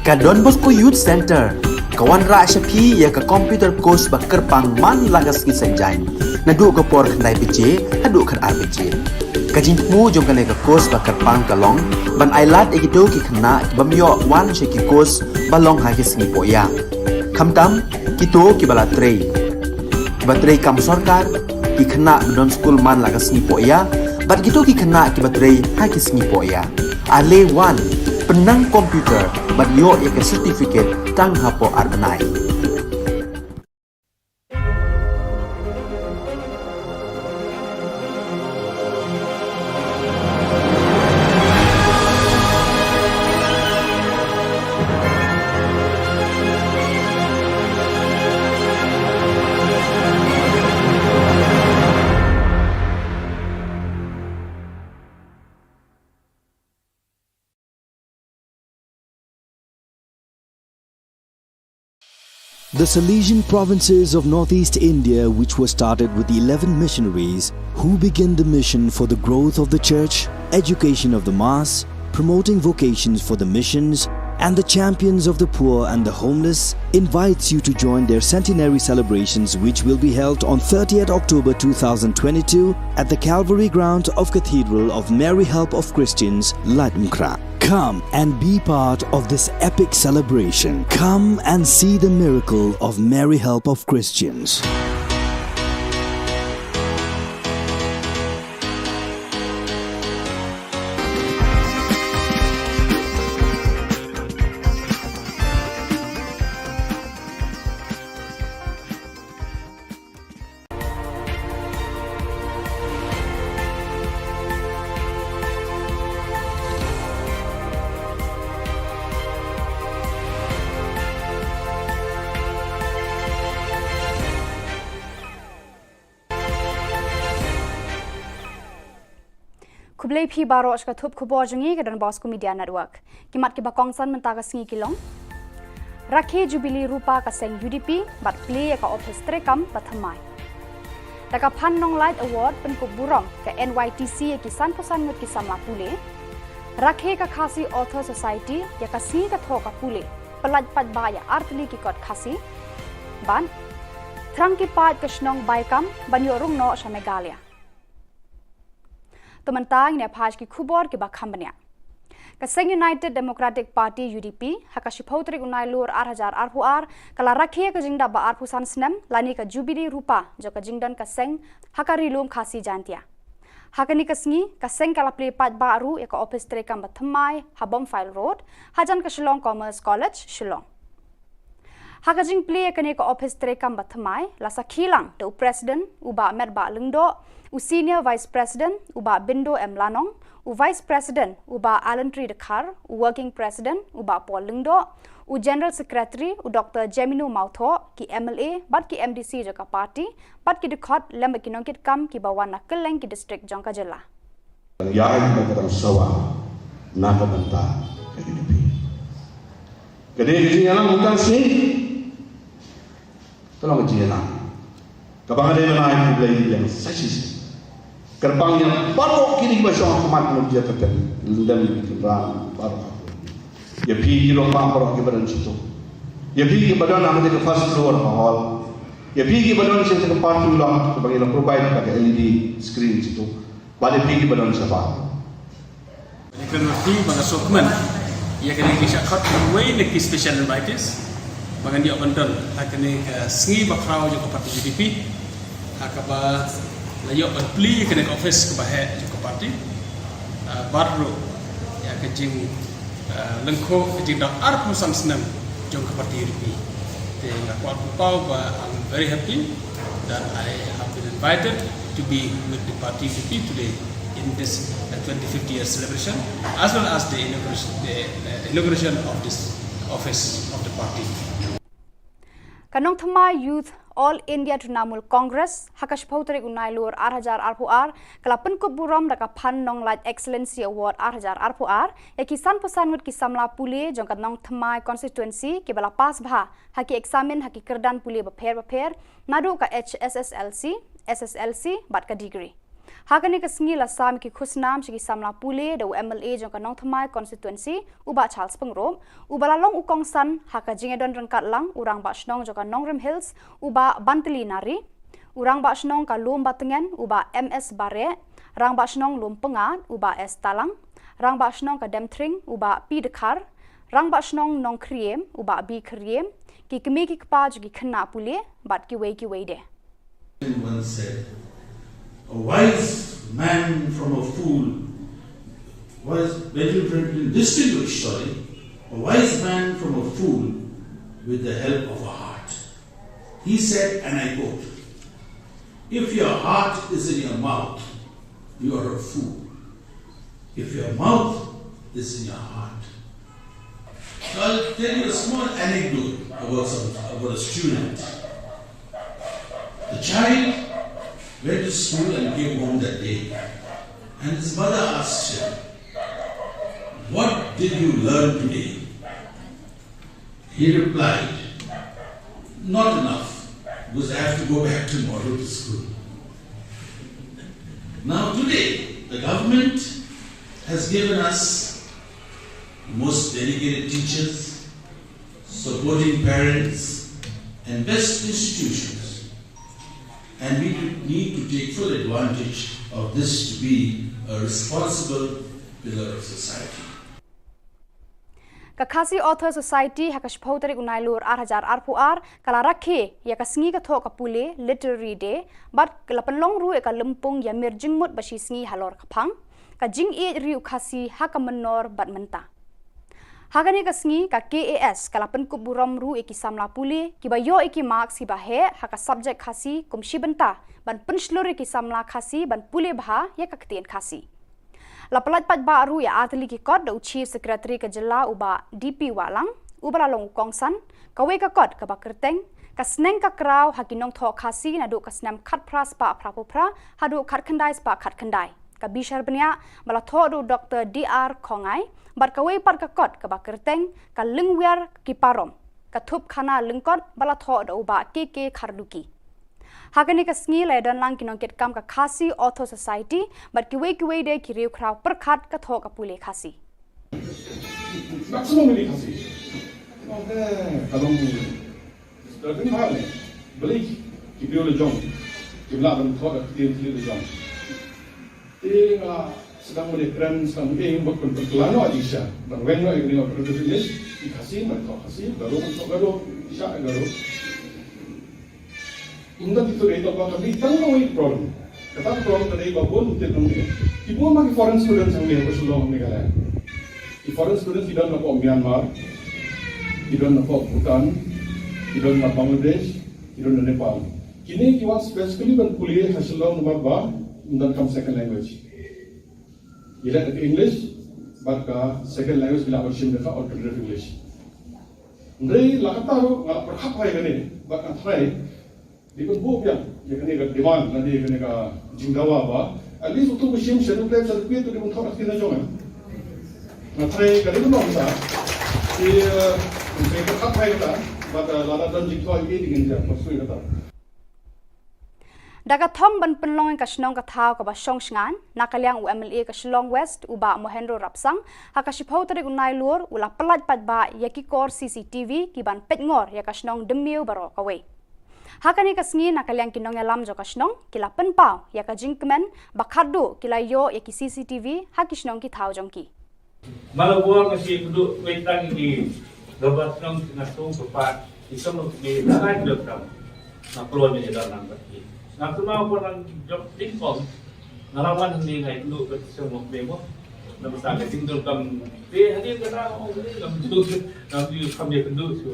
Ka Don Bosco Youth Center, kawan ra syapi ya ka computer course ba kerpang man lagas ki sanjain. Nadu ka por khnai bije, hadu khan ar bije. Ka jingmu jong ka course ba kerpang kalong, ban ailat egito ki khna bamyo wan she ki course balong ha ki singi po ya. Khamtam kito ki bala trei. Ba trei kam sarkar ki khna don school man lagas singi po ya, bat kito ki khna ki ba trei ha ki singi po ya. Ale wan penang komputer bat yo ya certificate tang hapo arbenai. The Salesian provinces of northeast India, which were started with 11 missionaries who began the mission for the growth of the church, education of the mass, promoting vocations for the missions, and the champions of the poor and the homeless, invites you to join their centenary celebrations, which will be held on 30th October 2022 at the Calvary Ground of Cathedral of Mary Help of Christians, Lightmkra. Come and be part of this epic celebration. Come and see the miracle of Mary Help of Christians. Kublai phi baro ashka thup khubor jungi ke Don Bosco Media Network. Kimat ke bakong san mentaga singi kilong. Rakhe Jubilee Rupa ka seng UDP bat play ka office trekam pathamai. Taka Phan Nong Light Award pen kuburong ke NYTC ki san posan ngut ki samla pule. Rakhe ka Khasi Author Society ya ka si ka thoka pule. Pelaj pat ba ya artli ki kot khasi. Ban Thrang ki pat ka Shnong baikam ban yorung no sha Meghalaya. Tementang ne phaj ki khubor ki bakham banya kaseng United Democratic Party UDP hakashipotri unai lur 8000 arpuar kala rakhe ka jingda ba arpusan snem lani ka Jubilee Rupa jo ka jingdan kaseng hakari lum khasi jantia hakani kasngi kaseng kala play pat ba aru ya ka office trekam bathamai habom file road hajan ka Shillong Commerce College Shillong hakajing play kane ka office trekam bathamai la sakhilang to president uba mer ba lungdo u senior vice president uba Bindo M Lanong, u vice president uba Alan Tri Dekhar, u working president uba Paul Lungdo, u general secretary u Dr. Jeminu Mautho ki MLA bat ki MDC jaka party bat ki dekhot lemba ki nongkit kam ki bawana keleng ki district Khubor Na Ka Jylla. Yahan magandang sawa nakabanta ka UDP. Kadiri lang mutan si tolong jilang. Kapag ada yang naik kublai yang sasis. Kerbang yang baru kini bersama kemat menuju ke lendam kendaraan baru. Ya pergi lomba baru ke badan situ. Ya pergi ke badan nama dia ke first floor hall. Ya pergi ke badan situ ke parking lot bagi orang provide pakai LED screen situ. Balik pergi ke badan siapa? Ini kerana bagi sokmen, ia kena kisah kat way neki special invites. Bagi dia benton, kena sengi bakrau juga parti UDP. Akaba layo beli kena office ke bahaya juga parti baru ya kejing lengko kejing dak arpu samsnam juga parti UDP. Then aku tahu bah I'm very happy that I have been invited to be with the party UDP today in this 25th year celebration as well as the inauguration of this office of the party. Kanong Thamai Youth All India Trinamool Congress hakashpotri unai lur 8000 arpuar kalapen kuburom daka Phan Nong Light Excellency Award 8000 arpuar ya kisan pesan ngut kisamla pule jong kanong Thamai constituency ke bala pas bha haki examen haki kerdan pule bapher nadu ka HSSLC SSLC bat ka degree Hakani ka sngi la sam ki khusnam shi ki samla pule da MLA jong ka nong thamai constituency uba Charles Pengrom uba lalong ukong san haka jingedon rengkat lang urang ba shnong jong ka Nongrim Hills uba Bantli Nari urang ba shnong ka Lum Batengan uba MS Bare rang ba shnong Lum Pengat uba S Talang rang ba shnong ka Demtring uba Pi Dekar rang ba shnong Nong Kriem uba Bi Kriem ki kemi ki kpa ki khna pule bat ki wei de. One said, a wise man from a fool was very distinguished, a wise man from a fool with the help of a heart. He said, and I quote, if your heart is in your mouth, you are a fool. If your mouth is in your heart. So I'll tell you a small anecdote about a student. The child went to school and came home that day, and his mother asked him, what did you learn today? He replied, not enough, because I have to go back tomorrow to school. Now today, the government has given us most dedicated teachers, supporting parents, and best institutions. And we need to take full advantage of this to be a responsible pillar of society. Kakasi Author Society hakashpau tarik unai lur 8,000 kala rakhe ya kasngi ka thok kapule literary day bat lapanlong ru ka lempung ya mirjingmut bashi sngi halor kaphang ka jing e riu khasi hakamenor bat menta hagani kasngi ka KAS kala penkup buram ru eki samla pule ki bayo eki marks ki bahe haka subject khasi kumshi benta ban penslur eki samla khasi ban pule bha ya kakten khasi Lapalat pat baru ya atli ki kod da Chief Secretary ka Jylla uba DP Walang uba lalong kongsan kawe ka kod ka bakerteng ka sneng ka kraw hakinong tho khasi na do ka snam khat pras pa prapopra hadu khat khandai spa khat khandai ka bishar bnya mala tho do Dr DR Khongai bar kawe pat ka kod ka bakerteng ka lingwer ki parom ka thup khana lingkot bala tho do uba KK Kharduki Hagani ka sngi lai don lang kinong ket kam ka Khasi Author Society but kiwe de kiriu kraw perkhat ka tho ka pule khasi Maximum ini khasi. Okay, kalau starting hal ni, beli kiriu le jom, jumlah dan tho ka kiriu le jom. Tinggal sedang menekran sedang bukan perkelano adisha dan wenno ini privilege di khasi mereka khasi baru isya baru Unda dito rito ko kami tanong ng problem. Katang problem tadi babon tin nung ibu magi foreign students ang niya ko Shillong Meghalaya. Foreign students tidak na po Myanmar, tidak na po Bhutan, tidak na Bangladesh, tidak na Nepal. Kini kiwan specifically ban kuliah ha Shillong number ba undan kam second language. Ila ke English but ka second language bila option defa alternative English. Ndai lakataru ngala perhapai gani ba kan try di pun buat yang kena demand nanti kena jinggawa ba at least untuk mesin schedule plan sirkuit tu di pun thok kena jong na try kali pun bisa di mereka tak try kita pada lada dan jinggawa ini dengan dia maksud kata Daga thong ban penlong ka snong ka thau ka ba song sngan nakalyang UMLA ka Shillong West uba Mohendro Rapsang haka shipau tarik unai lur ula pelat pat ba yaki kor CCTV ki ban pet ngor ya ka snong demiu baro ka we Hakani kasngi nakalyang kinong alam jo kasnong kila penpau ya ka jingkmen bakhadu kila yo ya ki CCTV hakisnong ki thau jongki Malabuang kasi kudu wetang di gabat nong nasung kepat isong di lain dokter na keluar dari dalam bagi na kuma ko nang job tingkong narawan ni ngai kudu bersama memo na basta ka tingdol kam hadir ka na o ni kam du kam di kam dia kudu so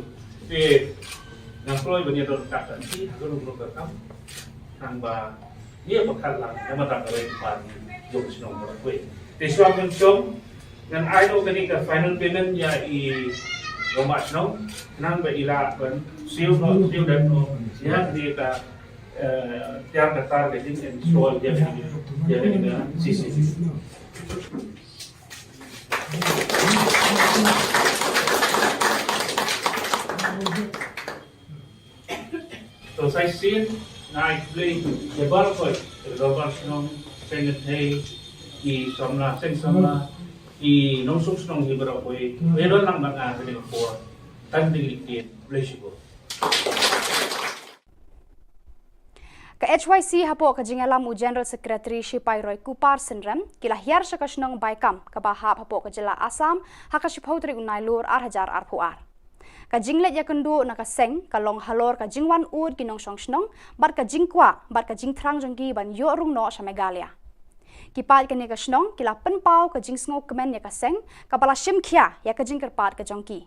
Yang keluar banyak orang kata ni, kalau mereka kam, hang ba, dia bakal lang, yang matang kawin pan, jom senong berkuat. Teswa mensom, dan idol kini ke final payment ya i romak senong, nang ba ila kan, siu dan ya dia ke tiang datar geding and soal dia dengan CCTV. So saya sih naik beli lebar koi, lebar senong Sengat Hey, I Somna, Seng Somna, I Nong Sung Snong Hibarapoi, Meron lang mga Singapore, Tanding Leisure. Ka HYC hapo ka jingalam u General Secretary Shipai Roy Kupar Sinrem kila hiar sa kasnong baikam ka bahap hapo ka jila Assam haka shipautri unai lur arhajar arpuar. Ka jinglet ya kendu na ka seng ka long halor ka jingwan ud kinong song bar ka jingkwa bar ka jingtrang jongki ban yo rung no sa Megalia. Kipat ka ni ka snong kila penpau ka jingsngo kemen ya ka seng ka bala shimkhia ya ka jingkerpat ka jongki.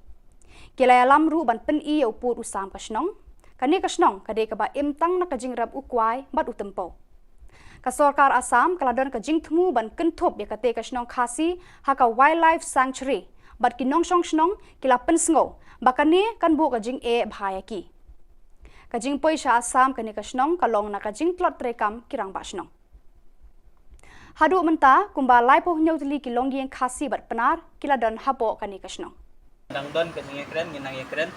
Kila ya lamru ban pen I ya upur usam ka snong kani kasnong kade ka ba imtang na kajing rab ukwai bat utempo. Ka Sorkar Assam kaladon kajing tmu ban kentup ya kate kasnong khasi haka wildlife sanctuary bat kinong snong kila pensngo bakani kan bu kajing bhaya ki. Kajing poi sha Assam kani kasnong kalong na kajing plot trekam kirang basnong. Hadu menta kumba laipo nyotli kilong yang khasi bat penar kiladon hapo kani kasnong. Dang don ke jing ekren nginang ekren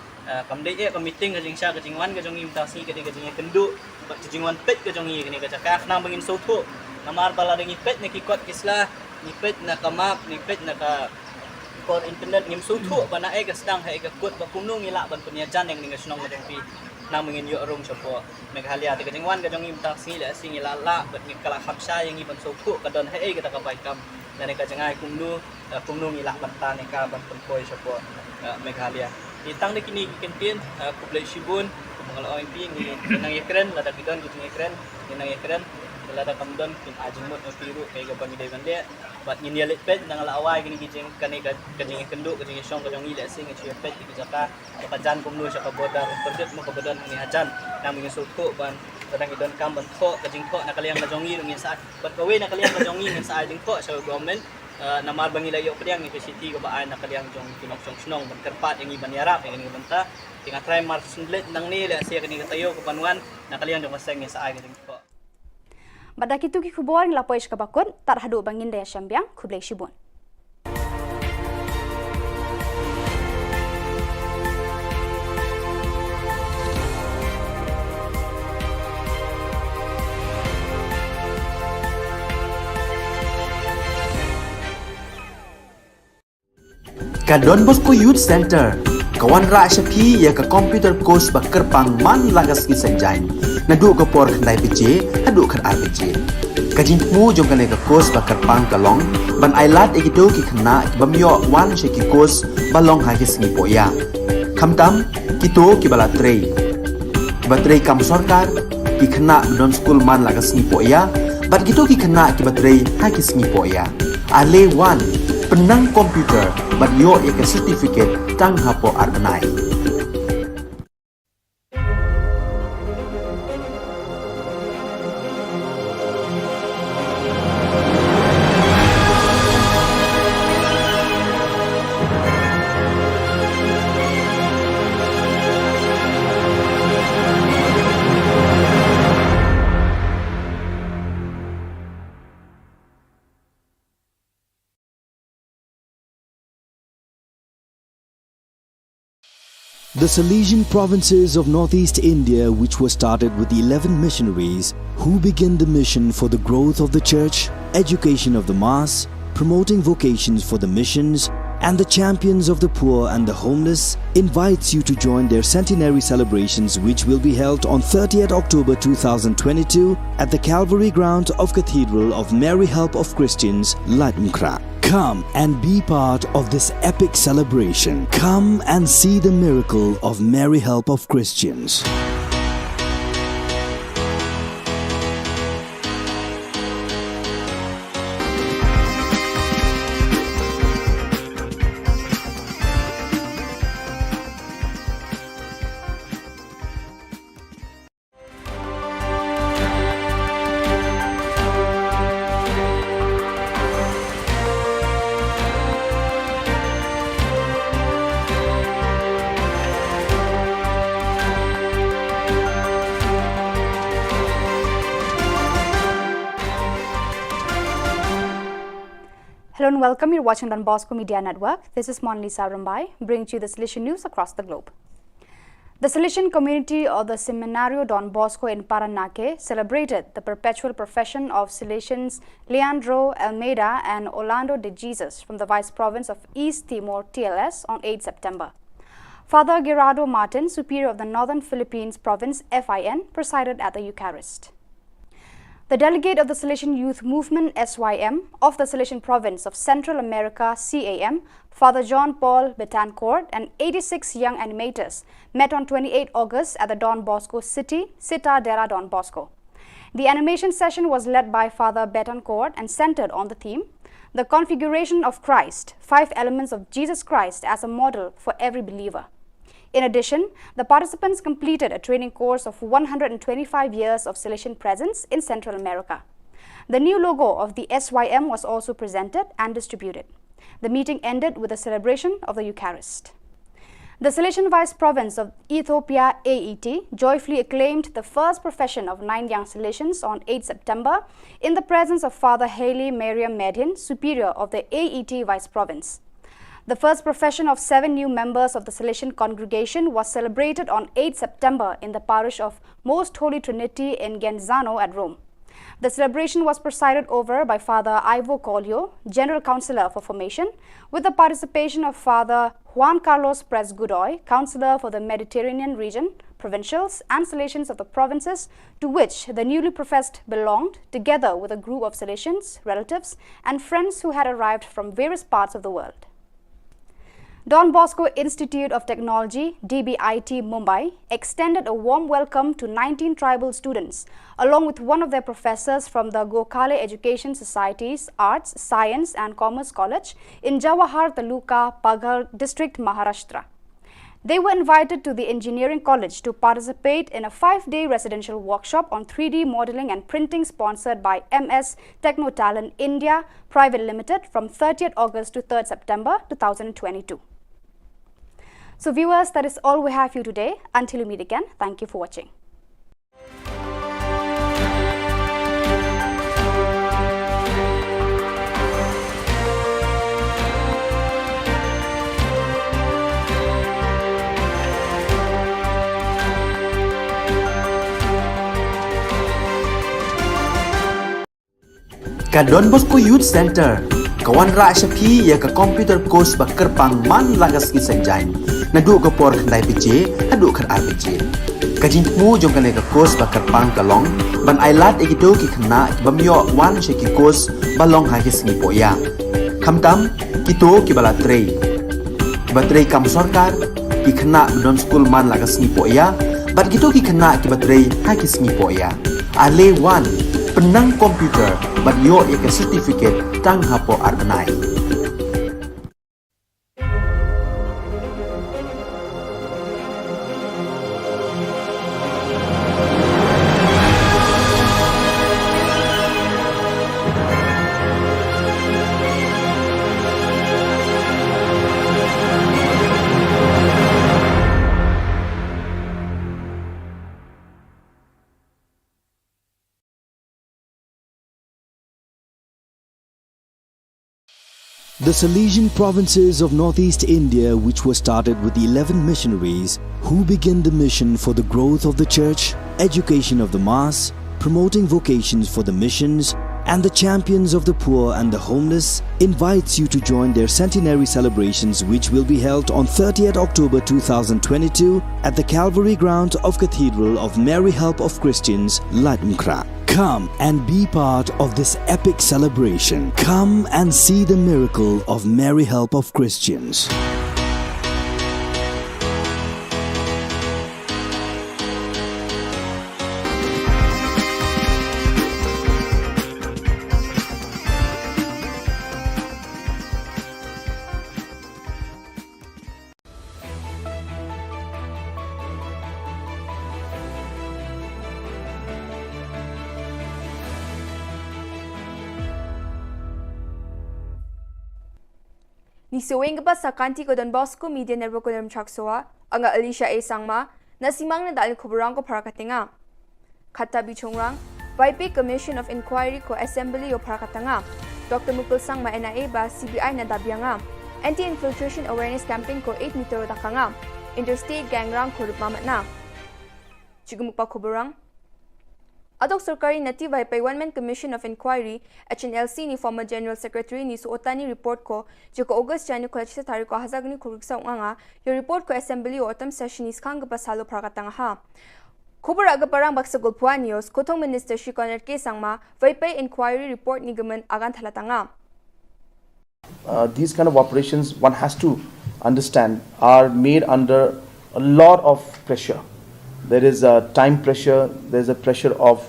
kamdei ke meeting ke jing sha ke jing wan ke jong imtasi ke jing kendu ke jing wan pet ke jong ni ke cakak nang bengin soto namar bala dengi pet ne ki kot kisla ni pet na kamap ni pet na ka kor internet ngim soto bana ke sedang hai ke kot ba kunung ila ban punya jan yang ning snong ke jong pi nang bengin yo rong chapo Meghalaya ke jing wan ke jong imtasi la sing ila la bat ni kala khapsa yang iban soto ka don hai ke ta ka baikam dan ka jangai kumnu ila ban ne ka ban poi chapo Meghalaya. Ditang de kini kempin kublai shibun mengal OMP ni nang ekren lada bidon gitu ekren nang ekren lada kamdon kin ajing mot piru kay gaban ni bande bat ni let pet nang lawai gini gijeng kani kajing kendu kajing song kajong ile sing chi pet di jaka kajan kumnu sa kabodar perdet mo kabodar ni hajan nang mi sutu ban kadang idon kam ban ko kajing ko nakaliang kajong ile ngin sa bat kawe nakaliang kajong ngin sa ajing ko sa government namar bangila yo priang ni city ko baan nakaliang jong kinok snong ban kerpat yang iban yarap yang iban ta tinga try mar sundlet nang ni la siya kani katayo ko panuan nakaliang jong maseng sa ay kajing ko. Badak itu ki khubor ng lapoy ka bakot tar hadu bangin daya syambiang kublai shibun. Ka Don Bosco Youth Center kawan ra syapi ya ka computer course bakar pang man lagas ki sanjain nadu ka por khnai bije hadu khan ar bije kajin mu jong ka course bakar pang kalong ban ailat ekito ki khna bamyo wan she ki course balong ha ki sngi poya khamtam kito ki bala trei batrei kam sarkar ki khna don school man lagas sngi poya bat kito ki khna ki batrei ha ki sngi poya ale wan penang komputer bat yo ek certificate tang hapo arnai. The Salesian provinces of northeast India, which were started with the 11 missionaries who began the mission for the growth of the church, education of the mass, promoting vocations for the missions, and the champions of the poor and the homeless, invites you to join their centenary celebrations, which will be held on 30th October 2022 at the Calvary Ground of Cathedral of Mary Help of Christians, Latumkra. Come and be part of this epic celebration. Come and see the miracle of Mary Help of Christians. Hello and welcome. You're watching Don Bosco Media Network. This is Monlisa Rambai, bringing you the Salesian news across the globe. The Salesian community of the Seminario Don Bosco in Paranaque celebrated the perpetual profession of Salesians Leandro Almeida and Orlando de Jesus from the Vice Province of East Timor TLS on 8 September. Father Gerardo Martin, Superior of the Northern Philippines Province FIN, presided at the Eucharist. The delegate of the Salesian Youth Movement SYM of the Salesian Province of Central America CAM, Father John Paul Betancourt, and 86 young animators met on 28 August at the Don Bosco City, Citadera Don Bosco. The animation session was led by Father Betancourt and centered on the theme, The Configuration of Christ, 5 elements of Jesus Christ as a model for every believer. In addition, the participants completed a training course of 125 years of Salesian presence in Central America. The new logo of the SYM was also presented and distributed. The meeting ended with a celebration of the Eucharist. The Salesian Vice Province of Ethiopia AET joyfully acclaimed the first profession of 9 young Salesians on 8 September in the presence of Father Haley Mariam Medhin, Superior of the AET Vice Province. The first profession of 7 new members of the Salesian congregation was celebrated on 8 September in the parish of Most Holy Trinity in Genzano at Rome. The celebration was presided over by Father Ivo Collio, General Councillor for Formation, with the participation of Father Juan Carlos Pres Godoy, Councillor for the Mediterranean region, provincials and Salesians of the provinces to which the newly professed belonged, together with a group of Salesians, relatives and friends who had arrived from various parts of the world. Don Bosco Institute of Technology, DBIT Mumbai, extended a warm welcome to 19 tribal students, along with one of their professors from the Gokhale Education Society's Arts, Science and Commerce College in Jawahar Taluka, Paghar District, Maharashtra. They were invited to the Engineering College to participate in a 5-day residential workshop on 3D modeling and printing sponsored by MS Techno Talent India Private Limited from 30th August to 3rd September 2022. So viewers, that is all we have for you today. Until we meet again, thank you for watching. Ka Don Bosco Youth Center, kawan ra shapi ya ka computer course ba kerpang man lagas ki sanjain, nadu ka por khandai piche, hadu khar ar piche. Ka jingmu jong ka ka course ba kerpang ka long, ban ailat egido ki khna ki bamyo wan she ki course ba long ha ki sngi poya. Khamtam kito ki bala trei. Ki ba trei kam sarkar ki khna don school man lagas sngi poya, bat kito ki khna ki ba trei ha ki sngi poya. Ale wan penang komputer bat yo ya ke certificate tang hapo arbenai. The Salesian provinces of northeast India, which were started with the 11 missionaries who began the mission for the growth of the church, education of the mass, promoting vocations for the missions, and the champions of the poor and the homeless, invites you to join their centenary celebrations, which will be held on 30th October 2022 at the Calvary ground of Cathedral of Mary Help of Christians, Ladmkra. Come and be part of this epic celebration. Come and see the miracle of Mary Help of Christians. Ni sewing pa sa kanti ko Don Bosco Media Network ko chaksoa anga Alicia A Sangma na simang na dal kuburang ko para katinga. Kata bichongrang YP Commission of Inquiry ko Assembly o para katanga. Dr. Mupul Sangma NIA ba CBI na dabyanga. Anti-infiltration awareness campaign ko 8 meter takanga. interstate gang rang ko rupa matna. Chigumukpa Khuborang. Adok Sarkari Nati Vai One Man Commission of Inquiry HNLC ni former General Secretary ni Suotani report ko jiko August Jani Kolachisa Tariko Hazagni Kuriksa Unganga your report ko Assembly Autumn Session is Kang Pasalo Prakatanga ha. Khubor Agaparang Baksagul Puanios Kotong Minister Shikoner Ke Sangma Vai Inquiry Report ni Gaman Agan Thalatanga. These kind of operations, one has to understand, are made under a lot of pressure. There is a time pressure, there is a pressure of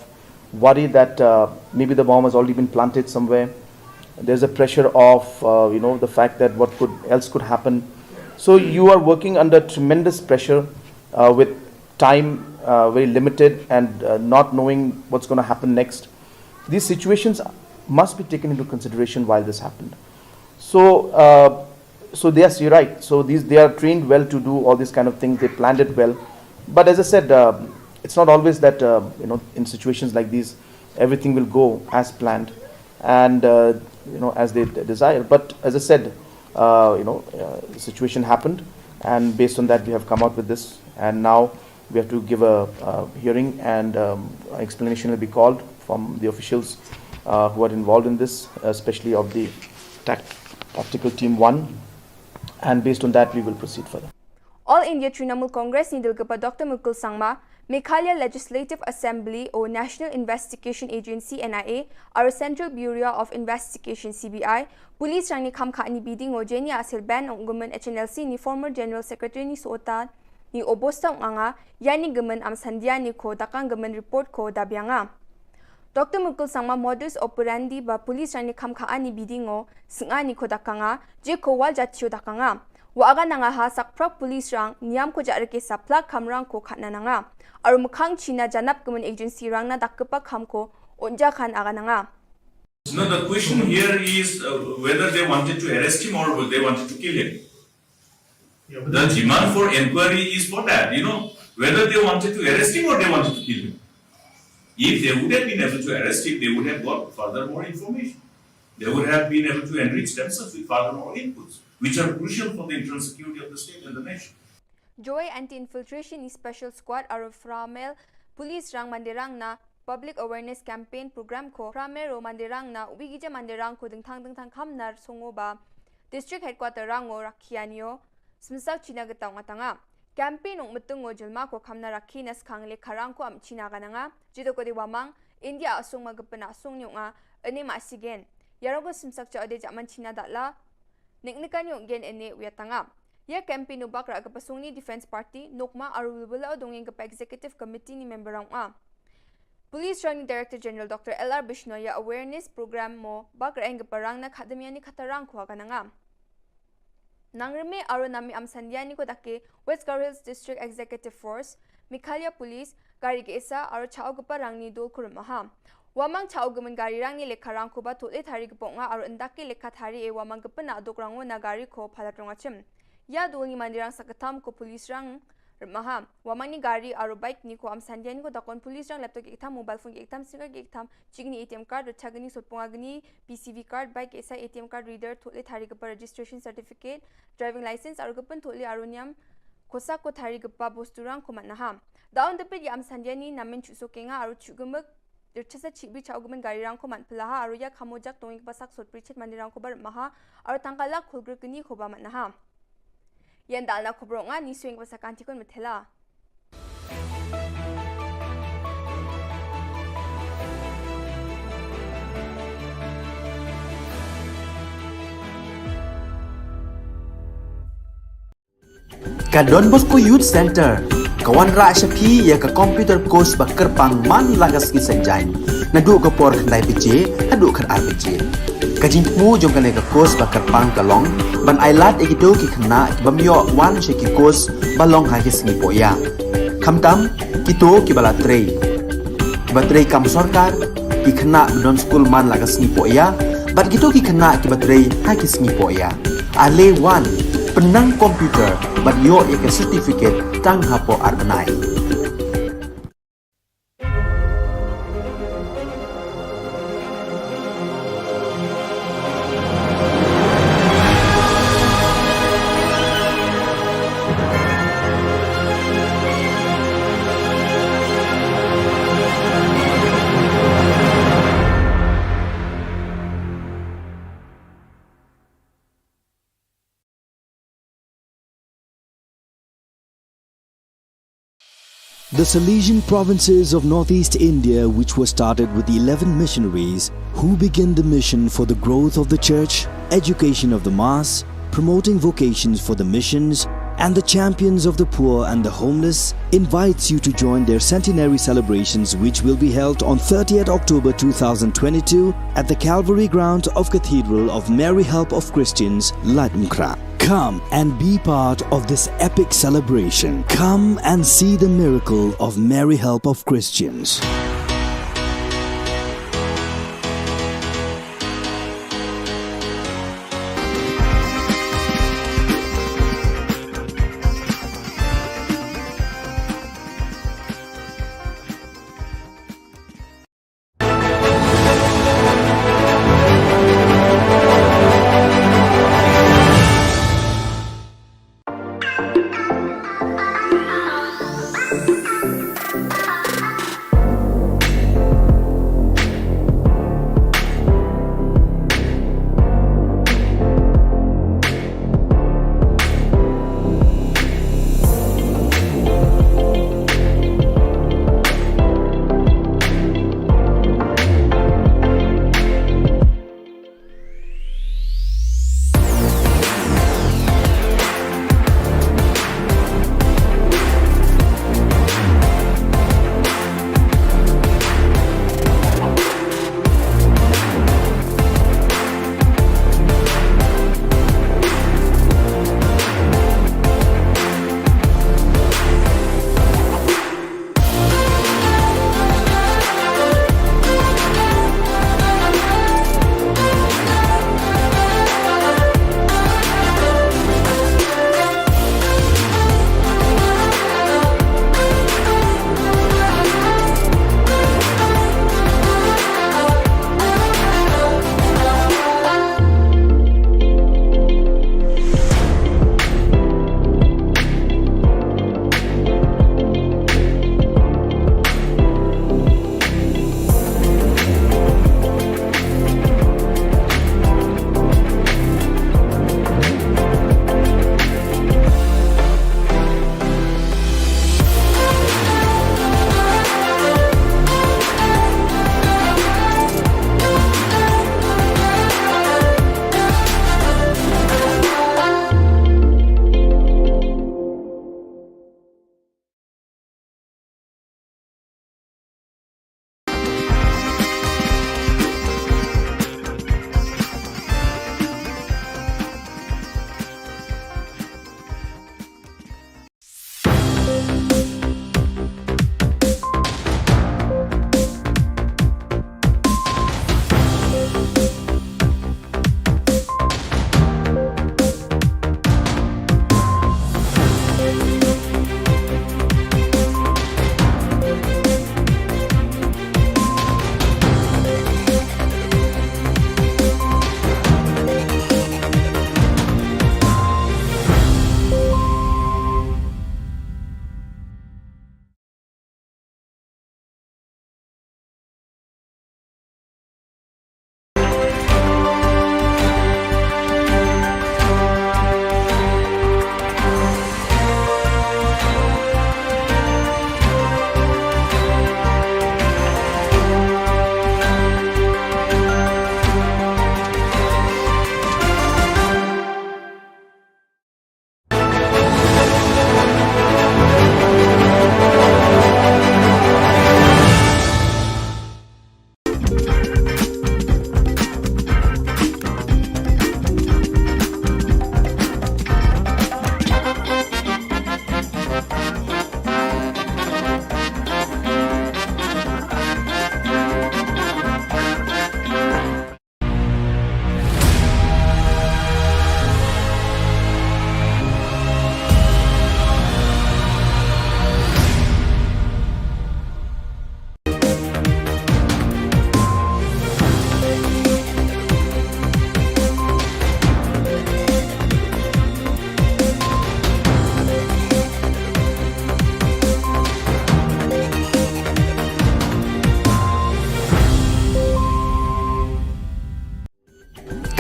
worry that maybe the bomb has already been planted somewhere. There's a pressure of, the fact that what else could happen. So you are working under tremendous pressure with time very limited and not knowing what's going to happen next. These situations must be taken into consideration while this happened. So yes, you're right. So they are trained well to do all these kind of things. They planned it well. But as I said, it's not always that, in situations like these, everything will go as planned and, as they desire. But as I said, the situation happened, and based on that, we have come out with this. And now we have to give a hearing, and explanation will be called from the officials who are involved in this, especially of the Tactical Team 1. And based on that, we will proceed further. All India Trinamool Congress ni Dilgapa Dr. Mukul Sangma, Meghalaya Legislative Assembly or National Investigation Agency NIA, our Central Bureau of Investigation CBI, Police Rangni Khamkha ni bidding o Jenia Asil Ban ng Guman HNLC ni former General Secretary ni Suota ni Obosta Nganga, yani Guman am Sandia ni ko Dakang Guman report ko dabyanga. Dr. Mukul Sangma modus operandi ba Police Rangni Khamkha ni bidding o singa ni ko Dakanga, je ko wal jatio Dakanga. Waaga nanga ha sakprak police rang niam ko jarake sa plak kamrang ko khatna nanga aru mukhang China janap government agency rang na dakpa kham ko onja khan aga nanga. No, the question here is whether they wanted to arrest him or they wanted to kill him. The demand for inquiry is for that, whether they wanted to arrest him or they wanted to kill him. If they would have been able to arrest him, they would have got further more information. They would have been able to enrich themselves with further more inputs, which are crucial for the internal security of the state and the nation. Joy Anti-Infiltration Special Squad aru Framel Police Rang Mandirang na Public Awareness Campaign Program ko Framero Mandirang na Ubigija Mandirang ko dingthang kamnar songoba District Headquarter Rango Rakhianyo Smsak China gataw nga Campaign ong mutungo jelma ko kamna rakhinas khangle kharang ko am China gananga jido ko diwamang India asung magapana asung nyo nga ani masigen Yarago Smsak cha ade jaman China datla Niknikan yung gen ene uyatanga. Ya campaign ubak ra agapasung ni Defense Party, Nokma arulbula o dongeng kapa Executive Committee ni member ang Police Running Director General Dr. L.R. Bishnoy awareness program mo bak ra ang gaparang na akademya ni katarang kuha ka nga. Nangreme aro nami amsandya ni ko dake West Garo Hills District Executive Force, Meghalaya Police, gari ke isa aro chao gaparang ni dol kurumaha. Wamang chao gaman gari rang ni lekharang ko ba tulit hari gapong nga aro indaki lekhat hari e wamang gapana adok rango na gari ko palatrong achim. Ya dul ni mandirang sakatam ko police rang maha. Wamang ni gari aro bike ni ko am sandian ni ko dakon police rang laptop ki iktam mobile phone ki iktam sticker ki iktam chigni ATM card ro chagni sotponga gni PCV card bike esa ATM card reader tulit hari gapa registration certificate driving license aro gapan tulit aro niam kosa ko hari gapa bosturang ko manaham. Daon depet ya am sandian ni namen chusokenga aro chugumak Dirchasa chibi chauguman gari rang ko manpulaha aru ya kamojak tongik pasak sot prichet mandirang ko bar maha aru tangkala khulgrukni ko ba manaha. Yan dalna khobro nga ni swing pasak antikon methela. Ka Don Bosco Youth Center kawan ra shapi ya ka computer course bakar pang man lagas ki sanjain nadu ka por khnai piche hadu khan ar piche kajin mu jong ka ka course bakar pang kalong ban ailat egido ki khna bamyo wan she ki course balong ha ki sni poya khamtam kito ki bala trei batrei kam sarkar ki khna don school man lagas ni poya bat kito ki khna ki batrei ha ki sni poya ale wan penang komputer bat yo ek certificate tang hapo arbanai The Salesian provinces of northeast India, which were started with 11 missionaries who began the mission for the growth of the church, education of the mass, promoting vocations for the missions, and the champions of the poor and the homeless, invites you to join their centenary celebrations, which will be held on 30th October 2022 at the Calvary ground of Cathedral of Mary Help of Christians, Latmkra. Come and be part of this epic celebration. Come and see the miracle of Mary Help of Christians.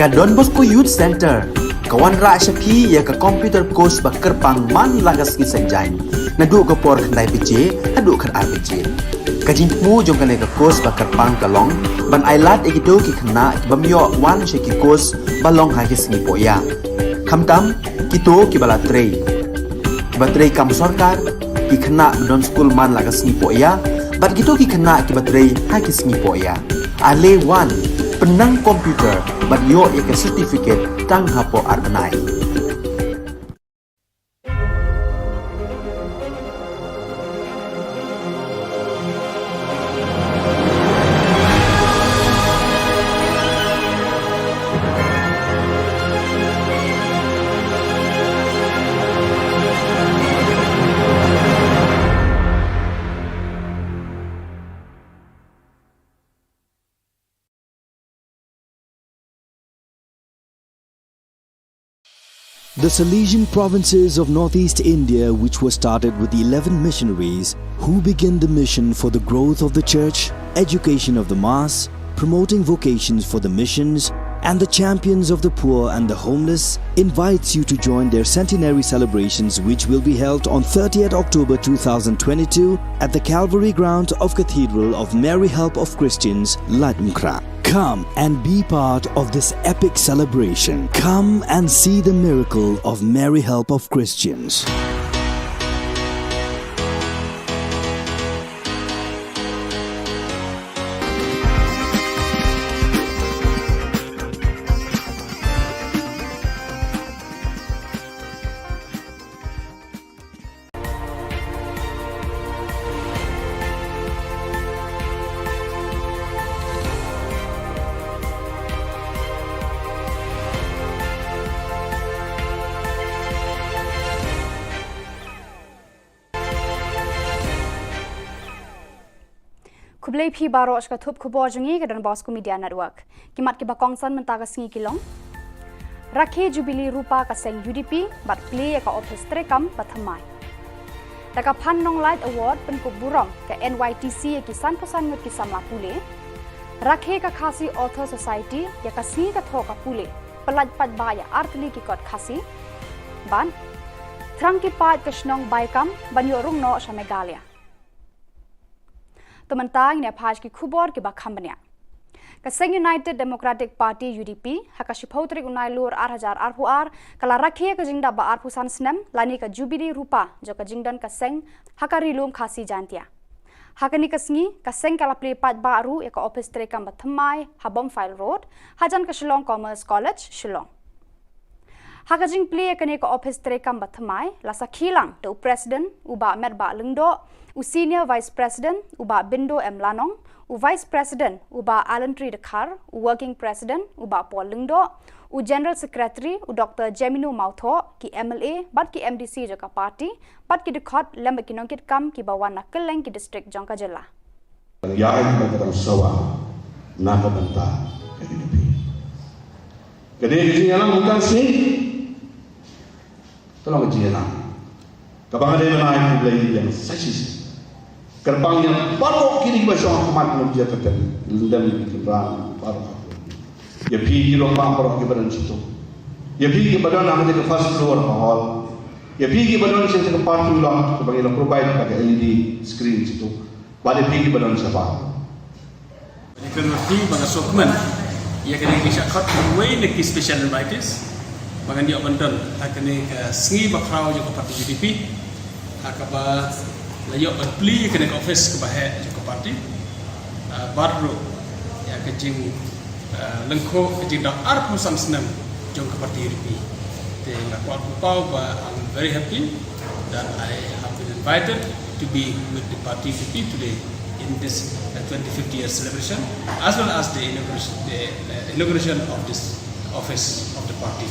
Ka Don Bosco Youth Center, kawan ra shapi ya ka computer course ba kerpang man lagas ki senjain nadu ka por khnai bije hadu khan ar bije kajin mu jong kan ka course ba kerpang kalong ban ailat ekito ki khna bamyo wan she ki course balong ha ki singi poya khamtam kito ki bala trei batrei kam sarkar ki khna don school man lagas ni poya bat kito ki khna ki batrei ha ki singi poya ale wan penang komputer bat yo ya certificate tang hapo arnai. The Salesian provinces of northeast India, which were started with the 11 missionaries who began the mission for the growth of the church, education of the mass, promoting vocations for the missions, and the champions of the poor and the homeless, invites you to join their centenary celebrations, which will be held on 30th October 2022 at the Calvary Ground of Cathedral of Mary Help of Christians, Ladumkra. Come and be part of this epic celebration. Come and see the miracle of Mary Help of Christians. Kublai phi baro ashka thup khubor jungi ke Don Bosco Media Network. Kimat ke bakong san mentaga singi kilong. Rakhe Jubilee Rupa ka seng UDP bat play ka office trekam pathamai. Taka Phan Nong Light Award pen Khubor ke NYTC ki san posan ngut ki samla pule. Rakhe ka Khasi Author Society ya ka singi ka thoka pule. Pelaj pat ba ya artli ki kot khasi. Ban Thrang ki pat ka Shnong Baikam ban yo rung no sa Meghalaya. Temantang ne phaj ki Khubor ki bakhambania kaseng United Democratic Party UDP hakashipotri unai lur 8000 RPR kala rakhe ka jingda ba arpusan snem lani ka Jubilee Rupa jo ka jingdan kaseng hakari lum khasi jantia hakani kasngi kaseng kala play pat ba aru ya ka office trekam bathamai habom file road hajan ka Shillong Commerce College Shillong hakajing play kane ka office trekam bathamai lasa khilang to president uba merba lungdo u senior vice president uba Bindo M Lanong u vice president uba Alan Tree Dakhar u working president uba Paul Lungdo u general secretary u Dr Jeminu Mautho ki MLA bat ki MDC jaka party bat ki dekhot lemba ki nongkit kam ki bawana keleng ki district Khubor Na Ka Jylla yaai ka sawa na ka banta kede ki yang bukan sih tolong jina kabangade mana ki lagi yang sasis kerbang yang baru kini bersama umat manusia terjadi lendam kiran baru ya pergi lomba baru kibaran situ ya pergi badan namanya ke first floor hall ya pergi badan situ ke parking lot sebagai provide pakai LED screen situ pada pergi badan siapa Ekonomi bagi sokmen ia kena kisah kat way neki special invites bagi dia benton akan ke sengi bakrau juga parti UDP akaba layo beli kena ke office ke bahaya juga parti baru ya kejing lengko kejing dak arpusan senam juga parti UDP dan aku tahu bahwa I'm very happy that I have been invited to be with the party UDP today in this 25th year celebration as well as the inauguration of this office of the party.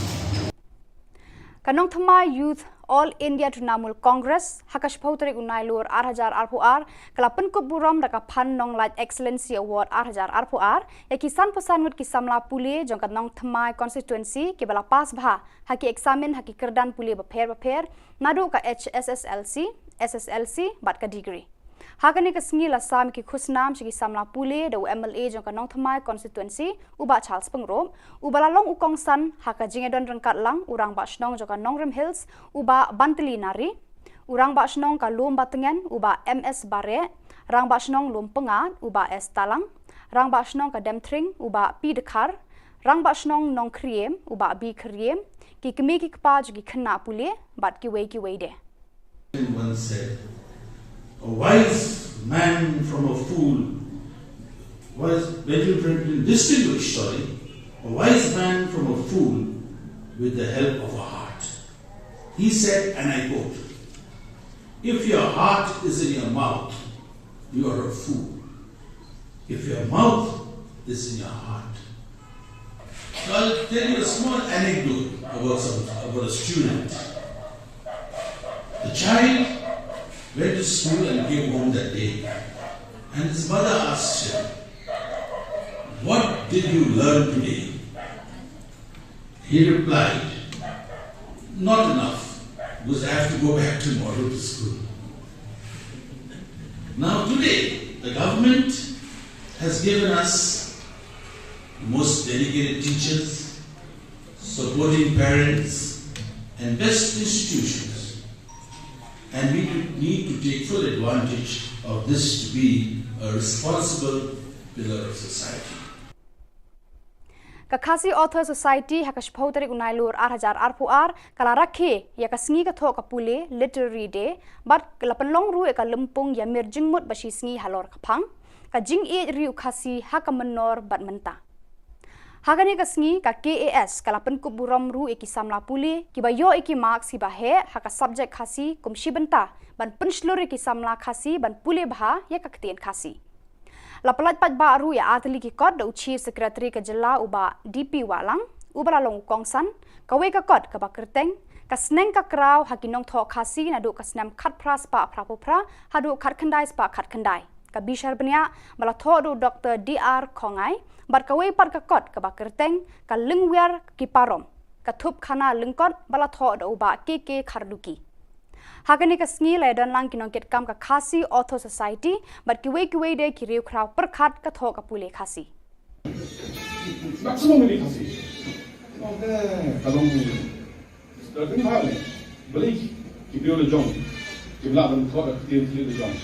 Kanong Thama Youth All India Trinamool Congress hakashpautre unai lur 8000 RPR kalapan kuburom daka Phan Nong Light Excellency Award 8000 RPR ya kisan pesanut kisamla pule jong kanong Thama constituency ke bala pas bha haki examen haki kerdan pule baper nadu ka HSSLC SSLC bat ka degree Hakani ka sngi la sam ki khusnam shi ki samla pule do MLA jong ka nong thamai constituency uba Charles Pengrom uba lalong ukong san haka jingedon rengkat lang urang ba shnong jong ka Nongrim Hills uba Bantli Nari urang ba shnong ka Lum Batengan uba MS Bare rang ba shnong Lum Pengat uba S Talang rang ba shnong ka Demtring uba Pi Dekar rang ba shnong Nong Kriem uba Bi Kriem ki kemi ki kpa ki khna pule bat ki wei de. One said, a wise man from a fool Benjamin Franklin distinguished, a wise man from a fool with the help of a heart. He said, and I quote, if your heart is in your mouth, you are a fool. If your mouth is in your heart. So I'll tell you a small anecdote about a student. The child went to school and came home that day, and his mother asked him, what did you learn today? He replied, not enough, because I have to go back tomorrow to school. Now today, the government has given us most dedicated teachers, supporting parents, and best institutions. And we need to take full advantage of this to be a responsible pillar of society. Kakasi Author Society hakashpau tarik unai lur 8,000 kala rakhe ya kasngi ka thok kapule literary day bat lapanlong ru ka lempung ya mir jingmut bashi sngi halor kaphang ka jing e riu khasi hakamenor bat menta hagani kasngi ka KAS kala pen kuburam ru eki samla pule ki ba yo eki mark si ba he haka subject khasi kumshi benta ban penslur eki samla khasi ban pule bha ya kakten khasi Lapalat pat baru ya atli ki kod do Chief Secretary ka Jylla uba DP Walang uba lalong kongsan kawe ka kod ka bakerteng ka sneng ka kraw hakinong tho khasi na do ka snam khat pras pa prapopra hadu khat khandai spa khat khandai ka bishar bnya bala tho do Dr DR Khongai bar kawe pat ka kod ka bakerteng ka lingwer ki parom ka thup khana lingkot bala tho do uba KK Kharduki Hagani ka sngi lai don lang kinong ket kam ka Khasi Author Society but kiwe de kiriu kraw perkhat ka tho ka pule khasi Maximum ini khasi. Oke, kalau sekarang hal ni, beli kiriu le jong, jumlah dan tho ka kiriu le jong.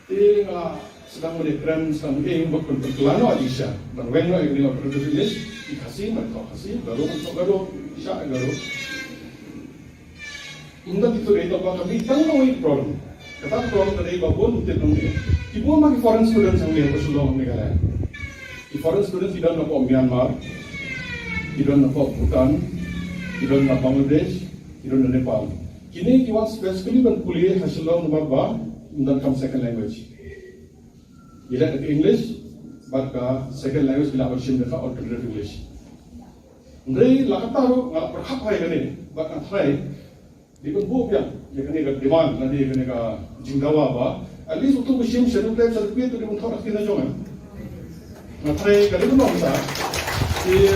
Tinggal sedang menekan sedang bukan perkelano Aisha, dan wenno ini privilege di khasi mereka khasi, baru Aisha baru. Unda dito rito ba kami tanong ay problem. Kata problem tadi babon utit nang dia. Ibu magi foreign students ang dia Shillong Meghalaya. Di foreign students tidak na po Myanmar, tidak na po Bhutan, tidak na Bangladesh, tidak na Nepal. Kini kiwan specifically ban kuliah Shillong nomor ba undan kam second language. Ila ke English, bat ka second language bila version ka alternative English. Ndai lakataru ngala perhapai kani, bat kan try di pun yang kena demand nanti kena jingdawa ba at least untuk musim schedule plan sirkuit tu di pun thok kena jongan natrai kali pun bisa di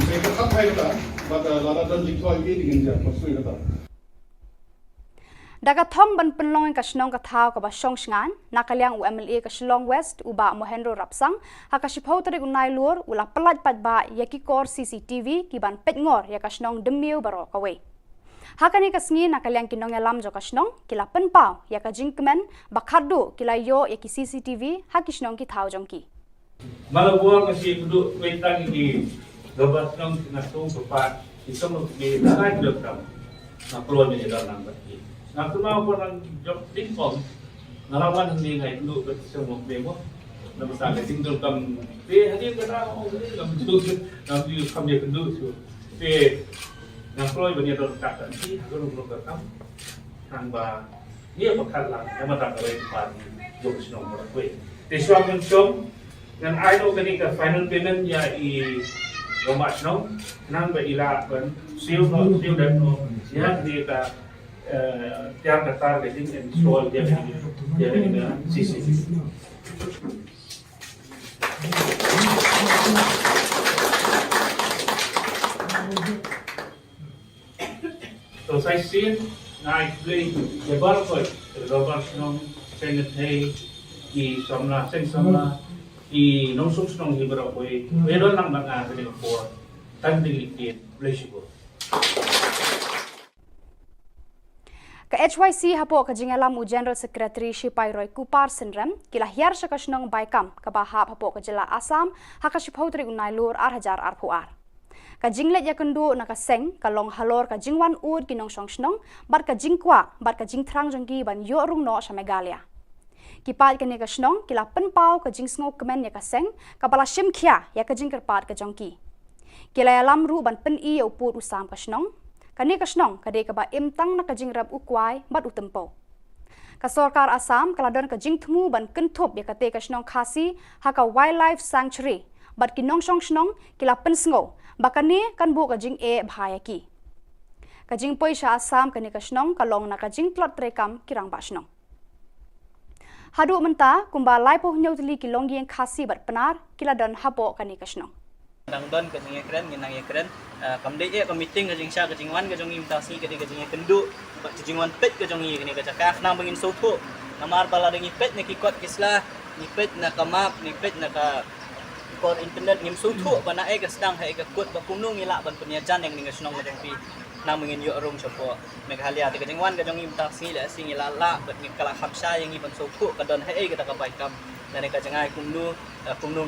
mereka tak hai kata pada lada dan jingdawa ini dengan dia maksud kata Daga thong ban penlong ka snong ka thau ka ba song sngan nakalyang UMLA ka Shillong West uba Mohendro Rapsang hakashipau tarik unai lur ula pelat pat ba yakikor CCTV ki ban petngor ya ka snong demiu baro kawe Hakani kasngi nakalyang kinong alam jo kasnong kila penpau ya ka jingkmen bakhadu kila yo ya ki CCTV hakisnong ki thau jongki Malabuang kasi kudu wetang di gabat nong nasung sopat isong di lakai dokram na keluar dari dalam bagi na kuma ko nang job tinfom narawan ni ngai kudu betisong mo bemo na basta ka tingdol kam te hadi ka na o ni lam tu na di kam ye kudu so te na keluar bani dalam kata ni guru kam kang ba ni apa khalang yang mata ka pan job snong mo ko te swagon som dan idol kani ka final payment ya i romat no nang ba ila kan siu dan no ya di ka tiang datar getting and install dia ni CCTV so saya sih naik play the bar for the robot no Sengat Hey, I Somna, Seng Somna, I Nong Sung Snong Hibarapoi, Meron lang mga kanyang po, tanding likin, Blesibo. Ka HYC hapo ka jingalam u General Secretary Shipai Roy Kupar Sindram kila hiar sa kasnong baikam ka bahap hapo ka jila Assam haka shipautri unai lur arhajar arpuar. Ka jinglet ya kendu na ka seng ka long halor ka jingwan ud kinong song bar ka jingkwa bar ka jingtrang jongki ban yo rung no sa Megalia. Kipat ka ni ka snong kila penpau ka jingsngo kemen ya ka seng ka bala shim khia ya ka jingkerpat ka jongki. Kila ya lam ru ban pen I ya upur usam ka snong kani kasnong kade ka ba imtang na kajing rab ukwai bat utempo. Ka Sorkar Assam kaladon kajing tmu ban kentup ya kate kasnong khasi haka wildlife sanctuary bat kinong snong kila pensngo bakani kan bu kajing bhaya ki. Kajing poi sha Assam kani kasnong kalong na kajing plot trekam kirang basnong. Hadu menta kumba laipo nyotli kilong yang khasi bat penar kiladon hapo kani kasnong. Nang don ke jing ekren nang ekren kamde ke meeting ke jing sha ke jing wan ke jong imtasi ke jing kendu ke jing wan pet ke jong ni ke cakap nang bengin soto namar bala dengi pet ne ki kot kisla ni pet na kamap ni pet na ka kot internet ngim soto bana ke sedang hai ke kot ba kunung ila ban penyajan yang ning snong ke jong pi nang bengin yo rum sopo Meghalaya ke jing wan ke jong imtasi la sing ila la bat ni kala khapsa yang iban soto ke don hai ke ta ka baikam dan ka jangai kumnu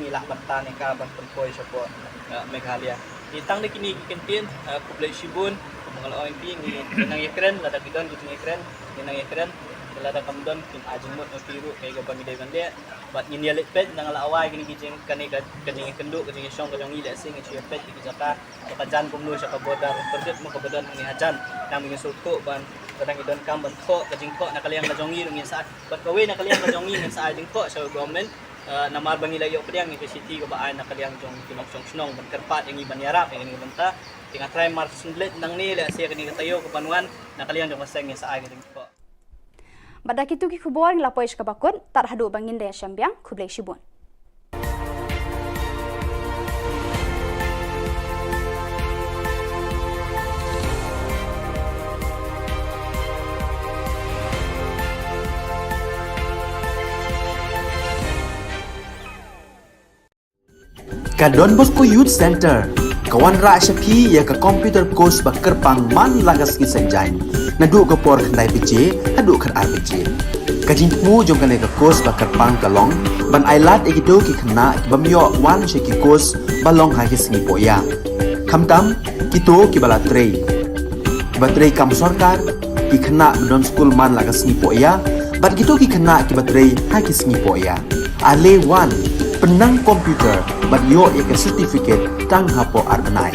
ila ban ne ka ban perpoi sopo Meghalaya. Di tang de kini kempin kublai shibun mengal OMP ni nang ekren lada bidon gitu ekren nang ekren lada kamdon kin ajing mot no piru kay ga bami de bande bat ni lit pet nang la awai gini gijeng kani ka kani kendu kani song ka jong ile sing chi pet ki jaka ka jan kumnu sa ka bodar perdet mo ka bodar ni hajan nang mi sutu ban kadang idon kam ban kho ka jing kho nakaliang ka jong ile ngin sa bat kawe nakaliang ka jong ile sa jing kho sa government namar bangi layo pediang university ko baan nakaliang jong kinok song snong ban kerpat yang iban yarap yang ni banta tinga try mar sundlet nang ni la siya kani tayo ko panuan nakaliang jong maseng sa ay gading ko Badak itu ki khubor ng lapoy ka bakot tar hadu bangin daya syambiang kublai shibun. Ka Don Bosco Youth Center kawan ra syapi ya ka computer course ba kerpang man lagas ki sanjain nadu ka por khnai pije hadu khan ar pije ka jingmu jong ka ka course ba kerpang kalong ban ailat egido ki khna bamyo wan she ki course balong ha ki sngi poya khamtam kito ki bala trei ba trei kam sarkar ki khna don school man lagas sngi poya bat kito ki khna ki ba trei ha ki sngi poya ale wan penang komputer bat yo ek certificate tang hapo arbanai.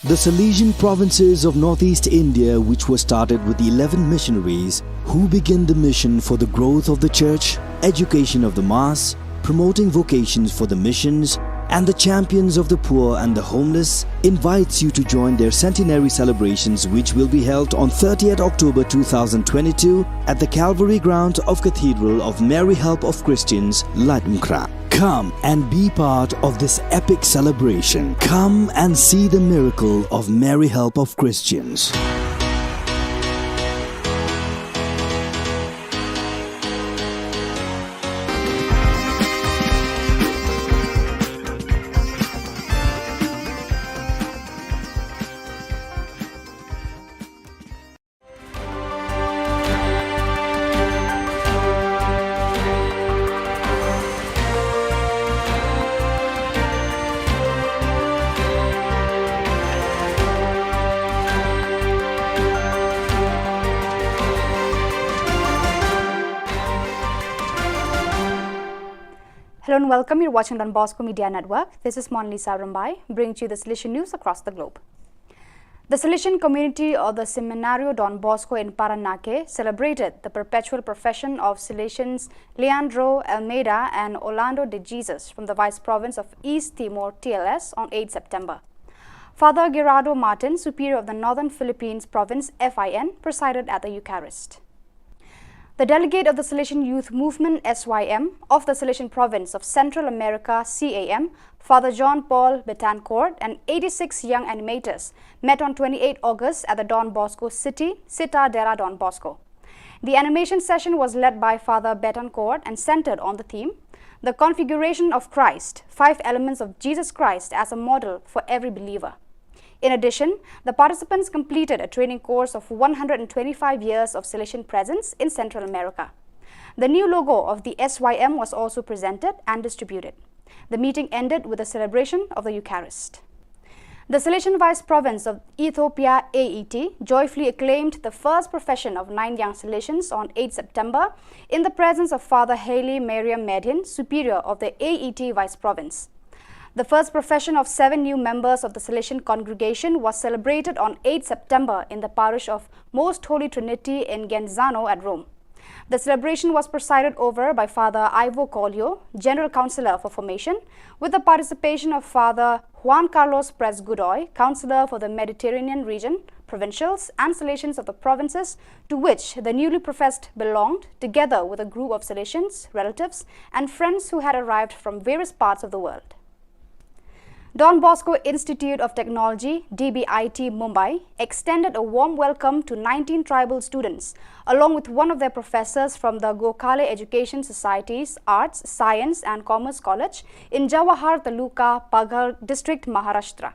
The Salesian provinces of northeast India, which were started with the 11 missionaries who began the mission for the growth of the church, education of the mass, promoting vocations for the missions, and the champions of the poor and the homeless, invites you to join their centenary celebrations, which will be held on 30th October 2022 at the Calvary Ground of Cathedral of Mary Help of Christians, Ladmkra. Come and be part of this epic celebration. Come and see the miracle of Mary Help of Christians. Hello and welcome. You're watching Don Bosco Media Network. This is Monlisa Rambai, bringing you the Salesian news across the globe. The Salesian community of the Seminario Don Bosco in Paranake celebrated the perpetual profession of Salesians Leandro Almeida and Orlando de Jesus from the Vice Province of East Timor TLS on 8 September. Father Gerardo Martin, Superior of the Northern Philippines Province FIN, presided at the Eucharist. The delegate of the Salesian Youth Movement SYM of the Salesian Province of Central America CAM, Father John Paul Betancourt, and 86 young animators met on 28 August at the Don Bosco City, Citadera Don Bosco. The animation session was led by Father Betancourt and centered on the theme, The Configuration of Christ, 5 Elements of Jesus Christ as a Model for Every Believer. In addition, the participants completed a training course of 125 years of Salesian presence in Central America. The new logo of the SYM was also presented and distributed. The meeting ended with a celebration of the Eucharist. The Salesian Vice Province of Ethiopia AET joyfully acclaimed the first profession of 9 young Salesians on 8 September in the presence of Father Haley Mariam Median, Superior of the AET Vice Province. The first profession of 7 new members of the Salesian congregation was celebrated on 8 September in the parish of Most Holy Trinity in Genzano at Rome. The celebration was presided over by Father Ivo Collio, General Councillor for Formation, with the participation of Father Juan Carlos Pres Godoy, Councillor for the Mediterranean region, provincials and Salesians of the provinces to which the newly professed belonged, together with a group of Salesians, relatives and friends who had arrived from various parts of the world. Don Bosco Institute of Technology, DBIT Mumbai, extended a warm welcome to 19 tribal students, along with one of their professors from the Gokhale Education Society's Arts, Science and Commerce College in Jawahar Taluka, Paghar District, Maharashtra.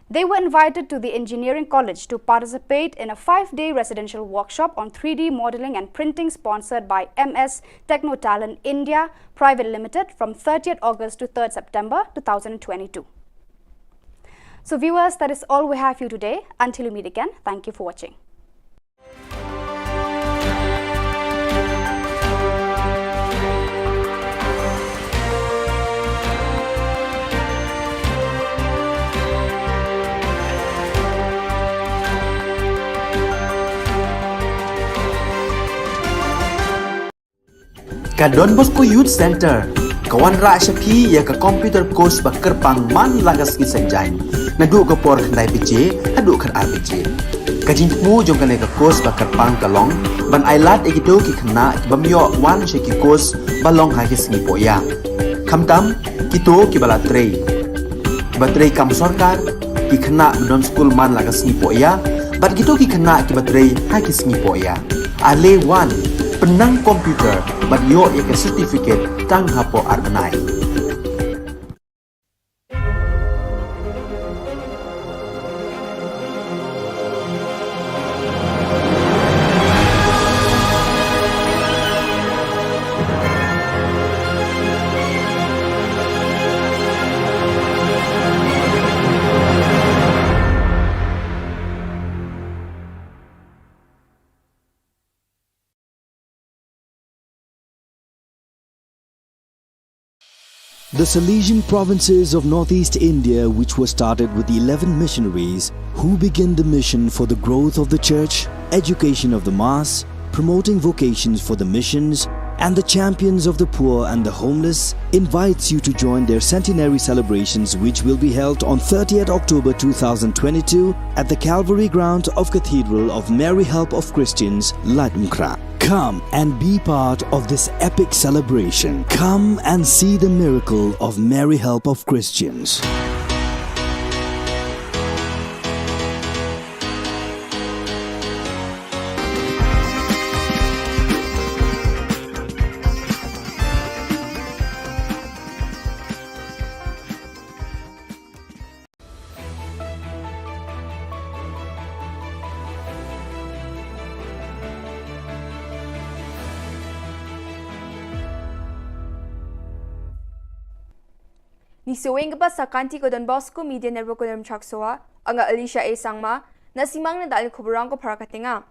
They were invited to the Engineering College to participate in a 5-day residential workshop on 3D modeling and printing sponsored by MS Techno Talent India Private Limited from 30th August to 3rd September 2022. So viewers, that is all we have for you today. Until we meet again, thank you for watching. Ka Don Bosco Youth Center, kawan ra syapi ya ka computer course bakar pang man lagas ki sanjain. Nadu ka por khandai PJ, hadu kan RPG. Kajin mu jong kan ka course bakar pang kalong, ban ailat egito ki khna ki bamyo wan she ki course balong ha ki sngi poya. Khamtam kito ki bala trei. Batrei kam sarkar ki khna don school man lagas sngi poya, bat kito ki khna ki batrei ha ki sngi poya. Ale wan penang komputer bat yo ya ka certificate tang hapo arnai. The Salesian provinces of northeast India, which were started with the 11 missionaries who began the mission for the growth of the church, education of the mass, promoting vocations for the missions, and the champions of the poor and the homeless, invites you to join their centenary celebrations, which will be held on 30th October 2022 at the Calvary Ground of Cathedral of Mary Help of Christians, Ladmkra. Come and be part of this epic celebration. Come and see the miracle of Mary Help of Christians. Ni sewing ba sa kanti ko Don Bosco Media Network ko chaksoa anga Alicia A sangma na simang na dal kuburang ko para katinga.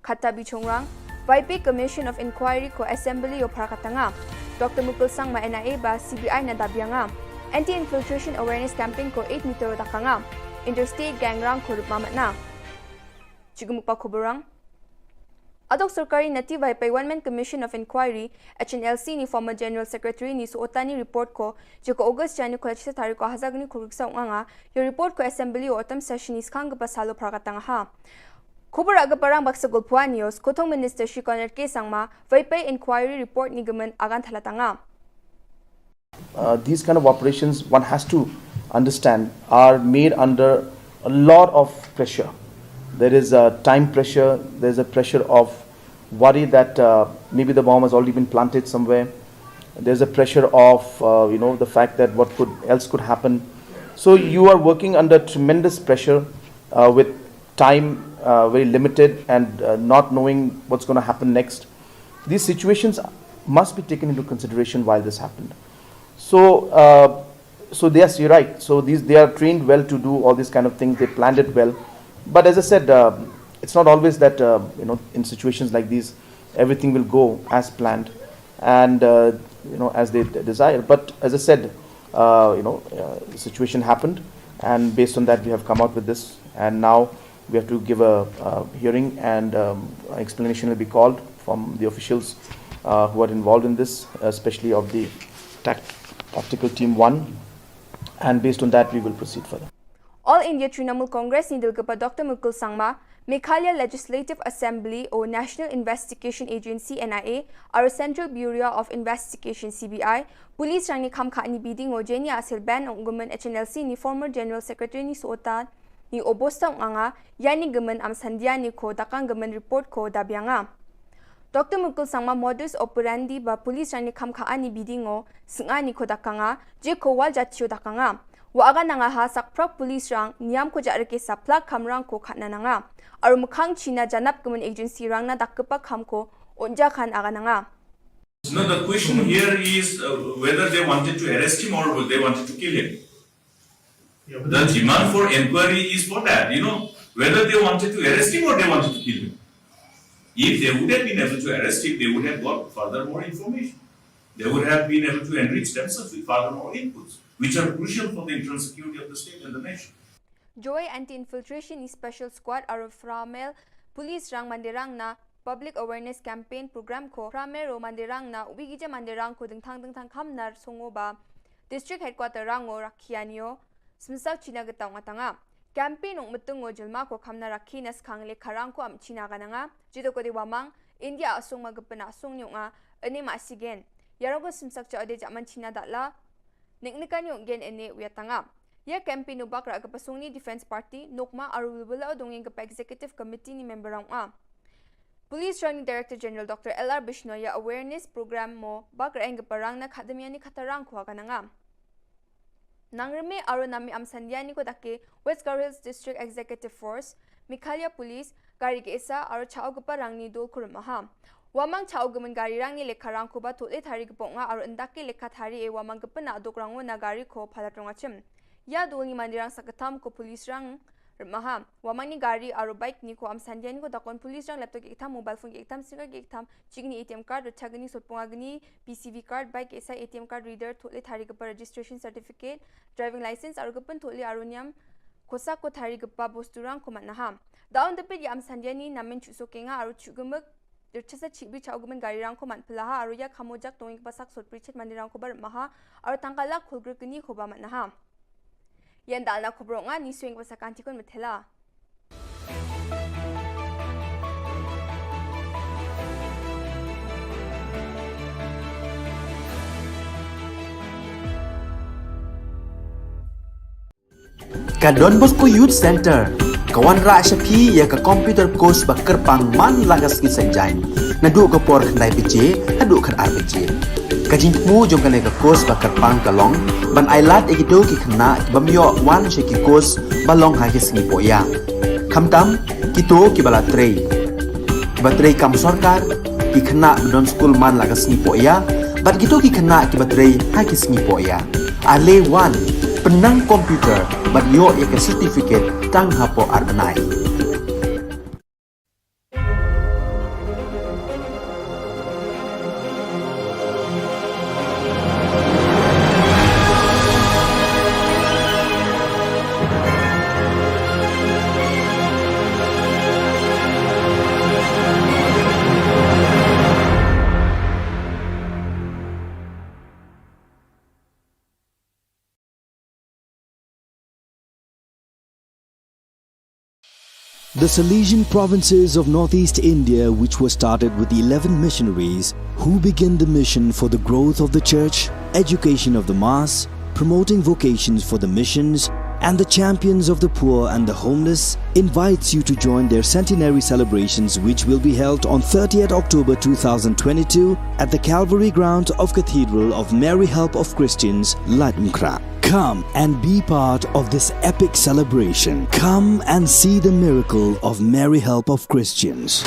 Kata bichongrang YP Commission of Inquiry ko Assembly o para katanga. Dr. Mupul Sangma NIA ba CBI na dabyanga. anti-infiltration awareness campaign ko 8 meter dakanga interstate gang rang ko rupma matna chigumukpa khuborang Adok Sarkari Nati by One Man Commission of Inquiry HNLC ni former General Secretary ni Suotani report ko jiko August Jani College sa tarik ko hazagni kuriksa nga your report ko assembly o autumn session is kang gapasalo prakatanga ha Khubor aga parang baksagol puanios kotong minister shi corner ke sangma Vaipay inquiry report ni gaman agan thalatanga These kind of operations, one has to understand, are made under a lot of pressure. There is a time pressure, there is a pressure of worry that maybe the bomb has already been planted somewhere. There's a pressure of, the fact that what else could happen. So you are working under tremendous pressure with time very limited and not knowing what's going to happen next. These situations must be taken into consideration while this happened. So yes, you're right. So they are trained well to do all these kind of things. They planned it well. But as I said, it's not always that in situations like these, everything will go as planned and as they desire. But as I said, the situation happened, and based on that, we have come out with this. And now we have to give a hearing, and explanation will be called from the officials who are involved in this, especially of the Tactical Team 1, and based on that we will proceed further. All India Trinamool Congress ni Dilgapa Dr. Mukul Sangma, Meghalaya Legislative Assembly or National Investigation Agency NIA, our Central Bureau of Investigation CBI, Police Rangni Khamkha ni bidding o Jenia Asil Ban o Guman HNLC ni former General Secretary ni Suota ni Obosta Nga, Yani Guman Am Sandiani ko Dakang Guman report ko Dabyanga. Dr. Mukul Sangma modus operandi ba police rani khamkha ani bidingo singani ko dakanga je ko wal jatio dakanga wa aga nanga ha sakpra police rang niam ko jarke saplak khamrang ko khatna nanga aru mukhang china janap government agency rang na dakpa khamko onja khan aga nanga. No, the question here is whether they wanted to arrest him or they wanted to kill him. The demand for inquiry is for that, whether they wanted to arrest him or they wanted to kill him. If they would have been able to arrest him, they would have got further more information. They would have been able to enrich themselves with further more inputs, which are crucial for the internal security of the state and the nation. Joy Anti-Infiltration Special Squad are Framel Police Rang Mandirang na Public Awareness Campaign Program ko Framero Mandirang na Wigija Mandirang ko dingtang kamnar songoba District Headquarter Rango Rakhianyo Smsak Chinagatang Matanga. Campaign ong mutungo jilma ko kamna rakinas kangle karang ko am China gananga jito ko di wamang India asung magapana asung nyo nga ani masigen yarago simsak cha ade jaman China datla niknikan yung gen ene uyatanga ya campaign ubak ra agapasung ni Defense Party nokma arulbula odongeng kapa Executive Committee ni member ang Police Running Director General Dr. LR Bishnoya awareness program mo bakra ang gaparang na akademya ni katarang ko gananga Nangrame Arunami Amsandiani ko dake West Garo Hills District Executive Force, Meghalaya Police, Gari ke isa aro chaogapa rangni dol kurmaha. Wamang chaogaman gari rangni lekharang ko ba tole thari gpo nga aro indake lekha thari e wamang gapana adok rango na gari ko phalatongachim. Ya dolni mandirang sakatam ko police rang maha. Wamang ni gari aro bike ni ko Amsandiani ko dakon police rang laptop ke iktham mobile phone ke iktham sticker ke iktham chigni ATM card rachagani sotpongagni PCV card bike isa ATM card reader tole thari gapa registration certificate driving license aro gapan tole aroniam kosa ko thari gapa bosturang ko manaha down the page am sandiani namen chuso kenga aro chugumak dirchasa chibi chaugumen gari rang ko manplaha aro ya khamojak toing pasak sotprichet mandirang ko bar maha aro tangkala khulgrukni ko ba manaha yan dalna khobro nga ni swing pasakanti kon methela Ka Don Bosco Youth Center kawan ra shapi ya ka computer course bakar pang man lagas ki sanjain nadu ka por khnai piche adu khan ar piche ka jingmu jong ka ka course bakar pang kalong ban ailat egido ki khna bamyo wan she ki course balong ha ki sni poya khamtam kito ki bala trei batrei kam sarkar ki khna don school man lagas ni poya bat kito ki khna ki batrei ha ki sni poya ale wan penang komputer bat yo ek certificate tang hapo arbanai The Salesian provinces of northeast India, which were started with the 11 missionaries who began the mission for the growth of the church, education of the mass, promoting vocations for the missions, and the champions of the poor and the homeless, invites you to join their centenary celebrations, which will be held on 30th October 2022 at the Calvary Ground of Cathedral of Mary Help of Christians, Latumkra. Come and be part of this epic celebration. Come and see the miracle of Mary Help of Christians.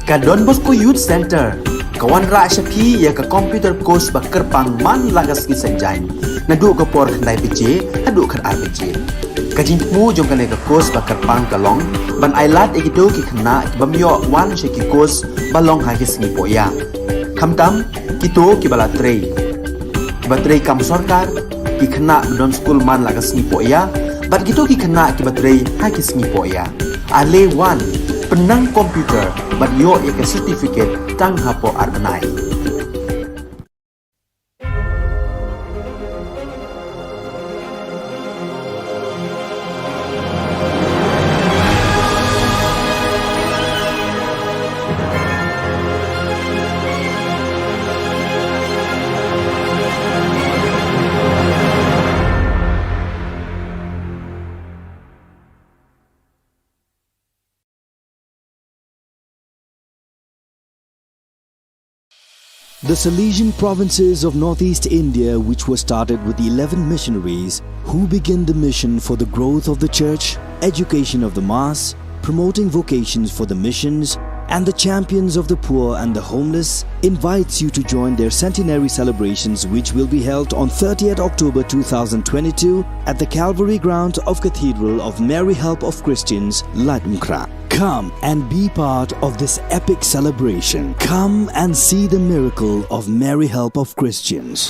Ka Don Bosco Youth Center, kawan ra shapi ya ka computer course ba kerpang man lagas ki sanjain nadu ka por khnai bije hadu khan ar bije kajin mu jong kan ka course ba kerpang kalong ban ailat ekido ki khna bamyo wan sheki course balong ha ki sngi poya khamtam kito ki bala trei batrei kam sarkar ki khna don school man lagas sngi poya bat kito ki khna ki batrei ha ki sngi poya ale wan penang komputer bat yo ya ka certificate tang hapo arnai. The Salesian provinces of northeast India, which were started with 11 missionaries who began the mission for the growth of the church, education of the mass, promoting vocations for the missions, and the champions of the poor and the homeless, invites you to join their centenary celebrations, which will be held on 30th October 2022 at the Calvary ground of Cathedral of Mary Help of Christians, Ladumkra. Come and be part of this epic celebration. Come and see the miracle of Mary Help of Christians.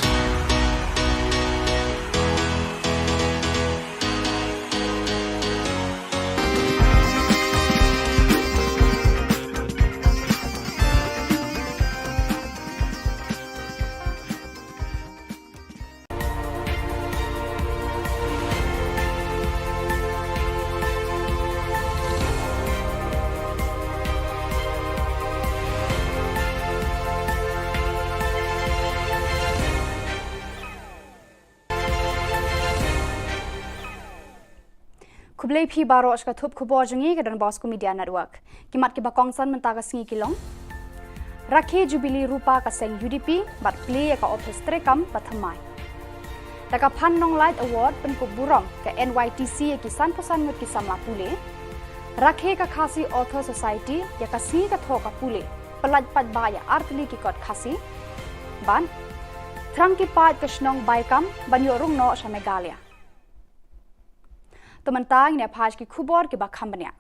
Kublai phi baro ska thup khubor jungi ke Don Bosco Media Network kimat ki bakong san mentaga singi kilong rakhe jubilee rupa ka seng UDP bat play ka office trekam pathamai taka phan nong light award pen ko burong ka NYTC ki san posan ngut ki samla pule rakhe ka khasi author society ya ka si ka tho ka pule palaj pat ba ya artli ki kot khasi ban thrang ki pat ka shnong baikam banyo rung no sa Meghalaya Tumantang ne phaj ki Khubor ki bakhambanya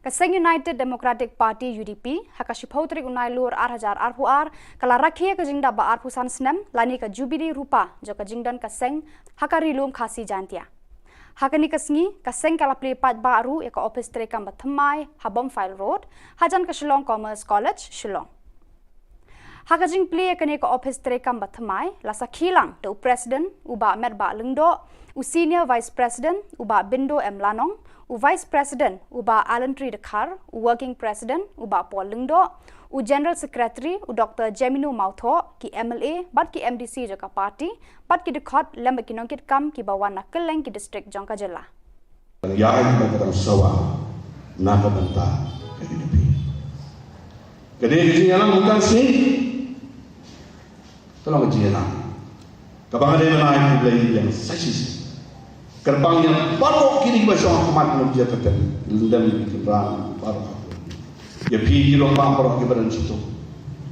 Kaseng United Democratic Party UDP hakashipotri unai lur 8000 arpuar kala rakhe ka jingda ba arpusan snem lani ka jubilee rupa jo ka jingdan kaseng hakari lum khasi jantia hakani kasngi kaseng kala play pat ba ru eka office trekam bathamai habom file road hajan ka Shillong Commerce College Shillong Hakajing play ekane ka office trekam bathamai lasa khilang to president uba merba lungdo u senior vice president uba bindo m lanong u vice president uba alantri dekhar u working president uba paul lungdo u general secretary u dr Gemino Mautho ki MLA bat ki MDC jaka party bat ki dekhot lemba ki nongkit kam ki bawana keleng ki district jongka jilla ya ai ka tang sawa na ka banta kede ki yang bukan sih tolong jena kabangade mana ai play yang sasis Kerbang yang baru kini bahasa Ahmad menjadi tetap lendam keberan baru. Ya pergi lomba baru keberan situ.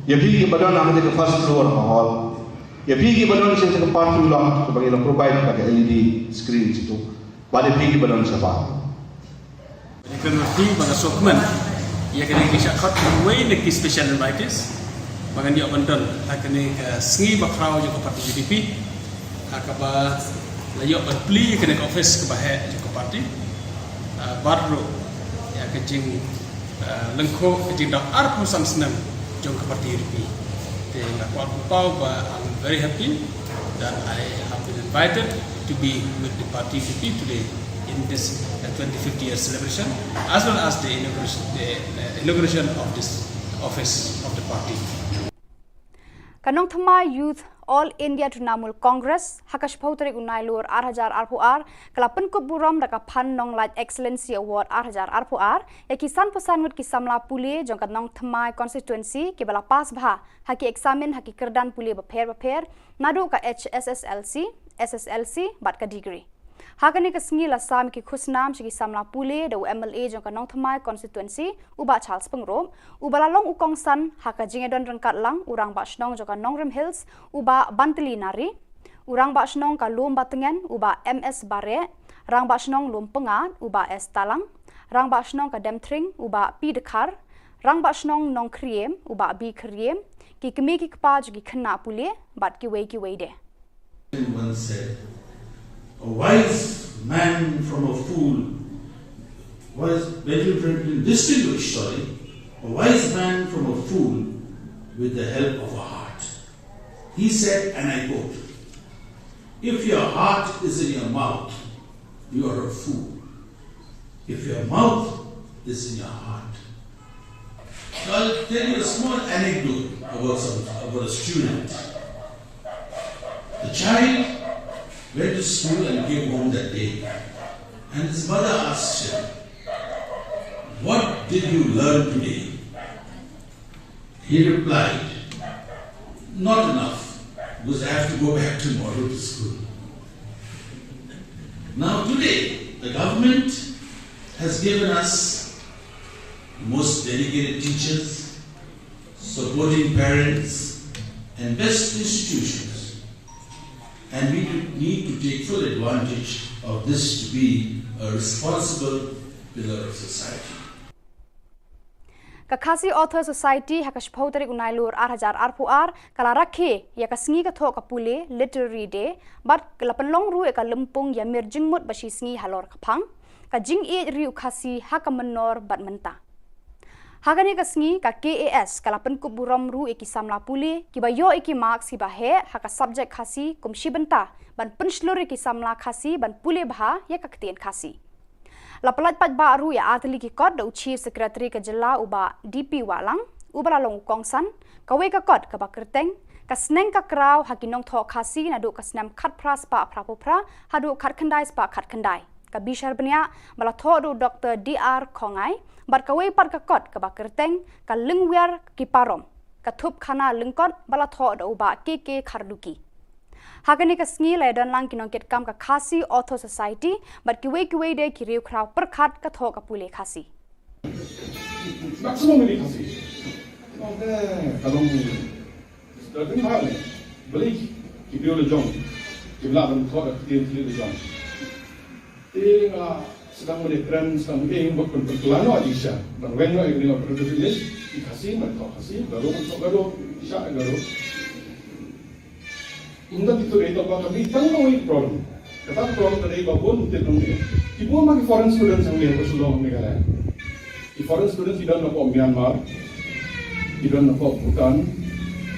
Ya pergi badan nama dia ke first floor hall. Ya pergi badan saya ke parking lot sebagai yang provide pakai LED screen situ. Pada pergi badan siapa? Ekonomi bagi sokmen. Ya kena kisah kat way neki special invites. Bagan dia bandel. Kena sengi bakrau juga parti UDP. Akaba layo berpli kena ke office ke bahaya ke parti baru ya kecing lengko kecing dah arpusan senam jom ke parti UDP dan aku pau I'm very happy that I have been invited to be with the party UDP today in this 25th year celebration as well as the inauguration of this office of the party. Kanong Thamai Youth All India Trinamool Congress hakashpotri unai lur 8000 arpuar kalapen ko burom daka phan nong light excellency award 8000 arpuar ya kisan posanut ki samla pule jong kanong Thamai constituency ki bala pas bha haki examen haki kerdan pule bapher nadu ka HSSLC SSLC bat ka degree Hakani ka sngi la sam ki khusnam chi samla pule do MLA jong ka nong thamai constituency uba Charles Pengrom ubala long ukong san haka jingedon rangkat lang urang ba shnong jong ka Nongrem Hills uba Bantli nari urang ba shnong ka lum batengen uba MS Bare rang ba shnong lum pengat uba S Talang rang ba shnong ka Demtring uba P Dekar rang ba shnong nong kriem uba B kriem ki kemi ki kpa gi khna pule bat ki wei de. One said, a wise man from a fool, Benjamin Franklin distinguished, a wise man from a fool with the help of a heart. He said, and I quote, if your heart is in your mouth, you are a fool. If your mouth is in your heart. So I'll tell you a small anecdote about a student. The child went to school and came home that day, and his mother asked him, what did you learn today? He replied, not enough, because I have to go back tomorrow to school. Now today, the government has given us most dedicated teachers, supporting parents, and best institutions. And we need to take full advantage of this to be a responsible pillar of society. Kakasi Author Society hakashpotari unailur 8000 RPR kala rakhe ya kasngi ka tho kapule literary day but lapanlong ru e ka lempung ya mir jingmut bashi sngi halor kaphang ka jing e riu khasi hakamanor badmenta hagani kasngi ka KAS kala penkup buram ru e ki samla pule ki bayo e ki marks ki bahe haka subject khasi kumshi benta ban penslur e ki samla khasi ban pule bha ya ka ktien khasi Lapalat pat baru ya atli ki kot da Chief Secretary ka Jylla uba DP Walang uba lalong kongsan kawe ka kot ka bakerteng ka sneng ka kraw hakinong tho khasi na du ka snam khat pras pa prapopra hadu khat khandai spa khat khandai ka bishar bnya bala tho du Dr DR Khongai bar kawe pat ka kot ka bakerteng ka lingwer ki parom ka thup khana lingkot bala tho da uba KK kharduki Hagani ka sngi le don lang kinong ket kam ka khasi Author Society but kiwe de ki riu kraw per khat ka tho ka pule khasi Maximum ni khasi okay kalong starting hale beli ki bio le jong ki bla ban tho ka tin le jong tinga sedang mele kran sang ing bok pun pelano adisha ban wen no igni of privilege ki khasi man tho khasi garo isha garo Unda dito rito ba kami tanong yung problem. Katang problem na iba pun tinong niya. Ibu magi foreign students ang niya sa Shillong Meghalaya. I foreign students idon na po Myanmar, idon na po Bhutan,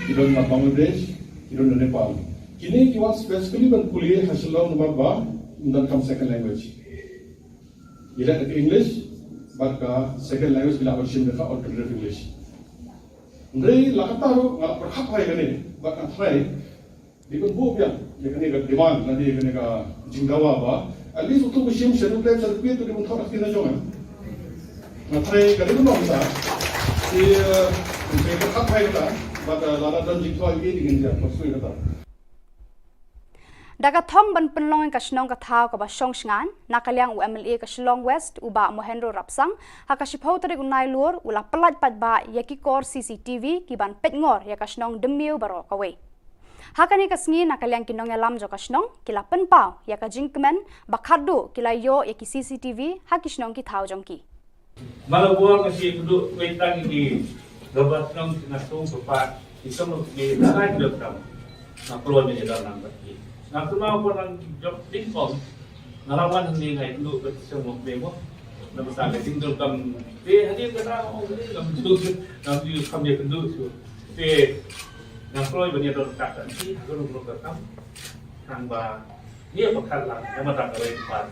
idon na Bangladesh, idon na Nepal. Kini kiwan specifically ban kuliah sa Shillong na ba undan kam second language. Ila ka English, but ka second language bila ka shim ka alternative English. Ndrei lakataro nga perhapai gani, but ang try di kan bu pian ya kan ga demand na di kan ga jinggawa ba at least untuk shim shenu play sa pi to di mun thok na jongan na thai ga di no sa si ka khat hai ta ba ta la dan jing thoi gi di ngin ja pasui ta Daga thom ban penlong ka snong ka thau ka ba shong shngan nakalyang UMLA ka Shillong West uba Mohendro Rapsang haka shipotari unai lur ula pelat pat ba yaki kor CCTV ki ban pet ngor ya ka snong demiu baro ka we Hakani ka sngi nakalyang kinong alam jo ka snong kila penpau ya ka jingkmen bakhadu kila yo ya ki CCTV haki snong ki thau jongki Malabuang kasi kudu wetang di gabat nong nasong supat isong di lain dokram na keluar dari dalam berarti. Nah kemau pun ang job tingkong narawan hindi ngay kudu betisong memo na basta ka tingdol kam hadir ka na o hindi kam duduk na di kam dia kudu so Nang keluar banyak orang kata ni, kalau belum ketemu, nang ba dia bakal lang, yang mata kawin pan,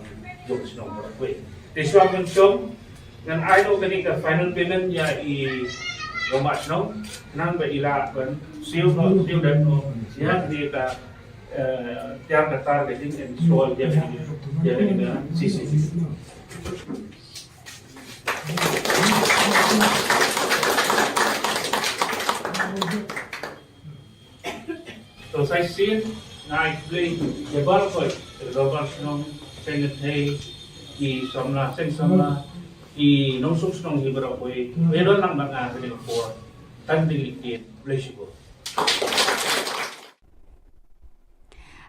jom senang berkuih. Teswa mencom, dan idol kini ke final payment ya i rumah senang, nang ba ilah ban, siu dan no, siapa dia ke tiap datar getting and soal dia dengan sisi. So saya sih naik beli lebar koi, lebar senang Sengetay, I Somla, Seng Somla, I Nong Sung Snong Hibarapoi, Meron lang mga for Tandilikit, Blesibo.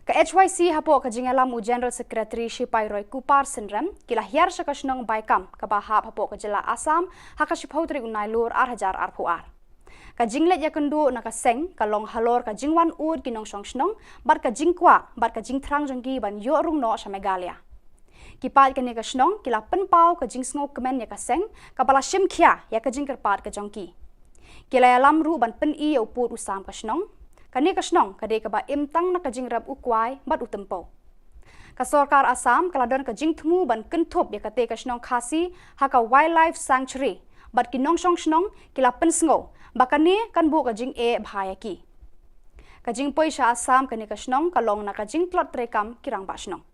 Ka HYC hapo ka jingalam u General Secretary Shipai Roy Kupar Sinrem kila hiar sa kasnong baikam ka bahap hapo ka jila Assam haka shiphautri unai lur 8,000 arpuar. Ka jinglet ya kendu na ka seng ka long halor ka jingwan ud kinong songsnong bar ka jingkwa bar ka jingtrang jonggi ban yo rung no sa Megalia. Kipat ka ni ka snong kila penpau ka jingsngo kemen ya ka seng ka bala shimkhia ya ka jingkerpat ka jongki. Kila ya lamru ban pen I upur usam ka snong kani kasnong kade ka ba imtang na kajingrab ukwai bat utempo. Ka Sarkar Assam kaladon ka jingthmu ban kentup ya kate kasnong khasi haka wildlife sanctuary bat kinong songsnong kila pensngo bakani kan bu ka jing e bhaya ki. Ka jing poisha Assam kani kasnong kalong na ka jing plot trekam kirang basnong.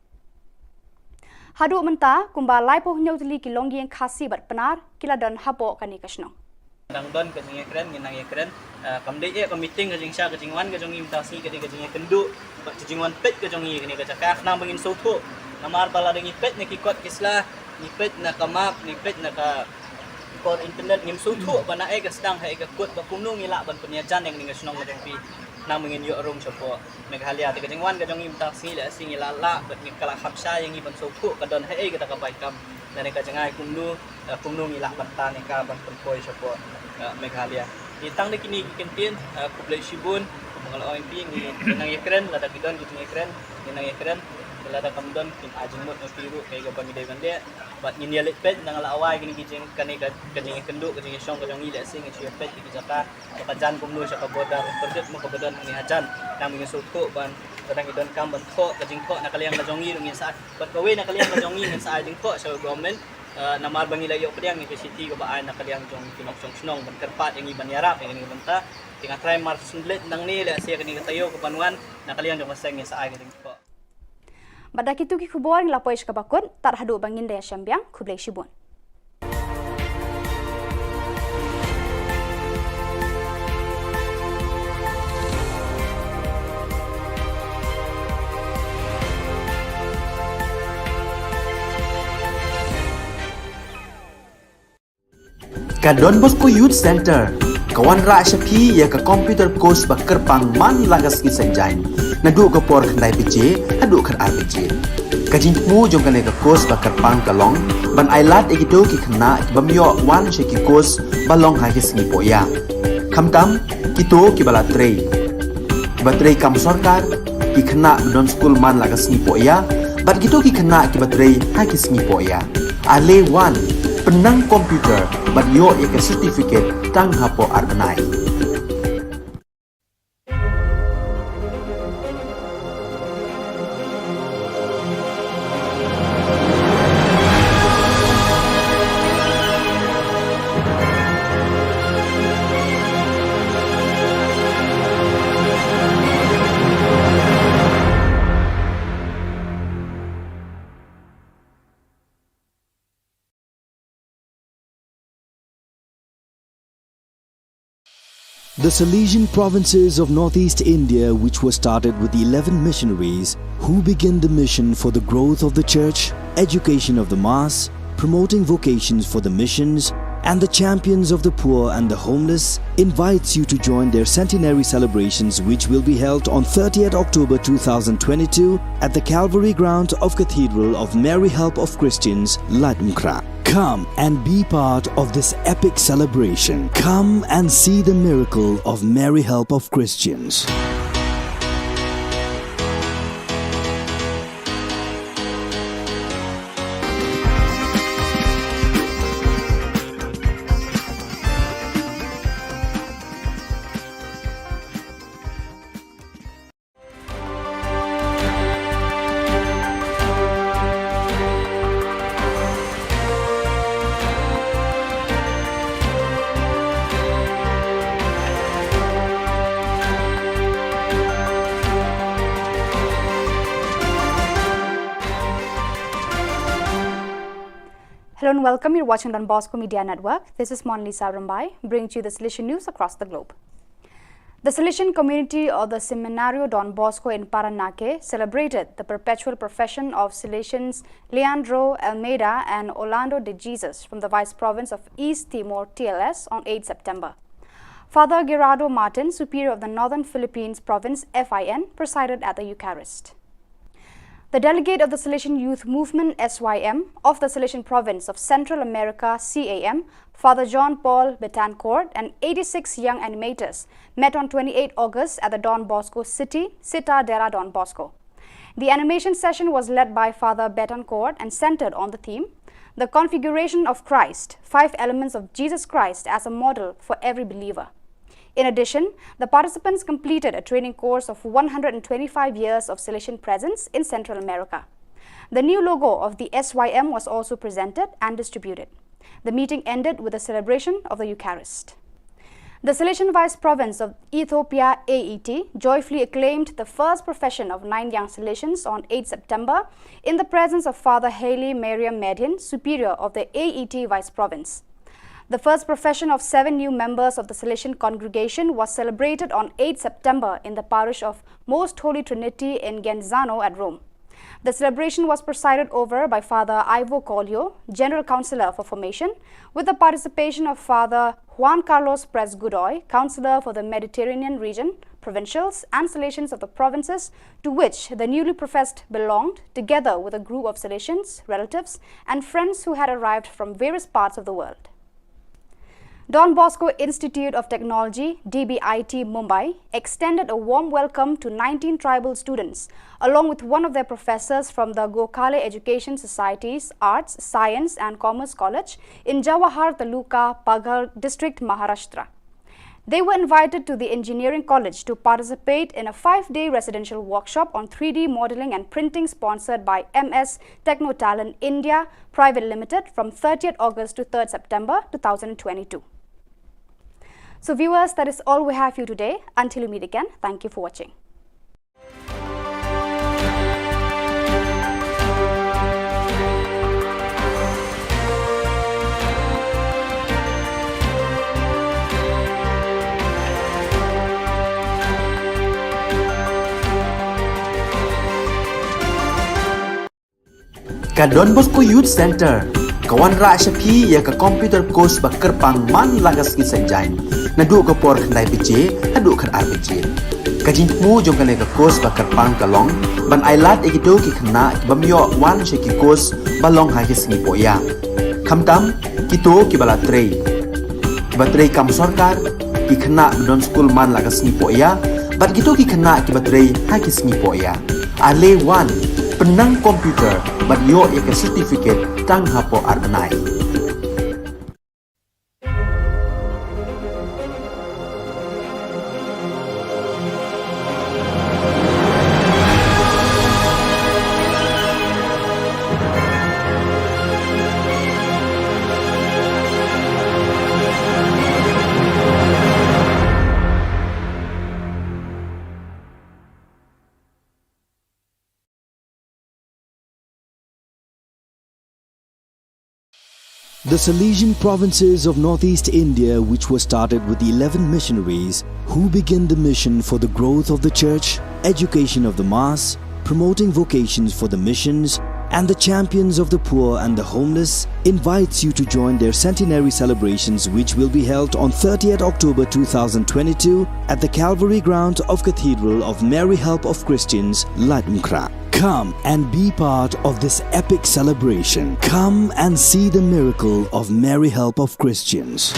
Hadu menta kumba laipo nyotli kilong yang khasi bat penar kiladon hapo kani kasnong. Dang don ke jing ekren nginang ekren kamde e meeting ke jing sha ke jing wan ke jong imtasi ke jing kendu ba jing wan pet ke jong ni ke cakak na bangin soto namar bala ding pet ne ki kot kisla ni pet na kamap ni pet na ka kor internet ngim soto bana e ke sedang hai ke kot ba kumnung ila ban punya jan yang ning snong jong pi na bangin yo rum sopo Meghalaya ke jing wan ke jong imtasi la sing ila la bat ni kala hapsha yang iban soto ka don hai ke ta ka baikam dan ka jangai kumnung ila ban ta ne ka ban poi sopo Meghalaya. Di tang de kini kentin kublai shibun mengal OMP ni nang ekren lada kidon gitu ekren nang ekren lada kamdon kin ajeng mot piru kay ga pamide bande bat nginia lepet nang ala awai kini kijeng kani ka kajeng kendu kajeng song kajeng ile sing chi pet ki jaka kajan kumnu sa kabodar terjet mo kabodar ni hajan nang ngi suku ban kadang idon kam ban tho kajeng tho nakaliang kajongi ngin sa bat kawe nakaliang kajongi ngin sa ajeng tho sa government namar bangila yo pediang university ko baan nakaliang jong kinoksong snong ban kerpat yang iban yarap yang banta tinga try mar sundlet nang ni la sia kini tayo ko panuan nakaliang jong seng sa ay kading ko Badak itu ki khubor ng lapoy ka bakut tar hadu bangin daya syambiang kublai shibun. Ka Don Bosco Youth Center, kawan ra syapi ya ka computer course ba kerpang man lagas ki sanjain. Nadu ka por khnai PJ, hadu khan RPG. Ka jingmu jong ka ka course ba kerpang kalong, ban ailat egido ki khna ki bamyo wan she ki course balong ha ki singi poya. Khamtam kito ki bala trei. Ba trei kam sarkar ki khna don school man lagas singi poya, bat kito ki khna ki ba trei ha ki singi poya. Ale wan penang komputer bat yo ya ke certificate tang hapo arbenai. The Salesian provinces of northeast India, which were started with the 11 missionaries who began the mission for the growth of the church, education of the mass, promoting vocations for the missions, and the champions of the poor and the homeless, invites you to join their centenary celebrations, which will be held on 30th October 2022 at the Calvary Ground of Cathedral of Mary Help of Christians, Ladmkra. Come and be part of this epic celebration. Come and see the miracle of Mary Help of Christians. Hello and welcome. You're watching Don Bosco Media Network. This is Monlisa Rambai, bringing you the Salesian news across the globe. The Salesian community of the Seminario Don Bosco in Paranake celebrated the perpetual profession of Salesians Leandro Almeida and Orlando de Jesus from the Vice Province of East Timor TLS on 8 September. Father Gerardo Martin, Superior of the Northern Philippines Province FIN, presided at the Eucharist. The delegate of the Salesian Youth Movement SYM of the Salesian Province of Central America CAM, Father John Paul Betancourt, and 86 young animators met on 28 August at the Don Bosco City, Citadera Don Bosco. The animation session was led by Father Betancourt and centered on the theme, The Configuration of Christ, 5 Elements of Jesus Christ as a Model for Every Believer. In addition, the participants completed a training course of 125 years of Salesian presence in Central America. The new logo of the SYM was also presented and distributed. The meeting ended with a celebration of the Eucharist. The Salesian Vice Province of Ethiopia AET joyfully acclaimed the first profession of 9 young Salesians on 8 September in the presence of Father Haley Mariam Median, Superior of the AET Vice Province. The first profession of 7 new members of the Salesian congregation was celebrated on 8 September in the parish of Most Holy Trinity in Genzano at Rome. The celebration was presided over by Father Ivo Collio, General Councillor for Formation, with the participation of Father Juan Carlos Pres Godoy, Councillor for the Mediterranean region, provincials and Salesians of the provinces to which the newly professed belonged, together with a group of Salesians, relatives and friends who had arrived from various parts of the world. Don Bosco Institute of Technology, DBIT Mumbai, extended a warm welcome to 19 tribal students, along with one of their professors from the Gokhale Education Society's Arts, Science and Commerce College in Jawahar Taluka, Paghar District, Maharashtra. They were invited to the Engineering College to participate in a 5-day residential workshop on 3D modeling and printing sponsored by MS Technotalent India Private Limited from 30th August to 3rd September 2022. So viewers, that is all we have for you today. Until we meet again, thank you for watching. Ka Don Bosco Youth Center, kawan ra syapi ya ka computer course bakar pang man lagas ki sanjain. Nadu ka por khandai bije, hadu khan ar bije. Ka jingmu jong ka course bakar pang kalong, ban ailat ekito ki khna bamyo wan she ki course balong ha ki singi poya. Khamtam kito ki bala trei. Batrei kam sarkar ki khna don school man lagas singi poya, bat kito ki khna ki batrei ha ki singi poya. Ale wan penang komputer bat yo ek certificate tang hapo arnai. The Salesian provinces of northeast India, which were started with the 11 missionaries who began the mission for the growth of the church, education of the mass, promoting vocations for the missions, and the champions of the poor and the homeless, invites you to join their centenary celebrations, which will be held on 30th October 2022 at the Calvary Ground of Cathedral of Mary Help of Christians, Latumkra. Come and be part of this epic celebration. Come and see the miracle of Mary Help of Christians.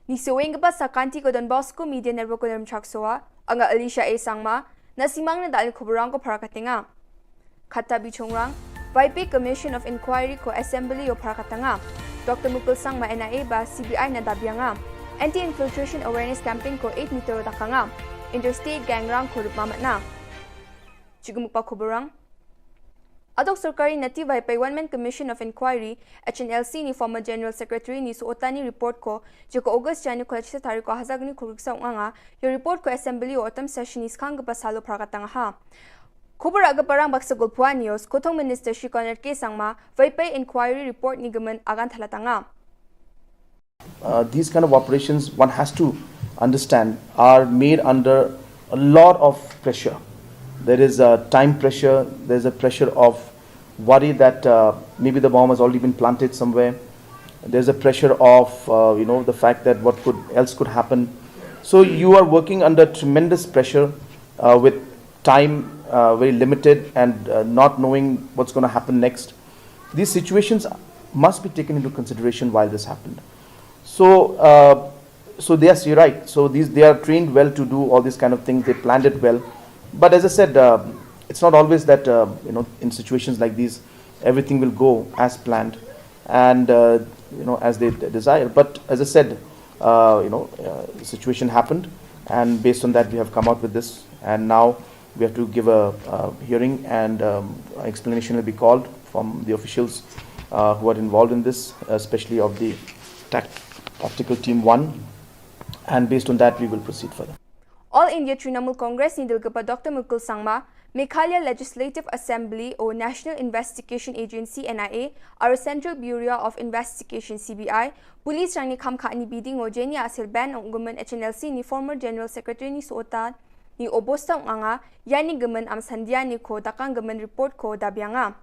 Ni sewing ba sa kanti ko Don Bosco Media Network ko chaksoa anga Alicia A sangma na simang na dal kuburang ko parakatinga. Kata bichongrang YP Commission of Inquiry ko Assembly o parakatanga. Dr. Mukul Sangma NIA ba CBI na dabyanga. Anti-infiltration awareness campaign ko 8 meter takanga. interstate gang rang ko rup mamat na. Chigumukpa Khuborang. Adok Sarkari Nati Vai One Man Commission of Inquiry HNLC ni former General Secretary ni Suotani report ko jiko August Jani College sa tarik ko hazag ni kuriksa nga yung report ko Assembly autumn session is kang gapasalo prakatang ha. Khubor aga parang baksagol puanios kotong Minister Shikoner Kesang ma Vai inquiry report ni gaman agan talatanga. These kind of operations, one has to understand, are made under a lot of pressure. There is a time pressure, there's a pressure of worry that maybe the bomb has already been planted somewhere. There's a pressure of, the fact that what else could happen. So you are working under tremendous pressure with time very limited and not knowing what's going to happen next. These situations must be taken into consideration while this happened. So yes, you're right. So they are trained well to do all these kind of things. They planned it well. But as I said, it's not always that in situations like these, everything will go as planned and as they desire. But as I said, the situation happened, and based on that, we have come out with this. And now we have to give a hearing, and explanation will be called from the officials who are involved in this, especially of the Tactical Team 1. And based on that, we will proceed further. All India Trinamool Congress ni Dilgapa Dr. Mukul Sangma, Meghalaya Legislative Assembly or National Investigation Agency NIA, our Central Bureau of Investigation CBI, Police Rangni Khamkha ni bidding o Jenia Asil Ban o Guman HNLC ni former General Secretary ni Suota ni Obosta nga yani Guman am Sandia ni ko dakang Guman report ko dabyanga.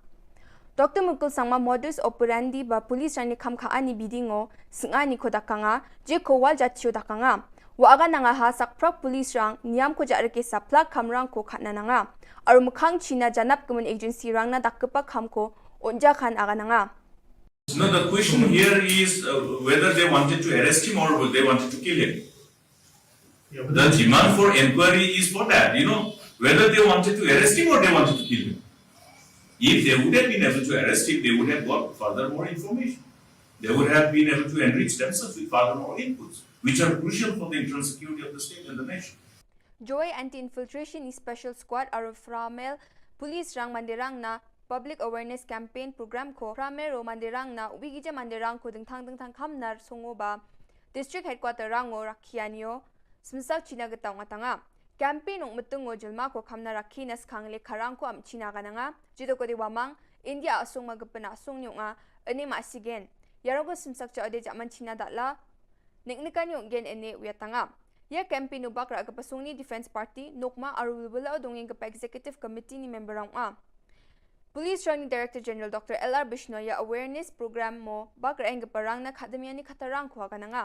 Dr. Mukul Sangma modus operandi ba Police Rangni Khamkha ni bidding o singa ni ko dakanga je ko wal jatio dakanga. Waaga na nga ha sakprak police rang niyam ko jare ke saplak kamrang ko khatna na nga aru mukhang China janap government agency rang na dakpa kham ko onja khan aga na nga. No, the question here is whether they wanted to arrest him or they wanted to kill him. The demand for inquiry is for that, whether they wanted to arrest him or they wanted to kill him. If they would have been able to arrest him, they would have got further more information. They would have been able to enrich themselves with further more inputs, which are crucial for the internal security of the state and the nation. Joy Anti-Infiltration Special Squad aru Framel Police Rang Mandirang na Public Awareness Campaign Program ko Framero Mandirang na Wigija Mandirang ko dengtang kamnar songoba District Headquarter Rango Rakhianyo Smsak China gataw nga tanga. Campaign ong mutungo jelma ko kamna rakhinas kangle karang ko am China gananga jito ko diwamang India asong magapana asong nyo nga ani masigen. Yarago smsak cha ade jaman China datla Niknikan yung gen ene uyatanga. Ya campaign ubak ra agapasung ni Defense Party, Nokma arulbula o dongeng kapa Executive Committee ni member ang Police Running Director General Dr. L.R. Bishnoy awareness program mo bakra ang gaparang na akademya ni katarang kuha ka na nga.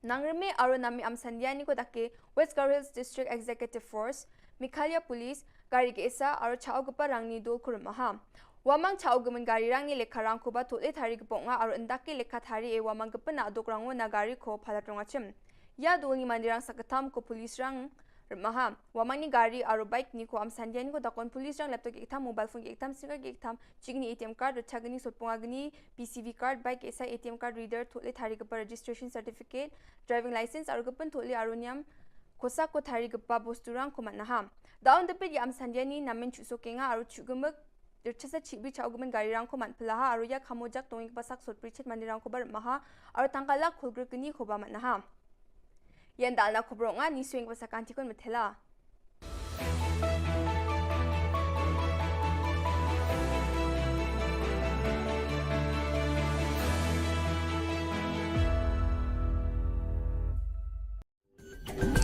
Nangreme aro nami amsandya ni ko dake West Garo Hills District Executive Force, Meghalaya Police, gari ke isa aro chao gaparang ni dul kurumaha. Wamang chao gaman gari rang ni lekharang ko ba tulit hari gapong nga aro indaki lekhat hari e wamang gapana adok rango na gari ko palatrong achim. Ya dul ni mandirang sakatam ko police rang maha. Wamang ni gari aro bike ni ko amsandya ni ko dakon police rang laptop iktam mobile phone iktam sticker iktam chigni ATM card chagni sotpongagni PCV card bike isa ATM card reader tulit hari gapa registration certificate driving license aro gapan tuli aro niam kosa ko hari gapa bosturang ko manaha. Daon depit ya amsandya ni namin chusokenga aro chugumuk Dirchasa chibi chauguman gari rang ko manpulaha aro ya kamojak tonging pasak sot prichet mandirang ko bar maha aro tangkala kulgrukni ko ba manaha. Yan dal na kubro nga ni swing pasakanti kon matela.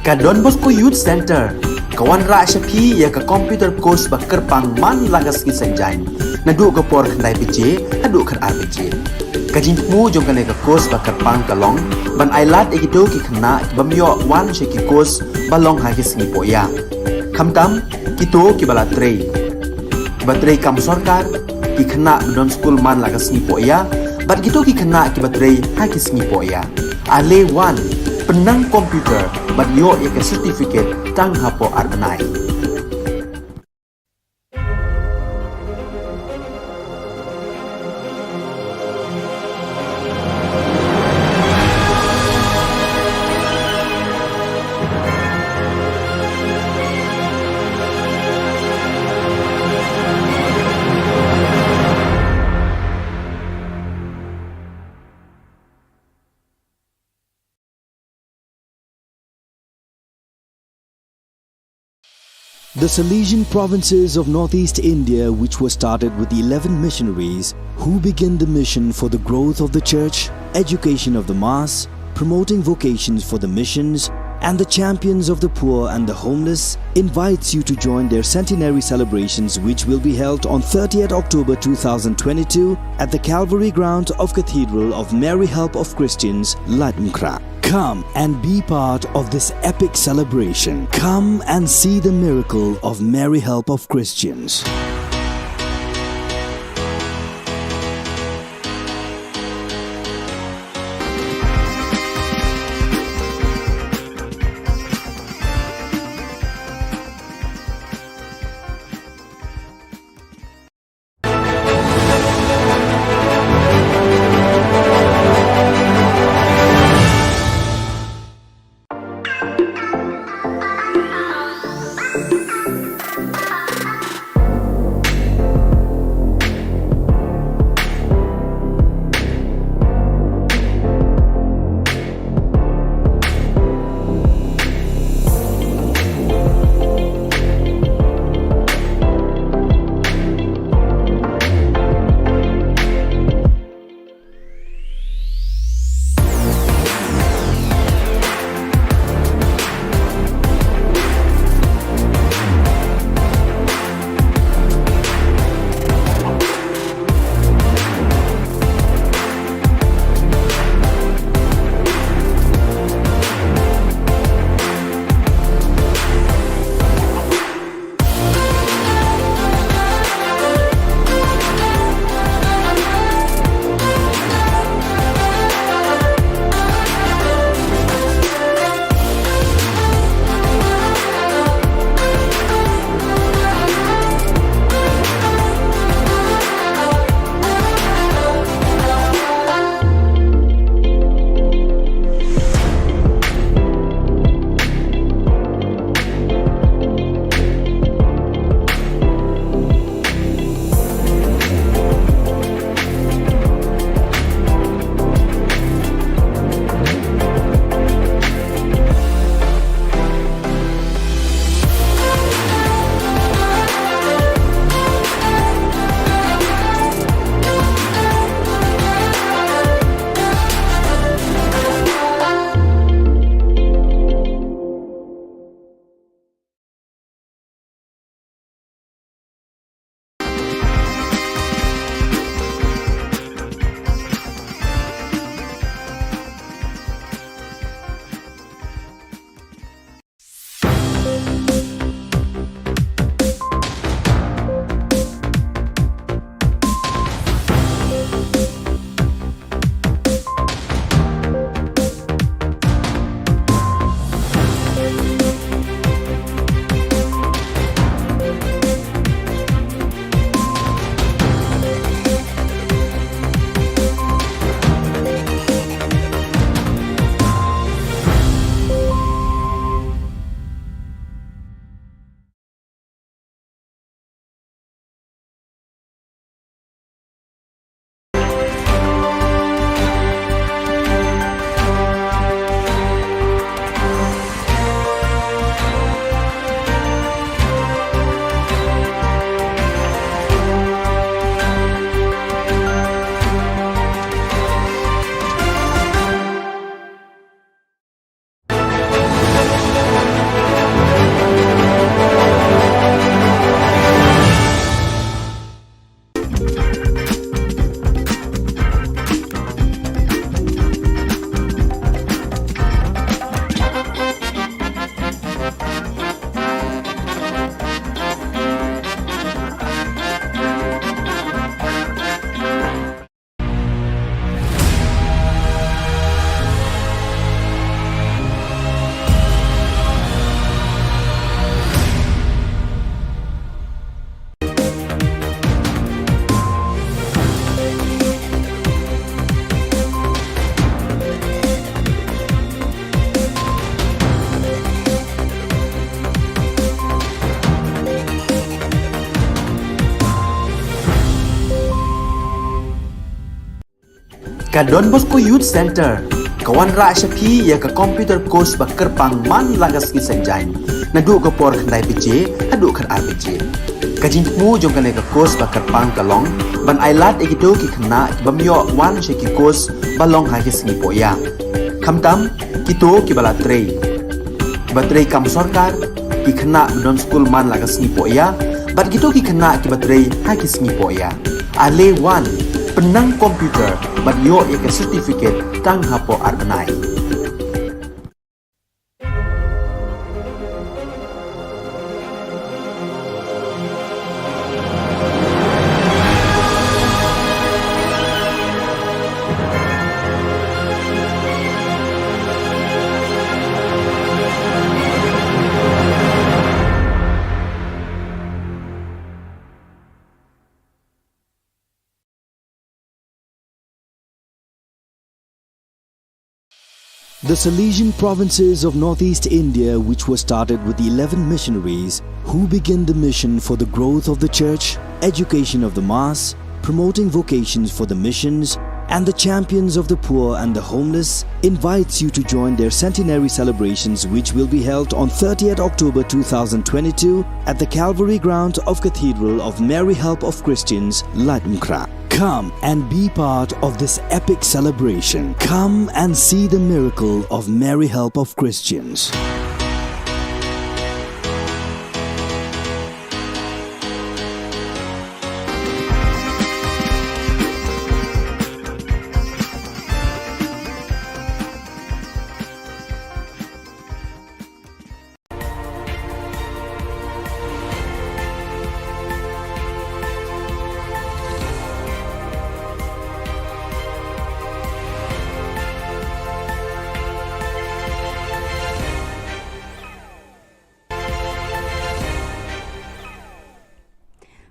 Ka Don Bosco Youth Center kawan ra shapi ya ka computer course bakar pang man lagas ki sanjain nadu ka por khnai bije adu khan arbije kajin mu jong ka course bakar pang kalong ban ailat ekito ki khna bamyo wan she ki course balong ha ki singi poya khamtam kito ki bala trei batrei kam sarkar ki khna don school man lagas ni poya bat kito ki khna ki batrei ha ki singi poya ale wan penang komputer bat yo ya ke certificate tang hapo arnai The Salesian provinces of northeast India, which were started with the 11 missionaries who began the mission for the growth of the church, education of the mass, promoting vocations for the missions, and the champions of the poor and the homeless, invites you to join their centenary celebrations, which will be held on 30th October 2022 at the Calvary Ground of Cathedral of Mary Help of Christians, Latmkra. Come and be part of this epic celebration. Come and see the miracle of Mary Help of Christians. Ka Don Bosco Youth Center, kawan ra siya pi ya ka computer course bakar pang man lagas ki sanjay. nadu ka por khandai bije hadu khan ar bije kajing mu jong kane ka kos ba kerpang kalong ban ailat ekito ki khna bamyo wan she ki kos balong ha ki singi poya khamtam kito ki bala trei batrei kam sarkar ki khna don school man laga singi poya bat kito ki khna ki batrei ha ki singi poya ale wan penang komputer bat yo ek certificate tang hapo arbanai The Salesian provinces of northeast India, which were started with the 11 missionaries who began the mission for the growth of the church, education of the mass, promoting vocations for the missions, and the champions of the poor and the homeless, invites you to join their centenary celebrations, which will be held on 30th October 2022 at the Calvary Ground of Cathedral of Mary Help of Christians, Latumkra. Come and be part of this epic celebration. Come and see the miracle of Mary Help of Christians.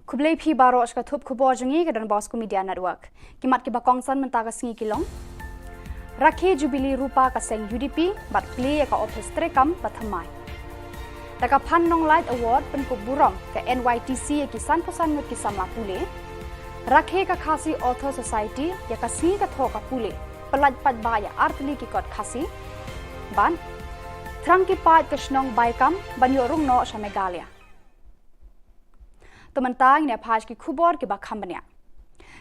Kublai phi barosh ka thup khubor jungi ka Don Bosco Media Network kimat ki bakong san menta ka singi kilong rakhe jubilee rupa ka seng UDP bat play ka office trekam pathamai taka phan nong light award pen ko burong ka NYTC ki san posan ngut ki samla pule rakhe ka khasi author society ya ka singi ka tho ka pule palaj pat ba ya artli ki kot khasi ban thrang ki pat ka shnong baikam banyo rung no sa Meghalaya Tumantang ne phaj ki khubor ki bakhambania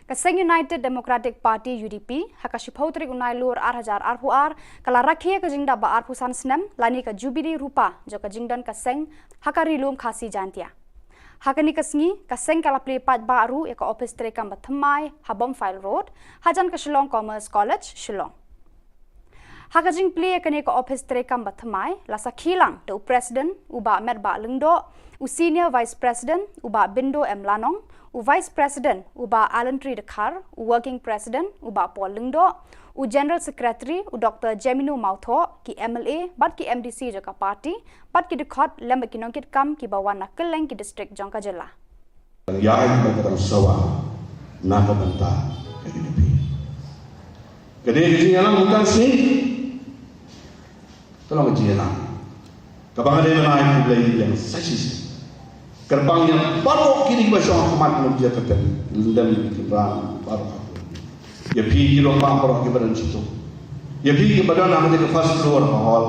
Kaseng United Democratic Party UDP hakashipotri unai lur 8000 RPR kala rakhe ka jingda ba arpusan snem lani ka jubilee rupa jo ka jingdan kaseng hakari lum khasi jantia hakani kasngi kaseng kala play pat ba aru eka office trekam bathamai habom file road hajan ka Shillong Commerce College Shillong Hakajing play kane ka office trekam bathamai lasa khilang to president uba merba lungdo u senior vice president uba bindo M Lanong u vice president uba Alan Tree Dakhar u working president uba Paul Lungdo u general secretary u Dr Jeminu Mautho ki MLA bat ki MDC jaka party bat ki dikhot lem ki nongkit kam ki bawana keleng ki district jongka jilla ya ai ba sawa na ka banta gede gede yang bukan sih tolong jela kabangade mana ai play yang sasis Kerbang yang baru kini bersama umat manusia tertentu dalam kebenaran baru. Ya pergi rumah baru kebenaran situ. Ya pergi kebenaran nama dia first floor hall.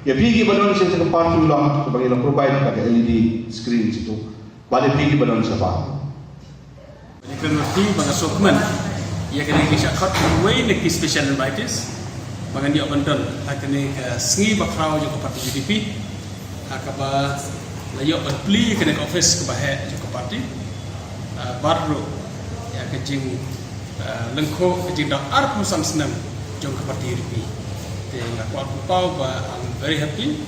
Ya pergi kebenaran situ ke parking lot sebagai provide pakai LED screen situ. Balik pergi kebenaran siapa? Ini kenurti bagi sokmen. Ya kena kisah kat way neki special invites. Bagi dia benton. Kena sengi bakrau juga parti UDP. Akaba layo berpli kena office ke bahaya juga parti baru ya kejing lengko kejing dak arpusan senam jong ke parti UDP. Then aku tahu bah I'm very happy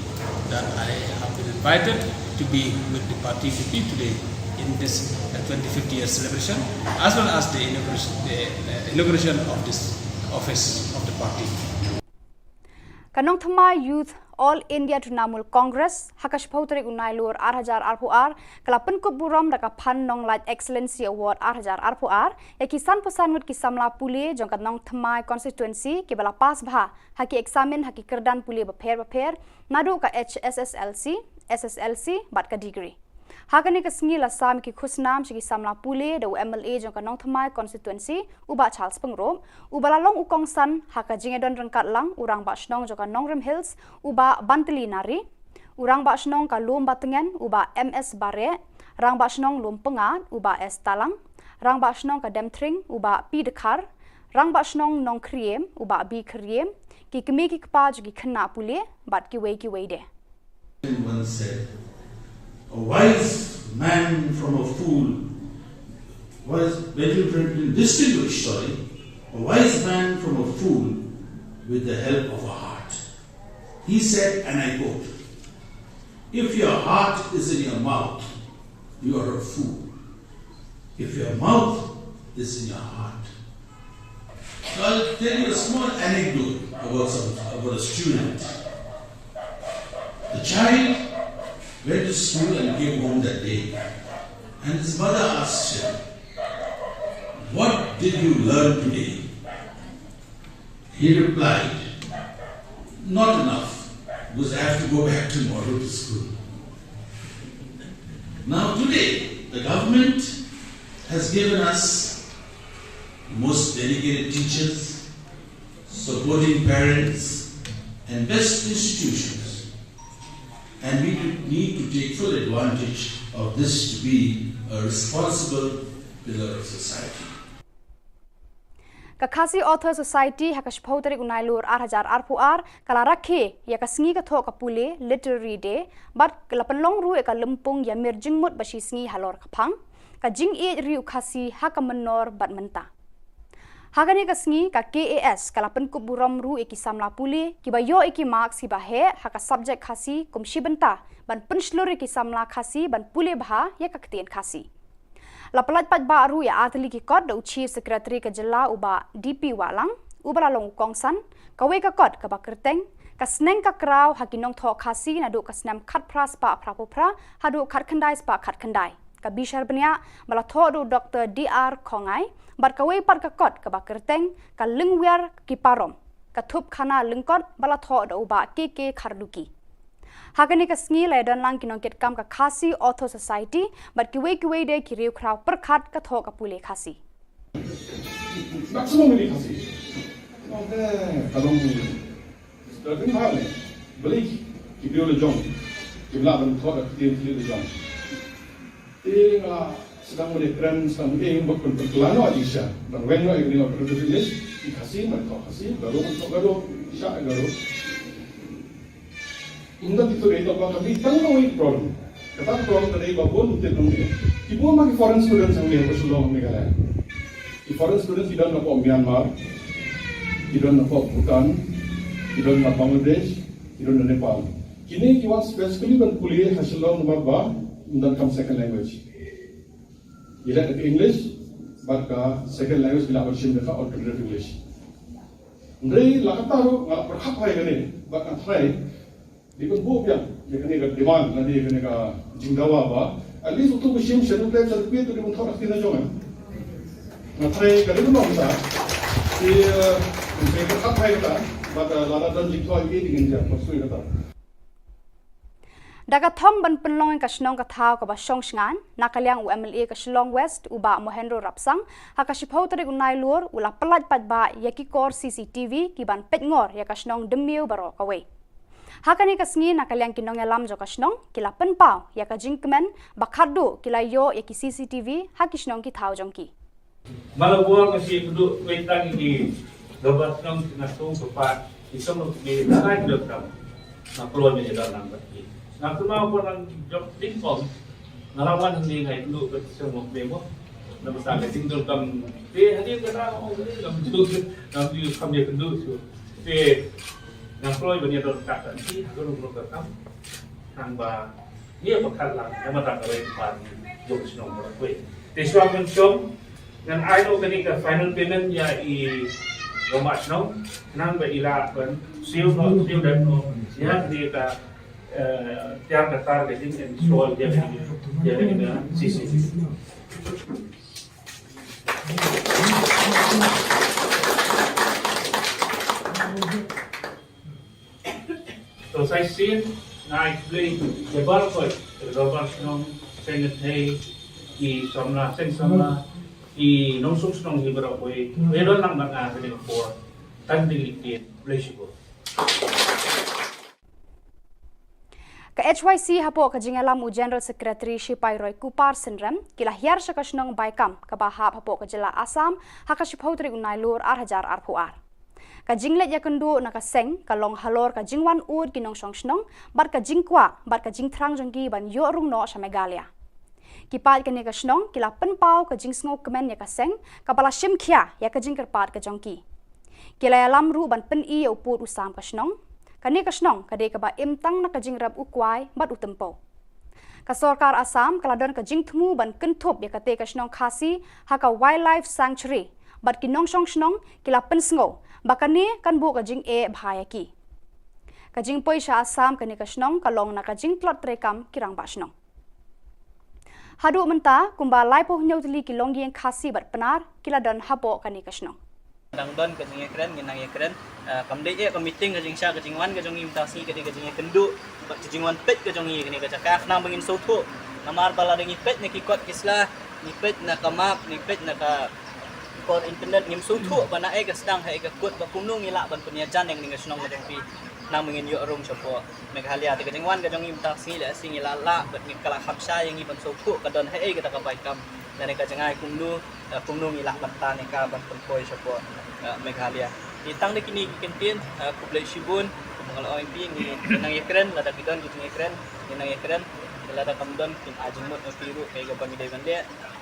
that I have been invited to be with the party UDP today in this 25th year celebration as well as the inauguration of this office of the party. Kanong Thama Youth All India Trinamool Congress hakashpotri unai lur 8000 RPR kalapan ko burom daka phan nong light excellency award 8000 RPR ya kisan posan ngut kisamla pule jong kanong Thama constituency ke bala pas bha haki examen haki kerdan pule bapher nadu ka SSLC bat ka degree hakani ka singi la sam ki khusnam shi samla pule do MLA jong kanong Thama constituency uba Charles Pengrom ubala long ukong san haka jingedon rangkat lang urang ba shnong jong kanong Rim Hills uba Bantili nari urang ba snong ka lum batengen uba MS bare, rang ba snong lum pengat uba S talang, rang ba snong ka demtring uba P dekar, rang ba snong nong kriem uba B kriem, ki kemi ki kpa ki kena pule bat ki wei de. Once said, a wise man from a fool was Benjamin Franklin distinguished, a wise man from a fool with the help of a heart. He said, and I quote, if your heart is in your mouth, you are a fool. If your mouth is in your heart. So I'll tell you a small anecdote about a student. The child went to school and came home that day, and his mother asked him, what did you learn today? He replied, not enough, because I have to go back tomorrow to school. Now today, the government has given us most dedicated teachers, supporting parents, and best institutions. And we need to take full advantage of this to be a responsible pillar of society. Kakasi Author Society hakashpau tarik unailur 8,000 RPR kala rakhe ya kasngi ka thok kapule literary day bat kalapanlong ru ka lempung ya mirjingmut bashi sngi halor kapang ka jing e riu khasi hakamenor bat menta hagani kasngi ka KAS kalapan kuburam ru eki samla pule ki bayo eki marks ki bahe haka subject khasi kumshi benta ban penslur eki samla khasi ban pule bha ya kaktien khasi Lapalat pat baru ya atli ki kod da Chief Secretary ka Jylla uba DP Walang uba lalong kongsan kawe ka kod ka bakerteng ka sneng ka kraw hakinong tho khasi na do ka snam khat pras pa prapopra hadu khat khandai spa khat khandai ka bishar bnya bala tho do Dr DR Khongai bar kawe pat ka kod ka bakerteng ka lingwer ki parom ka thup khana lingkot bala tho do uba KK kharduki Hagani ka sngi lai dan lang kinong ket kam ka Khasi Author Society but kiwe de kiriu kraw perkhat ka tho ka pule khasi. Maximum ini khasi. Oke, kalau sedang hal ni, beli kiriu le jong, jumlah dan tho ka kiriu le jong. Tinggal sedang melihat trend sedang ingin berkelana Asia dan wengo ini berprivilege di khasi mereka khasi garu syak garu. Unda dito rito ko kami tanong ng problem. Katang problem tadi babon utit ng dia. Ibu magi foreign students ang dia Shillong Meghalaya. I foreign students tidak na po Myanmar, tidak na po Bhutan, tidak na Bangladesh, tidak na Nepal. Kini kiwan specifically ban kuliah Shillong nomor ba undan kam second language. Ila English baka second language bila version defa alternative English. Ndai lakataru ngala perhapai gani baka try di pun buat yang kena demand nanti kena jingdawa ba at least untuk musim schedule plan satu itu di pun thok aktina jongan natrai kali tu nong sa di mereka kapai kata pada lada dan jingdawa ini dengan jam maksud kata Daga thong ban penlong ka snong ka thau ka ba song sngan nakalyang UMLA ka Shillong West uba Mohendro Rapsang hakashipau tarik unai lur ula pelat pat ba yaki kor CCTV ki ban pet ngor ya ka snong demiu baro kawe Hakani kasngi nakalyang kinong alam jo kasnong kila penpau ya ka jingkmen bakhadu kila yo ya ki CCTV hakisnong ki thau jongki Malabuang kasi kudu weitang di gabat nong nasong sopat isong di lakai dokram na keluar dari dalam bagi na kuma ko nang job platform narawan ni ngai kudu bet semua memo na basta ka tingdol kam hadi ka na o ni lam tu na di kam dia kudu so Nang Floyd bani dor tak nanti guru kam nang ba dia bakal lang yang mata kawai pan jok snong berkuai. Teswa mensom nang aino kani ka final payment ya i romat snong nang ba ila kan siu dan no ya dia ka tiang datar getting and soal dia ni sisi. So saya sih naik beli lebar kot, lebar senong sengat hey i somna seng somna i nongsung senong di berapa way, meron lang mga kini for tanding likit beli sibo. Ka HYC hapo ka jingalam u General Secretary Shipai Roy Kupar Sindram kila hiar sakasnong baikam ka bahap hapo ka jela Assam hakashiphautri unai lur 8,000 arpuar. Ka jinglet ya kendu na ka seng ka long halor ka jingwan ud kinong songsnong bar ka jingkwa bar ka jingtrang jongki ban yo rung no sa Megalia. Kipat ka ni ka snong kila penpau ka jingsngo kemen ya ka seng ka bala shimkhia ya ka jingkerpat ka jongki. Kila ya lam ru ban pen I upur usam ka snong kani ka snong kade ka ba imtang na ka jingrab ukwai bat utempo. Ka Sorkar Assam kaladon ka jingthmu ban kentup ya kate ka snong khasi haka wildlife sanctuary bat kinong song snong kila pensngo bakani kan bu ka jing e bhaya ki. Ka jing poisha Assam kani ka snong kalong na ka jing plot trekam kirang ba snong. Hadu menta kumba laipo nyotli kilong yang khasi bat penar kiladon hapo kani ka snong. Dang don ke jing ekren ngenang ekren kamde e ka meeting ke jing sha ke jing wan ke jong imtasi ke jing kendu ba jing wan pet ke jong ni ke cakap na bengin soto namar bala dengi pet ne ki kot kisla ni pet na ka map ni pet na ka kod internet ngim soto bana e ke sedang ha e ke kod ba kunung ila ban punya jan yang ning snong ke jong pi na bengin yo rum chapo Meghalaya ke jing wan ke jong imtasi la sing ila la bat ni kala khamsa yang iban soto ka don ha e ke ta ka baikam dan ka jangai kunung ila banta ne ka ban poi chapo Meghalaya. Ditang de kini kentin kublai shibun mengal OMP ni nang ekren lada bidon gitu ekren nang ekren lada kamdon kin ajing mot piru kay ga bang ide bande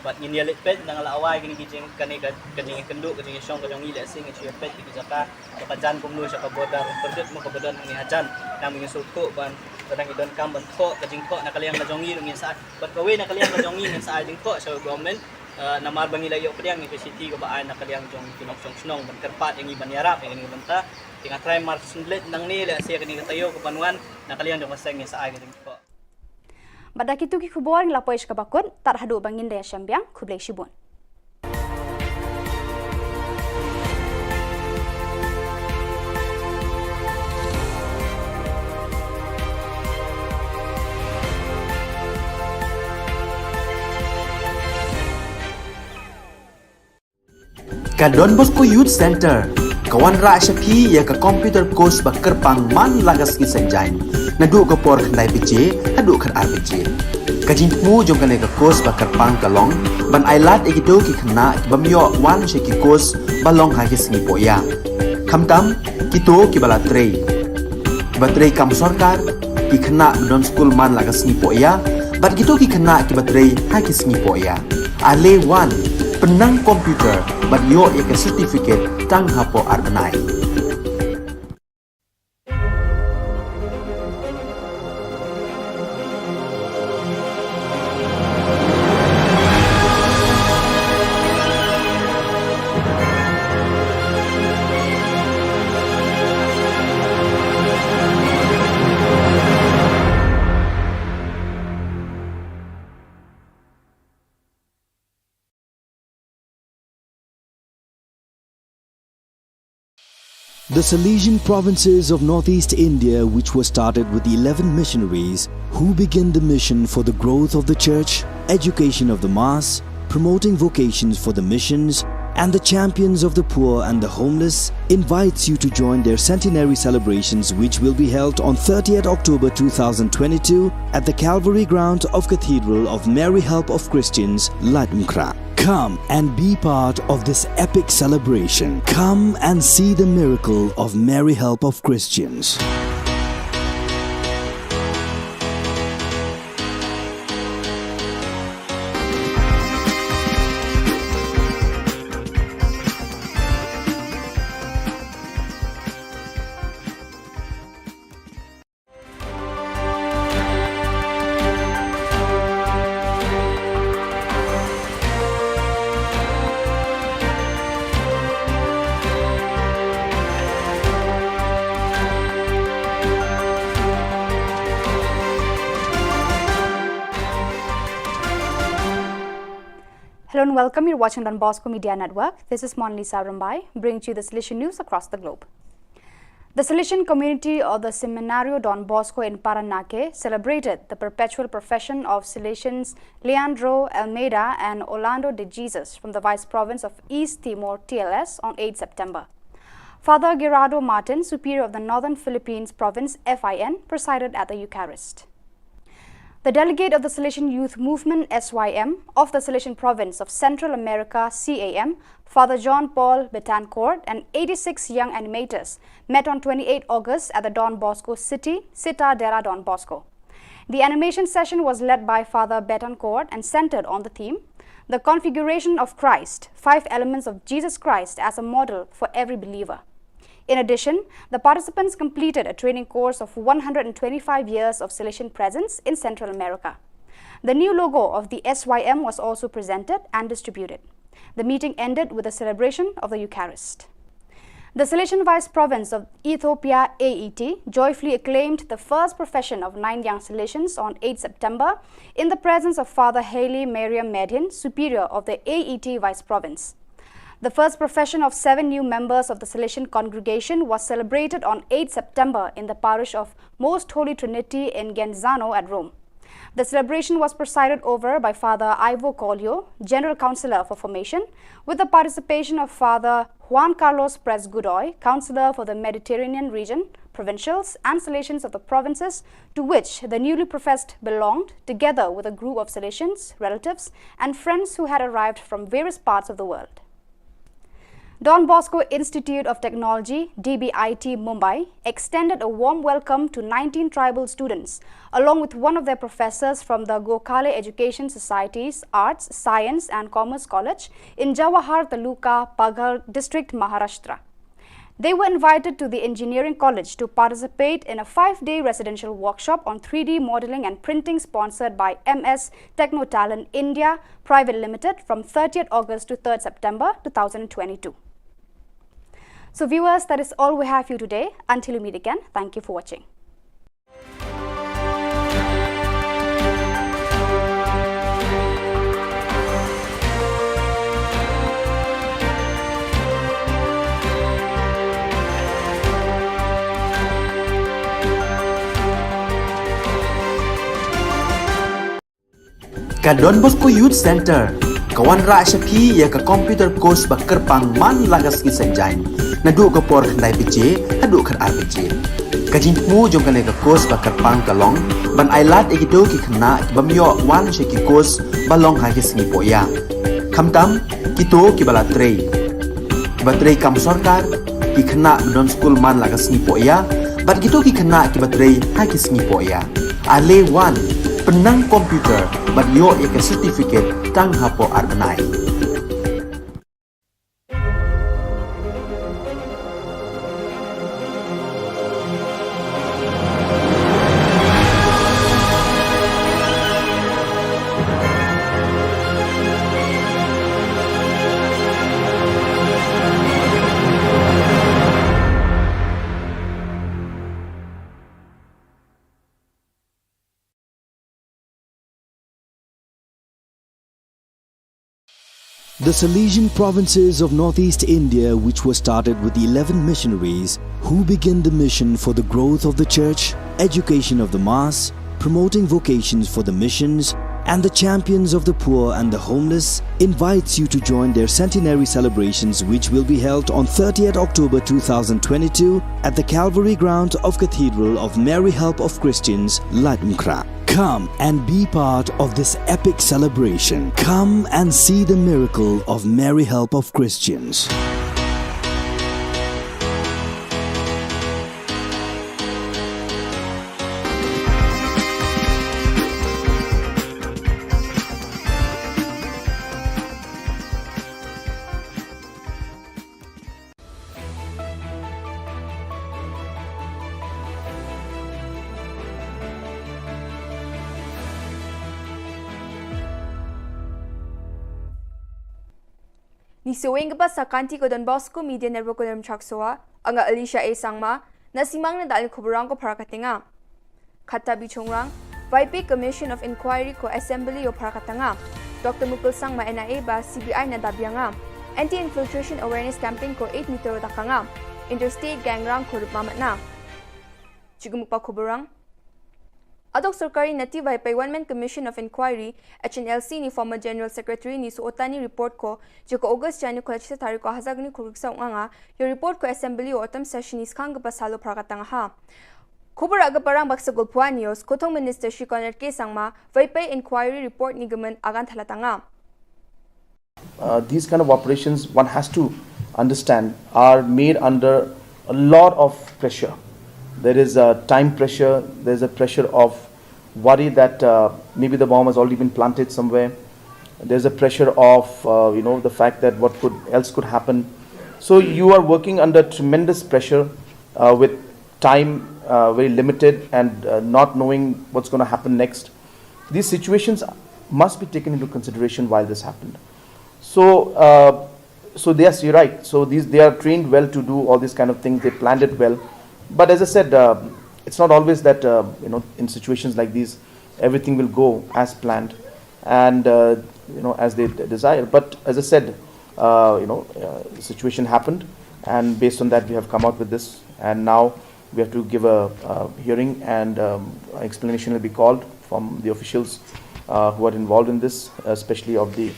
bat ni lit pet nang la awai gini gijing kani ka kani kendu kani song ka jong ile sing chi pet ki jaka ka jan kumnu sa ka bodar perdet mo ka bodon ni hajan nang mi sutu ban kadang idon kam ban ko ka jing ko nakaliang ka jong ile ngin sa bat kawe nakaliang ka jong ile sa jing ko sa government namar bangi layo pediang university ko ba ay nakaliang jong kinok song snong ban kerpat yang iban yarap yang ini banta tinga try mar sundlet nang ni la siya kani tayo ko panuan nakaliang jong maseng sa ay gading ko Badak itu ki khubor ng lapoy ka bakut tar hadu bangin daya syambiang kublai shibun. Ka Don Bosco Youth Center kawan ra syapi ya ka computer course ba kerpang man lagas ki sanjain nadu ka por khnai piche hadu khan ar piche ka jingmu jong ka ka course ba kerpang kalong ban ailat egido ki khna bamyo wan she ki course balong ha ki sngi poya khamtam kito ki bala trei ba trei kam sarkar ki khna don school man lagas sngi poya bat kito ki khna ki ba trei ha ki sngi poya ale wan penang komputer bat yo ek certificate tang hapo arbanai. The Salesian provinces of northeast India, which were started with the 11 missionaries who began the mission for the growth of the church, education of the mass, promoting vocations for the missions, and the champions of the poor and the homeless, invites you to join their centenary celebrations, which will be held on 30th October 2022 at the Calvary ground of Cathedral of Mary Help of Christians, Ladmkra. Come and be part of this epic celebration. Come and see the miracle of Mary Help of Christians. Hello and welcome. You're watching Don Bosco Media Network. This is Monlisa Rambai, bringing to you the Salesian news across the globe. The Salesian community of the Seminario Don Bosco in Paranake celebrated the perpetual profession of Salesians Leandro Almeida and Orlando de Jesus from the Vice Province of East Timor, TLS, on 8 September. Father Gerardo Martin, Superior of the Northern Philippines Province, FIN, presided at the Eucharist. The delegate of the Salesian Youth Movement SYM of the Salesian Province of Central America CAM, Father John Paul Betancourt, and 86 young animators met on 28 August at the Don Bosco City, Citadera Don Bosco. The animation session was led by Father Betancourt and centered on the theme, The Configuration of Christ, 5 elements of Jesus Christ as a model for every believer. In addition, the participants completed a training course of 125 years of Salesian presence in Central America. The new logo of the SYM was also presented and distributed. The meeting ended with a celebration of the Eucharist. The Salesian Vice Province of Ethiopia AET joyfully acclaimed the first profession of 9 young Salesians on 8 September in the presence of Father Haley Mariam Median, Superior of the AET Vice Province. The first profession of 7 new members of the Salesian congregation was celebrated on 8 September in the parish of Most Holy Trinity in Genzano at Rome. The celebration was presided over by Father Ivo Collio, General Councillor for Formation, with the participation of Father Juan Carlos Pres Godoy, Councillor for the Mediterranean region, provincials and Salesians of the provinces to which the newly professed belonged, together with a group of Salesians, relatives and friends who had arrived from various parts of the world. Don Bosco Institute of Technology, DBIT Mumbai, extended a warm welcome to 19 tribal students, along with one of their professors from the Gokhale Education Society's Arts, Science and Commerce College in Jawahar Taluka, Paghar District, Maharashtra. They were invited to the Engineering College to participate in a 5-day residential workshop on 3D modeling and printing sponsored by MS Techno Talent India Private Limited from 30th August to 3rd September 2022. So viewers, that is all we have for you today. Until we meet again, thank you for watching. Ka Don Bosco Youth Center, kawan ra syapi ya ka computer course bakar pang man lagas ki sanjain. Nadu ka por khandai bije, hadu khan ar bije. Ka jingmu jong ka course bakar pang kalong, ban ailat ekito ki khna ki bamyo wan she ki course balong ha ki singi poya. Khamtam kito ki bala trei. Batrei kam sarkar ki khna don school man lagas singi poya, bat kito ki khna ki batrei ha ki singi poya. Ale wan penang komputer bat yo eka certificate tang hapo arnai. The Salesian provinces of northeast India, which were started with the 11 missionaries who began the mission for the growth of the church, education of the mass, promoting vocations for the missions, and the champions of the poor and the homeless, invites you to join their centenary celebrations, which will be held on 30th October 2022 at the Calvary ground of Cathedral of Mary Help of Christians, Ladmkra. Come and be part of this epic celebration. Come and see the miracle of Mary Help of Christians. Ni sewing ba sa kanti ko Don Bosco Media Network ko chaksoa anga Alicia A Sangma na simang na dahil kuburang ko para katinga. Kata bichongrang YP Commission of Inquiry ko Assembly o para katanga. Dr. Mukul Sangma NIA ba CBI na dabyanga. Anti-infiltration awareness campaign ko 8 meter takanga. Interstate gangrang ko rupmamat na. Chigumupa kuburang Adok Sarkari Nati by One-Man Commission of Inquiry HNLC ni former General Secretary ni suotani report ko jiko August Jani ko sa tarik ko hazagni kuriksa nga yung report ko assembly o autumn session is kang pasalo para katanga ha Khubor aga parang baksa gulpua news Kotong Minister Shri Connect ke sangma Vaipai inquiry report nigaman agan thalatanga. These kind of operations, one has to understand, are made under a lot of pressure. There is a time pressure, there's a pressure of worry that maybe the bomb has already been planted somewhere. There's a pressure of, the fact that what else could happen. So you are working under tremendous pressure with time very limited and not knowing what's going to happen next. These situations must be taken into consideration while this happened. So yes, you're right. So they are trained well to do all these kind of things. They planned it well. But as I said, it's not always that in situations like these, everything will go as planned and as they desire. But as I said, the situation happened, and based on that, we have come out with this. And now we have to give a hearing, and explanation will be called from the officials who are involved in this, especially of the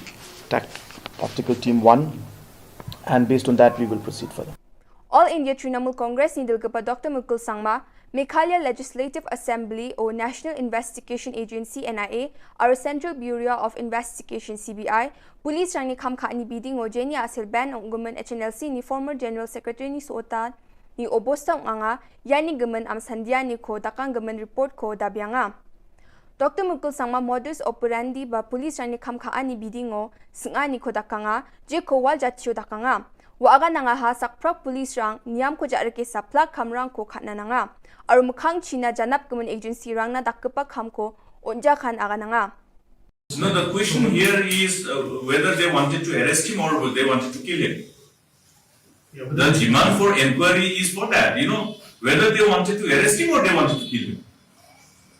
Tactical Team 1. And based on that, we will proceed further. All India Trinamool Congress ni Dilgapa Dr. Mukul Sangma, Meghalaya Legislative Assembly or National Investigation Agency NIA, our Central Bureau of Investigation CBI, Police Rangni Khamkha ni Biding o Jenny Asil Ban on Government HNLC ni former General Secretary ni Sota ni Obosta Anga, Yani Government Am Sandia ni ko Dakang Government Report ko Dabyanga. Dr. Mukul Sangma modus operandi ba Police Rangni Khamkha ni Biding o Singa ni ko Dakanga, Je ko wal jatio Dakanga. Waaga nanga ha sakprak police rang niam ko jarake sa plak kamrang ko khatna nanga aru mukhang china janap government agency rang na dakpa kham ko onja khan aga nanga. No, the question here is whether they wanted to arrest him or they wanted to kill him. The demand for inquiry is for that, whether they wanted to arrest him or they wanted to kill him.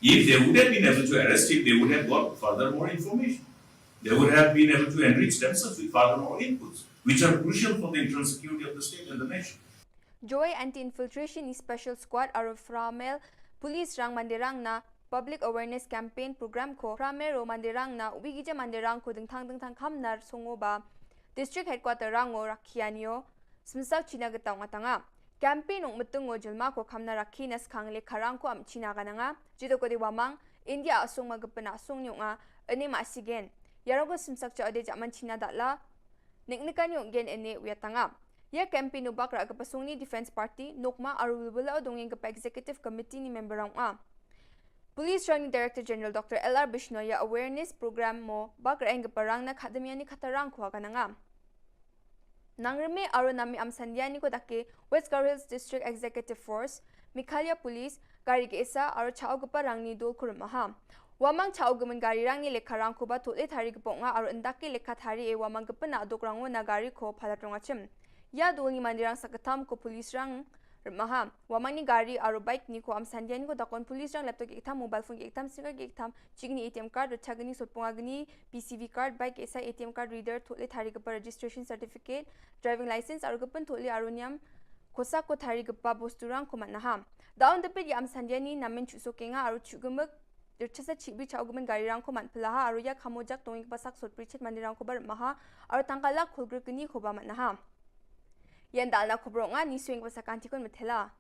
If they would have been able to arrest him, they would have got furthermore information. They would have been able to enrich themselves with furthermore inputs, which are crucial for the internal security of the state and the nation. Joy Anti-Infiltration Special Squad aru Framel Police Rang Mandirang na Public Awareness Campaign Program ko Framero Mandirang na Wigija Mandirang ko dingthang kham nar songoba District Headquarter Rango Rakhianio Smsak China gataw nga campaign ong mutungo julma ko khamna rakhi nas khangle kharang ko am China gananga jido ko diwamang India asung magapana asung nga ani masigen Yarogo Smsak cha ade jaman China datla Niknikan yung gen ene uyatanga. Ya campaign no bakra kapasung ni Defense Party, Nokma arulbula dongeng kapa Executive Committee ni member ang Police Running Director General Dr. L.R. Bishnoy ya awareness program mo bakra ang kaparang na akademya ni katarang kuha ka nga. Nangreme aro nami amsandya ni ko dake West Garo Hills District Executive Force, Meghalaya Police, gari ke isa aro chao kaparang ni dol kurmaha. Wamang chao gaman gari rang ni lekharang ko ba tutle thari ko nga aro indaki lekha thari e wamang kapana adokrango na gari ko phalatronga chim ya doli mandirang sakatam ko police rang maha wamang ni gari aro bike ni ko am sandian ko dakon police rang laptop ektham mobile phone ektham singer ektham chigni ATM card chagni sotponga gni PCV card bike esa ATM card reader tutle thari ko registration certificate driving license aro kapan tutle aroniam kosa ko thari ko pa bosturang ko manha down the pit am sandian ni namen chusokenga aro chugumak Dirchasa chibi chaugumen garirang ko manpalaha aru ya khamojak tonging pasak sotprichet mandirang ko bar maha aru tangkala khulgrukni khoba manha yan dalna khobronga ni swing pasakantikon methela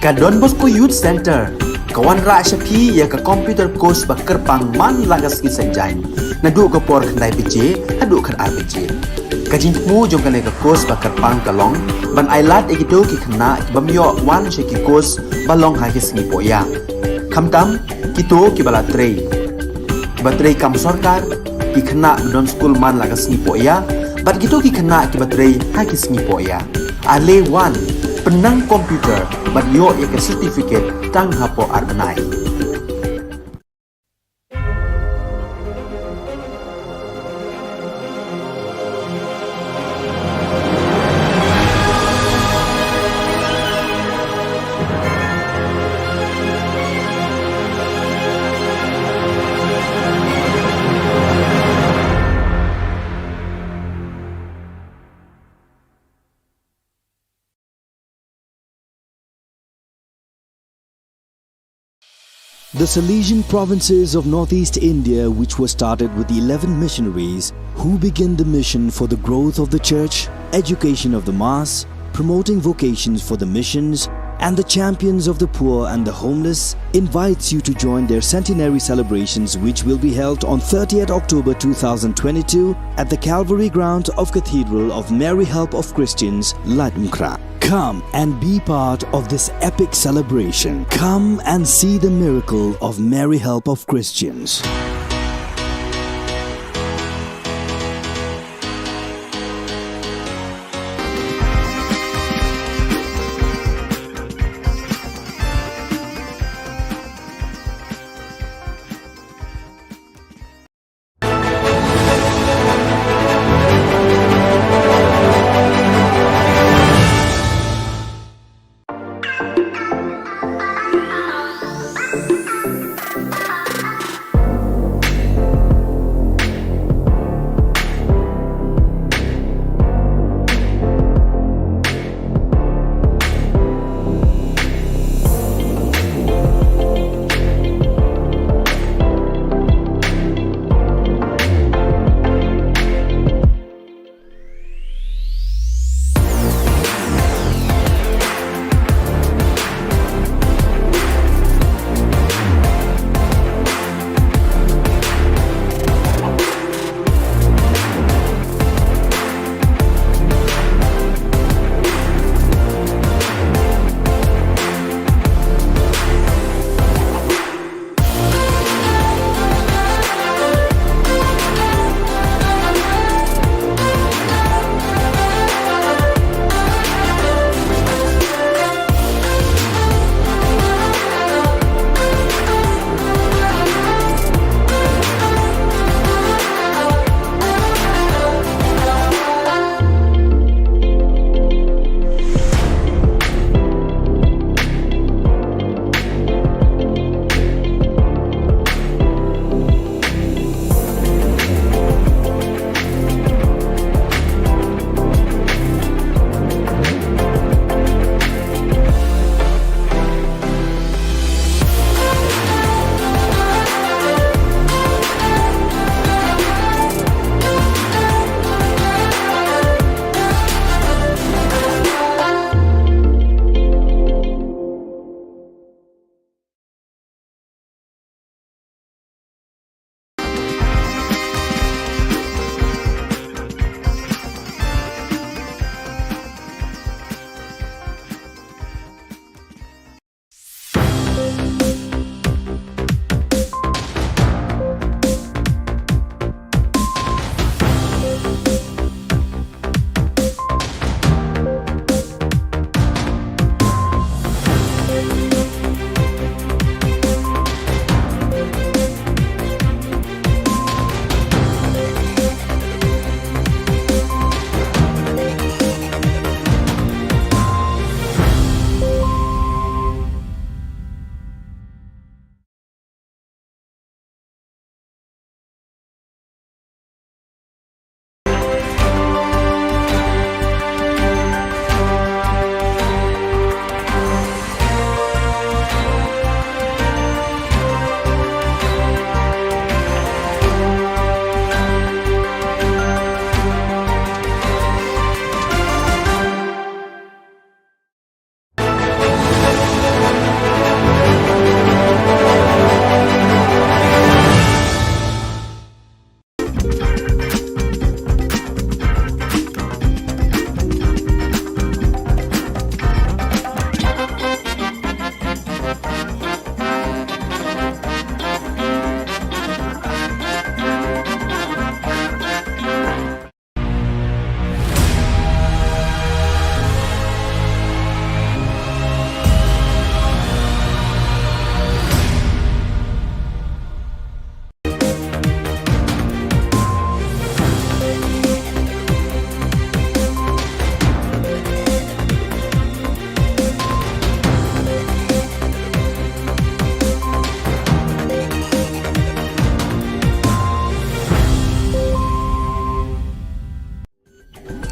Ka Don Bosco Youth Center Kawan ra shapi ya ka computer course ba kerpang man lagas ki sanjain nadu ka por khnai bije hadu khan ar bije kajin mu jong kan ka course ba kerpang kalong ban ailat egito ki khna bamyo wan she ki course balong ha ki sni poya khamtam kito ki bala trei batrei kam sarkar ki khna don school man lagas ni poya bat gito ki khna ki batrei ha ki sni poya ale wan penang komputer bat yo ya ka certificate tang hapo arbanai The Salesian provinces of northeast India, which was started with 11 missionaries who began the mission for the growth of the church, education of the mass, promoting vocations for the missions, and the champions of the poor and the homeless, invites you to join their centenary celebrations, which will be held on 30th October 2022 at the Calvary ground of Cathedral of Mary Help of Christians, Ladmkra. Come and be part of this epic celebration. Come and see the miracle of Mary Help of Christians.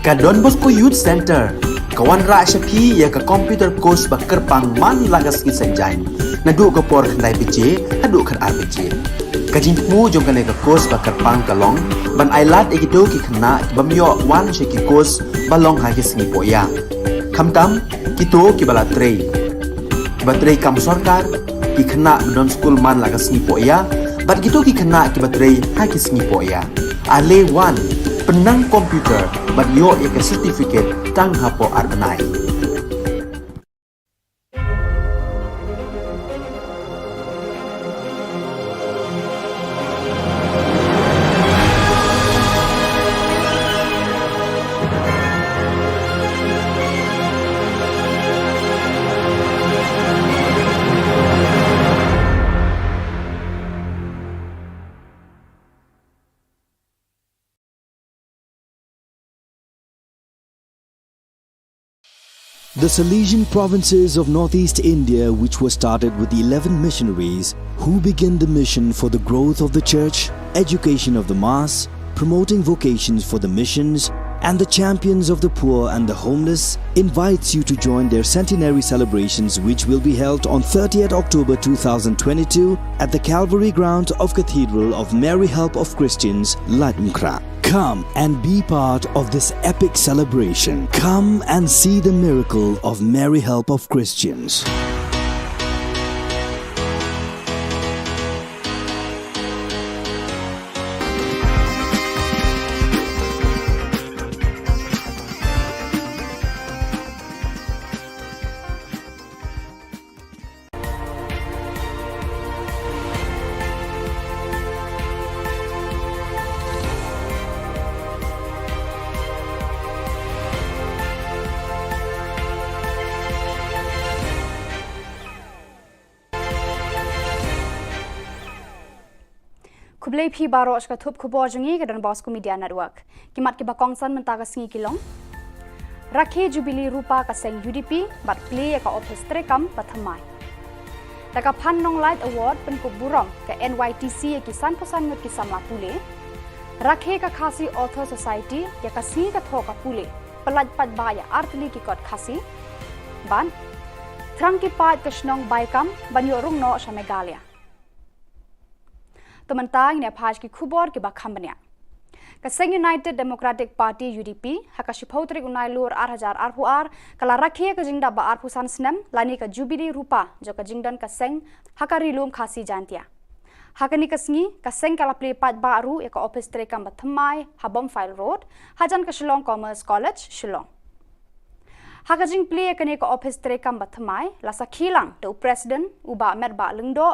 Ka Don Bosco Youth Center, kawan ra siya pi ya ka computer course bakar pang man lagas ki sanjain. nadu ka por khnai bije hadu khan ar bije kajing mu jong kane ka kos ba karpang kalong ban ailat egito ki khna bamyo wan she ki kos balong ha ki sngi poya khamtam kito ki bala trei batrei kam sarkar ki khna don school man laga sngi poya bat gitu ki khna ki batrei ha ki sngi poya ale wan penang komputer bat yo ek certificate tang hapo arnai. The Salesian provinces of northeast India, which were started with the 11 missionaries who began the mission for the growth of the church, education of the mass, promoting vocations for the missions, and the champions of the poor and the homeless, invites you to join their centenary celebrations, which will be held on 30th October 2022 at the Calvary Ground of Cathedral of Mary Help of Christians, Latumkra. Come and be part of this epic celebration. Come and see the miracle of Mary Help of Christians. Kublai phi baro ska thup khubor jungi ke Don Bosco Media Network kimat ke bakong san mentaga singi kilong rakhe jubilee rupa ka seng UDP bat play ka orchestra kam pathamai taka phan nong light award pen ko burong ke NYTC ki san posan ngut ki samla pule rakhe ka khasi author society ya ka si ka thoka pule palaj pat ba ya artli ki kot khasi ban thrang ki pat ka snong baikam banyo rung no sa Meghalaya Tumantang ne phaj ki khubor ki bakhambania Kaseng United Democratic Party UDP hakashipotri unai lur 8000 arpuar kala rakhe ka jingda ba arpusan snem lani ka jubilee rupa jo ka jingdan kaseng hakarilum khasi jantia hakani kasngi kaseng kala play pat ba aru eka office trekam bathamai habom file road hajan ka Shillong Commerce College Shillong Hakajing play kane ka office trekam bathamai lasa khilang to president uba merba lungdo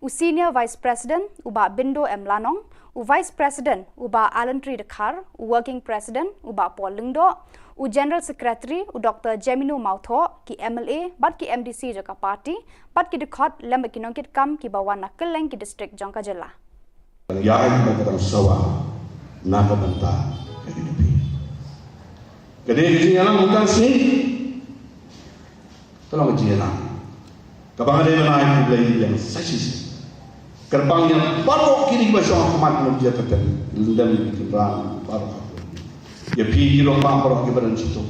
u senior vice president uba bindo M Lanong u vice president uba Alan Tree Dakhar u working president uba Paul Lungdo u general secretary u Dr Jemino Mautho ki MLA bat ki MDC joka party bat ki dekhot lemba ki nongkit kam ki bawana keleng ki district jongka jilla ya ai ka sawa na ka banta kade ki yana mutan si tolong jina kabangade mana ai play yang sasis Kerbang yang baru kini bersama umat manusia tertentu dalam kendaraan baru. Ya pergi lomba baru kepada situ.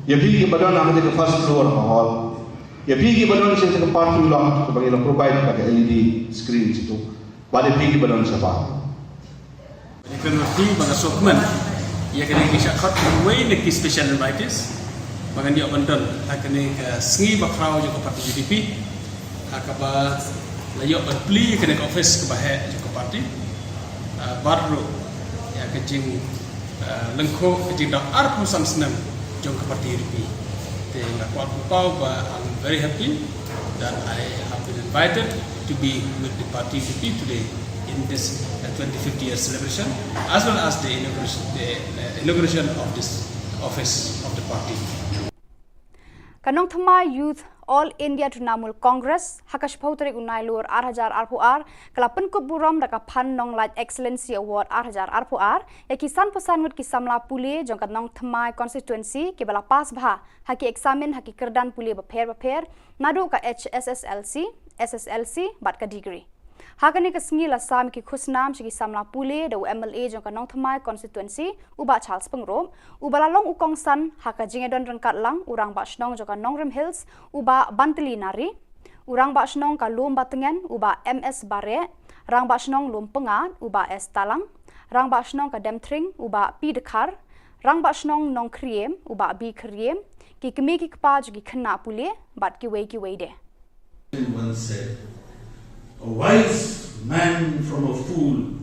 Ya pergi kepada nama kita first floor hall. Ya pergi kepada situ ke parking lot sebagai provide pakai LED screen situ. Pada pergi kepada siapa? Ini kerti bagi sokmen. Ya kena kisah kat way neki special invites. Bagi dia bandel. Akan ni sengi bakrau juga parti UDP. Akaba layok berpli kena office ke bahaya juga parti baru ya kecing lengko kecing dah arpusan senang jong ke parti UDP. Tengah kuat kupau, I'm very happy that I have been invited to be with the party UDP today in this 25th year celebration, as well as the inauguration of this office of the party. Kanong Thamai Youth All India Trinamool Congress hakashpotri unai lur 8000 arpuar kalapan ko burom daka phan nong light excellency award 8000 arpuar ya kisan pesan mut kisamla pule jong kanong Thamai constituency ke bala pas bha haki examen haki kerdan pule bapher nadu ka SSLC bat ka degree hakani ka singi la sam ki khusnam chi samla pule do MLA jong kanong Thamai constituency uba Charles Pengrom ubala long ukong san haka jingedon rangkat lang urang ba shnong jong kanong Rim Hills uba Bantili Nari urang ba snong ka lum batengen uba MS bare, rang ba snong lum pengat uba S talang, rang ba snong ka demtring uba P dekar, rang ba snong nong kriem uba B kriem, ki kemi ki kpa ki kena pule bat ki wei de. Once said, a wise man from a fool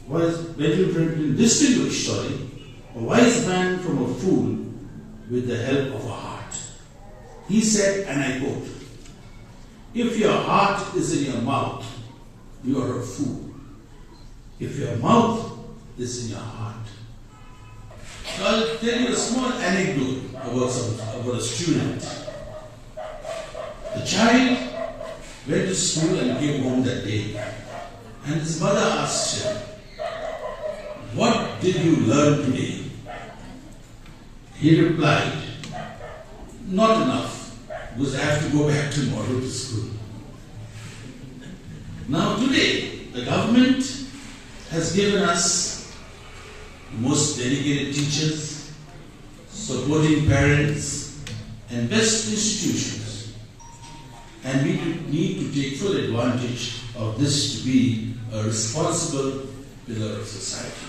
was Benjamin Franklin distinguished, a wise man from a fool with the help of a heart. He said, and I quote, if your heart is in your mouth, you are a fool. If your mouth is in your heart. So I'll tell you a small anecdote about a student. The child went to school and came home that day, and his mother asked him, what did you learn today? He replied, not enough, because I have to go back tomorrow to school. Now today, the government has given us most dedicated teachers, supporting parents, and best institutions. And we need to take full advantage of this to be a responsible pillar of society.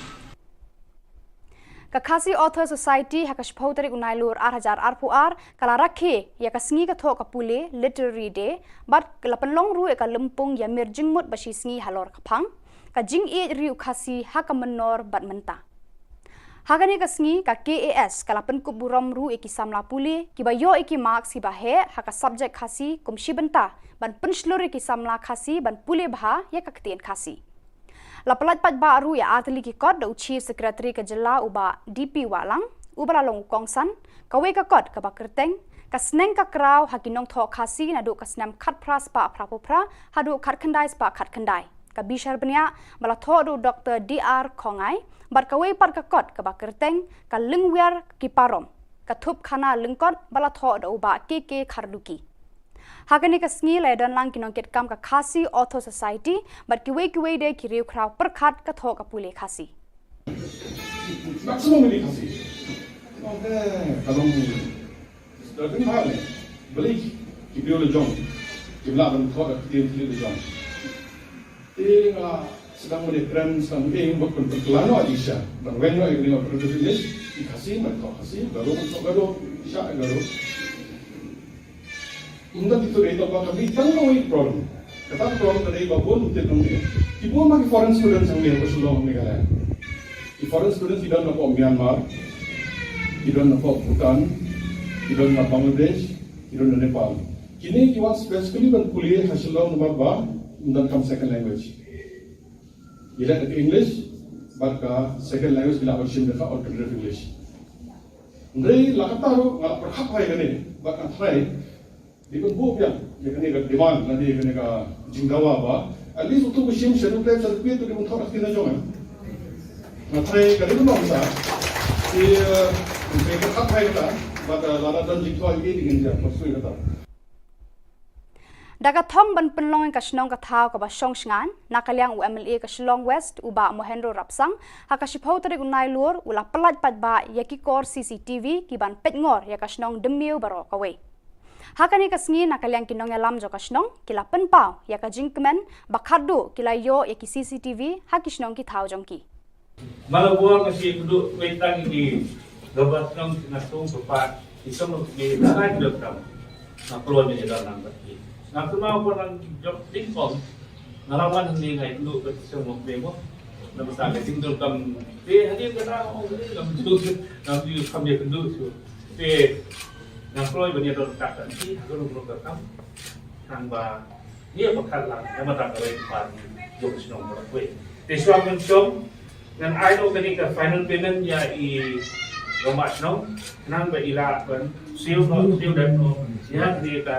Kakasi Author Society hakashpoteri unailur 8,000 RPR kala rakhe ya kasngi ka thok kapule literary day but lapanlong ru ka lempung ya mir jingmut bashi sngi halor kaphang ka jing e riu khasi hakamenor badmenta hagani ka sngi ka KAS kala pen kuburam ru eki samla pule ki ba yo eki marks ki ba he haka subject khasi kumshi benta ban penslur eki samla khasi ban pule bha ya ka ktien khasi Lapalat pat baru ya atli ki kod da Chief Secretary ka Jylla uba DP Walang uba lalong kongsan kawe ka kod ka bakerteng ka sneng ka kraw hakinong tho khasi na do ka snam khat pras pa prapopra hadu khat khandai pa khat khandai ka bishar bnya bala tho do Dr DR Khongai bar kawe par ka kod ka bakerteng ka lingwer ki parom ka thup khana lingkot bala tho do uba KK kharduki Hagani ka sngi le dan lang kinong ket kam ka khasi Author Society but kiwe de ki riu kraw perkhat ka tho ka pule khasi Maximum ini khasi. Okay, kalau starting hal ni, beli video le jom, jumlah ban tho ka tim le jom. Tinga sedang melihat trend sedang ingin berkelana Asia. Dan when you are in a privilege, khasi mereka khasi, garu syak garu. Unda dito rito ba kami tanong ay problem. Kata problem tadi babon utit nang dia. Ibu magi foreign students ang dia Shillong negara. The foreign students tidak nak Myanmar, tidak nak Bhutan, tidak nak Bangladesh, tidak nak Nepal. Kini kiwan specifically ban kuliah Shillong nomor ba undan kam second language. Ila ke English, baka second language bila version mereka alternative English. Ndai lakataru ngalap perkhap hai gani, baka try di pun buat yang kena ke demand nanti kena ke jingdawa ba at least untuk musim schedule plan terlebih tu di pun thok kena jangan matrai kali tu bangsa di mereka kat hai kata pada lada dan jingdawa ini dengan dia maksud kata Daga thong ban penlong ka snong ka thau ka ba song sngan nakalyang UMLA ka Shillong West uba Mohendro Rapsang hakashipho tari unai lur ula pelat pat ba yaki kor CCTV ki ban pet ngor ya ka snong demiu baro ka we Hakani ka sngi nakalyang kinong alam jo kasnong kila penpau ya ka jingkmen bakhadu kila yo ya ki CCTV hakisnong ki thau jongki Malabuang kasi kudu weitang di gabat nang nasong sopat isang di lakai dokram na keluar ni dalam bagi na kumau pun ang job tingkong nalawan ni ngai kudu betisong mo bemo na basta ka tingdol kam hadir ka na o lam tu na di kam ya kudu so Yang keluar banyak orang kata ni, kalau belum terkam, kan bah dia berkalang, yang matang oleh pan jom senang berkuat. Teswa mensom, dan idol kini ke final payment ya i rumah senang, nang berilah kan, siu dan ya dia ke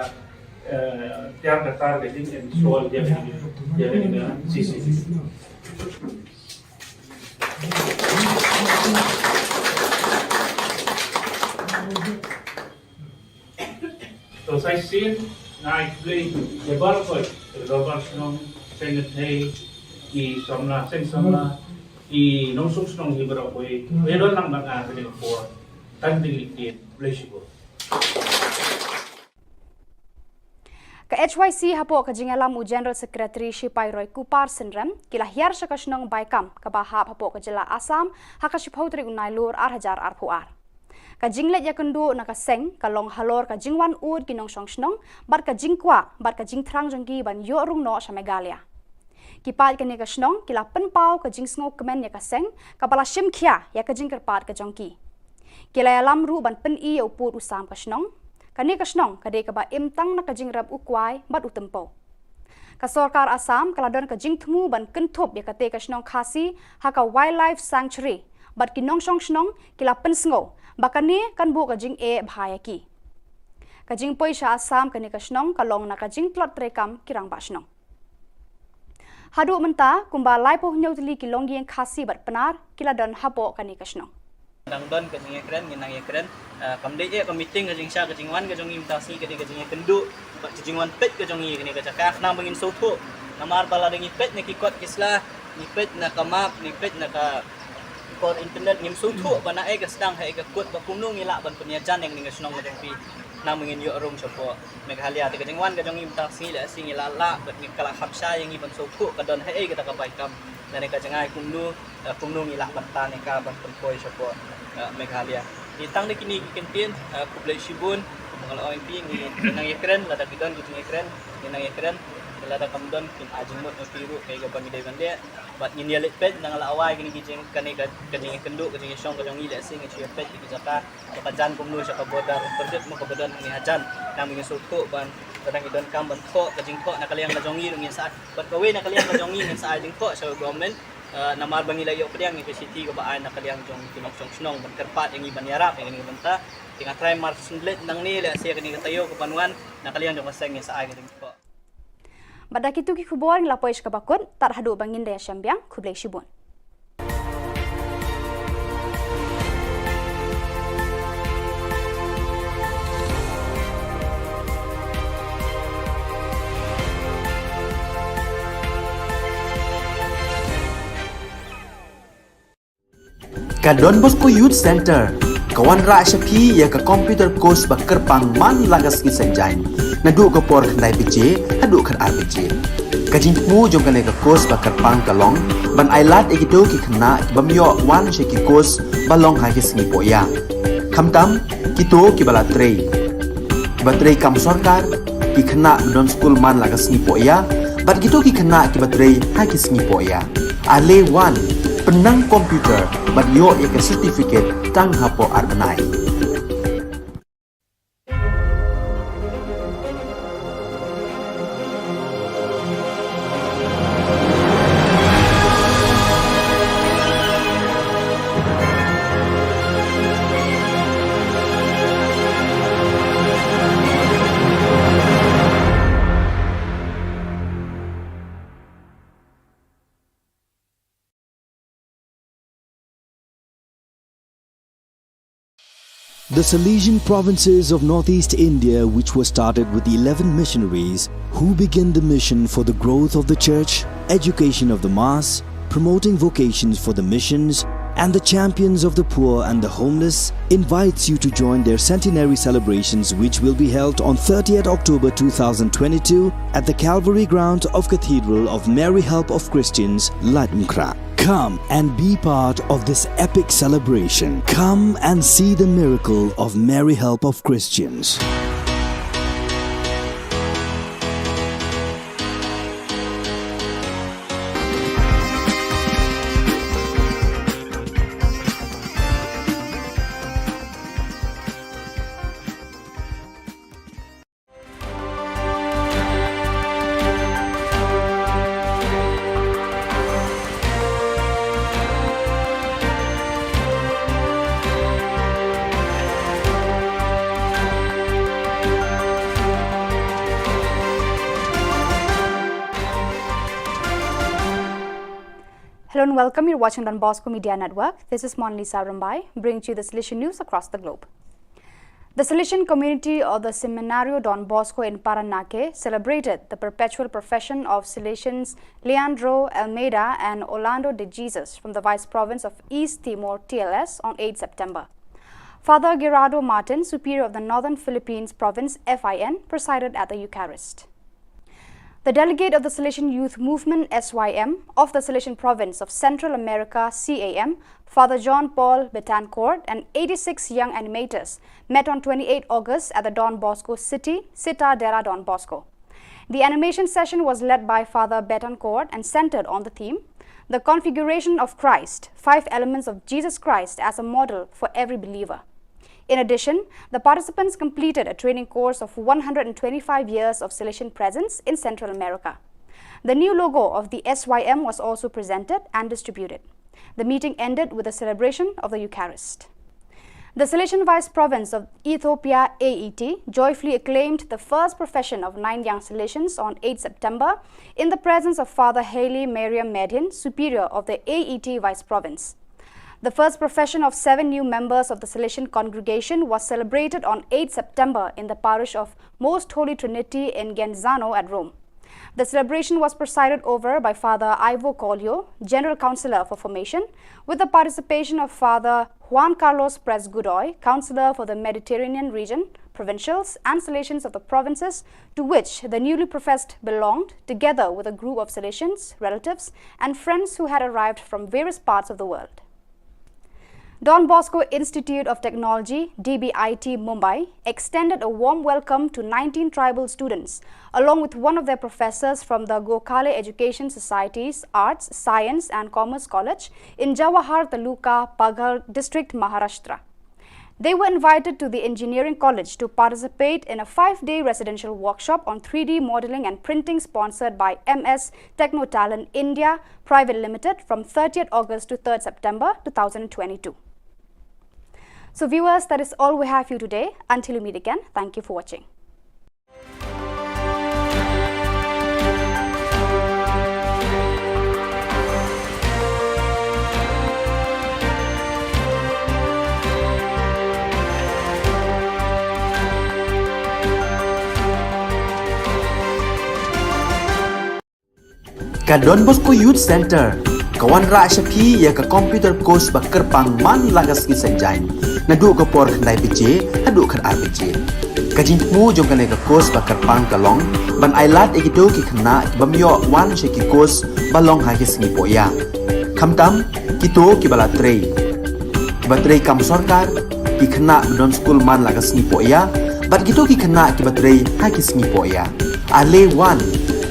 tiap kata getting and soal dia ni sisi. So saya sih naik beli lebar kot, lebar senang sengat hai i samla seng samla i nosuk senang di berapa koi, wedon lang bangga kini for tanding ikit beli sih. Ka HYC hapo ka jingalam u General Secretary Shipai Roy Kupar Sindram kila hiar sakasnong baikam ka bahap hapo ka jela Assam hakashiphautri unai lur 8,000 arpuar. Ka jinglet ya kendu na ka seng ka long halor ka jingwan ud kinong songsnong bar ka jingkwa bar ka jingtrang jongki ban yo rung no sa Megalia. Kipat ka ni ka snong kila penpau ka jingsngo kemen ya ka seng ka bala shimkhia ya ka jingkerpat ka jongki. Kila ya lam ru ban pen I ya uput usam ka snong kani ka snong kade ka ba imtang na ka jingrab ukwai bat utempo. Ka Sorkar Assam kaladon ka jingtmu ban kentup ya kate ka snong khasi haka wildlife sanctuary bat kinong song snong kila pensngo bakani kan bu ka jing e bhaya ki. Ka jing poisha Assam kani ka snong kalong na ka jing plot trekam kirang ba snong. Hadu menta kumba lai po nyotli kilong yang khasi bat penar kiladon hapo kani ka snong. Nang don ke jing ekren nang ekren kamde e ka meeting ke jing sha ke jing wan ke jong imtasi ke jing kendu ba jing wan pet ke jong ni ke cakap nang bangin soto namar bala deng pet ne ki kot kisla ni pet na ka map ni pet na ka kod internet ngim soto bana e ke sedang ha e ke kot ba kumnung ila ban punya jan yang ning snong ke jong pi nang bangin yo rom sopo Meghalaya ke jing wan ke jong imtasi la sing ila la bat ni kala khapsa yang iban soto ka don ha e ke ta ka baikam dan ka jangai kumnung ila ban ta ne ka ban poi sopo Meghalaya. Di tang de kini kentien kublai shibun mengal OMP ni nang ekren lada kidon gitu ekren nang ekren lada kamdon kin ajing mot piru kay ga bangi day bande bat ni lit pet nang la awai kini gijeng kani ka kani kendu kani song ka jong ila sing chi pet ki jaka ka jan kumnu sa ka bodar perdet mo ka bodan ni hajan nang mi sutu ban kadang idon kam ban tho ka jing tho na kaliang ka jong ila ngin sa bat ka we na kaliang ka jong ila sa jing tho sa government namar bangi layo pediang ni city ko baan na kaliang jong kinok song snong ban kerpat yang iban yarap yang ni banta tinga try mar sundlet nang ni la siya kani tayo ko panuan na kaliang jong masang sa ay kading po Badak itu ki khubor ng lapoy ka bakot tar hadu bangin daya syambiang kublai shibun. Ka Don Bosco Youth Center kawan ra shapi ya ka computer course ba kerpang man lagas ki sanjain nadu ka por khnai bije hadu khan ar bije ka jingmu jong ka ka course ba kerpang kalong ban ailat ekido ki khna bamyo wan she ki course balong ha ki sngi poya khamtam kito ki bala trei ba trei kam sarkar ki khna don school man lagas sngi poya bat kito ki khna ki ba trei ha ki sngi poya ale wan penang komputer bat yo ek certificate tang hapo arbanai. The Salesian provinces of northeast India, which were started with the 11 missionaries who began the mission for the growth of the church, education of the mass, promoting vocations for the missions, and the champions of the poor and the homeless, invites you to join their centenary celebrations, which will be held on 30th October 2022 at the Calvary Ground of Cathedral of Mary Help of Christians, Latmkra. Come and be part of this epic celebration. Come and see the miracle of Mary Help of Christians. Hello and welcome. You're watching Don Bosco Media Network. This is Monlisa Rambai, bringing you the Salesian news across the globe. The Salesian community of the Seminario Don Bosco in Paranake celebrated the perpetual profession of Salesians Leandro Almeida and Orlando de Jesus from the Vice Province of East Timor TLS on 8 September. Father Gerardo Martin, Superior of the Northern Philippines Province FIN, presided at the Eucharist. The delegate of the Salesian Youth Movement (SYM) of the Salesian Province of Central America (CAM), Father John Paul Betancourt, and 86 young animators met on 28 August at the Don Bosco City, Sita Dera Don Bosco. The animation session was led by Father Betancourt and centered on the theme, The Configuration of Christ, 5 elements of Jesus Christ as a model for every believer. In addition, the participants completed a training course of 125 years of Salesian presence in Central America. The new logo of the SYM was also presented and distributed. The meeting ended with a celebration of the Eucharist. The Salesian Vice Province of Ethiopia AET joyfully acclaimed the first profession of 9 young Salesians on 8 September in the presence of Father Haley Mariam Median, Superior of the AET Vice Province. The first profession of 7 new members of the Salesian congregation was celebrated on 8 September in the parish of Most Holy Trinity in Genzano at Rome. The celebration was presided over by Father Ivo Collio, General Councillor for Formation, with the participation of Father Juan Carlos Pres Godoy, Councillor for the Mediterranean region, provincials and Salesians of the provinces to which the newly professed belonged, together with a group of Salesians, relatives and friends who had arrived from various parts of the world. Don Bosco Institute of Technology, DBIT Mumbai, extended a warm welcome to 19 tribal students, along with one of their professors from the Gokhale Education Society's Arts, Science and Commerce College in Jawahar Taluka, Paghar District, Maharashtra. They were invited to the Engineering College to participate in a 5-day residential workshop on 3D modeling and printing sponsored by MS Techno Talent India Private Limited from 30th August to 3rd September 2022. So viewers, that is all we have for you today. Until we meet again, thank you for watching. Ka Don Bosco Youth Center, kawan ra syapi ya ka computer course bakar pang man lagas ki sanjain. Nadu ka por khandai PJ, hadu khan RPG. Ka jingmu jom kan ka course bakar pang kalong, ban ailat egito ki khna bamyo wan she ki course balong ha ki singi poya. Khamtam kito ki bala trei. Batrei kam sarkar ki khna don school man lagas singi poya, bat kito ki khna ki batrei ha ki singi poya. Ale wan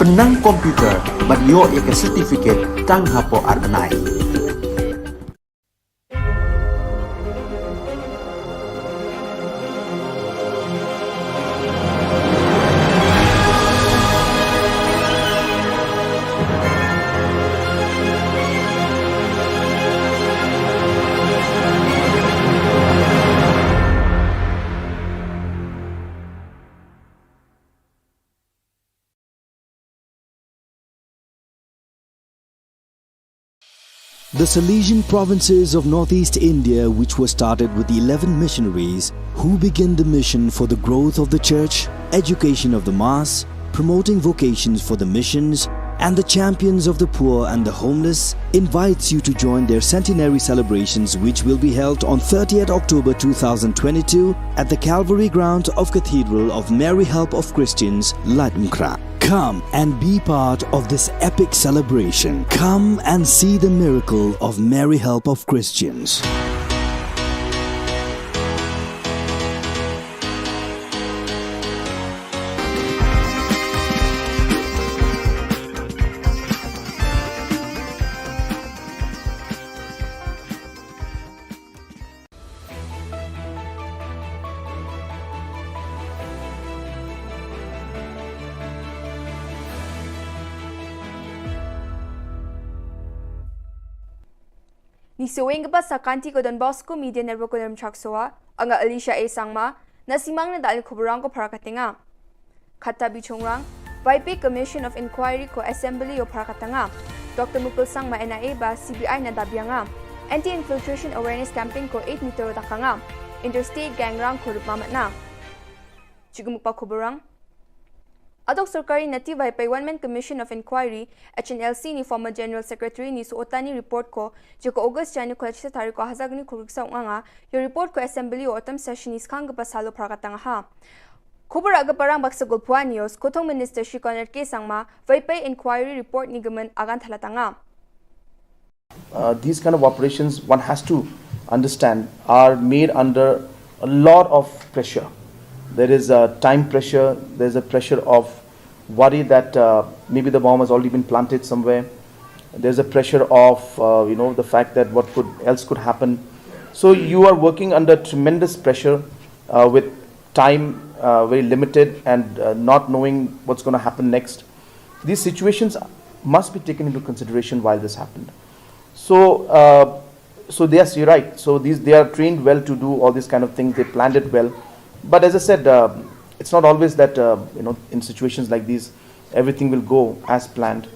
penang komputer bat yo ya ke certificate tang hapo arbanai. The Salesian provinces of northeast India, which were started with the 11 missionaries who began the mission for the growth of the church, education of the mass, promoting vocations for the missions, and the champions of the poor and the homeless, invites you to join their centenary celebrations, which will be held on 30th October 2022 at the Calvary ground of Cathedral of Mary Help of Christians, Latmkra. Come and be part of this epic celebration. Come and see the miracle of Mary Help of Christians. Ni sewing ba sa kanti ko Don Bosco Media Network ko chaksoa anga Alicia A Sangma na simang na dal kuburang ko parakatinga. Kata bichongrang YP Commission of Inquiry ko Assembly o parakatanga. Dr. Mupil Sangma NIA ba CBI na dabyanga. Anti-infiltration awareness campaign ko 8 meter takanga. Interstate gangrang ko rupmamat na. Chigumupa kuburang Adok Sarkari Nati by One-Man Commission of Inquiry HNLC ni former General Secretary ni suotani report ko jiko August jani ko sa tarik ko hazagni kuriksa nga yung report ko assembly o otam session is kang pasalo parakatanga ha Khubor aga parang baksa gulpua news kotong minister Shri Connor ke sangma vaipai inquiry report nigaman agan thalatanga. These kind of operations, one has to understand, are made under a lot of pressure. There is a time pressure, there's a pressure of worry that maybe the bomb has already been planted somewhere. There's a pressure of, the fact that what else could happen. So you are working under tremendous pressure with time very limited and not knowing what's going to happen next. These situations must be taken into consideration while this happened. So yes, you're right. So they are trained well to do all these kind of things. They planned it well. But as I said, it's not always that, in situations like these, everything will go as planned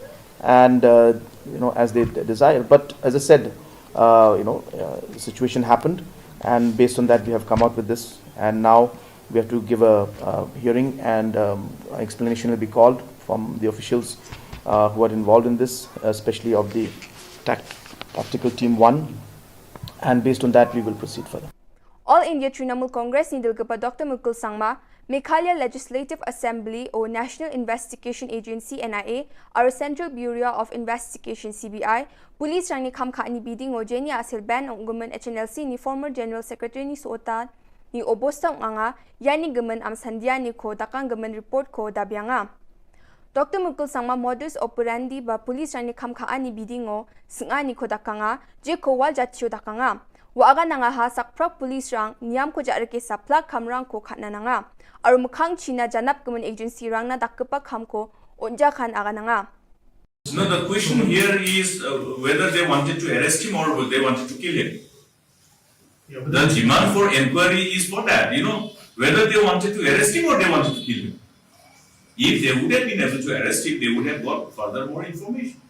and, as they desire. But as I said, the situation happened, and based on that, we have come out with this. And now we have to give a hearing, and explanation will be called from the officials who are involved in this, especially of the Tactical Team 1. And based on that, we will proceed further. All India Trinamool Congress ni Dilgapa Dr. Mukul Sangma, Meghalaya Legislative Assembly or National Investigation Agency NIA, our Central Bureau of Investigation CBI, Police Rangni Khamkha ni Biding o Jenny Asil Ban on Government HNLC ni former General Secretary ni Sota ni Obosta Anga, Yani Government Am Sandia ni ko Dakang Government Report ko Dabyanga. Dr. Mukul Sangma modus operandi ba Police Rangni Khamkha ni Biding o Singa ni ko Dakanga, Je ko wal jatio Dakanga. Waaga nanga ha sakprak police rang niam ko jar ke saplak kamrang ko khatna nanga aru mukhang china janap government agency rang na dakpa kham ko onja khan aga nanga. No, the question here is whether they wanted to arrest him or they wanted to kill him. The demand for inquiry is for that, whether they wanted to arrest him or they wanted to kill him. If they would have been able to arrest him, they would have got further more information.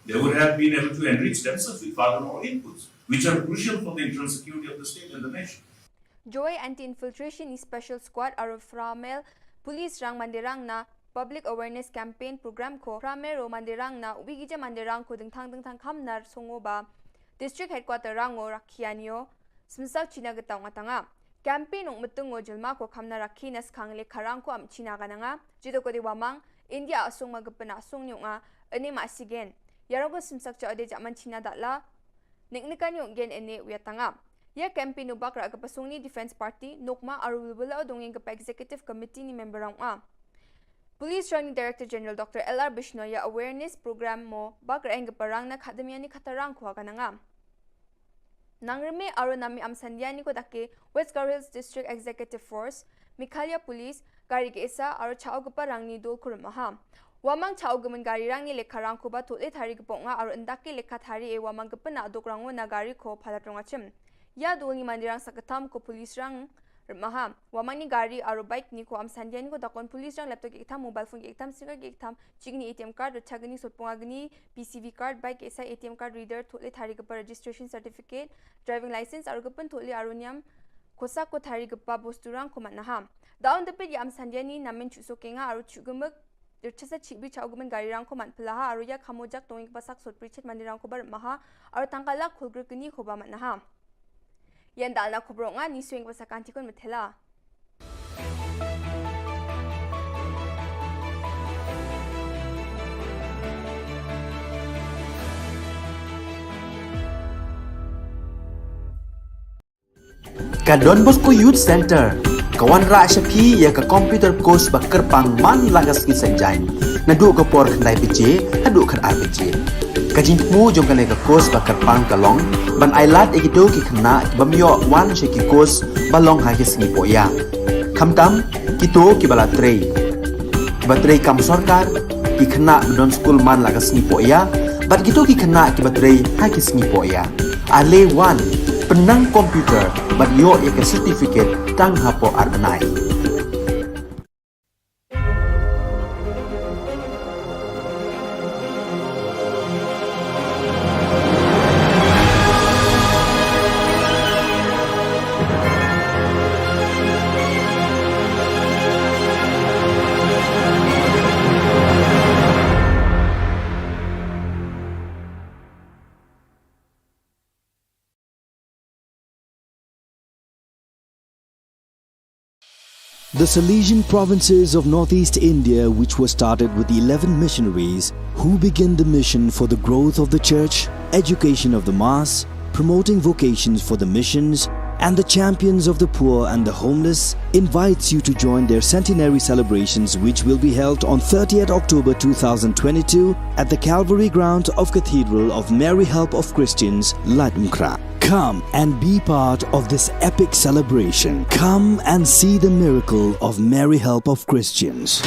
They would have been able to enrich themselves with further more inputs, which are crucial for the internal security of the state and the nation. Joy Anti-Infiltration Special Squad aru Framel Police Rang Mandirang na Public Awareness Campaign Program ko Framero Mandirang na Ubigija Mandirang ko dingthang kamnar songoba District Headquarter Rango Rakhianyo Smsak Chinagataw ngatanga Campaign ong mutungo jelma ko kamna rakhinas khangle kharang ko am chinagananga jido ko diwamang India asung magapana asung nyunga ani masigen Yarogo Smsak cha ade jaman china datla Niknikan yung gen ene uyatanga. Ya campaign no bakra agapasung ni Defense Party, Nokma arulbula donging kapa Executive Committee ni member ang Police Running Director General Dr. L.R. Bishno ya awareness program mo bakra ang kaparang na akademya ni katarang kuha ka nga. Nangreme aro nami amsandya ni ko dake West Gar Hills District Executive Force, Meghalaya Police, gari ke isa aro chao kaparang ni dol kurmaha. Wamang chao gaman gari rang ni lekharang ko ba tutle thari ko nga aro indaki lekha thari e wamang kapana adokrango na gari ko phalatronga chim ya doli mandirang sakatam ko police rang maha wamang ni gari aro bike ni ko am sandian ko dakon police rang laptop ektam mobile phone ektam sticker ektam chigni ATM card chagni sotpunga gni PCV card bike esa ATM card reader tutle thari ko registration certificate driving license aro kapan tutle aroniam kosa ko thari ko pa bosturang ko manha down the pit am sandiani namen chusokenga aro chugumak Chasa chibi chauguman garirang ko manpalaha aru ya kamojak tonging pasak sotprichet mandirang ko bar maha aru tangkala khulgrukni khoba manha yan dalna khobronga ni swing pasakantikon methela Ka Don Bosco Youth Center Kawan ra shapi ya ka computer course ba kerpang man lagas ki sanjain nadu ka por khnai piche hadu khan ar piche kajin mu jong ka ka course ba kerpang ka long ban ailat egito ki khna bamyo wan she ki course balong ha ki sni poya khamtam kito ki bala trei batrei kam sarkar ki khna don school man lagas ni poya bat kito ki khna ki batrei ha ki sni poya ale wan penang komputer bat yo ya ka certificate tang hapo arnai The Salesian provinces of northeast India, which were started with 11 missionaries who began the mission for the growth of the church, education of the mass, promoting vocations for the missions, and the champions of the poor and the homeless, invites you to join their centenary celebrations, which will be held on 30th October 2022 at the Calvary Ground of Cathedral of Mary Help of Christians, Ladmkra. Come and be part of this epic celebration. Come and see the miracle of Mary Help of Christians.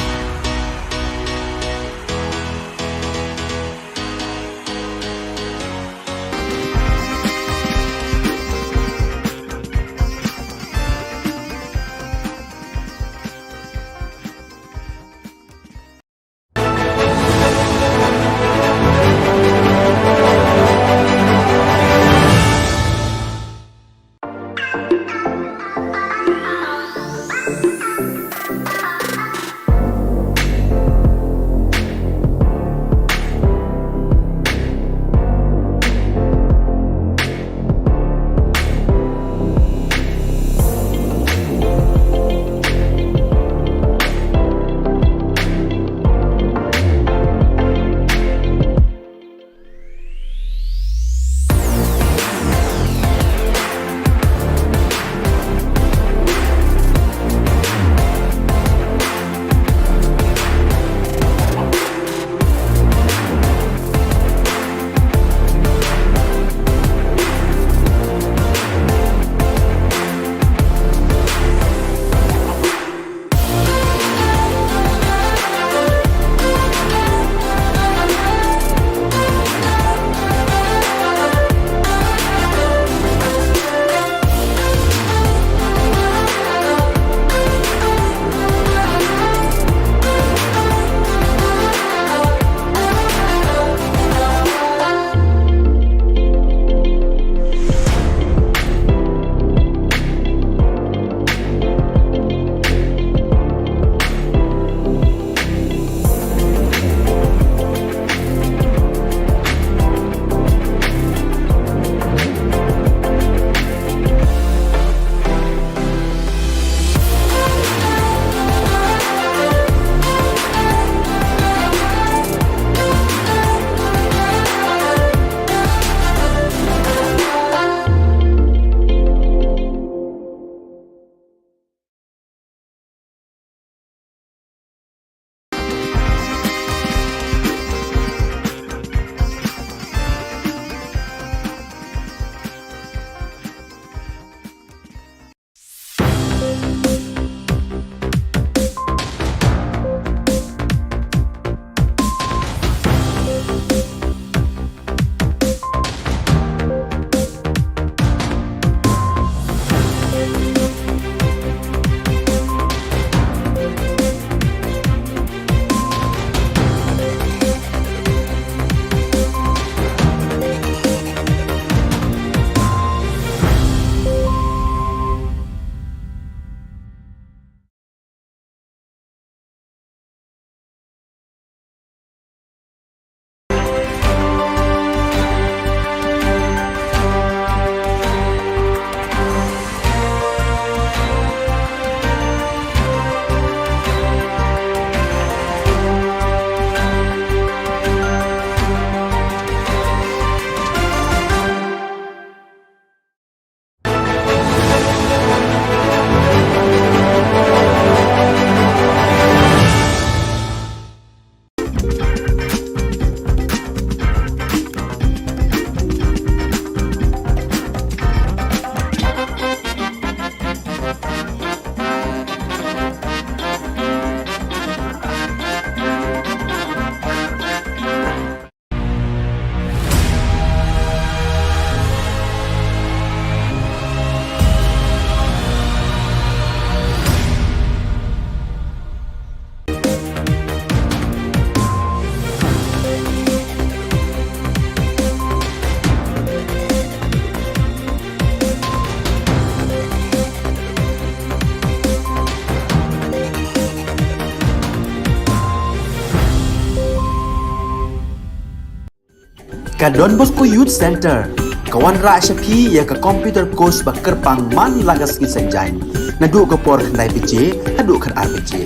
Ka Don Bosco Youth Center, kawan ra siya pi ya ka computer course ba kerpang man lagas ki sanjain. Nadu ke por kendai PJ, hadu kan RPJ.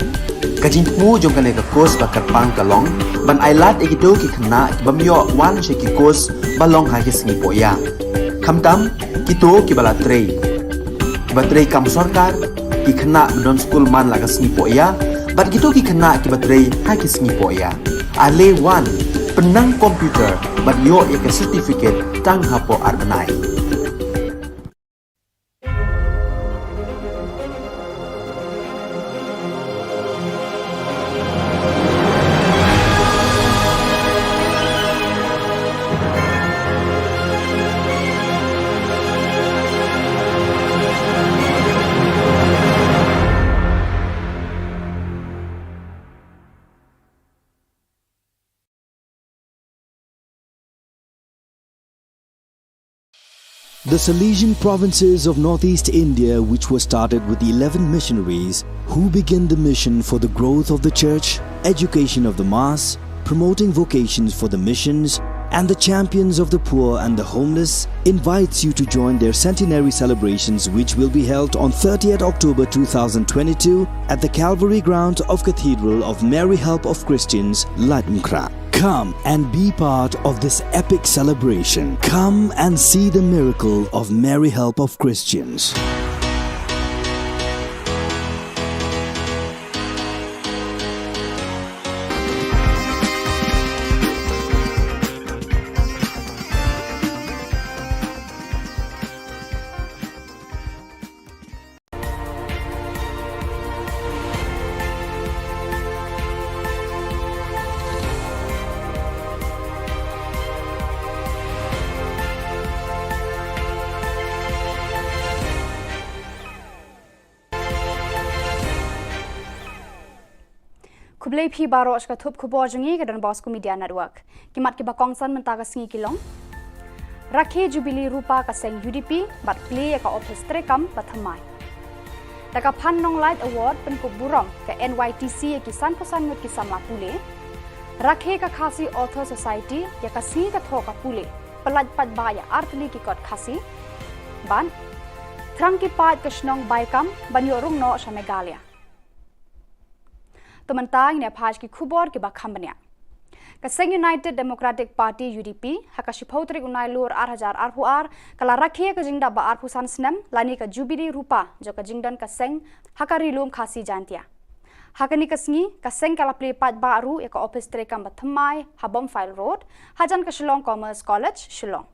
Kajing mu jom kan ke kos bakar pang kalong, ban ailat egido ki kena ki bamyo wan she ki kos balong ha ki sngi poya. Khamtam kito ki bala trei. Ki batrei kam sarkar ki kena don school man la ka sngi poya, bat kito ki kena ki batrei ha ki sngi poya. Ale wan penang komputer bat yo e ke certificate tang hapo arbenai. The Salesian provinces of northeast India, which were started with the 11 missionaries who began the mission for the growth of the church, education of the mass, promoting vocations for the missions, and the champions of the poor and the homeless, invites you to join their centenary celebrations, which will be held on 30th October 2022 at the Calvary ground of Cathedral of Mary Help of Christians, Latumkra. Come and be part of this epic celebration. Come and see the miracle of Mary Help of Christians. Kublai phi baro ashka thup khubor jungi ke dan Bosco Media Network. Kimat ke bakong san mentaga singi kilong. Rakhe Jubilee Rupa ka seng UDP bat play ka office trekam pathamai. Taka Phan Nong Light Award pen kuburong ke NYTC ki san posan ngut ki samla pule. Rakhe ka Khasi Author Society ya ka si ka tho ka pule. Pelaj pat ba ya artli ki kot khasi. Ban Thrang ki pat ka Shillong baikam ban yo rung no sha Meghalaya. Tementang ne phaj ki Khubor ke bakhambania. Kaseng United Democratic Party UDP haka shiphotri unai lur 8000 arpuar kala rakhe ka jingda ba arpusan snem lani ka Jubilee Rupa jo ka jingdan kaseng haka rilum khasi jantia. Haka ni kasngi kaseng kala play pat ba ru ya ka office trekam bathamai habom file road hajan ka Shillong Commerce College Shillong.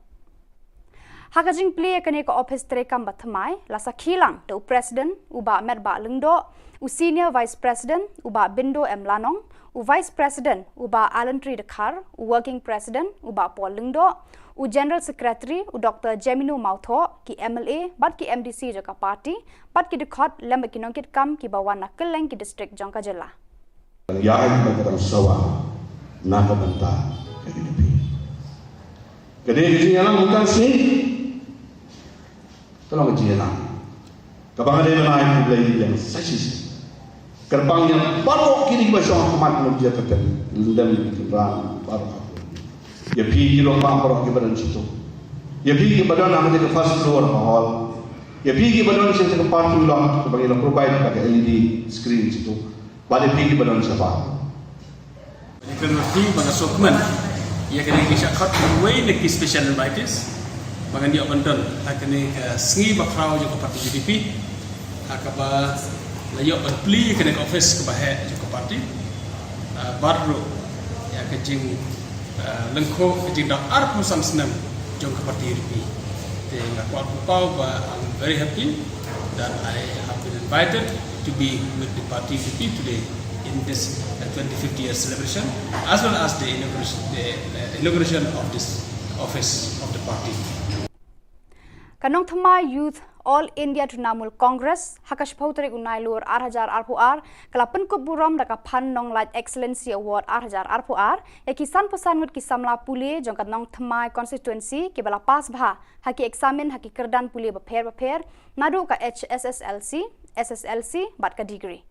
Haka jing play ka ne ka office trekam bathamai la sakhilang to president uba merba lengdo u senior vice president uba Bindo M Lanong, u vice president uba Alan Tree Dakar, u working president uba Paul Lingdo, u general secretary u Dr. Jeminu Mautho ki MLA bat ki MDC jaka party bat ki dekhot lemba ki nongkit kam ki bawana keleng ki district jongka jela. Yahan bagam sawa na ka banta ka UDP. Kade ji yana mutan si tolong ji yana. Kabangade mana ai play yang sasis. Kerbang yang baru kini bersama umat manusia terjadi lendam ram baru. Ya pergi rumah baru kita situ. Ya pergi badan nama kita first floor hall. Ya pergi badan situ ke parking lot bagi orang provide pakai LED screen situ. Balik pergi badan siapa? Ini kan berarti bagi sokmen. Ya kena kisah kat way neki special invites. Bagi dia benton. Kena sengi bakrau juga parti UDP. Akaba layo berpli kena ke office ke bahaya juga parti baru ya kejing lengko kejing dak arpusan senam jong ke parti UDP. Dengan kuat kupau, I'm very happy that I have been invited to be with the party UDP today in this 25th year celebration, as well as the inauguration of this office of the party. Kanong Thama Youth All India Trinamool Congress hakash photrik unai lur 8000 arpuar kala penkup burom daka Phan Nong Light Excellency Award 8000 arpuar ya kisan pesan ngut kisamla pule jong kanong Thama constituency ke bala pas bha haki examen haki kerdan pule bapher nadu ka HSSLC SSLC bat ka degree.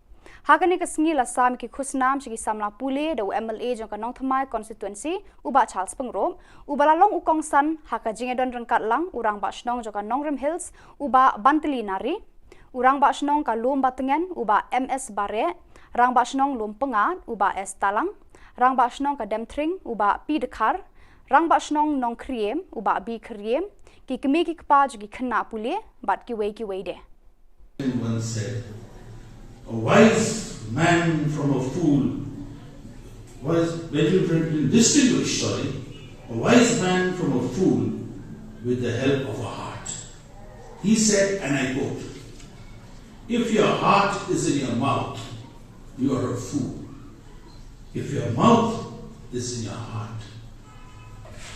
Hakani ka sengi la sam ki khusnam shi samla pule da MLA jong ka nong Thmai constituency uba Charles Pengrom ubala long ukong san haka jingedon rengkat lang urang ba Shnong jong ka Nongrem Hills uba Bantli Nari urang ba snong ka lum batengen uba MS bare, rang ba snong lum pengat uba S talang, rang ba snong ka demtring uba P dekar, rang ba snong nong kriem uba B kriem, ki kemi ki kpa gi kena pule bat ki wei de. One said, a wise man from a fool distinguished, a wise man from a fool with the help of a heart. He said, and I quote, if your heart is in your mouth, you are a fool. If your mouth is in your heart.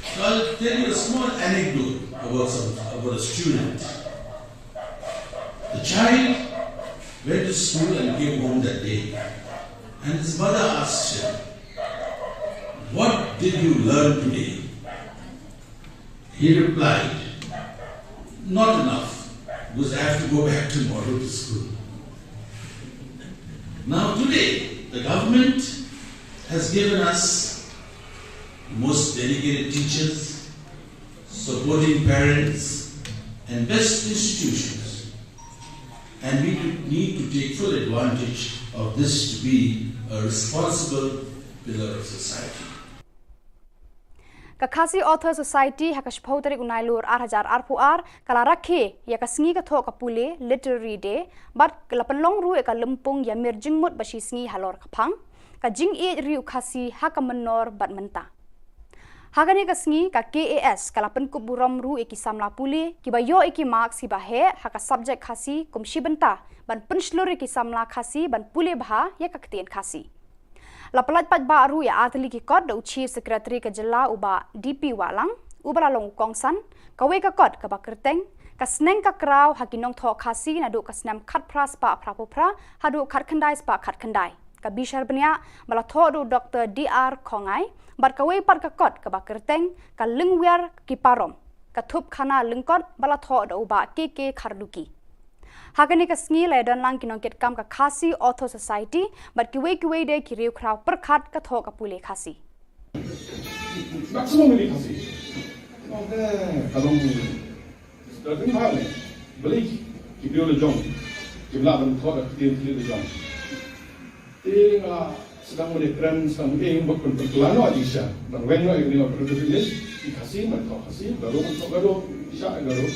So I'll tell you a small anecdote about a student. The child went to school and came home that day, and his mother asked him, what did you learn today? He replied, not enough, because I have to go back tomorrow to school. Now today, the government has given us most dedicated teachers, supporting parents, and best institutions. And we need to take full advantage of this to be a responsible pillar of society. Kakasi Author Society hakashpotari unailur 8,000 kala rakhe ya kasngi ka thok kapule literary day but kalapanlong ru ka lempung ya mir jingmut bashi sngi halor kaphang ka jing e riu khasi hakamenor badmenta hagani kasngi ka KAS kalapan kuburam ru eki samla pule ki bayo eki marks ki bahe haka subject khasi kumshi benta ban punslur eki samla khasi ban pule bha ya kaktien khasi Lapalat pat baru ya atli ki kod da Chief Secretary ka Jylla uba DP Walang uba lalong kongsan kawe ka kod ka bakerteng ka sneng ka kraw hakinong tho khasi na du ka snam khat pras pa prapopra hadu khat khandai spa khat khandai ka bishar bnya mala tho du Dr DR Khongai bar kawe pat ka kod ka bakerteng ka lingwer ki parom ka thup khana lingkot bala tho da uba KK kharduki Hagani ka sngi le don lang kinong ket kam ka Khasi Author Society but kiwe de kiriu kraw perkhat ka tho ka pule khasi Maximum ni khasi oke kalong starting hal beli kiriu le jong jumlah ban tho ka kiriu le jong sedang mendekran sedang bukan perkelano aja dan when no ini produksi dikasih mereka kasih baru untuk baru bisa baru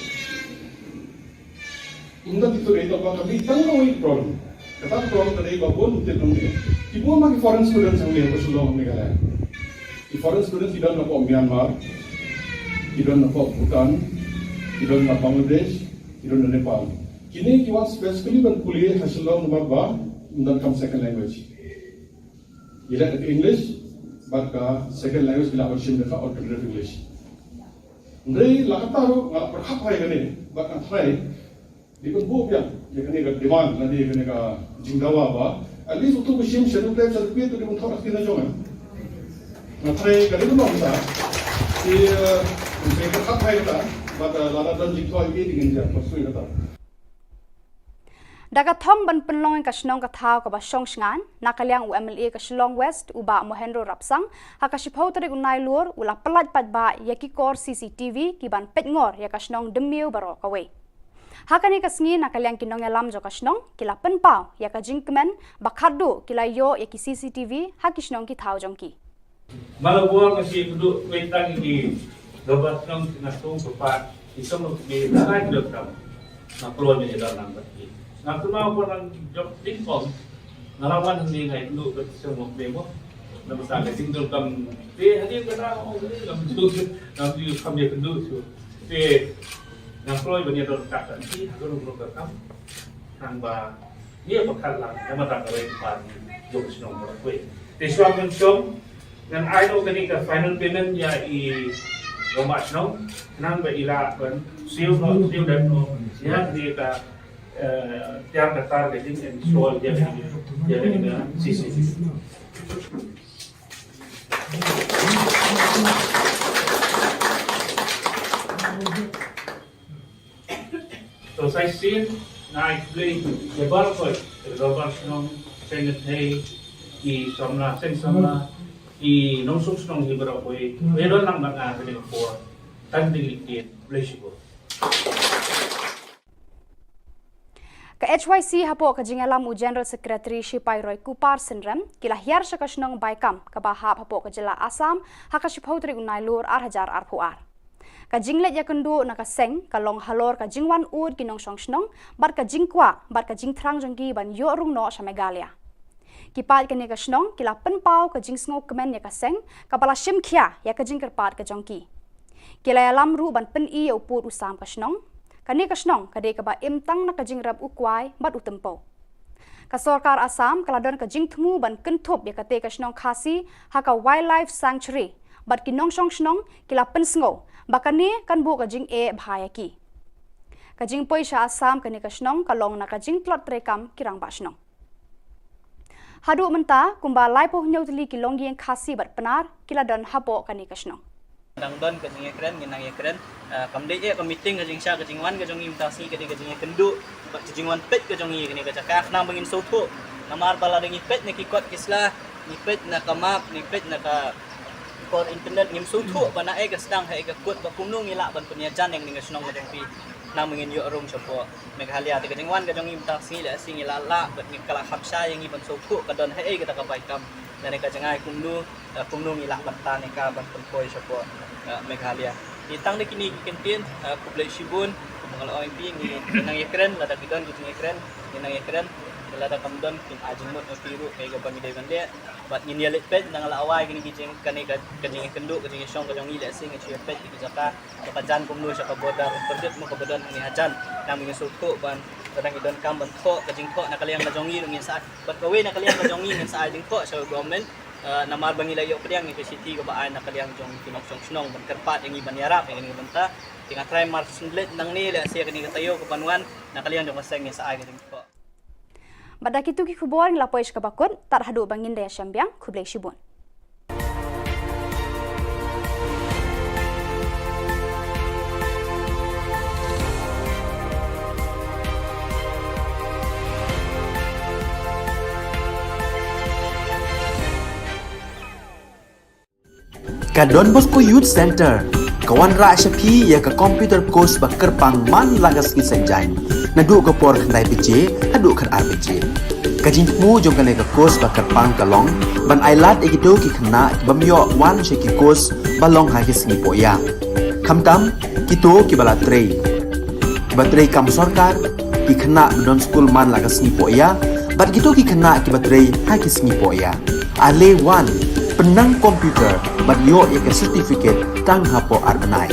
Unda dito rito ba kami tanong yung problem. Katang problem tadi ba pun tinong dia. Ibu magi foreign students ang lihat Shillong Meghalaya. Di foreign students tidak na po Myanmar, tidak na po Bhutan, tidak na Bangladesh, tidak na Nepal. Kini kiwan specifically ban kuliah Shillong number ba undan kam second language. Ila ke English, but ka second language bila option ka alternative English. Ndai lakataro ngala perhapai kani, but kan try di pun bukan ya kena demand nanti kena jinggawa ba at least untuk mesin schedule plan servis tu di pun thok aktina jongan natre kena tu nongsa si mereka khapai kata pada lana dan jinggawa ini dengan dia maksud kata Daga thong ban penlong ka snong ka thau ka ba song sngan nakaliang UMLA ka Shillong West uba Mohendro Rapsang haka shipotari unai lur ula pelat pat ba yaki kor CCTV ki ban pet ngor ya ka snong demiu baro ka we Hakani kasngi nakaliang kinong alam jo kasnong kila penpau ya ka jingkmen bakhadu kila yo ya ki CCTV hakisnong ki thau jongki Malabuang kasi kudu wetang di gabat nong nasung sepat isong di darai dokram na keluar ni dalam berarti na kuma ko nang job tinpong ngalawan ni ngai kudu bersama demo na basta ka single kam hadi ka na o ni kam tu na di kam dia kudu so Yang keluar banyak orang kata ni, orang kata hang ba dia bakal lang, yang mata kawin pan jom senong berkuih. Tiswa mensom dan idol kini ke final payment ya i rumah senong, nang ba ila kan siu dan ya ni ke tiang datar jadi yang soal dia dengan sisi. So saya sih naik beli lebar koi, lebar senong sengat hei i somna seng somna i nongsung senong hi berakoi, meron lang mga kini for tanding likit beli syukur. Ka HYC hapo ka jingalam u General Secretary Shipai Roy Kupar Sindram kila hiar shakashnong baikam ka bahap hapo ka jila Assam haka shiphautri unai lur 8,000 arpuar. Ka jinglet ya kendu na ka seng ka long halor ka jingwan ud kinong shongshnong bar ka jingkwa bar ka jingtrang jongki ban yo rung no sa Megalia. Kipat ka ni ka shnong kila penpau ka jingsngo kemen ya ka seng ka bala shimkhia ya ka jingkerpat ka jongki. Kila ya lamru ban pen I ya upur usam ka shnong kani kasnong kade ka ba imtang na kajing rab ukwai bat utempo. Ka Sarkar Assam kaladon kajing thmu ban kenthop ya kate kasnong khasi haka wildlife sanctuary bat kinong shong shnong kila pensngo bakani kan bu kajing e bhaya ki. Kajing poisha Assam kani kasnong kalong na kajing plot trekam kirang ba shnong. Hadu menta kumba laipo nyotli kilongi yang khasi bat penar kiladon hapo kani kasnong. Dang don ke jing ekren ginang ekren kamde e ka meeting ke jing sha ke jing wan ke jong imtasi ke jing kendu ba jing wan pet ke jong ke ka cakak na bangin soto namar bala ding pet ne ki kot kisla ni pet na kamap ni pet na ka kor internet ngim soto bana e ka sedang ha e ka kot ba kumnung ila ban punya jan yang ning snong ke jong pi na bangin yo rum chapo Meghalaya te ke jing wan ke jong imtasi la sing ila la bat ni kala hapsha yang iban soto ka don ha e ka ka baikam dan ka jangai kumnung ila ban ta ne ka ban poi chapo Meghalaya. Di tang de kini kentien kublai shibun mengal OMP ni nang ekren lada bidon gitu ekren nang ekren lada kamdon kin ajing mot piru kay ga bami devan de bat ni lia pet nang la awai kini gijeng kani ga kani kendu kani shong ga jong ile sing chi pet di jaka ka jan kumnu sa ka bodar perdet mo ka bodon ni hajan nang mi sutu ban kadang idon kam ban tho ka jing tho na kaliang ga jong ni sa bat kawe na kaliang ga jong ni sa jing tho sa government namar bangi layo pediang ke city ko baan na kaliang jong kinok snong ban kerpat yang iban yarap yang iban ta tinga try mar sundlet nang ni la siya kini tayo ko panuan na kaliang jong maseng sa ay gading ko Badak itu ki khubor ng lapoy ka bakot tar hadu bangin daya syambiang kublai shibun. Ka Don Bosco Youth Center kawan ra shapi ya ka computer course ba kerpang man lagas ki sanjain nadu ka por khnai bije hadu khan arbije ka jingmu jong ka course ba kerpang kalong ban ailat egido ki khna bamyo wan she ki course balong ha ki singi poya khamtam kito ki bala trei batrei kam sarkar ki khna don school man lagas singi poya bat kito ki khna ki batrei ha ki singi poya ale wan penang komputer bat yo ya ke certificate tang hapo arbanai.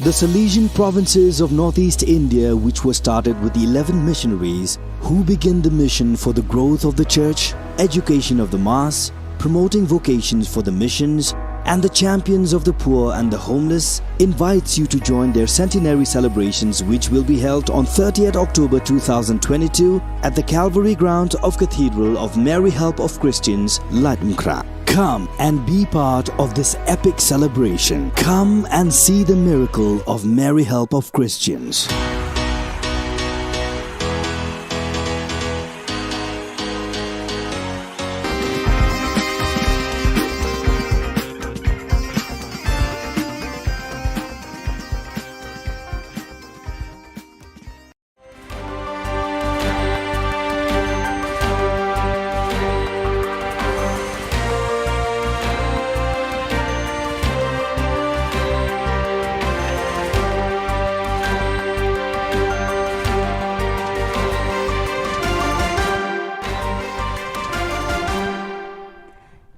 The Salesian provinces of northeast India, which were started with the 11 missionaries who began the mission for the growth of the church, education of the mass, promoting vocations for the missions, and the champions of the poor and the homeless, invites you to join their centenary celebrations, which will be held on 30th October 2022 at the Calvary Ground of Cathedral of Mary Help of Christians, Latmkra. Come and be part of this epic celebration. Come and see the miracle of Mary Help of Christians.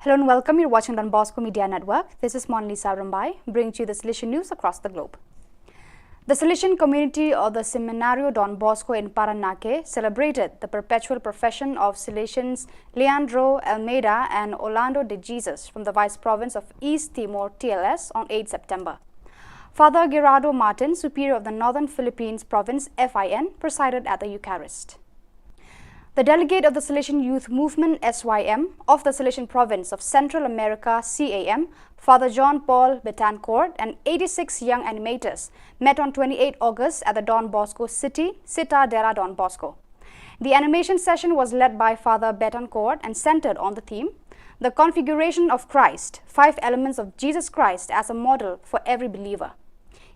Hello and welcome. You're watching Don Bosco Media Network. This is Monlisa Rambai, bringing you the Salesian news across the globe. The Salesian community of the Seminario Don Bosco in Paranake celebrated the perpetual profession of Salesians Leandro Almeida and Orlando de Jesus from the Vice Province of East Timor, TLS, on 8 September. Father Gerardo Martin, Superior of the Northern Philippines Province, FIN, presided at the Eucharist. The delegate of the Salesian Youth Movement (SYM) of the Salesian Province of Central America (CAM), Father John Paul Betancourt, and 86 young animators met on 28 August at the Don Bosco City, Citadera Don Bosco. The animation session was led by Father Betancourt and centered on the theme, The Configuration of Christ, 5 elements of Jesus Christ as a model for every believer.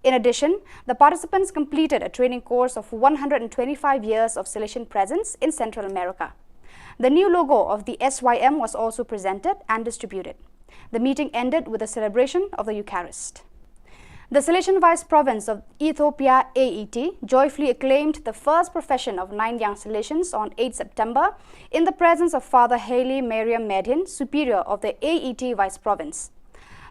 In addition, the participants completed a training course of 125 years of Salesian presence in Central America. The new logo of the SYM was also presented and distributed. The meeting ended with a celebration of the Eucharist. The Salesian Vice Province of Ethiopia AET joyfully acclaimed the first profession of 9 young Salesians on 8 September in the presence of Father Haley Mariam Median, Superior of the AET Vice Province.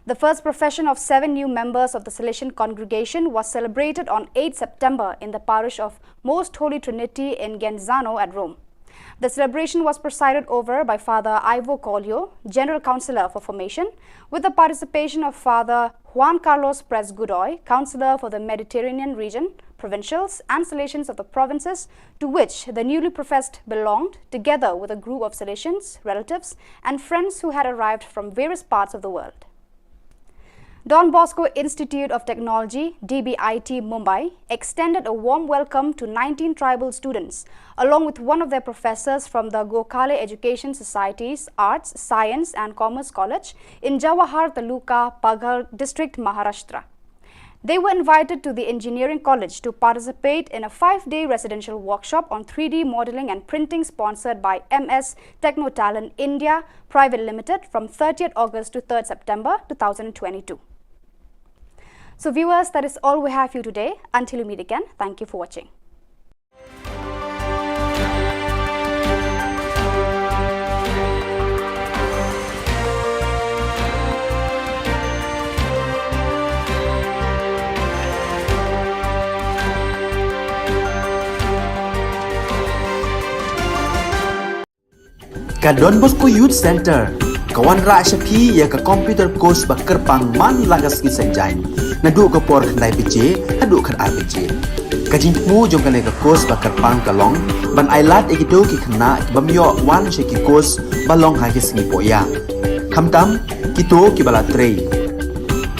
The first profession of 7 new members of the Salesian congregation was celebrated on 8 September in the parish of Most Holy Trinity in Genzano at Rome. The celebration was presided over by Father Ivo Collio, General Councillor for Formation, with the participation of Father Juan Carlos Pres Godoy, Councillor for the Mediterranean region, provincials and Salesians of the provinces to which the newly professed belonged, together with a group of Salesians, relatives and friends who had arrived from various parts of the world. Don Bosco Institute of Technology, DBIT Mumbai, extended a warm welcome to 19 tribal students, along with one of their professors from the Gokhale Education Society's Arts, Science and Commerce College in Jawahar Taluka, Paghar District, Maharashtra. They were invited to the Engineering College to participate in a 5-day residential workshop on 3D modeling and printing sponsored by MS Techno Talent India Private Limited from 30th August to 3rd September 2022. So viewers, that is all we have for you today. Until we meet again, thank you for watching. Ka Don Bosco Youth Center, kawan ra syapi ya ka computer course bakar pang man lagas ki sanjain. Nadu ka por khandai PJ, hadu khan RPG. Ka jingmu jom ka course bakar pang kalong, ban ailat egito ki khna bamyo wan she ki course balong ha ki singi poya. Khamtam kito ki bala trei.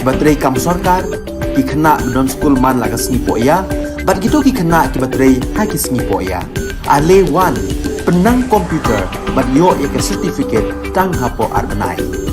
Batrei kam sarkar ki khna don school man lagas singi poya, bat kito ki khna ki batrei ha ki singi poya. Ale wan penang komputer bat yo ya ke certificate tang hapo arbenai.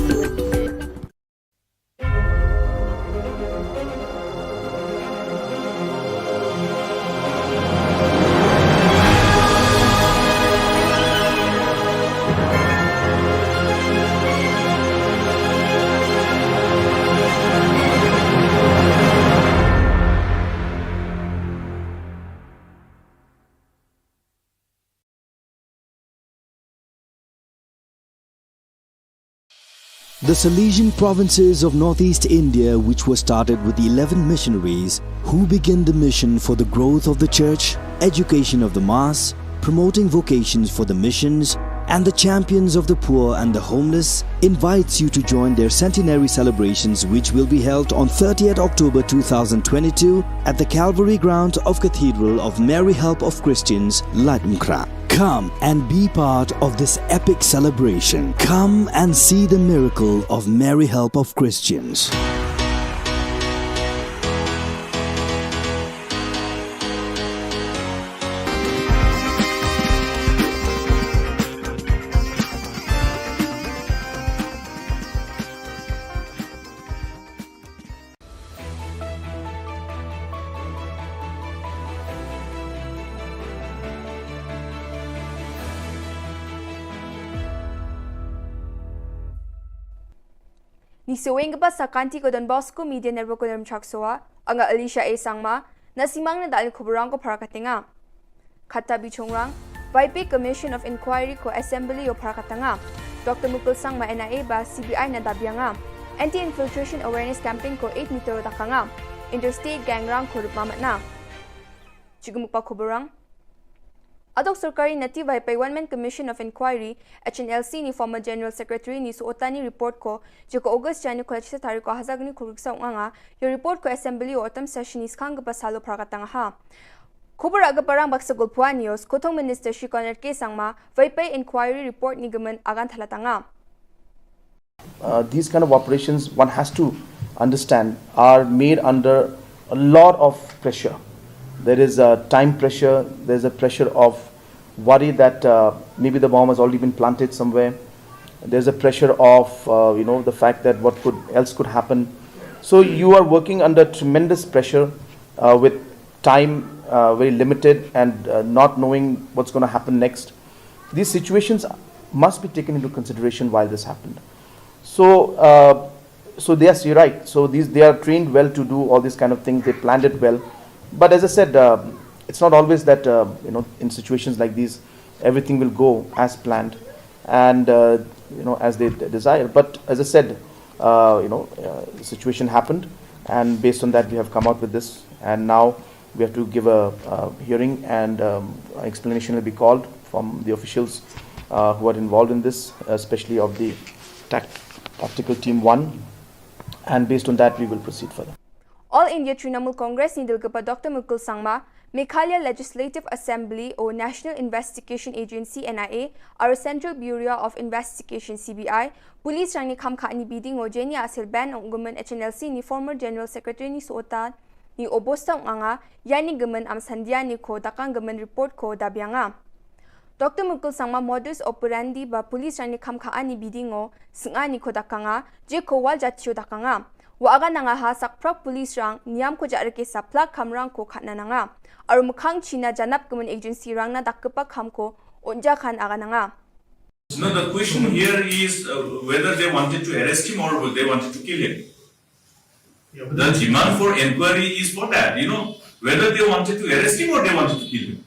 The Salesian provinces of northeast India, which were started with the 11 missionaries who began the mission for the growth of the church, education of the mass, promoting vocations for the missions, and the champions of the poor and the homeless, invites you to join their centenary celebrations, which will be held on 30th October 2022 at the Calvary Ground of Cathedral of Mary Help of Christians, Latumkra. Come and be part of this epic celebration. Come and see the miracle of Mary Help of Christians. Ni sewing ba sa kanti ko Don Bosco Media Network ko chaksoa anga Alicia A sangma na simang na dal kuburang ko para katinga. Kata bichongrang YP Commission of Inquiry ko Assembly o para katanga. Dr. Mukul Sangma NIA ba CBI na dabyanga. Anti-infiltration awareness campaign ko 8 meter takanga. Interstate gangrang ko rupamat na. Chigumuk pa kuburang Adok Sarkari Nati by One-Man Commission of Inquiry HNLC ni former General Secretary ni suotani report ko jiko August Jani ko sa tariko hazag ni kuriksa nga your report ko assembly o autumn session is kang pasalo prakatanga ha Khubor aga parang baksagol phua news Kothong Minister Shri Conrad K Sangma Vaipai inquiry report nigaman agan thalatanga. These kind of operations, one has to understand, are made under a lot of pressure. There is a time pressure, there's a pressure of worry that maybe the bomb has already been planted somewhere. There's a pressure of the fact that what else could happen. So you are working under tremendous pressure with time very limited and not knowing what's going to happen next. These situations must be taken into consideration while this happened. So yes, you're right. So they are trained well to do all these kind of things. They planned it well. But as I said, it's not always that in situations like these everything will go as planned and as they desire. But as I said, the situation happened, and based on that we have come out with this, and now we have to give a hearing, and explanation will be called from the officials who are involved in this, especially of the Tactical Team 1, and based on that we will proceed further. All India Trinamool Congress ni Dilgapa Dr. Mukul Sangma, Meghalaya Legislative Assembly or National Investigation Agency NIA, or Central Bureau of Investigation CBI, Police Rangni Khamkha ni bidding o Jenia Asil Ban o Guman HNLC ni former General Secretary ni Sota ni Obosta Nganga, Yani Guman Am Sandia ni ko Dakang Guman report ko Dabyanga. Dr. Mukul Sangma modus operandi ba Police Rangni Khamkha ni bidding o Singa ni ko Dakanga, Je ko wal jatio Dakanga. Waaga nanga ha sakprak police rang niam ko jare ke saplak kamrang ko khatna nanga aru mukhang china janap government agency rang na dakpa kham ko onja khan aga nanga. No, the question here is whether they wanted to arrest him or they wanted to kill him. The demand for inquiry is for that, whether they wanted to arrest him or they wanted to kill him.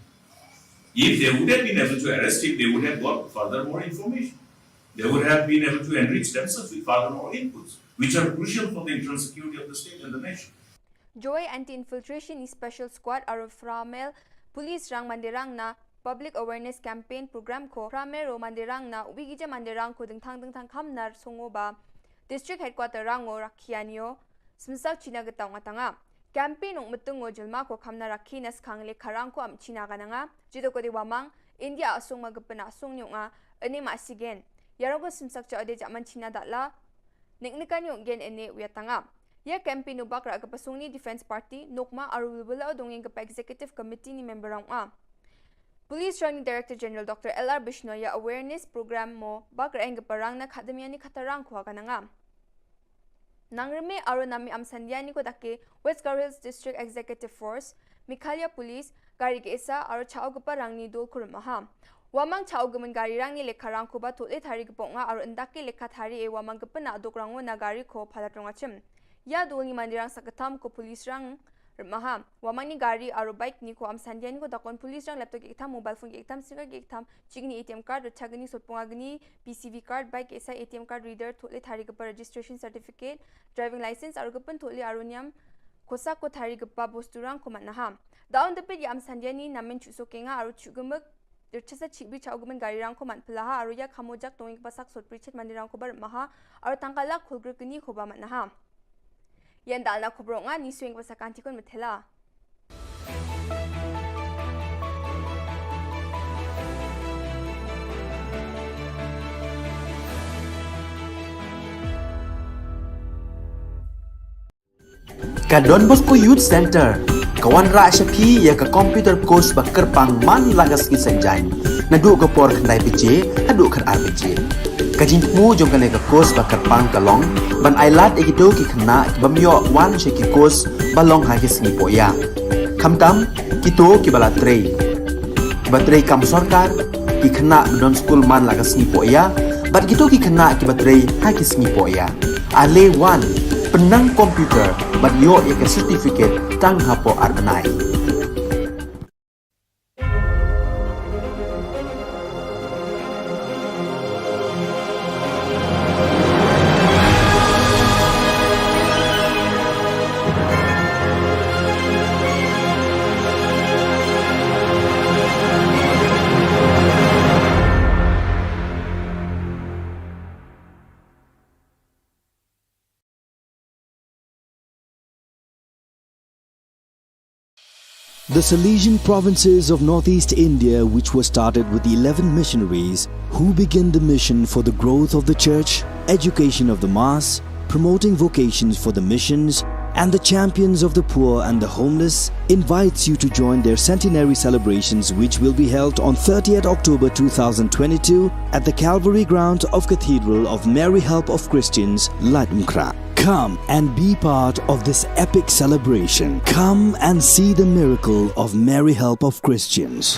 If they would have been able to arrest him, they would have got further more information. They would have been able to enrich themselves with further more inputs, which are crucial for the internal security of the state and the nation. Joy Anti-Infiltration Special Squad aru Framel Police Rang Mandirang na Public Awareness Campaign Program ko Framero Mandirang na Wigija Mandirang ko dingthang khamnar songoba District Headquarter rango rakhianyo smsak china gataw ngatanga campaign ong mutungo jelma ko khamna rakhi nas khangle kharang ko am china gananga jido ko diwamang India asung magapana asung nyonga ani masigen yarogo smsak cha ade jaman china datla Niknikanyo gen ene uyatanga. Ya campaign ubak ra kapasungni Defense Party nokma arulbula odongeng kapa Executive Committee ni member ang Police Running Director General Dr. LR Bishnoya awareness program mo bakra eng kaparang na akademya ni katarang kuha kananga. Nangreme aro nami amsandia ni ko dake West Garo Hills District Executive Force Meghalaya Police gari ke isa aro chao kaparang ni dol kurmaha. Wamang chao gumen gari rang ni lekha rang ko ba tole thari ko nga aro ndake lekha thari e wamang gapna adok rango na gari ko phalatronga chim ya doli mandirang sakatam ko police rang maha wamang ni gari aro bike ni ko am sandian ko dakon police rang laptop ke tham mobile phone ke tham sticker ke tham chigni ATM card chagni sotponga gni PCV card bike esa ATM card reader tole thari ko registration certificate driving license aro gapan tole aro niam kosa ko thari gapa bosturang ko manha down the pit yam sandiani namen chuso kenga aro chugumak Dirchasa chibi chaugumen gari rang ko manpulaha aru ya kamojak tongik pasak sot prichet mandirang ko bar maha aru tangkala khulgrukni ko ba manha yan dalna khobronga ni swing pasakanti kon methela Ka Don Bosco Youth Center kawan ra shapi ya ka computer course ba kerpang man lagas ki sanjain nadu ka por khnai pije adu khan arbije kajin mu jong kan ka course ba kerpang kalong ban ailat egido ki khna bamyo wan she ki course balong ha ki sni poya khamtam kito ki bala trei batrei kam sarkar ki khna don school man lagas ni poya bat kito ki khna ki batrei ha ki sni poya ale wan penang komputer bat yo ya ka certificate tang hapo arbanai The Salesian provinces of northeast India, which were started with the 11 missionaries who began the mission for the growth of the church, education of the mass, promoting vocations for the missions, and the champions of the poor and the homeless, invites you to join their centenary celebrations, which will be held on 30th October 2022 at the Calvary ground of Cathedral of Mary Help of Christians, Latumkra. Come and be part of this epic celebration. Come and see the miracle of Mary Help of Christians.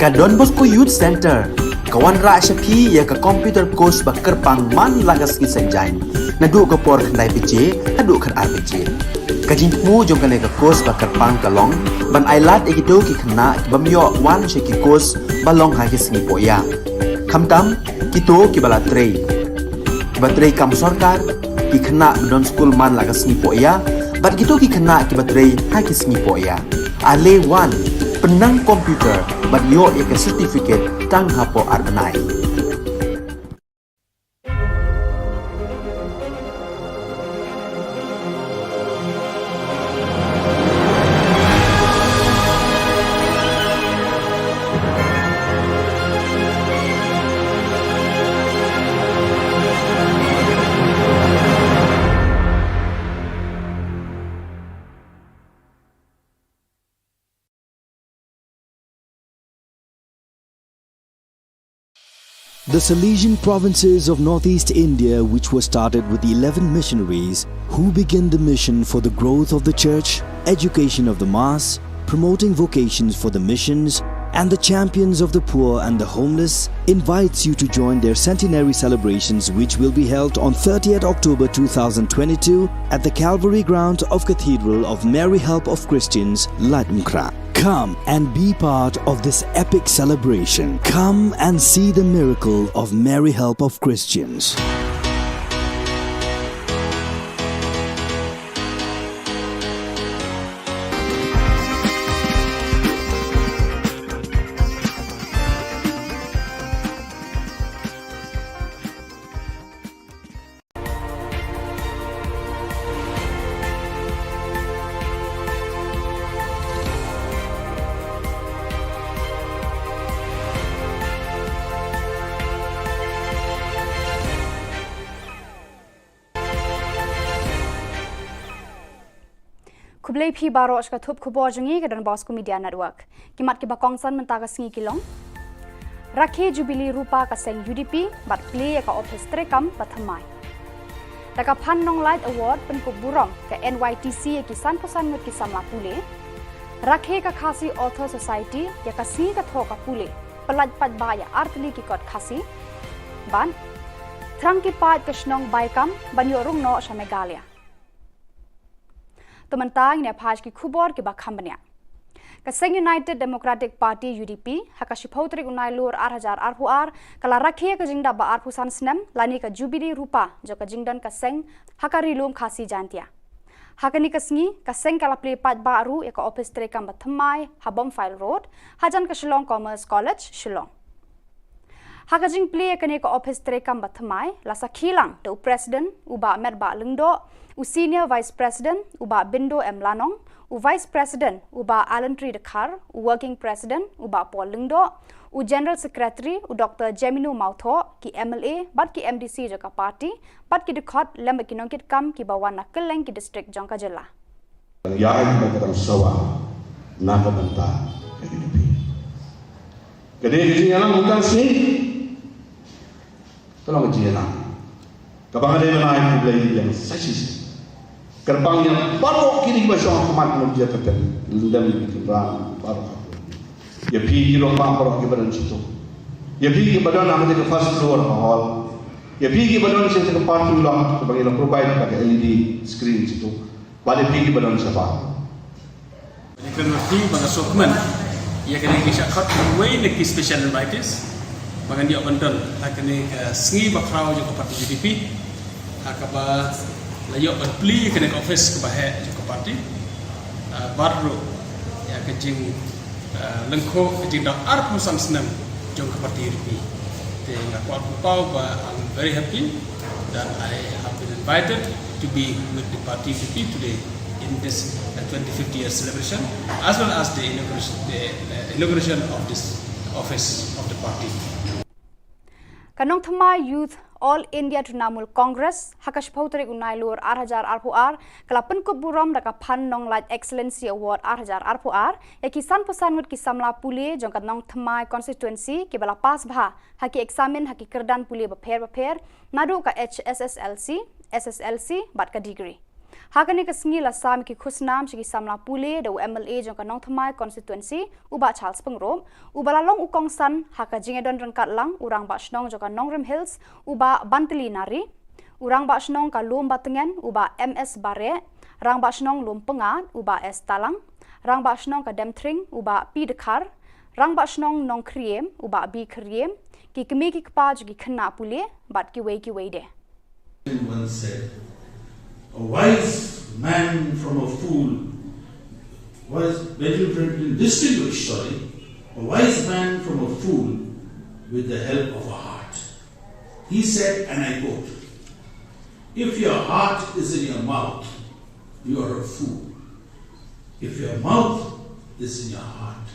Ka Don Bosco Youth Center, kawan ra siya pi ya ka computer course ba kerpang man lagas ki sanjain. nadu ka por khandai beje hadu khan ar beje kajing mu jong kane ka kos bakar pang kalong ban ailat egido ki khna bamyo wan she ki kos balong ha ki sngi poya khamtam kito ki bala trei batrei kam sarkar ki khna don school man laga sngi poya bat kito ki khna ki batrei ha ki sngi poya ale wan penang komputer bat yo ek certificate tang hapo arbanai. The Salesian provinces of northeast India, which were started with the 11 missionaries who began the mission for the growth of the church, education of the mass, promoting vocations for the missions, and the champions of the poor and the homeless, invites you to join their centenary celebrations, which will be held on 30th October 2022 at the Calvary ground of Cathedral of Mary Help of Christians, Latmkra. Come and be part of this epic celebration. Come and see the miracle of Mary Help of Christians. Kublai phi baro ska thup khubor jangi ke Don Bosco Media Network kimat ki bakong san menta ka sngi kilong rakhe jubilee rupa ka seng UDP bat play ka office trekam pathamai taka phan nong light award pen ko burong ka NYTC ki san posan ngut ki samla pule rakhe ka khasi author society ya ka si ka tho ka pule palaj pat ba ya artli ki kot khasi ban thrang ki pat ka shnong baikam banyo rung no sa Meghalaya Tumantang ne phaj ki Khubor ki bakhambanya Kaseng United Democratic Party UDP hakashipotri unai lur 8000 arhuar kala rakhe ka jingda ba arpusan snem lani ka jubilee rupa jo ka jingdan kaseng hakari lum khasi jantia hakani kasngi kaseng kala play pat ba aru ya ka office trekam bathamai habom file road hajan ka Shillong Commerce College Shillong Hakajing play kane ka office trekam bathamai la sakhilang to president uba merba lungdo u senior vice president uba Bindo M Lanong u vice president uba Alan Tree Dakhar u working president uba Paul Lungdo u general secretary u Dr Jeminu Mautho ki MLA bat ki MDC jaka party bat ki dikhot lemba ki nongkit kam ki bawana keleng ki district jongka jilla ya ai ka kadang sawa na ka banta kede ni yang bukan sini tolong jena kabangade mana ai play yang sasis gerbang yang baru kini basah kemat menuju ke lendam kiran baru ya pergi lomba baru ke badan situ ya pergi badan nama ke first floor hall ya pergi badan situ ke parking lot ke bagi provide pakai LED screen situ balik pergi badan siapa ini kan berarti pada sokmen ya kena kisah kat way neki special invites bagan dia bandel akan sengi bakrau juga parti UDP akaba layo berpli kena office ke bahaya juga parti baru ya kejing lengko kejing dah arpu samsnam juga parti UDP dengan kuat pau I'm very happy that I have been invited to be with the party UDP today in this 25th year celebration as well as the inauguration of this office of the party. Kanong Thamai Youth All India Trinamool Congress hakashpotri unai lur 8000 arpuar kalapan ko burom daka phan nong light excellency award 8000 arpuar ya kisan posan ngut kisamla pule jong kanong Thamai constituency ki bala pas bha haki examen haki kerdan pule bapher nadu ka SSLC bat ka degree Hakani kasngi la sam ki khusnam chi samla pule do MLA jong kanong Thamai constituency uba Charles Pengrom ubala long ukong san haka jingedon rangkat lang urang ba shnong jong kanong Rem Hills uba Bantili Nari urang ba snong ka lum batengen uba MS bare, rang ba snong lum pengat uba S talang, rang ba snong ka demtring uba P dekar, rang ba snong nong kriem uba B kriem, ki kemi ki kpa gi kena pule bat ki wei de. Once said, a wise man from a fool distinguished, a wise man from a fool with the help of a heart. He said, and I quote, if your heart is in your mouth, you are a fool. If your mouth is in your heart.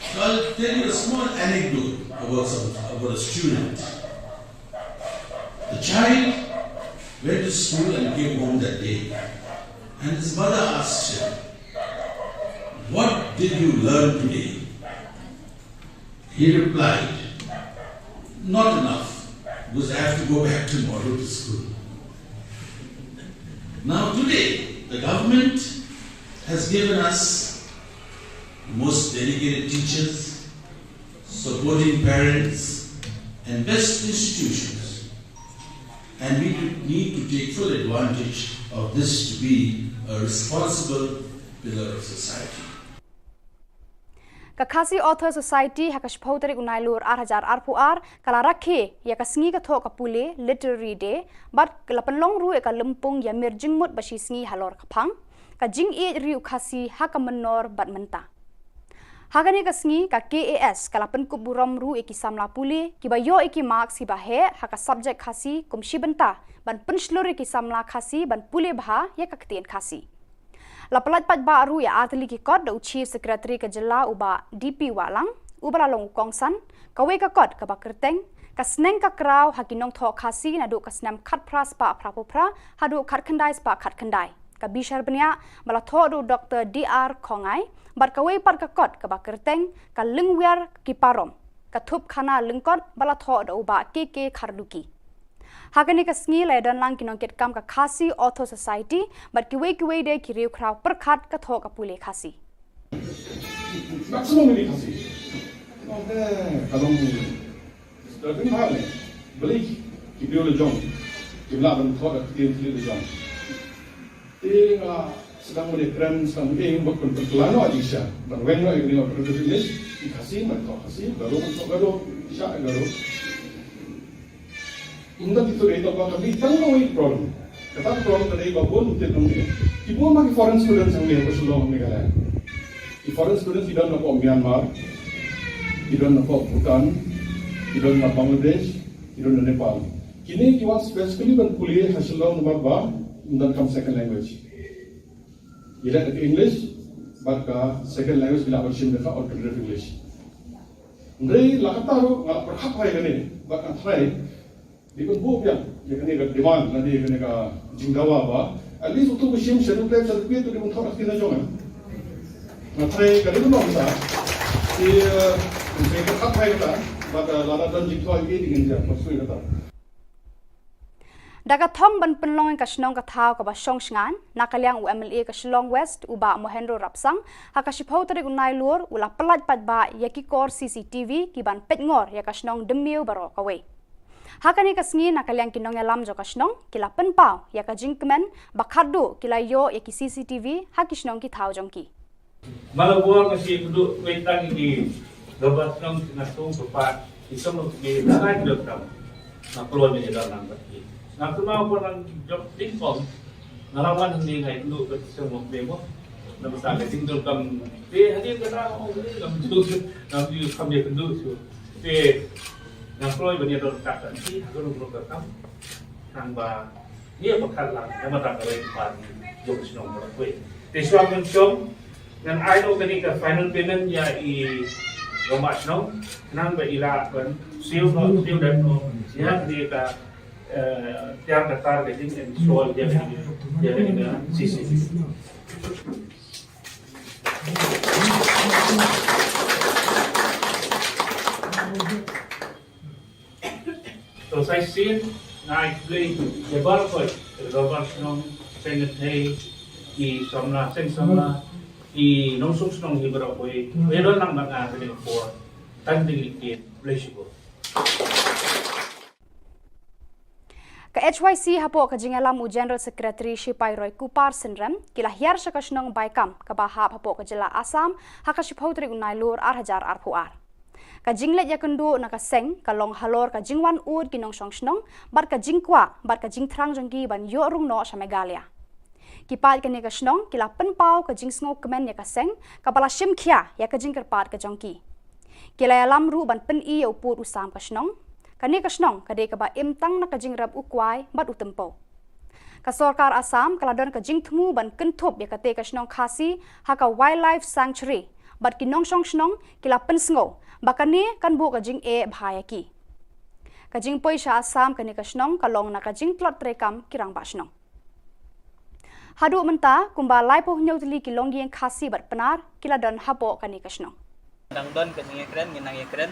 So I'll tell you a small anecdote about a student. The child went to school and came home that day, and his mother asked him, what did you learn today? He replied, not enough, because I have to go back tomorrow to school. Now today, the government has given us most dedicated teachers, supporting parents, and best institutions. And we need to take full advantage of this to be a responsible pillar of society. Kakasi Author Society hakashpoteri unailur 8,000 RPR kala rakhe ya kasngi ka tho kapule literary day but kalapanlong ru e ka lempung ya mir jingmut bashi sngi halor kaphang ka jing e riu khasi hakamenor bat menta hagani kasngi ka KAS kalapan kuburam ru e ki samla pule ki bayo e ki marks ki bahe haka subject khasi kumshi benta ban penslur e ki samla khasi ban pule bha ya kakten khasi Lapalat pat baru ya atli ki kot da Chief Secretary ka Jylla uba DP Walang uba lalong kongsan kawe ka kot ka bakerteng ka sneng ka kraw hakinong tho khasi na du ka snam khat pras pa prapopra hadu khat khandai spa khat khandai ka bishar bnya mala tho du Dr DR Khongai bar kawe pat ka kot ka bakerteng ka lingwer ki parom ka thup khana lingkot bala tho da uba KK kharduki Hagani ka sngi le don lang kinong ket kam ka khasi Author Society but kiwe de ki riu kraw perkhat ka tho ka pule khasi Maximum ni khasi oke kalong starting hal beli ki dio le jong ki la ban tho ka ti le jong sedang mudi keren sedang bukan perkelano aja sya dan when no ini orang bertulis di khasi mereka khasi baru sya baru Unda dito rito ko kami tanong yung problem. Kata problem tadi ko pun tidak nunggu. Ibu maki foreign students yang lihat Shillong Meghalaya. The foreign students tidak nak Myanmar, tidak nak Bhutan, tidak nak Bangladesh, tidak nak Nepal. Kini kiwan specifically ban kuliah Shillong nomor ba dan kam second language. Bila ke English, barka second language bila bersim defa alternative English. Ndai lakataru ngalap berhapai kene, bahkan try Ikut buku yang kena demand nanti kena jinggawa ba. At least untuk mesin seru plan serkuit tu dimuntuk nak tina jongan. Nanti kalau tu bisa, si mereka apa kita, maka lada dan jinggawa ini dengan dia maksud kita. Daga thong ban penlong ka snong ka thau ka ba song sngan nakalyang UMLA ka Shillong West uba Mohendro Rapsang hakashipho tari unai lur ula pelat pat ba yakikor CCTV ki ban pet ngor ya ka snong demiu baro ka we. Hakani ka sngi nakalyang kinong ya lam jo ka snong kila penpau ya ka jingkmen bakhadu kila yo ya ki CCTV hakisnong ki thau jongki. Malabuang kasi kudu wetang di gabat nong nasong supat isong ni nanay dokram na keluar ni dalam berarti. Nak semua orang job tingkong ngalawan ni ngai kudu bersama demo. Nama saya tinggal kam hadir kena orang ni kam tu nam you kam dia kudu so. Nak keluar banyak orang kata ni aku belum kata kang ba dia bakal lah nama tak boleh pan job senong berapa. Teswa mencom dan I know kini ke final payment ya i rumah senong nang ba ila kan siu dan no siap dia ka tiap datar getting and soal dia dengan CCTV. So saya sih naik beli lebar koi lebar senong sengat hey i samla seng samla i nosung senong hi berapa koi wedon nang banga kini for tan dikit beli sih. Ka HYC hapo ka jingalam u General Secretary Shipai Roy Kupar Sinrem kila hiar syakasnong baikam ka bahap hapo ka jela Assam haka shiphautri unai lur 4,000 arpuar. Ka jinglet ya kendu na ka seng ka long halor ka jingwan ud kinong songsnong bar ka jingkwa bar ka jingtrang jongki ban yo rung no sa Megalia. Kipat ka ni ka snong kila penpau ka jingsngo kemen ya ka seng ka bala shimkhia ya ka jingkerpat ka jongki. Kila ya lamru ban pen I ya upur usam ka snong kani kasnong kade ka ba imtang na kajingrab ukwai bat utempo. Ka Sarkar Assam kaladon ka jingthmu ban kentup ya kate kasnong khasi haka wildlife sanctuary bat kinong snong kila pensngo bakani kan bu ka jing e bhaya ki. Ka jing poisha Assam kani kasnong kalong na ka jing plot trekam kirang basnong. Hadu menta kumba laipo nyotli kilong yang khasi bat penar kiladon hapo kani kasnong. Dang don ke jing ekren nginang ekren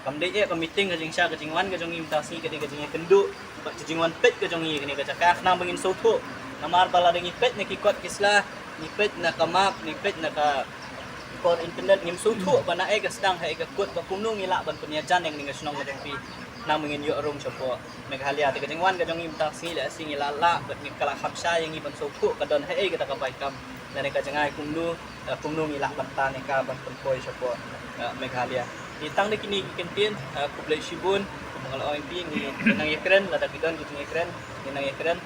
kamde e meeting ke jing sha ke jing wan ke jong imtasi ke jing kendu ba jing wan pet ke jong ni ke cakak nang bangin soto namar bala ding pet ne ki kot kisla ni pet na kamap ni pet na ka kor internet ngim soto bana e ke sedang ha e ke kot ba kunung ila ban punya jan yang ning snong ke jong pi nang bangin yo rum sopo Meghalaya ke jing wan ke jong imtasi la sing ila la bat ni kala hapsha yang iban soto ka don ha e ke ta ka baikam dan ka jangai kunung ila ban ta ne ka ban poi sopo Meghalaya. Di tang de kini kentien kublai shibun kalau OMP ni nang ekren lada kidon gitu ekren ni nang ekren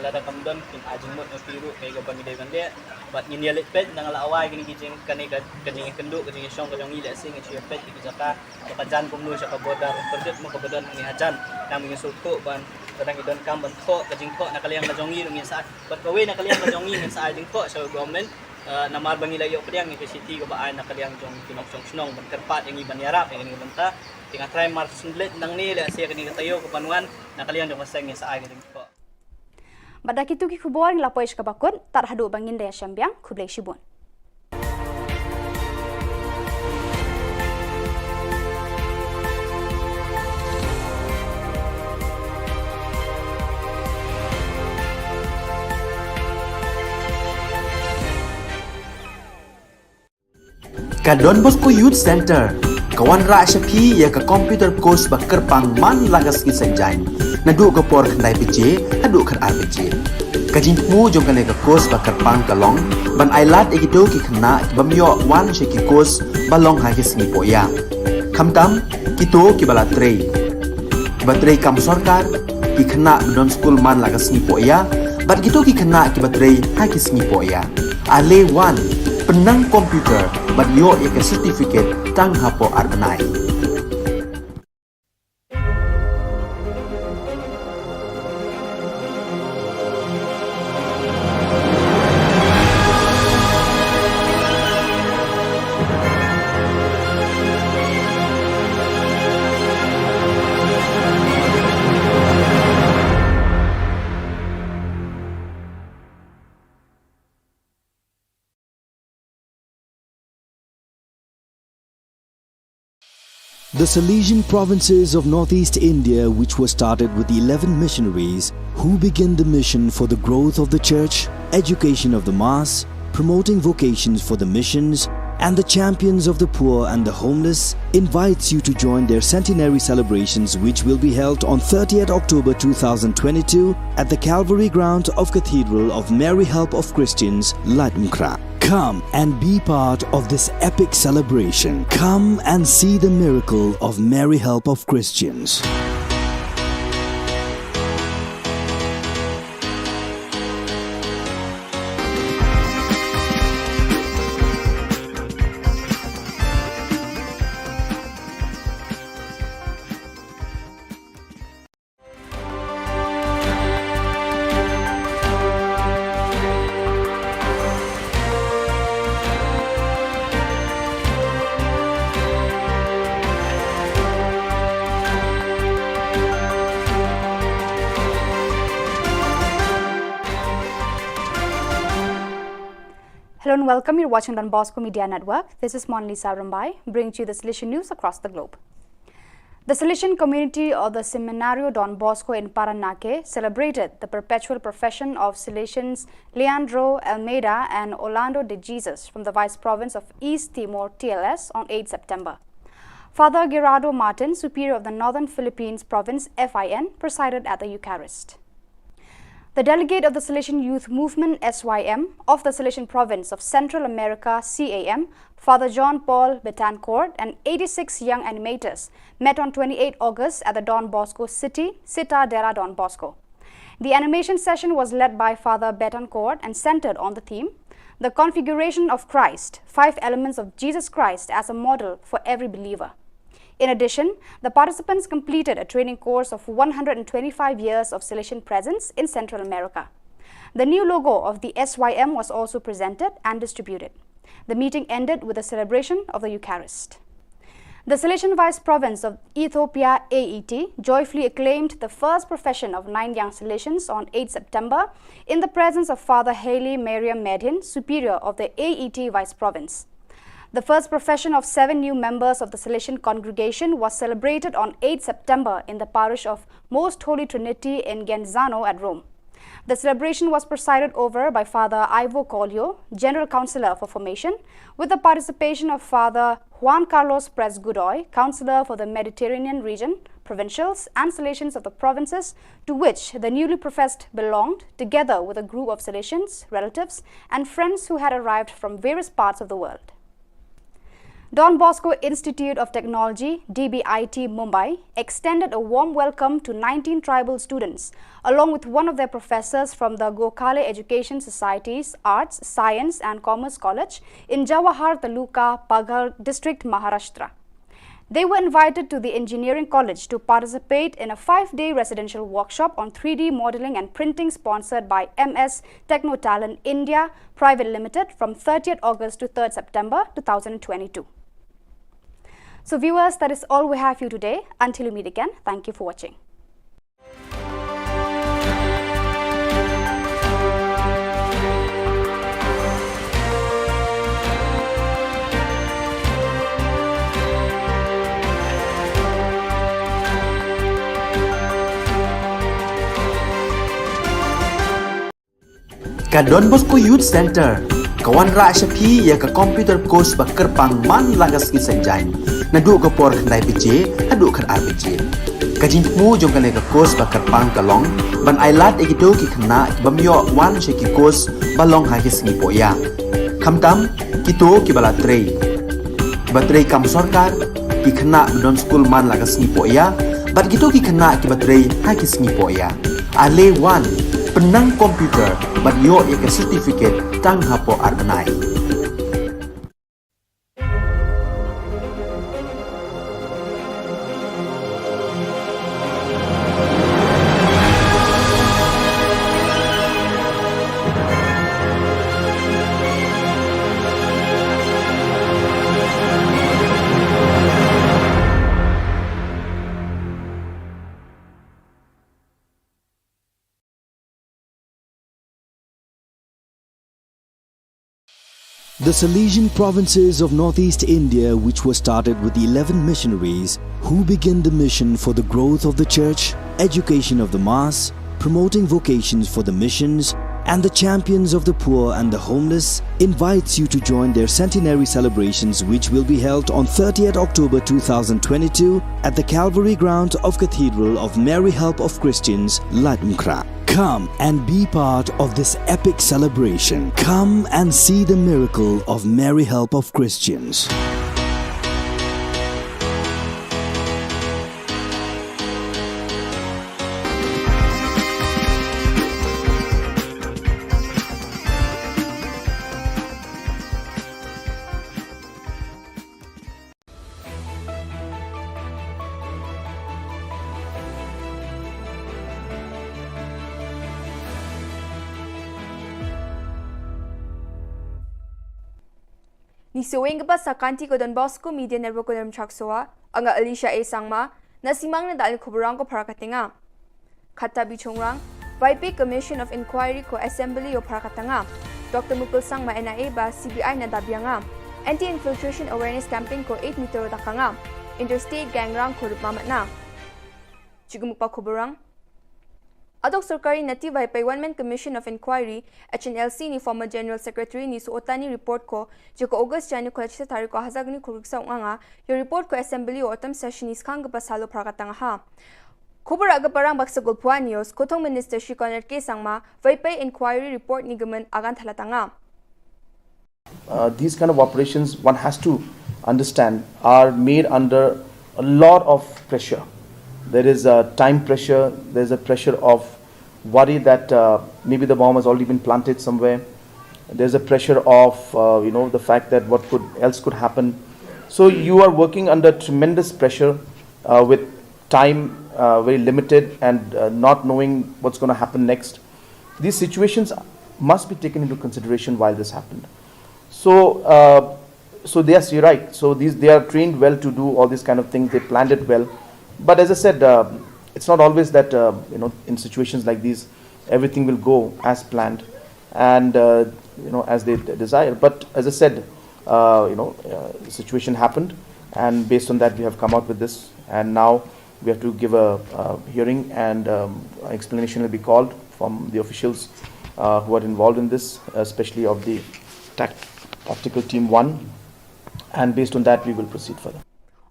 lada kamdon kin ajimut piru kay ga pamide bande bat ngin yalet pet nang ala awai kini kijing kani ka kajing kendu kajing song kajong ile sing chi pet ki jaka ka jan kumnu sa ka bodar perjet mo ka bodar ni hajan nang ngin sulko ban kadang idon kam ban tho kajing tho nakaliang kajongi ngin sa bat kawe nakaliang kajongi ngin sa ding tho sa government namar bangila yo pediang university ko ba ay nakaliang jong kinok snong ban kerpat yang iban yarap yang benta tinga try mar sundlet nang ni la siya kini tayo ko panuan nakaliang jong masang sa ay ding ko Badak itu ki khubor ng lapoy ka bakut tar hadu bangin daya syambiang kublai shibun. Ka Don Bosco Youth Center, kawan ra syapi ya ka computer course bakar pang man lagas ki sanjain. Nadu ka por khandai pije, hadu khar ar pije. Ka jingmu jong ka course bakar pang kalong, ban ailat egito ki khna bamyo wan she ki course balong ha ki sni poya. Khamtam kito ki bala trei. Batrei kam sarkar ki khna don school man lagas ni poya, bat kito ki khna ki batrei ha ki sni poya. Ale wan penang komputer bat yo ya certificate tang hapo arnai. The Salesian provinces of northeast India, which were started with the 11 missionaries who began the mission for the growth of the church, education of the mass, promoting vocations for the missions, and the champions of the poor and the homeless, invites you to join their centenary celebrations, which will be held on 30th October 2022 at the Calvary ground of Cathedral of Mary Help of Christians, Latumkra. Come and be part of this epic celebration. Come and see the miracle of Mary Help of Christians. Hello and welcome. You're watching Don Bosco Media Network. This is Monlisa Rambai, bringing you the Salesian news across the globe. The Salesian community of the Seminario Don Bosco in Paranake celebrated the perpetual profession of Salesians Leandro Almeida and Orlando de Jesus from the Vice Province of East Timor, TLS, on 8 September. Father Gerardo Martin, Superior of the Northern Philippines Province, FIN, presided at the Eucharist. The delegate of the Salesian Youth Movement SYM of the Salesian Province of Central America CAM, Father John Paul Betancourt, and 86 young animators met on 28 August at the Don Bosco City, Citadela Don Bosco. The animation session was led by Father Betancourt and centered on the theme, The Configuration of Christ, 5 elements of Jesus Christ as a model for every believer. In addition, the participants completed a training course of 125 years of Salesian presence in Central America. The new logo of the SYM was also presented and distributed. The meeting ended with a celebration of the Eucharist. The Salesian Vice Province of Ethiopia AET joyfully acclaimed the first profession of 9 young Salesians on 8 September in the presence of Father Haley Mariam Median, Superior of the AET Vice Province. The first profession of 7 new members of the Salesian congregation was celebrated on 8 September in the parish of Most Holy Trinity in Genzano at Rome. The celebration was presided over by Father Ivo Collio, General Councillor for Formation, with the participation of Father Juan Carlos Pres Godoy, Councillor for the Mediterranean region, provincials and Salesians of the provinces to which the newly professed belonged, together with a group of Salesians, relatives and friends who had arrived from various parts of the world. Don Bosco Institute of Technology, DBIT Mumbai, extended a warm welcome to 19 tribal students, along with one of their professors from the Gokhale Education Society's Arts, Science and Commerce College in Jawahar Taluka, Paghar District, Maharashtra. They were invited to the Engineering College to participate in a 5-day residential workshop on 3D modeling and printing sponsored by MS Technotalent India Private Limited from 30th August to 3rd September 2022. So viewers, that is all we have for you today. Until we meet again, thank you for watching. Ka Don Bosco Youth Center, kawan ra syapi ya ka computer course bakar pangman lagas ki sanjain. Nadu ka por khnai PJ, hadu khan RPG. Kajin mu jong ka ka course bakar pang kalong, ban ailat egido ki khna bamyo wan she ki course balong ha ki sngi poya. Khamtam kito ki bala trei. Batrei kam sarkar ki khna don school man lagas sngi poya, bat gito ki khna ki batrei ha ki sngi poya. Ale wan penang komputer bat yo ya ka certificate tang hapo arbanai. The Salesian provinces of northeast India, which were started with the 11 missionaries who began the mission for the growth of the church, education of the mass, promoting vocations for the missions, and the champions of the poor and the homeless, invites you to join their centenary celebrations, which will be held on 30th October 2022 at the Calvary Ground of Cathedral of Mary Help of Christians, Ladmkra. Come and be part of this epic celebration. Come and see the miracle of Mary Help of Christians. Ni sewing ba sa kanti ko Don Bosco Media Network ko nam chaksoa anga Alicia A Sangma na simang na dal Khubor ko parakatinga. Kata bichongrang YP Commission of Inquiry ko Assembly o parakatanga. Dr. Mukul Sangma NIA ba CBI na dabyanga. Anti-infiltration awareness campaign ko 8 meter dakanga. Interstate gangrang ko rupamat na. Chigumukpa Khuborang Adok Sarkari Nativay pay One-Man Commission of Inquiry HNLC ni former General Secretary ni suotani report ko jiko August Janu ko sa tarik ko hazag ni kuriksa nga yung report ko assembly o autumn session is kang pasalo parakatanga ha. Khubor aga parang baksagul puan news kotong minister Shri Conrad K sangma vaipai inquiry report ni gaman agan thalatanga. These kind of operations, one has to understand, are made under a lot of pressure. There is a time pressure, there's a pressure of worry that maybe the bomb has already been planted somewhere. There's a pressure of, the fact that what else could happen. So you are working under tremendous pressure with time very limited and not knowing what's going to happen next. These situations must be taken into consideration while this happened. So yes, you're right. So they are trained well to do all these kind of things. They planned it well. But as I said, it's not always that in situations like these, everything will go as planned and as they desire. But as I said, the situation happened, and based on that, we have come out with this. And now we have to give a hearing, and explanation will be called from the officials who are involved in this, especially of the Tactical Team 1, and based on that we will proceed further.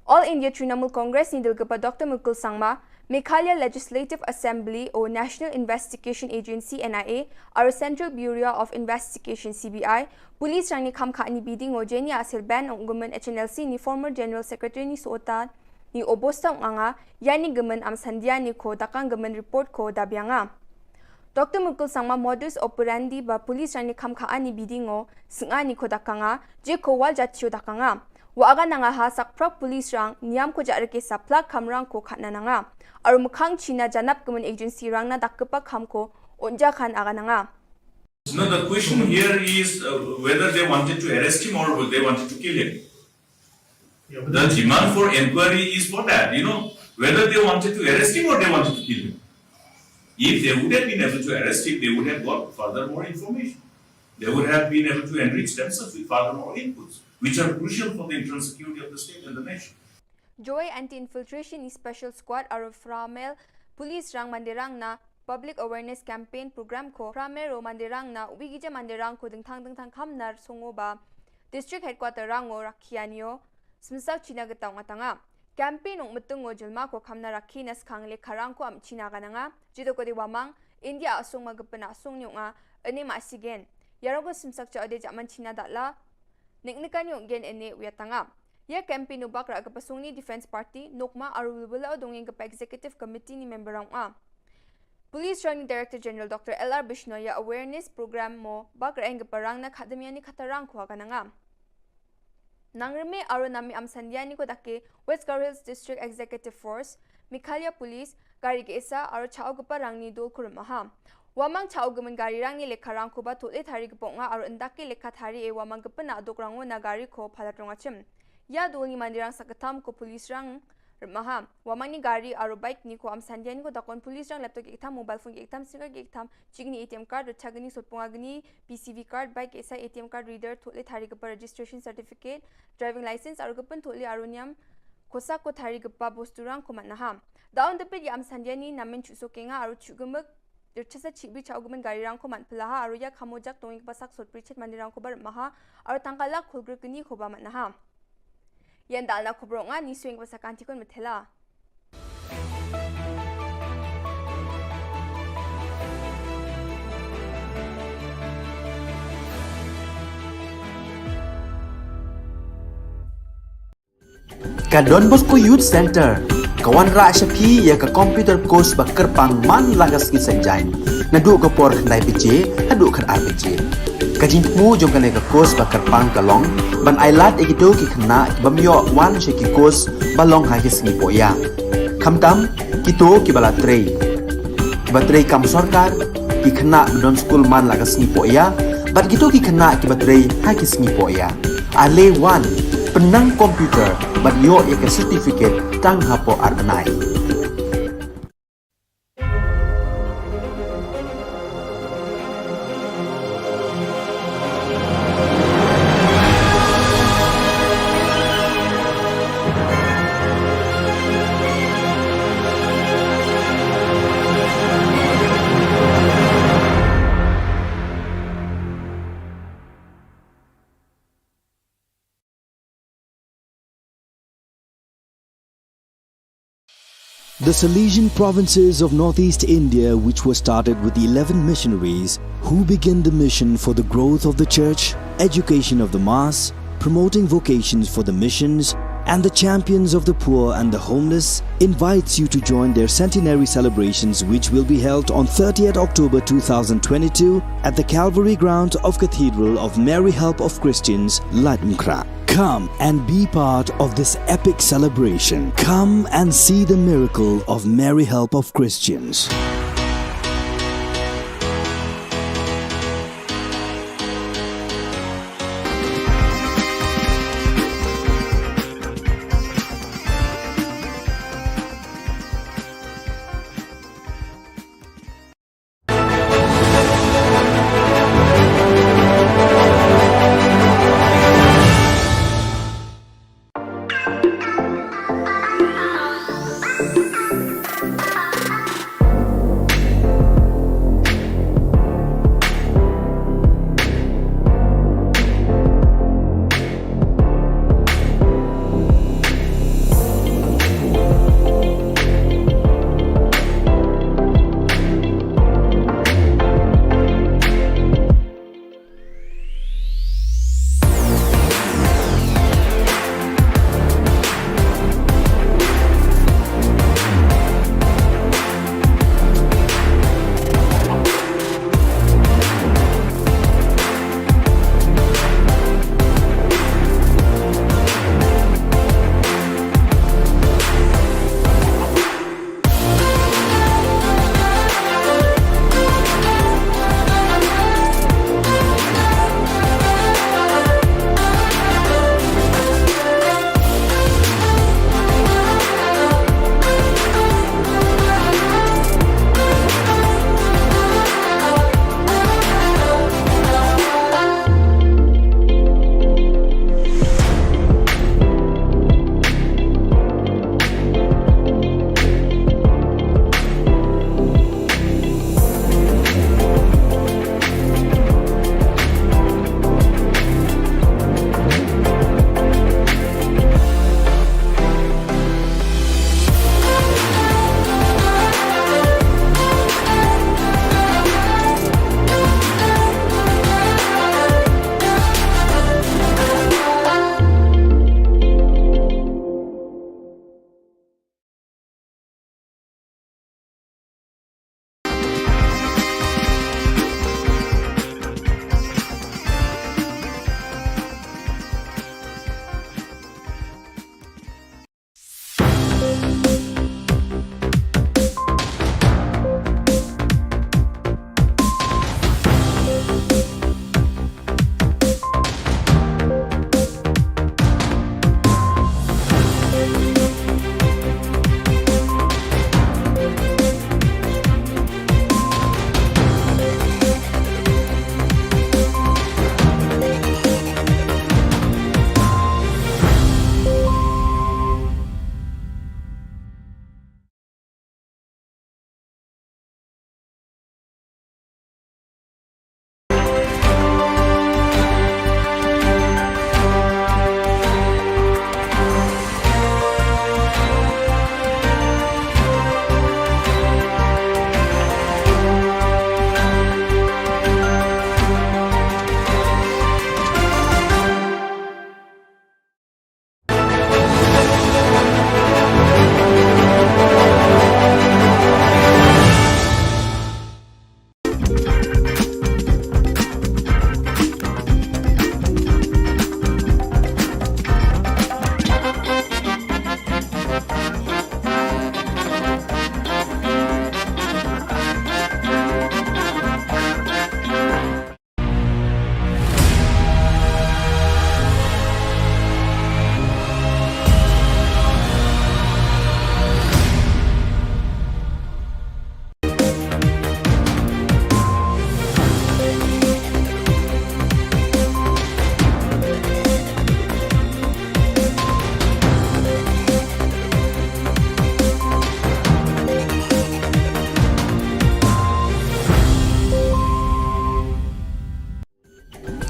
All India Trinamool Congress ni Dilgapa Dr. Mukul Sangma, Meghalaya Legislative Assembly or National Investigation Agency NIA, or Central Bureau of Investigation CBI, Police Rangni Khamkha ni Biding o Jenny Asil Ban ng Government HNLC ni former General Secretary ni Suotan ni Obosta nga yani Government am Sandia ni ko dakang Government report ko dabyanga. Dr. Mukul Sangma modus operandi ba Police Rangni Khamkha ni Biding o singa ni ko dakanga je ko wal jatio dakanga. Wa aga nga ha sakprak police rang niam ko jarake sa plak kamrang ko khatna nga aru mukhang china janap government agency rang na dakpa kham ko onja khan aga nga. No, the question here is whether they wanted to arrest him or they wanted to kill him. The demand for inquiry is for that, whether they wanted to arrest him or they wanted to kill him. If they would have been able to arrest him, they would have got further more information. They would have been able to enrich themselves with further more inputs, which are crucial for the internal security of the state and the nation. Joy Anti-Infiltration Special Squad aru Framel Police Rang Mandirang na Public Awareness Campaign Program ko Framero Mandirang na Wigija Mandirang ko dingthang kamnar songoba District Headquarter Rango Rakhianyo Smsak China gataw nga campaign ong mutungo jelma ko kamna rakhi nas khangle kharang ko am China gananga jido ko di wamang India asung magapana asung nga ani masigen yarogo smsak cha ade jaman China dala niknikan yung gen ene uyatanga. Ya campaign ubak ra kapasung ni Defense Party nokma arulbula dongeng kapa Executive Committee ni member rang Police Running Director General Dr. L.R. Bishnoy awareness program mo bak ra parang na akademya ni katarang ko gananga. Nangreme aro nami amsandia ni ko dake West Garo Hills District Executive Force Meghalaya Police gari ke isa aro chao parang ni dol kurmaha. Wamang chao gaman gari rang ni lekharang ko ba tole thari gponga aro indake lekha thari e wamang gapana adokrango na gari ko phalatrong achim ya dol ni mandirang sakatam ko police rang maha wamang ni gari aro bike ni ko am sandian ko dakon police rang laptop ke tham mobile phone ke tham sticker ke tham chigni ATM card chagni sotponga gni PCV card bike esa ATM card reader tole thari gapa registration certificate driving license aro gapan tole aroniam kosa ko thari gapa bosturang ko manaham down the pit ya am sandian ni namen chusokenga aro chugumak Dirchasa chibi chaugumen garirang ko manpalaha aru ya khamojak tonging pasak sotprichet mandirang ko bar maha aru tangkala khulgrukni khoba manaha yan dalna khobronga ni swing pasak antikon methela Ka Don Bosco Youth Center kawan ra shapi ya ka computer course ba kerpang man lagas ki sanjain nadu ka por khnai piche hadu khan ar piche ka jingmu jong ka ka course ba kerpang ka long ban ailat egito ki khna bamyo wan she ki course ba long ha ki sni poya khamtam kito ki bala trei ba trei kam sarkar ki khna don school man lagas ni poya bat gito ki khna ki ba trei ha ki sni poya ale wan penang komputer bat yo ya ka certificate tang hapo arnai The Salesian provinces of northeast India, which were started with 11 missionaries who began the mission for the growth of the church, education of the mass, promoting vocations for the missions, and the champions of the poor and the homeless, invites you to join their centenary celebrations, which will be held on 30th October 2022 at the Calvary ground of Cathedral of Mary Help of Christians, Latmkra. Come and be part of this epic celebration. Come and see the miracle of Mary Help of Christians.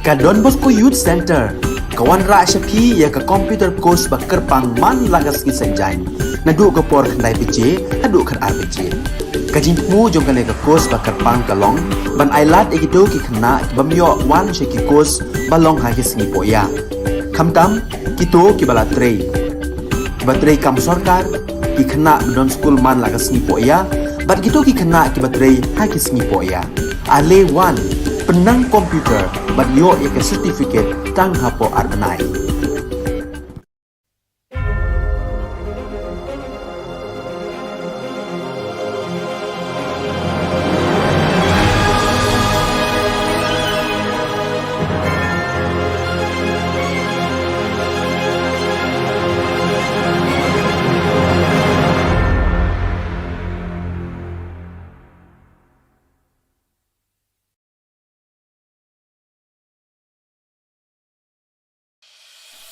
Ka Don Bosco Youth Center, kawan ra siya pi ya ka computer course ba kerpang man lagas ki sanjain. Nadu ke por kendai beje, hadu kan ar beje. Kajing mu jom kane ke kos bakar pang kalong, ban ailat egido ki kena bamyo wan sheki kos balong ha ki singi poya. Kamtam kito ki bala trei. Batrei kam sorkar ki kena don school man laga singi poya, bat kito ki kena ki batrei ha ki singi poya. Ale wan penang komputer bat yo ke certificate tang hapo arnai.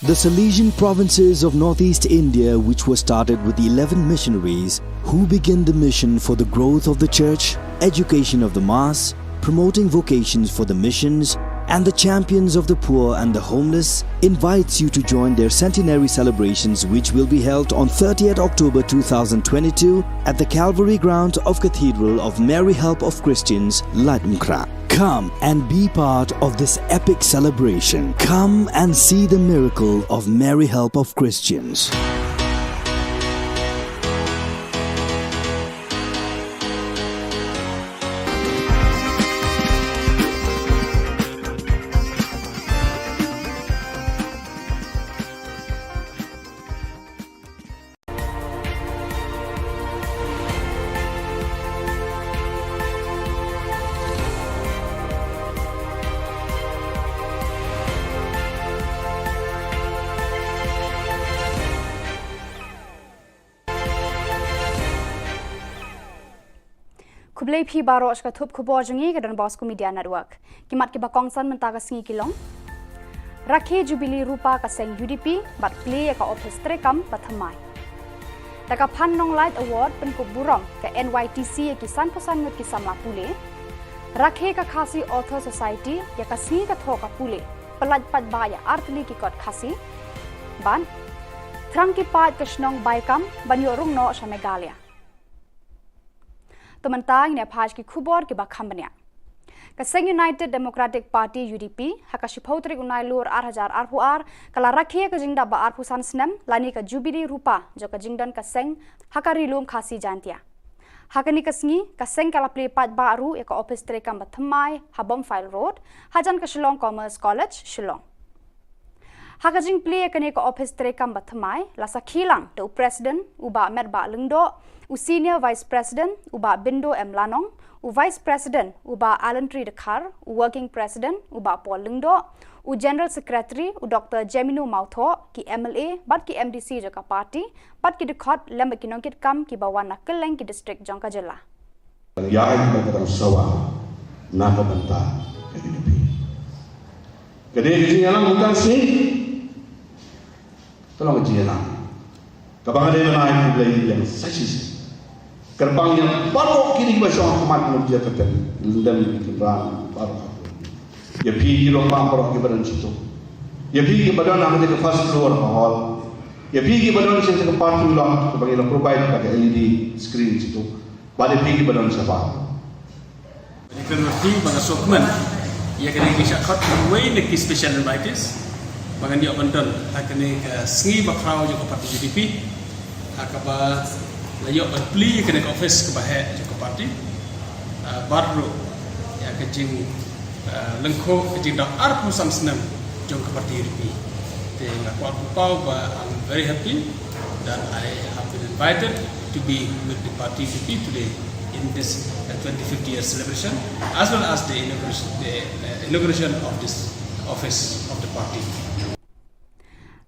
The Salesian provinces of northeast India, which were started with the 11 missionaries who began the mission for the growth of the church, education of the mass, promoting vocations for the missions, and the champions of the poor and the homeless, invites you to join their centenary celebrations, which will be held on 30th October 2022 at the Calvary Ground of Cathedral of Mary Help of Christians, Lightnkra. Come and be part of this epic celebration. Come and see the miracle of Mary Help of Christians. Kublai phi baro ashka thup khubor jangi ke Don Bosco Media Network. Kimat ke bakong san mentaga singi kilong. Rakhe Jubilee Rupa ka seng UDP bat play ka office trekam pathamai. Taka Pan Nong Light Award pen kuburong ke NYTC ki san posan ngut ki samla pule. Rakhe ka Khasi Author Society ya ka singi ka thoka pule. Pelaj pat ba ya artli ki kot khasi. Ban Thrang ki pat ka Shnong baikam banyo rung no sa Meghalaya. Temantang ne phaj ki Khubor ki bakhambania. Kaseng United Democratic Party UDP haka shiphotri unai lur 8000 RPR kala rakhe ka jingda ba arpusan snem lani ka Jubilee Rupa jo ka jingdan kaseng haka rilum khasi jantia. Haka ni kasngi kaseng kala play pat ba ru eka office trekam bathamai habom file road hajan ka Shillong Commerce College Shillong. Haka jing play ka ne ka office trekam bathamai la sakhilang to president uba medba lungdo u senior vice president uba Bindo M Lanong, u vice president uba Alan Tree Dakar, u working president uba Paul Lungdo, u general secretary u Dr. Jeminu Mautho ki MLA bat ki MDC jaka party bat ki dekhot lemba ki nongkit kam ki bawan na Keleng ki district Khubor Na Ka Jylla. Yahan berkata sawa nama banta KDP. KDP yang bukan sih, tolong jialah. Kapag ada mana yang yang sasis. Kerbang yang baru kini bersama umat manusia terjadi lendam kendaraan baru. Ya pergi lomba baru ke badan situ. Ya pergi ke badan nama dia first floor hall. Ya pergi ke badan situ ke parking lot sebagai yang provide pakai LED screen situ. Balik pergi ke badan siapa? Ini kerana bagi sokmen, ia kena kisah kot way neki special invites. Bagi dia benton, kena sengi bakrau juga parti UDP. Akaba layo beli kena ke office ke bahaya juga parti baru ya kecing lengko kecing dah arpu samsnam juga parti UDP. Jadi aku tahu bahwa I'm very happy that I have been invited to be with the party UDP today in this 25th year celebration as well as the inauguration of this office of the party.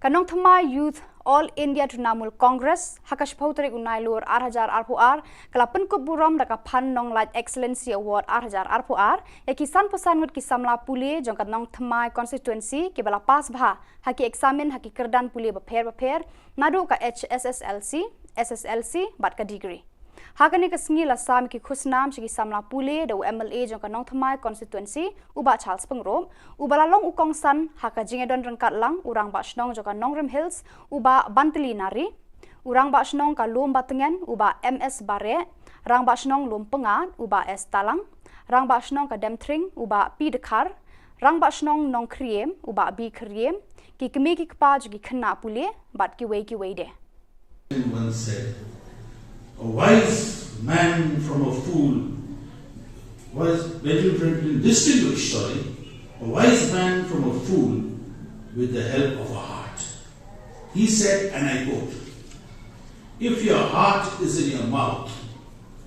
Kanong Thama Youth All India Trinamool Congress hakash photrik unai lur 8000 RPR kala penkup burom daka Pan Nong Light Excellency Award 8000 RPR ya kisan pesan ngut kisamla pule jong kanong Thama constituency ke bala pas bha haki examen haki kerdan pule bapher nadu ka HSSLC SSLC bat ka degree. Hakani ka singi la sam ki khusnam shi ki samla pule do MLA jong ka nong Thmai constituency uba Charles Pengrom ubala long ukong san haka jingedon rengkat lang urang ba shnong jong ka Nongrem Hills uba Bantli Nari urang ba snong ka lum batengen uba MS bare, rang ba snong lum pengat uba S talang, rang ba snong ka demtring uba P dekar, rang ba snong nong kriem uba B kriem, ki kemi ki kpa ki kena pule bat ki wei de. One said, a wise man from a fool Benjamin Franklin distinguished, a wise man from a fool with the help of a heart. He said, and I quote, if your heart is in your mouth,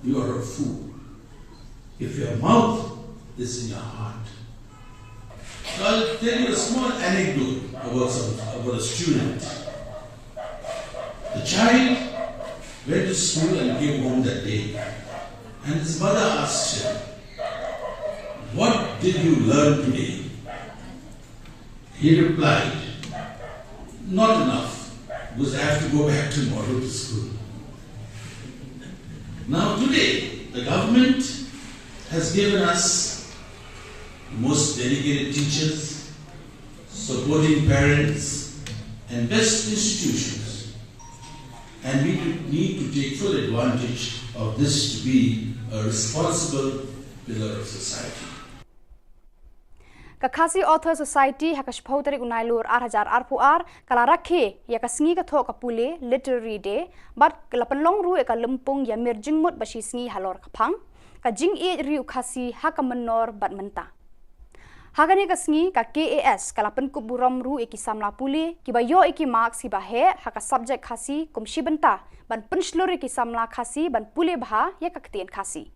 you are a fool. If your mouth is in your heart. So I'll tell you a small anecdote about a student. The child went to school and came home that day, and his mother asked him, what did you learn today? He replied, not enough, because I have to go back tomorrow to school. Now today, the government has given us most dedicated teachers, supporting parents, and best institutions. And we need to take full advantage of this to be a responsible pillar of society. Kakasi Author Society hakashpau tarik unai lur 8,000 kala rakhe ya kasngi ka thok kapule literary day bat kalapanlong ru eka lempung ya mir jingmut bashi sngi halor kapang ka jing e riu khasi hakamenor bat menta hagani kasngi ka KAS kalapan kuburam ru eki samla pule ki bayo eki marks ki bahe haka subject khasi kumshi benta ban penslur eki samla khasi ban pule bha ya kakten khasi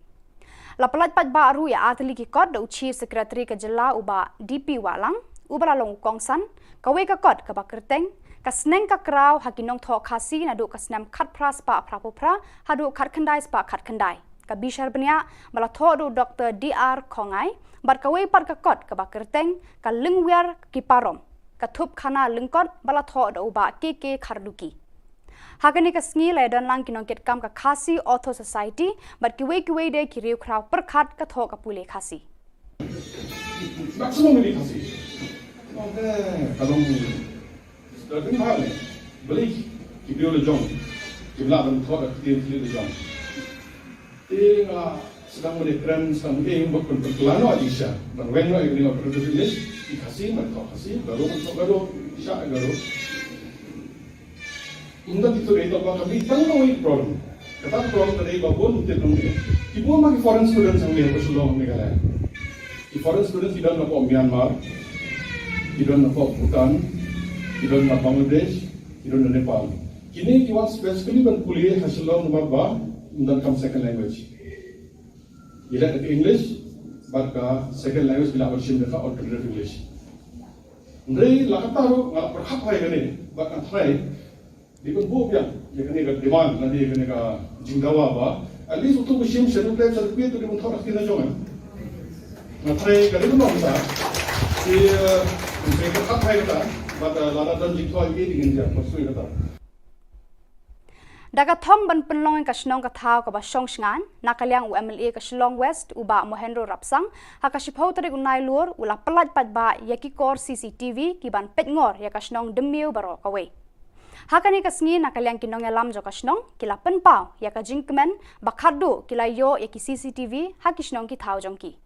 Lapalat pat baru ya atli ki kod da Chief Secretary ka Jylla uba DP Walang uba lalong kongsan kawe ka kod ka bakerteng ka sneng ka kraw hakinong tho khasi na do ka snam khat pras pa prapopra hadu khat khandai spa khat khandai ka bishar bnya bala tho do Dr DR Khongai bar kawe pat ka kod ka bakerteng ka lingwer ki parom ka thup khana lingkot bala tho do uba KK kharduki Hagani ka sngi lai dan lang kinong ket kam ka Khasi Author Society but kiwe de kiriu kraw perkhat ka tho ka pule khasi. Maximum ni khasi. Okay, kalau starting hal ni, beli kiriu le jong, jumlah ban tho ka kiriu le jong. Tinga sedang menekran sedang buat perkelano Aisha, dan wenno ini ngah produksi di khasi mereka khasi baru isya baru. Unda dito rito ba kami tanong ng problem. Katang problem tadi babon untuk nunggu. Ibu magi foreign students ang lihat Shillong Meghalaya. I foreign students tidak nak Myanmar, tidak nak Bhutan, tidak nak Bangladesh, tidak nak Nepal. Kini kiwan specifically ban kuliah Shillong nomor ba undan kam second language. Ila English, barka second language bila option mereka alternative English. Ndai lakataru ngalap perhapai kani, barka try di pun buat yang kena demand nanti kena jinggawa ba at least untuk musim seru plan seru itu di pun thok kena jangan nanti kalau tu kita si mereka tak hay kita pada lada dan jinggawa ini dengan dia maksud kita Daga thong ban penlong ka snong ka thau ka ba song sngan nakalyang UMLA ka Shillong West uba Mohendro Rapsang hakashipau tarik unai lur ula pelat pat ba yakikor CCTV ki ban pet ngor ya ka snong demiu baro ka we Hakani kasngi nakalyang kinong alam jo kasnong kila penpau ya ka jingkmen bakhadu kila yo ya ki CCTV hakisnong ki thau jongki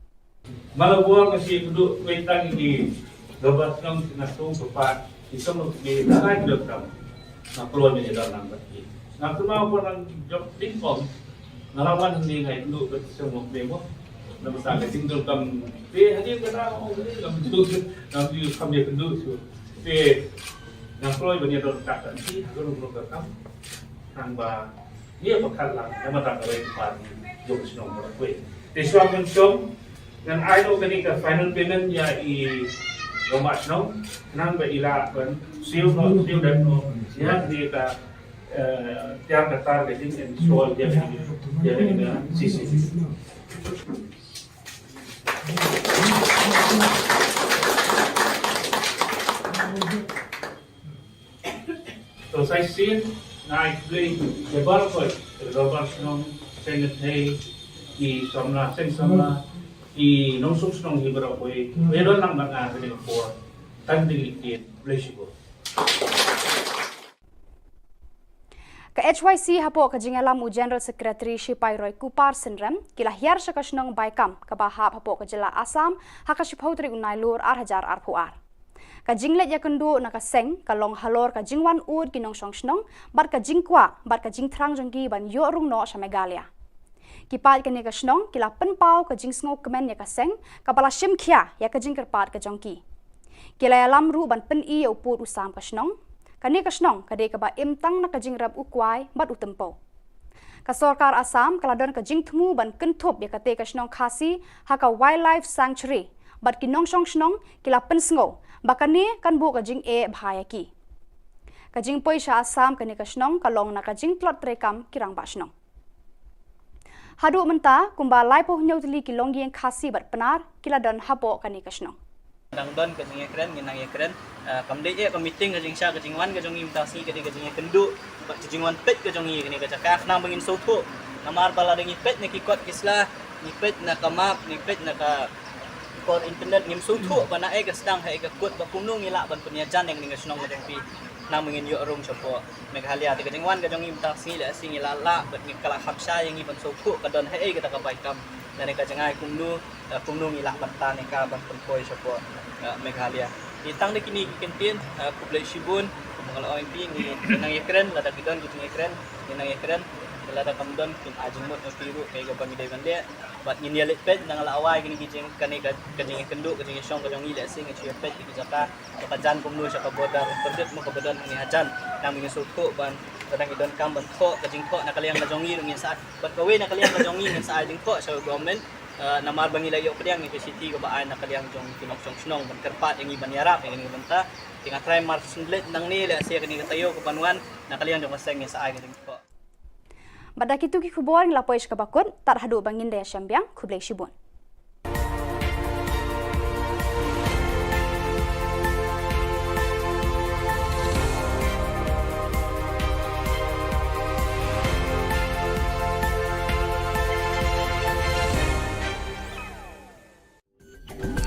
Malabuang kasi kudu wetang di gabat nong nasung sopat isong di darai dokram na keluar menjadi dalam bagi na kuma ko nang job platform nalawan ni ngai kudu bersama memo na basta ka tinggal kam pe hadi kana o ni kam tu na tu kam dia kudu so pe Yang keluar banyak orang kata ni, orang kata hang ba dia bakal lang, yang mata kawai depan jom senong berkuat. Teswa mensom dan idol kini ke final payment ya i rumah senong, nang ba ila kan siu dan no ya dia ke tiang datar jadi dan soal dia dengan sisi. So saya sih naik beli lebar kot, lebar senong sengat hei i somna seng somna i nongsung senong hibra koi, wedon nang banga kini for tanding ikit beli sibuk. Ka HYC hapo ka jingalam u General Secretary Shipai Roy Kupar Sinrem kila hiar shakashnong baikam ka bahap hapo ka jila Assam haka shiphautri unai lur 8,000 arpuar. Ka jinglet ya kendu na ka seng ka long halor ka jingwan ud kinong shongshnong bar ka jingkwa bar ka jingtrang jongki ban yo rung no sa Megalia. Kipat ka ni ka shnong kila penpau ka jingsngo kemen ya ka seng ka bala shimkhia ya ka jingkerpat ka jongki. Kila ya lamru ban pen I ya uput usam ka shnong kani ka shnong kade ka ba imtang na ka jingrab ukwai bat utempo. Ka Sorkar Assam kaladon ka jingthmu ban kentup ya kate ka shnong khasi haka wildlife sanctuary bat kinong shnong kila pensngo bakani kan bu ka jing e bhaya ki. Ka jing poisha Assam kani ka shnong kalong na ka jing plot trekam kirang ba shnong. Hadu menta kumba laipo nyotli kilonggi yang khasi bat penar kiladon hapo kani ka shnong. Dang don ke jing ekren nginang ekren kamde e ka meeting ke jing sha ke jing wan ke jong imtasi ke jing kendu ba jing wan pet ke jong ke ka cakak na bangin soto namar bala ding pet ne ki kot kisla ni pet na kamap ni pet na ka kod internet ngim soto bana e ka sedang ha e ka kot ba kumnu ngila ban penyajan yang ning snong jong pi na bangin yo rong chapo Meghalaya te ke jing wan ke jong imtasi la sing ila la bat ni kala hapsha yang ban soto ka don ha e ka ka baikam dan ka jangai kumnu ngila ban ta ne ka ban poi chapo Meghalaya. Di tang de kini kentin kublai shibun mengal OMP ni nang ekren lada kidon gitu ekren nang ekren lada kamdon kin ajing mot no piru kay go pamide bande bat ni lit pet nang lawai kini gijeng kani ka kani kenduk kani song ka jongi le sing chi pet ki jaka ka jan kumnu sa ka bodar perdet mo ka bodar ni hajan nang mi suko ban kadang idon kam ban ko ka jing ko nakaliang ka jongi ngin saat bat kawe nakaliang ka jongi ngin saat jing ko sa government namar bangi layo pediang university ko ba na kaliang jong kinok snong ban kerpat yang iban yarap yang iban ta tinga try mar sundlet nang ni la siya kani tayo ko panuan na kaliang jong maseng sa ay kani ko Badak itu ki khubor ng lapoy ka bakot tar hadu bangin daya syambiang kublai shibun.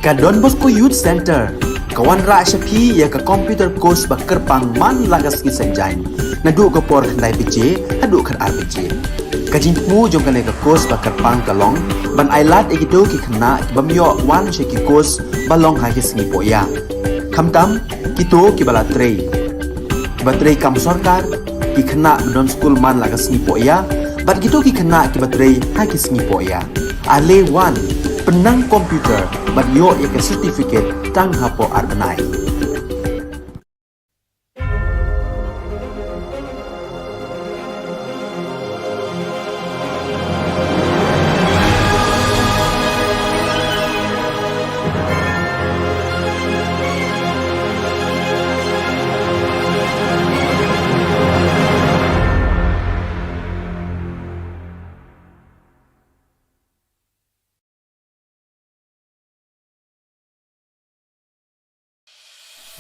Ka Don Bosco Youth Center kawan ra shapi ya ka computer course ba kerpang man lagas ki sanjain nadu ko por khnai pije hadu khan RPG ka jingmu jong kane ka course ba kerpang kalong ban ailat egido ki khna bamyo wan she ki course balong ha ki sngi poya khamtam kito ki bala trei ba trei kam sarkar ki khna don school man lagas sngi poya bat gitu ki khna ki ba trei ha ki sngi poya ale wan penang komputer bat yo ya ke certificate tang hapo arbenai.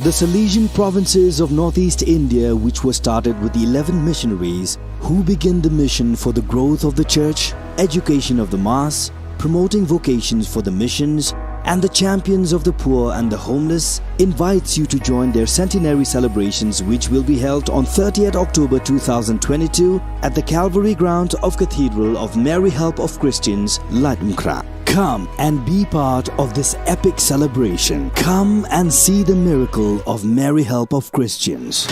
The Salesian provinces of northeast India, which were started with the 11 missionaries who began the mission for the growth of the church, education of the mass, promoting vocations for the missions, and the champions of the poor and the homeless, invites you to join their centenary celebrations, which will be held on 30th October 2022 at the Calvary Ground of Cathedral of Mary Help of Christians, Latmkra. Come and be part of this epic celebration. Come and see the miracle of Mary Help of Christians.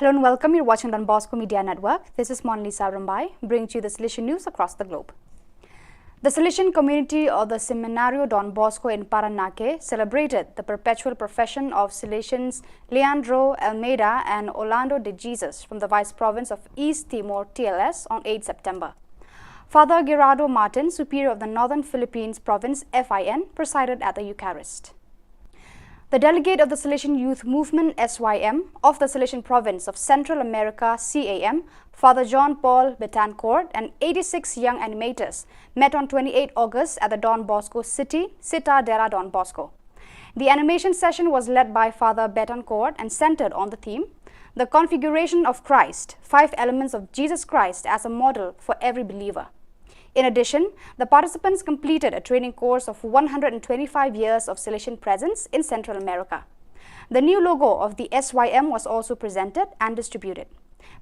Hello and welcome. You're watching Don Bosco Media Network. This is Monlisa Rambai, bringing to you the Salesian news across the globe. The Salesian community of the Seminario Don Bosco in Paranake celebrated the perpetual profession of Salesians Leandro Almeida and Orlando de Jesus from the Vice Province of East Timor TLS on 8 September. Father Gerardo Martin, Superior of the Northern Philippines Province FIN, presided at the Eucharist. The delegate of the Salesian Youth Movement SYM of the Salesian Province of Central America CAM, Father John Paul Betancourt, and 86 young animators met on 28 August at the Don Bosco City, Sita Dera Don Bosco. The animation session was led by Father Betancourt and centered on the theme, The Configuration of Christ, 5 elements of Jesus Christ as a model for every believer. In addition, the participants completed a training course of 125 years of Salesian presence in Central America. The new logo of the SYM was also presented and distributed.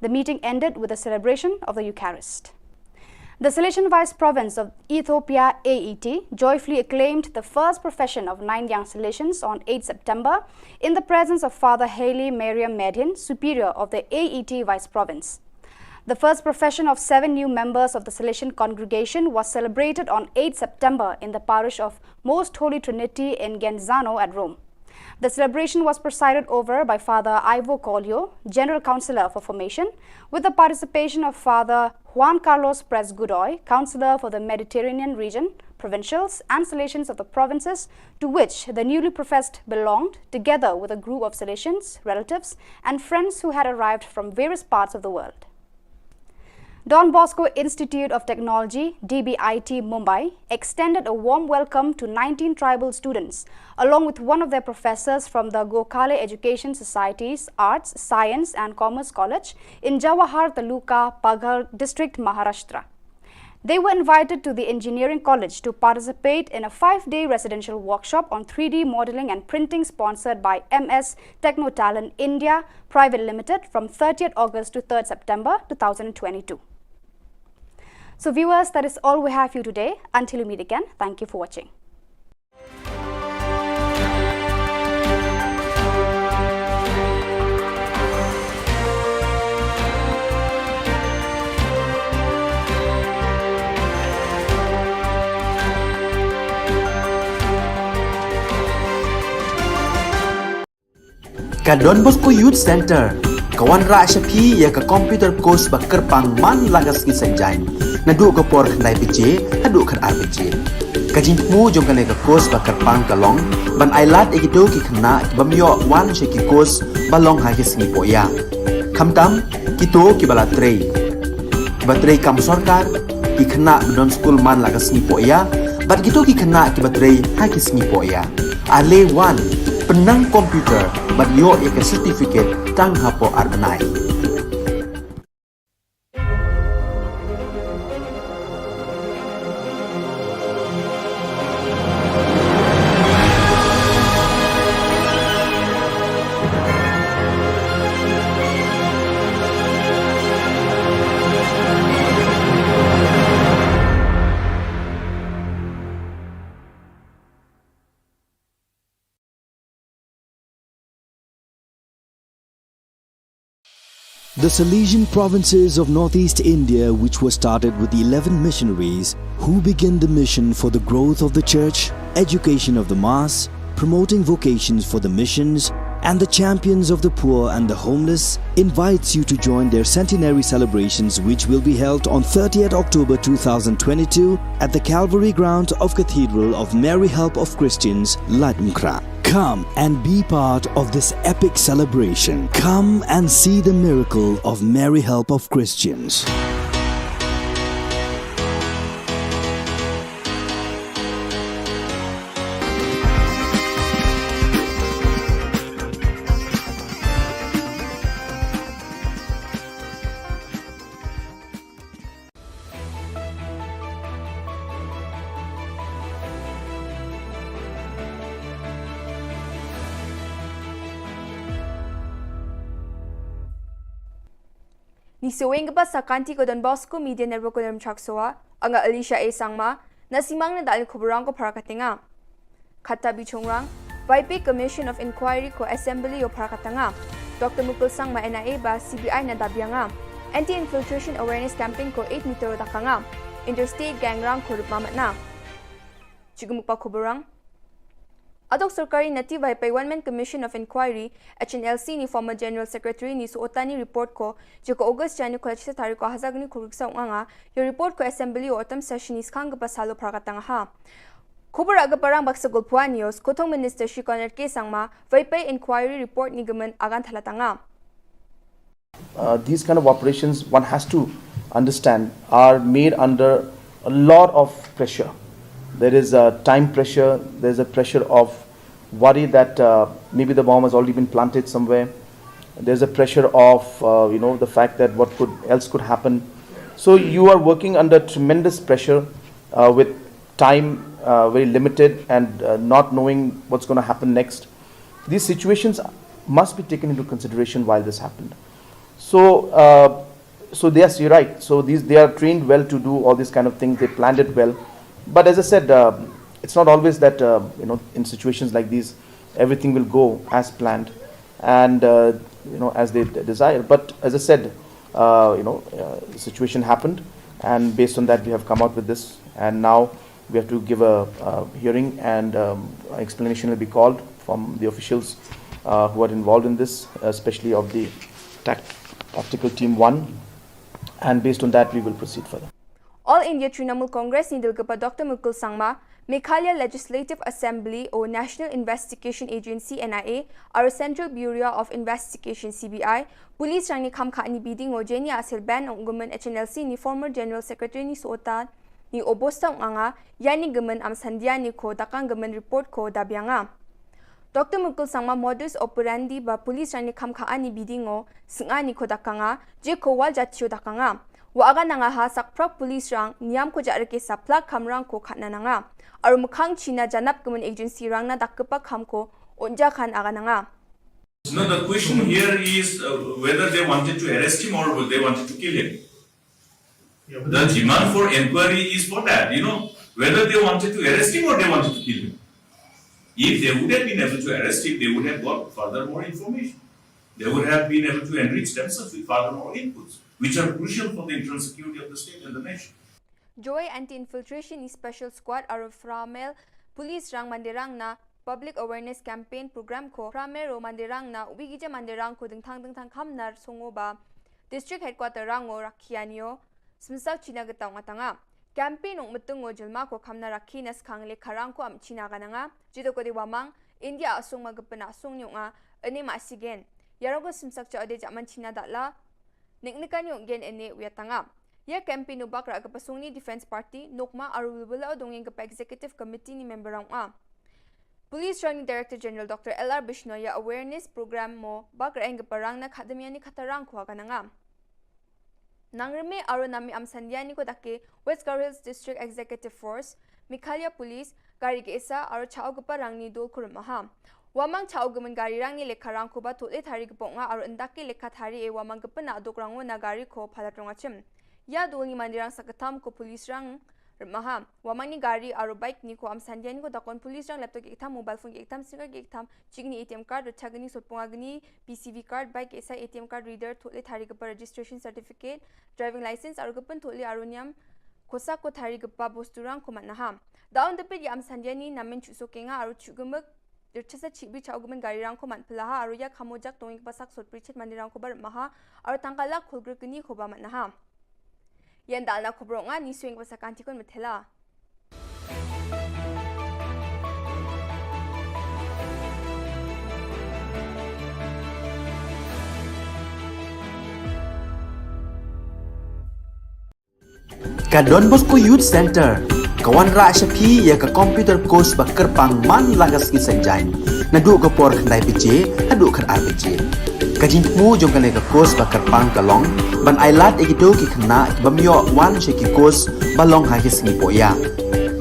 The meeting ended with a celebration of the Eucharist. The Salesian Vice Province of Ethiopia AET joyfully acclaimed the first profession of 9 young Salesians on 8 September in the presence of Father Haley Mariam Median, Superior of the AET Vice Province. The first profession of 7 new members of the Salesian congregation was celebrated on 8 September in the parish of Most Holy Trinity in Genzano at Rome. The celebration was presided over by Father Ivo Collio, General Councillor for Formation, with the participation of Father Juan Carlos Pres Godoy, Councillor for the Mediterranean region, provincials and Salesians of the provinces to which the newly professed belonged, together with a group of Salesians, relatives and friends who had arrived from various parts of the world. Don Bosco Institute of Technology, DBIT Mumbai, extended a warm welcome to 19 tribal students, along with one of their professors from the Gokhale Education Society's Arts, Science and Commerce College in Jawahar Taluka, Paghar District, Maharashtra. They were invited to the Engineering College to participate in a 5-day residential workshop on 3D modeling and printing sponsored by MS Techno Talent India Private Limited from 30th August to 3rd September 2022. So viewers, that is all we have for you today. Until we meet again, thank you for watching. Ka Don Bosco Youth Center, kawan ra shapi ya ka computer course bakar pang man lagas ki sanjain, nadu ka por khnai bije, hadu khan ar bije. Ka jingmu jong ka course bakar pang kalong, ban ailat egito ki khna bamyo wan sheki course balong ha ki singi poya. Khamtam kito ki bala trei. Batrei kam sarkar ki khna don school man lagas singi poya, bat kito ki khna ki batrei ha ki singi poya. Ale wan penang komputer bat yo ika certificate tang hapo arbenai. The Salesian provinces of northeast India, which were started with the 11 missionaries who began the mission for the growth of the church, education of the mass, promoting vocations for the missions, and the champions of the poor and the homeless, invites you to join their centenary celebrations, which will be held on 30th October 2022 at the Calvary Ground of Cathedral of Mary Help of Christians, Latmkra. Come and be part of this epic celebration. Come and see the miracle of Mary Help of Christians. Ni sewing ba sa kanti ko Don Bosco Media Network ko chaksoa anga Alicia A sangma na simang na dal kuburang ko para katinga. Kata bichongrang YP Commission of Inquiry ko Assembly o para katanga. Dr. Mukul Sangma NIA ba CBI na dabyanga. Anti-infiltration awareness campaign ko 8 meter dakanga. Interstate gangrang ko rupamat na. Chigumukpa kuburang Adok Sarkari Native by One-Man Commission of Inquiry HNLC ni former General Secretary ni suotani report ko jiko August Jani College sa tariko hazag ni kuriksa nga yung report ko assembly o autumn session is kang pasalo prakatanga ha. Khubor aga parang baksagol puan news Kotong Minister Shikonet ke sangma Vaipai inquiry report ni gaman agan thalatanga. These kind of operations, one has to understand, are made under a lot of pressure. There is a time pressure, there's a pressure of worry that maybe the bomb has already been planted somewhere. There's a pressure of, the fact that what else could happen. So you are working under tremendous pressure with time very limited and not knowing what's going to happen next. These situations must be taken into consideration while this happened. So, yes, you're right. So they are trained well to do all these kind of things. They planned it well. But as I said, it's not always that, in situations like these, everything will go as planned and, as they desire. But as I said, the situation happened, and based on that, we have come out with this. And now we have to give a hearing, and explanation will be called from the officials who are involved in this, especially of the Tactical Team 1. And based on that, we will proceed further. All India Trinamool Congress ni Dilgapa Dr. Mukul Sangma, Meghalaya Legislative Assembly or National Investigation Agency NIA, or Central Bureau of Investigation CBI, Police Rangni Khamkha ni bidding o Jenia Asil Ban ng Guman HNLC ni former General Secretary ni Sota ni Obosta nga yani Guman am Sandia ni ko dakang Guman report ko dabyanga. Dr. Mukul Sangma modus operandi ba Police Rangni Khamkha ni bidding o singa ni ko dakanga je ko wal jatio dakanga. Waaga nga ha sakprak police rang niyam ko jarake sa plak kamrang ko khatna nga aru mukhang China janap Guman agency rang na dakpa kham ko onja khan aga nga. No, the question here is whether they wanted to arrest him or they wanted to kill him. The demand for inquiry is for that, whether they wanted to arrest him or they wanted to kill him. If they would have been able to arrest him, they would have got further more information. They would have been able to enrich themselves with further more inputs, which are crucial for the internal security of the state and the nation. Joy Anti-Infiltration Special Squad aru Framel Police Rang Mandirang na Public Awareness Campaign Program ko Framero Mandirang na Ubigija Mandirang ko dingthang kamnar songoba District Headquarter Rango Rakhianyo Smsak China gataw nga campaign ong mutungo jelma ko kamna rakhinas khangle kharang ko am China gananga jido ko diwamang India asung magapana asung nyo nga ani masigen yarago smsak cha ade jaman China dala niknikan yung gen ene uyatanga ya campaign ubak ra agapasung ni Defense Party nokma aru bula odongeng ka executive committee ni member ang Police Running Director General Dr. L.R. Bishnoya awareness program mo bakra ang parang na akademya ni katarang ko gananga Nangreme aru nami am sandiani ko dake West Garo Hills District Executive Force Meghalaya Police gari ke isa aru chao gapa rangni dol kurmaha wamang chao gaman gari rangni lekharang ko ba tole thari gponga aru ndake lekha thari e wamang gapa na adokrango na gari ko phalatrongachim ya dolni mandirang sakatam ko police rang maha wamang ni gari aru bike ni ko am sandiani ko dakon police rang laptop ke tham mobile phone ke tham sticker ke tham chigni ATM card chagni sotpongagni PCV card bike esa ATM card reader thole thari gapa registration certificate driving license aru gapan thole aruniam kosa ko thari gapa bosturang ko manha down the page am sandiani namen chuso kenga aru chugumak dirchasa chibi chaugumen gari rang ko manplaha aru ya khamojak tongik pasak sotprichet mandirang ko bar maha aru tangkala khulgrukni ko ba manha yan dalna khubro nga ni swing basa kantikon methela Ka Don Bosco Youth Center kawan ra shapi ya ka computer course ba kerpang man lagas ki sanjain nadu ka por khnai pije adu khan RPG ka jinmu jong ka ka course ba kerpang kalong ban ailat egido ki khna bamyo wan she ki course balong ha ki sni poya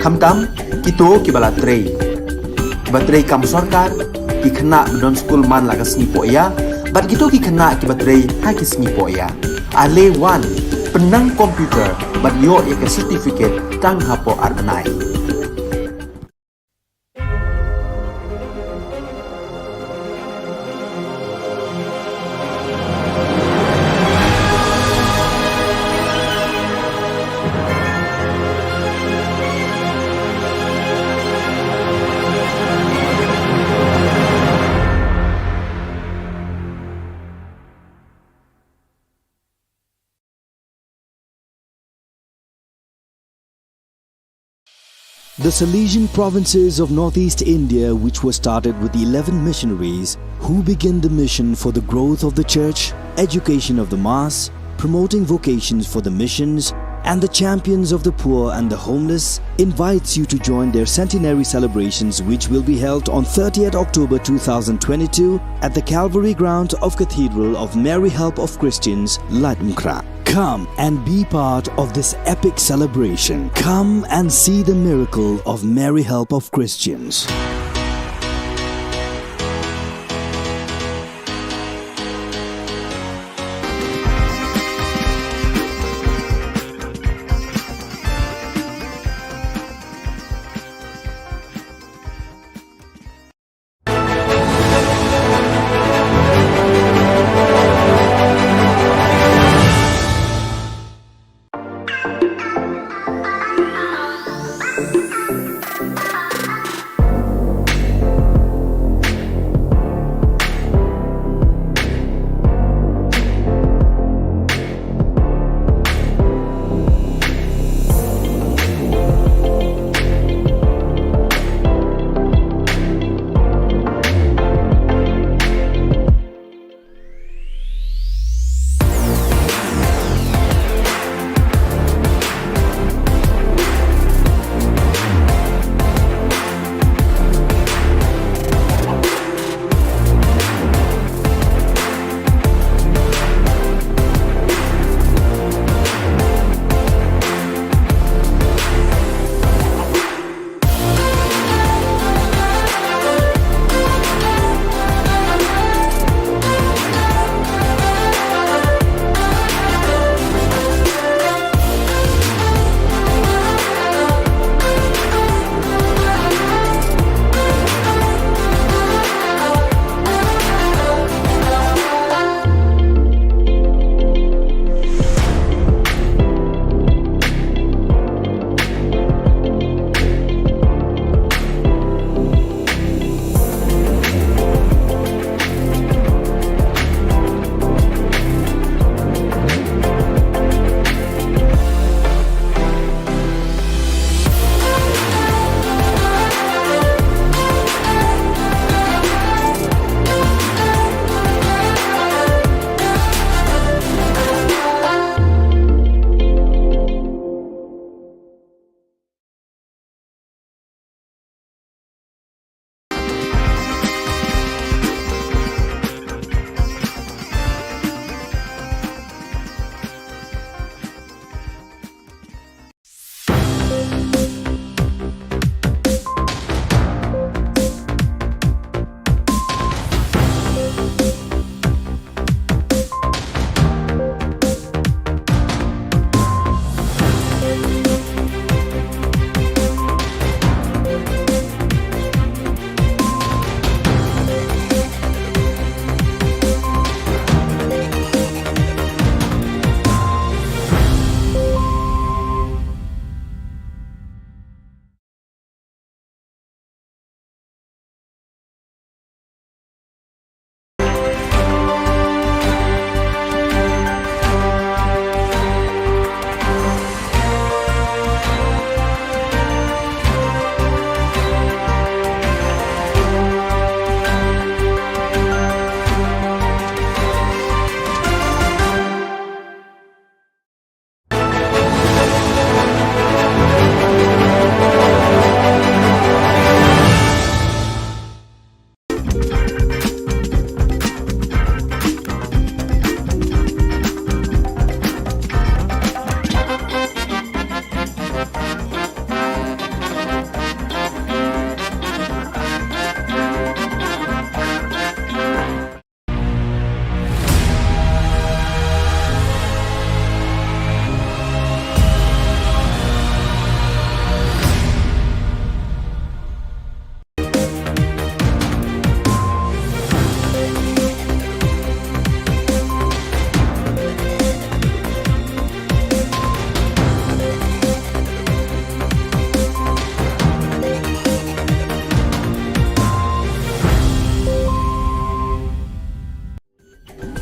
khamtam kito ki bala trei batrei kam sarkar ki khna don school man lagas ni poya bat kito ki khna ki batrei ha ki sni poya ale wan penang komputer bat yo ek certificate tang hapo arnai The Salesian provinces of northeast India, which were started with 11 missionaries who began the mission for the growth of the church, education of the mass, promoting vocations for the missions, and the champions of the poor and the homeless, invites you to join their centenary celebrations, which will be held on 30th October 2022 at the Calvary ground of Cathedral of Mary Help of Christians, Latmkra. Come and be part of this epic celebration. Come and see the miracle of Mary Help of Christians.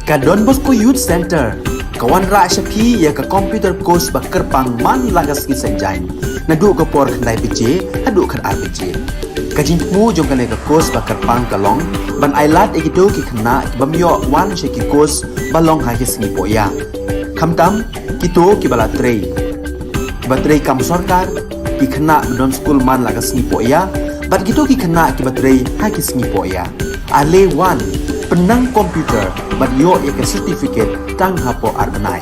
Ka Don Bosco Youth Center, kawan ra siya pi ya ka computer course ba kerpang man lagas ki sanjain. nadu ko por khnai beje hadu khan ar beje kajing mu jong kane ka kos ba karpang kalong ban ailat egido ki khna bamyo wan she ki kos balong ha ki sngi poya khamtam kito ki bala trei batrei kam sarkar ki khna don school man la ka sngi poya bat kito ki khna ki batrei ha ki sngi poya ale wan penang komputer bat yo ek certificate tang hapo arbanai.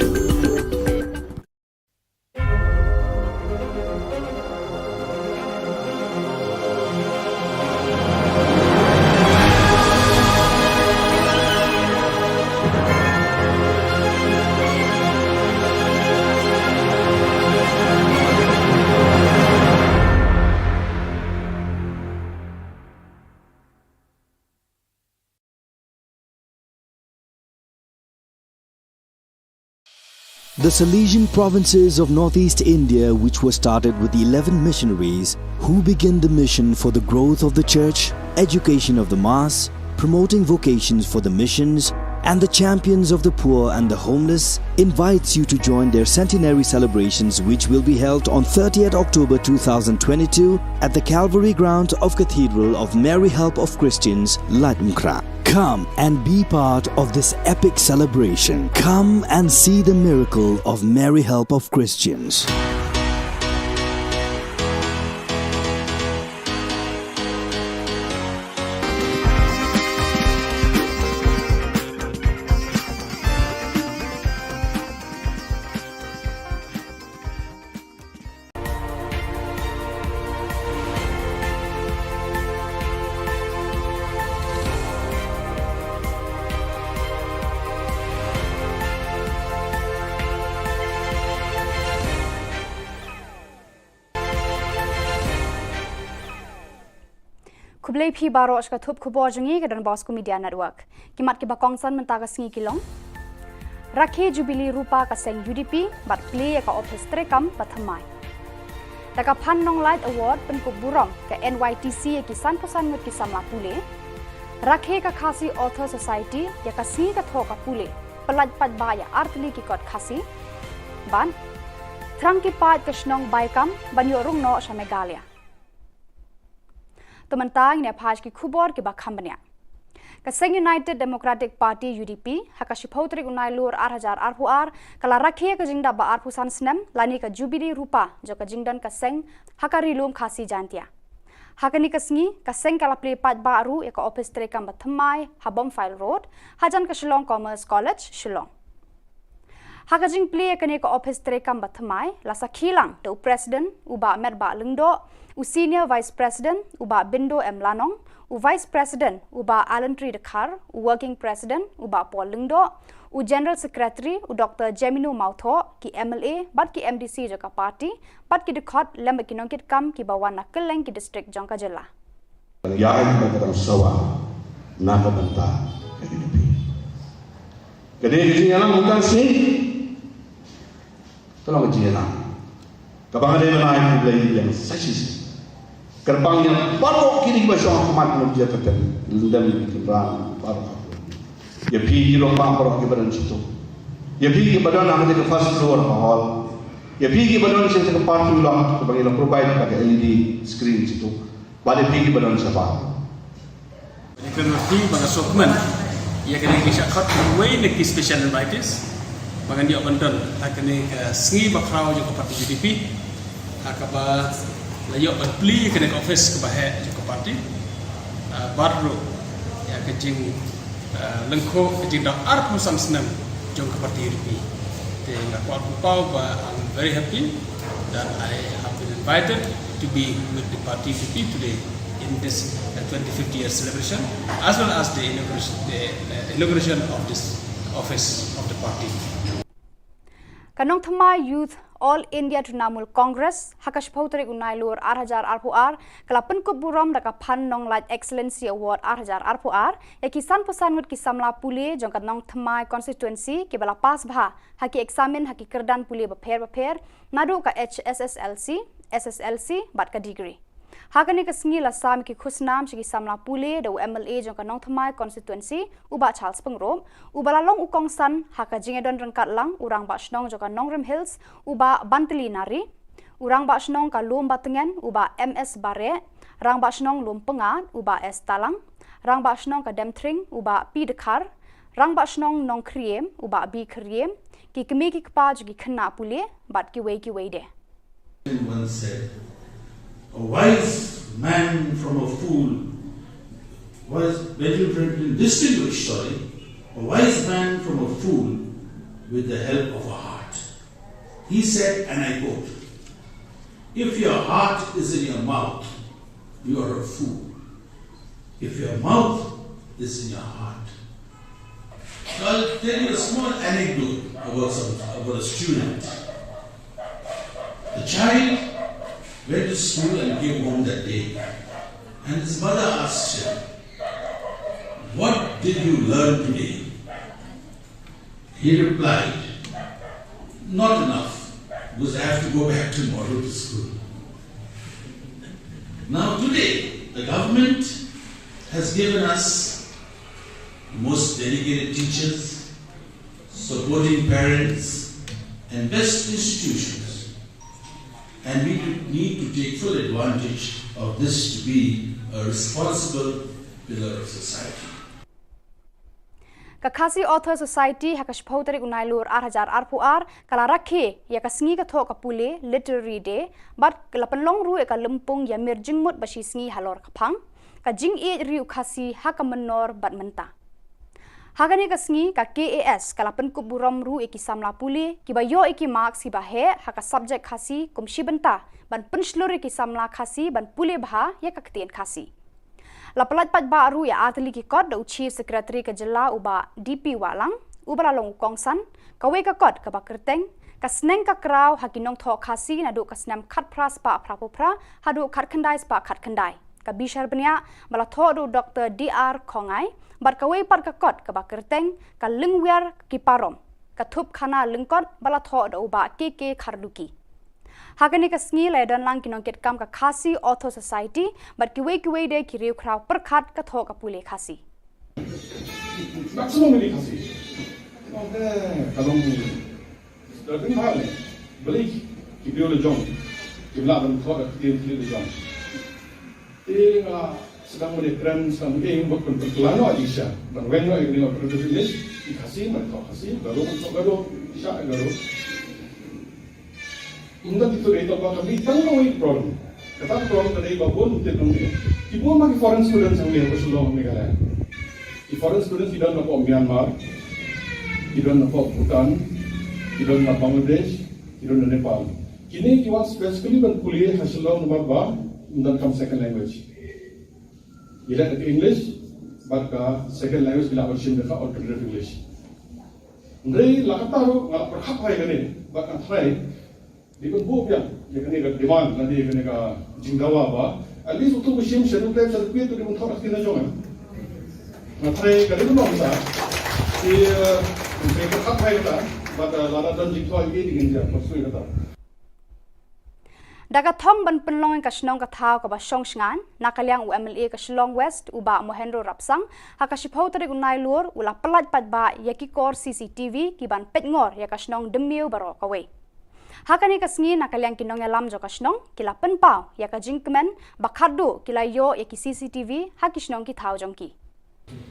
The Salesian provinces of northeast India, which were started with 11 missionaries who began the mission for the growth of the church, education of the mass, promoting vocations for the missions, and the champions of the poor and the homeless, invites you to join their centenary celebrations, which will be held on 30th October 2022 at the Calvary ground of Cathedral of Mary Help of Christians, Ladmkra. Come and be part of this epic celebration. Come and see the miracle of Mary Help of Christians. Kublai phi baro ska thup khubor jangi ke Don Bosco Media Network kimat ki bakong san mentaga sngi kilong rakhe jubilee rupa ka seng UDP bat play ka office trekam pathamai taka phan nong light award pen ko burom ka NYTC ki san posan ngut ki samla pule rakhe ka khasi author society ya ka si ka tho ka pule palaj pat ba ya artli ki kot khasi ban thrang ki pat ka shnong baikam banyo rung no sa Meghalaya Tumantang ne phaj ki Khubor ki bakhambanya Kaseng United Democratic Party UDP hakashipotri unai lur 8000 arhuar kala rakhe ka jingda ba arpusan snem lani ka jubilee rupa jo ka jingdan kaseng hakari lum khasi jantia hakani kasngi kaseng kala play pat ba aru eka office trekam bathamai habom file road hajan ka Shillong Commerce College Shillong Hakajing play ekane ka office trekam bathamai la sakhilang to president uba merba lungdo u senior vice president uba bindo m lanong u vice president uba alantri dekhar u working president uba paul lungdo u general secretary u dr Gemino Mautho ki MLA bat ki MDC jaka party bat ki dekhot lemba ki nongkit kam ki bawana keleng ki district jongka jilla ya ai ka sawa na ka banta kede ki yana mutan si tolong jina kabangade mana ai play yang sasis Kerbang yang baru kini bersama kemat menuju ke lendam kibran baru. Ya pergi lomba baru kibaran situ. Ya pergi badan nama dia ke first floor hall. Ya pergi badan situ ke parking lot ke bagi provide pakai LED screen situ. Balik pergi badan siapa? Ini kerana bagi sokmen, ia kena kisah kat way neki special invites. Bagi dia bandel, kena sengi bakrau juga parti UDP. Akaba layo beli kena office ke bahaya juga parti baru ya kecing lengko kecing dah arpu samsnam jong ke parti UDP. Tengah kuat kupau, but I'm very happy that I have been invited to be with the party UDP today in this 25th year celebration, as well as the inauguration of this office of the party. Kanong Thamai Youth All India Trinamool Congress hakashpotri unai lur 8000 arpuar kalapen ko burom daka phan nong light excellency award 8000 arpuar ya kisan posan ngut kisamla pule jong kanong Thamai constituency ke bala pas bha haki examen haki kerdan pule bapher nadu ka HSSLC SSLC bat ka degree hakani ka sngi la sam ki khusnam shi samla pule do MLA jong kanong Thamai constituency uba Charles Pengrom ubala long ukong san haka jingedon rangkat lang urang ba shnong jong kanong Rem Hills uba Bantli nari Urang ba senong ka lum batengan uba MS bare, rang ba senong lum pengat uba S talang, rang ba senong ka demtring uba P dekar, rang ba senong nong kriem uba B kriem, ki kemi ki kpa jugi kena pule bat ki wei de. One said, a wise man from a fool was Benjamin Franklin distinguished, a wise man from a fool with the help of a heart. He said, and I quote, if your heart is in your mouth, you are a fool. If your mouth is in your heart. So I'll tell you a small anecdote about a student. The child went to school and came home that day, and his mother asked him, what did you learn today? He replied, not enough, because I have to go back tomorrow to school. Now today, the government has given us most dedicated teachers, supporting parents, and best institutions. And we need to take full advantage of this to be a responsible pillar of society. Kakasi Author Society hakashpoteri unailur 8,000 RPR kala rakhe ya kasngi ka tho kapule literary day but kalapanlong ru e ka lempung ya mir jingmut bashi sngi halor kaphang ka jing e riu khasi hakamenor badmenta hagani kasngi ka KAS kalapan kuburam ru e ki samla pule ki bayo e ki marks ki bahe haka subject khasi kumshi benta ban penslur e ki samla khasi ban pule bha ya kakten khasi Lapalat pat baru ya atli ki kot da Chief Secretary ka Jylla uba DP Walang uba lalong kongsan kawe ka kot ka bakerteng ka sneng ka kraw hakinong tho khasi na du ka snam khat pras pa prapopra hadu khat khandai spa khat khandai ka bishar bnya bala tho du Dr DR Khongai bar kawe pat ka kot ka bakerteng ka lingwer ki parom ka thup khana lingkot bala tho da uba KK kharduki Hagani ka sngi le don lang kinong ket kam ka khasi Author Society but kiwe de ki riu kraw perkhat ka tho ka pule khasi Maximum ni khasi oke kalong ni hal beli ki riu le jong ki la don tho ka ki riu le jong sedang menekran sedang buat perkelano aja dan when no ini orang bertulis di khasi mereka khasi baru isya baru Unda itu itu apa kami tahu ini problem. Kata problem tadi babon itu problem. Ibu magi foreign students yang lihat Shillong Meghalaya. Di foreign students tidak nak Myanmar, tidak nak Bhutan, tidak nak Bangladesh, tidak nak Nepal. Kini kita specifically berkuliah Shillong nomor ba, dan kam second language. Bila ke English, barka second language bila version mereka alternative English. Ndai lakataru ngalap perhapai kini, bahkan try di pun yang kena ke demand nanti kena ke jinggawa ba at least untuk mesin schedule plan sirkuit tu di pun thok kena jongan nanti kalau tu nak si mereka tak baik dah pada lada dan jinggawa ini dengan dia maksud kata Daga thom ban penlong ka snong ka thau ka ba shong sngan nakalyang UMLA ka Shillong West uba Mohendro Rapsang hakashipho tari unai lur ula pelat pat ba yaki kor CCTV ki ban pet ngor ya ka snong demiu baro ka we Hakani kasngi nakalyang kinong alam jo kasnong kila penpau ya ka jingkmen bakhadu kila yo ya ki CCTV hakisnong ki thau jongki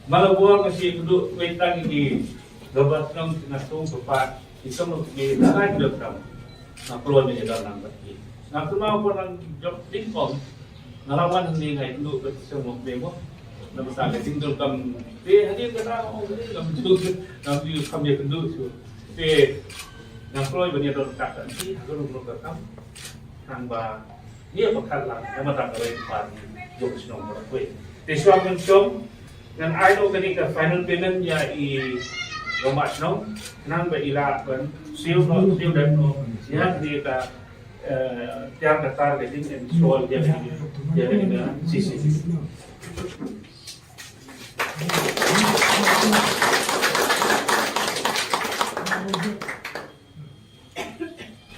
Malabuang kasi kudu wetang di gabat nong nasong sopat isong ni lain dokram na keluar ni dalam berarti na kumau pun ang job tingkong nalawan ni ngai kudu bersama bebo na basta ka tingdol kam hadir ka na o ni kam jug na yu kam ya kudu so Nang keluar banyak orang kata ni, aku belum kata, tangba ni apa kalah, nama tak boleh parti, jom senang berkuat. Teswa mencom, dan idol kini ke final payment ya i lomba senang, nang berilah kan, siu dan siap ni ke tiap datar jadi dan soal dia ni sisi.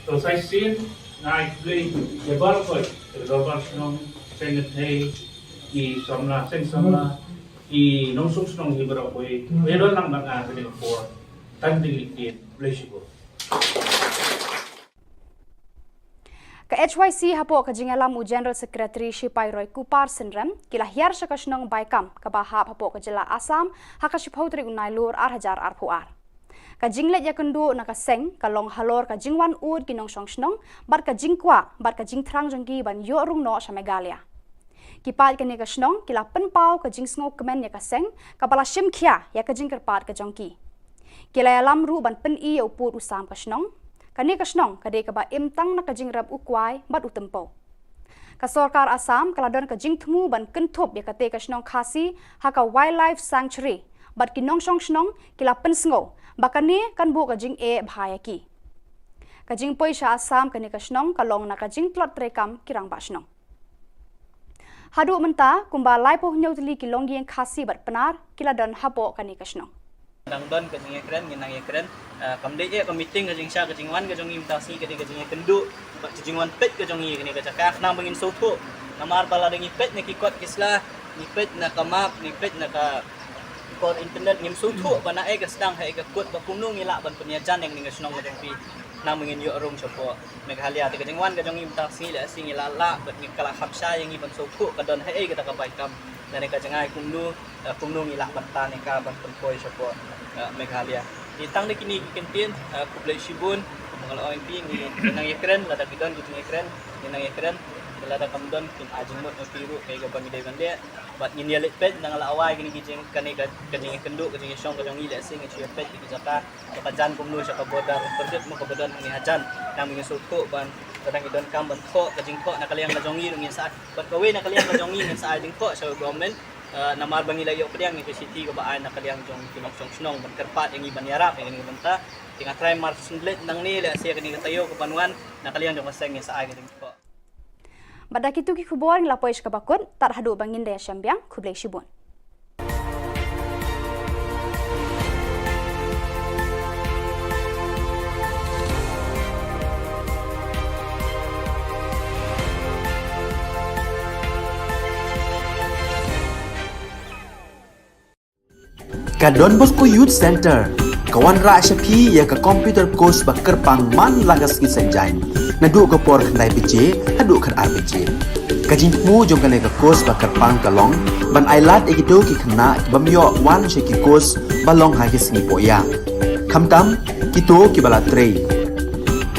So saya sih naik beli lebar kot, lebar senang sengat hey i samla sen samla i nongsung senang lebar koi, lebar nang bangga dengan for tanding lihat beli sih. Ka HYC hapo ka jingalam u General Secretary Shipai Roy Kupar Sinrem kila hiar syakasnong baikam ka bahap hapo ka jila Assam haka shiphautri unai lur 4,000 arpuar. Ka jinglet ya kendu na ka seng ka long halor ka jingwan ud kinong songsnong bar ka jingkwa bar ka jingtrang jongki ban yo rung no sa Megalia. Kipat ka ni ka snong kila penpau ka jingsngo kemen ya ka seng ka bala shimkhia ya ka jingkerpat ka jongki. Kila ya lamru ban pen I ya uput usam ka snong kani kasnong kade ka ba imtang na kajing rab ukwai bat utempo. Ka Sarkar Assam kaladon ka jingthmu ban kenthop ya kate kasnong khasi haka wildlife sanctuary bat kinong song kila pensngo bakani kan bu ka jing e bhaya ki. Ka jing poisha Assam kani kasnong kalong na ka jing plot trekam kirang basnong. Hadu menta kumba laipo nyotli kilong yang khasi bat penar kiladon hapo kani kasnong. Dang don ke jing ekren nginang ekren kamde e meeting ke jing sha ke jing wan ke jong imtasi ke jing kendu ba jing wan pet ke jong ni ke cakak nang bangin soto namar bala dengi pet ne ki kot kisla ni pet na kamap ni pet na ka kod internet ngim soto bana e ke sedang hai ke kot ba kunung ila ban punya jan yang ning snong ke jong pi nang bangin yo rong sopo Meghalaya ke jing wan ke jong imtasi la sing ila la bat ni kala hapsha yang iban soto ka don hai ke ta ka baikam dan ka jangai kumnu ila ban ta ne ka ban poi sopo Meghalaya. Di tang de kini kentien kublai shibun kalau OMP ni nang ekren lada kidon gitu ekren nang ekren lada kamdon kin ajing mot piru kay ga bangi dewan dia bat ngi lit pet nang ala awai kini kijing kani ga kajing kendu kajing song kajing ile sing chi pet di jaka ka jan kumnu sa ka bodar perjet mo ka bodon ni hajan nang ngi suko ban kadang idon kam ban kho kajing kho na kaliang najongi ngi sa bat kawe na kaliang najongi ngi sa ding kho sa government namar bangi layo pediang ni city ko baan na kaliang jong kinok song snong ban kerpat yang iban yarap yang benta tinga try mar sundlet nang ni la sia kini tayo ko panuan na kaliang jong maseng sa ay ding ko badak itu ki khubor ng lapoy ka bakut tar hadu bangin daya syambiang kublai shibun. Ka Don Bosco Youth Center, kawan ra syapi ya ka computer course bakar pang man lagas ki sanjain. Nadu ka por khnai bije, hadu khan ar bije. Ka jingmu jong ka ka course bakar pang kalong, ban ailat egido ki khna bamyo wan she ki course balong ha ki singi poya. Khamtam kito ki bala trei.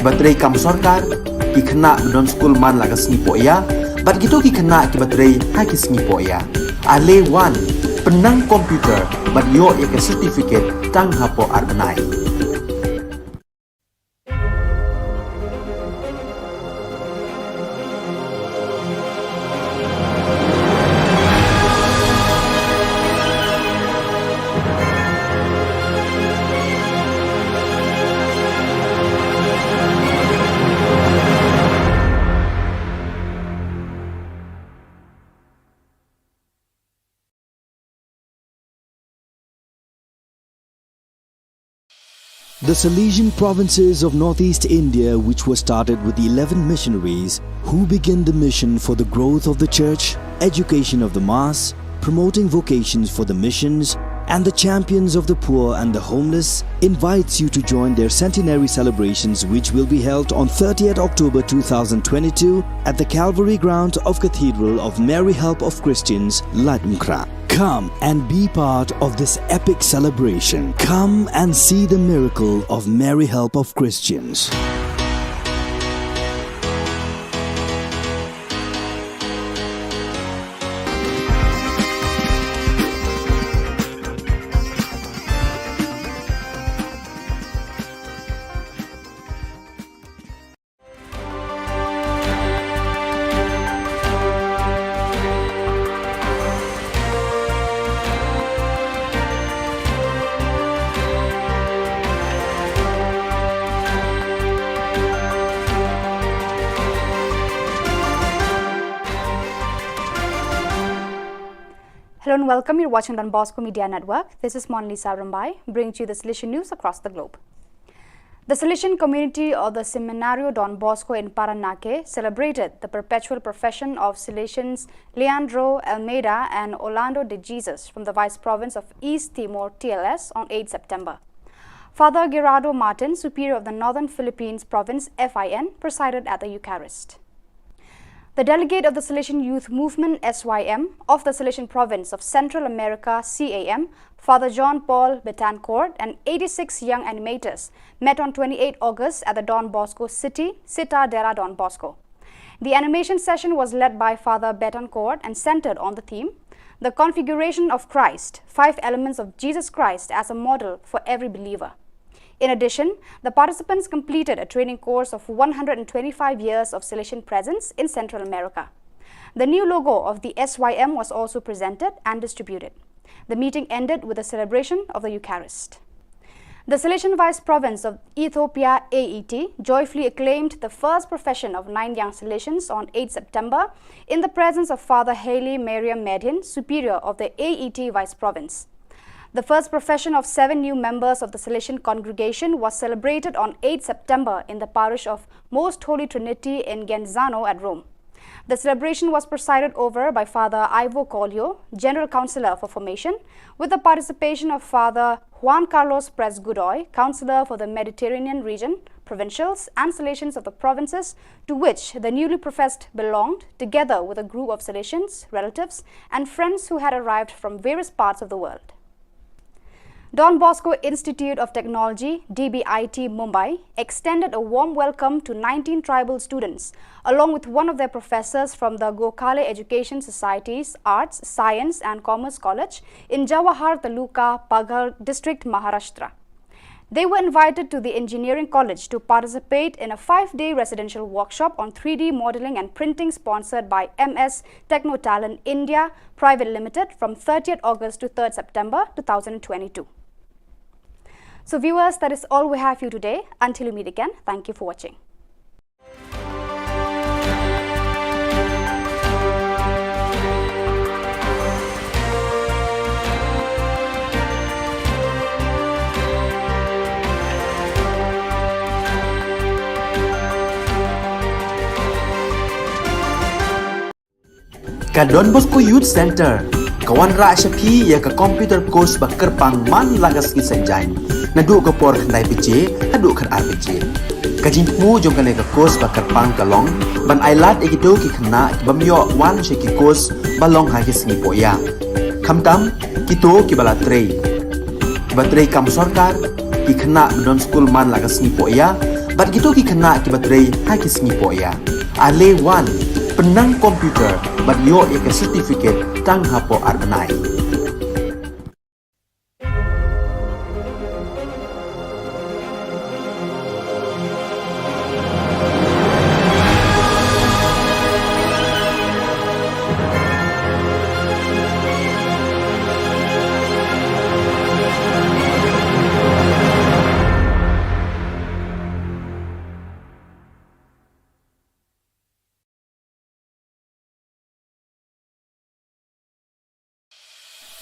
Batrei kam sarkar ki khna don school man lagas singi poya, bat kito ki khna ki batrei ha ki singi poya. Ale wan penang komputer bat yo ya ke certificate tang hapo arbenai. The Salesian provinces of northeast India, which were started with the 11 missionaries who began the mission for the growth of the church, education of the mass, promoting vocations for the missions, and the champions of the poor and the homeless, invites you to join their centenary celebrations, which will be held on 30th October 2022 at the Calvary ground of Cathedral of Mary Help of Christians, Ladumkra. Come and be part of this epic celebration. Come and see the miracle of Mary Help of Christians. Hello and welcome. You're watching Don Bosco Media Network. This is Monlisa Rambai, bringing you the Salesian news across the globe. The Salesian community of the Seminario Don Bosco in Paranake celebrated the perpetual profession of Salesians Leandro Almeida and Orlando de Jesus from the Vice Province of East Timor, TLS, on 8 September. Father Gerardo Martin, Superior of the Northern Philippines Province, FIN, presided at the Eucharist. The delegate of the Salesian Youth Movement SYM of the Salesian Province of Central America CAM, Father John Paul Betancourt, and 86 young animators met on 28 August at the Don Bosco City, Sita Dera Don Bosco. The animation session was led by Father Betancourt and centered on the theme, The Configuration of Christ, 5 elements of Jesus Christ as a model for every believer. In addition, the participants completed a training course of 125 years of Salesian presence in Central America. The new logo of the SYM was also presented and distributed. The meeting ended with a celebration of the Eucharist. The Salesian Vice Province of Ethiopia AET joyfully acclaimed the first profession of 9 young Salesians on 8 September in the presence of Father Haley Mariam Median, Superior of the AET Vice Province. The first profession of 7 new members of the Salesian congregation was celebrated on 8 September in the parish of Most Holy Trinity in Genzano at Rome. The celebration was presided over by Father Ivo Collio, General Councillor for Formation, with the participation of Father Juan Carlos Pres Godoy, Councillor for the Mediterranean region, provincials and Salesians of the provinces to which the newly professed belonged, together with a group of Salesians, relatives and friends who had arrived from various parts of the world. Don Bosco Institute of Technology, DBIT Mumbai, extended a warm welcome to 19 tribal students, along with one of their professors from the Gokhale Education Society's Arts, Science and Commerce College in Jawahar Taluka, Paghar District, Maharashtra. They were invited to the Engineering College to participate in a 5-day residential workshop on 3D modeling and printing sponsored by MS Techno Talent India Private Limited from 30th August to 3rd September 2022. So viewers, that is all we have for you today. Until we meet again, thank you for watching. Ka Don Bosco Youth Center, kawan ra syapi ya ka computer course bakar pang man lagas ki sanjain. Nadu ka por khandai BJ, hadu khan RBJ. Ka jingmu jom ka course bakar pang kalong, ban ailat egito ki khna bamyo wan she ki course balong ha ki singi poya. Khamtam kito ki bala trei. Batrei kam sarkar ki khna don school man lagas singi poya, bat kito ki khna ki batrei ha ki singi poya. Ale wan penang komputer bat yo eka certificate tang hapo arnai.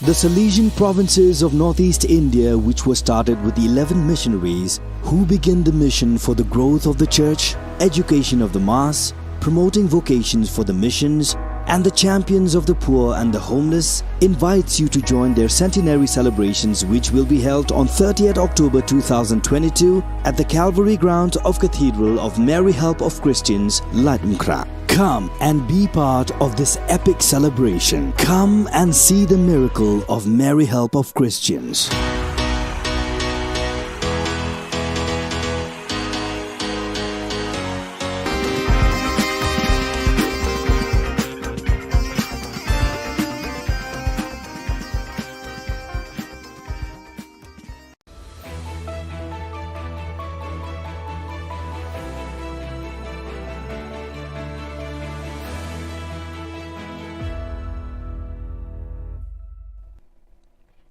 The Salesian provinces of northeast India, which were started with the 11 missionaries who began the mission for the growth of the church, education of the mass, promoting vocations for the missions, and the champions of the poor and the homeless, invites you to join their centenary celebrations, which will be held on 30th October 2022 at the Calvary Ground of Cathedral of Mary Help of Christians, Latumkra. Come and be part of this epic celebration. Come and see the miracle of Mary Help of Christians.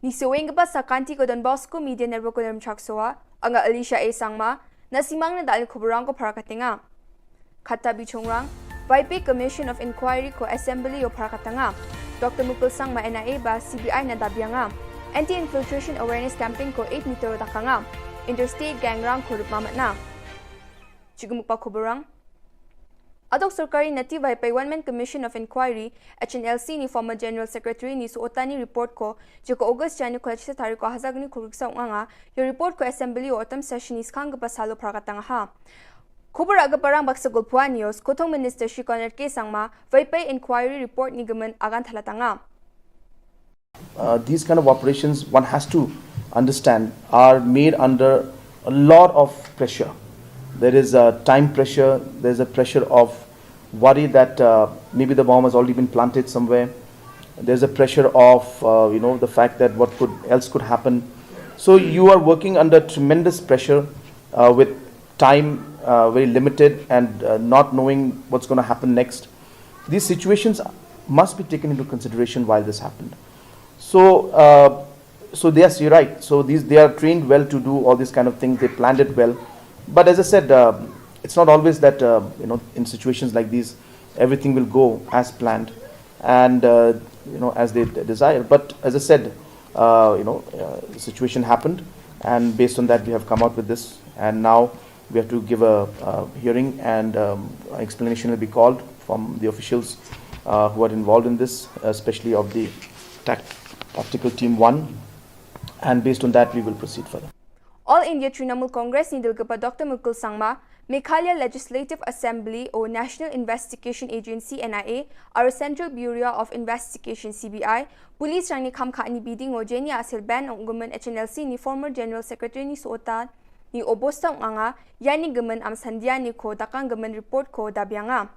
Ni sewing ba sa kanti ko Don Bosco Media Network ko chaksoa anga Alicia A Sangma na simang na dal kuburang ko parakatinga. Kata bichongrang YP Commission of Inquiry ko Assembly o parakatanga. Dr. Mupil Sangma NIA ba CBI na dabyanga. Anti-infiltration awareness campaign ko 8 meter dakanga. Interstate gangrang ko mamat na. Chigumupa kuburang Adok Sarkari Nati by One-Man Commission of Inquiry HNLC ni former General Secretary ni suotani report ko jiko August Jani ko sa tarik ko hazagni kuriksa nga yung report ko assembly o autumn session is kang pasalo parakatanga ha Khubor aga parang baksa gulpua news Kotong Minister Shri Conrad K Sangma Vaipai inquiry report ni gaman agan thalatanga. These kind of operations, one has to understand, are made under a lot of pressure. There is a time pressure, there's a pressure of worry that maybe the bomb has already been planted somewhere. There's a pressure of, the fact that what else could happen. So you are working under tremendous pressure with time very limited and not knowing what's going to happen next. These situations must be taken into consideration while this happened. So yes, you're right. So they are trained well to do all these kind of things. They planned it well. But as I said, it's not always that, in situations like these, everything will go as planned and, as they desire. But as I said, the situation happened, and based on that, we have come out with this. And now we have to give a hearing, and explanation will be called from the officials who are involved in this, especially of the Tactical Team 1. And based on that, we will proceed further. All India Trinamool Congress ni Dilgapa Dr. Mukul Sangma, Meghalaya Legislative Assembly or National Investigation Agency NIA, our Central Bureau of Investigation CBI, Police Rangni Khamkha ni Biding o Jenny Asil Ban ng Government HNLC ni former General Secretary ni Suota ni Obosta Anga, yani Government am Sandia ni ko dakang Government report ko dabyanga.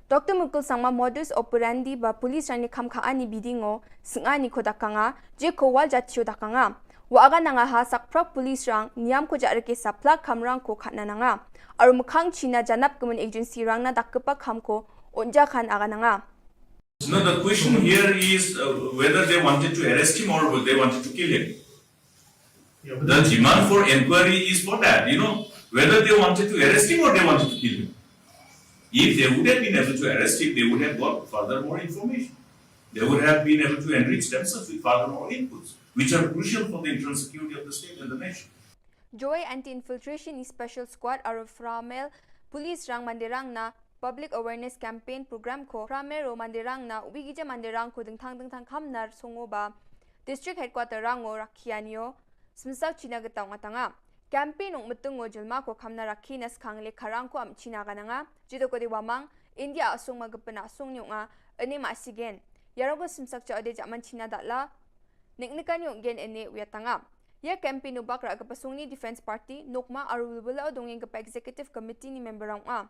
Dr. Mukul Sangma modus operandi ba Police Rangni Khamkha ni Biding o singa ni ko dakanga, je ko wal jatio dakanga. Waaga nga ha sakprak police rang niyam ko jarake sa plak kamrang ko khatna nga aru mukhang china janap government agency rang na dakpa kham ko onja khan aga nga. No, the question here is whether they wanted to arrest him or they wanted to kill him. The demand for inquiry is for that, whether they wanted to arrest him or they wanted to kill him. If they would have been able to arrest him, they would have got further more information. They would have been able to enrich themselves with further more inputs, which are crucial for the internal security of the state and the nation. Joy Anti-Infiltration Special Squad or Framel Police Rang Mandirang na Public Awareness Campaign Program ko Framero Mandirang na Ubigija Mandirang ko dingtang kamnar songoba District Headquarter Rango Rakhianyo Smsak Chinagataw nga tanga. Campaign ng mutungo Jalma ko kamna Rakhinas Kangle Karang ko am Chinaga nga Jito ko diwamang India asung magapana asung nyo nga ani masigen. Yarago Smsak cha ade jaman China datla Niknikan yung gen ene uyatanga. Ya campaign no bakra agapasung ni Defense Party, Nokma arulbula dongeng kapa Executive Committee ni member ang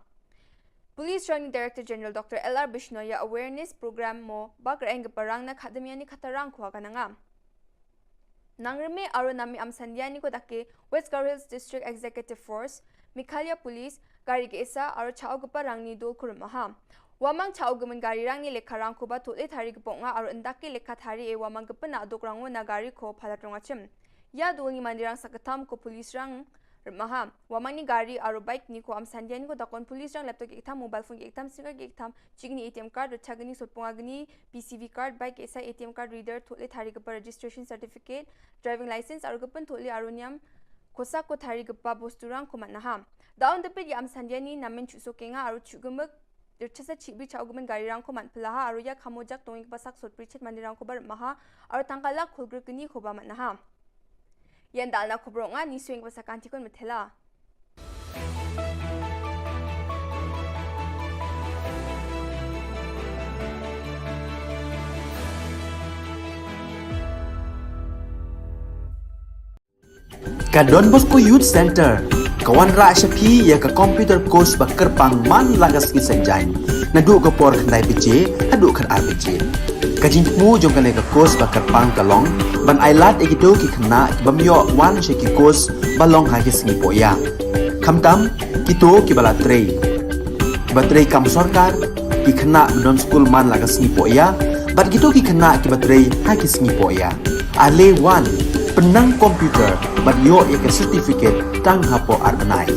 Police Running Director General Dr. L.R. Bishno ya awareness program mo bakra ang gaparang na akademya ni katarang kuha ka nga. Nangreme aro nami amsandya ni ko dake West Garo Hills District Executive Force, Meghalaya Police, gari ke isa aro chao gaparang ni dol kurumaha. Wamang chao gaman gari rang ni lekharang ko ba tulit hari ko nga aro indaki lekhat hari e wamang gapana adok na gari ko palatrong achim. Ya dul ni mandirang sakatam ko police rang maha. Wamang ni gari aro bike ni ko am sandian ko dakon police rang laptop iktam mobile phone iktam sticker iktam chigni ATM card chagni sotpungagni PCV card bike isa ATM card reader tulit hari ko registration certificate driving license aro gapan tuli aroniam kosa ko hari gapa bosturang ko manaham. Daon dapit ya am sandian ni namen chusokenga aro chugumak Dirchasa chibi chauguman garirang ko manpalaha aro ya kamojak tonging pasak sotprichet mandirang ko bar maha aro tangkala khulgrukni ko ba manaha. Yan dal na khubro nga ni swing pasak antikon mathela. Ka Don Bosco Youth Center kawan ra shapi ya ka computer course ba kerpang man lagas ki sanjain nadu ka por khnai piche hadu khan ar piche ka jingmu jong ka ka course ba kerpang kalong ban ailat egido ki khna bamyo wan she ki course balong ha ki sngi poya khamtam kito ki bala trei batrei kam sarkar ki khna don school man lagas sngi poya bat gitu ki khna ki batrei ha ki sngi poya ale wan penang komputer bat yo ya ka certificate tang hapo arbanai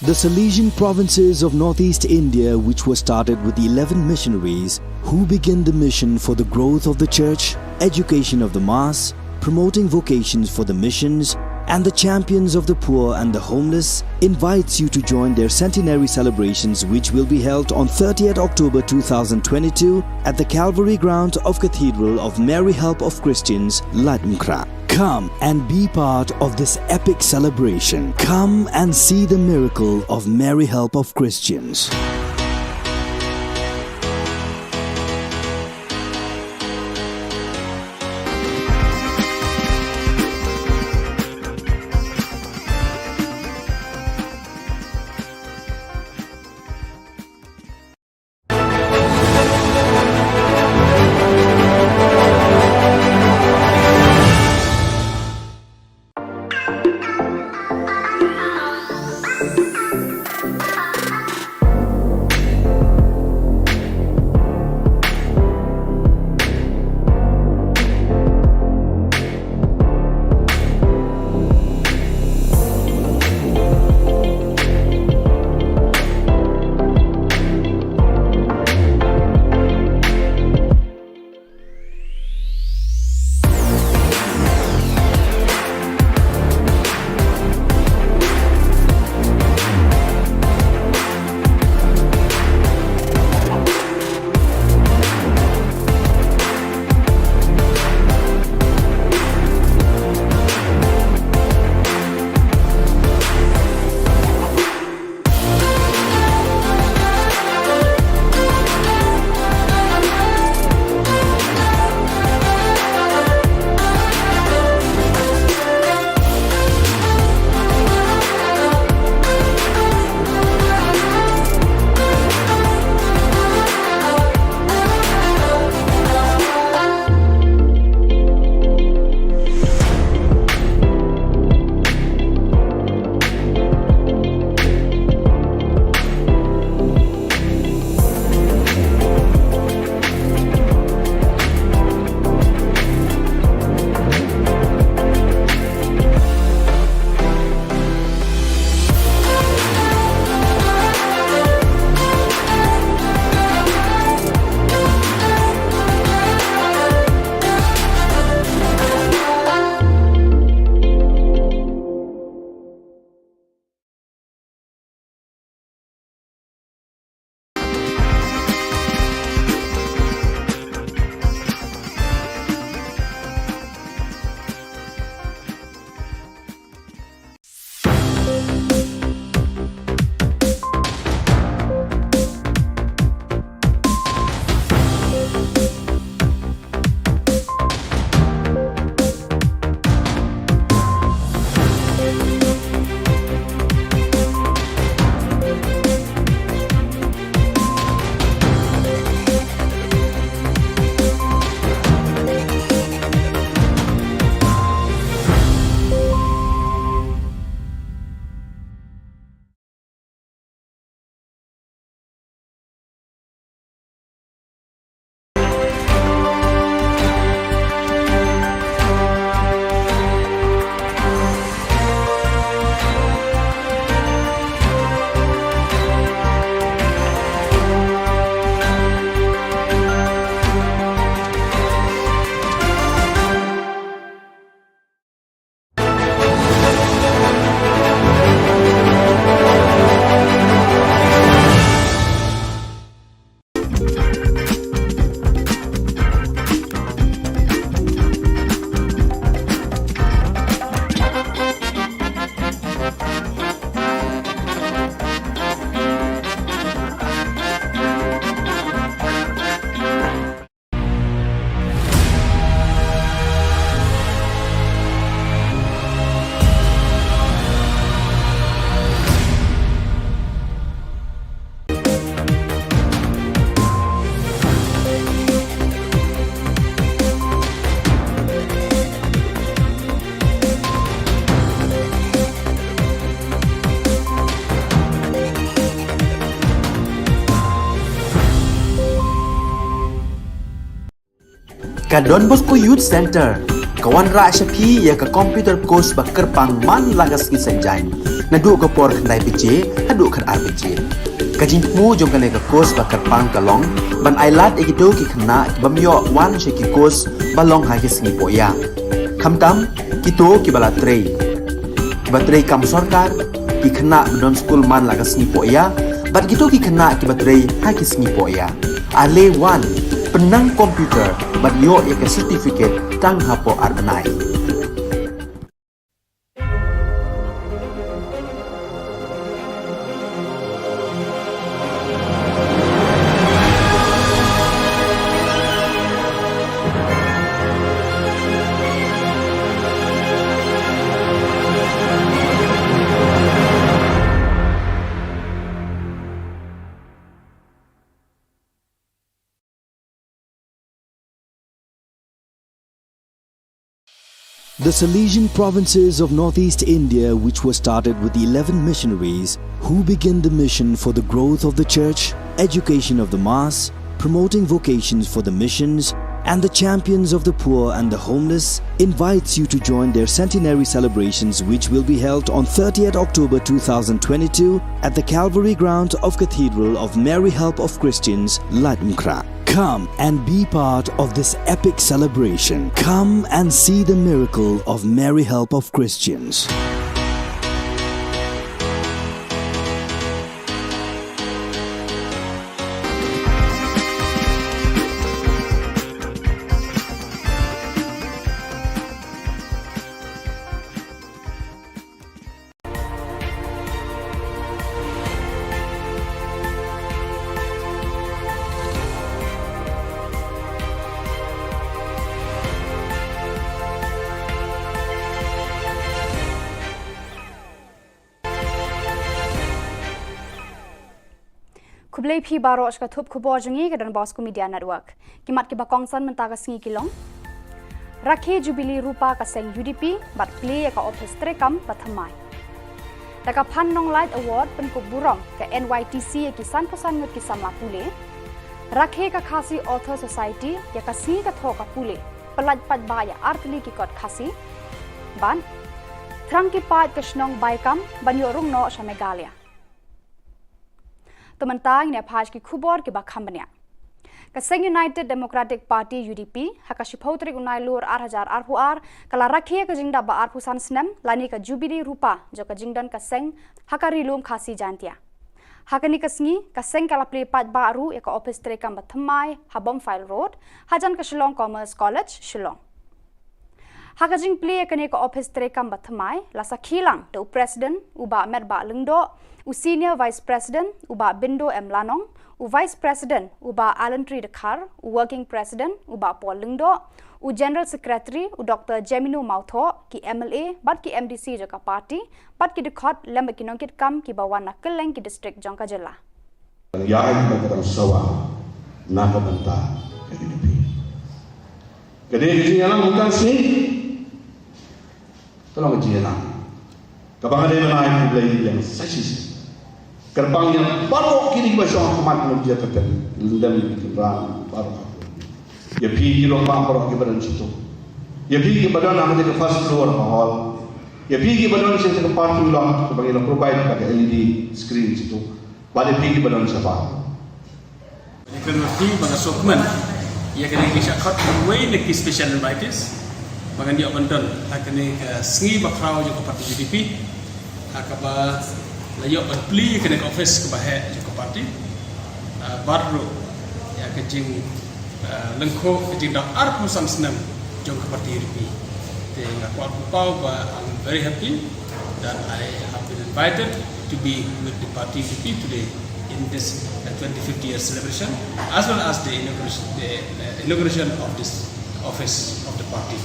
The Salesian provinces of northeast India, which was started with 11 missionaries who began the mission for the growth of the church, education of the mass, promoting vocations for the missions, and the champions of the poor and the homeless, invites you to join their centenary celebrations, which will be held on 30th October 2022 at the Calvary ground of Cathedral of Mary Help of Christians, Latmkra. Come and be part of this epic celebration. Come and see the miracle of Mary Help of Christians. Ka Don Bosco Youth Center, kawan ra shapi ya ka computer course ba kerpang man lagas ki sanjain na du ko por khnai bije hadu khan arbije kajing mu jong kane ka course ba kerpang kalong ban ailat egido ki khna bamyo wan she ki course balong ha ki sngi poya khamtam kito ki bala trei batrei kam sarkar ki khna don school man lagas sngi poya bat gitu ki kena ki baterai ha ki sngi poya ale wan penang komputer bat yo ya ke certificate tang hapo arbanai The Salesian provinces of northeast India, which were started with the 11 missionaries who began the mission for the growth of the church, education of the mass, promoting vocations for the missions, and the champions of the poor and the homeless, invites you to join their centenary celebrations, which will be held on 30th October 2022 at the Calvary Ground of Cathedral of Mary Help of Christians, Ladmkra. Come and be part of this epic celebration. Come and see the miracle of Mary Help of Christians. Kublai phi barosh ka thup khubor jungi ka Don Bosco Media Network kimat ki bakongsan menta ka sngi kilong rakhe jubilee rupa ka seng UDP bat play ka orchestra kam pathamai taka phan nong light award pen ko burong ka NYTC ki san pasan ngut ki samla pule rakhe ka khasi author society ya ka sngi ka tho ka pule palaj pat ba ya artli ki kot khasi ban thrang ki pat ka shnong baikam banyo rung no sa Meghalaya Tumantang ne phaj ki khubor ki bakhambania Kaseng United Democratic Party UDP hakashipotri unai lur 8000 arpuar kala rakhe ka jingda ba arpu san snem lani ka jubilee rupa jo ka jingdan kaseng hakarilum khasi jantia hakani kasngi kaseng kala play pat ba ru eka office tre kam bathamai habom file road hajan ka Shillong Commerce College Shillong Hakajing play kane ka office tre kam bathamai lasa khilang to president uba merba lungdo u senior vice president uba bindo M Lanong u vice president uba Alan Tree Dakhar u working president uba Paul Lungdo u general secretary u Dr Jemino Mautho ki MLA bat ki MDC jaka party bat ki dekhot lemba ki nongkit kam ki bawana keleng ki district jongka jilla ya ai sawa na ka banta kede ki yang bukan sih tolong jiana kabang ada mana yang beli yang sasis kerbang yang baru kini bersama kemat menuju ke dalam kendaraan baru ya pergi rumah baru ke badan situ ya pergi ke badan nama ke first floor hall ya pergi ke badan situ ke parking lot sebagai yang provide pakai LED screen situ pada pergi ke badan siapa ini kerti pada sokmen ya kena kisah kat way neki special invites makan dia bandel akan sengi bakrau juga parti UDP akaba layo berpli kena office ke bahaya juga parti baru ya kejing lengko kejing dak arpu samsnam juga parti UDP dengan aku tahu I'm very happy that I have been invited to be with the party UDP today in this 25th year celebration as well as the inauguration of this office of the party.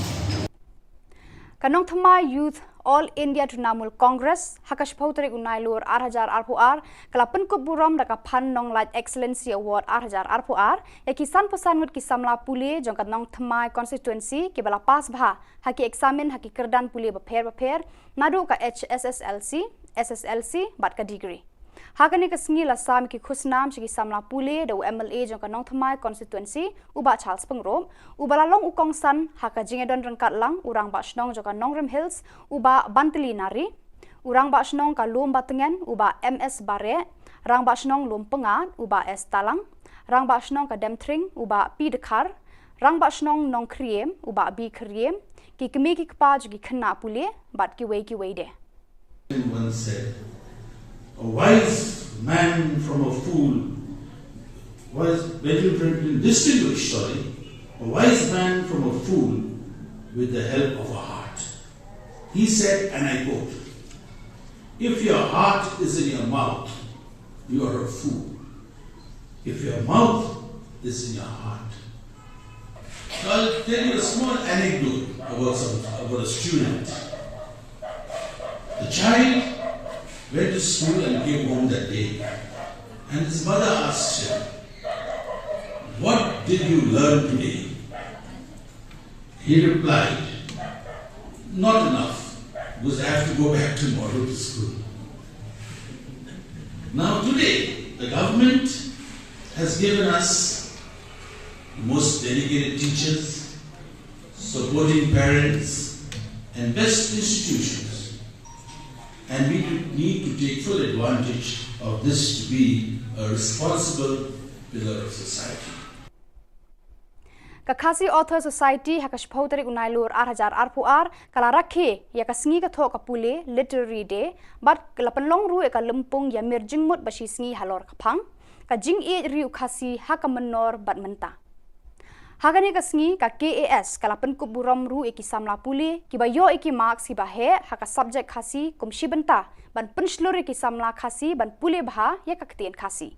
Kanong Thama Youth All India Trinamool Congress hakashpotri unai lur 8000 arpuar kalapen ko burom daka phan nong light excellency award 8000 arpuar ya kisan pesanut kisamla pule jong kanong Thama constituency ke bala pas bha haki examen haki kerdan pule bapher nadu ka HSSLC SSLC bat ka degree Hagani ka sngi la sam ki khusnam chi ki samla pule do MLA jong ka nong thamai constituency uba Charles Pengrom ubala long ukong san haka jingedon rangkat lang urang ba shnong jong ka Nongrem Hills uba Bantili Nari urang ba shnong ka Lom Batengen uba MS Bare rang ba shnong Lom Pengat uba S Talang rang ba shnong ka Demtring uba Pi Dekar rang ba shnong Nong Kriem uba Bi Kriem ki kemi ki kpa ki khna pule bat ki wei de. Once said, a wise man from a fool was Benjamin Franklin distinguished, a wise man from a fool with the help of a heart. He said, and I quote, if your heart is in your mouth, you are a fool. If your mouth is in your heart. So I'll tell you a small anecdote about a student. The child went to school and came home that day, and his mother asked him, what did you learn today? He replied, not enough, because I have to go back tomorrow to school. Now today, the government has given us the most dedicated teachers, supporting parents, and best institutions. And we need to take full advantage of this to be a responsible pillar of society. Kakasi Author Society hakashpoteri unailur 8000 RPR kala rakhe ya kasngi ka tho kapule literary day but lapanlong ru ka lempung ya mirjingmut bashi sngi halor kaphang ka jing e riu khasi hakamenor badmenta Hagani kasngi ka KAS kalapan kuburam ru eki samla pule ki bayo eki marks ki bahe haka subject khasi kumshi benta ban penslur eki samla khasi ban pule bha ya kakten khasi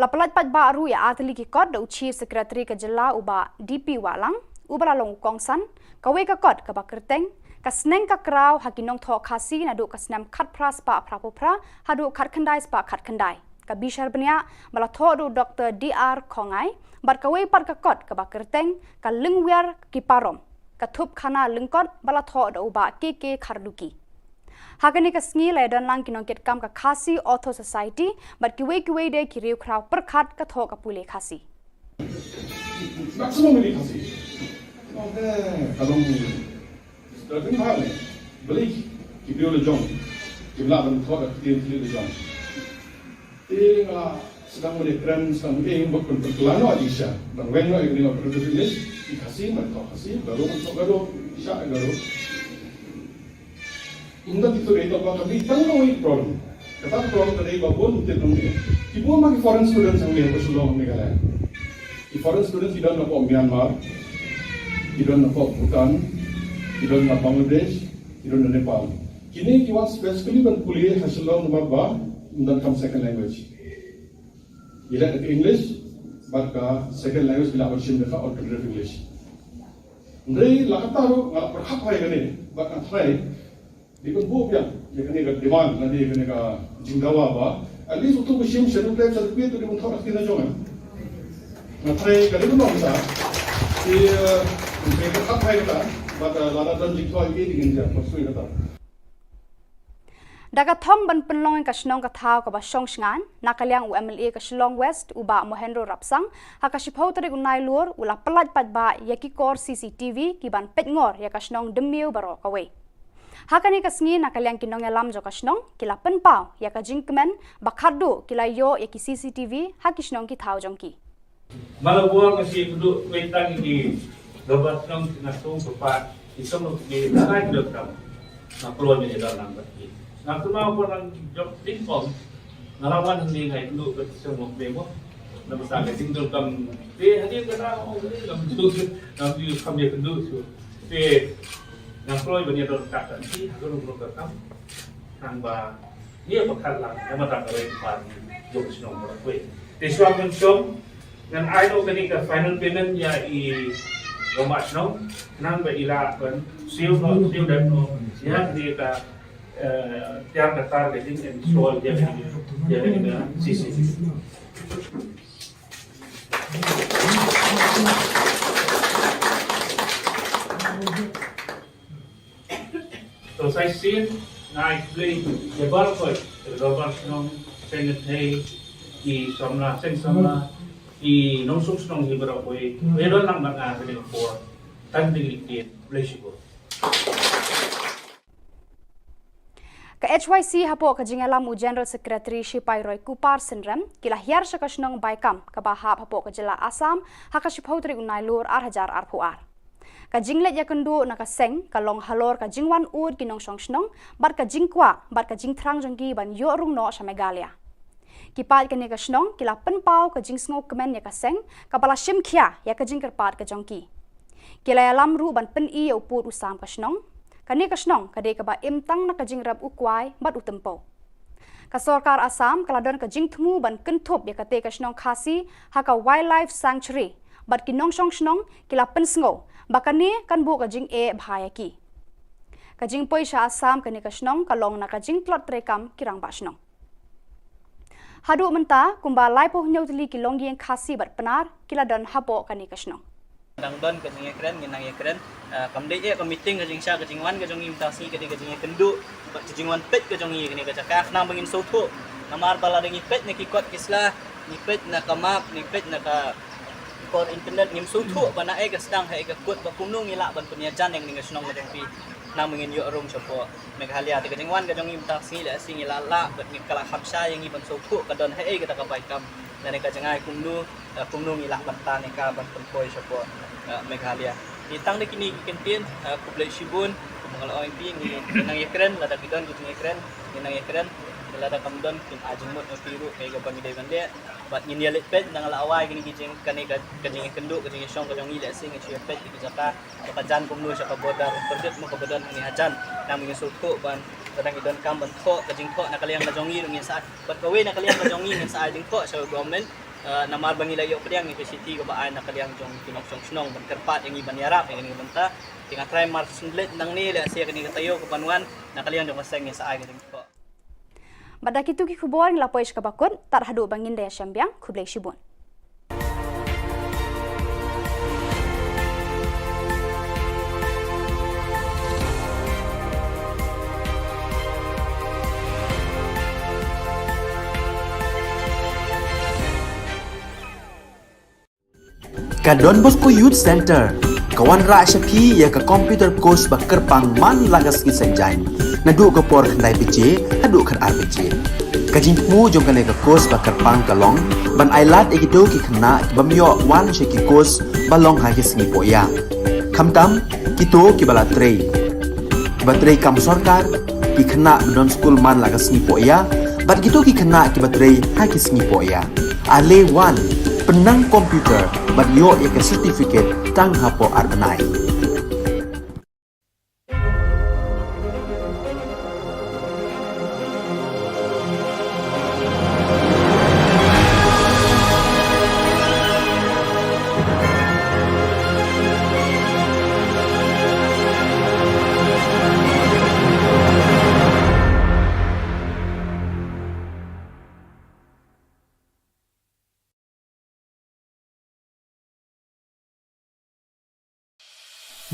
Lapalat pat ba ru ya atli ki kod do chief secretary ka jilla uba DP Walang ubala long kongsan kawe ka kod ka bakerteng ka sneng ka kraw hakinong tho khasi na do ka snam khat pras pa prapopra hadu khat khandai pa khat khandai ka bishar bnya bala tho do Dr DR Khongai bar kawe par ka kod ka bakerteng ka lingwer ki parom ka thup khana lingkot bala tho do uba KK Kharduki Hagani ka sngi la don lang kinong ket kam ka khasi Author Society but kiwe de ki riu kraw per khat ka tho ka pule khasi Maximum ni khasi kalong dating hale beli ki biol jong ki la ban tho ka tien le jong ti nga sedang mele kran sang ing bokon perkelano adisha dan wenno ini nga produksi ki khasi man tho khasi garo sha garo Unda dito rito ko kami tanong yung problem. Kapag problem tadi babon tinong ni. Ibu magi foreign students ang lihat ko Shillong Meghalaya. I foreign students tidak nak Myanmar, tidak nak Bhutan, tidak nak Bangladesh, tidak nak Nepal. Kini kiwan specifically ban kuliah Shillong nomor ba dan kam second language. Ila ke English, baka second language bila version mereka alternative English. Ndai lakataru ngalap perkhap hai gani, baka try di pun buat yang kena ke demand nanti kena ke jingdawa ba at least untuk mesin schedule plan satu itu di pun thok kena jangan nanti kalau pun bisa di mereka tak hay kata pada lada dan jingdawa ini dengan dia maksud kata Daga thong ban penlong ka shnong ka thau ka ba shong shngan nakalyang UMLA ka Shillong West uba Mohendro Rapsang hakashipho tari unai lur ula pelat pat ba yaki kor CCTV ki ban petngor ya ka shnong demiu baro ka we Hakani kasngi nakalyang kinong alam jo kasnong kila penpau ya ka jingkmen bakhadu kila yo ya ki CCTV hakisnong ki thau jongki Malabuang kasi kudu wetang di gabat nong nasong sepat isong di lain dokter na keluar dari dalam bagi na kumau pun ang job inform ngalawan hindi ngai kudu betisong mo bemo na basta ka tingdol kam hadi ka na o lam tu na yu kam ya kudu so Yang keluar banyak orang kata ni, kalau belum terkam, nambah dia berkalang, nama tak boleh pan, jom senang berkuat. Tiswa mensom, dan idol kini ke final payment ya i rumah senang, nang berilah kan, siu dan ya dia ke tiang datar jadi install dia dengan sisi. So saya sih naik beli jebal kot, jebal senang Seng Thay, I Somla, Seng Somla, I Nong Sung Snong Hibarapoi, Vedon Lang Banga for Tanding Legible. Ka HYC hapo ka jingalam u General Secretary Shipai Roy Kupar Sinrem kila hiar sa kasnong baikam ka bahap hapo ka jila Assam haka shipautri unai lur arhajar arpuar. Ka jinglet ya kendu na ka seng ka long halor ka jingwan ud kinong song bar ka jingkwa bar ka jingtrang jongki ban yo rung no sa Megalia. Kipat ka ni ka snong kila penpau ka jingsngok kemen ya ka seng ka bala shim khia ya ka jingkerpat ka jongki. Kila ya lam ru ban pen I ya upur usam ka snong kani kasnong kade ka ba imtang na kajing rab ukwai bat utempo. Ka Sorkar Assam kaladon kajing tmu ban kentup ya kate kasnong khasi haka wildlife sanctuary bat kinong song snong kila pensngo bakani kan bu kajing bhaya ki. Kajing poi sha Assam kani kasnong kalong na kajing plot trekam kirang basnong. Hadu menta kumba laipo nyotli kilong yang khasi bat penar kiladon hapo kani kasnong. Dang don ke jing ekren ngenang ekren kamde ke meeting ke jing sha ke jing wan ke jong imtasi ke jing kendu ke jing wan pet ke jong i ke cakap na bengin soto namar bala deng pet ne ki kot kisla ni pet na ka map ni pet na ka kod internet ngim soto bana ke sedang ha ke kot ba kumnung ila ban punya jan yang ning snong ke jong pi na bengin yo rum sopo Meghalaya ke jing wan ke jong imtasi la sing ila la bet ni kala habsha yang i ban soto ka don ha ke ta ka baikam dan ka jangai kumnung ila ban ta ne ka ban poi sopo Meghalaya. Ditang de kini kentin kublai shibun mengaloi pi ni nang ekren lada kidon kuting ekren ni nang ekren lada kamdon kin ajing mot piru kay ga bangi de bande bat ni let pet nang la awai kini kijing kane ka kajing kendu kajing song kajong ila sing chi pet ki jaka ka jan kumnu sa ka bodar perdet mo ka bodan ni hajan nang mi sulko ban kadang idon kam ban tho kajing tho na kaliang kajong i ngin sa bat kawe na kaliang kajong i ngin sa ajing tho sa government namar bangi layo pediang ni city ko ba na kaliang jong kinok song snong ban kerpat yang iban yarap yang ni banta tinga try mar sunlet nang ni la siya kani tayo ko panuan na kaliang jong kaseng sa ay gading ko Badak itu ki khubor ng lapoy ka bakun tar hadu bangin daya syambiang kublai shibun. Ka Don Bosco Youth Center, kawan ra syapi ya ka computer course bakar pang man lagas ki sanjain. Nadu ka por khnai pije, hadu kan ar pije. Ka jingmu jong kan ka course bakar pang kalong, ban ailat egido ki khna ki bamyo wan she ki course balong ha ki sngi poya. Khamtam kito ki bala trei. Ki batrei kam sarkar ki khna don school man lagas sngi poya, bat kito ki khna ki batrei ha ki sngi poya. Ale wan penang komputer bat yo ya ke certificate tang hapo arbenai.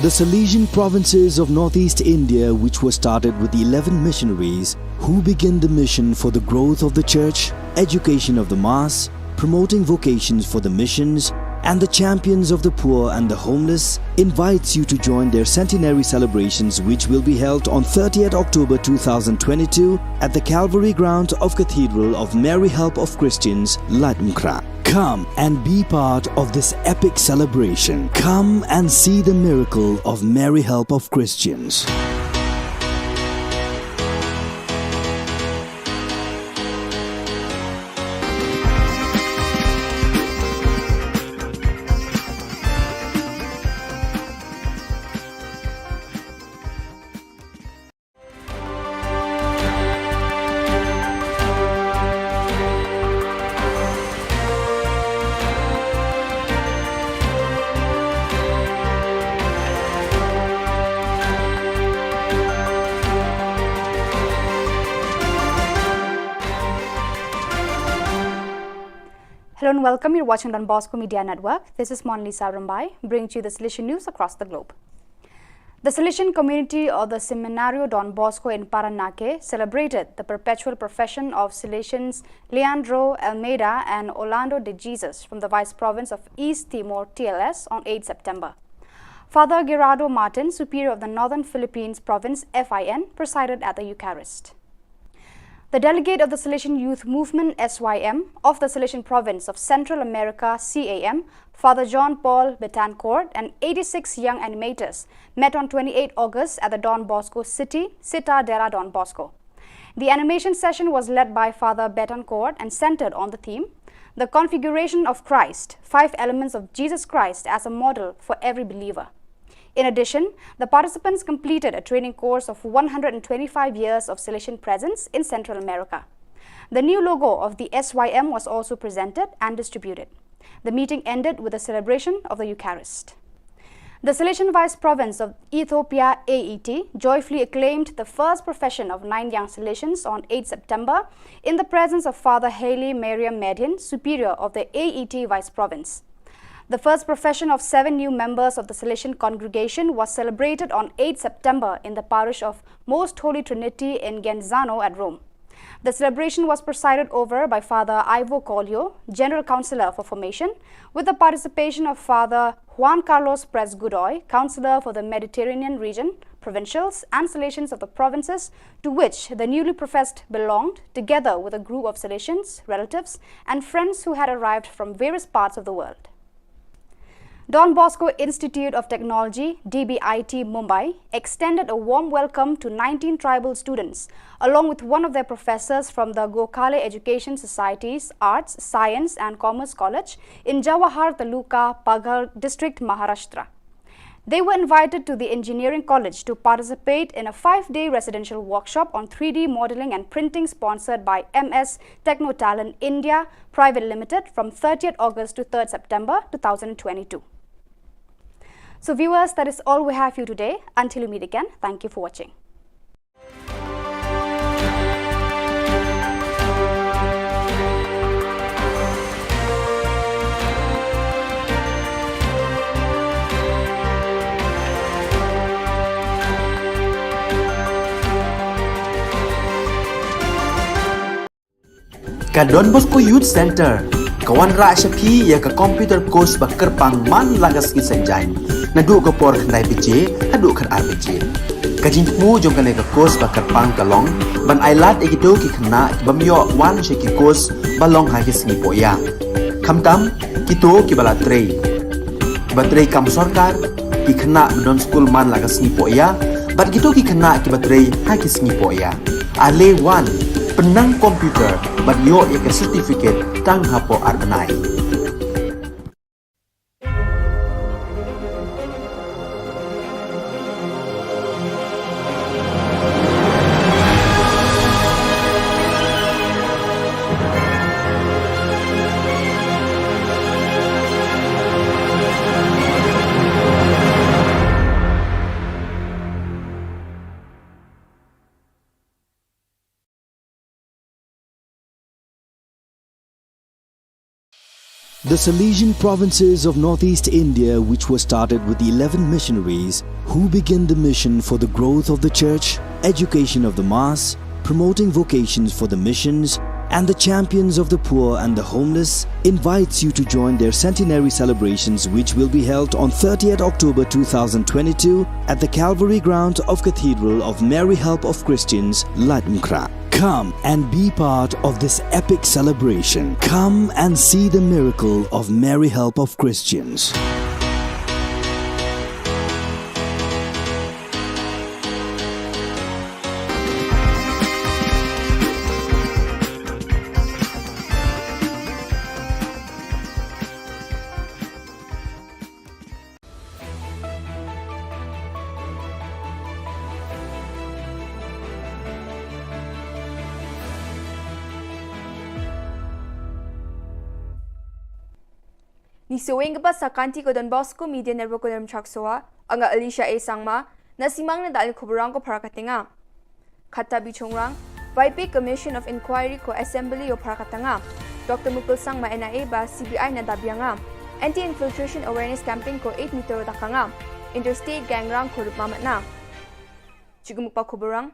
The Salesian provinces of northeast India, which were started with the 11 missionaries who began the mission for the growth of the church, education of the mass, promoting vocations for the missions, and the champions of the poor and the homeless, invites you to join their centenary celebrations, which will be held on 30th October 2022 at the Calvary Ground of Cathedral of Mary Help of Christians, Latmkra. Come and be part of this epic celebration. Come and see the miracle of Mary Help of Christians. Hello and welcome. You're watching Don Bosco Media Network. This is Monlisa Rambai, bringing you the Salesian news across the globe. The Salesian community of the Seminario Don Bosco in Paranaque celebrated the perpetual profession of Salesians Leandro Almeida and Orlando de Jesus from the Vice Province of East Timor TLS on 8 September. Father Gerardo Martin, Superior of the Northern Philippines Province FIN, presided at the Eucharist. The delegate of the Salesian Youth Movement SYM of the Salesian Province of Central America CAM, Father John Paul Betancourt, and 86 young animators met on 28 August at the Don Bosco City, Citadera Don Bosco. The animation session was led by Father Betancourt and centered on the theme, The Configuration of Christ, 5 Elements of Jesus Christ as a Model for Every Believer. In addition, the participants completed a training course of 125 years of Salesian presence in Central America. The new logo of the SYM was also presented and distributed. The meeting ended with a celebration of the Eucharist. The Salesian Vice Province of Ethiopia AET joyfully acclaimed the first profession of 9 young Salesians on 8 September in the presence of Father Haley Mariam Median, Superior of the AET Vice Province. The first profession of 7 new members of the Salesian congregation was celebrated on 8 September in the parish of Most Holy Trinity in Genzano at Rome. The celebration was presided over by Father Ivo Collio, General Councillor for Formation, with the participation of Father Juan Carlos Pres Godoy, Councillor for the Mediterranean region, provincials and Salesians of the provinces to which the newly professed belonged, together with a group of Salesians, relatives and friends who had arrived from various parts of the world. Don Bosco Institute of Technology, DBIT Mumbai, extended a warm welcome to 19 tribal students, along with one of their professors from the Gokhale Education Society's Arts, Science and Commerce College in Jawahar Taluka, Paghar District, Maharashtra. They were invited to the Engineering College to participate in a 5-day residential workshop on 3D modeling and printing sponsored by MS Technotalent India Private Limited from 30th August to 3rd September 2022. So viewers, that is all we have for you today. Until we meet again, thank you for watching. Ka Don Bosco Youth Center, kawan ra syapi ya ka computer course bakar pangman lagas ki sanjain. Nadu ka por khnai bije, hadu khan ar bije. Ka jingmu jong ka ka course bakar pang kalong, ban ailat egito ki khna bamyo wan she ki course balong ha ki sngi poya. Khamtam kito ki bala trei. Batrei kam sarkar ki khna don school man lagas sngi poya, bat kito ki khna ki batrei ha ki sngi poya. Ale wan penang komputer bat yo ya ke certificate tang hapo arbenai. The Salesian provinces of northeast India, which were started with the 11 missionaries who began the mission for the growth of the church, education of the mass, promoting vocations for the missions, and the champions of the poor and the homeless, invites you to join their centenary celebrations, which will be held on 30th October 2022 at the Calvary Ground of Cathedral of Mary Help of Christians, Latumkra. Come and be part of this epic celebration. Come and see the miracle of Mary Help of Christians. Ni sewing ba sa kanti ko Don Bosco Media Network ko chaksoa anga Alicia A sangma na simang na dal kuburang ko parakatinga. Kata bichongrang YP Commission of Inquiry ko Assembly o parakatanga. Dr. Mukul sang ma NIA ba CBI na dabyanga. Anti-infiltration awareness campaign ko 8 meter dakanga. interstate gang rang ko rupa matna. Chigumukpa Khuborang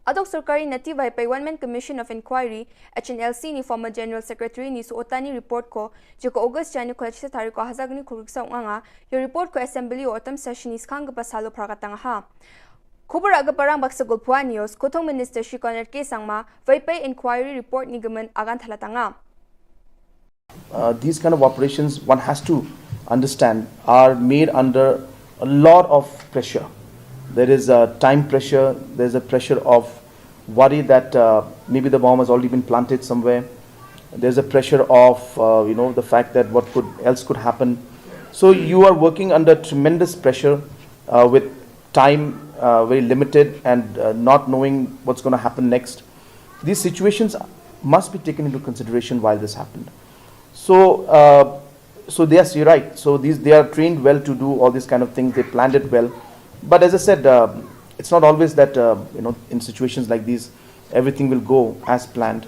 Adok Sarkari Nati Vai One Man Commission of Inquiry HNLC ni former General Secretary ni Suotani report ko jiko August Jani College sa tarik ko hazag ni kuruksa nga yung report ko Assembly autumn session is kang gapasalo prakatanga ha. Khubor agaparang baksagol puanios kutong Minister Shikoner K Sangma Vai inquiry report ni gaman agan thalatanga. These kind of operations, one has to understand, are made under a lot of pressure. There is a time pressure, there's a pressure of worry that maybe the bomb has already been planted somewhere. There's a pressure of, the fact that what else could happen. So you are working under tremendous pressure with time very limited and not knowing what's going to happen next. These situations must be taken into consideration while this happened. So yes, you're right. So they are trained well to do all these kind of things. They planned it well. But as I said, it's not always that in situations like these, everything will go as planned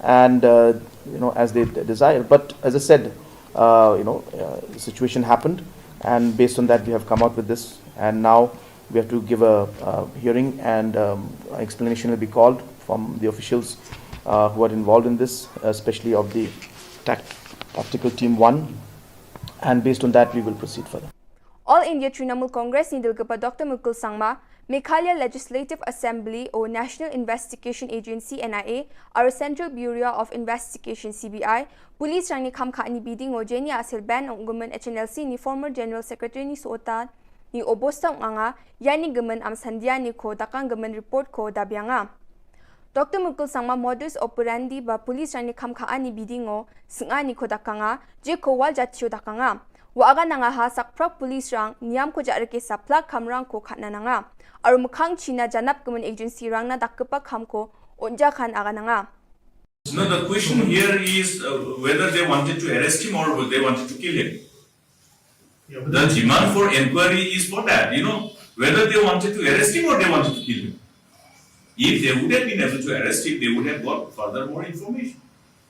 and as they desire. But as I said, the situation happened, and based on that, we have come out with this. And now we have to give a hearing, and explanation will be called from the officials who are involved in this, especially of the Tactical Team 1. And based on that, we will proceed further. All India Trinamool Congress ni Dilgapa Dr. Mukul Sangma, Meghalaya Legislative Assembly or National Investigation Agency NIA, our Central Bureau of Investigation CBI, Police Rangni Khamkha ni Biding o Jenia Asil Ban ng Guman HNLC ni former General Secretary ni Suota ni Obosta nga yani Guman am Sandia ni ko dakang Guman report ko dabyanga. Dr. Mukul Sangma modus operandi ba Police Rangni Khamkha ni Biding o singa ni ko dakanga je ko wal jatio dakanga. Waaga na nga ha sakprak police rang niyam ko jarake sa plak kamrang ko khatna na nga aru mukhang China janap Government agency rang na dakpa kham ko onja khan aga na nga. No, the question here is whether they wanted to arrest him or they wanted to kill him. The demand for inquiry is for that, whether they wanted to arrest him or they wanted to kill him. If they would have been able to arrest him, they would have got further more information.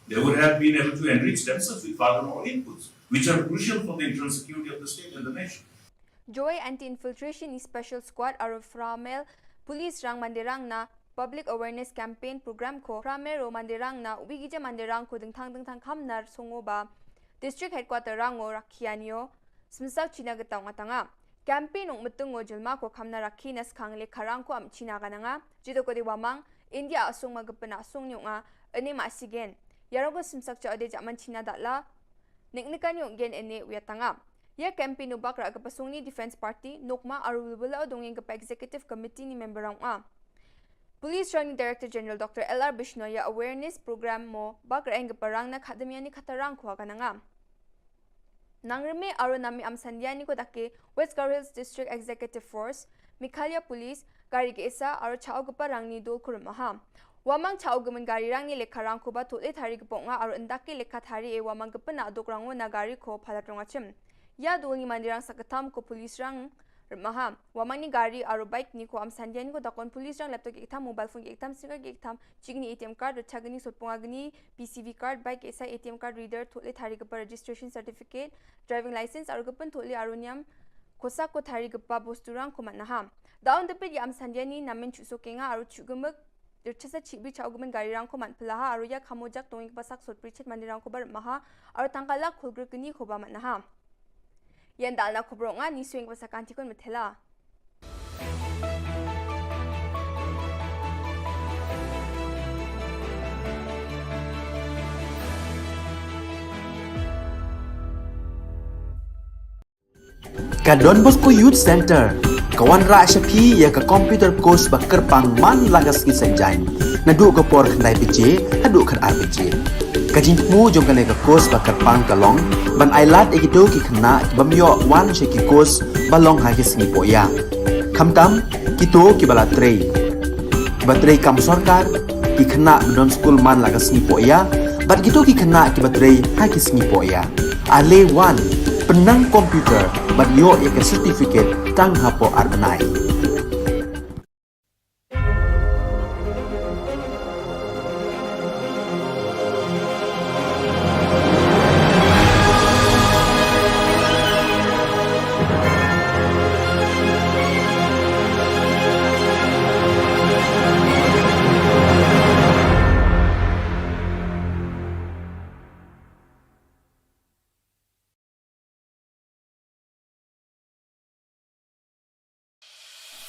They would have been able to enrich themselves with further more inputs, which are crucial for the internal security of the state and the nation. Joy Anti-Infiltration Special Squad aro Framel Police Rang Mandirang na Public Awareness Campaign Program ko Framero Mandirang na Wigija Mandirang ko dengtang kamnar songoba District Headquarter Rango Rakhianyo Smsak China gataw nga tanga Campaign ong mutungo jelma ko kamna rakhinas kangle karang ko am China gananga jito ko diwamang India asung magapana asung nyo nga ani masigen Yarago Smsak cha ade jaman China datla Niknikan yung gen ene uyatanga. Ya campaign ubak ra agapasung ni Defense Party, Nokma arulbula dongeng kapa Executive Committee ni member ang Police Running Director General Dr. L.R. Bishnoya Awareness Program mo bakra ang gaparang na akademya ni katarang kuha ka na nga. Nangreme aro nami amsandya ni ko dake West Garo Hills District Executive Force, Meghalaya Police, gari ke isa aro chao gaparang ni dol kurumaha. Wamang chao gaman gari rang ni lekharang ko ba tulit hari gapong nga aro indaki lekhat hari wamang gapan na adok rango na gari ko palatrong achim. Ya dul ni mandirang sa katam ko police rang maha. Wamang ni gari aro bike ni ko am sandian ko dakon police rang laptop iktam mobile phone iktam sticker iktam chigni ATM card chagni sotpongagni PCV card bike isa ATM card reader tulit hari gapa registration certificate driving license aro gapan tuli aro niam kosa ko hari gapa bosturang ko manaha. Daon depit ya am sandian ni namen chusokenga aro chugumak Dirchasa chibi chauguman gari rang ko manpulaha aru ya kamojak tonging pasak sot prichet mandirang ko bar maha aru tangkala khulgur kini ko ba manaha. Yan dal na khubro nga ni swing pasak antikon methela. Ka Don Bosco Youth Center kawan ra shapi ya ka computer course ba kerpang man lagas ki sanjain nadu ka por khnai pije hadu khan RPG kajin mu jong ka ka course ba kerpang kalong ban ailat egito ki khna bamyo wan she ki course balong ha ki sni poya khamtam kito ki bala trei batrei kam sarkar ki khna don school man lagas ni poya bat gito ki khna ki batrei ha ki sni poya ale wan penang komputer bat yo ya ka certificate tang hapo arbanai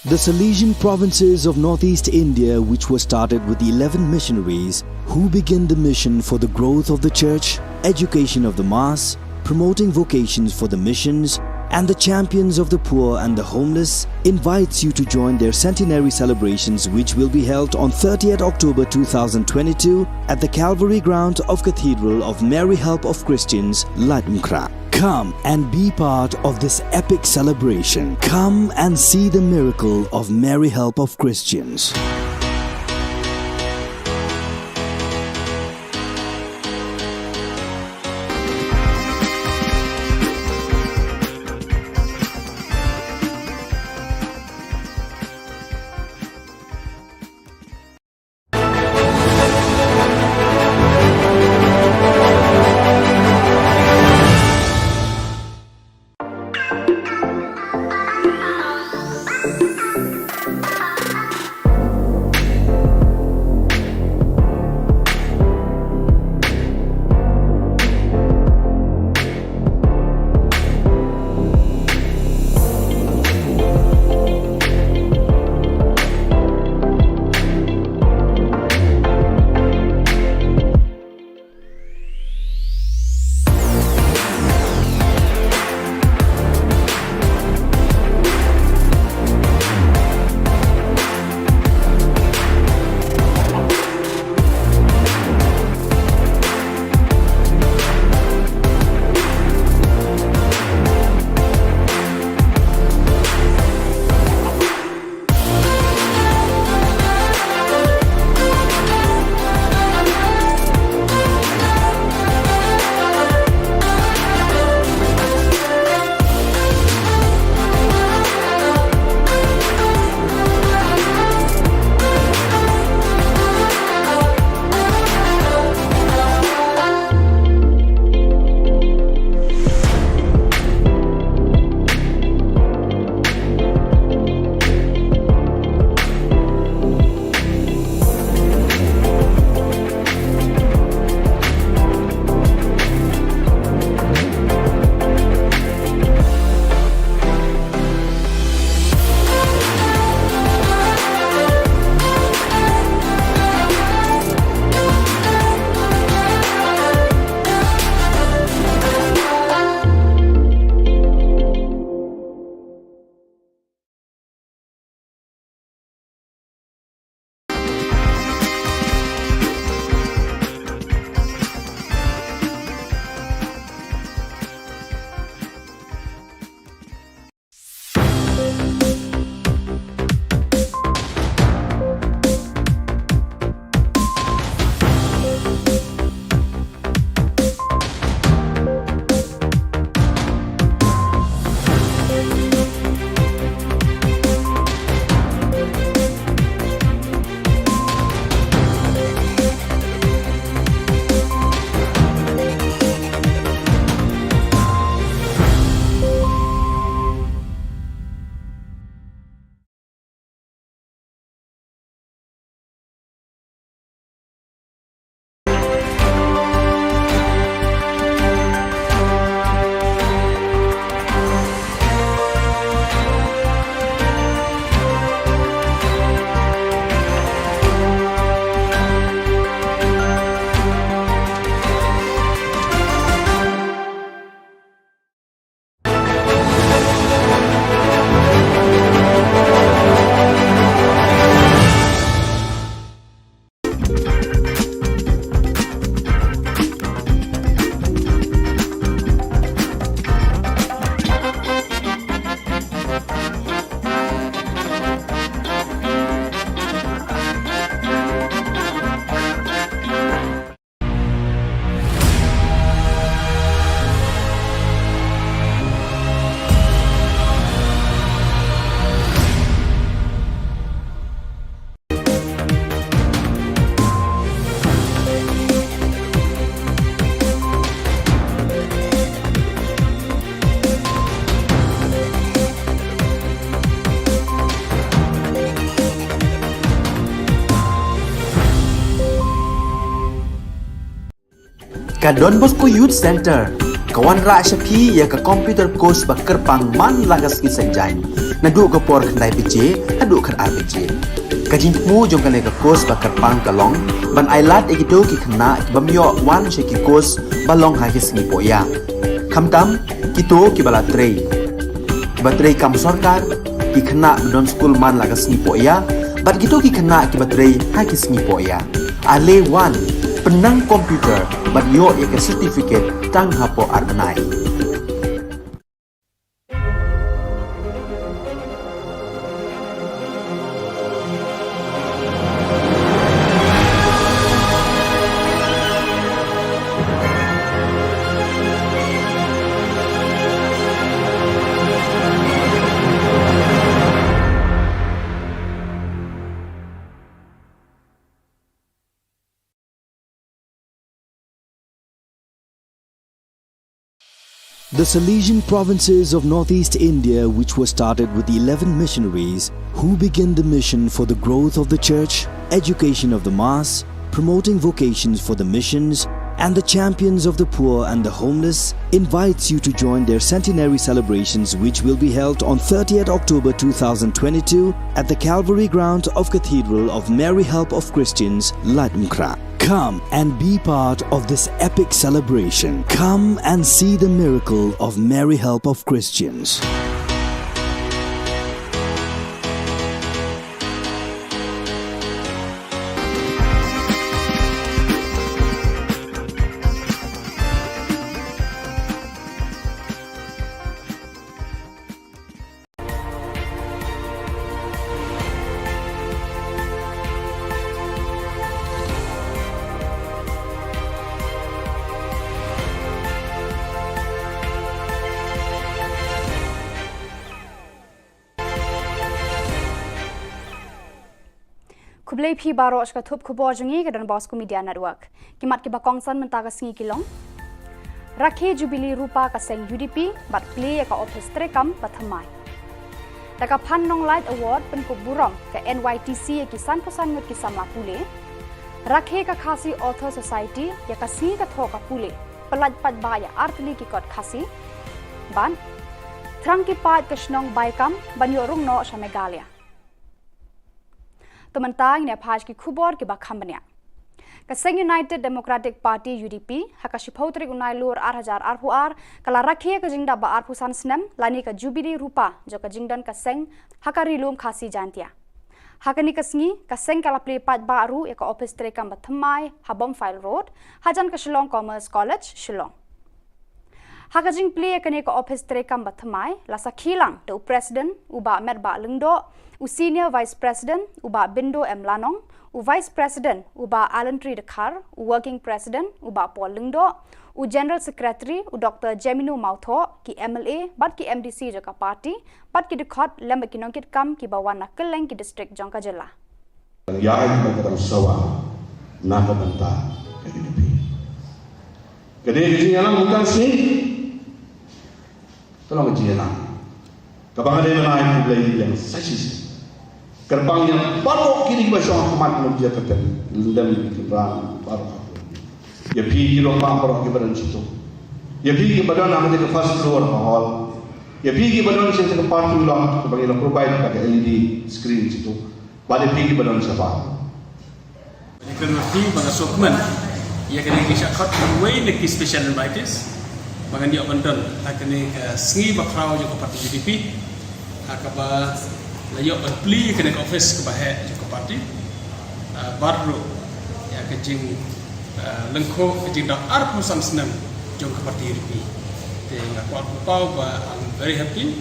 The Salesian provinces of northeast India, which was started with the 11 missionaries who began the mission for the growth of the church, education of the mass, promoting vocations for the missions, and the champions of the poor and the homeless, invites you to join their centenary celebrations, which will be held on 30th October 2022 at the Calvary ground of Cathedral of Mary Help of Christians, Ladmkra. Come and be part of this epic celebration. Come and see the miracle of Mary Help of Christians. Ka Don Bosco Youth Center, kawan ra siya pi ya ka computer course bakar pang man lagas ki sanjain. nadu ko por khnai pije hadu khat ar pije kajin mu jong kane ka kos ba karpang kalong ban ailat ekito ki khna bamyo wan she ki kos balong ha ki sni poya khamtam kito ki bala trei batrei kam sarkar ki khna don school man laga sni poya bat kito ki khna ki batrei ha ki sni poya ale wan penang komputer bat yo ek certificate tang hapo arnai. The Salesian provinces of northeast India, which were started with the 11 missionaries who began the mission for the growth of the church, education of the mass, promoting vocations for the missions, and the champions of the poor and the homeless, invites you to join their centenary celebrations, which will be held on 30th October 2022 at the Calvary Ground of Cathedral of Mary Help of Christians, Ladmkra. Come and be part of this epic celebration. Come and see the miracle of Mary Help of Christians. Kublai phi barosh ka thup khubor jungi ka dan Bosco Media Network kimat ki bakongsan menta ka singi kilong rakhe jubilee rupa ka seng UDP bat play ka office trekam pathamai taka phan nong light award pen ko burong ka NYTC ki san posan ngut ki samla pule rakhe ka khasi author society ya ka singi ka tho ka pule palaj pat ba ya artli ki kot khasi ban thrang ki pat ka shnong baikam banyo rung no sha Meghalaya Tumantang ne phaj ki khubor ki bakhambania Kaseng United Democratic Party UDP hakashipotri unai lur 8000 arpuar kala rakhe ka jingda ba arpu san snem lani ka jubilee rupa jo ka jingdan kaseng hakari lum khasi jantia hakani kasngi kaseng kala play pat ba ru eka office trekam bathamai habom file road hajan ka Shillong Commerce College Shillong Hakajing play kane ka office trekam bathamai lasa khilang the president uba merba lungdo u senior vice president uba bindo M Lanong u vice president uba Alan Tree Dakar u working president uba Paul Lungdo u general secretary u Dr Gemino Mautho ki MLA bat ki MDC jaka party bat ki dikhot lemba ki nongkit kam ki bawana keleng ki district jongka jilla ya ai makadang sawa na ka banta kade ji alang mutan si tolong ji na kabangade na ai play yang sasis Kerbang yang baru kini bersama umat manusia terjadi dalam kebenaran baru. Ya pergi rumah baru kebenaran situ. Ya pergi kepada nama dia first floor hall. Ya pergi kepada situ ke parking lot bagi nak provide pakai LED screen situ. Balik pergi kepada siapa? Ini kerana bagi sokmen, ia kena kisah kat way neki special invites. Bagi dia bandel, akan sengi bakrau juga parti UDP. Akaba layo pli kena office ke bahaya juga parti baru ya kejing lengko kejing dak arpu samsnam jong ke parti UDP tengah kuat pau I'm very happy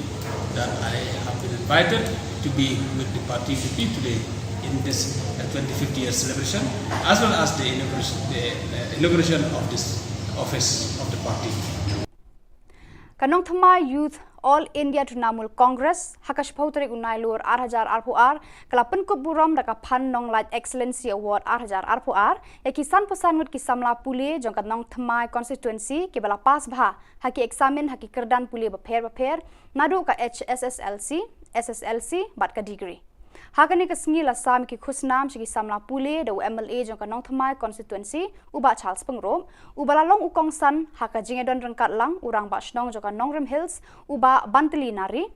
that I have been invited to be with the party UDP today in this 25th year celebration as well as the inauguration of this office of the party. Kanong Thamai Youth All India Trinamool Congress hakashpotri unai lur 8000 arpuar kala penkut burom daka phan nong light excellency award 8000 arpuar yaki san pesan ngut ki samla pule jong kanong Thamai constituency ki bala pas bha haki examen haki kerdan pule bapher nadu ka SSLC bat ka degree hakani ka singi la sam ki khusnam chi ki samla pule do MLA jong kanong Thamai constituency uba Charles Pengrom ubala long ukong san haka jingedon rangkat lang urang ba shnong jong kanong Rem Hills uba Bantili Nari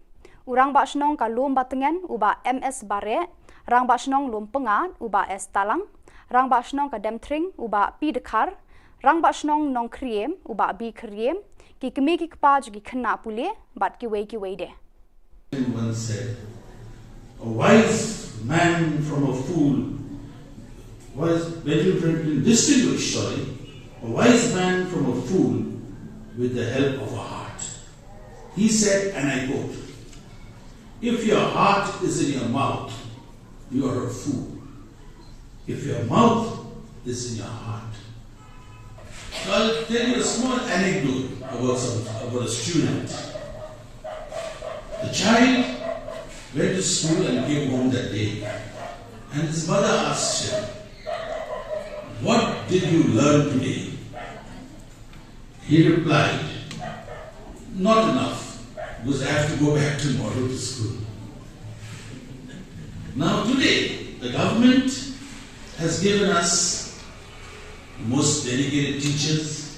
urang ba snong ka lum batengen uba MS bare, rang ba snong lum pengat uba S talang, rang ba snong ka demtring uba P dekar, rang ba snong nong kriem uba B kriem, ki kemi ki kpa ki kena pule bat ki wei de. Once said, a wise man from a fool was Benjamin Franklin distinguished, a wise man from a fool with the help of a heart. He said, and I quote, if your heart is in your mouth, you are a fool. If your mouth is in your heart. So I'll tell you a small anecdote about a student. The child went to school and came home that day, and his mother asked him, what did you learn today? He replied, not enough, because I have to go back tomorrow to school. Now today, the government has given us the most dedicated teachers,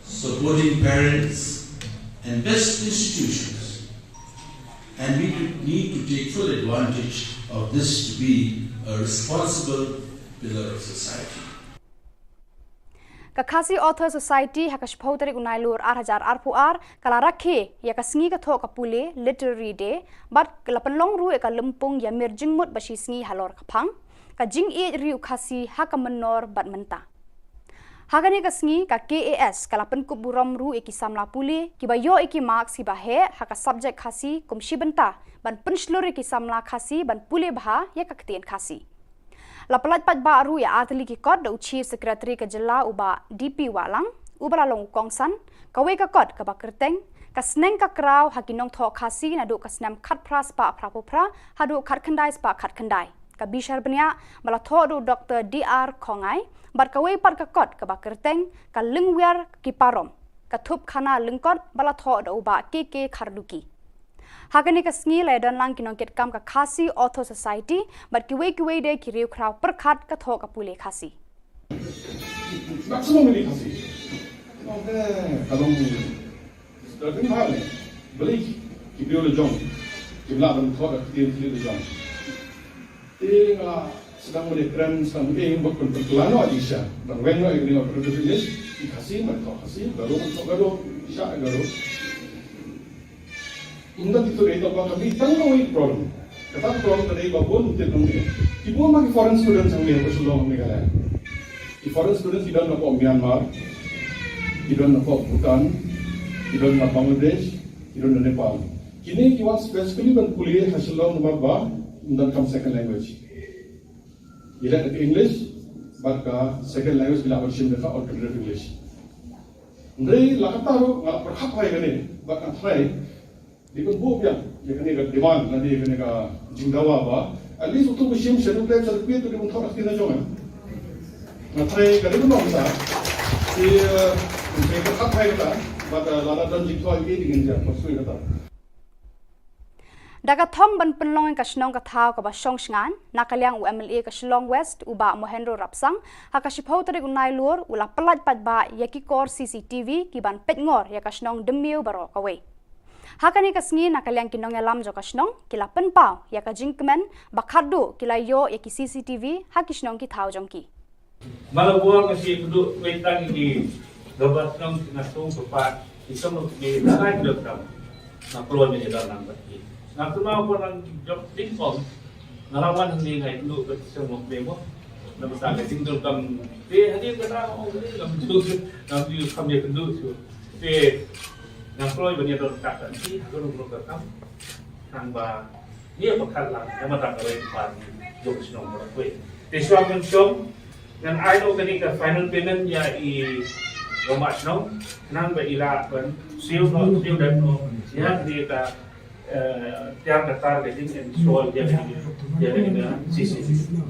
supporting parents, and best institutions. And we need to take full advantage of this to be a responsible pillar of society. Kakasi Author Society hakashpoteri unailur 2004 kala rakhe ya kasngi ka tho kapule literary day bat kalapanlong ru ka lempung ya mirjingmut basisngi halor kaphang ka jing e riu khasi hakamenor bat menta hagani kasngi ka KAS kalapan kuburam ru samla pule ki bayo marks ki bahe haka subject khasi kumshi benta ban penslur samla khasi ban pule bha ya kakten khasi. Lapalat pat baru ya atli ki kod da Chief Secretary ka Jylla uba DP Walang ubala long kongsan kawe ka kod ka bakerteng ka sneng ka kraw hakinong tho khasi na do ka snam khat pras pa prapopra hadu khat khandai pa khat khandai ka bishar bnya bala tho do Dr DR Khongai bar kawe pat ka kod ka bakerteng ka lingwer ki parom ka thup khana lingkot bala tho do uba KK kharduki. Hagani ka sngi le don lang kinong ket kam ka Khasi Author Society but kiwe de ki riu kraw perkhat ka tho ka pule khasi. Maximum ni khasi. Okay, kalong starting hale. Beli ki riu le jong. Ki bla ban tho ka ti le jong. Ti nga sedang mene trend sedang ing bok kon pelano adisha. Dan wenno ing ringo privilege ki khasi man tho khasi garo sha garo. Unda dito rito ba kami tanong yung problem. Kapag problem tadi babon tinong dia. Ibu magi foreign students ang mga Shillong Meghalaya. I foreign students idon na po Myanmar, idon na po Bhutan, idon na Bangladesh, idon na Nepal. Kini kiwan specifically ban kuliah Shillong number ba undan kam second language. Ila English baka second language bila option defa alternative English. Ndai lakataru ngalap perkhap hai gani baka try di kon buok ya kene ka demand na di kene ka jingdawa ba at least untuk mesin schedule plan sa kuit di kon thok akin na jong na try ka rin mo sa si ka khat ta ba ta la dan jing thoi ki dingin ja pasui ta Daga thong ban penlong ka snong ka thau ka ba song sngan nakalyang UMLA ka Shillong West uba Mohendro Rapsang hakashipho tari unai lur ula pelat pat ba yaki kor CCTV ki ban pet ngor ya ka snong demiu baro ka we Hakani kasngi nakalyang kinong alam jo kasnong kila penpau ya ka jingkmen bakhadu kila yo ya ki CCTV hakisnong ki thau jongki. Malabuang kasi kudu wetang di gabat nang nasong sopat isong di lakai dokram na keluar menjadi dalam bagi. Na kuma ko nang job tinfom narawan hindi ngai kudu ko isong memo na basta ka tingdol kam hadi ka na o ni lam tu na di kam ye kudu so Nang Floyd bani ada tak nanti, kalau belum berkam, nang ba dia bakal lang, nama tak kawin pan, jom senang berkue. Teswa mensom, ngan ayo kini ke final payment ya i rumah senang, nang ba ila kan, siu dan ya dia ke tiang ketar jadi install dia dengan CCTV.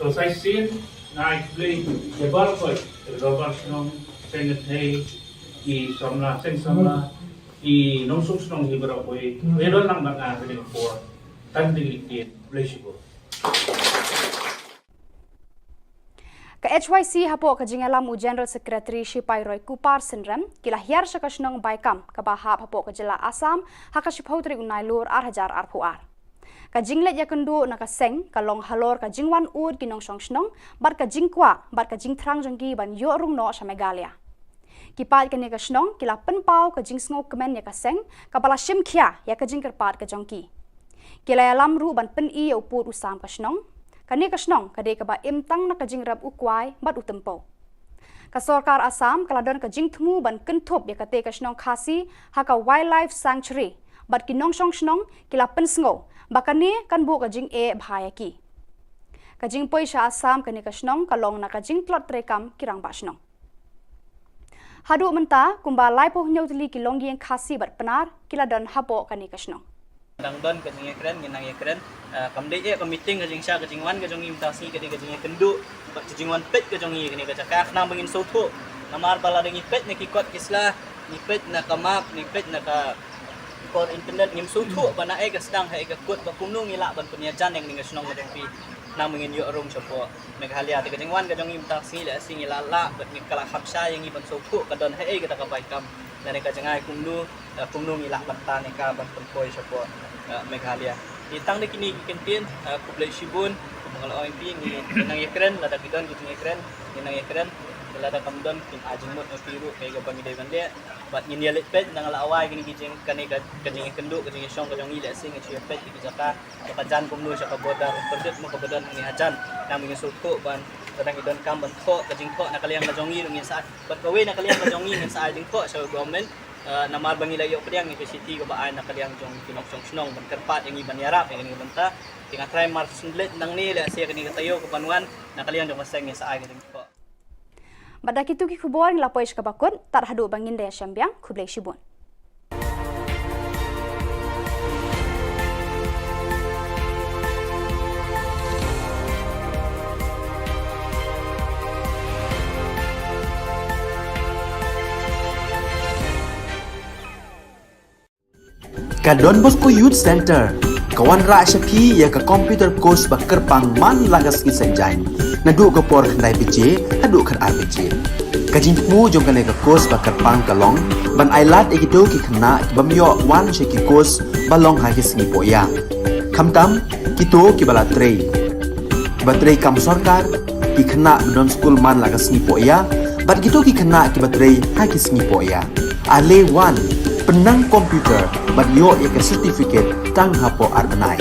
So saya sih naik beli lebar koi, lebar senang sengat hei, I samla seng samla I nongsung senang hibra koi, wedon lang banga kini for tanding ikit beli sibo. Ka HYC hapo ka jingalam u General Secretary Shipai Roy Kupar Sinrem kila hiar sakasnong baikam ka bahap hapo ka jila Assam hakashipotri unai lur arhajar arpuar. Ka jinglet ya kendu na ka seng ka long halor ka jingwan ud kinong songsnong bar ka jingkwa bar ka jingtrang jongki ban yo rung no sa Megalia. Kipat ka ni ka snong kila penpau ka jingsngok kemen ya ka seng ka bala shimkhia ya ka jingkerpat ka jongki. Kila ya lam ru ban pen I ya uput usam ka snong kani ka snong kade ka ba imtang na ka jingrab ukwai bat utempo. Ka Sorkar Assam kaladon ka jingthmu ban kentup ya kate ka snong khasi haka wildlife sanctuary bat kinong song snong kila pensngo bakani kan bu ka jing e bhaya ki. Ka jing poi sha Assam kani ka snong kalong na ka jing plot trekam kirang ba snong. Hadu menta kumba lai poh nyautli kilong yang khasi bat penar kila don hapo kani ka snong. Dang don ka jing ekren nginang ekren kamde e ka meeting ka jing sha ka jing wan ka jong imtasi ka jing kendu ka jing wan pet ka jong ni ka cakaf na bangin soto namar bala ding pet ne ki kot kisla ni pet na ka map ni pet na ka kod internet ngim soto bana e ka sedang ha e ka kot ba kumnung ila ban punya jan yang ning snong ka jong pi na bangin yo rong sopo Meghalaya ka jing wan ka jong imtasi la sing ila la bat ni kala habsha yang iban soto ka don ha e ka ka baikam dan ka jangai kumnung ila ban ka ban poi sopo Meghalaya. Ditang di kini kentin kublai shibun mengalami OMP ni nang ekren lada kidon gitu ekren ni nang ekren lada kamdon kin ajimut piru kay gabang ide bande bat ni yelet pet nang ala awai kini kijing kani kajing kendu kajing song kajong ile sing chi pet ki jaka jan kumnu sa kabodar perdet mo kabodar ni hajan nang mi sulko ban kadang idon kam ban tho kajing tho nakaliang kajongi ngin sa bat kawe nakaliang kajongi ngin sa ajing tho sa government namar bangi layo pediang ni city ko ba ay nakaliang jong kinok snong ban kerpat yang iban yarap yang ni banta tinga try mar sundlet nang ni la siya kini katayo ko panuan nakaliang jong maseng sa ay kini ko Badak itu ki khubor ng lapoy ka bakun tar hadu bangin daya syambiang kublai shibun. Ka Don Bosco Youth Center, kawan ra syapi ya ka computer course bakar pang man lagas kisanjain. Nadu ka por khnai PJ, hadu kan RPG. Ka jingmu jong kan ka course bakar pang kalong, ban ailat egito ki khna ki bamyo wan she ki course balong ha ki sngi poya. Khamtam kito ki bala trei. Batrei kam sarkar ki khna don school man lagas sngi poya, bat kito ki khna ki batrei ha ki sngi poya. Ale wan penang komputer bat yo ya ka certificate tang hapo arbanai.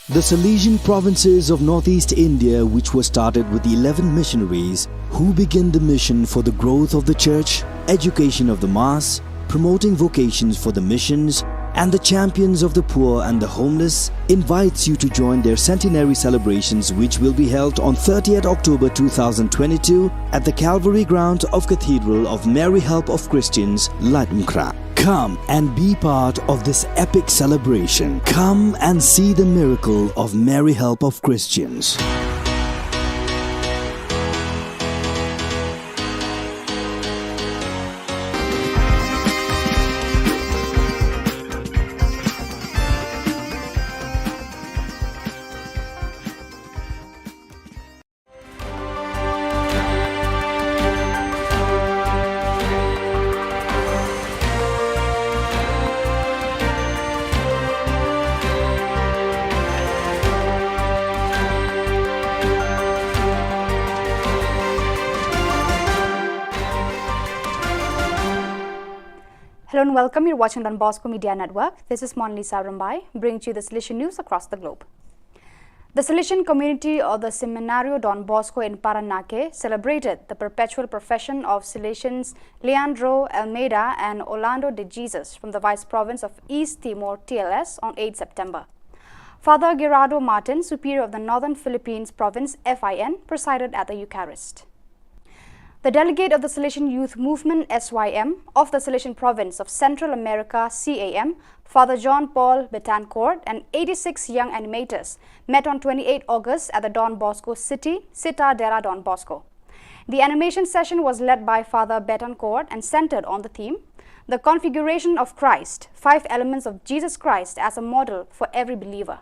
The Salesian provinces of northeast India, which were started with the 11 missionaries who began the mission for the growth of the church, education of the mass, promoting vocations for the missions, and the champions of the poor and the homeless, invites you to join their centenary celebrations, which will be held on 30th October 2022 at the Calvary Ground of Cathedral of Mary Help of Christians, Ladmkra. Come and be part of this epic celebration. Come and see the miracle of Mary Help of Christians. Hello and welcome. You're watching Don Bosco Media Network. This is Monlisa Rambai, bringing you the Salesian news across the globe. The Salesian community of the Seminario Don Bosco in Paranaque celebrated the perpetual profession of Salesians Leandro Almeida and Orlando de Jesus from the Vice Province of East Timor, TLS, on 8 September. Father Gerardo Martin, Superior of the Northern Philippines Province, FIN, presided at the Eucharist. The delegate of the Salesian Youth Movement SYM of the Salesian Province of Central America CAM, Father John Paul Betancourt, and 86 young animators met on 28 August at the Don Bosco City, Citadera Don Bosco. The animation session was led by Father Betancourt and centered on the theme, The Configuration of Christ, 5 elements of Jesus Christ as a model for every believer.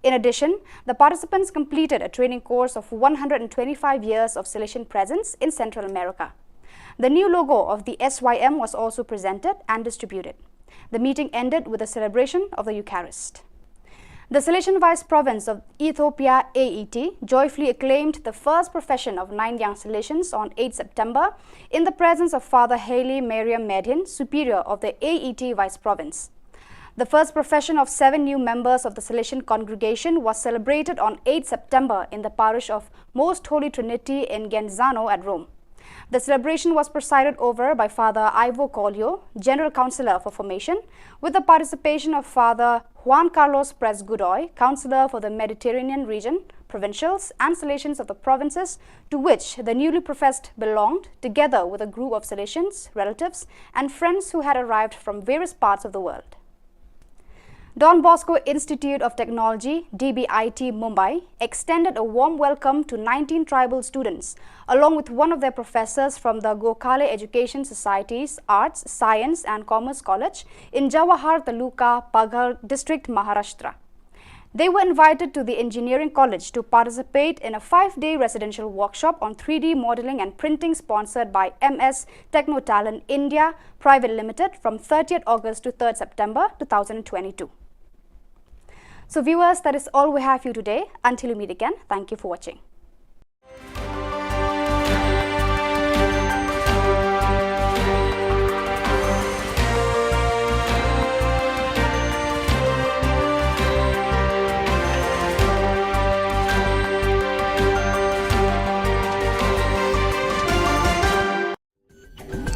In addition, the participants completed a training course of 125 years of Salesian presence in Central America. The new logo of the SYM was also presented and distributed. The meeting ended with a celebration of the Eucharist. The Salesian Vice Province of Ethiopia AET joyfully acclaimed the first profession of 9 young Salesians on 8 September in the presence of Father Haley Mariam Median, Superior of the AET Vice Province. The first profession of 7 new members of the Salesian congregation was celebrated on 8 September in the parish of Most Holy Trinity in Genzano at Rome. The celebration was presided over by Father Ivo Collio, General Councillor for Formation, with the participation of Father Juan Carlos Pres Godoy, Councillor for the Mediterranean region, provincials and Salesians of the provinces to which the newly professed belonged, together with a group of Salesians, relatives and friends who had arrived from various parts of the world. Don Bosco Institute of Technology, DBIT Mumbai, extended a warm welcome to 19 tribal students, along with one of their professors from the Gokhale Education Society's Arts, Science and Commerce College in Jawahar Taluka, Paghar District, Maharashtra. They were invited to the Engineering College to participate in a 5-day residential workshop on 3D modeling and printing sponsored by MS Technotalent India Private Limited from 30th August to 3rd September 2022. So viewers, that is all we have for you today. Until we meet again, thank you for watching.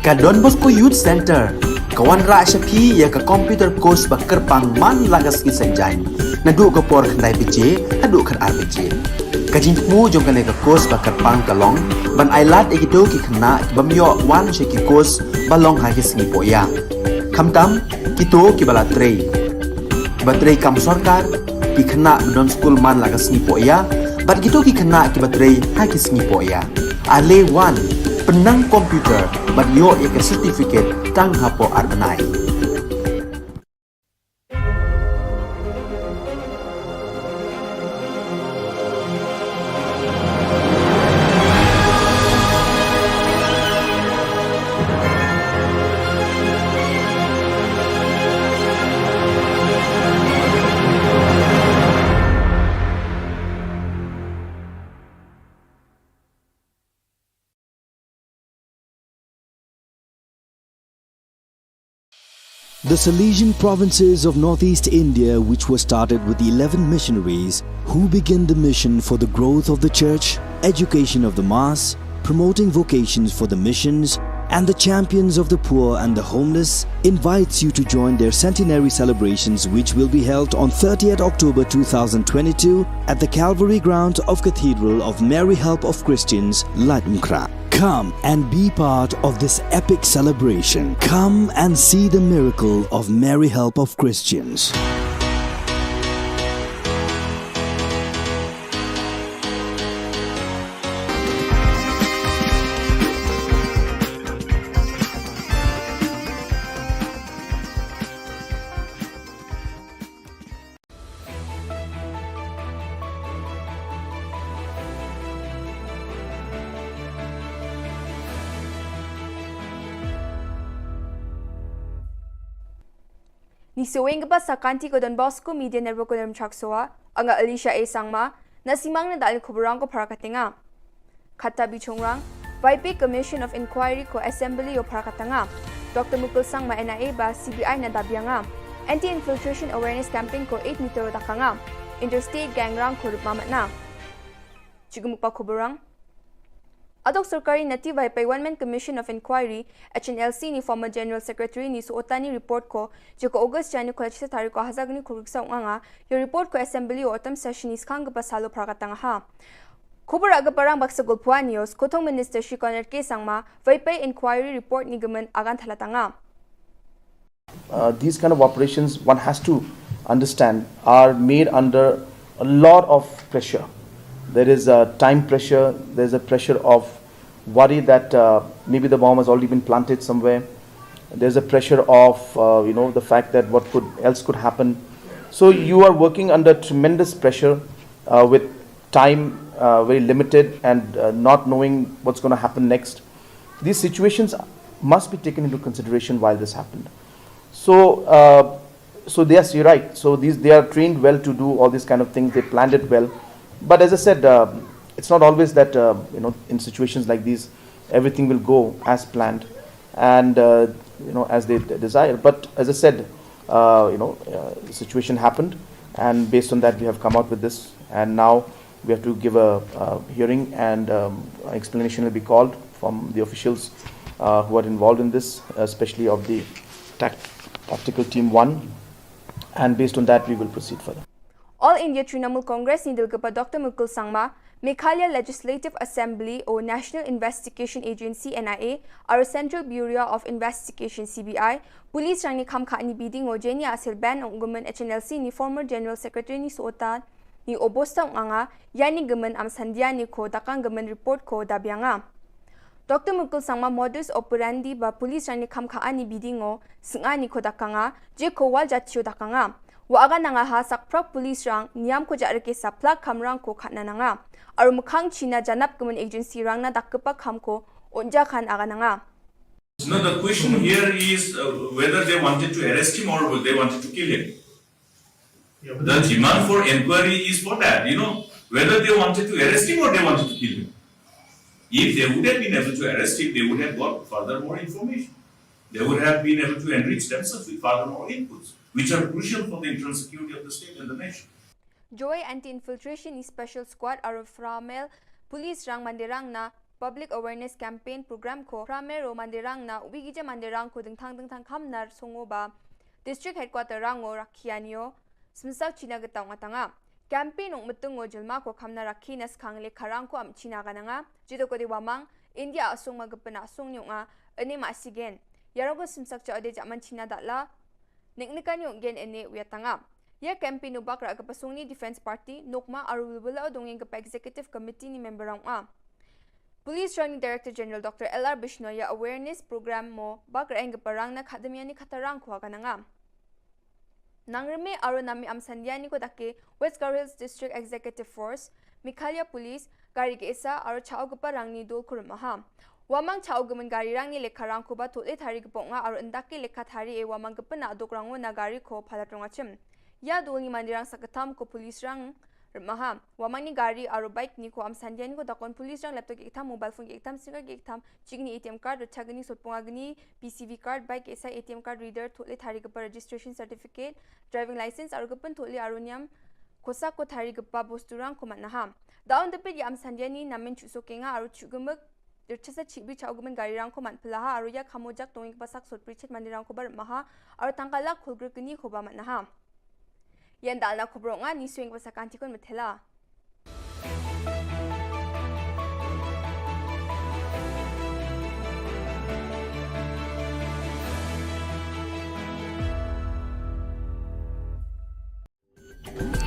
Ka Don Bosco Youth Center, kawan ra syapi ya ka computer course bakar pang man lagas ki sanjain. Nadu ka por khandai bije, hadu khan arbije. Kajin mu jong ka course bakar pang kalong, ban ailat egito ki khna bamyo wan she ki course balong ha ki singi poya. Khamtam kito ki bala trei. Batrei kam sarkar ki khna don school man lagas singi poya, bat kito ki khna ki batrei ha ki singi poya. Ale wan penang komputer bat yo ek certificate tang hapo arnai. The Salesian provinces of northeast India, which were started with the 11 missionaries who began the mission for the growth of the church, education of the mass, promoting vocations for the missions, and the champions of the poor and the homeless, invites you to join their centenary celebrations, which will be held on 30th October 2022 at the Calvary Ground of Cathedral of Mary Help of Christians, Latmkra. Come and be part of this epic celebration. Come and see the miracle of Mary Help of Christians. Ni sewing ba sa kanti ko Don Bosco Media Network ko chaksoa anga Alicia A Sangma na simang na dahil kuburang ko para katinga. Kata bichongrang YP Commission of Inquiry ko Assembly o para katanga. Dr. Mukul Sangma NIA ba CBI na dabyanga. Anti-infiltration awareness campaign ko 8 meter takanga. Interstate gangrang ko rupmamat na. Chigumukpa kuburang Adok Sarkari Nati by One-Man Commission of Inquiry HNLC ni former General Secretary ni suotani report ko jiko August Jani ko sa tarik ko hazagni kuriksa nga yung report ko assembly o autumn session is kang pasalo para katanga ha Khubor aga parang baksa gulpua news Kotong Minister Shri Connect ke sangma Vaipai inquiry report ni gaman agan thalatanga. These kind of operations, one has to understand, are made under a lot of pressure. There is a time pressure, there's a pressure of worry that maybe the bomb has already been planted somewhere. There's a pressure of, the fact that what else could happen. So you are working under tremendous pressure with time very limited and not knowing what's going to happen next. These situations must be taken into consideration while this happened. So yes, you're right. So they are trained well to do all these kind of things. They planned it well. But as I said, it's not always that, in situations like these, everything will go as planned and, as they desire. But as I said, the situation happened, and based on that, we have come out with this. And now we have to give a hearing, and explanation will be called from the officials who are involved in this, especially of the Tactical Team 1. And based on that, we will proceed further. All India Trinamool Congress ni Dilgapa Dr. Mukul Sangma, Meghalaya Legislative Assembly or National Investigation Agency NIA, our Central Bureau of Investigation CBI, Police Rangni Khamkha ni bidding o Jenia Asil Ban ong Guman HNLC ni former General Secretary ni Suota ni Obosta anga yani Guman am Sandia ni ko dakang Guman report ko dabyanga. Dr. Mukul Sangma modus operandi ba Police Rangni Khamkha ni bidding o singa ni ko dakanga je ko wal jatio dakanga. Wa aga nanga ha sakprak police rang niam ko jarake sa plak kamrang ko khatna nanga aru mukhang china janap guman agency rang na dakpa kham ko onja khan aga nanga. No, the question here is whether they wanted to arrest him or they wanted to kill him. The demand for inquiry is for that, whether they wanted to arrest him or they wanted to kill him. If they would have been able to arrest him, they would have got further more information. They would have been able to enrich themselves with further more inputs, which are crucial for the internal security of the state and the nation. Joy Anti-Infiltration Special Squad aru Framel Police Rang Mandirang na Public Awareness Campaign Program ko Framero Mandirang na Wigija Mandirang ko dingthang kham nar songoba District Headquarter rango rakhianyo Smsak China gataw nga Campaign ong mutungo jilma ko khamna rakhi nas khangle kharang ko am China gananga jido ko diwamang India asung magapana asung nga ani masigen Yarogo Smsak cha ade jaman China datla Niknikan yung gen ene uyatanga. Ya campaign no bakra kapasung ni Defense Party, Nokma arulbula dongeng kapa Executive Committee ni member ang Police Running Director General Dr. L.R. Bishnoy ya awareness program mo bakra ang kaparang na akademya ni katarang kuha ka nga. Nangreme aro nami amsandian ni ko dake West Garo Hills District Executive Force, Meghalaya Police, gari ke isa aro chao kaparang ni dol kurmaha. Wamang chao guman gari rang ni lekharang ko ba tutle thari ko nga aro indaki lekha thari e wamang kapana adokrango na gari ko phalatronga chim ya dol ni mandirang sakatam ko police rang maha wamang ni gari aro bike ni ko am sandian ko dakon police rang laptop ektham mobile phone ektham singer ektham chigni ATM card chagni sotpunga gni PCV card bike esa ATM card reader tutle thari ko registration certificate driving license aro kapan tutle aroniam kosa ko thari ko pa bosturang ko manha down the pit am sandian ni namen chusokenga aro chugumak Dirchasa chibi chauguman garirang ko manpalaha aru ya khamojak tonging pasak sotprichet mandirang ko bar maha aru tangkala khulgrukni khoba manaha yan dalna khobronga ni swing pasakantikon methela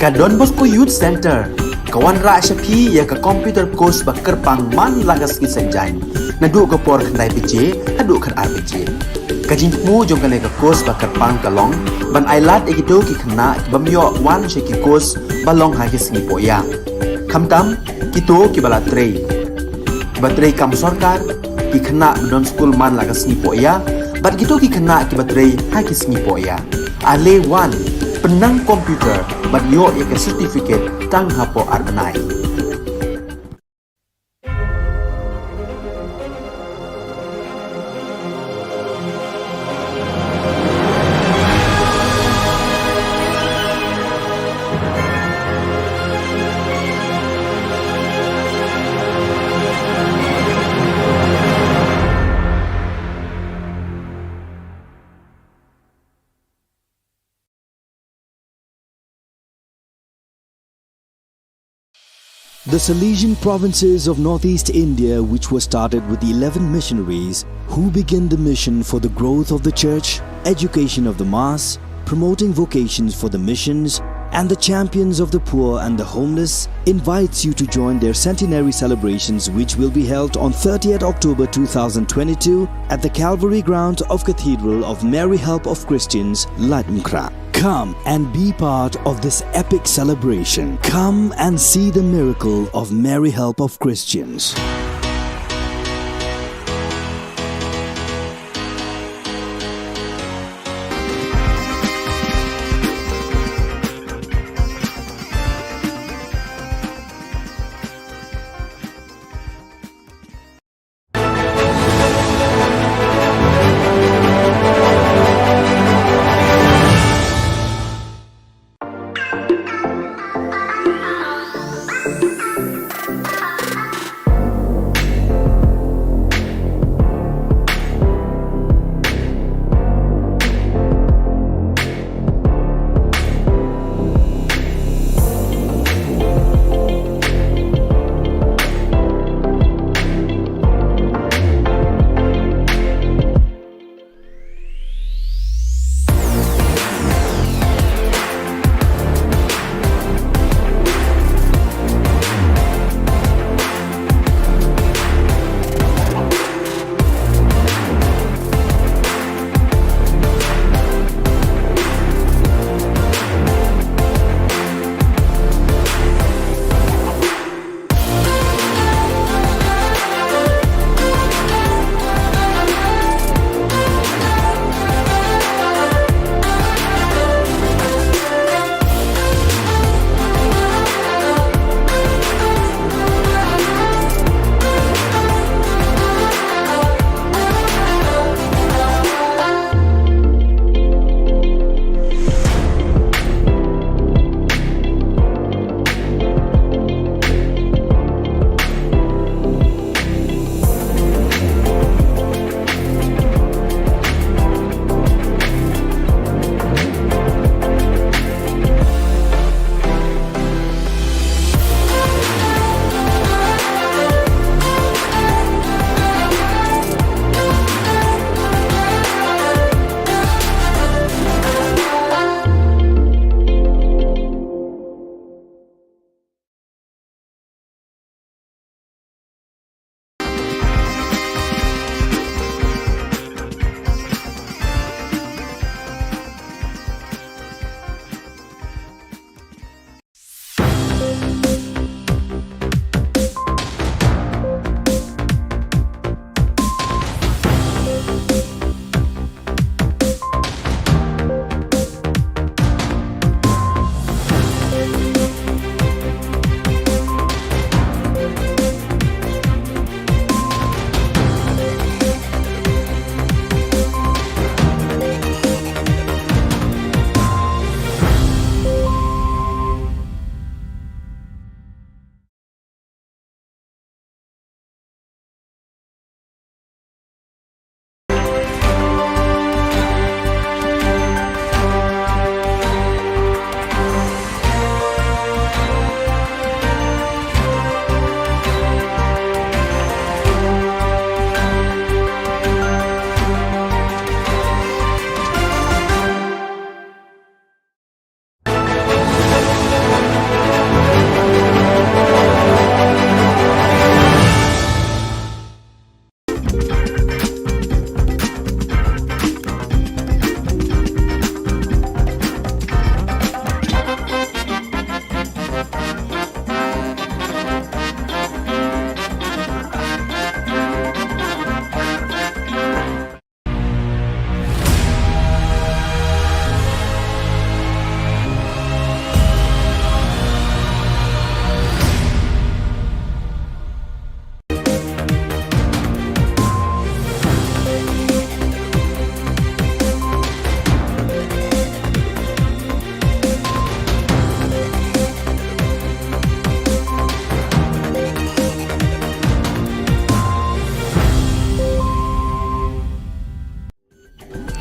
Ka Don Bosco Youth Center kawan ra shapi ya ka computer course ba kerpang man lagas ki sanjain nadu ka por khnai bije adu khan arbije kajin mu jong kale ka course ba kerpang kalong ban ailat ekito ki khna bamyo wan she ki course balong ha ki singi poya khamtam kito ki bala trei batrei kam sarkar ki khna don school man lagas ni poya bat kito ki khna ki batrei ha ki singi poya ale wan penang komputer banyo ya certificate tang hapo arnai The Salesian provinces of northeast India, which were started with the 11 missionaries who began the mission for the growth of the church, education of the mass, promoting vocations for the missions, and the champions of the poor and the homeless, invites you to join their centenary celebrations, which will be held on 30th October 2022 at the Calvary Ground of Cathedral of Mary Help of Christians, Lightmkra. Come and be part of this epic celebration. Come and see the miracle of Mary Help of Christians.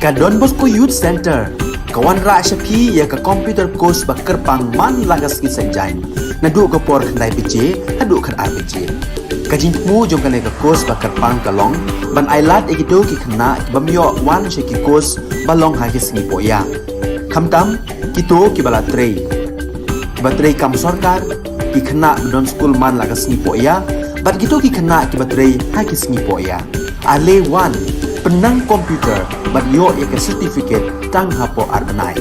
Ka Don Bosco Youth Center, kawan ra siya pi ya ka computer course ba kerpang man lagas ki sanjain. nadu ko por khnai bije hadu khan ar bije kajing mu jong kane ka kos ba karpang kalong ban ailat egido ki khna bamyo wan she ki kos balong ha ki sngi poya khamtam kito ki bala trei batrei kam sarkar ki khna don school man la ka sngi poya bat kito ki khna ki batrei ha ki sngi poya ale wan penang komputer bat yo ek certificate tang hapo arbanai.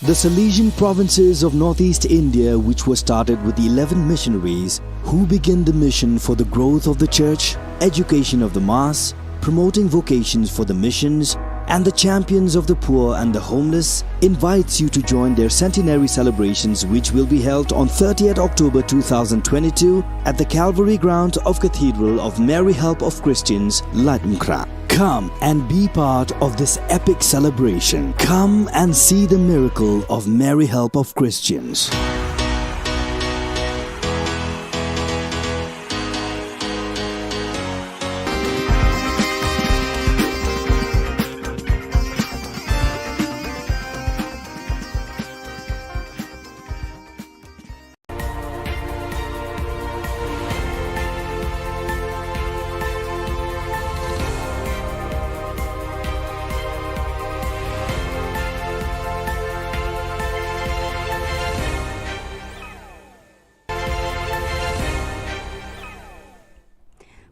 The Salesian provinces of northeast India, which were started with the 11 missionaries who began the mission for the growth of the church, education of the mass, promoting vocations for the missions, and the champions of the poor and the homeless, invites you to join their centenary celebrations, which will be held on 30th October 2022 at the Calvary Ground of Cathedral of Mary Help of Christians, Ladmkra. Come and be part of this epic celebration. Come and see the miracle of Mary Help of Christians.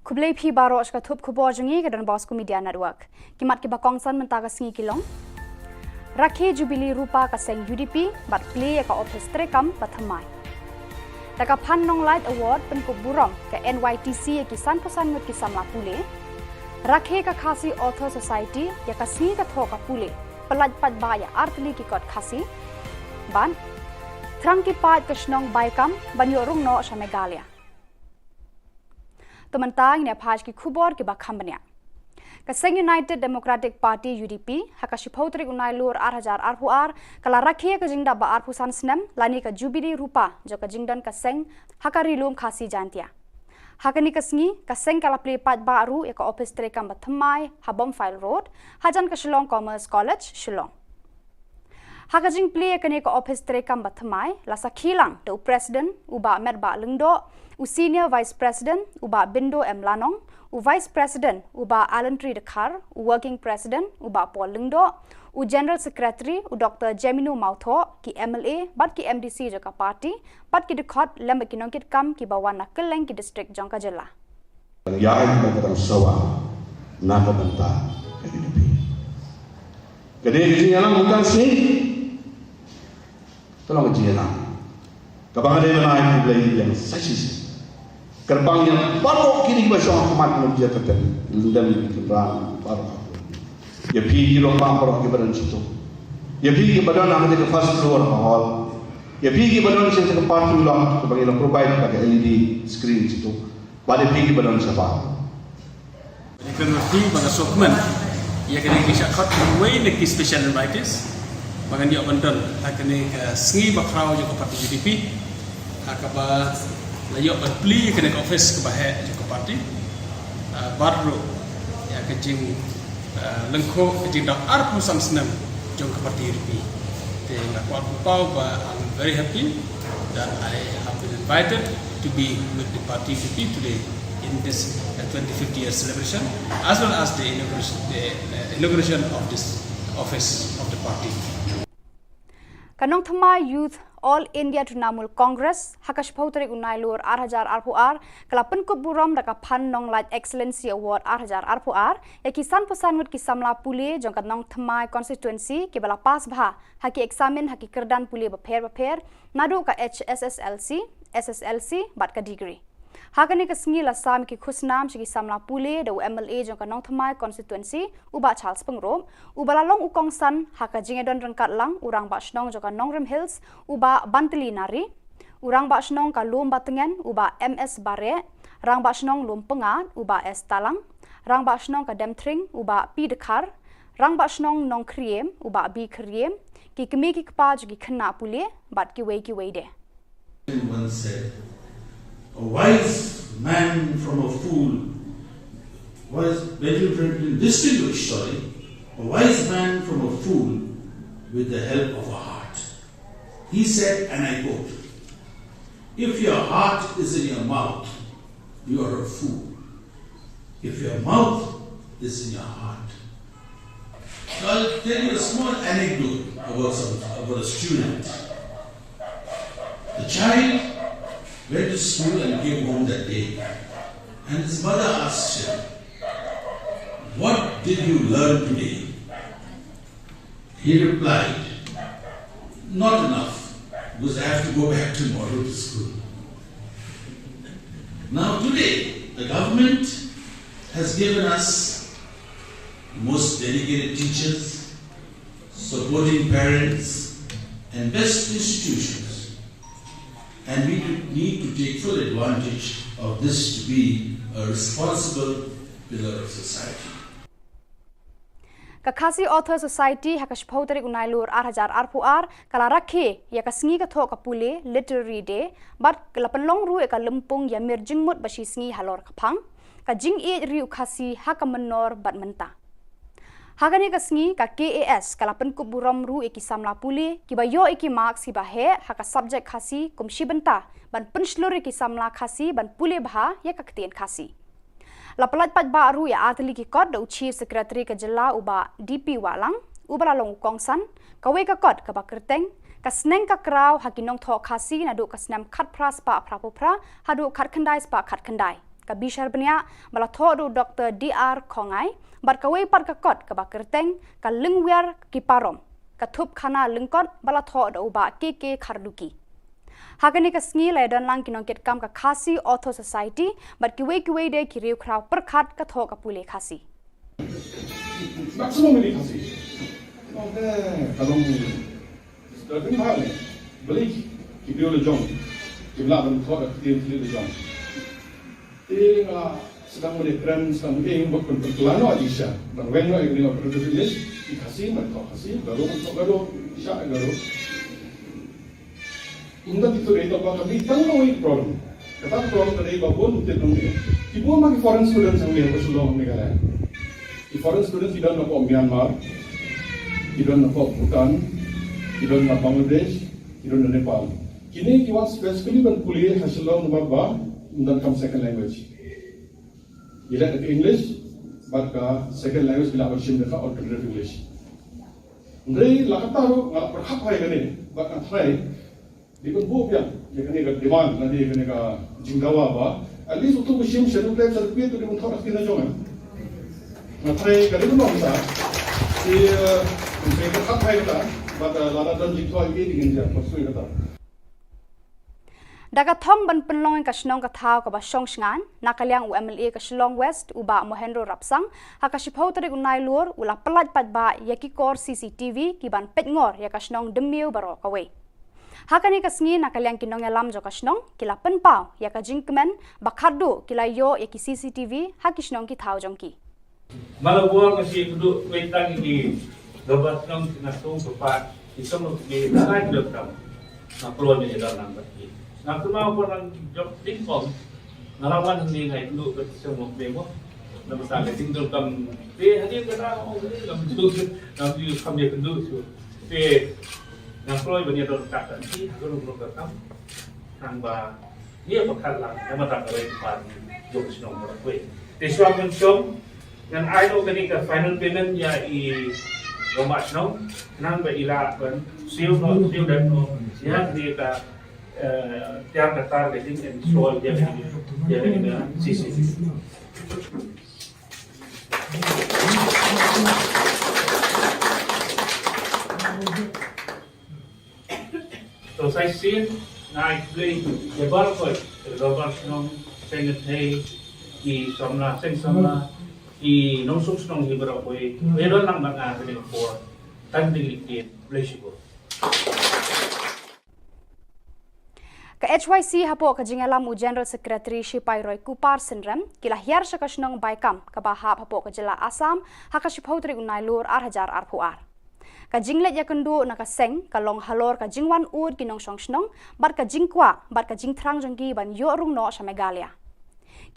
Kublai phi barosh ka thup khubor jungi ka Don Bosco Media Network. Kimat ki bakongsan mentaga singi kilong. Rakhe Jubilee Rupa ka seng UDP bat play ka office trekam pathamai. Taka Pan Nong Light Award pen ko burong ka NYTC ki san posan ngot ki samla pule. Rakhe ka Khasi Author Society ya ka singi ka tho ka pule. Pelaj pat ba ya artli ki kot khasi. Ban Trang ki pat ka Shillong baikam banyo rung no sa Meghalaya. Temantang ne phaj ki Khubor ki bakhambanya kaseng United Democratic Party UDP hakashipotri unai lur 8000 arpuar kala rakhe ka jingda ba arpusan snem lani ka Jubilee Rupa jo ka jingdan kaseng hakarilum khasi jantia hakani kasngi kaseng kala play pat baru ya ka office trekam bathamai habom file road hajan ka Shillong Commerce College Shillong hakajing play kane ka office trekam bathamai la sakhilang to president uba medba lungdo u senior vice president uba Bindo M Lanong u vice president uba Alan Tri Dekhar u working president uba Paul Lungdo u general secretary u Dr Jeminu Mautho ki MLA bat ki MDC jaka party bat ki dekhot lem ki nongkit kam ki bawan Keleng ki district Jongka Jilla ya ai ka tang sawa na ka banta kede ni alang bukan sih tolong jiana kabangade mana ai play yang sasis gerbang yang baru kini bersama umat manusia tertentu dalam kebenaran baru ya pergi lomba baru ke badan situ ya pergi badan nama dia first floor hall ya pergi badan situ ke parking lot ke bagi provide pakai LED screen situ pada pergi badan siapa Ikan roti bagi sokmen ia kena kisah kat way neki special invites bagi dia bandel akan ke sengi bakrau juga parti UDP akaba layok beli kena ke office ke bahaya juga parti baru ya kecing lengko kecing dah arpusan senam jom ke parti UDP dan aku pau I'm very happy that I have been invited to be with the party UDP today in this 25th year celebration as well as the inauguration of this office of the party. Kanong Thama Youth All India Trinamool Congress hakashpotri unai lur 8000 arpuar kalapan ko burom daka Pan Nong Light Excellency Award 8000 arpuar ya kisan pesanut kisamla pule jongkat nong Thama constituency ke bala pas bha haki examen haki kerdan pule baper nadu ka SSLC bat ka degree hakani ka singi la sam ki khusnam chi samla pule do MLA jongka nong Thama constituency uba Charles Pengrom ubala long ukong san haka jingedon rangkat lang urang ba Shnong jongka Nongrem Hills uba Bantili Nari Urang ba senong ka lum batengen uba MS bare, rang ba senong lum pengat uba S talang, rang ba senong ka demtring uba P dekar, rang ba senong nong kriem uba B kriem, ki kemi ki kpa jugi kena pule bat ki wei de. One said, a wise man from a fool was Benjamin Franklin distinguished, a wise man from a fool with the help of a heart. He said, and I quote, if your heart is in your mouth, you are a fool. If your mouth is in your heart. So I'll tell you a small anecdote about a student. The child went to school and came home that day, and his mother asked him, what did you learn today? He replied, not enough, because I have to go back tomorrow to school. Now today, the government has given us most dedicated teachers, supporting parents, and best institutions. And we need to take full advantage of this to be a responsible pillar of society. Kakasi Author Society hakashpautere unailur 8,000 RPR kala rakhe ya kasngi ka tho kapule literary day bat kalapanlong ru ka lempung ya mir jingmut bashi sngi halor kaphang ka jing e ri ukasi hakamenor bat menta hagani kasngi ka KAS kalapan kuburam ru eki samla pule ki bayo eki marks ki bahe haka subject khasi kumshi benta ban penslur eki samla khasi ban pule bha ya kaktien khasi Lapalat pat baru ya atli ki kod da Chief Secretary ka Jylla uba DP Walang ubala long kongsan kawe ka kod ka bakerteng ka sneng ka kraw hakinong tho khasi na du ka snam khat pras pa prapopra hadu khat khandai spa khat khandai ka bishar bnya bala tho du Dr DR Khongai bar kawe pat ka kod ka bakerteng ka lingwer ki parom ka thup khana lingkot bala tho da uba KK kharduki Hagani ka sngi lai dan lang kinong ket kam ka Khasi Author Society but kiwe de ki riu kraw perkhat ka tho ka pule khasi. Maximum ini khasi. Okay, kalau dari hal ni, beli kibiu le jong, kibla ban tho ka kibiu le jong. Tinga sedang muli keren sedang muli bukan perkelano aja, dan when no ini orang bertulis di khasi mereka khasi, baru isya baru. Unda itu itu apa kami tahu ini problem. Kata problem tadi babon tidak mungkin. Ibu magi foreign students kami yang bersulung negara. Di foreign students tidak nak Myanmar, tidak nak Bhutan, tidak nak Bangladesh, tidak nak Nepal. Kini kita specifically berkuliah Shillong number dan kam second language. Bila ke English, baka second language bila version mereka alternative English. Ndai lakataru ngalap perhap hai kene, baka try di pun yang kene ka demand nanti kene ka jinggawa ba at least untuk musim senu plan serpit tu di pun thok kena jong na try ka di pun sa si ka khat hai ta ba ta la dan jing thoi ge dingin ja pasui kata Daga thong ban penlong ka snong ka thau ka ba song sngan nakaliang UMLA ka Shillong West uba Mohendro Rapsang hakashipau tarik unai lur ula pelat pat ba yaki kor CCTV ki ban petngor ya ka snong demiu baro ka we Hakani kasngi nakaliang kinong alam jo kasnong kila penpau ya ka jingkmen bakhadu kila yo ya ki CCTV hakisnong ki thau jongki Malabua kasi kudu wetang di gabat nong nasung sepat isong di lain dokam na keluar ni dalam bagi na kuma ko nang job inform nalawan ni ngai kudu ke semua bemo na basta ke tinggal kam te hadir kata oh ngam tu ngam tu kami kudu tu te Nang keluar banyak orang kata ni, kalau belum ketemu, nang ba, ni apa kalah, nama tak boleh dipakai, jom senang berkuih. Tesuang mencom, dan ayo ketika final payment ya i lomba senang, nang ba ilah kan, siu dan ya ketika tiang datar jadi soal dia dengan sisi. So saya sih naik beli lebar kot, lebar senang sengat hei di samla seng samla di nongsung senang hibar apa ye, wedon nang bangga beli for tanti likit beli sibuk. Ka HYC hapo ka jingalam u General Secretary Shipai Roy Kupar Sinrem kila hiar sa kasnong baikam ka bahap hapo ka Jylla Assam haka shiphautri unai lur 8,000 arpuar. Ka jinglet ya kendu na ka seng ka long halor ka jingwan ud kinong shnong bar ka jingkwa bar ka jingtrang jonggi ban yo rung no sa Megalia.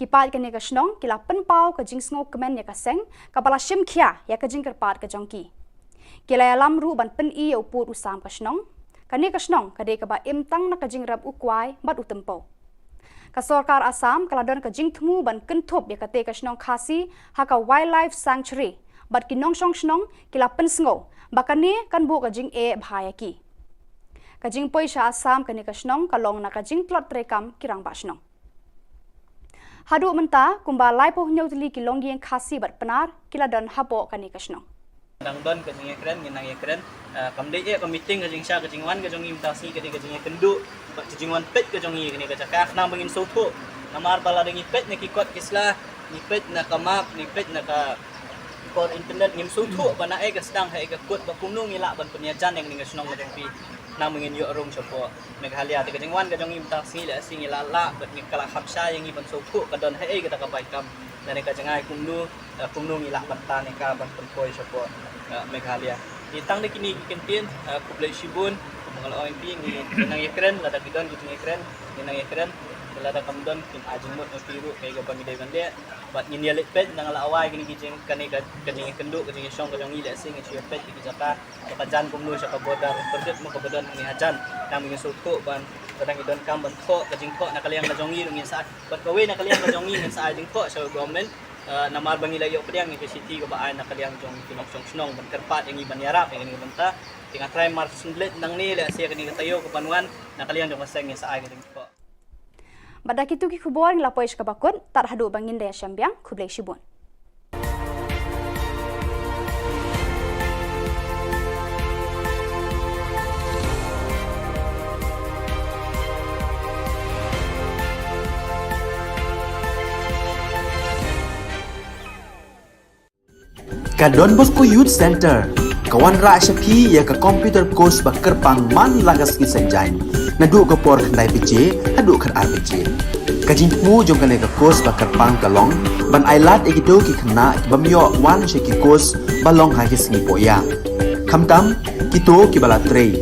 Kipat ka ni ka shnong kila penpau ka jingsngo kemen ya ka seng ka bala shimkhia ya ka jingkerpat ka jongki. Kila ya lamru ban pen i ya uput usam ka shnong kani kasnong kade ka ba imtang na kajing rab ukwai bat utempo. Ka Sarkar Assam kaladon ka jing thmu ban kenthop ya kate kasnong khasi haka wildlife sanctuary bat kinong snong kila pensngo bakani kan bu ka jing e bhaya ki. Ka jing poisha Assam kani kasnong kalong na ka jing plot trekam kirang ba snong. Hadu menta kumba lai po nyotli kilong yang khasi bat penar kiladon hapo kani kasnong. Dang don ka jing ekren nginang ekren kamde e meeting ka jing sha ka jing wan ka jong imtasi ka de ka jing kendu ka jing wan pet ka jong ni ka cakak na bangin soto namar bala de pet ne ki kot kisla ni pet na ka map ni pet na ka kor internet ngim soto bana e ka sedang hai ka kot ba kumnung ila ban punya jan yang ni ka snong ka jong pi na bangin yo rong sopo Meghalaya de ka jing wan ka jong imtasi la sing ila la bat ni kala hapsha yang i ban soto ka don hai ka ta ka baikam dan ka jangai kumnung ila ban ta ne ka ban poi sopo Meghalaya. Ditang de kini kentien kublai shibun mengal OMP nang ekren lada kidon gitu ekren nang ekren lada kamdon kin ajeng mot piru kay ga pangide bande bat ngin yelet pet nang ala awai kini kijeng kane ka kajeng kendu kajeng song kajeng ile sing chi pet ki jaka ka jan kumnu sa ka bodar perdet mo ka bodon ni hajan nang ngin sulko ban kadang idon kam ban tho kajeng tho nakaliang na jongi ngin sa bat kawe nakaliang na jongi ngin sa ajeng tho sa government namar bangila yo pediang university ko ba ay nakaliang jong kinok snong ban kerpat yang iban yarap yang ni banta tinga try mar sundlet nang ni la siya kini tayo ko panuan nakaliang jong maseng sa ay kini ko Badak itu ki khubor ng lapoy ka bakut tar hadu bangin daya syambiang kublai shibun. Ka Don Bosco Youth Center, kawan ra syapi ya ka computer course bakar pang man lagas ki sanjain. Nadu ka por khandai bije, hadu khan ar bije. Ka jingmu jong ka course bakar pang kalong, ban ailat egito ki khna bamyo wan she ki course balong ha ki singi poya. Khamtam kito ki bala trei.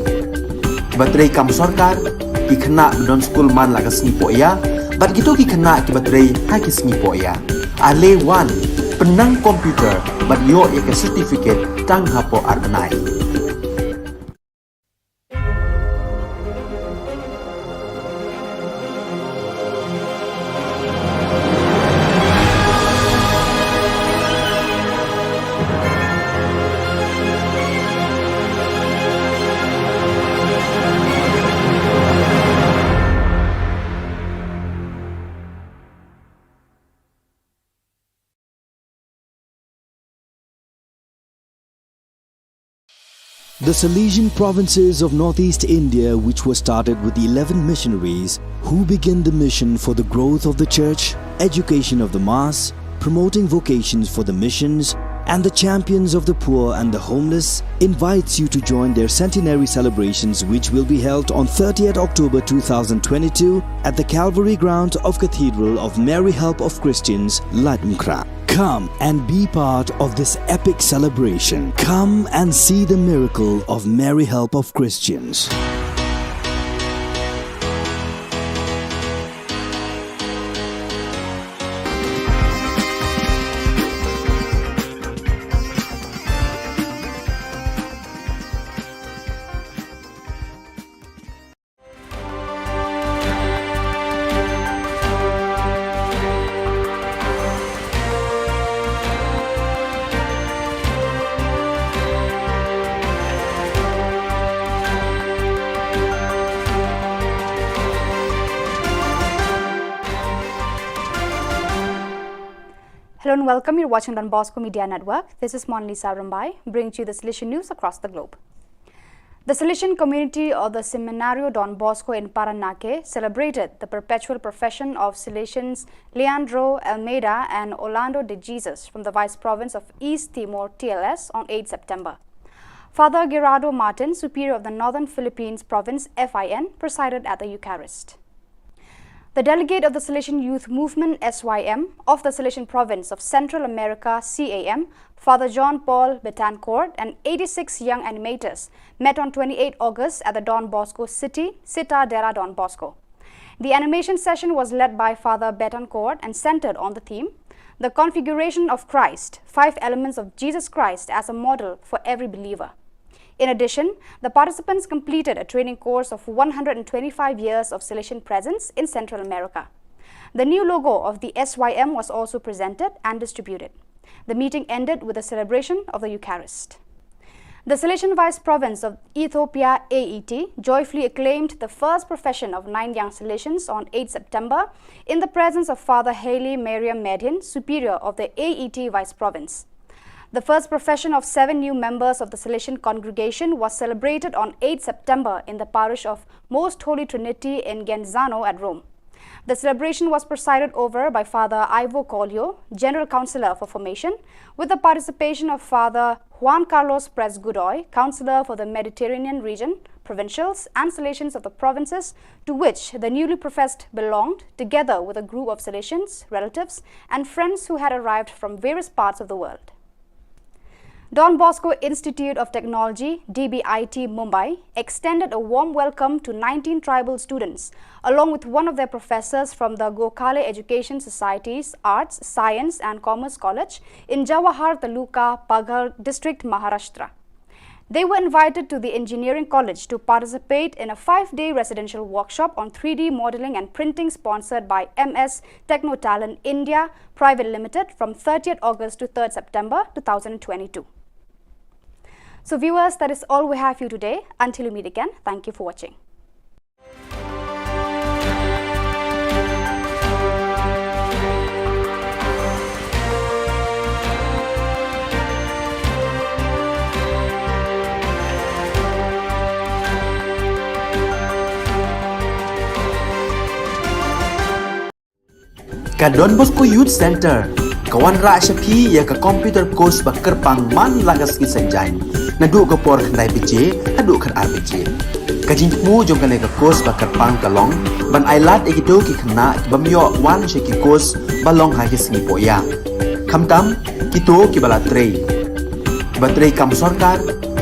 Batrei kam sarkar ki khna don school man lagas singi poya, bat kito ki khna ki batrei ha ki singi poya. Ale wan penang komputer bat yo ika certificate tang hapo arnai. The Salesian provinces of northeast India, which were started with the 11 missionaries who began the mission for the growth of the church, education of the mass, promoting vocations for the missions, and the champions of the poor and the homeless, invites you to join their centenary celebrations, which will be held on 30th October 2022 at the Calvary Ground of Cathedral of Mary Help of Christians, Ladmkra. Come and be part of this epic celebration. Come and see the miracle of Mary Help of Christians. Hello and welcome. You're watching Don Bosco Media Network. This is Monlisa Rambai, bringing you the Salesian news across the globe. The Salesian community of the Seminario Don Bosco in Paranake celebrated the perpetual profession of Salesians Leandro Almeida and Orlando de Jesus from the Vice Province of East Timor, TLS, on 8 September. Father Gerardo Martin, Superior of the Northern Philippines Province, FIN, presided at the Eucharist. The delegate of the Salesian Youth Movement SYM of the Salesian Province of Central America CAM, Father John Paul Betancourt, and 86 young animators met on 28 August at the Don Bosco City, Citadera Don Bosco. The animation session was led by Father Betancourt and centered on the theme, The Configuration of Christ, 5 elements of Jesus Christ as a model for every believer. In addition, the participants completed a training course of 125 years of Salesian presence in Central America. The new logo of the SYM was also presented and distributed. The meeting ended with a celebration of the Eucharist. The Salesian Vice Province of Ethiopia AET joyfully acclaimed the first profession of 9 young Salesians on 8 September in the presence of Father Haley Mariam Median, Superior of the AET Vice Province. The first profession of 7 new members of the Salesian congregation was celebrated on 8 September in the parish of Most Holy Trinity in Genzano at Rome. The celebration was presided over by Father Ivo Collio, General Councillor for Formation, with the participation of Father Juan Carlos Pres Godoy, Councillor for the Mediterranean region, provincials and Salesians of the provinces to which the newly professed belonged, together with a group of Salesians, relatives and friends who had arrived from various parts of the world. Don Bosco Institute of Technology, DBIT Mumbai, extended a warm welcome to 19 tribal students, along with one of their professors from the Gokhale Education Society's Arts, Science and Commerce College in Jawahar Taluka, Paghar District, Maharashtra. They were invited to the Engineering College to participate in a 5-day residential workshop on 3D modeling and printing sponsored by MS Techno Talent India Private Limited from 30th August to 3rd September 2022. So viewers, that is all we have for you today. Until we meet again, thank you for watching. Ka Don Bosco Youth Center, kawan ra shapi ya ka computer course bakar pangman lagas ki sanjain. Nadu ka por khandai bije, hadu khan arbije. Ka jingmu jong ka course bakar pang kalong, ban ailat ekito ki khna bamyo wan sheki course balong ha ki singi poya. Khamtam kito ki bala trei. Batrei kam sarkar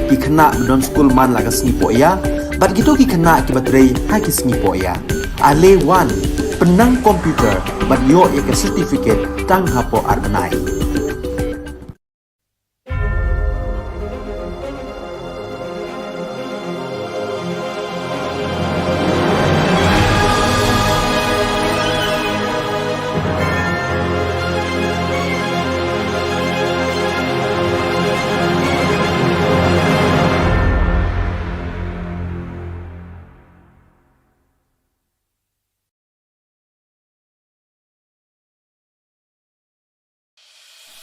ki khna don school man lagas singi poya, bat kito ki khna ki batrei ha ki singi poya. Ale wan penang komputer bat yo ya certificate tang hapo arbanai.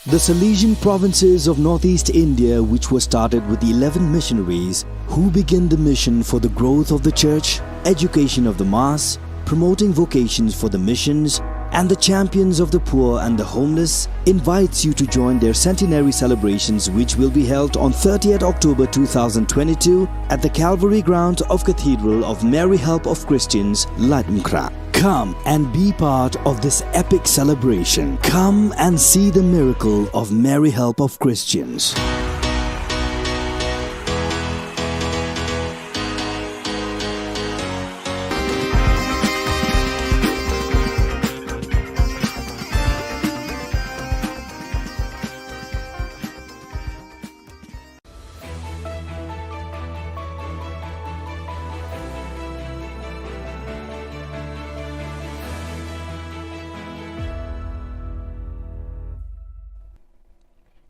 The Salesian provinces of northeast India, which were started with the 11 missionaries who began the mission for the growth of the church, education of the mass, promoting vocations for the missions, and the champions of the poor and the homeless, invites you to join their centenary celebrations, which will be held on 30th October 2022 at the Calvary Ground of Cathedral of Mary Help of Christians, Latmkra. Come and be part of this epic celebration. Come and see the miracle of Mary Help of Christians.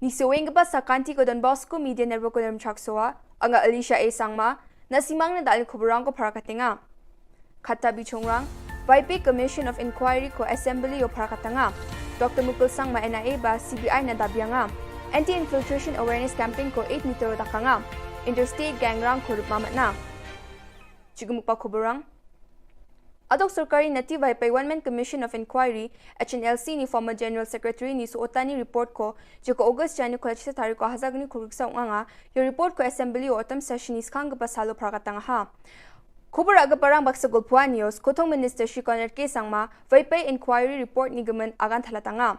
Ni sewing ba sa kanti ko Don Bosco Media Network ko nam chaksoa anga Alicia A Sangma na simang na dal Khubor parakatinga. Kata bichongrang YP Commission of Inquiry ko Assembly o parakatanga. Dr. Mukul Sangma NIA ba CBI na dabyanga. Anti-infiltration awareness campaign ko 8 meter dakanga. Interstate gangrang ko rupamat na. Chigumukpa Khuborang Adok Sarkari Native by One-Man Commission of Inquiry HNLC ni former General Secretary ni suotani report ko joko August jani ko sa tarik ko hazagni kuriksa nga your report ko assembly o autumn session is kang pasalo prakatanga ha Khubor aga parang baksa gulpua news Kotong Minister Shri Conrad K Sangma Vaipai inquiry report ni gaman agan thalatanga.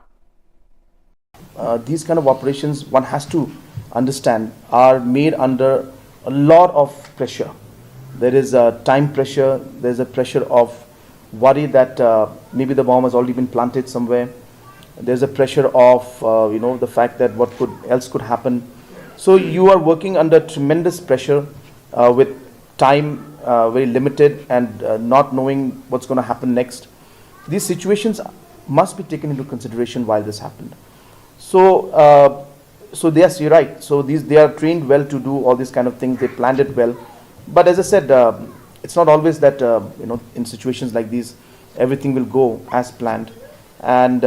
These kind of operations, one has to understand, are made under a lot of pressure. There is a time pressure, there's a pressure of worry that maybe the bomb has already been planted somewhere. There's a pressure of, the fact that what else could happen. So you are working under tremendous pressure with time very limited and not knowing what's going to happen next. These situations must be taken into consideration while this happened. So yes, you're right. So they are trained well to do all these kind of things. They planned it well. But as I said, it's not always that, in situations like these, everything will go as planned and,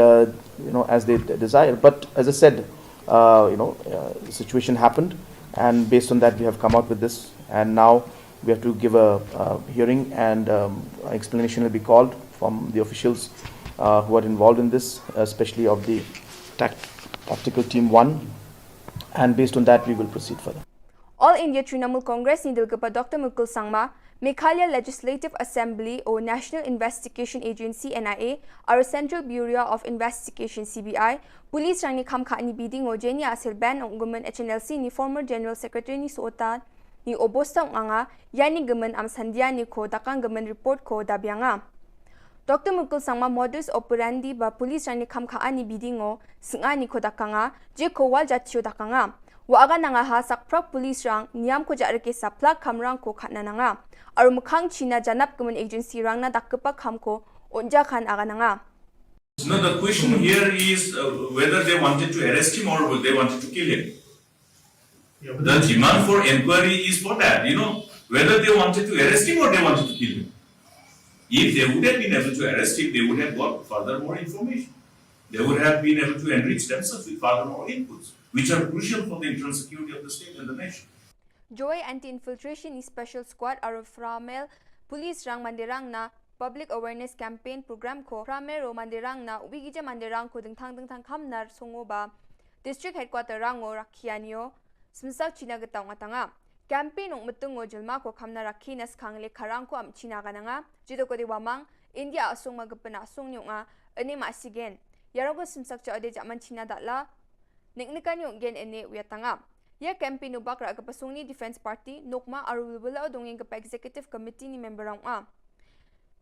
as they desire. But as I said, the situation happened, and based on that, we have come out with this. And now we have to give a hearing, and explanation will be called from the officials who are involved in this, especially of the Tactical Team 1. And based on that, we will proceed further. All India Trinamool Congress ni Dilgapa Dr. Mukul Sangma, Meghalaya Legislative Assembly or National Investigation Agency NIA, our Central Bureau of Investigation CBI, Police Rangni Khamkha ni Biding o Jenny Asil Ban ng Government HNLC ni former General Secretary ni Suota ni Obosta nga yani Government am Sandia ni ko dakang Government report ko dabyanga. Dr. Mukul Sangma modus operandi ba Police Rangni Khamkha ni Biding o singa ni ko dakanga je ko wal jatio dakanga. Waaga nga ha sakprak police rang niyam ko jarake sa plak kamrang ko khatna nga aru mukhang china janap government agency rang na dakpa kham ko onja khan aga nga. No, the question here is whether they wanted to arrest him or they wanted to kill him. The demand for inquiry is for that, whether they wanted to arrest him or they wanted to kill him. If they would have been able to arrest him, they would have got further more information. They would have been able to enrich themselves with further more inputs, which are crucial for the internal security of the state and the nation. Joy Anti-Infiltration Special Squad aru Framel Police Rang Mandirang na Public Awareness Campaign Program ko Framero Mandirang na Wigija Mandirang ko dingtang kamnar songoba District Headquarter rango rakhianyo Smsak China gataw nga campaign ong mutungo jelma ko kamna rakhi nas khangle kharang ko am China gananga jido ko diwamang India asung magapana asung nga ani masigen yarago smsak cha ade jaman China datla Niknikan yung gen ene uyatanga. Ya campaign no bakra agapasung ni Defense Party, Nokma arulbula o dongeng kapa Executive Committee ni member ang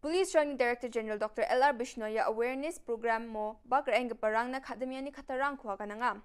Police Running Director General Dr. L.R. Bishnoya awareness program mo bakra ang gaparang na akademya ni katarang kuha ka nga.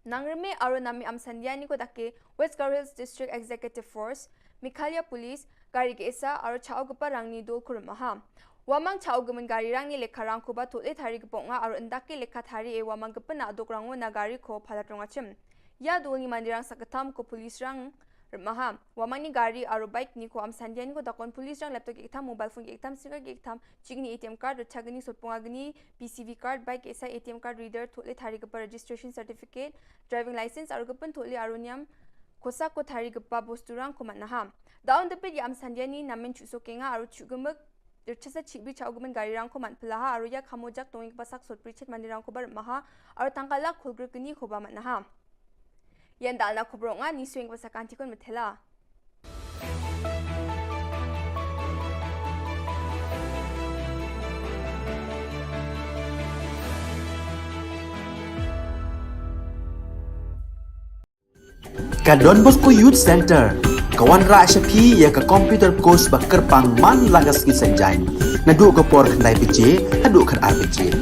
Nangreme aro nami amsandian ni ko dake West Garhills District Executive Force, Meghalaya Police, gari isa aro chao gaparang ni dol kurmaha. Wamang chao gaman gari rang ni lekharang ko ba tulit hari gapong nga aro indaki lekha thari e wamang gapana adokrango na gari ko phalatronga chim. Ya dol ni mandirang sakatam ko police rang maha. Wamang ni gari aro bike ni ko am sandian ko dakon police rang laptop iktam mobile phone iktam sticker iktam chigni ATM card chagni sotponga gni PCV card bike esa ATM card reader tulit hari gapa registration certificate driving license aro gapan tuli aroniam kosa ko thari gapa bosturang ko manaham. Daon depet ya am sandian ni namen chusokenga aro chugumak Dirchasa chibi chauguman garirang ko manpalaha aru ya kamojak tonging pasak sotprichet mandirang ko bar maha aru tangkala khulgrukni khoba manaha. Yan dalna khobronga ni swing pasak antikon methela. Ka Don Bosco Youth Center kawan ra shapi ya ka computer course bakar pang man lagas ki sanjain nadu ka por khnai bije hadu khan ar bije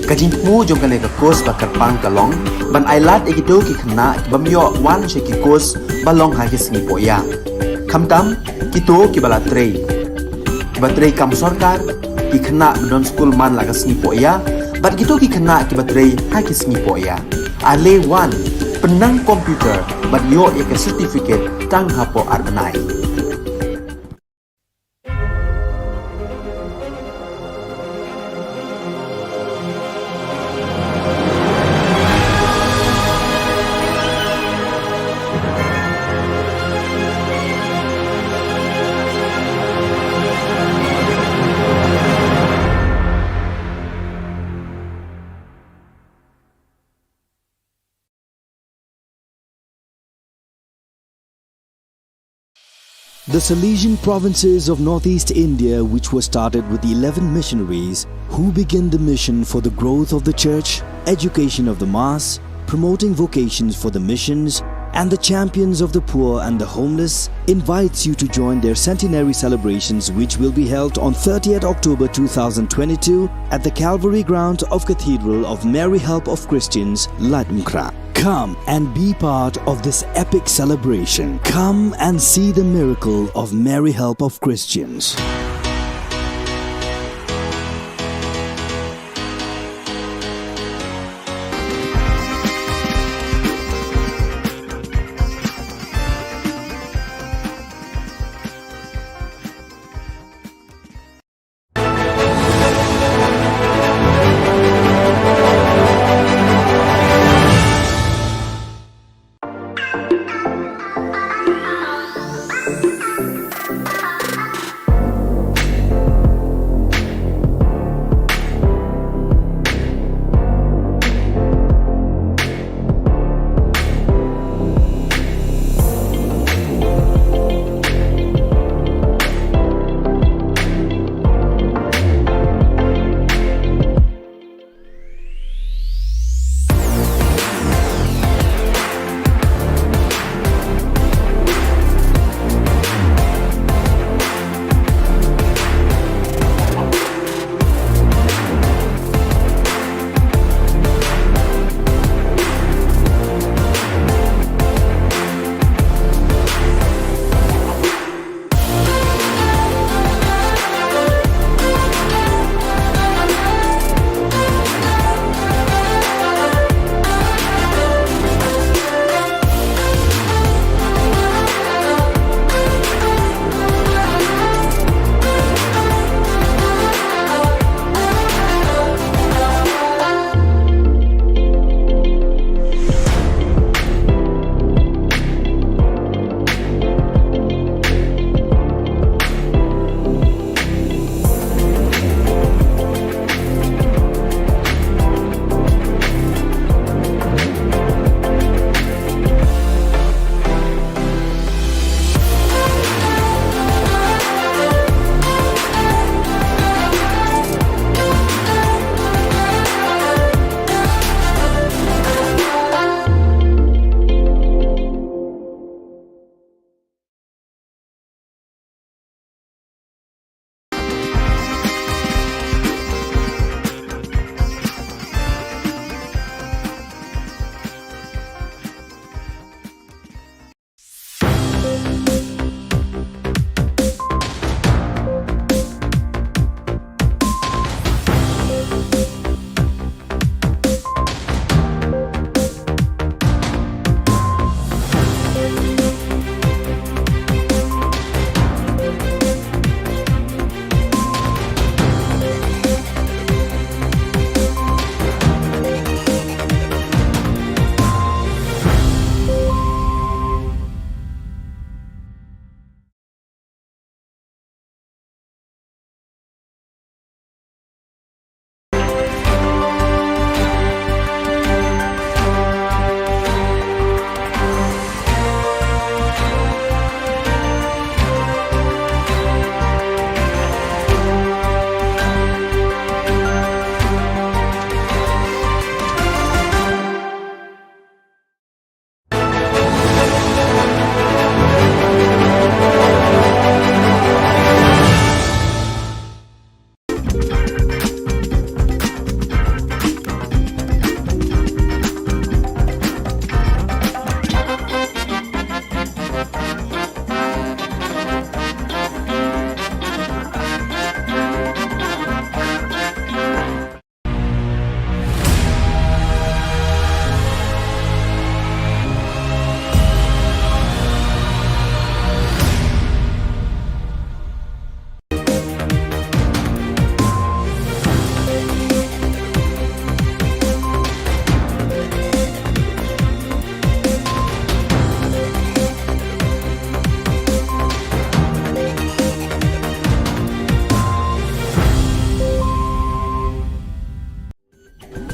kajin mu jong ka course bakar pang kalong ban ailat egito ki khna bamyo wan she ki course balong ha ki singi poya khamtam kito ki bala trei batrei kam sarkar ki khna don school man lagas ni poya bat kito ki khna ki batrei ha ki singi poya ale wan penang komputer bat yo ya certificate tang hapo arnai. The Salesian provinces of northeast India, which were started with the 11 missionaries who began the mission for the growth of the church, education of the mass, promoting vocations for the missions, and the champions of the poor and the homeless, invites you to join their centenary celebrations, which will be held on 30th October 2022 at the Calvary Ground of Cathedral of Mary Help of Christians, Latmkra. Come and be part of this epic celebration. Come and see the miracle of Mary Help of Christians.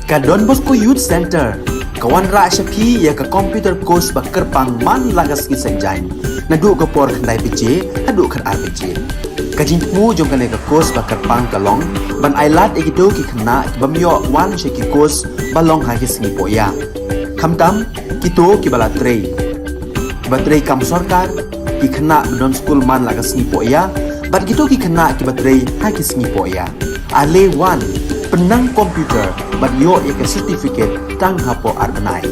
Ka Don Bosco Youth Center, kawan ra siya pi ya ka computer course ba kerpang man lagas ki sanjain. nadu ka por khnai pije hadu khan ar pije kajing mu jong kane ka kos ba karpang kalong ban ailat egido ki khna bamyo wan she ki kos balong ha ki sngi poya khamtam kito ki bala trei batrei kam sarkar ki khna non school man la ka sngi poya bat kito ki khna ki batrei ha ki sngi poya ale wan penang komputer bat yo ek certificate tang hapo arbanai.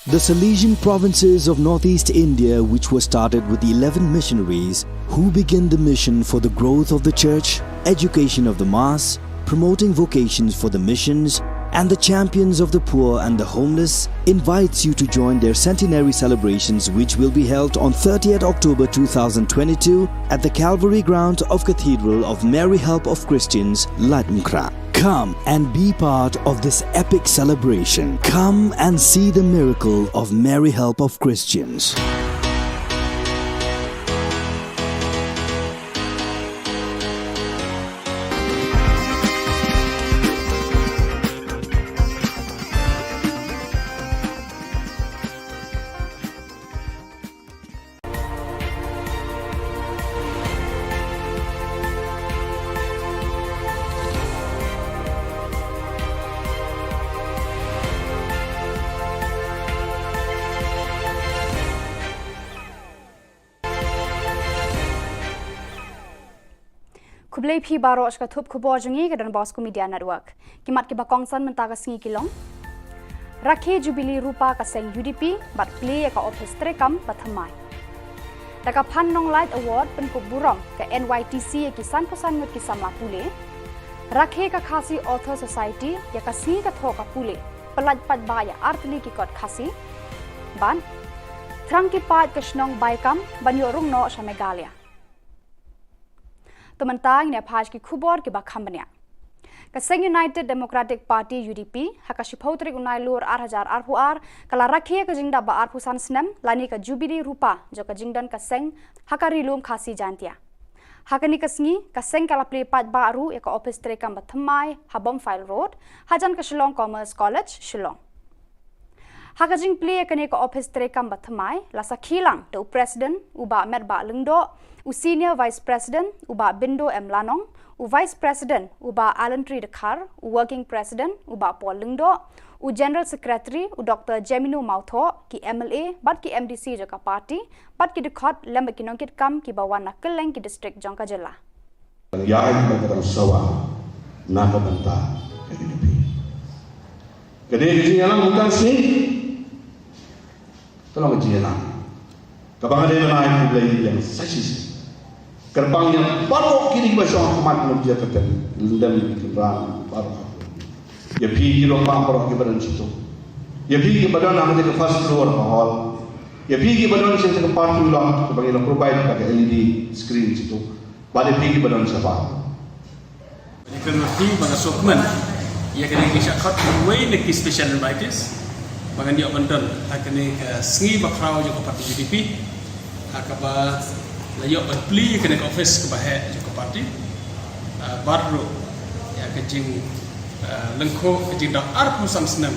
The Salesian provinces of northeast India, which were started with the 11 missionaries who began the mission for the growth of the church, education of the mass, promoting vocations for the missions, and the champions of the poor and the homeless, invites you to join their centenary celebrations, which will be held on 30th October 2022 at the Calvary ground of Cathedral of Mary Help of Christians, Latmkra. Come and be part of this epic celebration. Come and see the miracle of Mary Help of Christians. Kublai phi barosh ka thup khubor jungi ka dan Bosco Media Network. Kimat ki bakongsan mentaga singi kilong. Rakhe Jubilee Rupa ka seng UDP bat play ka office trekam pathamai. Daka Phan Nong Light Award pen ko burom ka NYTC ki san posan ngot ki samla pule. Rakhe ka Khasi Author Society ya ka singi ka tho ka pule. Pelaj pat ba ya artli ki kot khasi. Ban Trang ki pat ka Shillong baikam ban yo rung no sa Meghalaya. Temantang ne phaj ki Khubor ki bakhambania kaseng United Democratic Party UDP hakashipotri unai lur 8000 arpuar kala rakhe ka jingda ba arpusan snem lani ka Jubilee Rupa jo ka jingdan kaseng hakarilum khasi jantia hakani kasngi kaseng kala play pat ba aru ya ka office trekam bathamai habom file road hajan ka Shillong Commerce College Shillong hakajing play kane ka office trekam bathamai la sakhilang to president uba medba lungdo u senior vice president uba Bindo M Lanong u vice president uba Alan Tri Dekhar u working president uba Paul Lungdo u general secretary u Dr Jemino Mautho ki MLA bat ki MDC jaka party bat ki dekhot lem ki nongkit kam ki bawan nakeleng ki district Jongka Jilla ya ai ka kadang sawa na ka banta kede ji yang bukan sih tolong ji yang kabangade na ai ku yang sasis Kerbang yang baru kini bersama umat manusia keten lendam kendaraan baru. Ya pergi rumah baru ke badan situ. Ya pergi badan nama dia ke first floor hall. Ya pergi badan situ ke parking lot ke bagian provide pakai LED screen situ. Balik pergi badan siapa? Ini kan berarti bagi sokmen. Ya kena kisah kat way neki special invites. Bagi dia bentar akan ke sengi bakrau juga parti UDP. Akaba Layok berpli kena ke office ke bahaya ke parti baru ya kecing lengko kecing dah arpusan senam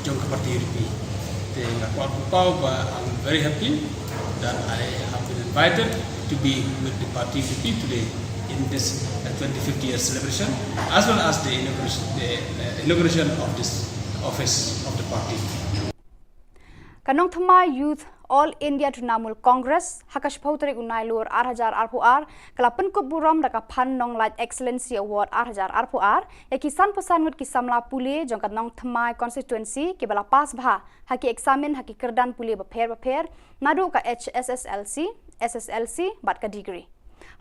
jom ke parti UDP. Tengah aku tahu bah I'm very happy that I have been invited to be with the party UDP today in this 25th year celebration as well as the inauguration of this office of the party. Kanong Thama Youth All India Trinamool Congress hakashpotri unai lur 8000 arpuar kalapan ko burom daka Phan Nong Light Excellency Award 8000 arpuar ya kisan pesanut ki samla pule jongkat nong Thamai constituency ki bala pas bha haki examen haki kerdan pule bapher nadu ka SSLC bat ka degree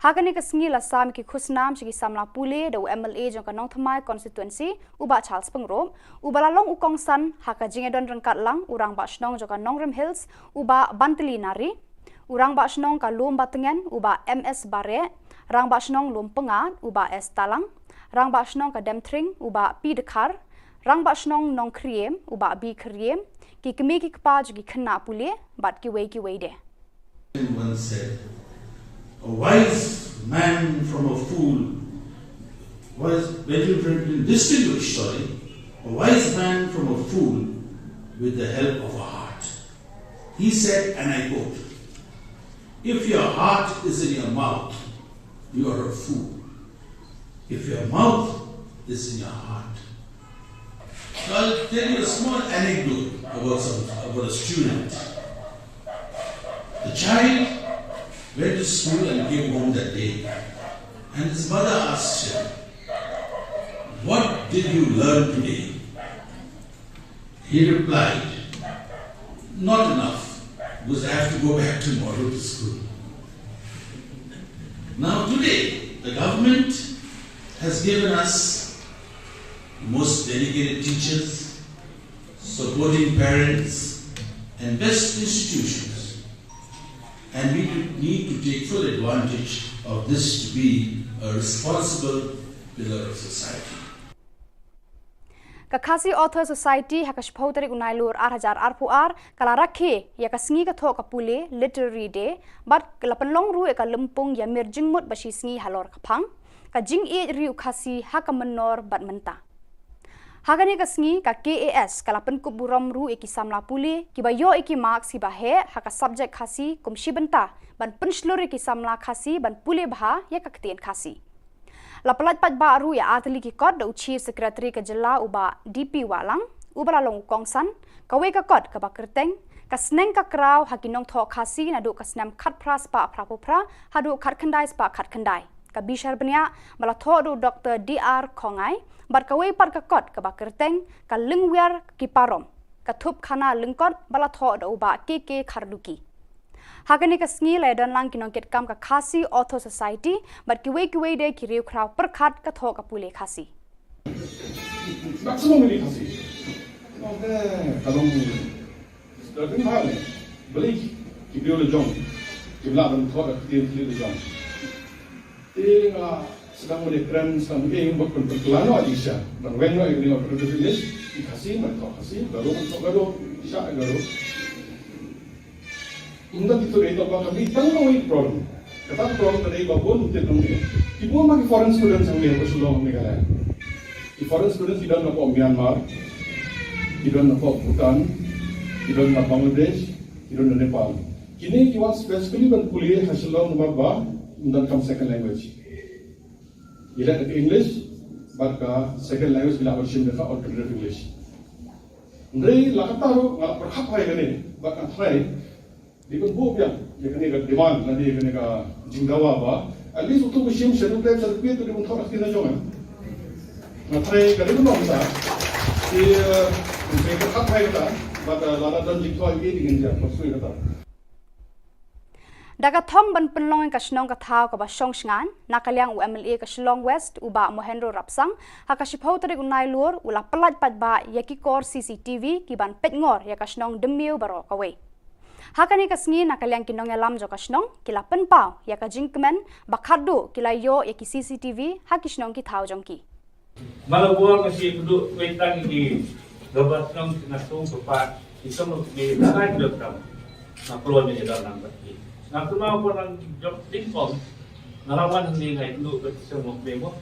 hakani ka sngi la sam ki khusnam chi ki samla pule do MLA jongkat nong Thamai constituency uba Charles Pengrom ubala long ukong san haka jingedon rengkat lang urang ba Shnong jongkat Nongrem Hills uba Bantili Nari Urang ba senong ka lum batengen uba MS bare, rang ba senong lum pengat uba S talang, rang ba senong ka demtring uba P dekar, rang ba senong nong kriem uba B kriem, ki kemi ki kpa jugi kena pule bat ki wei de. One said, a wise man from a fool was Benjamin Franklin distinguished, a wise man from a fool with the help of a heart. He said, and I quote, if your heart is in your mouth, you are a fool. If your mouth is in your heart. So I'll tell you a small anecdote about a student. The child went to school and came home that day, and his mother asked him, what did you learn today? He replied, not enough, because I have to go back tomorrow to school. Now today, the government has given us most dedicated teachers, supporting parents, and best institutions. And we need to take full advantage of this to be a responsible pillar of society. Kakasi Author Society hakashpoteri unailur 8,000 RPR kala rakhe ya kasngi ka tho kapule literary day but kala penlong ru ka lempung ya mir jingmut bashi sngi halor kapang ka jing e ri ukasi hakamenor bat menta hagani ka sngi ka KAS kala penkup buram ru eki samla pule ki bayo eki marks ki bahe haka subject khasi kumshi benta ban penslur eki samla khasi ban pule bha ya ka ktien khasi la pelat pat baru ya atli ki kod da Chief Secretary ka Jylla uba DP Walang ubala long kongsan kawe ka kod ka bakerteng ka sneng ka kraw hakinong tho khasi na du ka snam khat pras pa prapopra hadu khat khandai spa khat khandai ka bishar bnya bala tho du Dr DR Khongai bar kawe par ka kod ka bakerteng ka lingwer ki parom ka thup khana lingkot bala tho da uba KK kharduki Hagani ka sngi lai dan lang kinong ket kam ka Khasi Author Society but kiwe de ki riu kraw perkhat ka tho ka pule khasi. Maximum ni khasi. Okay, kalong starting hal. Beli ki riu le jong. Ki bla ban tho ka ki riu le jong. Tinga sedang muli kran sedang muli bakun perkelano Aisha. Dan when no ini bakun finish ki khasi man tho khasi baru man tho baru isya baru. Unda itu itu apa kami tanggung ini problem. Kata problem tadi babon tentang ini. Ibu magi foreign students kami yang Shillong Meghalaya. Di foreign students tidak nak Myanmar, tidak nak Bhutan, tidak nak Bangladesh, tidak nak Nepal. Kini kita specifically ban kuliah Shillong mabba undan kam second language. Bila ke English, barka second language bila version mereka alternative English. Ndai lakataru ngalap perhap hai kene, barka hai. Di pun bukan ya kene ka demand nanti kene ka jinggawa ba at least untuk musim senu plan sa kuya tu di pun thok kina jongan na thai ka di pun ta si ka khat hai ta ba ta la dan jing thoi ge dingin ja pasui ka ta Daga thong ban penlong ka snong ka thau ka ba song sngan nakaliang UMLA ka Shillong West uba Mohendro Rapsang hakashipau tarik unai lur ula pelat pat ba yaki kor CCTV ki ban pet ngor ya ka snong demiu baro ka we Hakani ka sngi nakaliang kinong alam jo ka snong kila penpau ya ka jingkmen bakhadu kila yo ya ki CCTV hakisnong ki thau jongki Malabua kasi kudu wetang ki gabat nang nasung sepat isong ni lain dokam na keluar ni dalam bagi na kuma ko nang job inform nalawan ni ngai kudu ka isong memo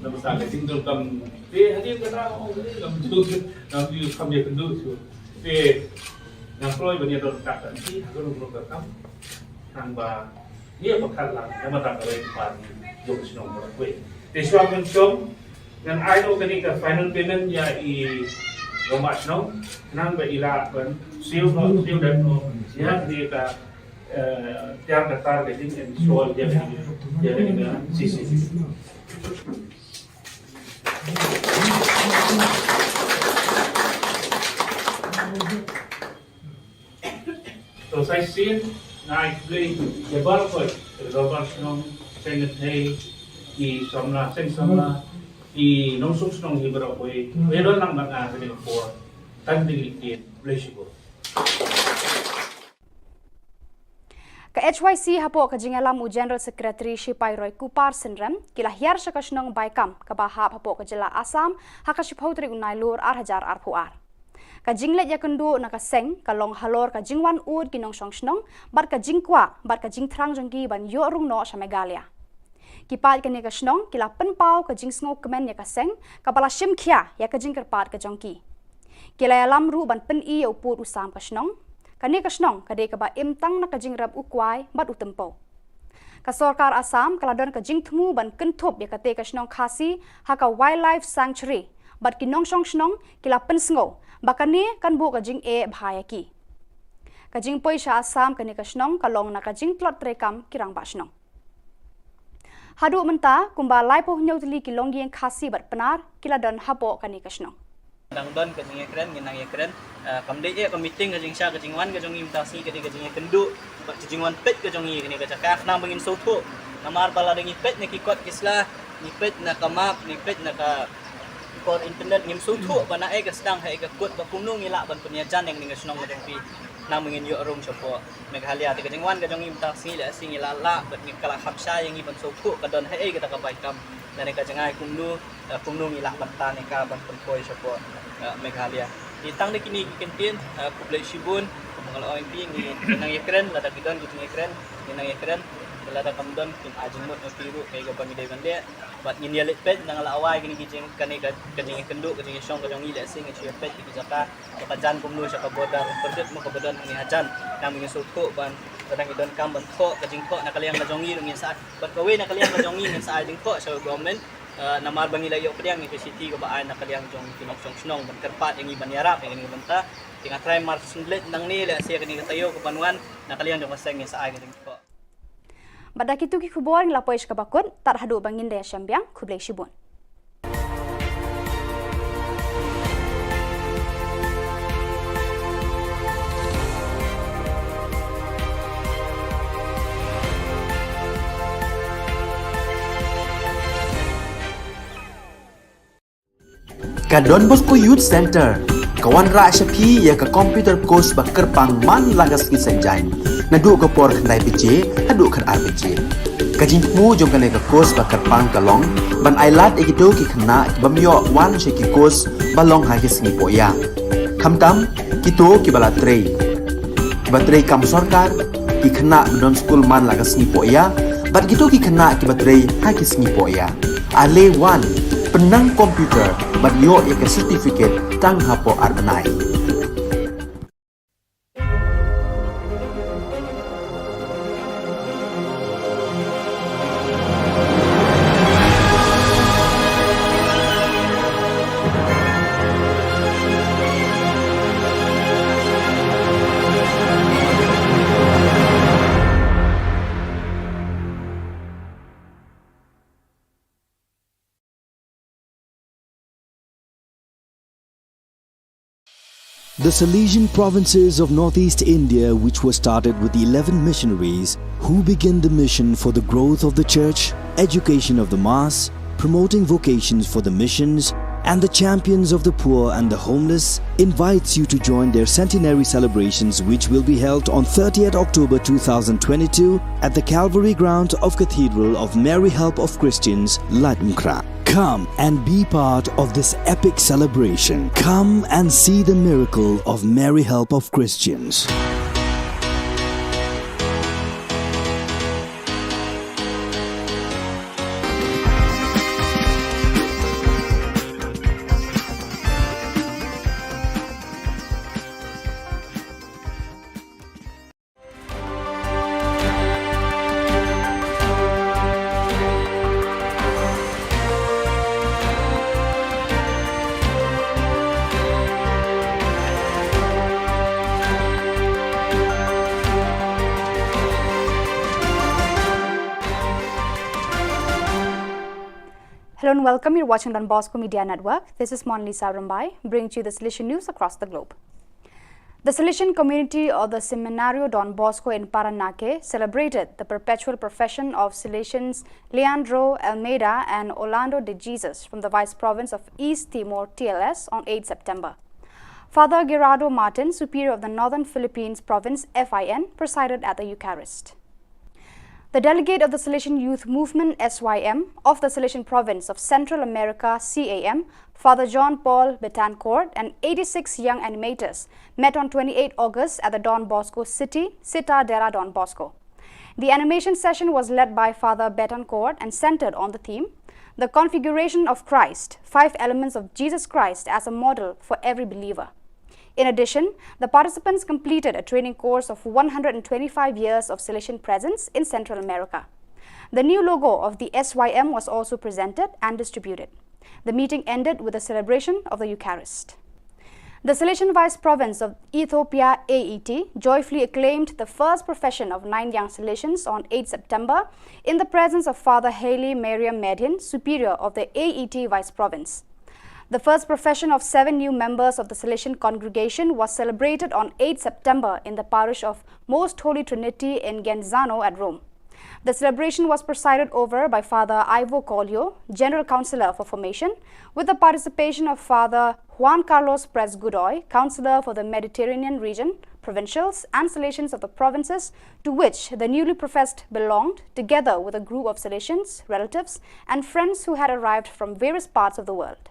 na basta ka tingdol kam te hadi ka na o ngam tu nam yu kam ye kudu su te na keluar bani dalam kata ni kudu kudu kam nang ba ni apa kalang nama tak boleh pan jom sinong berkuat te suamen som dan idol ketika final payment ya i romat no nang ba ila ban siu dan no ya ketika tiang datar getting and soal dia dengan sisi so saya sih naik beli jebal koi romat no sengat hey di samla samla I nông sung nông hi bro koi wedon nang banga kene for tan ding ki leisigo ka HYC hapo ka jingalam u General Secretary Shipai Roy Kupar Sinrem kila hiar shakashnong baikam ka bahap hapo ka jila Assam hakashiphautri unai lur 8,000 arpuar. Ka jinglet yakundu na ka seng ka long halor ka jingwan ud kinong shongshnong bar ka jingkwa bar ka jingtrang jonggi ban yo rung no sa Megalia. Kipat ka ni ka shnong kila penpau ka jingsngo kemen ya ka seng ka bala shimkhia ya ka jingkerpat ka jongki. Kila yalam ru ban pen i uput usam ka shnong kani kasnong kade ka ba imtang na kajing rab ukwai bat utempo. Ka Sarkar Assam kaladon ka jing thmu ban kenthop ya kate kasnong khasi haka wildlife sanctuary bat kinong shongshnong kila pensngo bakani kan bu ka jing e bhayaki. Ka jing poisha Assam kani kasnong kalong na ka jing plot trekam kirang basnong. Hadu menta kumba laipo nyotli kilong yang khasi bat penar kiladon hapo kani kasnong. Dang don ke jing ekren nginang ekren kamde e meeting ke jing sha ke jing wan ke jong imtasi ke jing kendu ke jing wan pet ke jong ni ke cakak nang bangin soto namar bala dengi pet ne ki kot kisla ni pet na kamap ni pet na ka kor internet ngim soto bana e ke sedang hai ke kot ba kumnung ngila ban punya jan yang ning snong ke pi nang bangin yo rum sopo Meghalaya ke jing wan ke jong imtasi le sing ila la bat ni kala khapsha yang iban soto ka don hai ke ta ka baikam dan ka jangai kumnung ila ban ne ka ban poi sopo Meghalaya. Di tang de kini kentin kublai shibun mengal OMP ni nang ekren lada gidon gitu ekren nang ekren lada kamdon kin ajmut piru kay go pamide bande bat ngin yelet pet nang lawai gini gijeng kane ka kajing kendu kajing shong kajong ile sing chi pet di jaka ka jan kumnu sa ka bodar perdet mo ka bodar ni hajan nang ngin sulko ban kadang idon kam ban ko kajing ko nakaliang kajongi ngin saat bat kawe nakaliang kajongi ngin sa ajing ko sa government namar bangi layo pediang university ko ba ay nakaliang jong kinok snong ban kerpat yang iban yarap yang ini benta tinga try mar sunlet nang ni la siya kini katayo ko panuan nakaliang jong maseng sa ay kini ko Badak itu ki khubor ng lapoy ka bakut tar hadu bangin de syambiang kublai shibun. Ka Don Bosco Youth Center kawan ra shapi ya ka computer course bakar pang man lagas ki sanjain nadu ka por khnai bije hadu khan ar bije ka jing mu jong ka course bakar pang kalong ban ailat ekito ki khna bamyo wan she ki course balong ha ki singi poya khamtam kito ki bala trei batrei kam sarkar ki khna don school man lagas ni poya bat kito ki khna ki batrei ha ki singi poya ale wan penang komputer bat yo ek certificate tang hapo arbanai. The Salesian provinces of northeast India, which were started with the 11 missionaries who began the mission for the growth of the church, education of the mass, promoting vocations for the missions, and the champions of the poor and the homeless, invites you to join their centenary celebrations, which will be held on 30th October 2022 at the Calvary Ground of Cathedral of Mary Help of Christians, Ladmkra. Come and be part of this epic celebration. Come and see the miracle of Mary Help of Christians. Hello and welcome. You're watching Don Bosco Media Network. This is Monlisa Rambai, bringing you the Salesian news across the globe. The Salesian community of the Seminario Don Bosco in Paranake celebrated the perpetual profession of Salesians Leandro Almeida and Orlando de Jesus from the Vice Province of East Timor, TLS, on 8 September. Father Gerardo Martin, Superior of the Northern Philippines Province, FIN, presided at the Eucharist. The delegate of the Salesian Youth Movement (SYM) of the Salesian Province of Central America (CAM), Father John Paul Betancourt, and 86 young animators met on 28 August at the Don Bosco City, Citadera Don Bosco. The animation session was led by Father Betancourt and centered on the theme, The Configuration of Christ, 5 elements of Jesus Christ as a model for every believer. In addition, the participants completed a training course of 125 years of Salesian presence in Central America. The new logo of the SYM was also presented and distributed. The meeting ended with a celebration of the Eucharist. The Salesian Vice Province of Ethiopia AET joyfully acclaimed the first profession of 9 young Salesians on 8 September in the presence of Father Haley Mariam Median, Superior of the AET Vice Province. The first profession of 7 new members of the Salesian congregation was celebrated on 8 September in the parish of Most Holy Trinity in Genzano at Rome. The celebration was presided over by Father Ivo Collio, General Councillor for Formation, with the participation of Father Juan Carlos Perez Godoy, Councillor for the Mediterranean region, provincials and Salesians of the provinces to which the newly professed belonged, together with a group of Salesians, relatives and friends who had arrived from various parts of the world.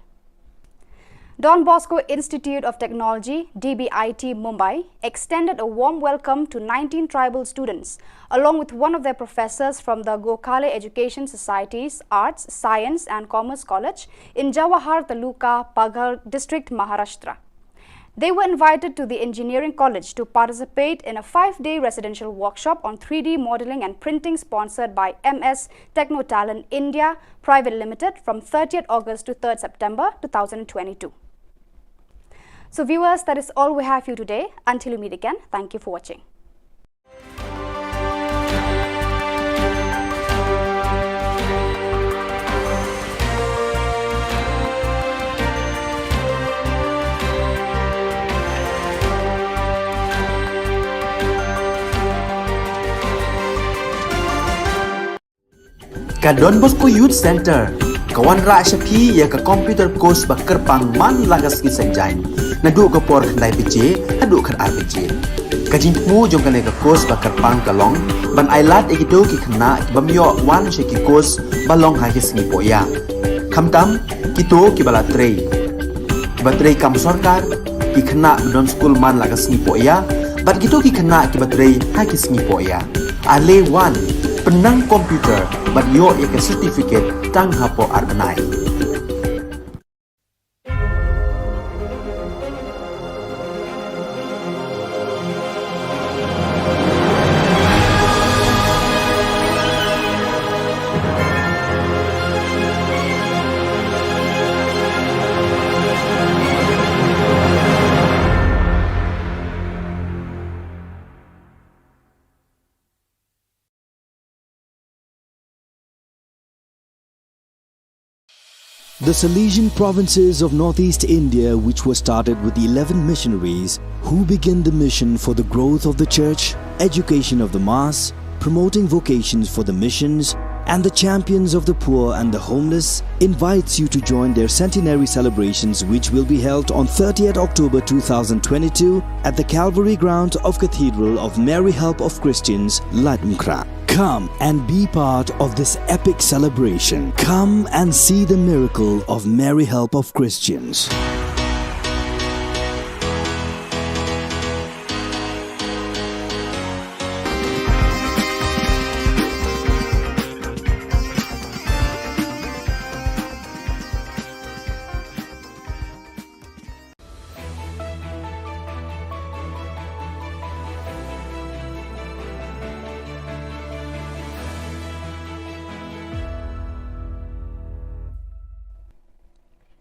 Don Bosco Institute of Technology, DBIT Mumbai, extended a warm welcome to 19 tribal students, along with one of their professors from the Gokhale Education Society's Arts, Science and Commerce College in Jawahar Taluka, Paghar District, Maharashtra. They were invited to the Engineering College to participate in a 5-day residential workshop on 3D modeling and printing sponsored by MS Techno Talent India Private Limited from 30th August to 3rd September 2022. So viewers, that is all we have for you today. Until we meet again, thank you for watching. Ka Don Bosco Youth Center, kawan ra shapi ya ka computer course ba kerpang man lagas ki sanjain. Nadu ka por khandai pije, hadu khan RPG. Ka jingmu jong ka course ba kerpang kalong, ban ailat egido ki khna ki bamyo wan she ki course balong ha ki sngi poya. Khamtam kito ki bala trei. Ki ba trei kam sarkar ki khna don school man lagas sngi poya, bat kito ki khna ki ba trei ha ki sngi poya. Ale wan penang komputer bat yo ya ke certificate tang hapo arbenai. The Salesian provinces of northeast India, which were started with the 11 missionaries who began the mission for the growth of the church, education of the mass, promoting vocations for the missions, and the champions of the poor and the homeless, invites you to join their centenary celebrations, which will be held on 30th October 2022 at the Calvary Ground of Cathedral of Mary Help of Christians, Latmkra. Come and be part of this epic celebration. Come and see the miracle of Mary Help of Christians.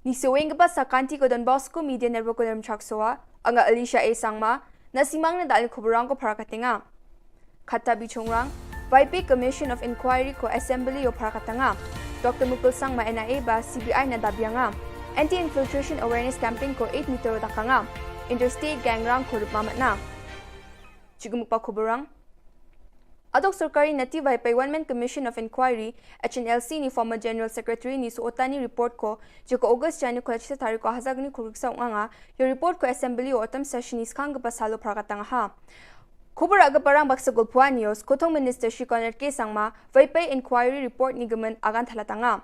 Ni sewing ba sa kanti ko Don Bosco Media Network ko nam chaksoa anga Alicia A Sangma na simang na dal Khubor ko parakatinga khata bichongrang YP Commission of Inquiry ko Assembly o parakatanga Dr. Mupul Sangma NIA ba CBI na dabyanga Anti-Infiltration Awareness Campaign ko 8 meter takanga Interstate Gangrang ko rupmamat na Chigumukpa Khuborang Adok Sarkari Nati Vaipai One-Man Commission of Inquiry HNLC ni former General Secretary ni suotani report ko jiko August jani ko sa tarik ko hazag ni kuriksa nga yung report ko assembly o autumn session is kang pasalo prakatanga ha Khubor aga parang baksagol puan news kotong minister Shri Conrad K sangma vaipai inquiry report ni gaman agan thalatanga.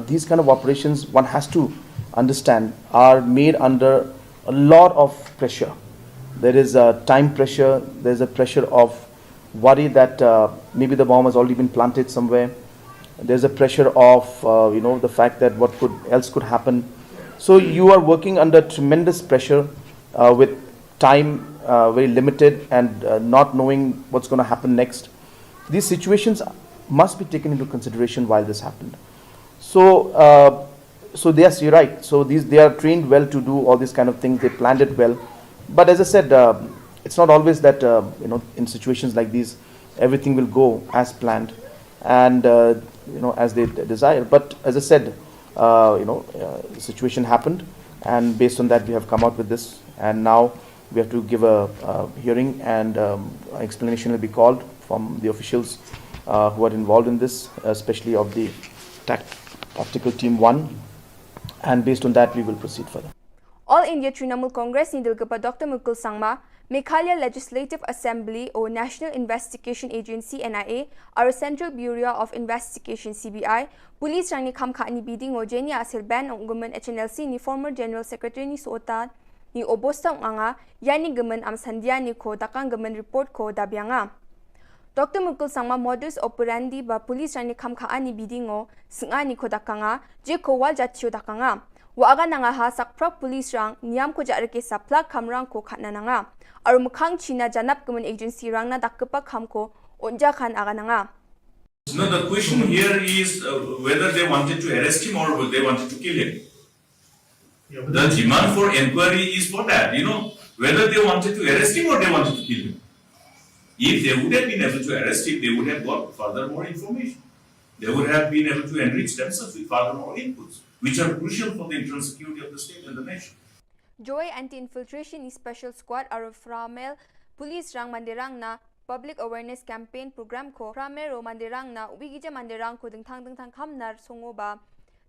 These kind of operations, one has to understand, are made under a lot of pressure. There is a time pressure, there's a pressure of worry that maybe the bomb has already been planted somewhere. There's a pressure of, the fact that what else could happen. So you are working under tremendous pressure with time very limited and not knowing what's going to happen next. These situations must be taken into consideration while this happened. So yes, you're right. So they are trained well to do all these kind of things. They planned it well. But as I said, it's not always that in situations like these, everything will go as planned and as they desire. But as I said, the situation happened, and based on that, we have come out with this. And now we have to give a hearing, and explanation will be called from the officials who are involved in this, especially of the Tactical Team 1. And based on that, we will proceed further. All India Trinamool Congress ni Dilgapa Dr. Mukul Sangma, Meghalaya Legislative Assembly or National Investigation Agency NIA, or Central Bureau of Investigation CBI, Police Rangni Khamkha ni bidding o Jenny Asil Ban ng Government HNLC ni former General Secretary ni Sota ni Obosta Anga, yani Government Am Sandia ni ko Dakang Government Report ko dabyanga. Dr. Mukul Sangma modus operandi ba Police Rangni Khamkha ni bidding o singa ni ko Dakanga, je ko wal jatio Dakanga. Waaga nga ha sakprak police rang niam ko jarake sa plak kamrang ko khatna nga aru mukhang China janap government agency rang na dakpa kham ko onja khan aga nga. No, the question here is whether they wanted to arrest him or they wanted to kill him. The demand for inquiry is for that, whether they wanted to arrest him or they wanted to kill him. If they would have been able to arrest him, they would have got further more information. They would have been able to enrich themselves with further more inputs, which are crucial for the internal security of the state and the nation. Joy Anti-Infiltration Special Squad or Framel Police Rang Mandirang na Public Awareness Campaign Program ko Framero Mandirang na Wigija Mandirang ko dingtang kamnar songoba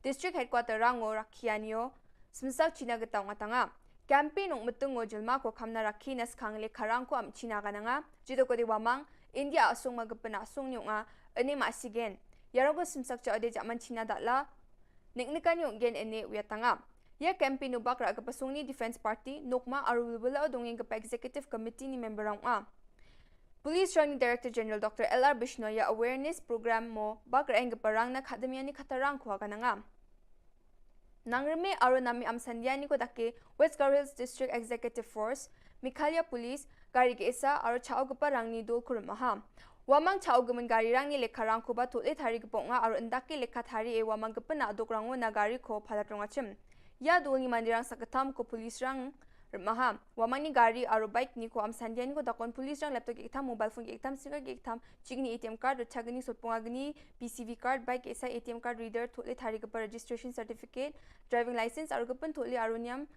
District Headquarter Rango Rakhianio Smsak China gataw nga campaign ong mutungo jelma ko kamna rakhinas khangle kharang ko am China gananga jito ko diwamang India asung magapana asung nga ani masigen yarago smsak cha ade jaman China dala Niknikan yung gen ene uyatanga. Ya campaign ubak ra agapasung ni Defense Party, nokma arulbula odongeng kapa Executive Committee ni member rang Police Running Director General Dr. L.R. Bishnoy awareness program mo bak ra eng kaparang na akademya ni katarang kuha ka nga. Nangreme aro nami amsandya ni ko dake West Garo Hills District Executive Force, Meghalaya Police, gari ke isa aro chao kaparang ni dol kurmaha. Wamang chao gaman gari rang ni lekharang ko ba tole thari gpo nga aro indaki lekha thari e wamang gapana adokrango na gari ko phalatronga chim ya dol ni mandirang sakatam ko police rang maha wamang ni gari aro bike ni ko am sandian ko dakon police rang laptop ke tham mobile phone ke tham sticker ke tham chigni ATM card chagni sotponga gni PCV card bike esa ATM card reader tole thari gpa registration certificate driving license aro gapan tole aro niam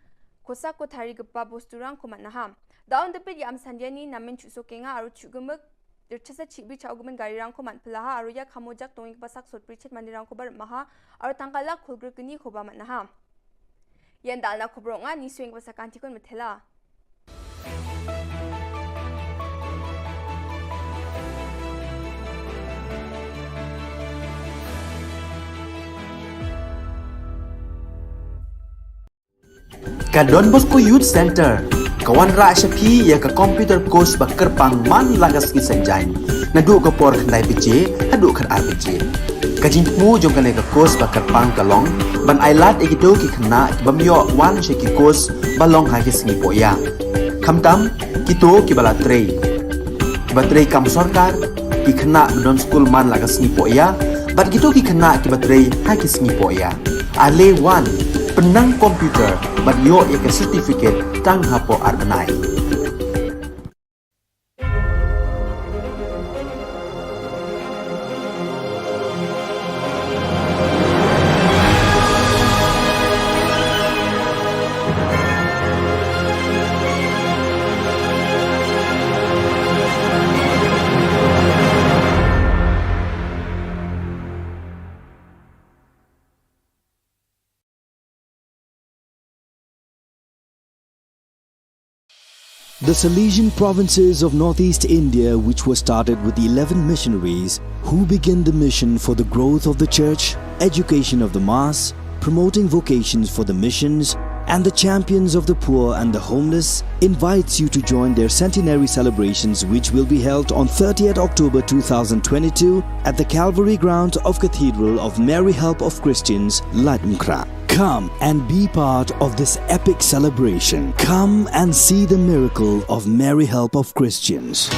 kosa ko thari gpa bosturang ko manha down the page am sandian ni namen chuso kenga aro chugumak Dirchasa chibi chaugumen gari rangko manpulaha aru ya kamojak tongik pasak sotprichet mandirangko bar maha aru tangkala khulgrukni khoba manha. Yan dalna khobronga ni swing pasakantikon methela. Ka Don Bosco Youth Center Kawan ra shapi ya ka computer course ba kerpang man lagas ki sanjain nadu ka por khnai bije hadu khan arbije kajin mu jong kan ka course ba kerpang kalong ban ailat ekito ki khna bamyo wan she ki course balong ha ki sni poya khamtam kito ki bala trei batrei kam sarkar ki khna don school man lagas ni poya bat kito ki khna ki batrei ha ki sni poya ale wan penang komputer bat yo ya ka certificate tang hapo arbanai The Salesian provinces of northeast India, which were started with the 11 missionaries who began the mission for the growth of the church, education of the mass, promoting vocations for the missions, and the champions of the poor and the homeless, invites you to join their centenary celebrations, which will be held on 30th October 2022 at the Calvary Ground of Cathedral of Mary Help of Christians, Lightmkra. Come and be part of this epic celebration. Come and see the miracle of Mary Help of Christians.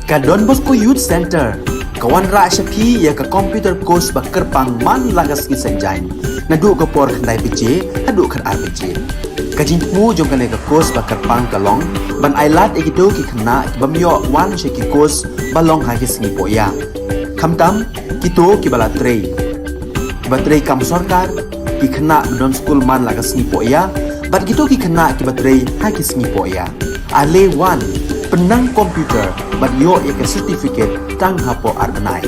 Ka Don Bosco Youth Center, kawan ra siya pi ya ka computer course ba kerpang man lagas ki sanjain. nadu ka por khnai beje hadu khan ar beje kajing mu jong kane ka kos ba karpang kalong ban ailat ekito ki khna bamyo wan she ki kos balong ha ki sngi poya khamtam kito ki bala trei batrei kam sarkar ki khna don school man la ka sngi poya bat kito ki khna ki batrei ha ki sngi poya ale wan penang komputer bat yo ek certificate tang hapo arnai.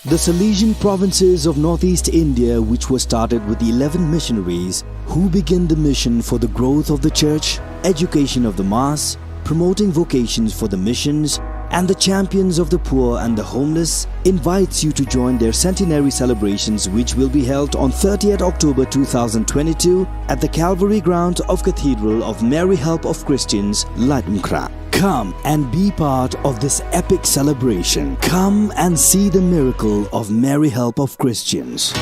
The Salesian provinces of northeast India, which were started with the 11 missionaries who began the mission for the growth of the church, education of the mass, promoting vocations for the missions, and the champions of the poor and the homeless, invites you to join their centenary celebrations, which will be held on 30th October 2022 at the Calvary Ground of Cathedral of Mary Help of Christians, Ladmkra. Come and be part of this epic celebration. Come and see the miracle of Mary Help of Christians.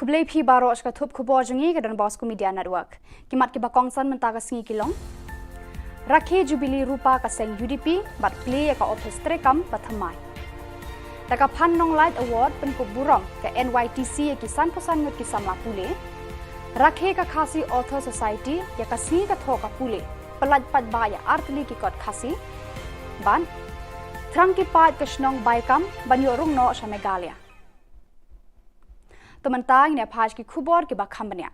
Kublai phi barosh ka thup khubor jungi ka dan Bosco Media Network kimat ki bakongsan mentaga singi kilong rakhe jubilee rupa ka seng UDP bat play ka office trekam pathamai taka phan nong light award pen ko burong ka NYTC ki san posan ngot ki samla pule rakhe ka khasi author society ya ka singi ka tho ka pule palaj pat ba ya artli ki kot khasi ban thrang ki pat ka shnong baikam banyo rung no sa Meghalaya Tumantang ne phaj ki khubor ki bakhambanya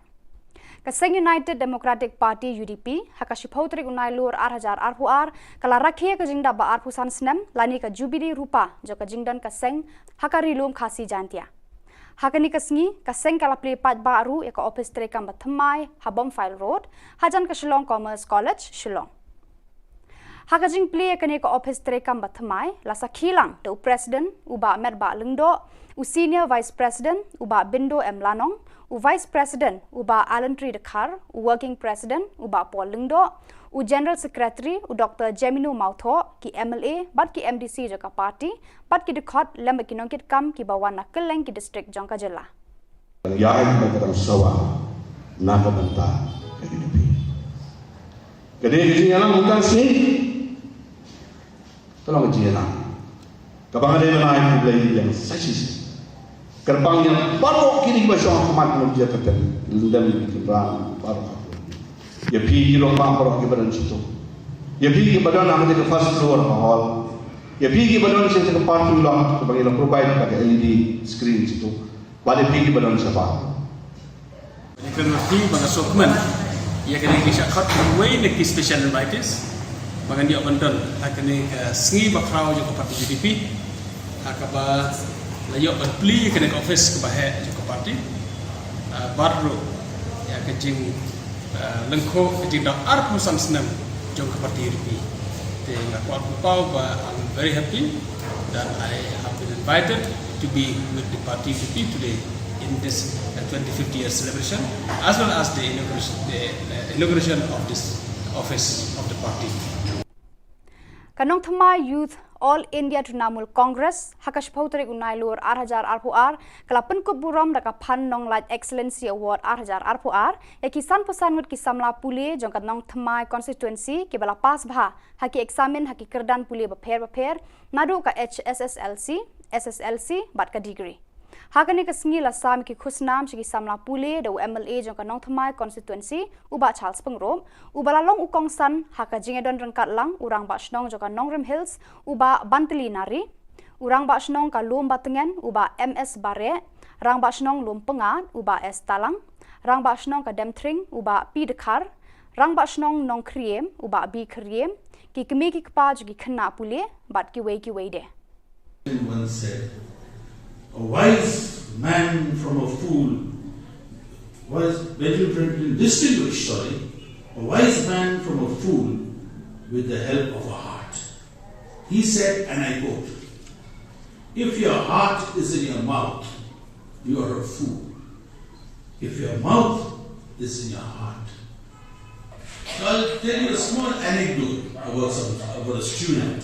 Kaseng United Democratic Party UDP hakashipotri unai lur 8000 arpuar kala rakhe ka jingda ba arpusan snem lani ka jubilee rupa jo ka jingdan kaseng hakari lum khasi jantia hakani kasngi kaseng kala play pat ba ru ya ka office trekam bathamai habom file road hajan ka Shillong Commerce College Shillong Hakajing play kane ka office trekam bathamai la sakhilang to president uba merba lengdo u senior vice president uba Bindo M Lanong u vice president uba Alan Tri Dekhar u working president uba Paul Lengdo u general secretary u Dr Jeminu Mautho ki MLA bat ki MDC jaka party bat ki dekhot lem ki nongkit kam ki bawan nakeleng ki district Jongka Jilla ya ai ka sawa na ka banta kede ni alang bukan sih tolong jina kabangade mana ai play yang sasis Kerbang yang baru kini bersama umat manusia kata lendam keberan baru. Ya pergi rumah baru keberan situ. Ya pergi badan nama dia first floor hall. Ya pergi badan situ ke parking lot kebangi lo provide pakai LED screen situ. Pada pergi badan siapa? Ini kan berarti bagi sokmen. Ya kena kisah kat way neki special invites. Bagi dia bandel. Akan ni sengi bakrau juga parti UDP. Akaba Layak berpli kena ke office ke bahaya ke parti baru ya kejing lengko kejing dah arpusan senam jom ke parti UDP. Then aku pau but I'm very happy that I have been invited to be with the party UDP today in this 25th year celebration as well as the inauguration of this office of the party. Kanong Thama Youth All India Trinamool Congress hakashpotri unai lur 8000 arpuar kalapan ko buram daka phan nong light excellency award 8000 arpuar ya kisan pesanut kisamla pule jongkat nong Thama constituency ke bala pas bha haki examen haki kerdan pule bapher nadu ka SSLC bat ka degree hakani ka singi la sam ki khusnam chi samla pule do MLA jongkat nong Thama constituency uba Charles Pengrom ubala long ukong san haka jingedon rengkat lang urang ba shnong jongkat Nongrem Hills uba Bantili Nari urang ba snong ka lum batengen uba MS bare, rang ba snong lum pengat uba S talang, rang ba snong ka demtring uba P dekar, rang ba snong nong kriem uba B kriem, ki kemi ki kpa jugi kena pule bat ki wei de. Once said, a wise man from a fool was Benjamin Franklin distinguished, a wise man from a fool with the help of a heart. He said, and I quote, if your heart is in your mouth, you are a fool. If your mouth is in your heart. So I'll tell you a small anecdote about a student.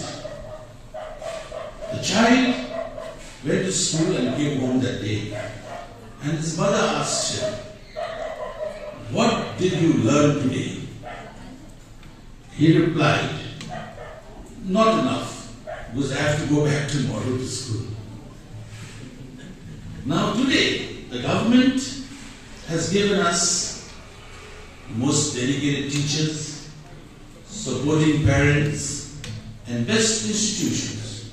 The child went to school and came home that day, and his mother asked him, what did you learn today? He replied, not enough, because I have to go back tomorrow to school. Now today, the government has given us the most dedicated teachers, supporting parents, and best institutions.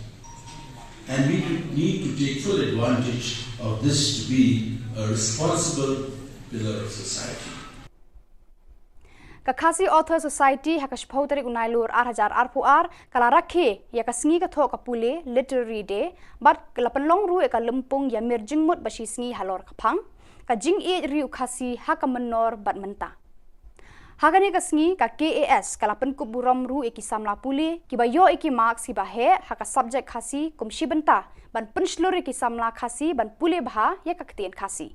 And we need to take full advantage of this to be a responsible pillar of society. Kakasi Author Society hakashpoteri unailur 8,000 RPR kala rakhe ya kasngi ka tho kapule literary day bat kalapanlong ru ka lempung ya mir jingmut bashi sngi halor kaphang ka jing e ri ukasi hakamenor bat menta hagani kasngi ka KAS kalapan kuburam ru eki samla pule ki bayo eki marks ki bahe haka subject khasi kumshi benta ban penslur eki samla khasi ban pule bha ya kakten khasi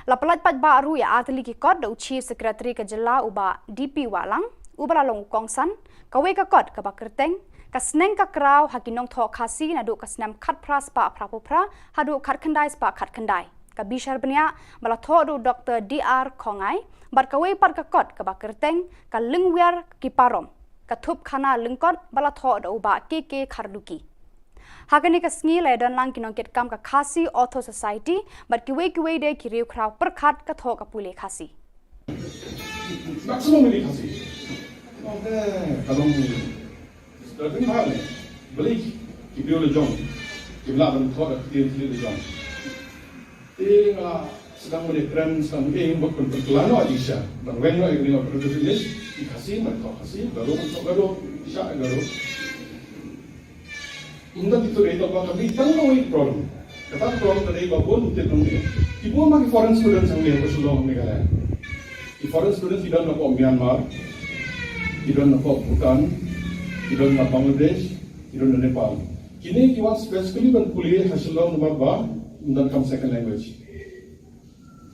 Lapalat pat baru ya atli ki kod da Chief Secretary ka Jylla uba DP Walang ubala long kongsan kawe ka kod ka bakerteng ka sneng ka kraw hakinong tho khasi na du ka snam khat pras pa prapopra hadu khat khandai pa khat khandai ka bishar bnya bala tho du Dr DR Khongai bar kawe par ka kod ka bakerteng ka lingwer ki parom ka thup khana lingkot bala tho da uba KK kharduki Hagani ka sngi le dan lang kinong ket kam ka Khasi Author Society but kiwe de kiriu kraw perkhat ka tho ka pule khasi. Maximum ni khasi. Okay, kalong ni hal. Beli kibiu le jong. Kibla ban tho ka kibiu le jong. Tinga sedang muli krem sedang ing bakun perkelano Aisha. Dan when no igni of privilege khasi man tho khasi garo isha garo. Unda dito rito ba kami tanong yung problem. Kapag problem na rin babon, tinong niyo. Ibu mga foreign students ang meron ko Shillong Meghalaya. Foreign students ilan na po Myanmar, ilan na po Bhutan, ilan na Bangladesh, ilan na Nepal. Kini kiwan specifically ban puli ha Shillong number ba, undan kam second language.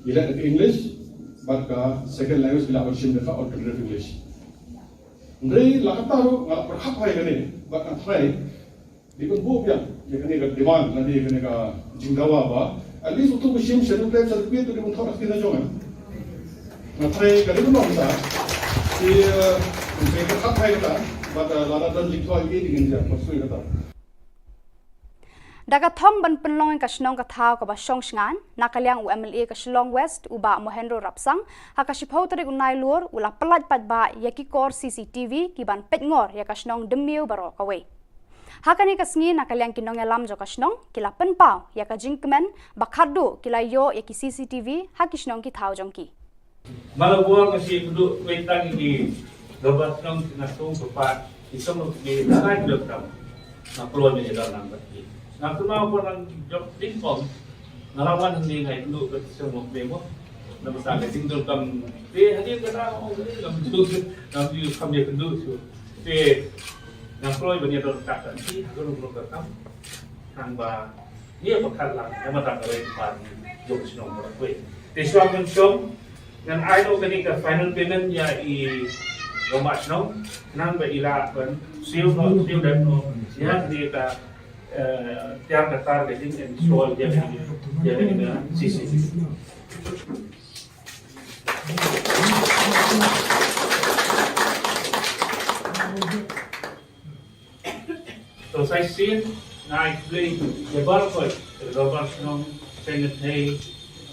Ilan at English, but ka second language bila version na ka alternative English. Ngri lakataro nga perhap hay gani, but ang try di pun bukan ya kene ka demand nanti kene ka jinggawa ba at least untuk mesin selu plan satu kuit tu di pun thok kena jongan na trai ka di pun sa si ka khat hai kata bata lada dan jingthoi ge dingin ja pasui kata Daga thong ban penlong ka snong ka thau ka ba song sngan nakaliang UMLA ka Shillong West uba Mohendro Rapsang hakashipau tarik unai lur ula pelat pat ba yaki kor CCTV ki ban pet ngor ya ka snong demiu baro ka we Hakani kasngi nakaliang kinong alam jo kasnong kila penpau ya ka jingkemen bakhadu kila yo ya ki CCTV hakisnong ki thau jongki Malabuang kasi kudu wetang di gabat nong nasong sepat isong di lain dokter na keluar dari dalam berarti na kuma ko nang job info ngalawan hindi ngai kudu ke semua memo na basta ka tingdol kam hadir ka na o ngam du kami kudu Nang Floyd bani ada kata ni, kalau belum berkam, nang ba ni apa kalah, nama tak boleh pan jom senang berkuih. Tiswa mensom, nang idol kini ke final payment ya i rumah senang, nang ba ilah ban siu dan no, ya kini ke tiang datar getting and soal dia kini sisi. So saya sih naik beli lebar koi, lebar senang sengat hei,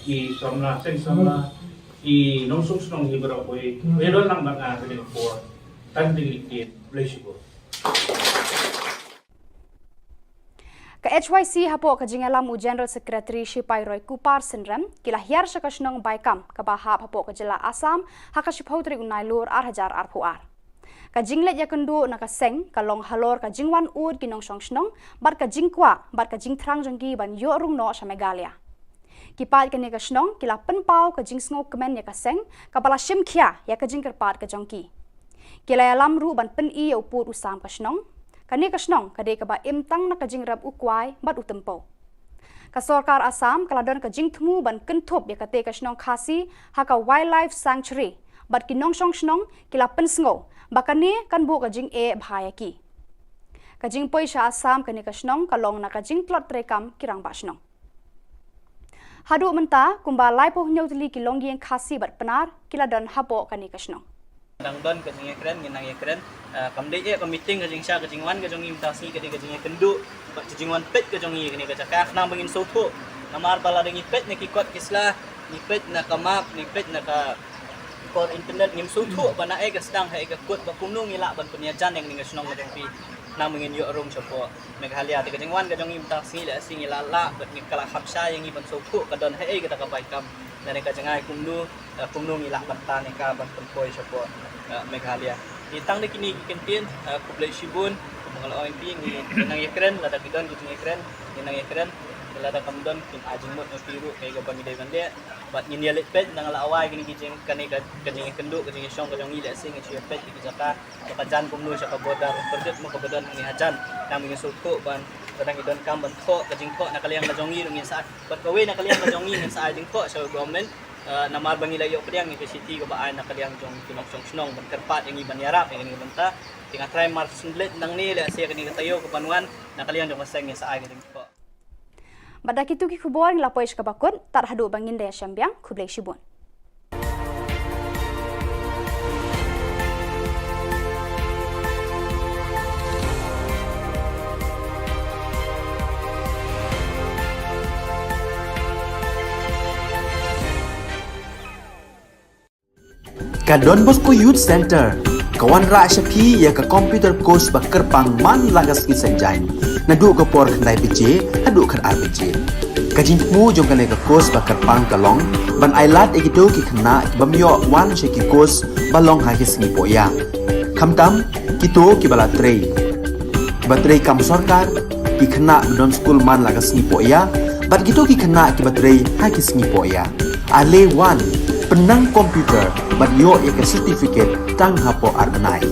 I samla seng samla, I nongsung senang lebar koi, lebar nang bangga beli for, tanding ikit beli sibuk. Ka HYC hapo ka jingalam u General Secretary Shipai Roy Kupar Sinrem kila hiar shakashnong baikam ka bahap hapo ka jila Assam hakashiphautri unai lur 8,000 arpuar. Ka jinglet yakundu na ka seng ka long halor ka jingwan ud kinong shongshnong bar ka jingkwa bar ka jingtrang jonggi ban yo rung no sa Megalia. Kipat ka ni ka shnong kila penpau ka jingsngo kemen ya ka seng ka bala shimkhia ya ka jingkerpat ka jongki. Kila yalam ru ban pen i uput usam ka shnong kani ka shnong ka de ka ba imtang na ka jingrab ukwai bat utempo. Ka Sarkar Assam kaladon ka jingthmu ban kentup ya ka te ka shnong khasi ha ka wildlife sanctuary bat kinong shong shnong kila pensngo bakani kan bu ka jing e bhaya ki. Ka jing poi sha Assam kani ka shnong ka long na ka jing plot trekam kirang ba shnong. Hadu menta kumba lai po nyotli ki long yang khasi bat penar kila don hapo kani ka shnong. Dang don ke jing ekren ngenang ekren kamde e meeting ke jing sha ke jing wan ke jong imtasi ke jing kendu bat jing wan pet ke jong i ke cakak nang bangin soto namar bala ding pet ne ki kot kisla ni pet na ka map ni pet na ka kor internet ngim soto bana e ke sedang ha e ke kot ba kumnung ila ban punya jan yang ning snong ke jong pi nang bangin yo rom chapo Meghalaya ke jing wan ke jong imtasi la sing ila la bat ni kala hapsha yang i ban soto ka don ha e ke ta ka baikam dan ka jangai kumnung ila ban ta ne ka ban poi chapo Meghalaya. Di tang de kini kentin kublai shibun mengal OMP ni nang ekren lada kidon gitu ekren nang ekren lada kamdon kin ajing mot piru kay ga pangide bande bat ni lit pet nang ala awai kini kijeng kani ka kajing kendu kajing syong kajong ila sing chi pet ki jaka ka jan kumnu sa ka bodar perjet mo ka bodar ni hajan nang mi sulko ban kadang idon kam ban tho kajing tho nakaliang na jongi ngin sa bat kawe nakaliang na jongi ngin sa ajing tho sa government namar bangila yo pediang university ko ba ay nakaliang jong kinong snong ban kerpat yang iban yarap yang ini banta tinga try mar sunlet nang ni la siya kini katayo ko panuan nakaliang jong masang sa ay kini ko Badak itu ki khubor ng lapoy ka bakot tar hadu bangin daya syambiang kublai shibun. Ka Don Bosco Youth Center, kawan ra syapi ya ka computer course bakar pang man lagas ki sanjain. Nadu ka por khnai bije, hadu khan ar bije. Ka jingmu jong ka course bakar pang kalong, ban ailat egito ki khna bamyo wan she ki course balong ha ki singi poya. Khamtam kito ki bala trei. Batrei kam sarkar ki khna don school man lagas singi poya, bat gito ki khna ki batrei ha ki singi poya. Ale wan penang komputer bat yo ya ke certificate tang hapo arnai.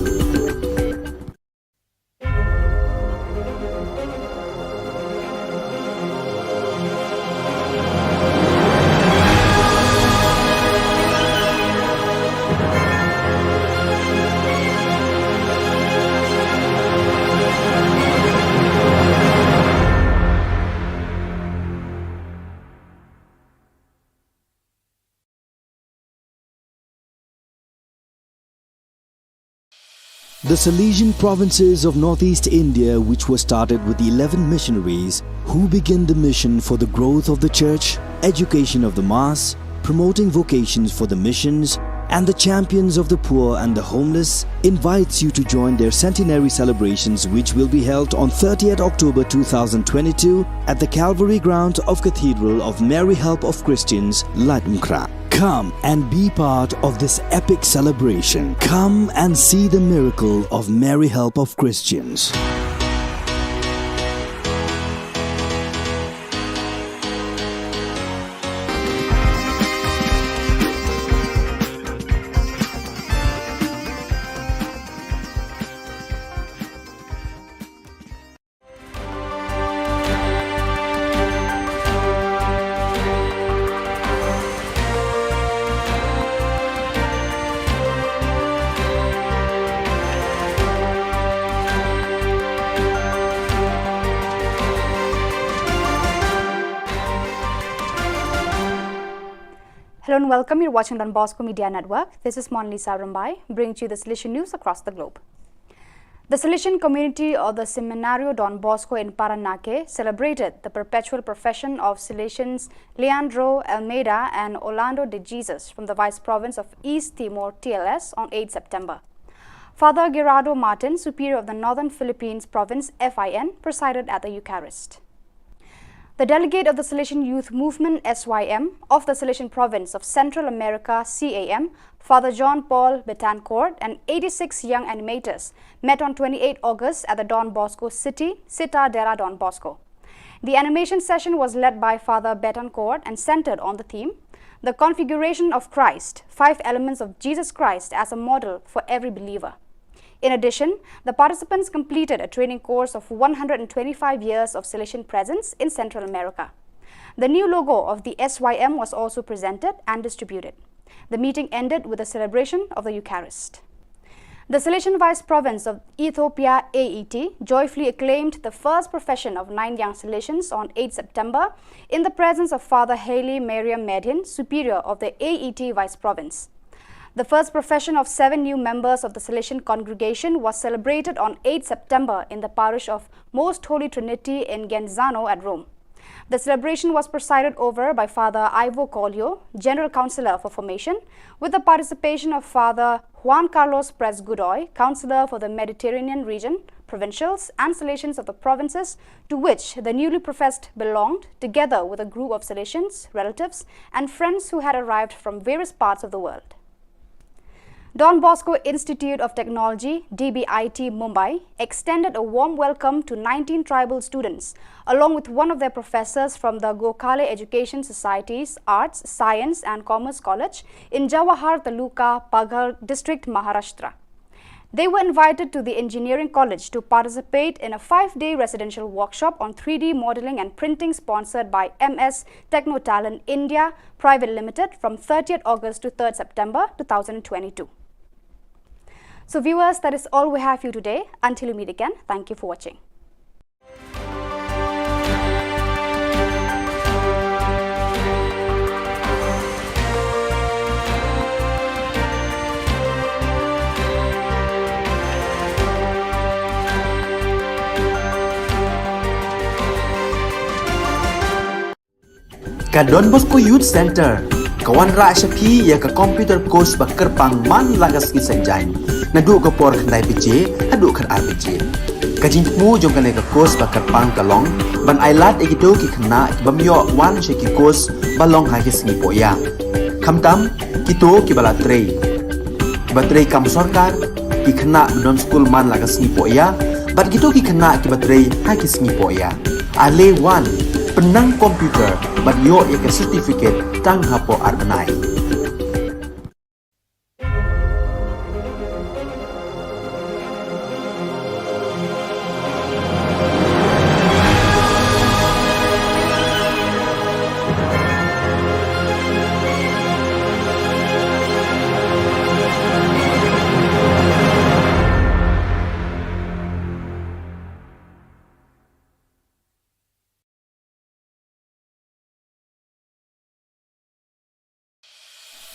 The Salesian provinces of northeast India, which were started with the 11 missionaries who began the mission for the growth of the church, education of the mass, promoting vocations for the missions, and the champions of the poor and the homeless, invites you to join their centenary celebrations, which will be held on 30th October 2022 at the Calvary ground of Cathedral of Mary Help of Christians, Ladmkra. Come and be part of this epic celebration. Come and see the miracle of Mary Help of Christians. Hello and welcome. You're watching Don Bosco Media Network. This is Monlisa Rambai, bringing to you the Salesian news across the globe. The Salesian community of the Seminario Don Bosco in Paranake celebrated the perpetual profession of Salesians Leandro Almeida and Orlando de Jesus from the Vice Province of East Timor, TLS, on 8 September. Father Gerardo Martin, Superior of the Northern Philippines Province, FIN, presided at the Eucharist. The delegate of the Salesian Youth Movement SYM of the Salesian Province of Central America CAM, Father John Paul Betancourt, and 86 young animators met on 28 August at the Don Bosco City, Citadera Don Bosco. The animation session was led by Father Betancourt and centered on the theme, The Configuration of Christ, 5 elements of Jesus Christ as a model for every believer. In addition, the participants completed a training course of 125 years of Salesian presence in Central America. The new logo of the SYM was also presented and distributed. The meeting ended with a celebration of the Eucharist. The Salesian Vice Province of Ethiopia AET joyfully acclaimed the first profession of 9 young Salesians on 8 September in the presence of Father Haley Mariam Median, Superior of the AET Vice Province. The first profession of 7 new members of the Salesian congregation was celebrated on 8 September in the parish of Most Holy Trinity in Genzano at Rome. The celebration was presided over by Father Ivo Collio, General Councillor for Formation, with the participation of Father Juan Carlos Pres Godoy, Councillor for the Mediterranean region, provincials and Salesians of the provinces to which the newly professed belonged, together with a group of Salesians, relatives and friends who had arrived from various parts of the world. Don Bosco Institute of Technology, DBIT Mumbai, extended a warm welcome to 19 tribal students, along with one of their professors from the Gokhale Education Society's Arts, Science and Commerce College in Jawahar Taluka, Paghar District, Maharashtra. They were invited to the Engineering College to participate in a 5-day residential workshop on 3D modeling and printing sponsored by MS Technotalent India Private Limited from 30th August to 3rd September 2022. So viewers, that is all we have for you today. Until we meet again, thank you for watching. Ka Don Bosco Youth Center, kawan ra shapi ya ka computer course ba kerpang man lagas ki sanjain. Nadu ka por khnai pije, hadu khan ar pije. Ka jingmu jong ka ka course ba kerpang kalong, ban ailat egito ki khna bamyo wan she ki course balong ha ki sngi poya. Khamtam kito ki bala trei. Ba trei kam sarkar ki khna don school man lagas sngi poya, bat kito ki khna ki ba trei ha ki sngi poya. Ale wan penang komputer bat yo ya ke certificate tang hapo arbenai.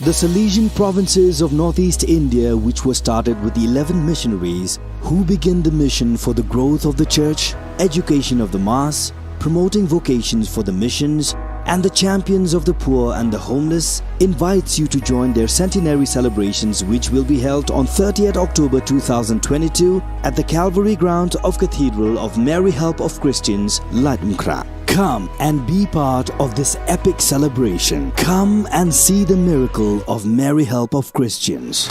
The Salesian provinces of northeast India, which were started with the 11 missionaries who began the mission for the growth of the church, education of the mass, promoting vocations for the missions, and the champions of the poor and the homeless, invites you to join their centenary celebrations, which will be held on 30th October 2022 at the Calvary ground of Cathedral of Mary Help of Christians, Ladumkra. Come and be part of this epic celebration. Come and see the miracle of Mary Help of Christians.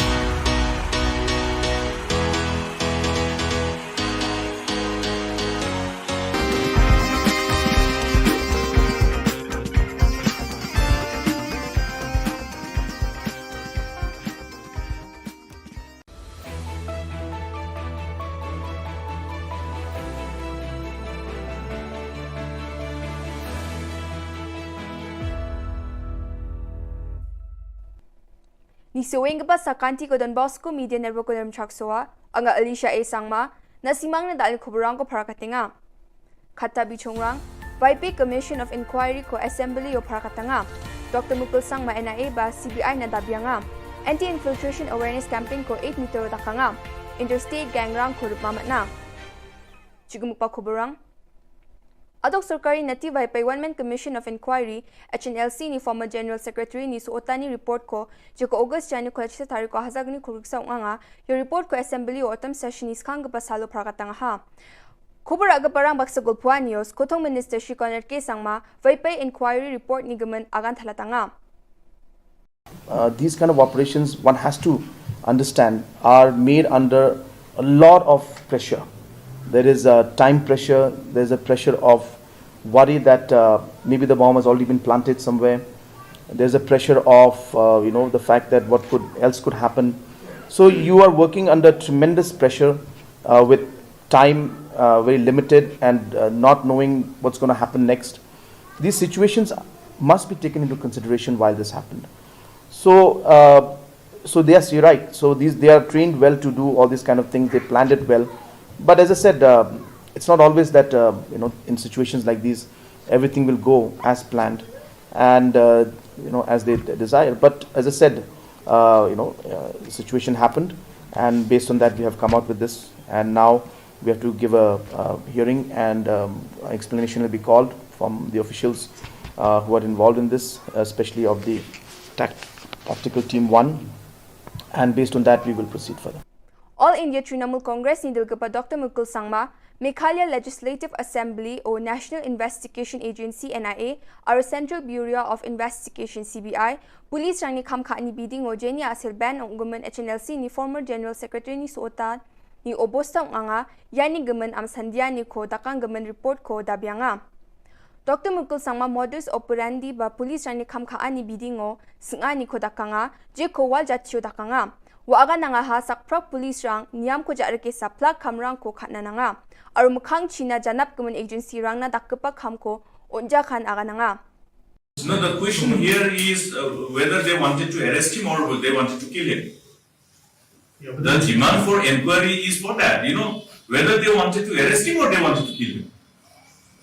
Ni sewing ba sa kanti ko Don Bosco Media Network ko chaksoa anga Alicia A Sangma na simang na dal Khubor ko parakatinga. Kata bichongrang YP Commission of Inquiry ko Assembly o parakatanga. Dr. Mukul Sangma NIA ba CBI na dabyanga. Anti-infiltration awareness campaign ko 8 meter takanga. Interstate gangrang ko rupmamat na. Chigumukpa Khuborang Adok Sarkari Nati by One-Man Commission of Inquiry HNLC ni former General Secretary ni suotani report ko jiko August Jani ko sa tarik ko hazagni kuriksa nga yung report ko Assembly o autumn session is kang pasalo parakatanga ha. Khubor Na Ka Parang Baksagul Phua News Kothong Minister Shri Connect K Sangma Vaipai Inquiry Report Nigaman Agan Thalatanga. These kind of operations, one has to understand, are made under a lot of pressure. There is a time pressure, there's a pressure of worry that maybe the bomb has already been planted somewhere. There's a pressure of the fact that what else could happen. So you are working under tremendous pressure with time very limited and not knowing what's going to happen next. These situations must be taken into consideration while this happened. So yes, you're right. So they are trained well to do all these kind of things. They planned it well. But as I said, it's not always that in situations like these everything will go as planned and as they desire. But as I said, the situation happened, and based on that we have come out with this, and now we have to give a hearing, and explanation will be called from the officials who are involved in this, especially of the Tactical Team 1, and based on that we will proceed further. All India Trinamool Congress ni Dilgapa Dr. Mukul Sangma, Meghalaya Legislative Assembly or National Investigation Agency NIA, our Central Bureau of Investigation CBI, Police Rani Khamkha ni bidding o Jenia Asil Ban o Government HNLC ni former General Secretary ni Sota ni Obosta Anga, Yani Government Am Sandia ni ko Dakang Government Report ko Dabyanga. Dr. Mukul Sangma modus operandi ba Police Rani Khamkha ni bidding o Singa ni ko Dakanga, Je ko wal jatio Dakanga. Waaga nanga ha sakprak police rang niam ko jarake sa plak kamrang ko khatna nanga aru mukhang china janap government agency rang na dakpa kham ko onja khan aga nanga. No, the question here is whether they wanted to arrest him or they wanted to kill him. The demand for inquiry is for that, whether they wanted to arrest him or they wanted to kill him.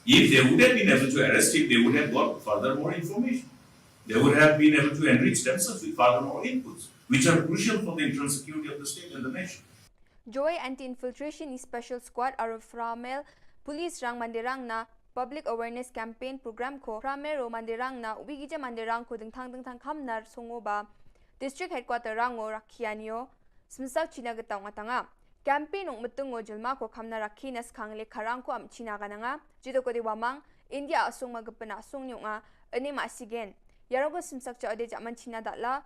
If they would have been able to arrest him, they would have got furthermore information. They would have been able to enrich themselves with furthermore inputs, which are crucial for the internal security of the state and the nation. Joy Anti-Infiltration Special Squad aru Framel Police Rang Mandirang na Public Awareness Campaign Program ko Framero Mandirang na Wigija Mandirang ko dingthang kham nar songoba District Headquarter Rango Rakhianio Smsak China gataw nga campaign ong mutungo julma ko khamna rakhi nas khangle kharang ko am China gananga jido ko diwamang India asung magapana asung nga ani masigen yarogo smsak cha ade jaman China datla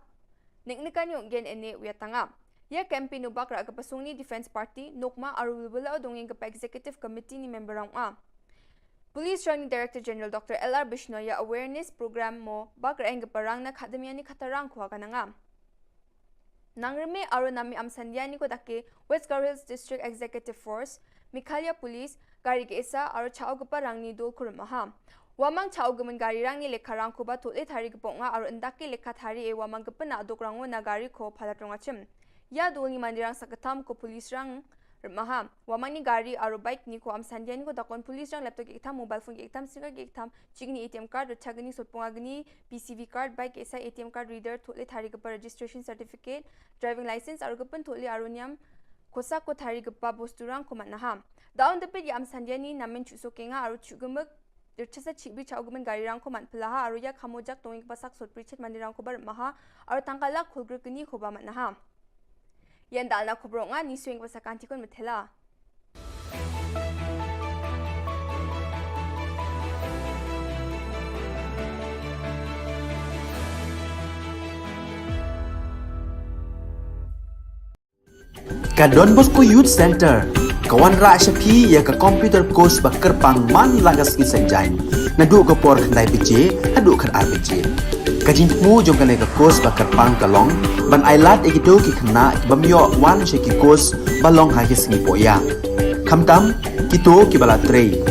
Niknikan yung gen ene uyatanga. Ya campaign no bakra agapasung ni Defense Party, Nokma aru wala donging kapa Executive Committee ni member ang Police Running Director General Dr. L.R. Bishnoy ya awareness program mo bakra ang kaparang na akademya ni katarang kuha ka nga. Nangreme aru nami amsandya ni ko dake West Garo Hills District Executive Force, Meghalaya Police, gari ke isa aru chao kaparang ni dol kurmaha. Wamang chao gaman gari rang ni lekharang ko ba tole thari ko nga aro andaki lekha thari e wamang gapana adokrango na gari ko phalatronga chim ya dol ni mandirang sakatam ko police rang maha wamang ni gari aro bike ni ko am sandian ko dakon police rang laptop ektham mobile phone ektham singer ektham chigni ATM card chagni sotponga gni PCV card bike esa ATM card reader tole thari ko registration certificate driving license aro gapan tole aroniam kosa ko thari gapa bosturang ko manaha down the page am sandian ni namen chusokenga aro chugumak Dirchasa chibi chaugumen garirang ko manpulaha aru ya kamojak tongik pasak sotprichet mandirang ko bar maha aru tangkala khulgrukni ko ba manaha yan dalna khobro nga ni swing pasakanti kon methela Ka Don Bosco Youth Center kawan ra shapi ya ka computer course ba kerpang man lagas ki sanjain nadu ko por khnai pije adu khan ar pije kajin mu jong kan ka course ba kerpang kalong ban ailat ekido ki khna bamyo wan she ki course balong ha ki sni poya khamtam kito ki bala trei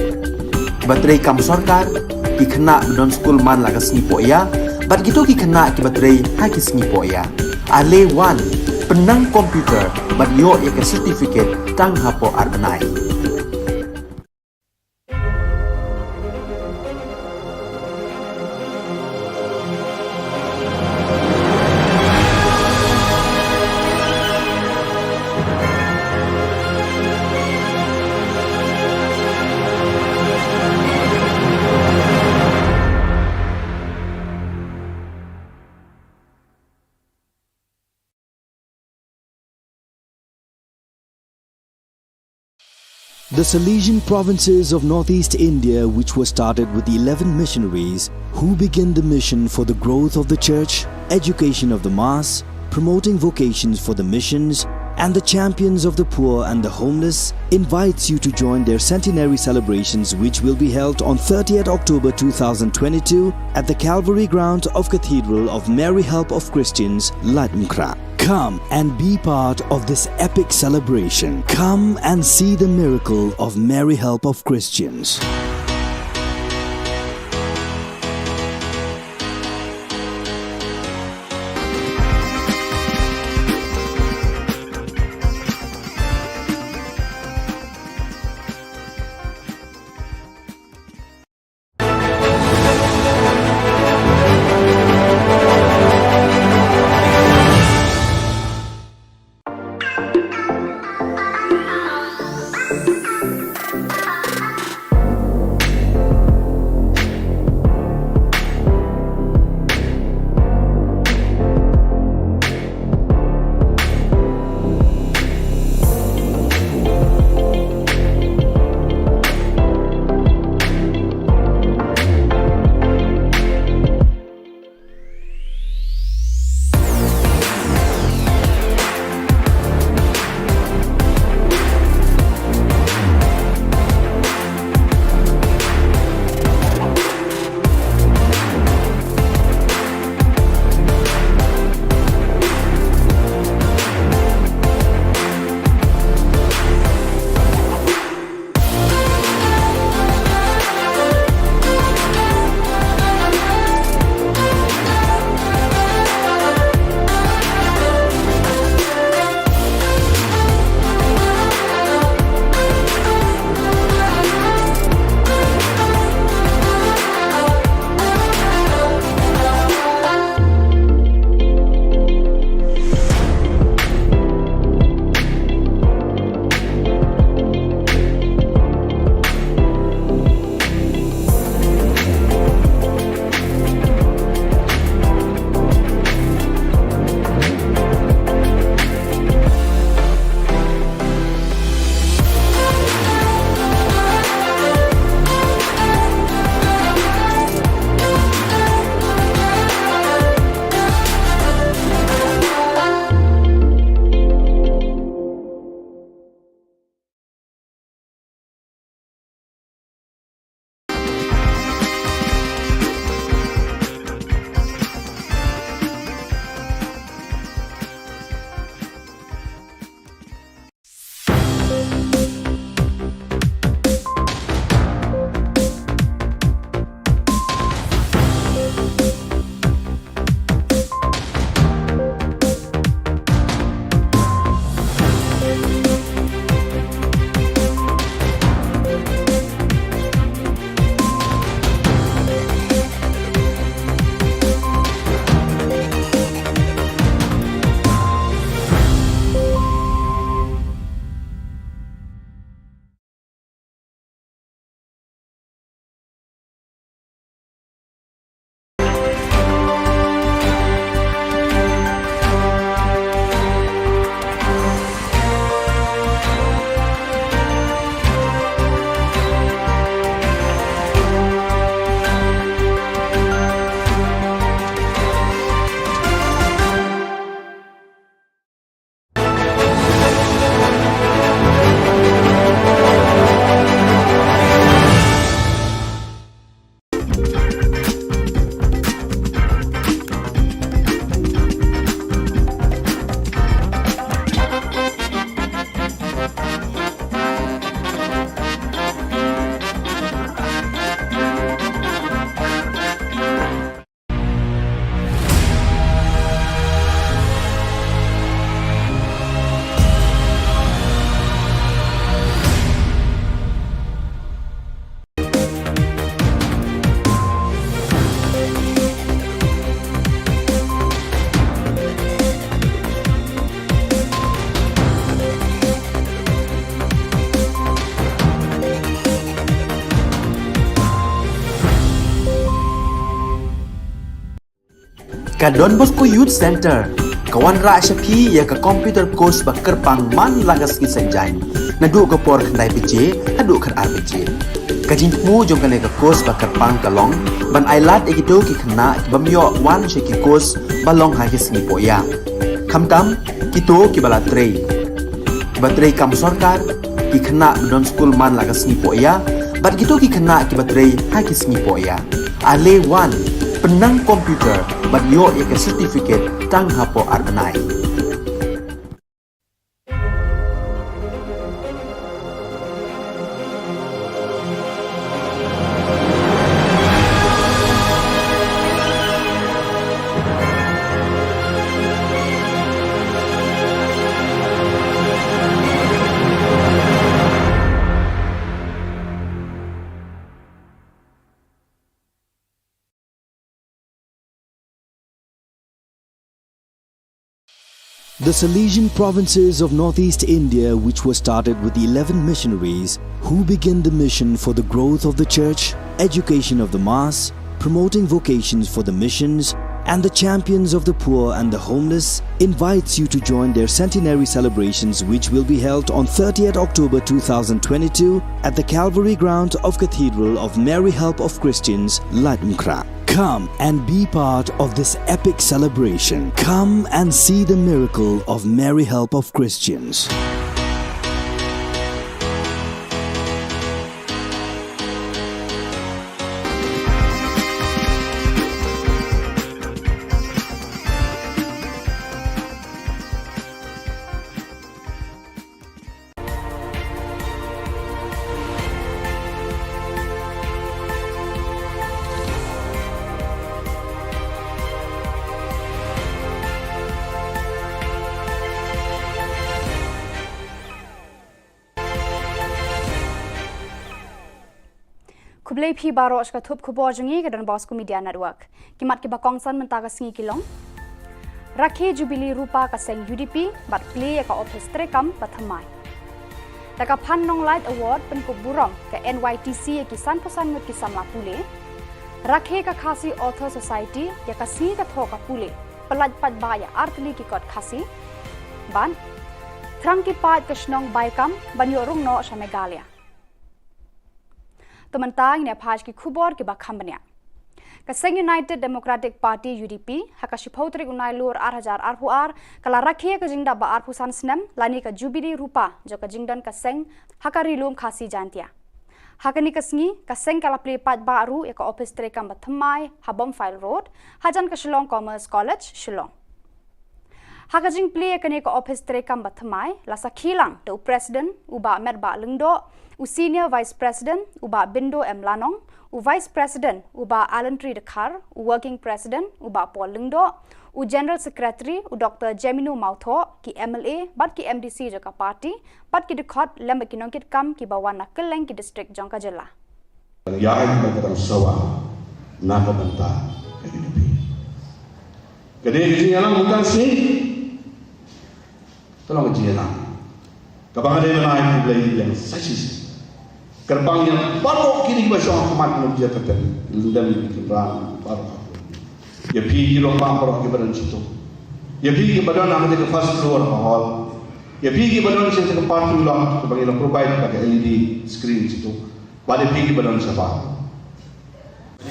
batrei kam sarkar ki khna don school man lagas ni poya bat kito ki khna ki batrei ha ki sni poya ale wan penang komputer bat yo ek certificate tang hapo arbanai The Salesian provinces of northeast India, which were started with the 11 missionaries who began the mission for the growth of the church, education of the mass, promoting vocations for the missions, and the champions of the poor and the homeless, invites you to join their centenary celebrations, which will be held on 30th October 2022 at the Calvary Ground of Cathedral of Mary Help of Christians, Latmkra. Come and be part of this epic celebration. Come and see the miracle of Mary Help of Christians. Ka Don Bosco Youth Center, kawan ra siya pi ya ka computer course bakar pang man lagas ki sanjain. nadu ka por khandai beje hadu khat ar beje kajing mu jong kane ka kos ba kerpang kalong ban ailat egito ki khna bamyo wan she ki kos balong ha ki sni poya khamtam kito ki bala trei batrei kam sarkar ki khna don school man laga sni poya bat kito ki khna ki batrei ha ki sni poya ale wan penang komputer bat yo ya ke certificate tang hapo arbenai. The Salesian provinces of northeast India, which were started with the 11 missionaries who began the mission for the growth of the church, education of the mass, promoting vocations for the missions, and the champions of the poor and the homeless, invites you to join their centenary celebrations, which will be held on 30th October 2022 at the Calvary Ground of Cathedral of Mary Help of Christians, Latumkra. Come and be part of this epic celebration. Come and see the miracle of Mary Help of Christians. Kublai phi baro ashka thup khubor jungi ke Don Bosco Media Network. Kimat ke bakong san mentaga singi kilong. Rakhe Jubilee Rupa ka seng UDP bat play ka office trekam pathamai. Taka Phan Nong Light Award pen kuburong ke NYTC ki san posan ngut ki samla pule. Rakhe ka Khasi Author Society ya ka singi ka thoka pule. Pelaj pat ba ya artli ki kot khasi. Ban Thrang ki pat ka Shnong baikam ban yo rung no sha Meghalaya. Tementang ne phaj ki Khubor ke bakhambania kaseng United Democratic Party UDP haka shiphotri unai lur 8000 arpuar kala rakhe ka jingda ba arpusan snem lani ka Jubilee Rupa jo ka jingdan kaseng haka rilum khasi jantia hakani kasngi kaseng kala play pat ba aru ya ka office trekam bathamai habom file road hajan ka Shillong Commerce College Shillong haka jing play kane ka office trekam bathamai la sakhilang to president uba merba lungdo u senior vice president uba Bindo M Lanong u vice president uba Alan Tri Dakhar u working president uba Paul Lungdo u general secretary u Dr Jeminu Mautho ki MLA bat ki MDC jaka party bat ki dekhot lemba ki nongkit kam ki bawana keleng ki district Jongka Jilla yahan magandang sawa nakabanta kaginabi kade giyalang mutan si tolong giyalang kabangan ay manay kublay yang sasis kerbang yang baru kini basah kemat menuju ke lendam kebrang baru ya pi kilo pamper ke badan situ ya pi ke badan ada ke first floor hall ya pi ke badan situ ke parking lot ke bagian provide pakai LED screen situ pada pi ke badan siapa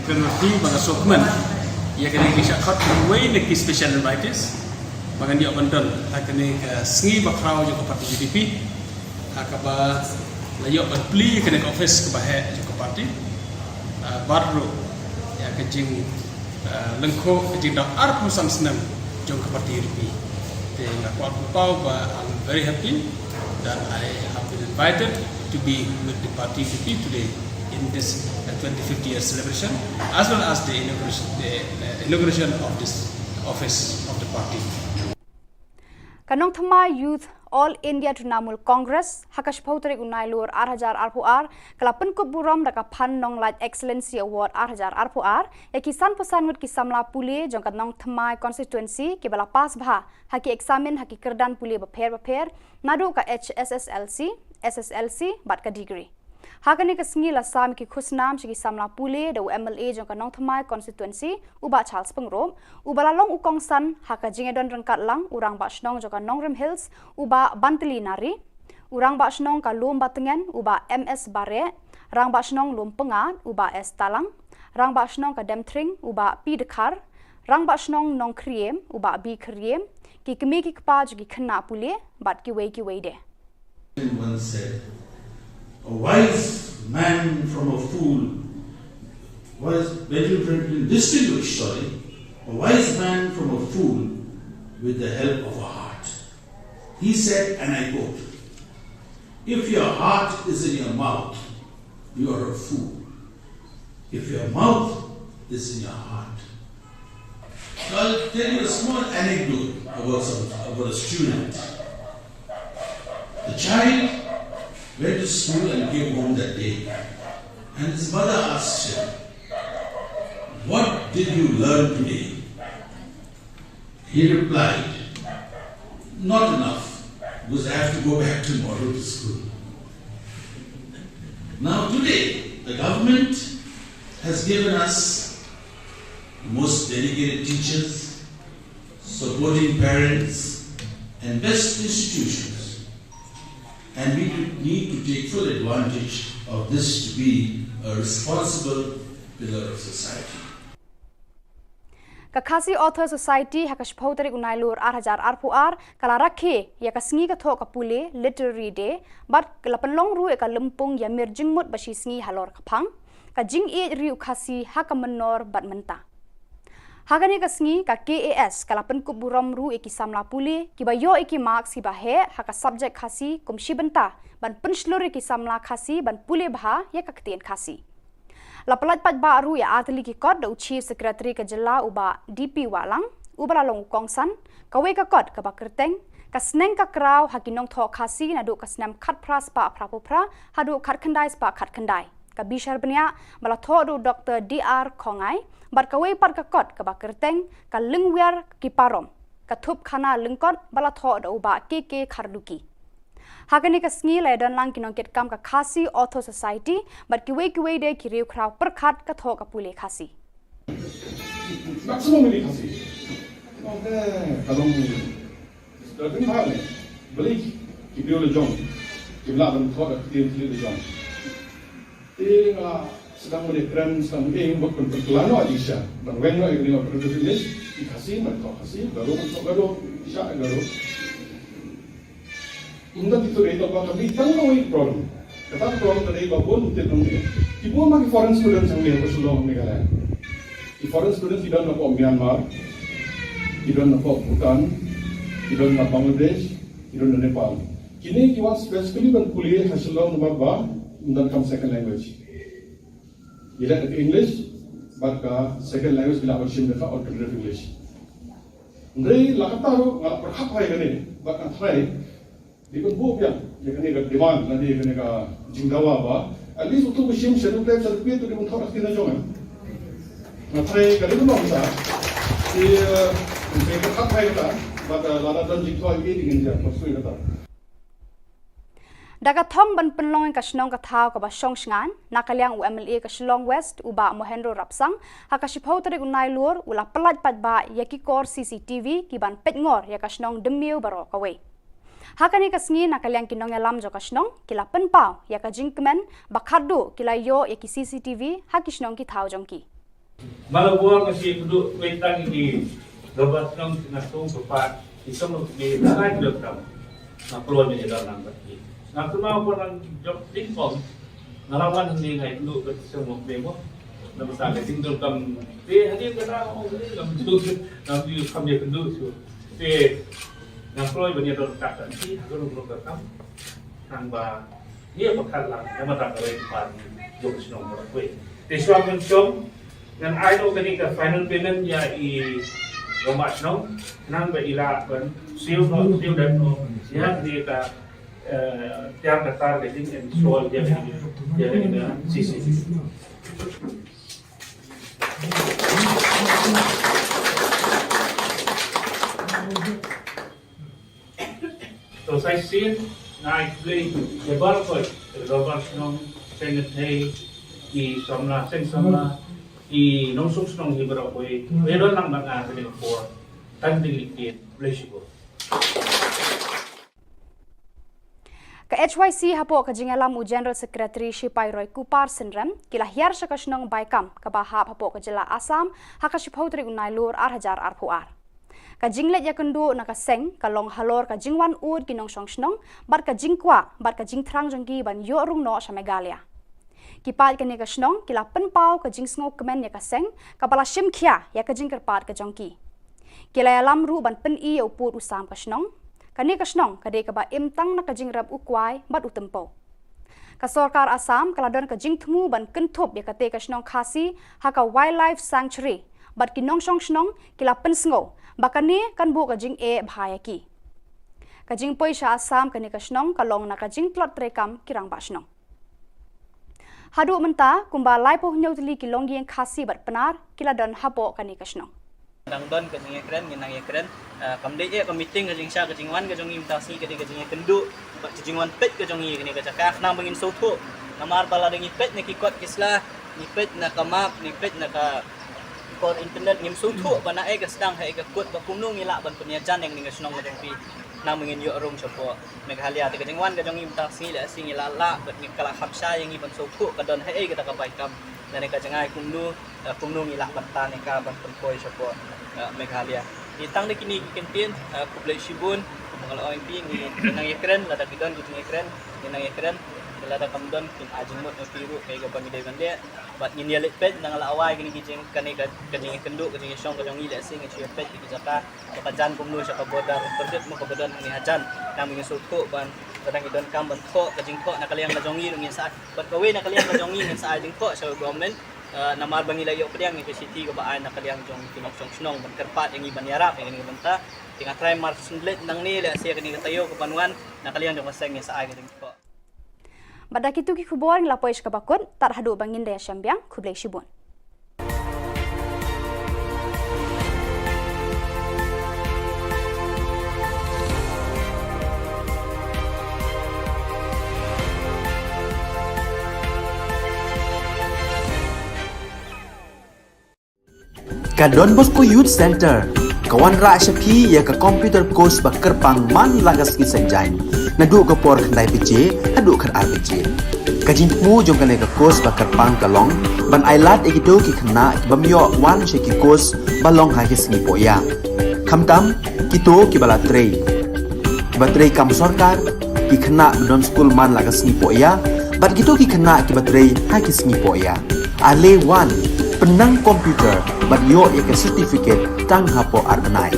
Kan berarti bagi sokmen ia kena kisah kat way neki special invites bagan dia benton akan ke sengi bakrau juga parti UDP akaba layo berpli kena ke office ke bahaya juga parti baru ya kejing lengko kejing dak arpu samsnam juga parti UDP dan aku tahu bahwa I'm very happy that I have been invited to be with the party UDP today in this 25th year celebration as well as the inauguration of this office of the party. Kanong Thama Youth All India Trinamool Congress hakash photrik unai lur 8000 arpuar kala penkup burom daka Phan Nong Light Excellency Award 8000 arpuar ya kisan pesan mut kisamla pule jong kanong Thama constituency ke bala pas bha haki examen haki kerdan pule bapher nadu ka SSLC bat ka degree hakani ka singi la sam ki khusnam shi ki samla pule do MLA jong kanong Thama constituency uba Charles Pengrom ubala long ukong san haka jingedon rangkat lang urang ba shnong jong kanong Rim Hills uba Bantli nari urang ba snong ka lum batengen uba MS bare, rang ba snong lum pengat uba S talang, rang ba snong ka demtring uba P dekar, rang ba snong nong kriem uba B kriem, ki kemi ki kpa ki kena pule bat ki wei de. One said, a wise man from a fool was Benjamin Franklin distinguished, a wise man from a fool with the help of a heart. He said, and I quote, if your heart is in your mouth, you are a fool. If your mouth is in your heart. So I'll tell you a small anecdote about a student. The child went to school and came home that day, and his mother asked him, what did you learn today? He replied, not enough, because I have to go back tomorrow to school. Now today, the government has given us most dedicated teachers, supporting parents, and best institutions. And we need to take full advantage of this to be a responsible pillar of society. Kakasi Author Society hakashpau tarik unai lur 8,000 kala rakhe ya kasngi ka thok kapule literary day bat kalapanlong ru ka lempung ya mir jingmut bashi sngi halor kaphang ka jing e riu khasi hakamenor bat menta hagani kasngi ka KAS kalapan kuburam ru eki samla pule ki bayo eki marks ki bahe haka subject khasi kumshi benta ban punslur eki samla khasi ban pule bha ya kakten khasi Lapalat pat baru ya atli ki kod da Chief Secretary ka Jylla uba DP Walang uba lalong kongsan kawe ka kod ka bakerteng ka sneng ka kraw hakinong tho khasi na do ka snam khat pras pa prapopra hadu khat khandai spa khat khandai ka bishar bnya bala tho do Dr DR Khongai bar kawe pat ka kod ka bakerteng ka lingwer ki parom ka thup khana lingkot bala tho da uba KK kharduki Hagani ka sngi lai don lang kinong ket kam ka Khasi Author Society but kiwe de kiriu kraw perkhat ka tho ka pule khasi Maximum ini khasi. Oke, kalau dating hal ni, beli kiriu le jong, jumlah dan tho ka kiriu le jong. Tinggal sedang menekran sedang buat perkelano Aisha, dan wengo ini orang bertulis di khasi mereka khasi baru Aisha baru. Unda dito rito ba kami tanong ay problem. Katang problem tadi ba pun tidak nunggu. Ibu magi foreign students ang lihat Shillong Meghalaya. The foreign students tidak nak Myanmar, tidak nak Bhutan, tidak nak Bangladesh, tidak nak Nepal. Kini kiwan specifically ban kuliah Shillong number ba undan kam second language. Bila ke English, baka second language bila version mereka alternative English. Ndai lakataru ngalap berhapai kani, baka try di pun buat yang kena demand nanti kena jinggawa ba at least untuk mesin schedule plan servis tu di pun thok kena jangan nanti kalau tu mangsa di mereka tak baik tak pada lada dan jinggawa ini dengan dia maksud kata Daga thong ban penlong ka snong ka thau ka ba song sngan nakalyang UMLA ka Shillong West uba Mohendro Rapsang hakashipau tarik unai lur ula pelat pat ba yaki kor CCTV ki ban pet ngor ya ka snong demiu baro ka we Hakani kasngi nakalyang kinong alam jo kasnong kila penpau ya ka jingkmen bakhadu kila yo ya ki CCTV hakisnong ki thau jongki Malabuang kasi kudu wetang di gabat nong nasong supat isong di lakai dokram na keluar dari dalam bagi na kuma ko nang job platform narawan ni ngai kudu bersama bemo na basta ka tingdol kam hadi ka na o ni kam du na du kam ye kudu so Yang keluar banyak orang kata ni, orang kata kang ba dia bakal lang, yang mata kawin pan jok sinong berkuih. Teswa mensom dan idol kini ke final payment ya i romak sinong, nang ba ila kan siu dan ya dia ka tiap datar getting and soal dia dengan sisi. So saya sih naik beli lebar koi, lebar senong sengat hei i samla seng samla i nosuk senong hibra koi, meron lang mga kini for tanding likit beli sibo. Ka HYC hapo ka jingalam u General Secretary Shipai Roy Kupar Sinrem kila hiar shakashnong baikam ka bahap hapo ka jila Assam hakashiphautri unai lur 8,000 arpuar. Ka jinglet ya kendu na ka seng ka long halor ka jingwan ud kinong shongshnong bar ka jingkwa bar ka jingtrang jongki ban yo rung no sa Megalia. Kipat ka ni ka shnong kila penpau ka jingsngo kemen ya ka seng ka bala shimkhia ya ka jingkerpat ka jongki. Kila ya lamru ban pen I ya uput usam ka shnong kani ka shnong kade ka ba imtang na ka jingrab ukwai bat utempo. Ka Sorkar Assam kaladon ka jingthmu ban kentup ya kate ka shnong khasi haka wildlife sanctuary bat kinong shnong kila pensngo bakani kan bu ka jing e bhaya ki. Ka jing poisha Assam kani ka shnong kalong na ka jing plot trekam kirang ba shnong. Hadu menta kumba laipo nyotli kilong yang khasi bat penar kiladon hapo kani ka shnong. Dang don ke jing ekren nginang ekren kamde e ka meeting ke jing sha ke jing wan ke jong imtasi ke jing kendu ba jing wan pet ke jong ni ke jaka na bangin soto namar bala ding pet ne ki kot kisla ni pet na kamap ni pet na ka kod internet ngim soto bana e ke sedang ha e ke kot ba kumnung ila ban punya jan yang ning snong jong pi na bangin yo rum chapo Meghalaya te ke jing wan ke jong imtasi la sing ila la bat ni kala khapsa yang iban soto ka don ha e ke ta ka baikam dan ka jangai kumnung ila ban ne ka ban poi chapo Meghalaya. Ditang de kini kempin kublai shibun mengal OMP ni nang ekren lada kidon gitu ekren nang ekren lada kamdon kin ajing mot no piru kay ga bangi de bande bat ni let pet nang la awai kini kijing kani kendu kani song ka jongi le sing chi pet ki jaka ka jan kumnu sa ka bodar perdet mo ka bodan ni hajan nang mi suko ban kadang idon kam ban ko kajing ko nakaliang la jongi ngin sa bat kawe nakaliang la jongi ngin sa ajing ko sa government namar bangi layo pediang ke city ko baan nakaliang jong kinong snong ban kerpat yang iban yarap yang ni banta tinga try mar sundlet nang ni la siya kini tayo ko panuan nakaliang jong maseng sa ay kading ko Badak itu ki khubor ng lapoy ka bakot tar hadu bangin daya syambiang kublai shibun. Ka Don Bosco Youth Center kawan ra shapi ya ka computer course ba kerpang man lagas ki sanjain nadu ka por khnai pije hadu khar arbije ka jingmu jong ka ka course ba kerpang kalong ban ailat egido ki khna bamyo wan she ki course balong ha ki sni poya khamtam kito ki bala trei batrei kam sarkar ki khna don school man lagas ni poya bat kito ki khna ki batrei ha ki sni poya ale wan penang komputer bat yo ya ka certificate tang hapo arnai.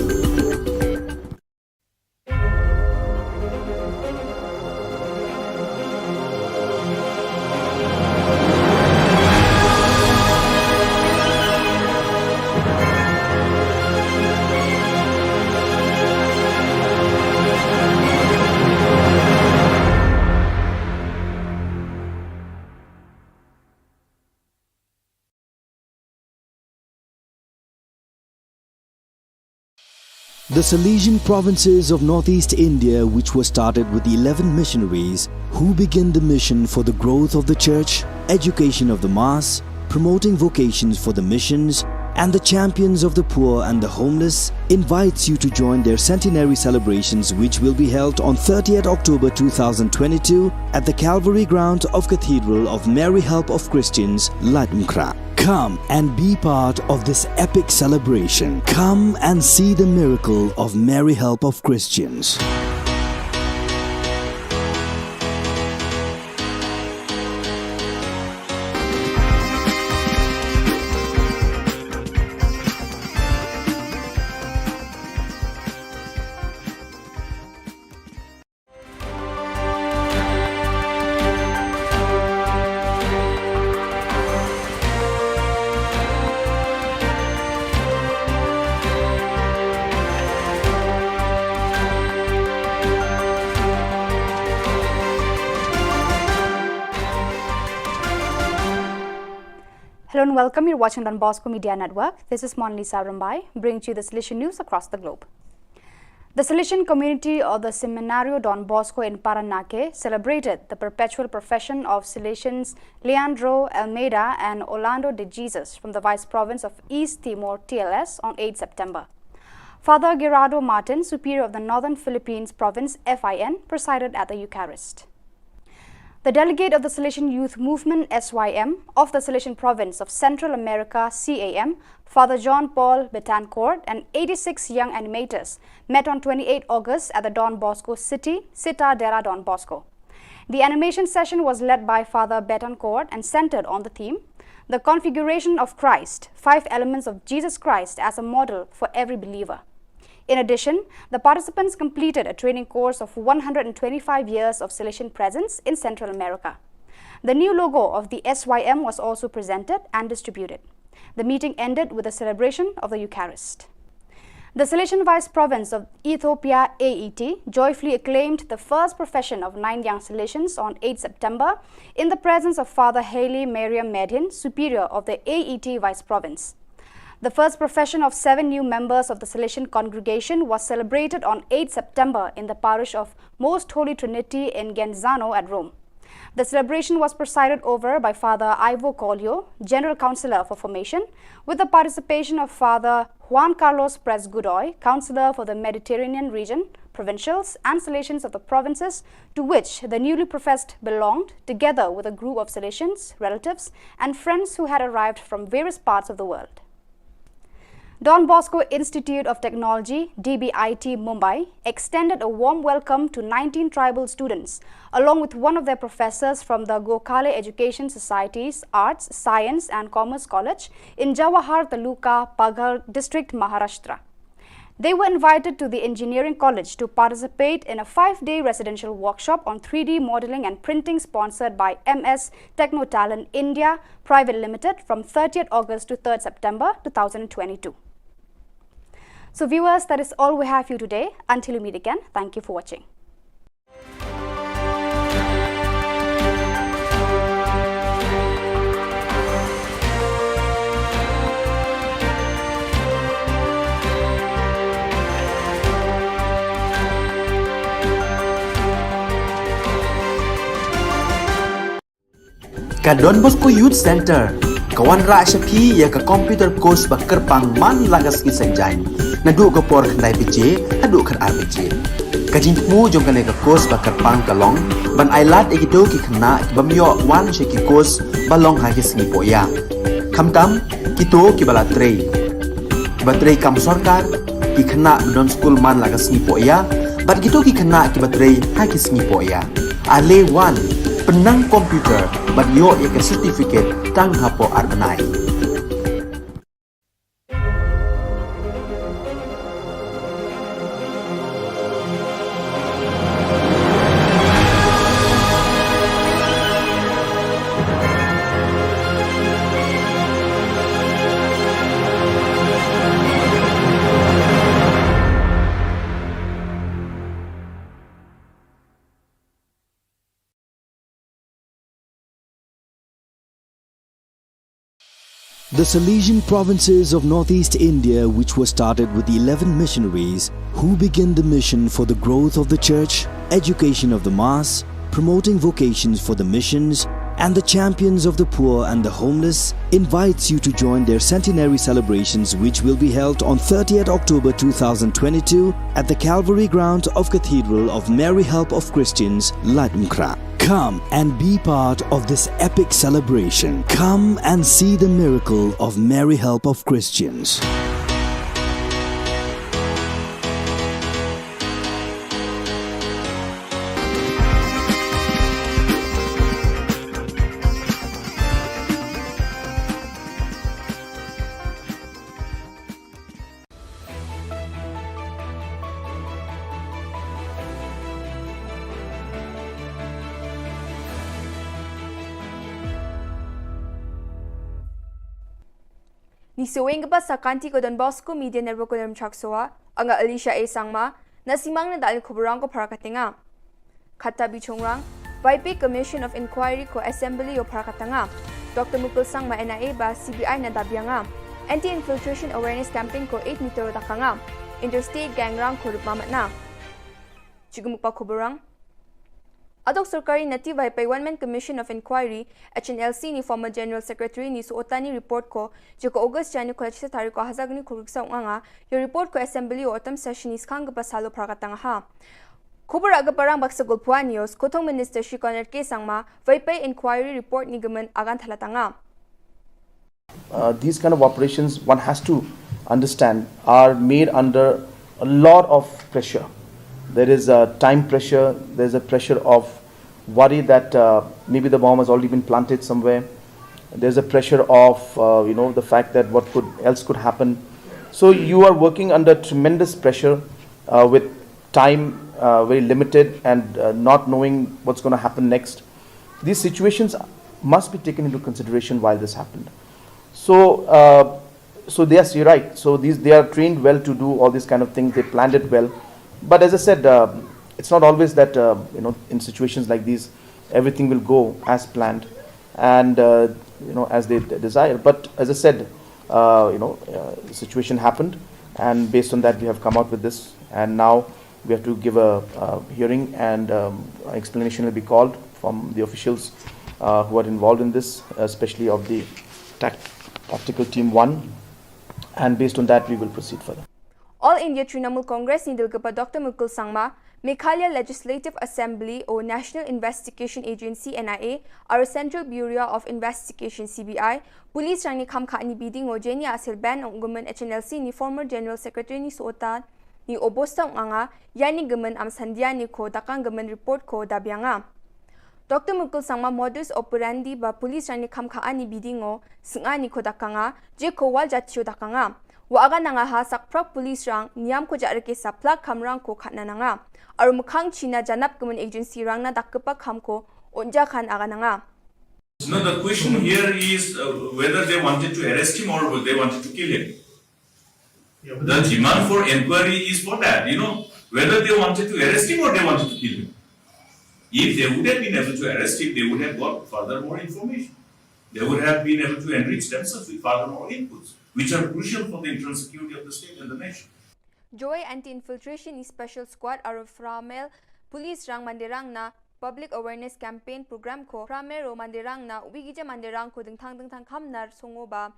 The Salesian provinces of northeast India, which were started with the 11 missionaries who began the mission for the growth of the church, education of the mass, promoting vocations for the missions, and the champions of the poor and the homeless, invites you to join their centenary celebrations, which will be held on 30th October 2022 at the Calvary ground of Cathedral of Mary Help of Christians, Ladumkra. Come and be part of this epic celebration. Come and see the miracle of Mary Help of Christians. Hello and welcome. You're watching Don Bosco Media Network. This is Monlisa Rambai, bringing you the Salesian news across the globe. The Salesian community of the Seminario Don Bosco in Paranake celebrated the perpetual profession of Salesians Leandro Almeida and Orlando de Jesus from the Vice Province of East Timor TLS on 8 September. Father Gerardo Martin, Superior of the Northern Philippines Province FIN, presided at the Eucharist. The delegate of the Salesian Youth Movement SYM of the Salesian Province of Central America CAM, Father John Paul Betancourt, and 86 young animators met on 28 August at the Don Bosco City, Sita Dera Don Bosco. The animation session was led by Father Betancourt and centered on the theme, The Configuration of Christ, 5 elements of Jesus Christ as a model for every believer. In addition, the participants completed a training course of 125 years of Salesian presence in Central America. The new logo of the SYM was also presented and distributed. The meeting ended with a celebration of the Eucharist. The Salesian Vice Province of Ethiopia AET joyfully acclaimed the first profession of 9 young Salesians on 8 September in the presence of Father Haley Mariam Median, Superior of the AET Vice Province. The first profession of 7 new members of the Salesian congregation was celebrated on 8 September in the parish of Most Holy Trinity in Genzano at Rome. The celebration was presided over by Father Ivo Collio, General Councillor for Formation, with the participation of Father Juan Carlos Pres Godoy, Councillor for the Mediterranean region, provincials and Salesians of the provinces to which the newly professed belonged, together with a group of Salesians, relatives and friends who had arrived from various parts of the world. Don Bosco Institute of Technology, DBIT Mumbai, extended a warm welcome to 19 tribal students, along with one of their professors from the Gokhale Education Society's Arts, Science and Commerce College in Jawahar Taluka, Paghar District, Maharashtra. They were invited to the Engineering College to participate in a 5-day residential workshop on 3D modeling and printing sponsored by MS Techno Talent India Private Limited from 30th August to 3rd September 2022. So viewers, that is all we have for you today. Until we meet again, thank you for watching. Ka Don Bosco Youth Center, kawan ra shapi ya ka computer course bakar pang man lagas ki sanjain. Nadu ka por khnai bije, hadu khan ar bije. Ka jingmu jong ka course bakar pang kalong, ban ailat ekito ki khna bamyo wan she ki course balong ha ki sngi poya. Khamtam kito ki bala trei. Batrei kam sarkar ki khna don school man lagas sngi poya, bat kito ki khna ki batrei ha ki sngi poya. Ale wan penang komputer bat yo ya ke certificate tang hapo arbanai. The Salesian provinces of northeast India, which were started with the 11 missionaries who began the mission for the growth of the church, education of the mass, promoting vocations for the missions, and the champions of the poor and the homeless, invites you to join their centenary celebrations, which will be held on 30th October 2022 at the Calvary Ground of Cathedral of Mary Help of Christians, Latumkra. Come and be part of this epic celebration. Come and see the miracle of Mary Help of Christians. Ni sewing ba sa kanti ko Don Bosco Media Network ko chaksoa anga Alicia A sangma na simang na dal kuburang ko para katinga. Kata bichongrang YP Commission of Inquiry ko Assembly o para katanga. Dr. Mukul Sangma NIA ba CBI na dabyanga. Anti-infiltration awareness campaign ko 8 meter takanga. Interstate gangrang ko rupamat na. Chigumuk pa kuburang Adok Sarkari Nati by One-Man Commission of Inquiry HNLC ni former General Secretary ni suotani report ko jiko August Jani College sa tariko hazag ni kuriksa nga yung report ko Assembly o autumn session is kang pasalo prakatanga ha. Khubor aga parang baksagol phua news kothong minister Shri Connor K sangma vaipai inquiry report nigaman agan thalatanga. These kind of operations, one has to understand, are made under a lot of pressure. There is a time pressure, there's a pressure of worry that maybe the bomb has already been planted somewhere. There's a pressure of the fact that what else could happen. So you are working under tremendous pressure with time very limited and not knowing what's going to happen next. These situations must be taken into consideration while this happened. So yes, you're right. So they are trained well to do all these kind of things. They planned it well. But as I said, it's not always that in situations like these everything will go as planned and as they desire. But as I said, the situation happened, and based on that we have come out with this, and now we have to give a hearing, and explanation will be called from the officials who are involved in this, especially of the Tactical Team 1, and based on that we will proceed further. All India Trinamool Congress ni Dilgapa Dr. Mukul Sangma, Meghalaya Legislative Assembly or National Investigation Agency NIA, or Central Bureau of Investigation CBI, Police Rangni Khamkha ni bidding o Jenia Asilban o Guman HNLC ni former General Secretary ni Sota ni Obosta Nganga, Yani Guman Am Sandia ni ko Dakang Guman report ko dabyanga. Dr. Mukul Sangma modus operandi ba Police Rangni Khamkha ni bidding o Singa ni ko Dakanga, Je ko wal jatio Dakanga. Waaga nanga ha sakprak police rang niam ko jarake sa plak kamrang ko khatna nanga aru mukhang china janap government agency rang na dakpa kham ko onja khan aga nanga. No, the question here is whether they wanted to arrest him or they wanted to kill him. The demand for inquiry is for that, whether they wanted to arrest him or they wanted to kill him. If they would have been able to arrest him, they would have got further more information. They would have been able to enrich themselves with further more inputs, which are crucial for the internal security of the state and the nation. Joy Anti-Infiltration Special Squad aru Framel Police Rang Mandirang na Public Awareness Campaign Program ko Framero Mandirang na Wigija Mandirang ko dingthang kamnar songoba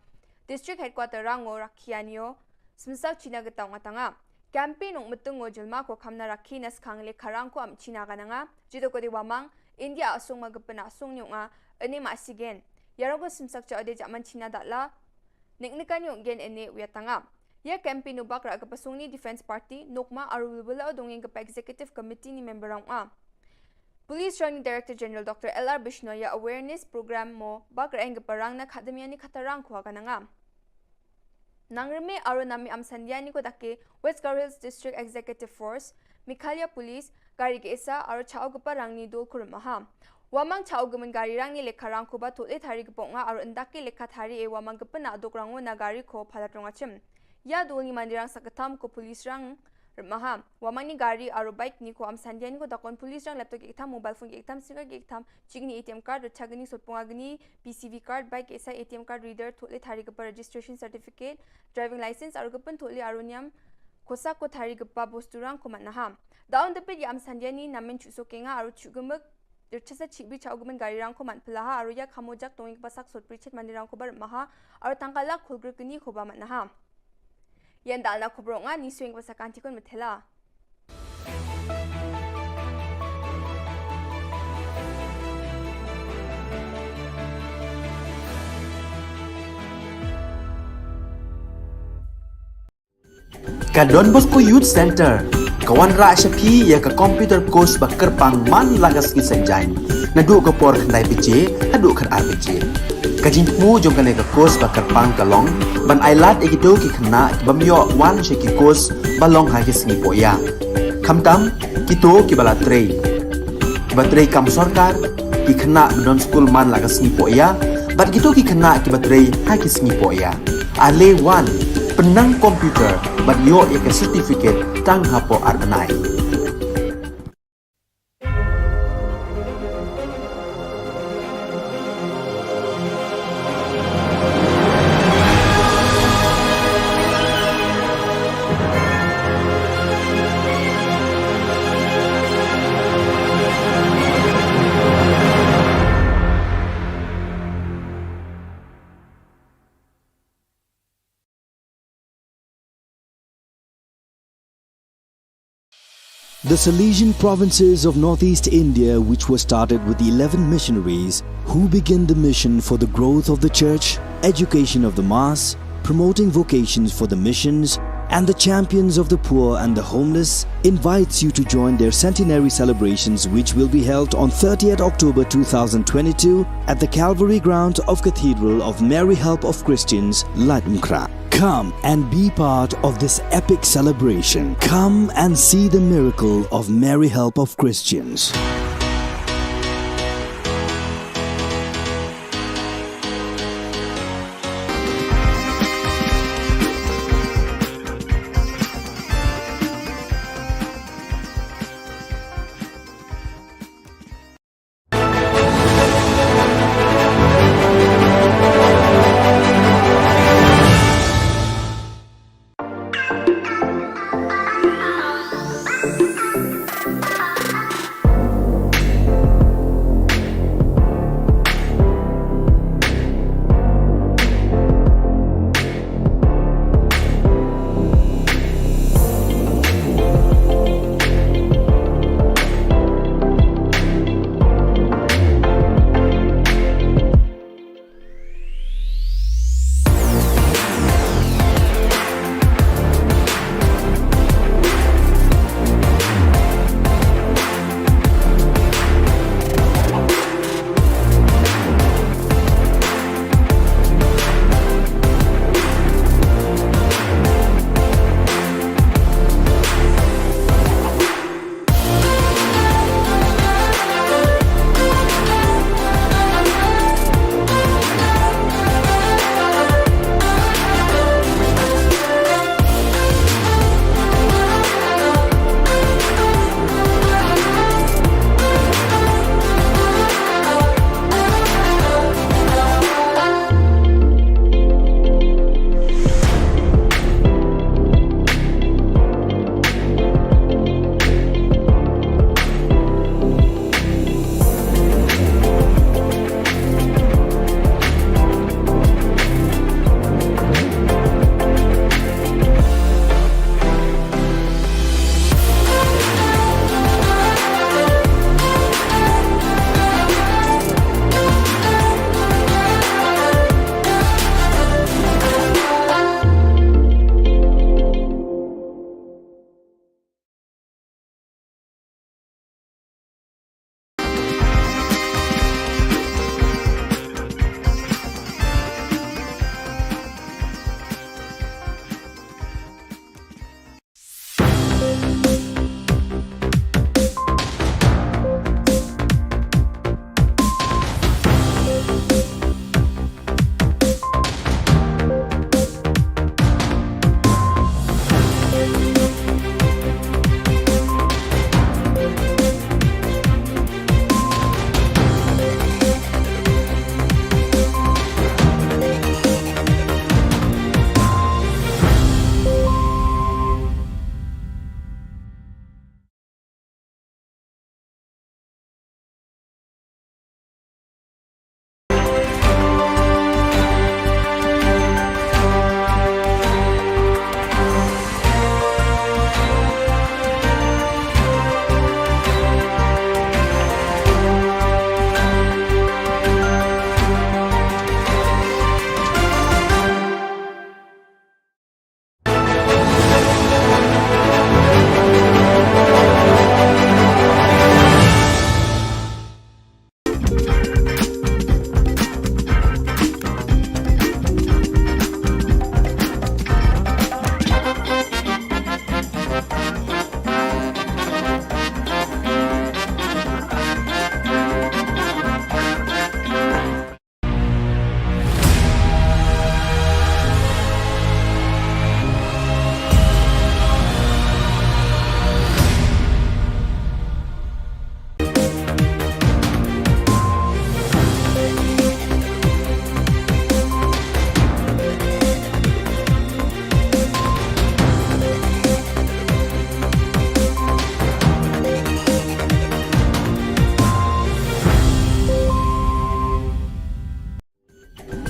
District Headquarter Rango Rakhianyo Smsak China gataw nga Campaign ong mutungo jilma ko kamna rakhinas khangle kharang ko am China gananga jido ko diwamang India asung magapana asung nga ani masigen Yarago Smsak cha ade jaman China datla Niknikan yung gen ene uyatanga. Ya campaign ubak ra agapasung ni Defense Party, Nokma arulbula odonging kapa Executive Committee ni member ang Police Running Director General Dr. L.R. Bishnoya Awareness Program mo bakra ang kaparang na kadamya ni katarang kuha ka nga. Nangreme aro nami amsandya ni ko dake West Garo Hills District Executive Force, Meghalaya Police, gari ke isa aro chao kaparang ni dul kurumaha. Wamang chao guman gari rang ni lekharang ko ba tulit hari gapong nga aro indaki lekhat hari e wamang gapana adokrango na gari ko palatrong achim. Ya dul ni mandirang sakatam ko police rang maha. Wamang ni gari aro bike ni ko am sandian ni ko dakon police rang laptop iktam mobile phone iktam sticker iktam chigni ATM card chagni sotpongagni PCV card bike esa ATM card reader tulit hari gapa registration certificate driving license aro gapan tuli aro niam kosa ko thari gapa bosturang ko manaha. Down the pit ya am sandian ni namen chusokenga aro chugumak Dirchasa chibi chauguman gari rang ko manpulaha aru ya kamojak tonging pasak sot prichet mandirang ko bar maha aru tangkala khulgrukni ko ba manaha. Yan dal na khubro nga ni swing pasakanti kon methela. Ka Don Bosco Youth Center kawan ra shapi ya ka computer course bakar pang man lagas ki sanjain nadu ka por khnai bije hadu khan ar bije kajin mu jom ka ka course bakar pang kalong ban ailat egito ki khna bamyo wan she ki course balong ha ki singi poya khamtam kito ki bala trei batrei kam sarkar ki khna don school man lagas ni poya bat gito ki khna ki batrei ha ki singi poya ale wan penang komputer bat yo ya ka certificate tang hapo arnai. The Salesian provinces of northeast India, which were started with the 11 missionaries who began the mission for the growth of the church, education of the mass, promoting vocations for the missions, and the champions of the poor and the homeless, invites you to join their centenary celebrations, which will be held on 30th October 2022 at the Calvary Ground of Cathedral of Mary Help of Christians, Latumkra. Come and be part of this epic celebration. Come and see the miracle of Mary Help of Christians.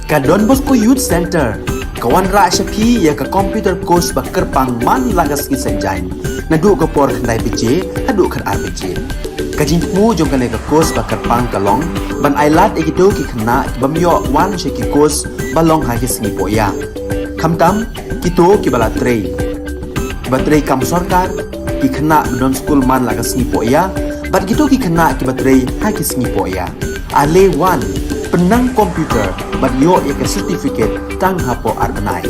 Ka Don Bosco Youth Center, kawan ra siya pi ya ka computer course ba kerpang man lagas ki sanjain. nadu ka por khnai bije hadu khan ar bije kajing mu jong kane ka kos ba karpang kalong ban ailat ekido ki khna bamyo wan she ki kos balong ha ki sngi poya khamtam kito ki bala trei batrei kam sarkar ki khna don school man la ka sngi poya bat kito ki khna ki batrei ha ki sngi poya ale wan penang komputer bat yo ek certificate tang hapo arbanai.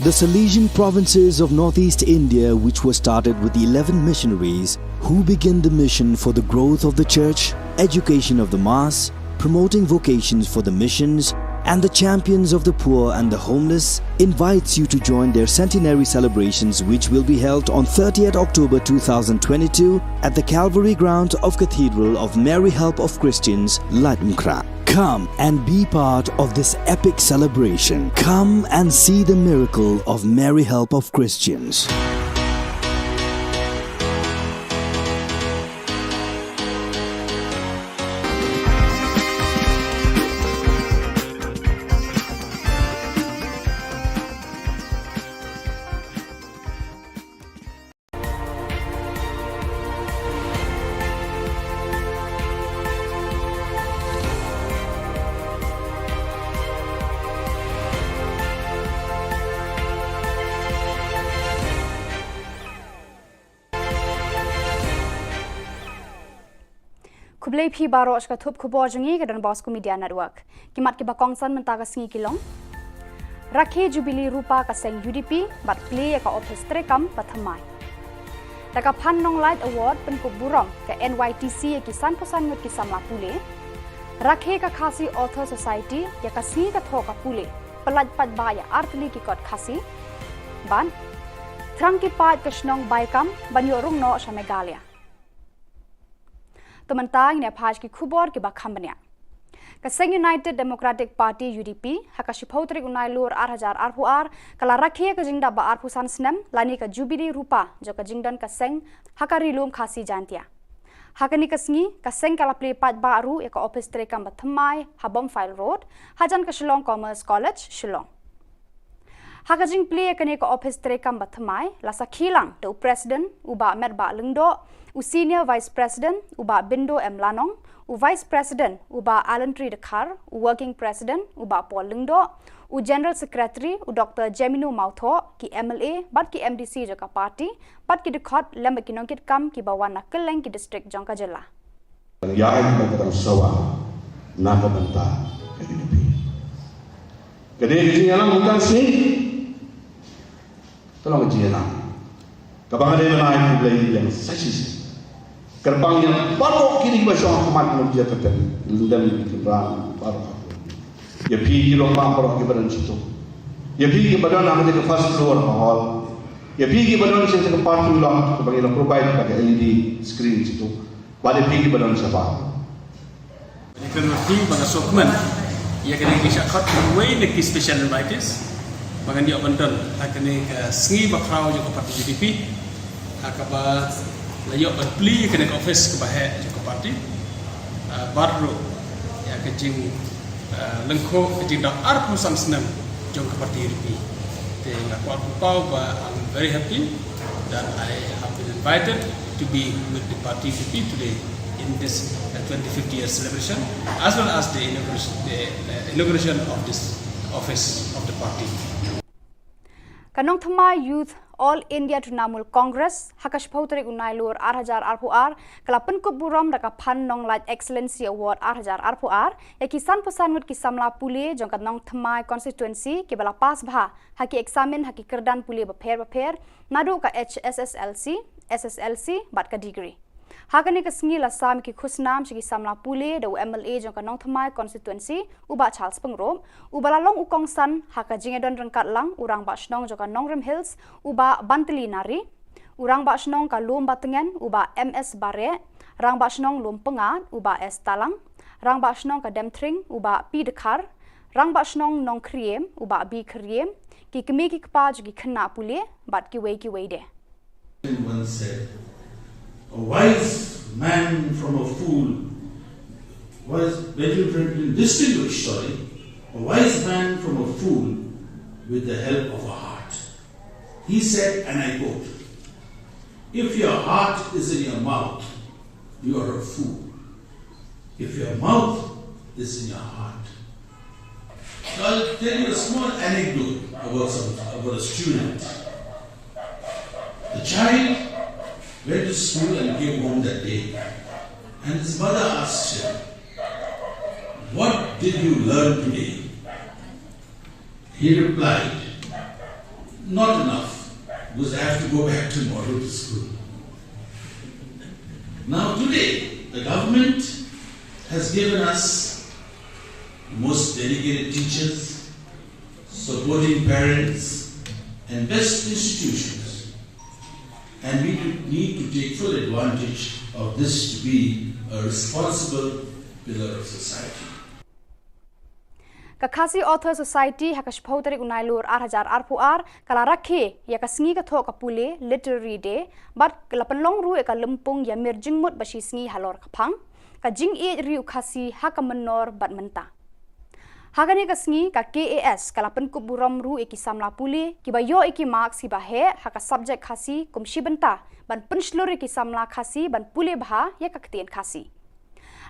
The Salesian provinces of northeast India, which were started with the 11 missionaries who began the mission for the growth of the church, education of the mass, promoting vocations for the missions, and the champions of the poor and the homeless, invites you to join their centenary celebrations, which will be held on 30th October 2022 at the Calvary Ground of Cathedral of Mary Help of Christians, Latmkra. Come and be part of this epic celebration. Come and see the miracle of Mary Help of Christians. Kublai phi baro ashka thup khubor jangi ke Don Bosco Media Network. Kimat ke bakong san mentaga singi kilong. Rakhe Jubilee Rupa ka seng UDP bat play ka office trekam pathamai. Taka Phan Nong Light Award pen ko burong ke NYTC ki san posan ngut ki samla pule. Rakhe ka Khasi Author Society ya ka singi ka thoka pule. Pelaj pat ba ya artli ki kot khasi. Ban Thrang ki pat ka Shnong baikam ban yo rung no sa Meghalaya. Tementang ne phaj ki Khubor ke bakhambania kaseng United Democratic Party UDP haka shiphotri unai lur 8000 arpuar kala rakhe ka jingda ba arpusan snem lani ka Jubilee Rupa jo ka jingdan kaseng haka rilum khasi jantia hakani kasngi kaseng kala play pat ba aru ya ka office trekam bathamai habom file road hajan ka Shillong Commerce College Shillong haka jing play kane ka office trekam bathamai la sakhilang to president uba merba lungdo u senior vice president uba Bindo M Lanong u vice president uba Alan Tri Dakhar u working president uba Paul Lungdo u general secretary u Dr Jeminu Mautho ki MLA bat ki MDC jaka party bat ki dekhot lemba ki nongkit kam ki bawana keleng ki district Khubor Na Ka Jylla yain magdang sawa nakabanta UDP kade jingalang utang si tolong jingalang kabangade mana play yang sasis kerbang yang baru kini basah kumat menjadi tetap lendam keberan baru ya pi kilo pampor keberan situ ya pi keberan ada ke first floor hall ya pi keberan situ ke parking lot keberan provide pakai LED screen situ pada pi keberan siapa Ekonomi bagi sokmen ia kena kisah kat way neki special invites bagi dia benton akan ke sengi bakrau juga parti UDP akaba layo berpli kena ke office ke bahaya juga parti baru ya kecing lengko kecing dak arpu samsnam juga parti UDP dengan kuat pau I'm very happy that I have been invited to be with the party UDP today in this 25th year celebration as well as the inauguration of this office of the party. Kanong Thama Youth All India Trinamool Congress hakash photrik unai lur 8000 arpuar kalapan ko burom daka Phan Nong Light Excellency Award 8000 arpuar ya kisan pesan mut kisamla pule jong kanong Thama constituency ke bala pas bha haki examen haki kerdan pule bapher nadu ka SSLC bat ka degree hakani ka singi la sam ki khusnam shi samla pule do MLA jong kanong Thama constituency uba Charles Pengrom ubala long ukong san haka jingedon rangkat lang urang ba shnong jong kanong Rim Hills uba Bantli Nari urang ba snong ka lum batengen uba MS bare, rang ba snong lum pengat uba S talang, rang ba snong ka demtring uba P dekar, rang ba snong nong kriem uba B kriem, ki kemi ki kpa ki kena pule bat ki wei de. One said, a wise man from a fool was Benjamin Franklin distinguished, a wise man from a fool with the help of a heart. He said, and I quote, if your heart is in your mouth, you are a fool. If your mouth is in your heart. So I'll tell you a small anecdote about a student. The child went to school and came home that day, and his mother asked him, what did you learn today? He replied, not enough, because I have to go back tomorrow to school. Now today, the government has given us most dedicated teachers, supporting parents, and best institutions. And we need to take full advantage of this to be a responsible pillar of society. Kakasi Author Society hakashpau tarik unai lur 8,000 kala rakhe ya kasngi ka thok kapule literary day bat kalapanlong ru ka lempung ya mir jingmut bashi sngi halor kaphang ka jing e riu khasi hakamenor bat menta hagani kasngi ka KAS kalapan kuburam ru eki samla pule ki bayo eki marks ki bahe haka subject khasi kumshi benta ban punslur eki samla khasi ban pule bha ya kakten khasi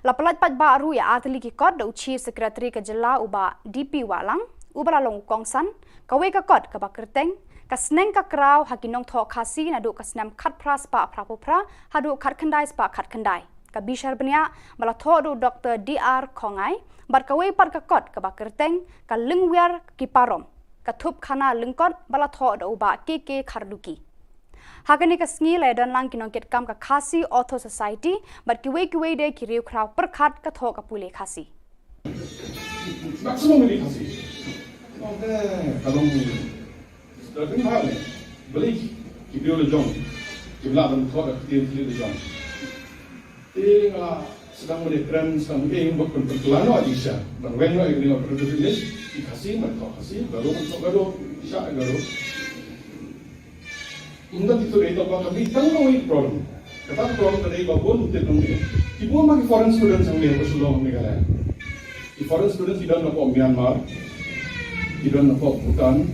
Lapalat pat baru ya atli ki kod da Chief Secretary ka Jylla uba DP Walang uba lalong kongsan kawe ka kod ka bakerteng ka sneng ka kraw hakinong tho khasi na do ka snam khat pras pa prapopra hadu khat khandai spa khat khandai ka bishar bnya mala tho do Dr DR Khongai bar kawe pat ka kod ka bakerteng ka lingwer ki parom ka thup khana lingkot bala tho do uba KK kharduki Hagani ka sngi lai dan lang kinong ket kam ka Khasi Author Society but kiwe de kiriu kraw perkhat ka tho ka pule khasi. Maximum ni khasi. Oke, kalau starting hal ni, beli kiriu le jong, jumlah dan tho ka kiriu le jong. Ngala sedang menekran sedang ingin buat perkelan aja isya. Dan when lo ingin buat perkelan di khasi mereka khasi baru isya baru. Undan itu rate apa kami tanggung ini problem. Kata problem tadi babon untuk kami. Ibu magi foreign students yang ni Shillong Meghalaya. Di foreign students tidak nak Myanmar, tidak nak Bhutan,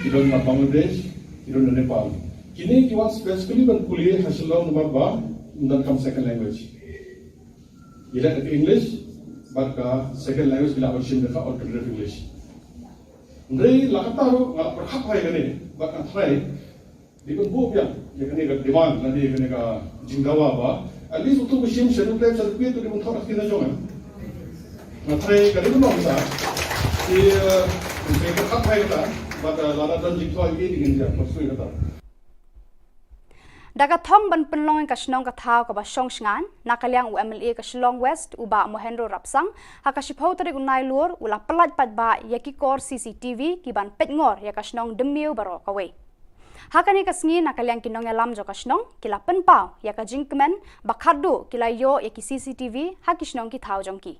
tidak nak Bangladesh, tidak nak Nepal. Kini kiwan specifically ban kuliah Shillong nomor ba undan kam second language. Bila ke English, baka second language bila option mereka alternative English. Ndai lakataru ngalap berhapai kini, baka try di pun buat yang kena demand nanti kena jinggawa ba at least untuk mesin schedule plan satu itu di pun thok kena jangan nanti kena pun bisa di mereka apa kita pada lada dan jinggawa ini dengan dia maksud kita Daga thong ban penlong ka snong ka thau ka ba song sngan nakalyang UMLA ka Shillong West uba Mohendro Rapsang hakashipau tarik unai lur ula pelat pat ba yaki kor CCTV ki ban pet ngor ya ka snong demiu baro ka we Hakani kasngi nakalyang kinong alam jo kasnong kila penpau ya ka jingkmen bakhadu kila yo ya ki CCTV hakisnong ki thau jongki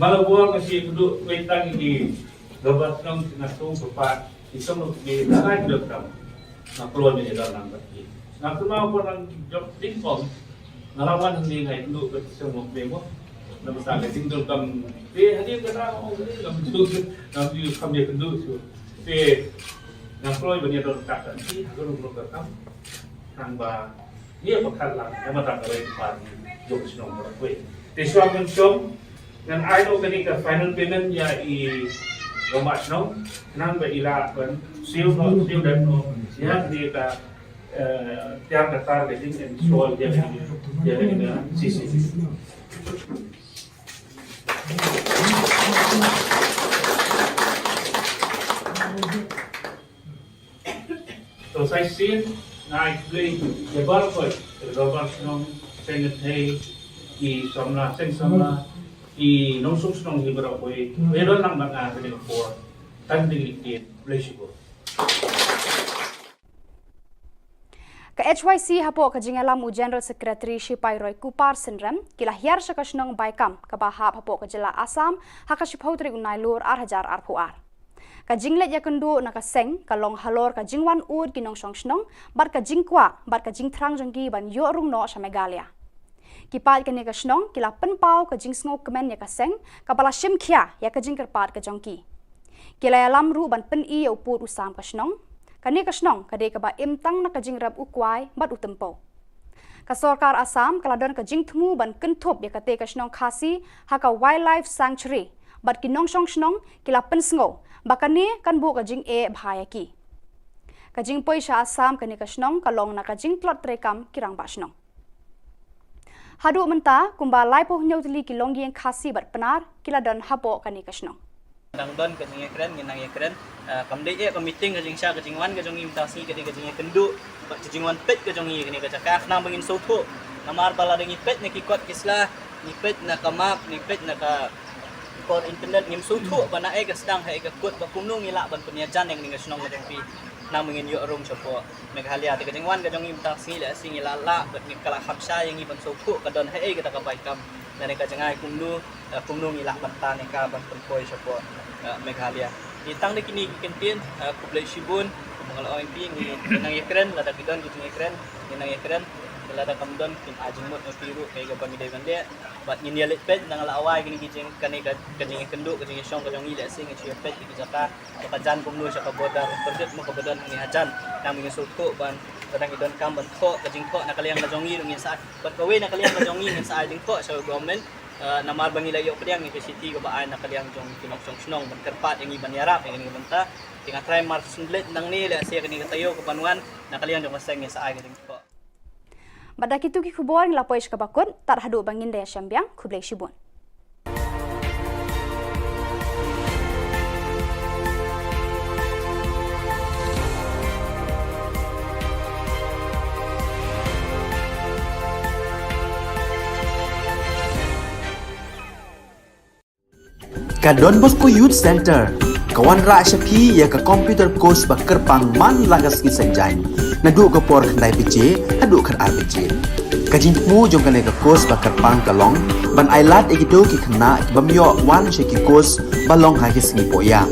Malabuang kasi kudu wetang di gabat nong nasung sepat isong di lain dokter na keluar dari dalam bagi na kuma ko nang job tingkong ngalawan ni ngai kudu bersama bemo na basta ka tingdol kam hadi ka na o ni lam tu na di kam dia kudu so Yang keluar banyak orang kata ni, kalau belum ketemu, hang ba, dia bakal lang, yang matang kawin pan, jom senang berakui. Tesuang mensom, dan idol kini ke final payment ya i romak senang, nang ba ila kan, siu dan siang dia ke tiang datar jadi dan soal dia ni sisi. So saya sih naik beli lebar koi, lebar senang sengat hei i samla seng samla i nosung senang hi berakoi, meron lang mga kini for tanding ikit beli syukur. Ka HYC hapo ka jingalam u General Secretary Shipai Roy Kupar Sindram kila hiar sakasnong baikam ka bahap hapo ka jela Assam haka shiphautri unai lur 8,000 arpuar. Ka jinglet ya kendu na ka seng ka long halor ka jingwan ud kinong songsnong bar ka jingkwa bar ka jingtrang jongki ban yo rung no sa Megalia. Kipat ka ni ka snong kila penpau ka jingsngo kemen ya ka seng ka bala shimkhia ya ka jingkerpat ka jongki. Kila ya lamru ban pen I ya uput usam ka snong kani ka snong kade ka ba imtang na ka jingrab ukwai bat utempo. Ka Sarkar Assam kaladon ka jingthmu ban kenthop ya kate ka snong khasi haka wildlife sanctuary bat kinong snong kila pensngo bakani kan bu ka jing e bhaya ki. Ka jing poisha Assam kani ka snong kalong na ka jing plot trekam kirang ba snong. Hadu menta kumba laipo nyotli kilong yang khasi bat penar kiladon hapo kani ka snong. Dang don ke jing ekren ngenang ekren kamde e ka meeting ke jing sha ke jing wan ke jong imtasi ke jing kendu ba jing wan pet ke jong ke ni ke cakah na bangin soto namar bala ding pet ne ki kot kisla ni pet na ka map ni pet na ka kod internet ngim soto bana e ke sedang ha e ke kot ba kumnung ila ban punya jan yang ni ke snong ke jong pi na bangin yo rum chapo Meghalaya te ke jing wan ke jong imtasi la sing ila la ba ni kala khapsa yang iban soto ka don ha e ke ta ka baikam dan ka jangai kumnung ila ban ta ne ka ban poi chapo Meghalaya. Di tang de kini kentien kublai shibun mengal OMP ni nang ekren lada kidon gitu ekren nang ekren lada kamdon kin ajing mot no piru kay ga bangide bande bat ni yalet pet nang la awai kini kijeng kani kendu kijeng song ka jongi le sing chi pet ki jaka ka jan kumnu sa ka bodar perjet mo ka bodar ni hajan nang mi sutu ban kadang idon kam ban tho kijeng tho nakaliang la jongi ngin sa bat kawe nakaliang la jongi ngin sa ajing tho sa government namar bangila yo pediang ke city ko ba na kaliang jong kinok snong ban kerpat yang iban yarap yang ni banta tinga try mar sundlet nang ni le sia kini tayo ko panuan na kaliang jong maseng sa ay gading ko Badak itu ki khubor ng lapoy ka bakot tar hadu bangin daya syambiang kublai shibun. Ka Don Bosco Youth Center kawan ra syapi ya ka computer course ba kerpang man lagas ki sanjain nadu ka por khnai piche hadu khar ar piche ka jingmu jong ka ka course ba kerpang kalong ban ailat egido ki khna bamyo wan she ki course balong ha ki sngi poya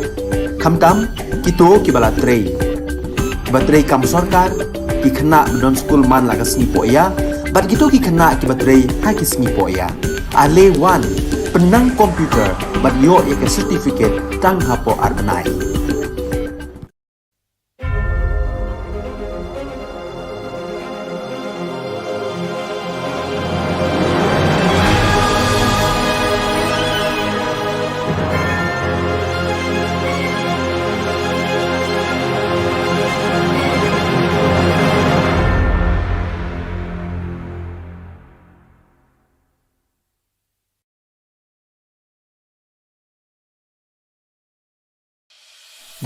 khamtam kito ki bala trei batrei kam sarkar ki khna don school man lagas sngi poya bat kito ki khna ki batrei ha ki sngi poya ale wan penang komputer bat yo ek certificate tang hapo arbenai.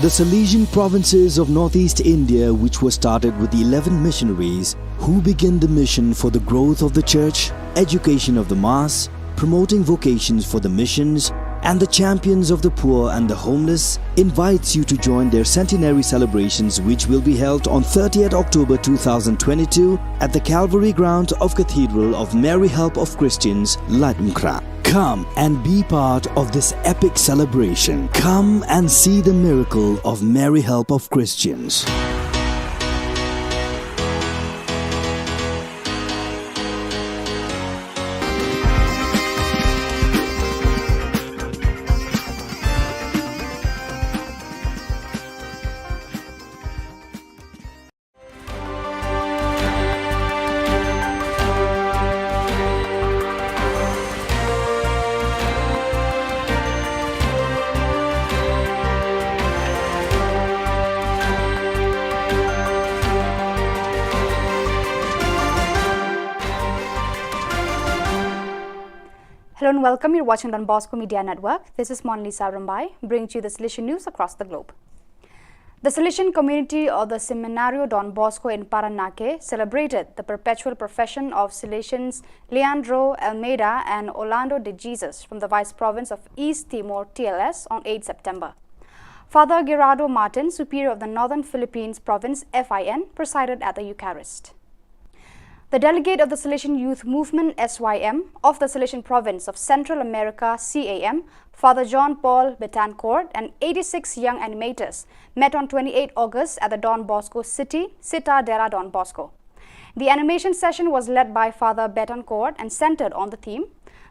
The Salesian provinces of northeast India, which were started with the 11 missionaries who began the mission for the growth of the church, education of the mass, promoting vocations for the missions, and the champions of the poor and the homeless, invites you to join their centenary celebrations, which will be held on 30th October 2022 at the Calvary ground of Cathedral of Mary Help of Christians, Ladmkra. Come and be part of this epic celebration. Come and see the miracle of Mary Help of Christians. Hello and welcome. You're watching Don Bosco Media Network. This is Monlisa Rambai, bringing you the Salesian news across the globe. The Salesian community of the Seminario Don Bosco in Paranake celebrated the perpetual profession of Salesians Leandro Almeida and Orlando de Jesus from the Vice Province of East Timor TLS on 8 September. Father Gerardo Martin, Superior of the Northern Philippines Province FIN, presided at the Eucharist. The delegate of the Salesian Youth Movement SYM of the Salesian Province of Central America CAM, Father John Paul Betancourt, and 86 young animators met on 28 August at the Don Bosco City, Citadera Don Bosco. The animation session was led by Father Betancourt and centered on the theme,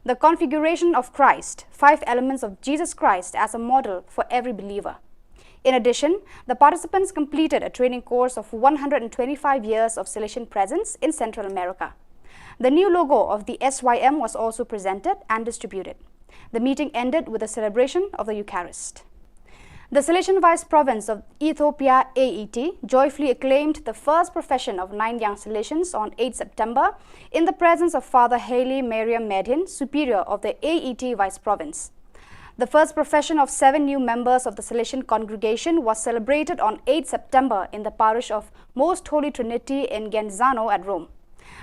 The Configuration of Christ, 5 elements of Jesus Christ as a model for every believer. In addition, the participants completed a training course of 125 years of Salesian presence in Central America. The new logo of the SYM was also presented and distributed. The meeting ended with a celebration of the Eucharist. The Salesian Vice Province of Ethiopia AET joyfully acclaimed the first profession of 9 young Salesians on 8 September in the presence of Father Haley Mariam Median, Superior of the AET Vice Province. The first profession of 7 new members of the Salesian congregation was celebrated on 8 September in the parish of Most Holy Trinity in Genzano at Rome.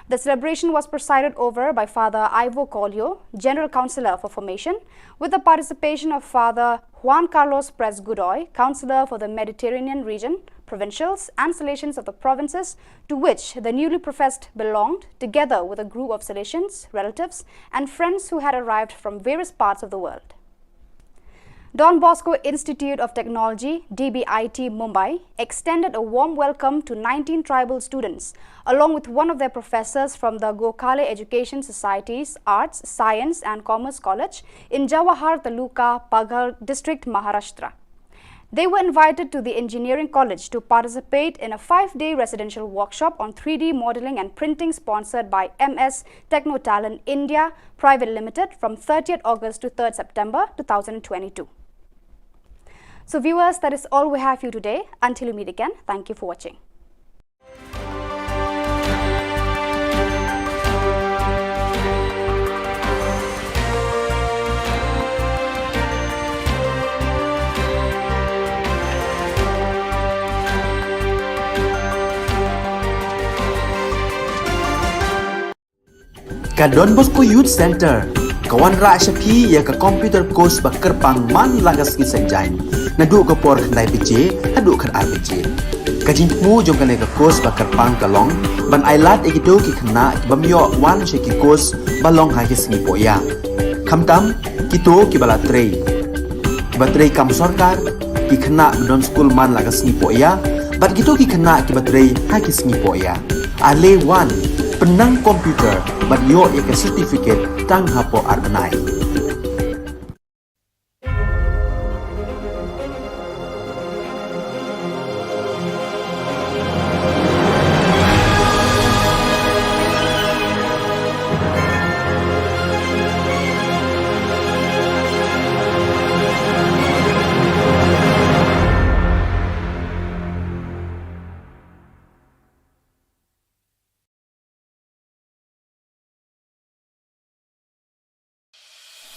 The celebration was presided over by Father Ivo Collio, General Councillor for Formation, with the participation of Father Juan Carlos Pres Godoy, Councillor for the Mediterranean region, provincials and Salesians of the provinces to which the newly professed belonged, together with a group of Salesians, relatives and friends who had arrived from various parts of the world. Don Bosco Institute of Technology, DBIT Mumbai, extended a warm welcome to 19 tribal students, along with one of their professors from the Gokhale Education Society's Arts, Science and Commerce College in Jawahar Taluka, Paghar District, Maharashtra. They were invited to the Engineering College to participate in a 5-day residential workshop on 3D modeling and printing sponsored by MS Techno Talent India Private Limited from 30th August to 3rd September 2022. So viewers, that is all we have for you today. Until we meet again, thank you for watching. Ka Don Bosco Youth Center, kawan ra syapi ya ka computer course bakar pang man lagas ki senjain. Nadu ka por khnai bije, hadu khan ar bije. Ka jingmu jong ka course bakar pang kalong, ban ailat ekito ki khna bamyo wan she ki course balong ha ki sngi poya. Khamtam kito ki bala trei. Batrei kam sarkar ki khna don school man lagas sngi poya, bat kito ki khna ki batrei ha ki sngi poya. Ale wan penang komputer bat yo ke certificate tang hapo arbenai.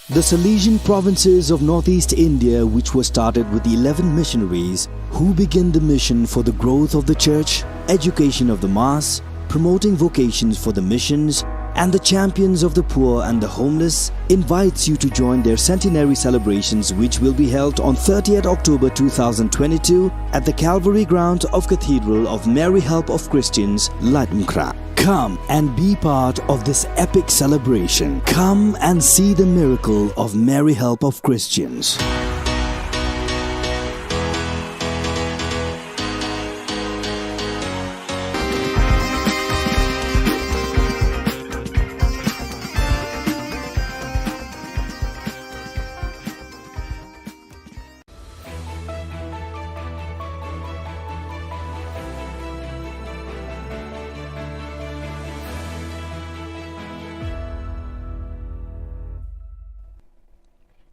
The Salesian provinces of northeast India, which were started with the 11 missionaries who began the mission for the growth of the church, education of the mass, promoting vocations for the missions, and the champions of the poor and the homeless, invites you to join their centenary celebrations, which will be held on 30th October 2022 at the Calvary Ground of Cathedral of Mary Help of Christians, Latumkra. Come and be part of this epic celebration. Come and see the miracle of Mary Help of Christians.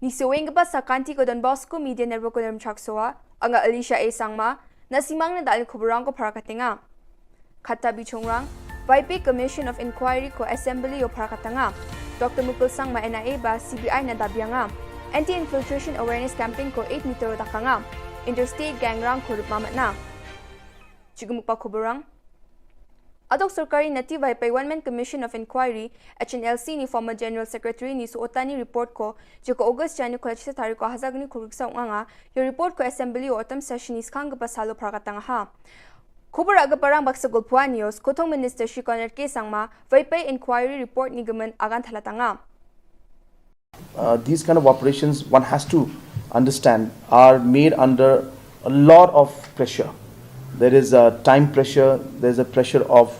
Ni sewing ba sa kanti ko Don Bosco Media Network ko chaksoa anga Alicia A sangma na simang na dal kuburang ko parakatinga. Kata bichongrang YP Commission of Inquiry ko Assembly o parakatanga. Dr. Mupil Sangma NIA ba CBI na dabyanga. Anti-infiltration awareness campaign ko 8 meter takanga. Interstate gangrang ko rupamat na. Chigumukpa kuburang Adok Sarkari Nativay by One-Man Commission of Inquiry HNLC ni former General Secretary ni suotani report ko jiko August Jani College sa tariko hazag ni kuriksa nga yung report ko Assembly o autumn session is kang pasalo parakatanga ha. Khubor Na Ka Parang Baksa Gulphua News Kothong Minister Shri Corner K Sangma Vaipai Inquiry Report Nigaman Agan Thalatanga. These kind of operations, one has to understand, are made under a lot of pressure. There is a time pressure, there's a pressure of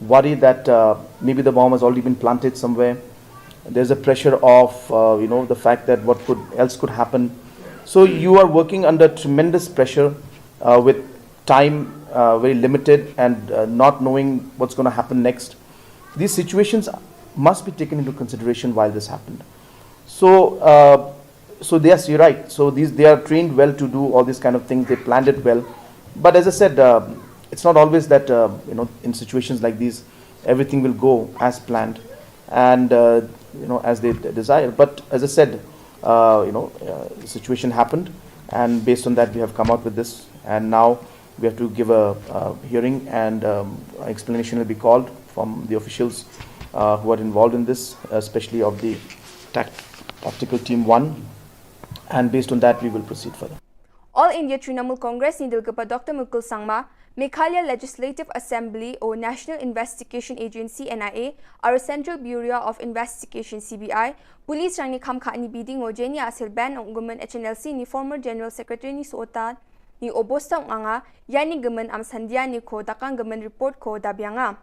worry that maybe the bomb has already been planted somewhere. There's a pressure of the fact that what else could happen. So you are working under tremendous pressure with time very limited and not knowing what's going to happen next. These situations must be taken into consideration while this happened. So yes, you're right. So they are trained well to do all these kind of things. They planned it well. But as I said, it's not always that in situations like these everything will go as planned and as they desire. But as I said, the situation happened, and based on that we have come out with this, and now we have to give a hearing, and explanation will be called from the officials who are involved in this, especially of the Tactical Team 1, and based on that we will proceed further. All India Trinamool Congress ni Dilgapa Dr. Mukul Sangma, Meghalaya Legislative Assembly or National Investigation Agency NIA, our Central Bureau of Investigation CBI, Police Rangni Khamkha ni Biding o Jenia Asilban o Guman HNLC ni former General Secretary ni Sota ni Obosta Anga, Yani Guman Am Sandia ni ko Dakang Guman Report ko Dabyanga.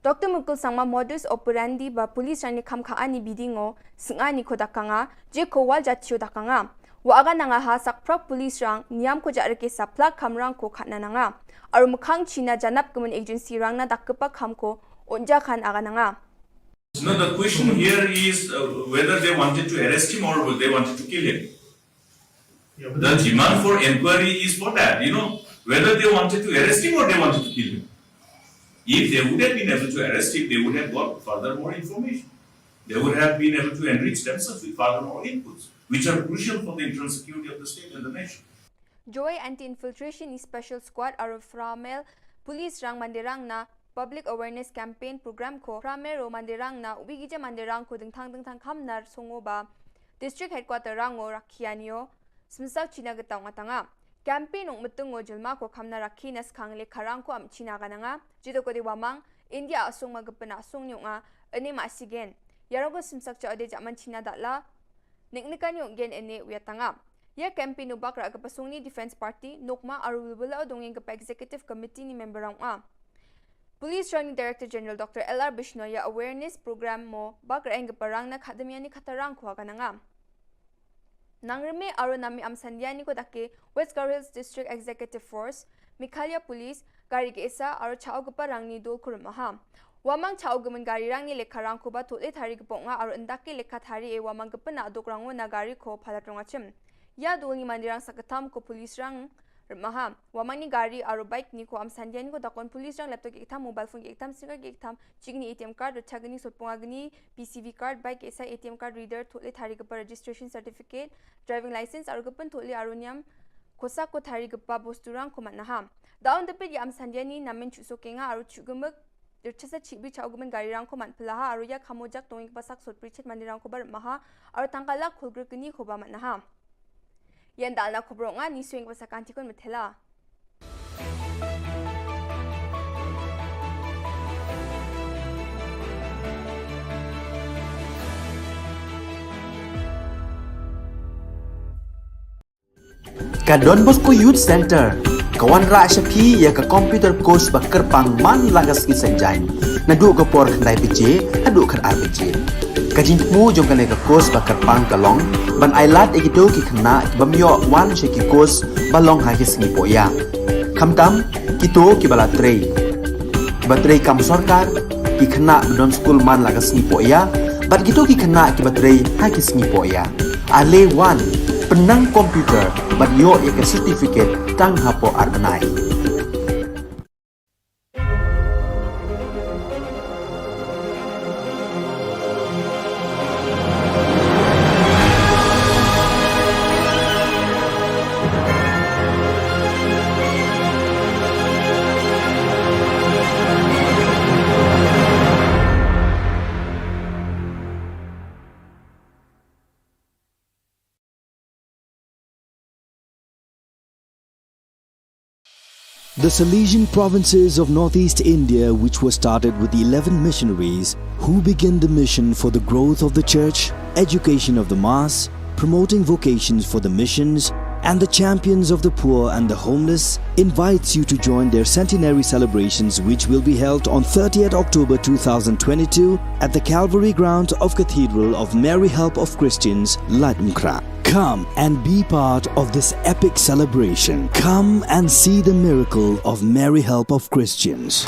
Dr. Mukul Sangma modus operandi ba Police Rangni Khamkha ni Biding o Singa ni ko Dakanga, Je ko wal jatio Dakanga. Waaga nanga ha sakprak police rang niam ko jare ke saplak kamrang ko khatna nanga aru mukhang china janap government agency rang na dakpa kham ko onja khan aga nanga. No, the question here is whether they wanted to arrest him or they wanted to kill him. The demand for inquiry is for that, whether they wanted to arrest him or they wanted to kill him. If they would have been able to arrest him, they would have got further more information. They would have been able to enrich themselves with further more inputs, which are crucial for the internal security of the state and the nation. Joy Anti-Infiltration Special Squad aru Framel Police Rang Mandirang na Public Awareness Campaign Program ko Framero Mandirang na Ubigija Mandirang ko dingthang kham nar songoba District Headquarter rango Rakhianio Smsak China gataw nga campaign ong mutungo julma ko khamna rakhi nas khangle kharang ko am China gananga jido ko diwamang India asung magapana asung nyo nga ani masigen yarago smsak cha ade jaman China datla Niknikan yung gen ene uyatanga. Ya campaign ubak ra agapasung ni Defense Party, Nokma arulbula odonging kapa Executive Committee ni member ang Police Running Director General Dr. L.R. Bishnoya Awareness Program mo bakra ang kaparang na akademya ni katarang kuha ka nga. Nangreme aro nami amsandya ni ko dake West Garo Hills District Executive Force, Meghalaya Police, gari ke isa aro chao kaparang ni dol kurumaha. Wamang chao guman gari rang ni lekharang ko ba tulit hari gapong nga aro indaki lekhat hari wamang gapana adok rango na gari ko palatrong achim. Ya dul ni mandirang sakatam ko police rang maha. Wamang ni gari aro bike ni ko am sandian ko dakon police rang laptop iktam mobile phone iktam sticker iktam chigni ATM card chagni sotpongagni PCV card bike esa ATM card reader tulit hari gapa registration certificate driving license aro gapan tuli aro niam kosa ko hari gapa bosturang ko manaha. Daun depit ya am sandian ni namen chusokenga aro chugumak Dirchasa chibi chauguman gari rang ko manpulaha aru ya kamojak tonging pasak sot prichet mandirang ko bar maha aru tangkala khulgrukni ko ba manaha. Yan dal na khubro nga ni swing pasakanti kon methela. Ka Don Bosco Youth Center kawan ra shapi ya ka computer course bakar pang man lagas ki sanjai na du ka por khnai bije adu khan ar bije ka jing mu jong ka ne ka course bakar pang kalong ban ailat ekito ki khna bamyo wan she ki course balong ha ki singi poya khamtam kito ki bala trei batrei kam sarkar ki khna don school man lagas ni poya bat kito ki khna ki batrei ha ki singi poya ale wan penang komputer bat yo ek certificate tang hapo arnai The Salesian provinces of northeast India, which were started with the 11 missionaries who began the mission for the growth of the church, education of the mass, promoting vocations for the missions, and the champions of the poor and the homeless, invites you to join their centenary celebrations, which will be held on 30th October 2022 at the Calvary Ground of Cathedral of Mary Help of Christians, Lightmkra. Come and be part of this epic celebration. Come and see the miracle of Mary Help of Christians.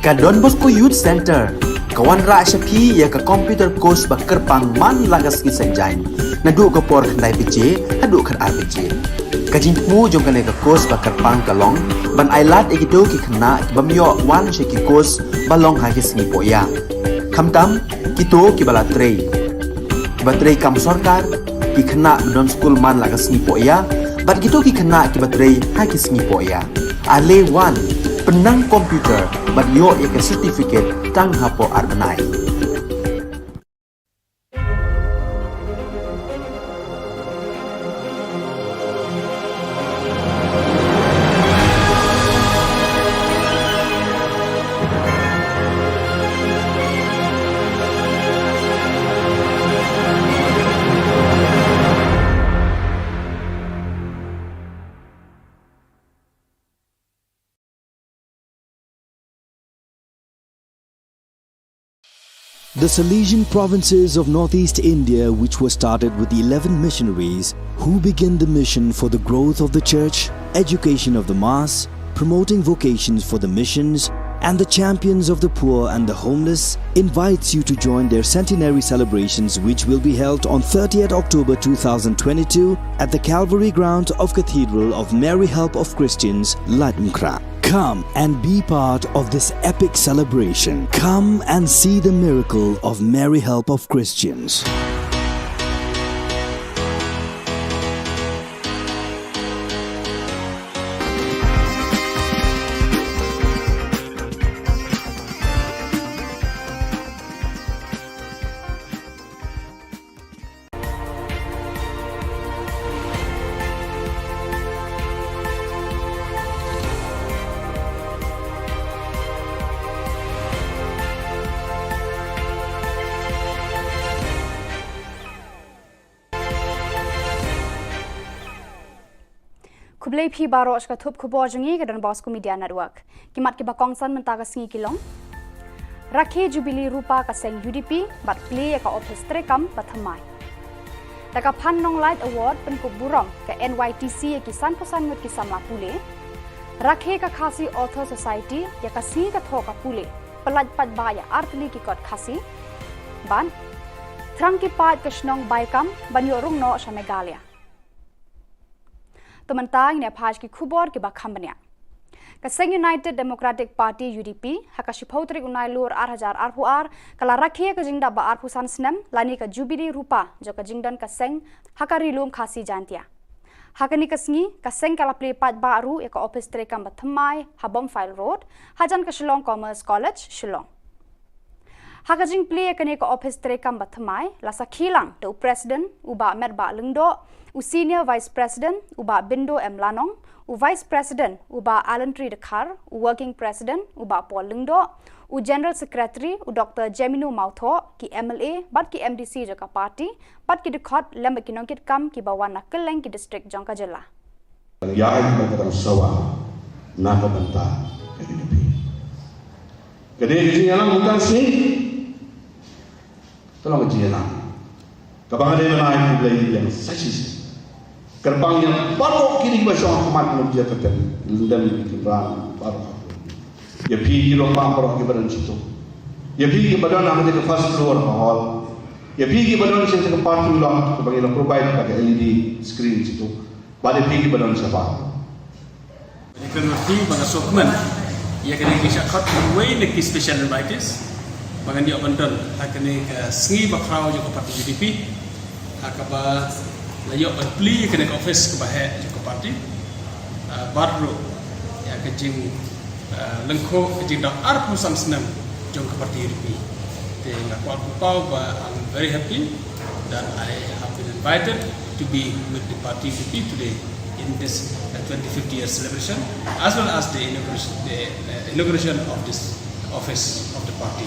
Ka Don Bosco Youth Center, kawan ra siya pi ya ka computer course ba kerpang man lagas ki sanjain. nadu ko por khnai bije hadu khan ar bije kajing mu jong kane ka kos ba karpang kalong ban ailat egido ki khna bamyo wan she ki kos balong ha ki sngi poya khamtam kito ki bala trei batrei kam sarkar ki khna don school man la ka sngi poya bat kito ki khna ki batrei ha ki sngi poya ale wan penang komputer bat yo ek certificate tang hapo arbanai. The Salesian provinces of northeast India, which were started with the 11 missionaries who began the mission for the growth of the church, education of the mass, promoting vocations for the missions, and the champions of the poor and the homeless, invites you to join their centenary celebrations, which will be held on 30th October 2022 at the Calvary ground of Cathedral of Mary Help of Christians, Ladmkra. Come and be part of this epic celebration. Come and see the miracle of Mary Help of Christians. Kublai phi baro ska thup khubor jungi ke Don Bosco Media Network kimat ki bakong san mentaga sngi kilong rakhe jubilee rupa ka seng UDP bat play ka office trekam pathamai taka phan nong light award pen ko burong ka NYTC ki san posan ngut ki samla pule rakhe ka khasi author society ya ka si ka tho ka pule palaj pat ba ya artli ki kot khasi ban thrang ki pat ka shnong baikam banyo rung no sa Meghalaya Tumantang ne phaj ki Khubor ki bakhambania Kaseng United Democratic Party UDP hakashipotri unai lur 8000 arhuar kala rakhe ka jingda ba arpusan snem lani ka jubilee rupa jo ka jingdan kaseng hakari lum khasi jantia hakani kasngi kaseng kala play pat ba aru eka office trekam bathamai habom file road hajan ka Shillong Commerce College Shillong Hakajing play ekane ka office trekam bathamai la sakhilang to president uba merba lungdo u senior vice president uba bindo m lanong u vice president uba alantri dekhar u working president uba paul lungdo u general secretary u dr Gemino Mautho ki MLA bat ki MDC jaka party bat ki dekhot lemba ki nongkit kam ki bawana keleng ki district jongka jilla ya ai ka sawa na ka banta kede ni yang bukan sih tolong jena kabangade mana itu lagi yang saksis gerbang yang baru kini bersama umat manusia tertentu lendam kibran baru ya pergi rombang baru kibaran situ ya pergi badan nama dia ke first floor hall ya pergi badan situ ke parking lot bagi lo provide pakai LED screen situ balik pergi badan siapa Konverti bagi sokmen ia kena kisah kot way neki special invites bagan dia benton akene ke sngi bakrau jo parti UDP akaba layo pli kena ke office ke bahe jo parti baru ya kejing lengko kejing dak arpu samsnam jo parti UDP te ngakwa pau ba I'm very happy that I have been invited to be with the party UDP today in this 25th year celebration as well as the inauguration of this office of the party.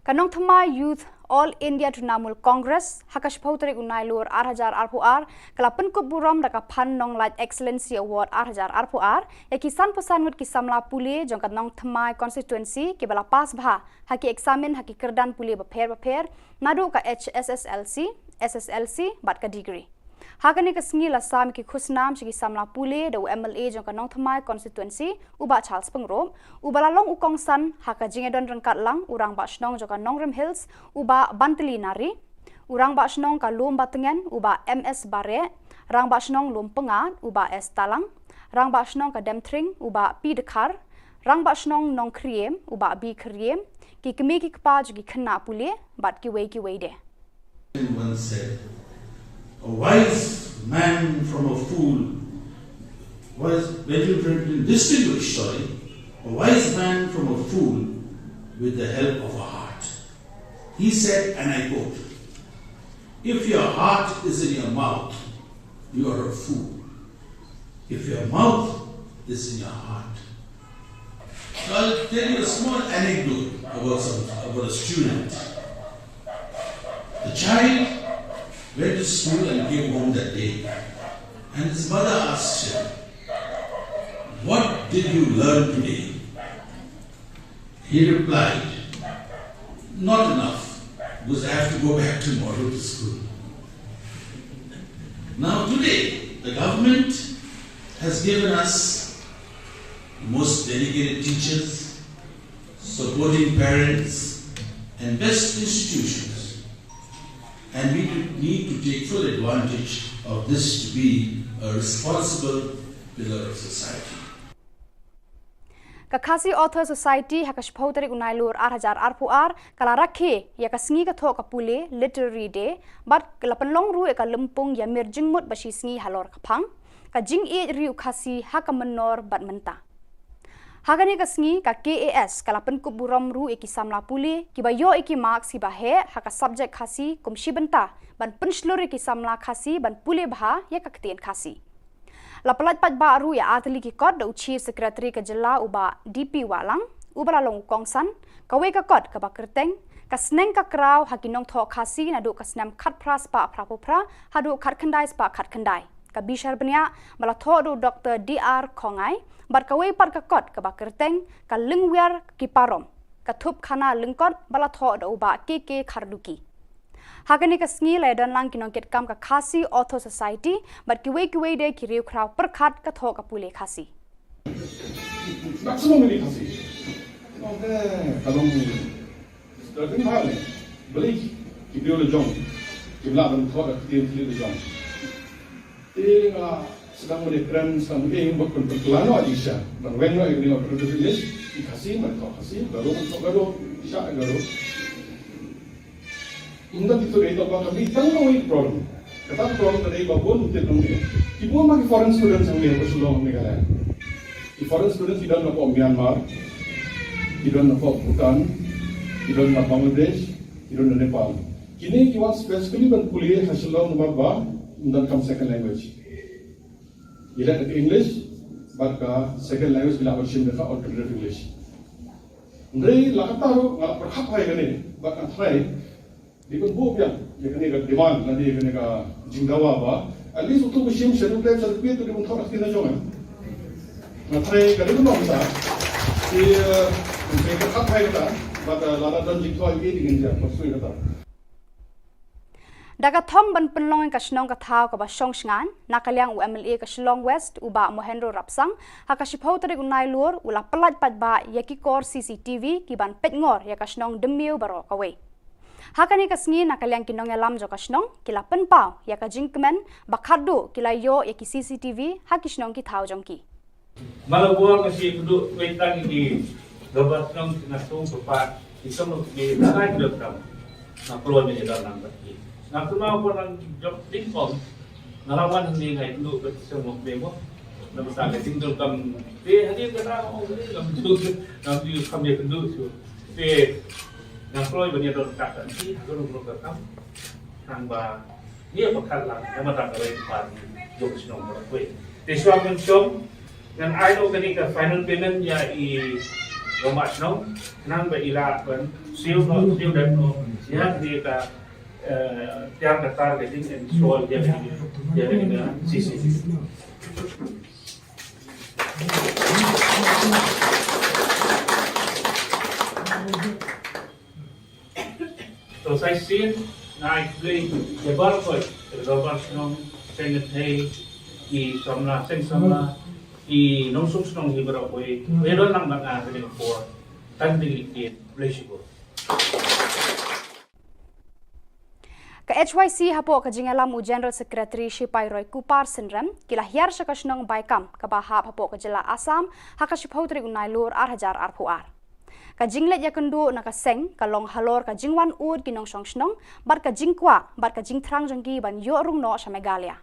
Kanong Thama Youth All India Trinamool Congress hakashpotri unai lur 8000 arpuar kalapan ko burom daka phan nong light excellency award 8000 arpuar ya kisan posanut ki samla pule jong kanong Thama constituency ki bala pas bha haki examen haki kerdan pule bapher nadu ka HSSLC SSLC bat ka degree Hakani ka sngi la sam ki khusnam chi samla pule do MLA jong kanong Thama constituency uba Charles Pengrom ubala long ukong san haka jingedon rangkat lang urang ba shnong jong kanong Rem Hills uba Bantli nari Urang ba senong ka lum batengan uba MS bare, rang ba senong lum pengat uba S talang, rang ba senong ka demtring uba P dekar, rang ba senong nong kriem uba B kriem, ki kemi ki kpa jugi kena pule bat ki wei de. One said, a wise man from a fool distinguished, a wise man from a fool with the help of a heart. He said, and I quote, if your heart is in your mouth, you are a fool. If your mouth is in your heart. So I'll tell you a small anecdote about a student. The child went to school and came home that day, and his mother asked him, what did you learn today? He replied, not enough, because I have to go back tomorrow to school. Now today, the government has given us most dedicated teachers, supporting parents, and best institutions. And we need to take full advantage of this to be a responsible pillar of society. Kakasi Author Society hakashpoteri unailur 8,000 RPR kala rakhe ya kasngi ka tho kapule literary day bat kalapanlong ru e ka lempung ya mir jingmut bashi sngi halor kaphang ka jing e riu khasi hakamenor bat menta hagani kasngi ka KAS kalapan kuburam ru e ki samla pule ki bayo e ki marks ki bahe haka subject khasi kumshi benta ban penslur e ki samla khasi ban pule bha ya kakten khasi Lapalat pat baru ya atli ki kod da Chief Secretary ka Jylla uba DP Walang uba lalong kongsan kawe ka kod ka bakerteng ka sneng ka kraw hakinong tho khasi na du ka snam khat pras pa prapopra hadu khat khandai spa khat khandai ka bishar bnya mala tho du Dr DR Khongai bar kawe par ka kod ka bakerteng ka lingwer ki parom ka thup khana lingkot bala tho da uba KK kharduki Hagani ka sngi le dan lang kinong ket kam ka khasi Author Society but kiwe de ki riu kraw perkhat ka tho ka pule khasi Maximum ni khasi oke kalong ni hale beli ki dio le jong ki la ban tho ka ti le jong tinga sedang menekran sang ing bakun perkelano adisha ban wen no igni of privilege ki khasi man tho khasi baru isha garo Inda dito rito ba kami tanong yung problem. Kata problem tadi babon tidak nunggu. Ibu magi foreign students yang lihat Shillong Meghalaya. Di foreign students tidak nak Myanmar, tidak nak Bhutan, tidak nak Bangladesh, tidak nak Nepal. Kini kiwan specifically ban kuliah Shillong nomor ba dan kam second language. Bila ke English, barka second language bila version mereka alternative English. Ndai lakataru ngalap perhapai kani, bahkan try di pun bukan ya kene ka demand nanti kene ka jinggawa ba at least untuk musim schedule plan sa pia tu di pun thok kina jongan na trai ka di pun sa di ka khapai ka ba ta lala dan jing thoi gi dingin ja pasui ka ta Daga thom ban penlong ka snong ka thau ka ba song sngan nakaliang UMLA ka Shillong West uba Mohendro Rapsang hakashipoteri unai lur ula pelat pat ba yaki kor CCTV ki ban pet ngor ya ka snong demiu baro ka we Hakani kasngi nakaliang kinong alam jo kasnong kila penpau ya ka jingkmen bakhadu kila yo ya ki CCTV hakisnong ki thau jongki Malabuang kasi kudu wetang di gabat nong nasung sepat isong di lain dokam na keluar dari dalam berarti na kuma ko nang job tinpom nalawan ni ngai kudu ke semua bemo na basta ka tingdol kam te hadi ka na o ni kam tu na di kam ye kudu so te Yang keluar banyak orang kata ni, orang kata nang ba ni apa kalah, nama tak ada yang jom senang berkuat. Teswa mensom dan idol kini ke final payment ya i rumah senang, nang ba ilah ban siu dan no siap dia ke tiap datar getting and soal dia dengan sisi. So saya sih naik beli lebar kot, lebar senang sengat hey i samla seng samla i nonsung senang lebar koi, lebar nang bangga dengan for tanding ikut beli sih. Ka HYC hapo ka jingalam u General Secretary Shipai Roy Kupar Sinrem kila hiar syakasnong baikam ka bahap hapo ka jela Assam haka shipautri unai lur arhajar arpuar. Ka jinglet ya kendu na ka seng ka long halor ka jingwan ud kinong songsnong bar ka jingkwa bar ka jingtrang jonggi ban yo rung no sa Megalia.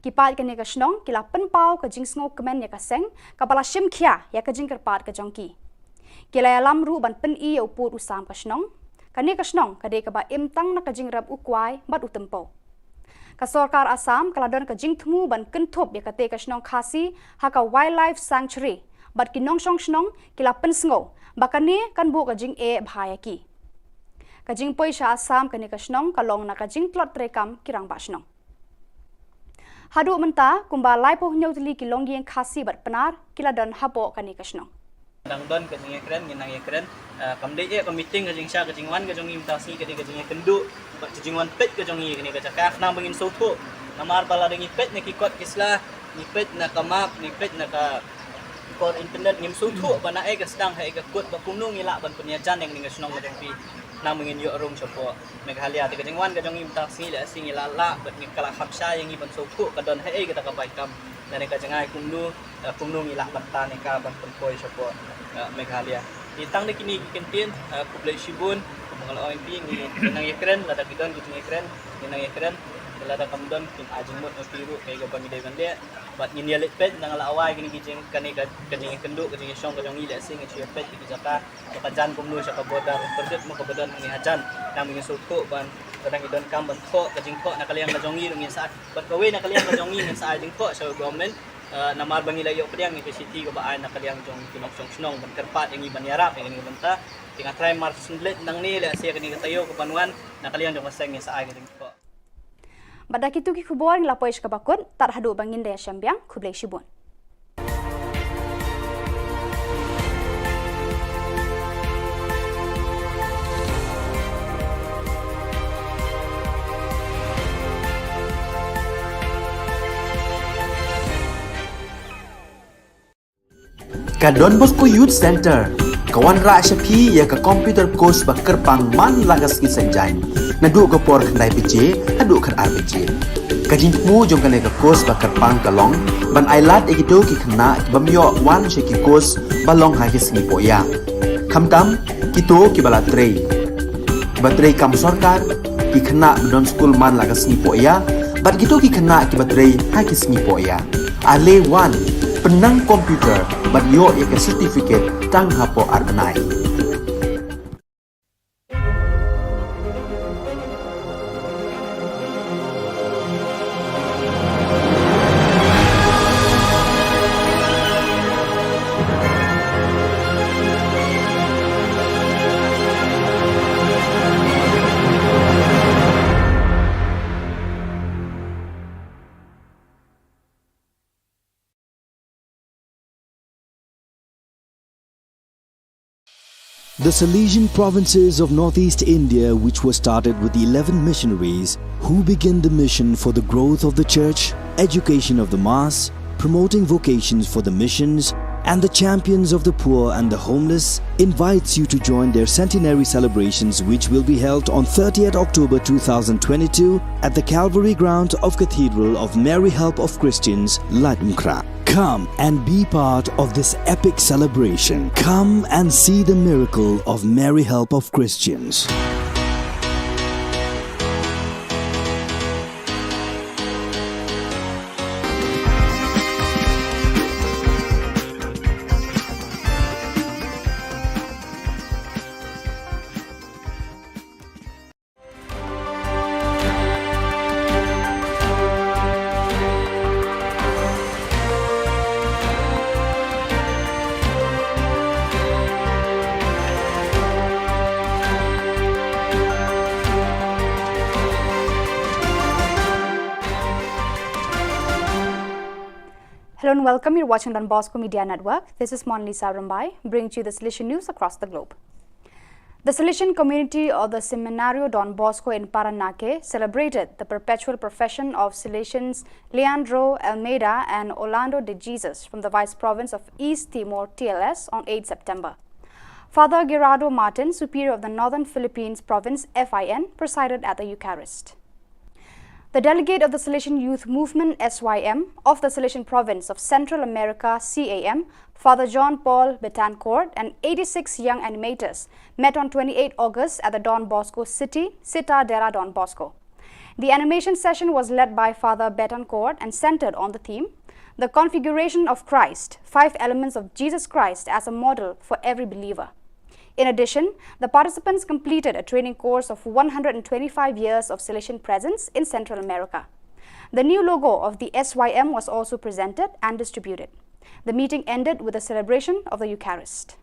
Kipat ka ni ka snong kila penpau ka jingsngo kemen ya ka seng ka bala shimkhia ya ka jingkerpat ka jongki. Kila ya lamru ban pen i upur usam ka snong kani kasnong kade ka ba imtang na kajingrab ukwai bat utempo. Ka Sarkar Assam kaladon ka jingthmu ban kenthop ya kate kasnong khasi haka wildlife sanctuary bat kinong snong kila pensngo bakani kan bu ka jing e bhaya ki. Ka jing poisha Assam kani kasnong kalong na ka jing plot trekam kirang basnong. Hadu menta kumba laipo nyotli kilong yang khasi bat penar kiladon hapo kani kasnong. Dang don ke jing ekren nginang ekren kamde e meeting ke jing sha ke jing wan ke jong imtasi ke jing kendu ba jing wan pet ke jong ni ke cakap nang bangin soto namar bala dengi pet ne ki kot kisla ni pet na kamap ni pet na ka kor internet ngim soto bana e ke sedang hai ke kot ba kunung ila ban punya jan yang ning snong ke jong pi nang bangin yo rong sopo Meghalaya ke jing wan ke jong imtasi le sing ila la bat ni kala hapsha yang iban soto ka don hai ke ta ka baikam dan ka jangai kunung ila ban ne ka ban poi sopo Meghalaya. Ditang na kini kintin kublay shibun mga OMP ni nang ekren lada kidon gitu ekren nang ekren lada kamdon kin ajing mot piru kay ga bangide bande bat ngin yalit pet nang laway kini kijing kani kajing kendu kajing song kajong ila sing chi pet ki jaka kajan kumnu sa kabodar perdet mo kabodan ni hajan nang ngin suko ban kadang idon kam ban ko kajing ko nakaliang kajongi ngin sa bat kawe nakaliang kajongi ngin sa ajing ko sa government namar bangila yo pediang university ko baan nakaliang jong kinoksong snong ban kerpat yang iban yarap yang banta tinga try mar sundlet nang nila siya kini tayo ko panuan nakaliang jong maseng sa ay kini ko. Badak itu ki khubor ng lapoy ka bakut tar hadu bangin daya syambiang kublay shibun. Ka Don Bosco Youth Center, kawan ra syapi ya ka computer course bakar pang man lagas ki sanjai. Nadu ka por khandai PJ, hadu khar RPG. Ka jingmu jong ka course bakar pang kalong, ban ailat egito ki khna bamyo wan sheki course balong ha ki singi poya. Khamtam kito ki bala trei. Batrei kam sarkar ki khna don school man lagas singi poya, bat kito ki khna ki batrei ha ki singi poya. Ale wan penang komputer bat yo ya ke certificate tang hapo arnai. The Salesian provinces of northeast India, which were started with the 11 missionaries who began the mission for the growth of the church, education of the mass, promoting vocations for the missions, and the champions of the poor and the homeless, invites you to join their centenary celebrations, which will be held on 30th October 2022 at the Calvary ground of Cathedral of Mary Help of Christians, Ladumkra. Come and be part of this epic celebration. Come and see the miracle of Mary Help of Christians. Hello and welcome. You're watching Don Bosco Media Network. This is Monlisa Rambai, bringing you the Salesian news across the globe. The Salesian community of the Seminario Don Bosco in Paranake celebrated the perpetual profession of Salesians Leandro Almeida and Orlando de Jesus from the Vice Province of East Timor TLS on 8 September. Father Gerardo Martin, Superior of the Northern Philippines Province FIN, presided at the Eucharist. The delegate of the Salesian Youth Movement SYM of the Salesian Province of Central America CAM, Father John Paul Betancourt, and 86 young animators met on 28 August at the Don Bosco City, Citadera Don Bosco. The animation session was led by Father Betancourt and centered on the theme, The Configuration of Christ, 5 Elements of Jesus Christ as a Model for Every Believer. In addition, the participants completed a training course of 125 years of Salesian presence in Central America. The new logo of the SYM was also presented and distributed. The meeting ended with a celebration of the Eucharist.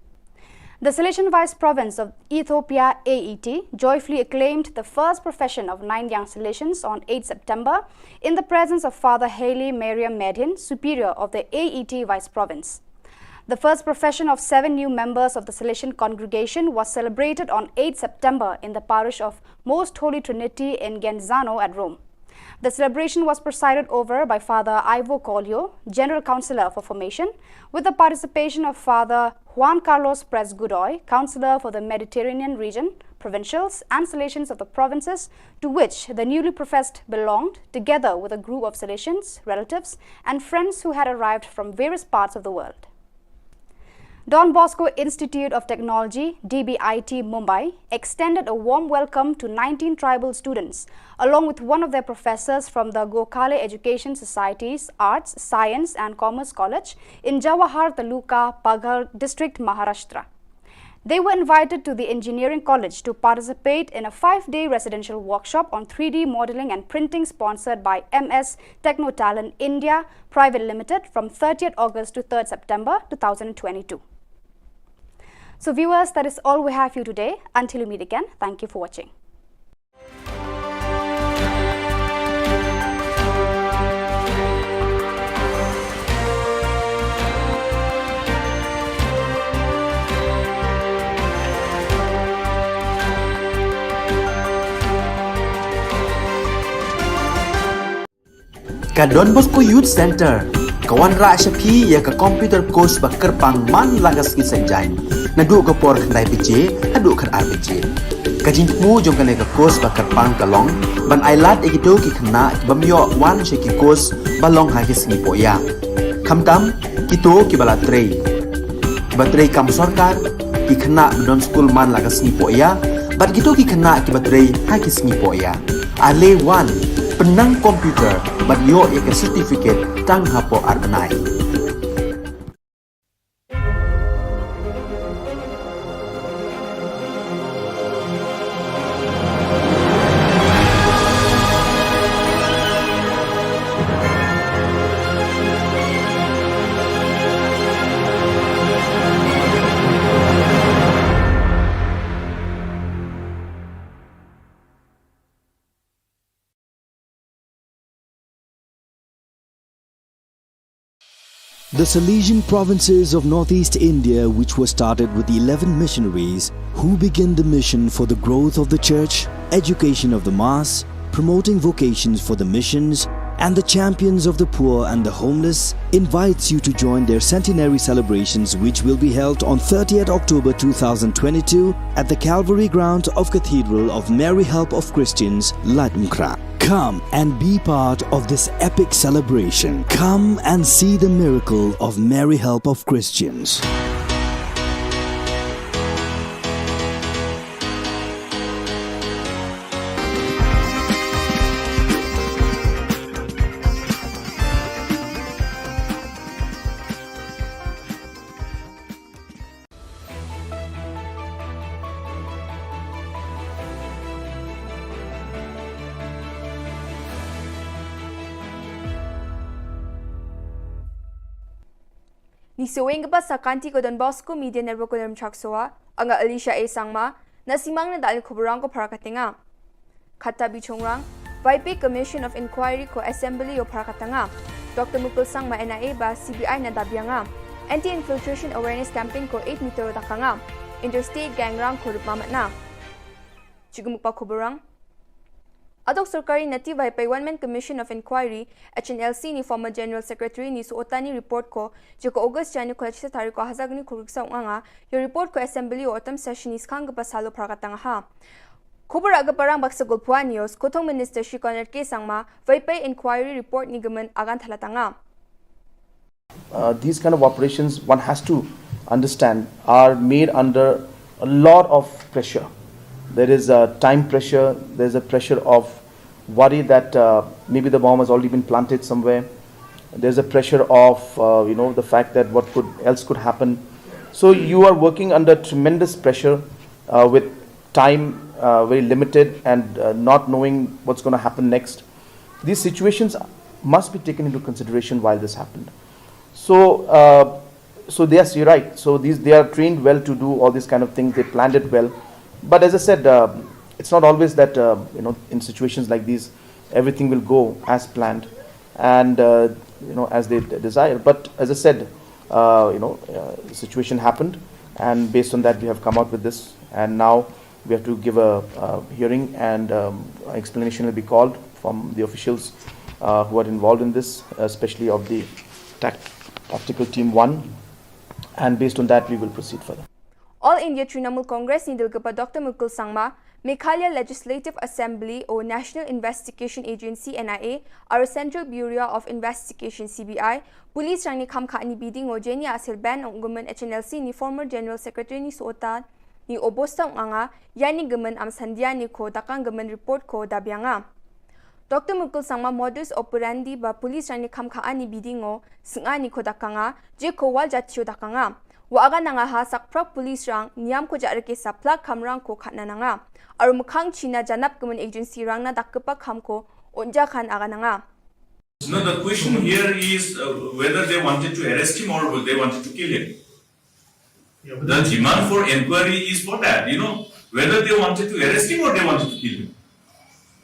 The Salesian Vice Province of Ethiopia AET joyfully acclaimed the first profession of 9 young Salesians on 8 September in the presence of Father Haley Mariam Median, Superior of the AET Vice Province. The first profession of 7 new members of the Salesian congregation was celebrated on 8 September in the parish of Most Holy Trinity in Genzano at Rome. The celebration was presided over by Father Ivo Collio, General Councillor for Formation, with the participation of Father Juan Carlos Pres Godoy, Councillor for the Mediterranean region, provincials and Salesians of the provinces to which the newly professed belonged, together with a group of Salesians, relatives and friends who had arrived from various parts of the world. Don Bosco Institute of Technology, DBIT Mumbai, extended a warm welcome to 19 tribal students, along with one of their professors from the Gokhale Education Society's Arts, Science and Commerce College in Jawahar Taluka, Paghar District, Maharashtra. They were invited to the Engineering College to participate in a 5-day residential workshop on 3D modeling and printing sponsored by MS Techno Talent India Private Limited from 30th August to 3rd September 2022. So viewers, that is all we have for you today. Until we meet again, thank you for watching. Ka Don Bosco Youth Center, kawan ra shapi ya ka computer course ba kerpang man lagas ki sanjain. Nadu ka por khandai PJ, adu khan RPG. Ka jingmu jong ka ka course ba kerpang kalong, ban ailat egito ki khna bamyo wan she ki course balong ha ki singi poya. Khamtam kito ki bala trei. Ba trei kam sarkar ki khna don school man lagas singi poya, bat kito ki khna ki ba trei ha ki singi poya. Ale wan penang komputer bat yo ya ke certificate tang hapo arbenai. The Salesian provinces of northeast India, which were started with the 11 missionaries who began the mission for the growth of the church, education of the mass, promoting vocations for the missions, and the champions of the poor and the homeless, invites you to join their centenary celebrations, which will be held on 30th October 2022 at the Calvary Ground of Cathedral of Mary Help of Christians, Ladmkra. Come and be part of this epic celebration. Come and see the miracle of Mary Help of Christians. Ni sewing ba sa kanti ko Don Bosco Media Network ko dalam chaksoa anga Alicia A Sangma na simang na dahil kuburang ko para katinga. Kata bichongrang YP Commission of Inquiry ko Assembly o para katanga. Dr. Mupil Sangma NIA ba CBI na dabyanga. Anti-infiltration awareness campaign ko 8 meter dakanga. Interstate gangrang ko mamat na. Chigumuk pa kuburang Adok Sarkari Nati Vaipai One Man Commission of Inquiry HNLC ni former General Secretary ni Suotani report ko joko August Jani ko chisa tarik ko hazagni kuriksa nga your report ko assembly autumn session is kang pasalo prakatanga ha Khubor aga parang baksa gulpuanios kotong minister Shikoner ke sangma Vaipai inquiry report ni gaman agan thalatanga these kind of operations, one has to understand, are made under a lot of pressure. There is a time pressure, there is a pressure of worry that maybe the bomb has already been planted somewhere. There's a pressure of, the fact that what else could happen. So you are working under tremendous pressure with time very limited and not knowing what's going to happen next. These situations must be taken into consideration while this happened. So yes, you're right. So they are trained well to do all these kind of things. They planned it well. But as I said, it's not always that in situations like these, everything will go as planned and as they desire. But as I said, the situation happened, and based on that, we have come out with this. And now we have to give a hearing, and explanation will be called from the officials who are involved in this, especially of the Tactical Team 1, and based on that we will proceed further. All India Trinamool Congress ni Dilgapa Dr. Mukul Sangma, Meghalaya Legislative Assembly or National Investigation Agency NIA, our Central Bureau of Investigation CBI, Police Rangni Khamkha ni Biding o Jenny Asil Ban ng Government HNLC ni former General Secretary ni Suota ni Obosta nga yani Government am Sandia ni ko takang Government report ko dabyanga. Dr. Mukul Sangma modus operandi ba police rani khamkhaan ni bidingo singa ni kodakanga je ko wal jatio dakanga wa aga nanga ha sakprak police rang niam ko jarke sa plak khamrang ko khatna nanga aru mukhang china janap government agency rang na dakpa kham ko onja khan aga nanga. No, the question here is whether they wanted to arrest him or they wanted to kill him. The demand for inquiry is for that, whether they wanted to arrest him or they wanted to kill him.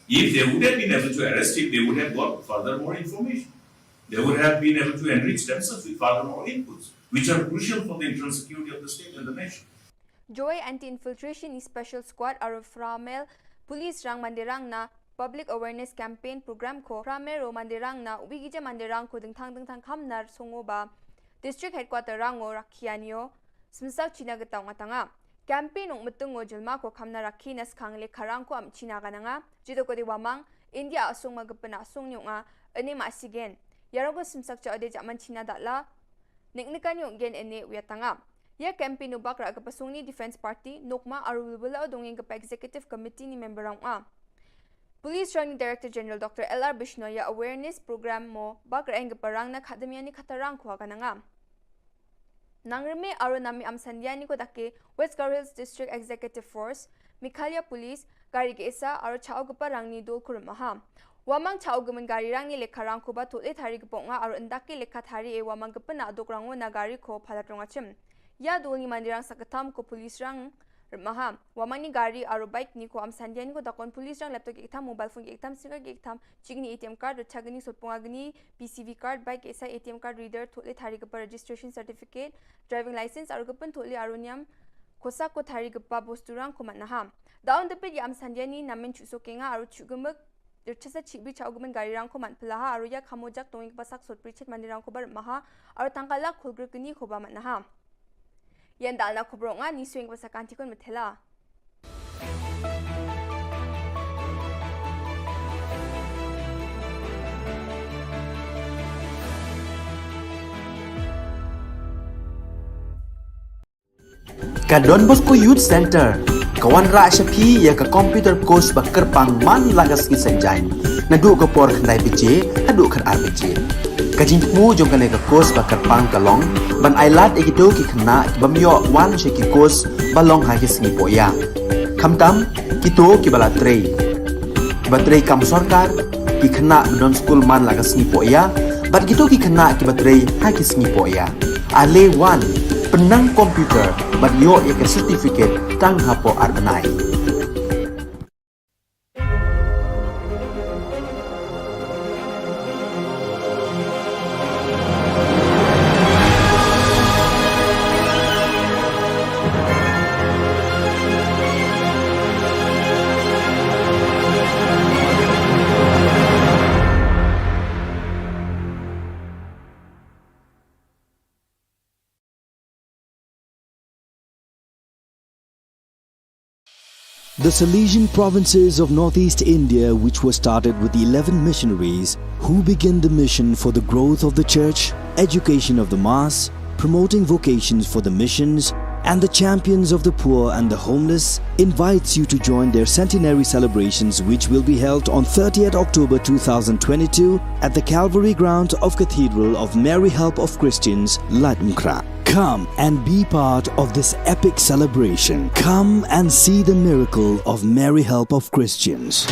If they would have been able to arrest him, they would have got further more information. They would have been able to enrich themselves with further more inputs, which are crucial for the internal security of the state and the nation. Joy Anti-Infiltration Special Squad or Framel Police Rang Mandirang na Public Awareness Campaign Program ko Framero Mandirang na Wigija Mandirang ko dingtang kamnar songoba District Headquarter Rango Rakianyo Smsak Chinagataw nga campaign ng mutungo jelma ko kamna rakhi nas khangle kharang ko am china gananga jito ko di wamang India asung magapana asung nga ani masigen yarogo simsak cha ade jaman china dala niknikan yung gen ene uyatanga ya campaign no bakra agapasung ni Defense Party nokma arulbula odonging ka executive committee ni member ang Police Running Director General Dr. LR Bishnoy awareness program mo bakra ang parang na akademya ni katarang ko gananga Nangreme aro nami amsandiani ko dake West Garhills District Executive Force, Meghalaya Police, gari ke isa aro chaogpa rangni dol kurmaha. Wamang chaogaman gari rangni lekharang ko ba tole thari ko nga aro indake lekha thari e wamang gapna adokrango na gari ko phalatongachim. Ya dolni mandirang sakatam ko police rang maha. Wamang ni gari aro bike ni ko amsandiani ko dakon police rang laptop ke iktham mobile phone ke iktham singer ke iktham chigni ATM card chagni sotpongagni PCV card bike isa ATM card reader tole thari ko registration certificate driving license aro gapan tole aroniam kosa ko thari gapa bosturang ko manaham down the pit yam sandiani namen chusokenga aro chugumak dirchasa chibi chauguman garirang ko manplaha aro ya khamojak tonging pasak sotprichet mandirang ko bar maha aro tangkala khulgrukni ko ba manaham yan dalna khobronga ni swing pasakantikon methela Ka Don Bosco Youth Center kawan ra shapi ya ka computer course ba kerpang man lagas ki sanjain nadu ka por khnai piche adu khan RPG ka jingmu jong ka ka course ba kerpang kalong ban ailat ekito ki khna bamyo wan she ki course balong ha ki sni poya khamtam kito ki bala trei batrei kam sarkar ki khna don school man lagas ni poya bat kito ki khna ki batrei ha ki sni poya ale wan penang komputer bat yo ek certificate tang hapo arbanai The Salesian provinces of northeast India, which were started with 11 missionaries who began the mission for the growth of the church, education of the mass, promoting vocations for the missions, and the champions of the poor and the homeless, invites you to join their centenary celebrations, which will be held on 30th October 2022 at the Calvary ground of Cathedral of Mary Help of Christians, Latmkra. Come and be part of this epic celebration. Come and see the miracle of Mary Help of Christians.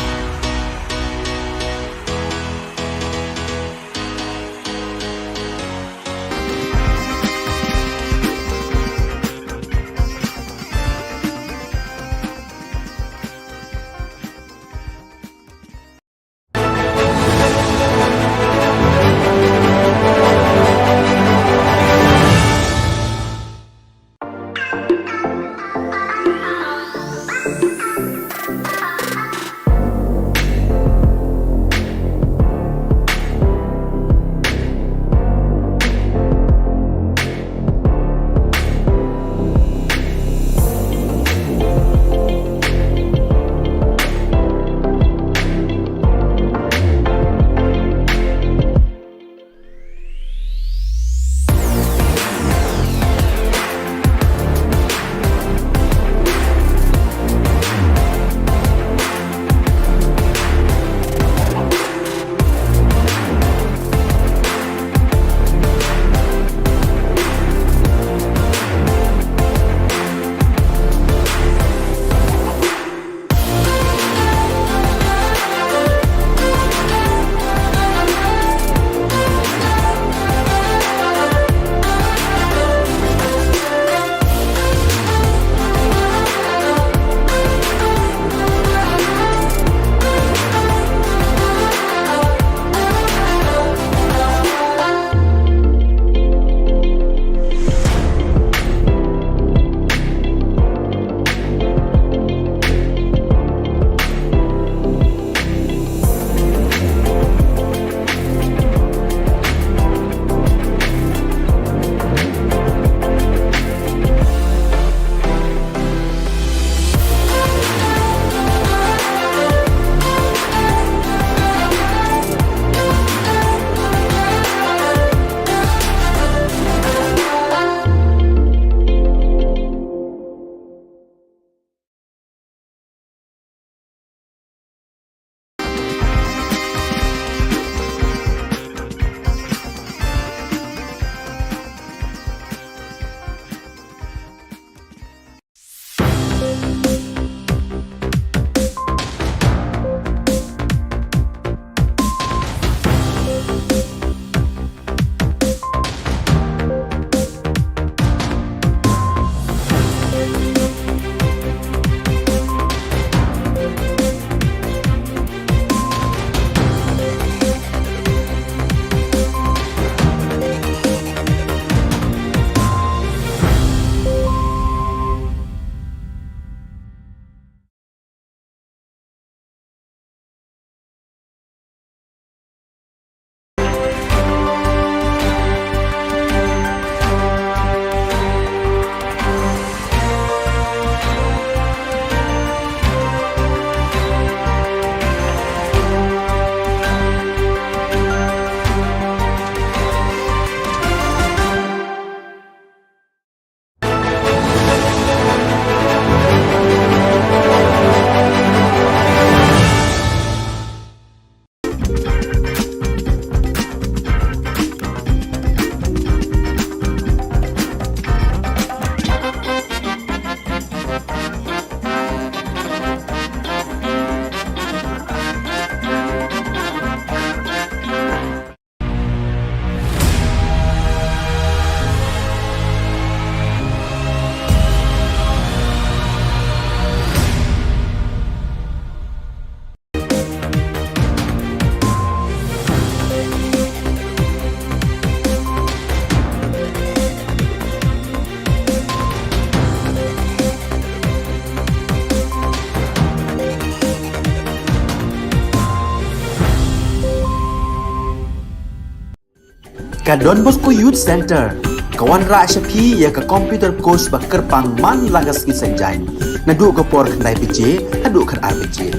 Ka Don Bosco Youth Center, kawan ra shapi ya ka computer course ba kerpang man lagas ki senjain na du ko por khnai pije adu khan arbije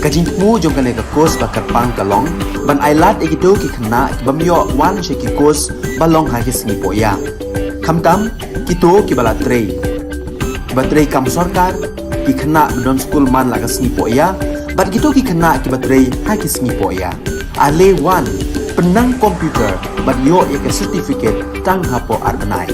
kajing mu jong kan ka course ba kerpang kalong ban ailat egido ki khna ki bamyo wan she ki course balong ha ki sngi poya khamtam kito ki bala trei batrei kam sarkar ki khna don school man lagas sngi poya bat gitu ki khna ki batrei ha ki sngi poya ale wan penang komputer bat yo ya ke certificate tang hapo arbanai.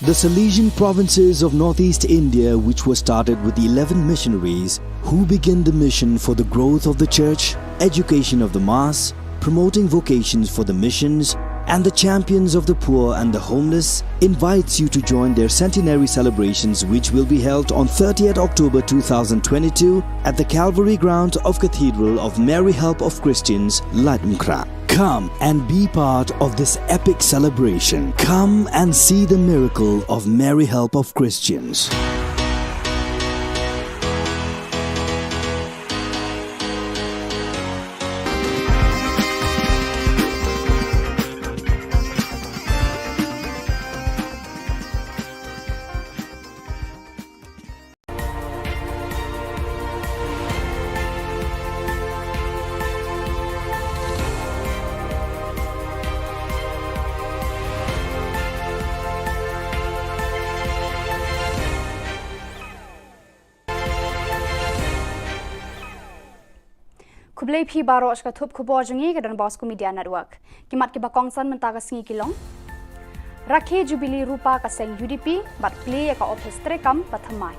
The Salesian provinces of northeast India, which were started with the 11 missionaries who began the mission for the growth of the church, education of the mass, promoting vocations for the missions, and the champions of the poor and the homeless, invites you to join their centenary celebrations, which will be held on 30th October 2022 at the Calvary Ground of Cathedral of Mary Help of Christians, Latmkra. Come and be part of this epic celebration. Come and see the miracle of Mary Help of Christians. Kublai phi barosh ka thup khubor jungi ka Don Bosco Media Network. Kimat ki bakong san menta ka singi kilong. Rakhe Jubilee Rupa ka seng UDP bat play ka orchestra kam pathamai.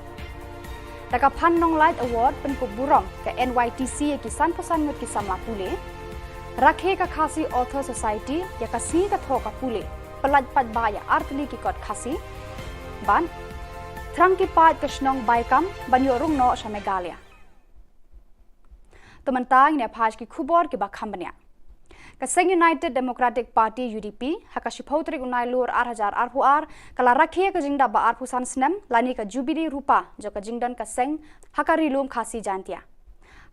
Taka Phan Nong Light Award pen ko burong ka NYTC ki san posan ngut ki samla pule. Rakhe ka Khasi Author Society ya ka singi ka tho ka pule. Palaj pat ba ya artli ki kot khasi. Ban Thrang ki pat ka shnong baikam banyo rung no sa Meghalaya. Tumantang ne phaj ki Khubor ki bakhambania kaseng United Democratic Party UDP hakashipotri unai lur 8000 arpuar kala rakhe ka jingda ba arpusan snem lani ka Jubilee Rupa jo ka jingdan kaseng hakarilum khasi jantia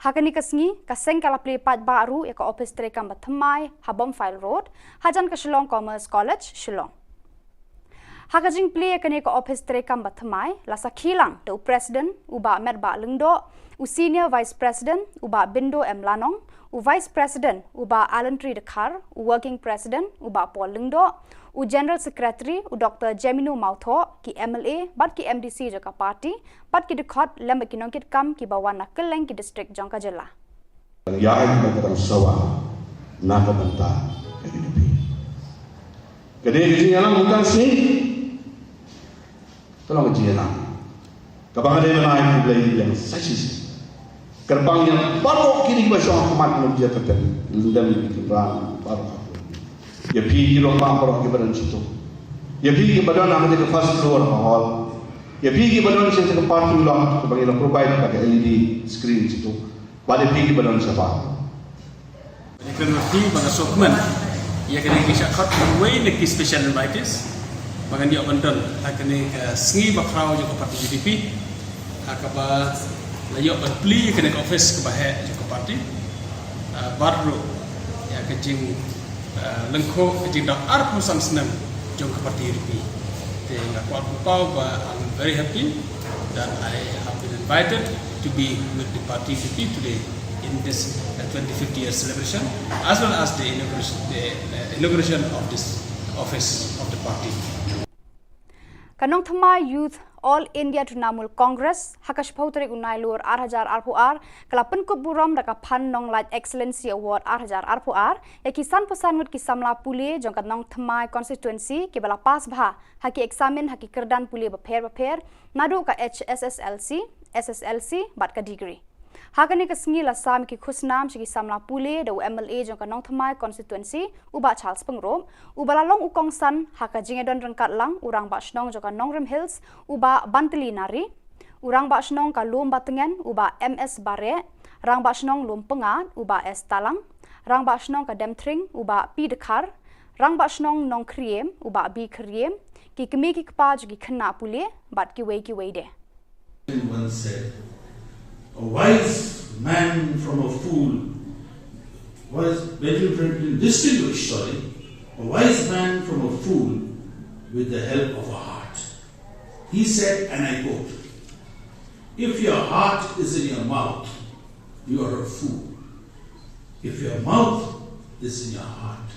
hakani kasngi kaseng kala play pat ba aru eka office trekam bathamai habom file road hajan ka Shillong Commerce College Shillong hakajing play ekane ka office trekam bathamai lasa khilang the president uba merba lungdo u senior vice president uba Bindo M Lanong u vice president uba Alan Tree Dakhar u working president uba Paul Lungdo u general secretary u Dr Jemino Mautho ki MLA bat ki MDC jaka party bat ki dekhot lemba ki nongkit kam ki bawana Keleng ki district Khubor Na Ka Jylla ya ai ka sawa na ka banta kede ki yang bukan si tolong jina kabang ada mana yang beli yang sasis gerbang yang baru kini bersama umat manusia tertentu dalam kebenaran baru ya pergi rumah baru kebenaran situ ya pergi kepada nama dia first floor hall ya pergi kepada situ ke parking lot sebagai yang provide pakai LED screen situ pada pergi kepada siapa ini kerti pada sokmen ya kena kisah kat way neki special invites bagan dia bandel akan sengi bakrau juga parti UDP akaba layo berpli kena office ke bahaya juga parti baru ya kejing lengko kejing dak arpusan senam juga parti UDP dengan kuat kupau I'm very happy that I have been invited to be with the party UDP today in this 25th year celebration as well as the inauguration of this office of the party. Kanong Thamai Youth All India Trinamool Congress hakashpotri unai lur 8000 arpuar kala penkut burom daka Phan Nong Light Excellency Award 8000 arpuar ya kisan pesanut kisamla pule jong kanong Thamai constituency ki bala pas bha haki examen haki kerdan pule baper nadu ka HSSLC SSLC bat ka degree Hagani ka sngi la sam ki khusnam chi ki samla pule do MLA jong ka nong thamai constituency uba Charles Pengrom ubala long ukong san haka jingedon rengkat lang urang ba snong jong ka Nongrem Hills uba Bantili Nari urang ba snong ka Lom Batengan uba MS Bare rang ba snong Lom Pengat uba S Talang rang ba snong ka Demtring uba Pi Dekar rang ba snong Nong Kriem uba Bi Kriem ki kemi ki kpa ki khna pule bat ki wei de. Once said, a wise man from a fool was Benjamin Franklin distinguished, a wise man from a fool with the help of a heart. He said, and I quote, if your heart is in your mouth, you are a fool. If your mouth is in your heart.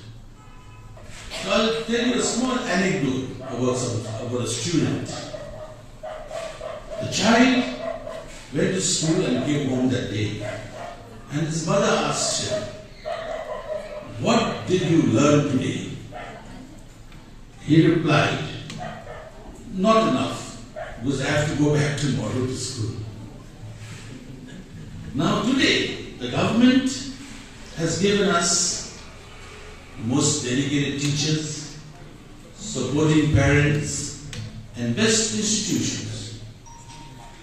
So I'll tell you a small anecdote about a student. The child went to school and came home that day, and his mother asked him, what did you learn today? He replied, not enough, because I have to go back tomorrow to school. Now today, the government has given us most dedicated teachers, supporting parents, and best institutions.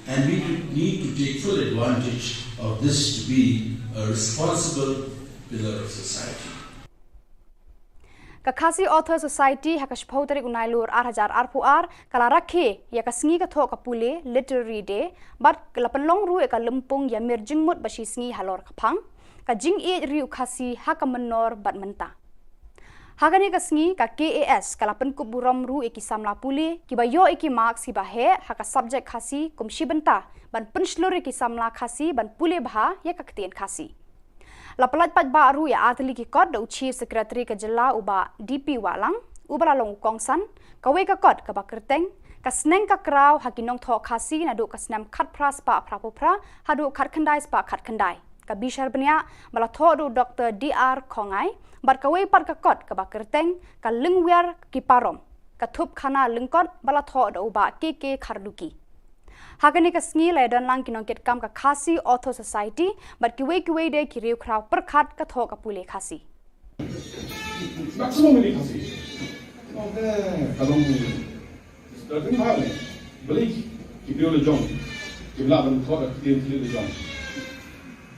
And we need to take full advantage of this to be a responsible pillar of society. Kakasi Author Society hakashpau tarik unailur 8,000 RPR kala rakhe ya kasngi ka thok kapule literary day bat lapanlong ru ka lempung ya mir jingmut bashi sngi halor kaphang ka jing e riu khasi hakamenor bat menta hagani kasngi ka KAS kala penkup buram ru eki samla pule ki bayo eki marks ki bahe haka subject khasi kumshi benta ban penslur eki samla khasi ban pule bha ya kakten khasi Lapalat pat baru ya atli ki kod do chief secretary ka jilla uba DP walang ubala long kongsan kawe ka kod ka bakerteng ka sneng ka kraw hakinong tho khasi na do ka snam khat pras pa prapopra hadu khat khandai pa khat khandai ka bishar bnya bala tho do Dr DR Khongai bar kawe par ka kod ka bakerteng ka lingwer ki parom ka thup khana lingkot bala tho do uba KK kharduki Hagani ka sngi le don lang kinong ket kam ka Khasi Author Society but kiwe de ki riu kraw perkhat ka tho ka pule khasi Maximum ini khasi. Okay, kalau starting hal ni, beli kita le jom, kita ban tho ka tien le jom.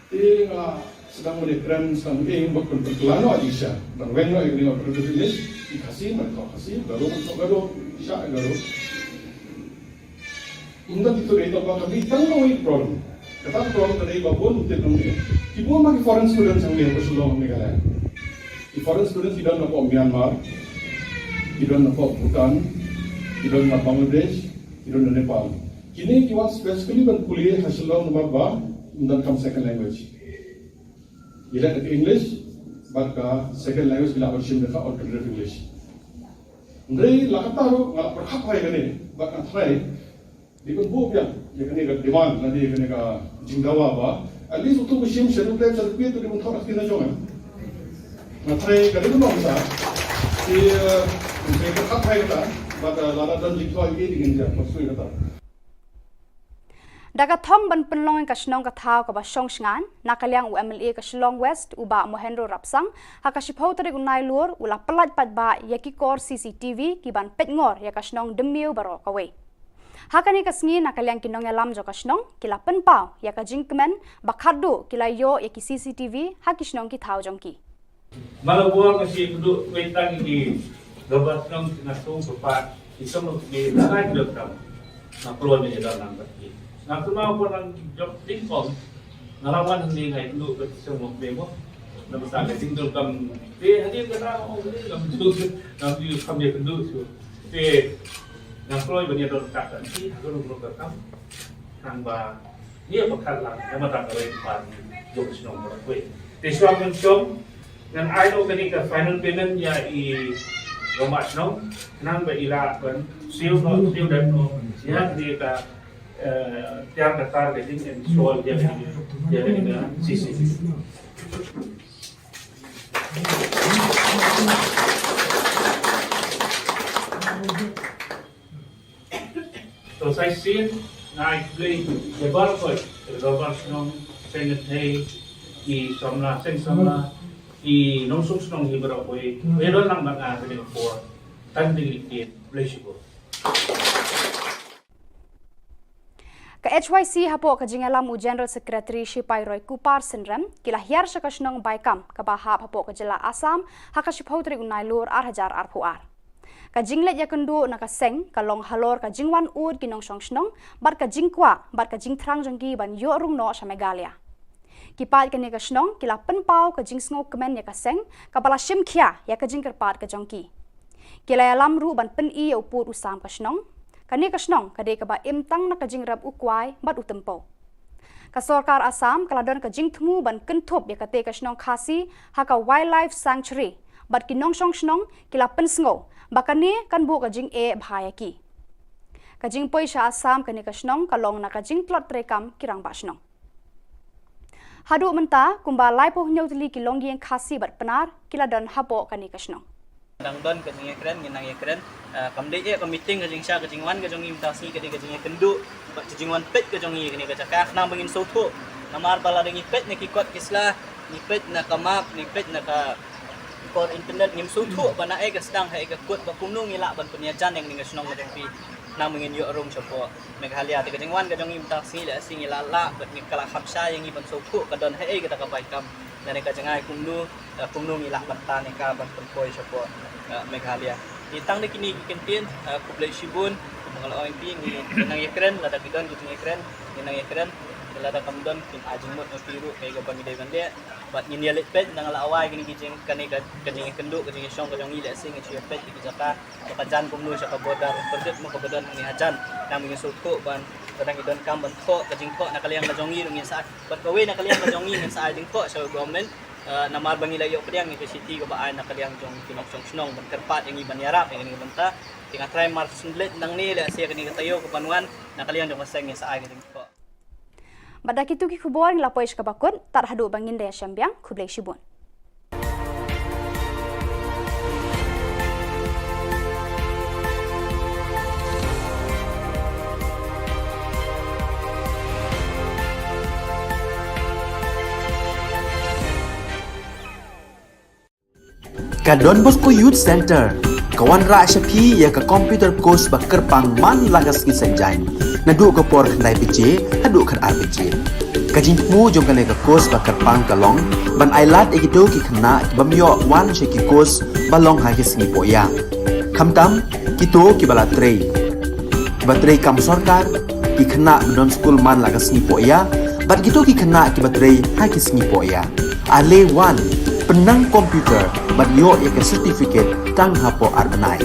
Ti sedang menekran sedang ingin berkelana di Asia. Dan when you ingin berkelana di khasi, mereka khasi, garu syak garu. Undan itu rate apa kami tanggung ini problem. Kata problem tadi babon tenung ni. Ibu magi foreign students yang ni Shillong Meghalaya. Di foreign students tidak nak Myanmar, tidak nak Bhutan, tidak nak Bangladesh, tidak nak Nepal. Kini kita specifically ban kuliah Shillong nomor ba undan kam second language. Ila ke English, baka second language bila version mereka alternative English. Ndai lakataru ngalap perkhapai kene, baka try di pun yang kena ke demand nanti kena ke jingdawa ba at least untuk musim schedule plan serpi tu di pun thok kena jong matrai kali tu bangsa di mereka khapai kata bata lada dan jingdawa ini dengan dia maksud kata Daga thong ban penlong ka snong ka thau ka ba song sngan nakalyang UMLA ka Shillong West uba Mohendro Rapsang hakashipau tarik unai lur ula pelat pat ba yaki kor CCTV ki ban petngor ya ka snong demiu baro ka we Hakani kasngi nakalyang kinong alam jo kasnong kila penpau ya ka jingkmen bakhadu kila yo ya ki CCTV hakisnong ki thau jongki Malabuang kasi kudu wetang di gabat nong nasong sopat isong di lakai dokram na keluar ni dalam nangkat na kumau pun ang job tingkong ngalawan ni ngai kudu betisong mo bemo na basta ka tingdol kam hadir ka na ni kam tu na yu kam dia kudu so Yang keluar banyak orang kata ni, kalau belum rekam, kan bah dia bakal lah, yang mata kau yang pan jom senang berkuat. Teswa menjom, dan idol kini ke final payment ya i rumah senang, nang berilah kan, siu dan siapa dia ke tiang ketar getting and soal dia dengan sisi. So saya sih naik beli lebar kot, lebar senang Sengat Hey, I Somla, Seng Somla, I Nong Sung Snong Hibarapoi, Wedon Lang Banga for Tanding Legible. Ka HYC hapo ka jingalam u General Secretary Shipai Roy Kupar Sinrem kila hiar sa kasnong baikam ka bahap hapo ka jila Assam haka shipautri unai lur arhajar arpuar. Ka jinglet ya kendu na ka seng ka long halor ka jingwan ud kinong song bar ka jingkwa bar ka jingtrang jonggi ban yo rung no sa Megalia. Kipat ka ni ka snong kila penpau ka jingsngok kemen ya ka seng ka bala shim khia ya ka jingkerpat ka jongki. Kila ya lam ru ban pen i ya upur usam ka snong kani kasnong kade ka ba imtang na kajing rab ukwai bat utempo. Ka Sorkar Assam kaladon kajing tmu ban kentup ya kate kasnong khasi haka wildlife sanctuary bat kinong song snong kila pensngo bakani kan bu kajing bhaya ki. Kajing poisha Assam kani kasnong kalong na kajing plot trekam kirang basnong. Hadu menta kumba laipo nyotli kilong yang khasi bat penar kiladon hapo kani kasnong. Dang don ke jing ekren ngenang ekren kamde ke meeting ke jing sha ke jing wan ke jong imtasi ke jing kendu jing wan pet ke jong ni ke cakap nang bengin soto namar bala deng pet ne ki kot kisla ni pet na kamap ni pet na ka kor internet ngim soto bana ke sedang ha ke kot ba kumnung ila ban punya jan yang ning snong ke jong pi nang bengin yo rum sopo Meghalaya ke jing wan ke jong imtasi la sing ila la bet ni kala khapsa yang iban soto ke don ha ke ta ka baikam dan ka jangai kumnung ila ban ta ne ka ban poi sopo Meghalaya. Di tang de kini kentin kublai shibun mengaloi pi ni nang ekren lada kidon gitu ekren nang ekren lada kamdon kin ajing mot piru kay ga bang ide bande bat ni let pet nang la awai kini kijing kani ka kajing kendu kajing song kajong ile sing chi pet ki jaka ka jan kumnu sa ka bodar perdet mo ka bodar ni hajan nang mi suku ban kadang idon kam ban tho kajing tho na kaliang kajong ni ngin sa bat kawe na kaliang kajong ni ngin sa ajing tho sa government namar bangi layo pediang ni city ko ba na kaliang jong kinok song snong ban kerpat yang iban yarap yang ni banta tinga try mar sundlet nang ni la sia kini katayo ko panuan na kaliang jong masang sa ay kini ko Badak itu ki khubor ng lapoy ka bakun tar hadu bangin daya syambiang kublai shibun. Ka Don Bosco Youth Center, kawan ra syapi ya ka computer course ba kerpang man lagas ki sanjain. Nadu ka por khnai pije, hadu khan RPG. Ka jingmu jong kan ka course ba kerpang kalong, ban ailat egido ki khna bamyo wan she ki course balong ha ki singi poya. Khamtam kito ki bala trei. Ba trei kam Sorkar ki khna don school man lagas singi poya, bat kito ki khna ki ba trei ha ki singi poya. Ale wan penang komputer bat yo ya ke certificate tang hapo arbenai.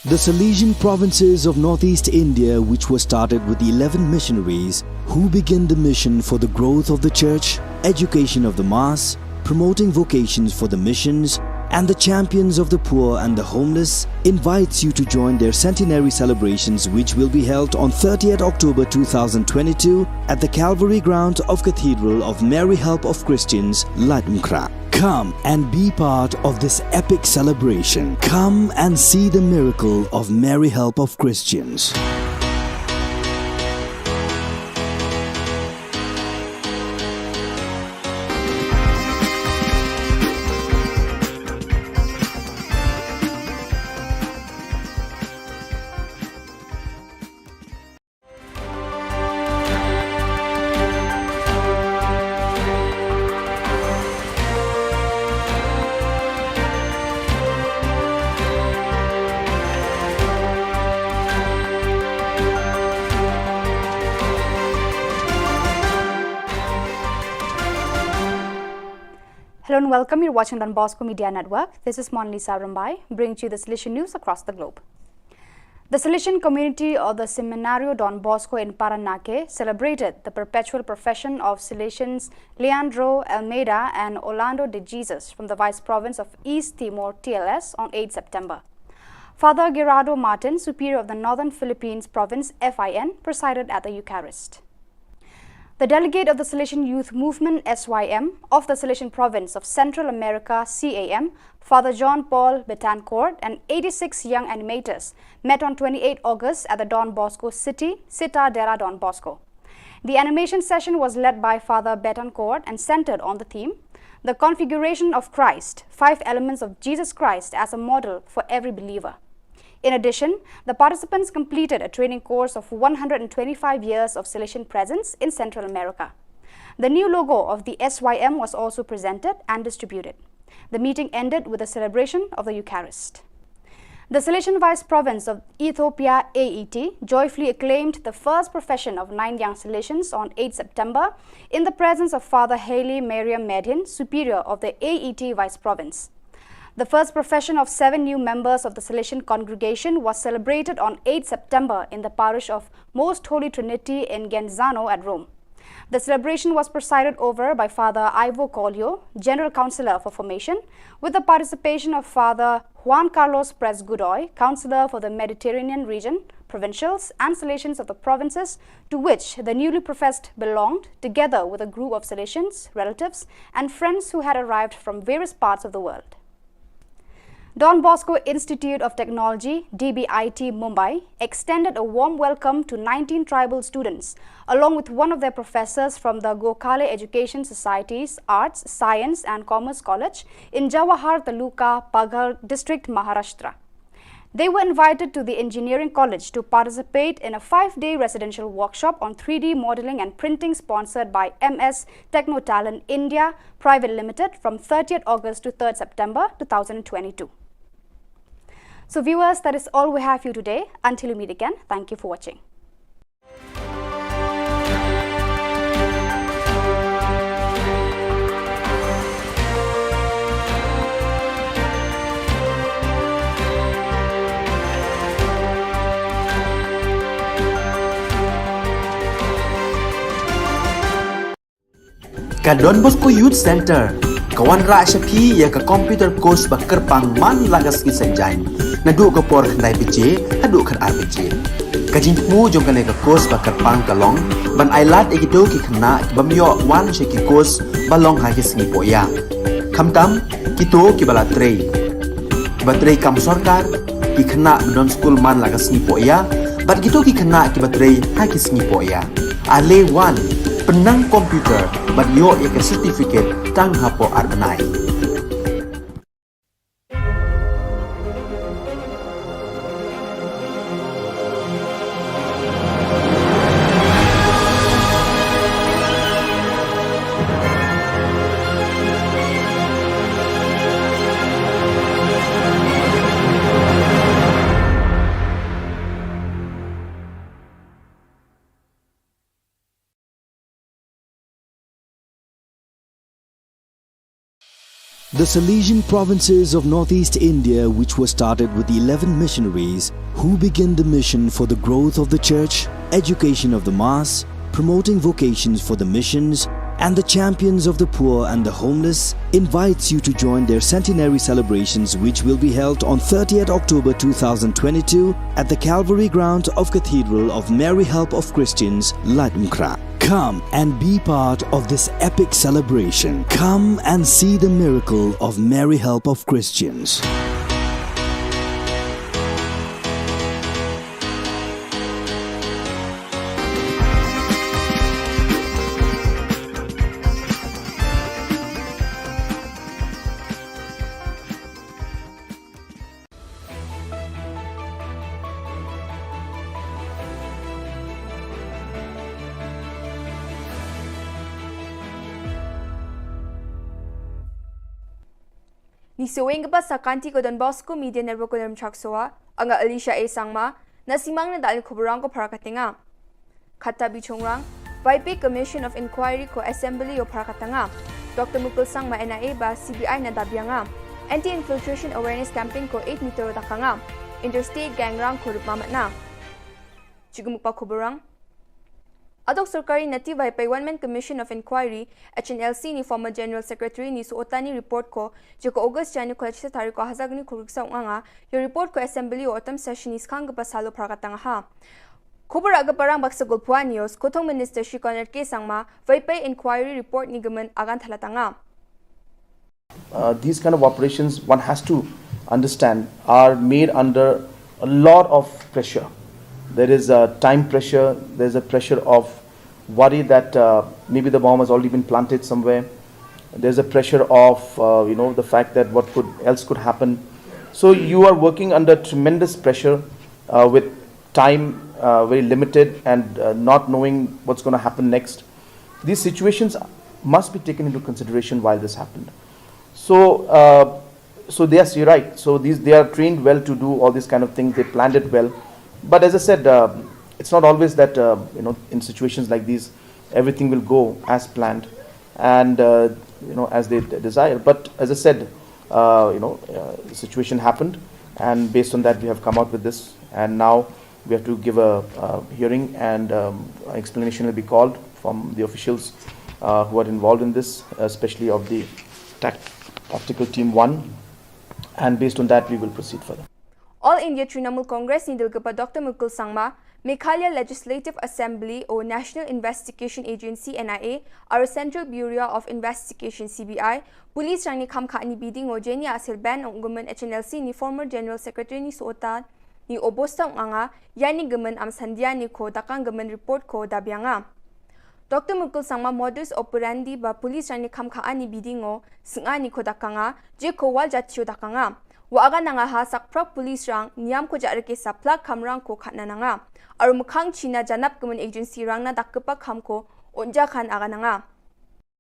The Salesian provinces of northeast India, which were started with the 11 missionaries who began the mission for the growth of the church, education of the mass, promoting vocations for the missions, and the champions of the poor and the homeless, invites you to join their centenary celebrations, which will be held on 30th October 2022 at the Calvary Ground of Cathedral of Mary Help of Christians, Ladmkra. Come and be part of this epic celebration. Come and see the miracle of Mary Help of Christians. Hello and welcome. You're watching Don Bosco Media Network. This is Monlisa Rambai, bringing you the Salesian news across the globe. The Salesian community of the Seminario Don Bosco in Paranake celebrated the perpetual profession of Salesians Leandro Almeida and Orlando de Jesus from the Vice Province of East Timor TLS on 8 September. Father Gerardo Martin, Superior of the Northern Philippines Province FIN, presided at the Eucharist. The delegate of the Salesian Youth Movement SYM of the Salesian Province of Central America CAM, Father John Paul Betancourt, and 86 young animators met on 28 August at the Don Bosco City, Citadela Don Bosco. The animation session was led by Father Betancourt and centered on the theme, The Configuration of Christ, 5 Elements of Jesus Christ as a Model for Every Believer. In addition, the participants completed a training course of 125 years of Salesian presence in Central America. The new logo of the SYM was also presented and distributed. The meeting ended with a celebration of the Eucharist. The Salesian Vice Province of Ethiopia AET joyfully acclaimed the first profession of 9 young Salesians on 8 September in the presence of Father Haley Mariam Medhin, Superior of the AET Vice Province. The first profession of 7 new members of the Salesian congregation was celebrated on 8 September in the parish of Most Holy Trinity in Genzano at Rome. The celebration was presided over by Father Ivo Collio, General Councillor for Formation, with the participation of Father Juan Carlos Pres Godoy, Councillor for the Mediterranean region, provincials and Salesians of the provinces to which the newly professed belonged, together with a group of Salesians, relatives and friends who had arrived from various parts of the world. Don Bosco Institute of Technology, DBIT Mumbai, extended a warm welcome to 19 tribal students, along with one of their professors from the Gokhale Education Society's Arts, Science and Commerce College in Jawahar Taluka, Paghar District, Maharashtra. They were invited to the Engineering College to participate in a 5-day residential workshop on 3D modeling and printing sponsored by MS Technotalent India Private Limited from 30th August to 3rd September 2022. So viewers, that is all we have for you today. Until we meet again, thank you for watching. Ka Don Bosco Youth Center, kawan ra syapi ya ka computer course bakar pangman lagas ki sanjain. Nadu ka por khandai bije, hadu khan arbije. Kajing mu jong ka course bakar pang kalong, ban ailat egito ki khna bamyo wan she ki course balong ha ki singi poya. Khamtam kito ki bala trei. Batrei kam sarkar ki khna don school man lagas singi poya, bat kito ki khna ki batrei ha ki singi poya. Ale wan penang komputer bat yo ya certificate tang hapo arnai. The Salesian provinces of northeast India, which were started with the 11 missionaries who began the mission for the growth of the church, education of the mass, promoting vocations for the missions, and the champions of the poor and the homeless, invites you to join their centenary celebrations, which will be held on 30th October 2022 at the Calvary Ground of Cathedral of Mary Help of Christians, Ladumkra. Come and be part of this epic celebration. Come and see the miracle of Mary Help of Christians. Ni sewing ke pas kanti ko Don Bosco Media Network ko dalam chaksoa anga Alicia A sangma na simang na dal Khubor ko parakatinga kata bichongrang YP Commission of Inquiry ko Assembly o parakatanga Dr. Mukul sang ma NIA ba CBI na dabyanga Anti-infiltration awareness campaign ko 8 meter takanga interstate gang rang ko rupa matna. Chigumukpa Khuborang Adok Sarkari Nati by One Man Commission of Inquiry HNLC ni former General Secretary ni Suotani report ko jiko August Jani ko sa tarik ko hasagni kuruksa nga your report ko assembly o autumn session is kang pasalo prakatanga ha Khubor aga parang baksagol puanios kotong minister Shikoner ke sangma Vaipay inquiry report ni gaman agan thalatanga These kind of operations, one has to understand, are made under a lot of pressure. There is a time pressure, there's a pressure of worry that maybe the bomb has already been planted somewhere. There's a pressure of, the fact that what else could happen. So you are working under tremendous pressure with time very limited and not knowing what's going to happen next. These situations must be taken into consideration while this happened. So yes, you're right. So they are trained well to do all these kind of things. They planned it well. But as I said, it's not always that in situations like these, everything will go as planned and as they desire. But as I said, the situation happened, and based on that, we have come out with this. And now we have to give a hearing, and explanation will be called from the officials who are involved in this, especially of the Tactical Team 1, and based on that we will proceed further. All India Trinamool Congress ni Dilgapa Dr. Mukul Sangma, Meghalaya Legislative Assembly or National Investigation Agency NIA, our Central Bureau of Investigation CBI, Police Rani Khamkha ni Biding o Jenia Asilban o Guman HNLC ni former General Secretary ni Suota ni Obosta nga yani Guman am Sandiani ko dakang Guman report ko dabyanga. Dr. Mukul Sangma modus operandi ba police rani khamkha ani bidingo singani ko dakanga je ko wal jatio dakanga wa aga nanga ha sakprak police rang niam ko jarke sa plak khamrang ko khatna nanga aru mukhang china janap government agency rang na dakpa kham ko onja khan aga nanga.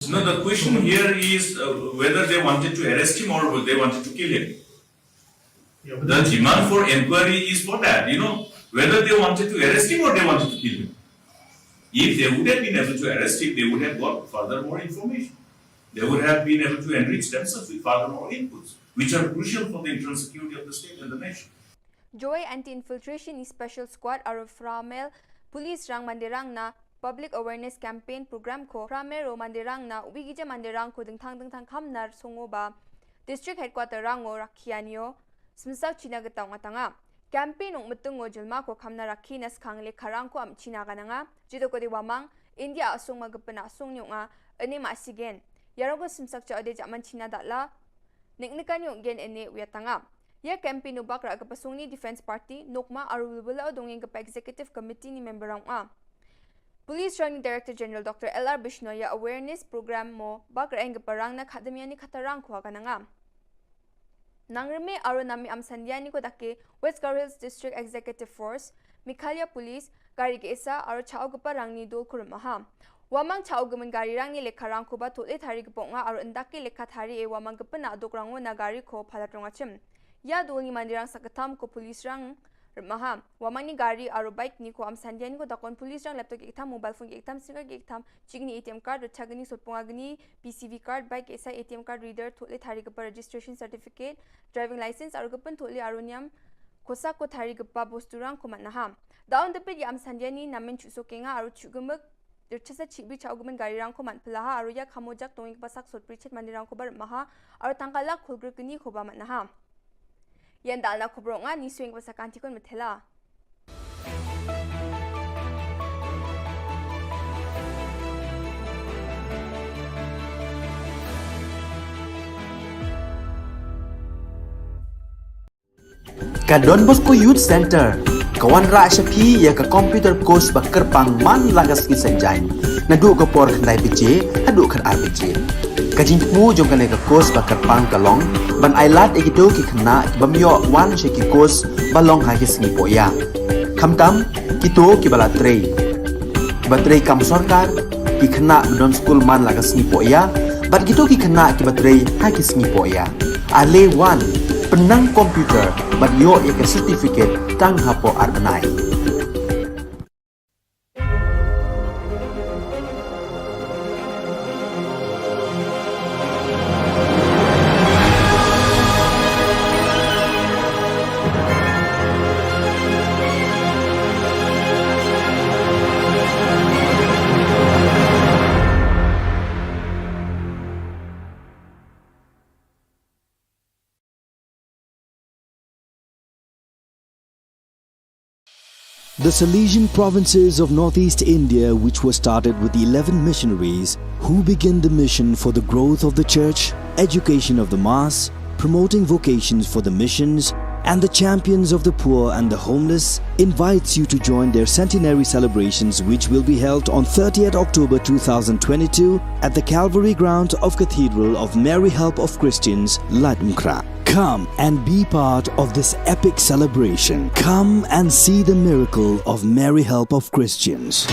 No, the question here is whether they wanted to arrest him or they wanted to kill him. The demand for inquiry is for that, whether they wanted to arrest him or they wanted to kill him. If they would have been able to arrest him, they would have got further more information. They would have been able to enrich themselves with further more inputs, which are crucial for the internal security of the state and the nation. Joy Anti-Infiltration Special Squad aro Framel Police Rang Mandirang na Public Awareness Campaign Program ko Framero Mandirang na Wigija Mandirang ko dengtang kamnar songoba District Headquarter Rango Rakhianyo Smsak Chinagataw nga Campaign ong mutungo jilma ko kamna rakinas kangle karang ko am China nga jito ko diwamang India asung magapana asung nyo nga ani masigen yarago simsak cha ade jaman China datla niknikan yung gen ene uyatanga ya campaign no bakra agapasung ni Defense Party nokma arulbula odongeng kapa Executive Committee ni member ang Police Running Director General Dr. LR Bishnoya awareness program mo bakra ang gaparang na akademya ni katarang ko nga Nangreme aro nami am sandiani ko dake West Garo Hills District Executive Force, Meghalaya Police, gari ke isa aro chao gapa rangni dol kurmaha. Wamang chao gaman gari rangni lekha rang ko ba tole thari gpo nga aro ndake lekha thari e wamang gapa na adok rango na gari ko phalatronga chim. Ya dol ni mandirang sakatam ko police rang maha. Wamang ni gari aro bike ni ko am sandiani ko dakon police rang laptop ke iktam mobile phone ke iktam sticker ke iktam chigni ATM card chagni sotponga gni PCV card bike esa ATM card reader tole thari gapa registration certificate driving license aro gapan tole aroniam kosa ko thari gapa bosturang ko manaham down the page am sandiani namen chuso kenga aro chugumak dirchasa chibi chaugumen gari rang ko manpulaha aro ya khamojak toing pasak sot prichet mandirang ko bar maha aro tangkala khulgrukni ko ba manaham yan dalna khobro nga ni swing pasakanti kon methela Ka Don Bosco Youth Center kawan ra shapi ya ka computer course ba kerpang man lagas ki sanjain nadu ko por khnai bije hadu khan arbije kajin mu jong kan ka course ba kerpang kalong ban ailat ekito ki khna bamyo wan she ki course balong ha ki singi poya khamtam kito ki bala trei batrei kam sarkar ki khna don school man lagas ni poya bat kito ki khna ki batrei ha ki singi poya ale wan penang komputer bat yo ya ke certificate tang hapo arbanai The Salesian provinces of northeast India, which were started with the 11 missionaries who began the mission for the growth of the church, education of the mass, promoting vocations for the missions, and the champions of the poor and the homeless, invites you to join their centenary celebrations, which will be held on 30th October 2022 at the Calvary ground of Cathedral of Mary Help of Christians, Latmkra. Come and be part of this epic celebration. Come and see the miracle of Mary Help of Christians.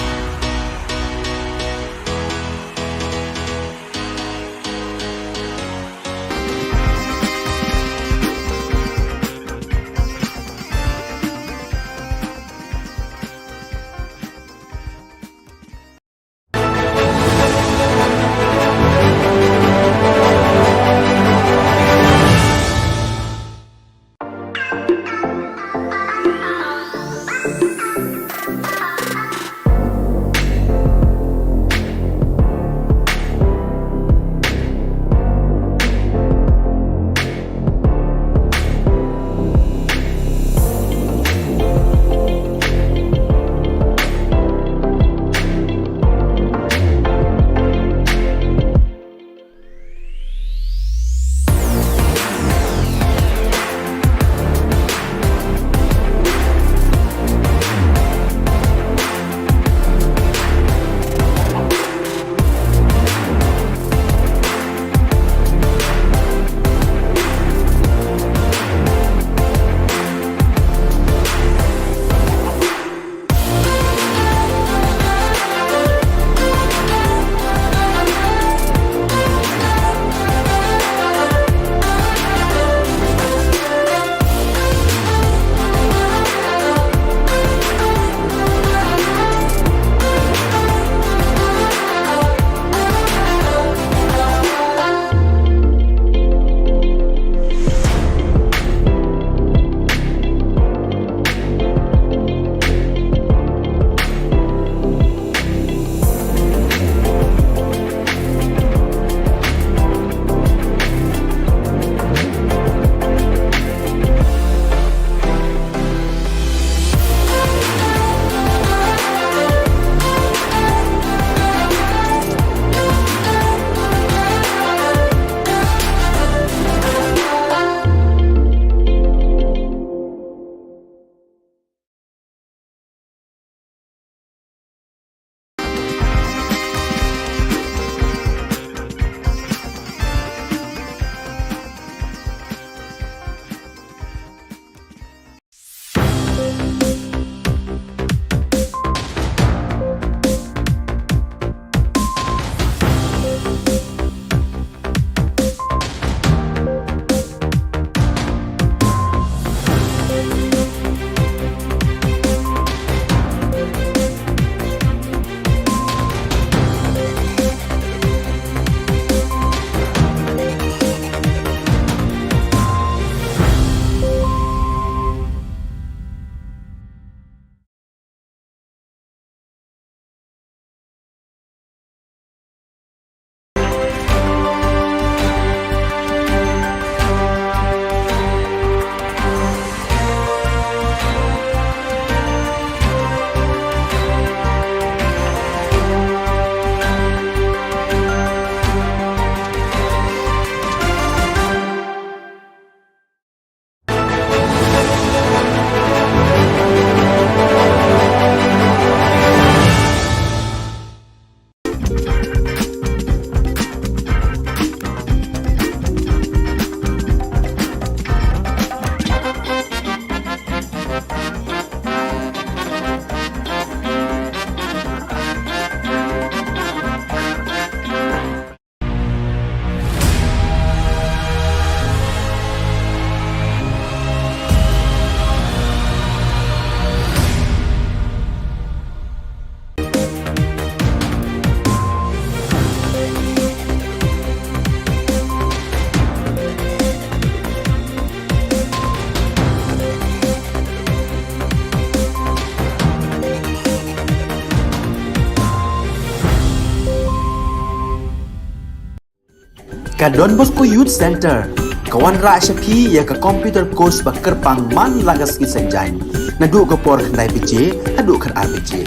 Ka Don Bosco Youth Center kawan ra shapi ya ka computer course ba kerpang man lagas ki senjain na du ka por khnai pije adu khan arbije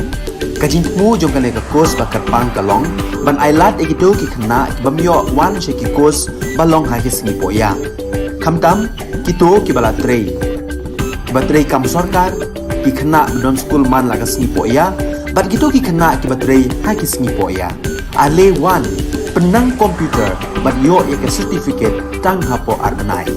kajin mu jong kane ka course ba kerpang kalong ban ailat egido ki khna bamyo wan she ki course balong ha ki singi poya khamtam kito ki bala trei batrei kam sarkar ki khna don school man lagas singi poya bat gitu ki khna ki batrei ha ki singi poya ale wan penang komputer bat yo ya ka certificate tang hapo arnai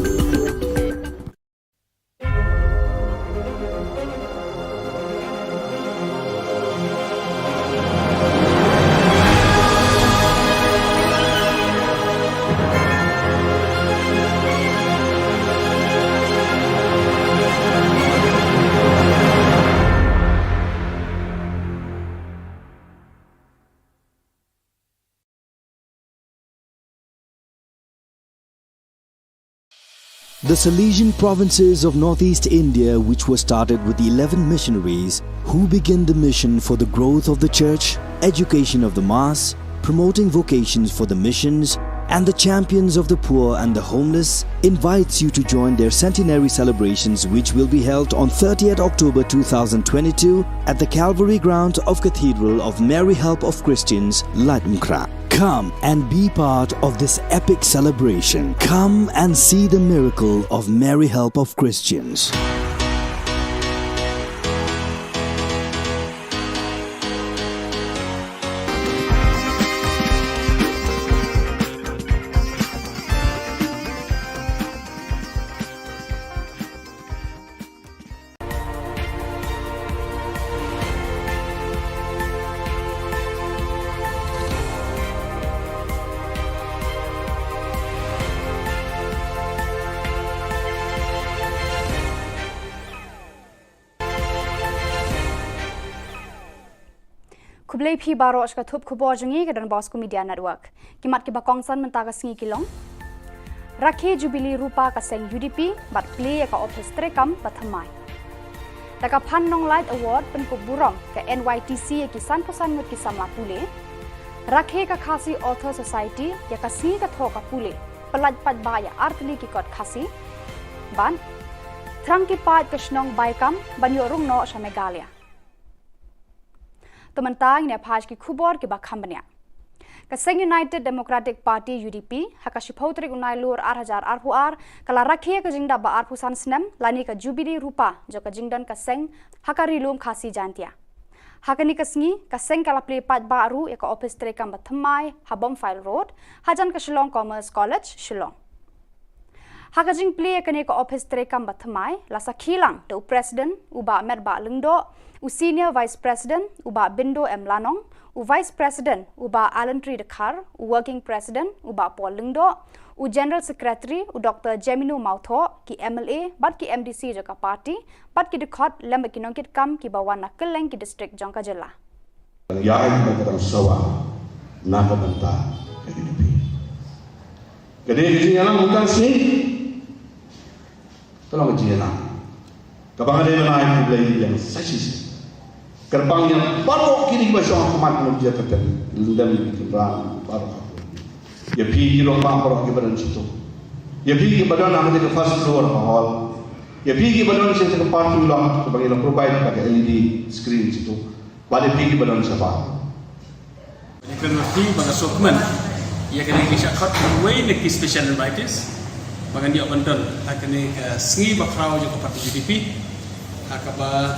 The Salesian provinces of northeast India, which were started with the 11 missionaries who began the mission for the growth of the church, education of the mass, promoting vocations for the missions, and the champions of the poor and the homeless, invites you to join their centenary celebrations, which will be held on 30th October 2022 at the Calvary ground of Cathedral of Mary Help of Christians, Latmkra. Come and be part of this epic celebration. Come and see the miracle of Mary Help of Christians. Kublai phi baro ska thup khubor jungi ke dan Bosco Media Network. Kimat ki bakongsan mentaga singi kilong. Rakhe Jubilee Rupa ka seng UDP bat play ka office trekam pathamai. Taka Phan Nong Light Award pen ko burong ke NYTC ki san posan mut ki samla pule. Rakhe ka Khasi Author Society ya ka singi ka tho ka pule. Pelaj pat ba ya artli ki kot khasi. Ban Trang ki pat ke Shillong baikam banyo rung no sa Meghalaya. Temantang ne phaj ki Khubor ki bakhambanya kaseng United Democratic Party UDP hakashiphotre unai lur 8000 arhuar kala rakhe ka jingda ba arpusan snem lani ka Jubilee Rupa jo ka jingdan kaseng hakari lum khasi jantia hakani kasngi kaseng kala play pat ba aru ya ka office trekam bathamai habom file road hajan ka Shillong Commerce College Shillong hakajing play kane ka office trekam bathamai la sakhilang to president uba met ba lengdo u senior vice president uba Bindo M Lanong u vice president uba Alan Tri Dekhar u working president uba Paul Lingdo u general secretary u Dr Jeminu Mautho ki MLA bat ki MDC jaka party bat ki dekhot lem ki nongkit kam ki bawan nakeleng ki district jongka jela ya ai ka sawa na ka banta ka UDP kede ni alam bukan sini tolong jela kabangade mana ai play yang sasis Kerbang yang baru kini bersama umat manusia tertentu dalam kebenaran baru. Ya pergi lomba baru kebenaran situ. Ya pergi kebenaran nanti ke first floor hall. Ya pergi kebenaran situ ke parking lot sebagai yang provide pakai LED screen situ. Pada pergi kebenaran siapa? Ini kan berarti bagi sokmen. Ya kena kisah kat way neki special invites. Bagan dia bentar. Akan ni sengi bakrau juga parti UDP. Akaba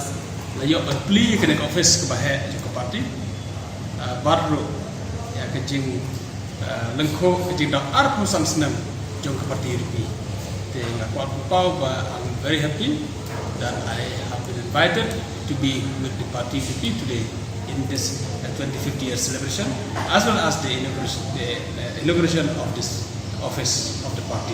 layo beli kena ke office ke bahaya juga parti baru ya kecing lengko kecing dah arpusan senam jom ke parti UDP. Tengah kuat pau, but I'm very happy that I have been invited to be with the party UDP today in this 25th year celebration, as well as the inauguration of this office of the party.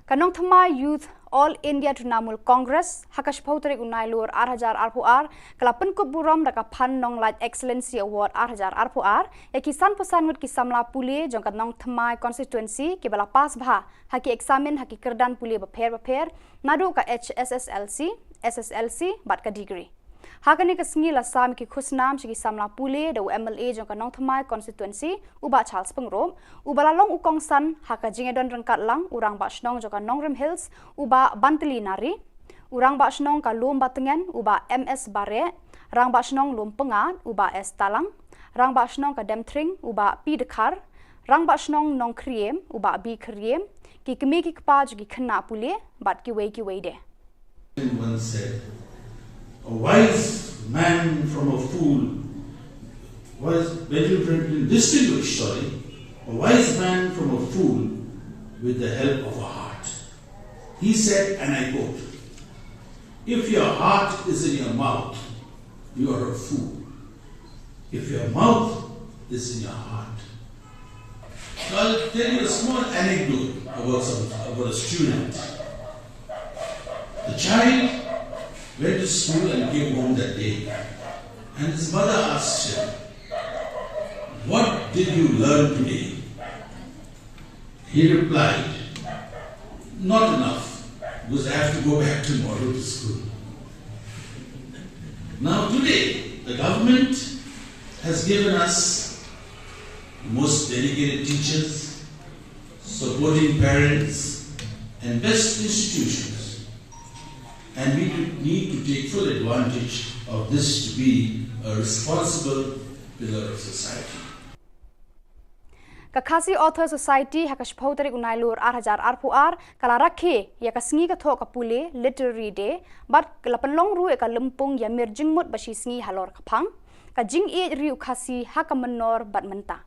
Kanong Thama Youth All India Trinamool Congress hakash phautre unai lur 8000 arpuar kalapan ko burom daka Phan Nong Light Excellency Award 8000 arpuar ya kisan pesanwut kisamla pule jong kanong Thama constituency ki bala pas bha haki examen haki kerdan pule bapher nadu ka HSSLC SSLC bat ka degree Hakani ka sngi la sam ki khusnam chi samla pule da MLA jong ka nong thamai constituency uba Charles Pengrom uba lalong ukong san haka jingedon rengkat lang urang ba snong jong ka Nongrem Hills uba Bantli nari urang ba snong ka Lum Batengan uba MS Bare rang ba snong Lum Pengat uba S Talang rang ba snong ka Demtring uba Pi Dekar rang ba snong Nong Kriem uba Bi Kriem ki kemi ki kpa gi khna pule bat ki wei de. One said, a wise man from a fool was Benjamin Franklin distinguished, a wise man from a fool with the help of a heart. He said, and I quote, if your heart is in your mouth, you are a fool. If your mouth is in your heart. So I'll tell you a small anecdote about a student. The child went to school and came home that day, and his mother asked him, what did you learn today? He replied, not enough, because I have to go back tomorrow to school. Now today, the government has given us most dedicated teachers, supporting parents, and best institutions. And we need to take full advantage of this to be a responsible pillar of society. Kakasi Author Society hakashpotari unailur 2004 kala rakhe ya kasngi ka tho kapule literary day but lapanlong ru e ka lempung ya mir jingmut bashi sngi halor kaphang ka jing e riu khasi hakamanor badmenta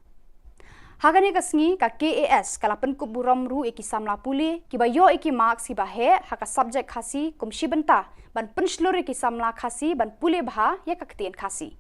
hagani kasngi ka KAS kala penkup buram ru e ki samla pule ki bayo e ki marks ki bahe haka subject khasi kumshi benta ban penslur e ki samla khasi ban pule bha ya kaktien khasi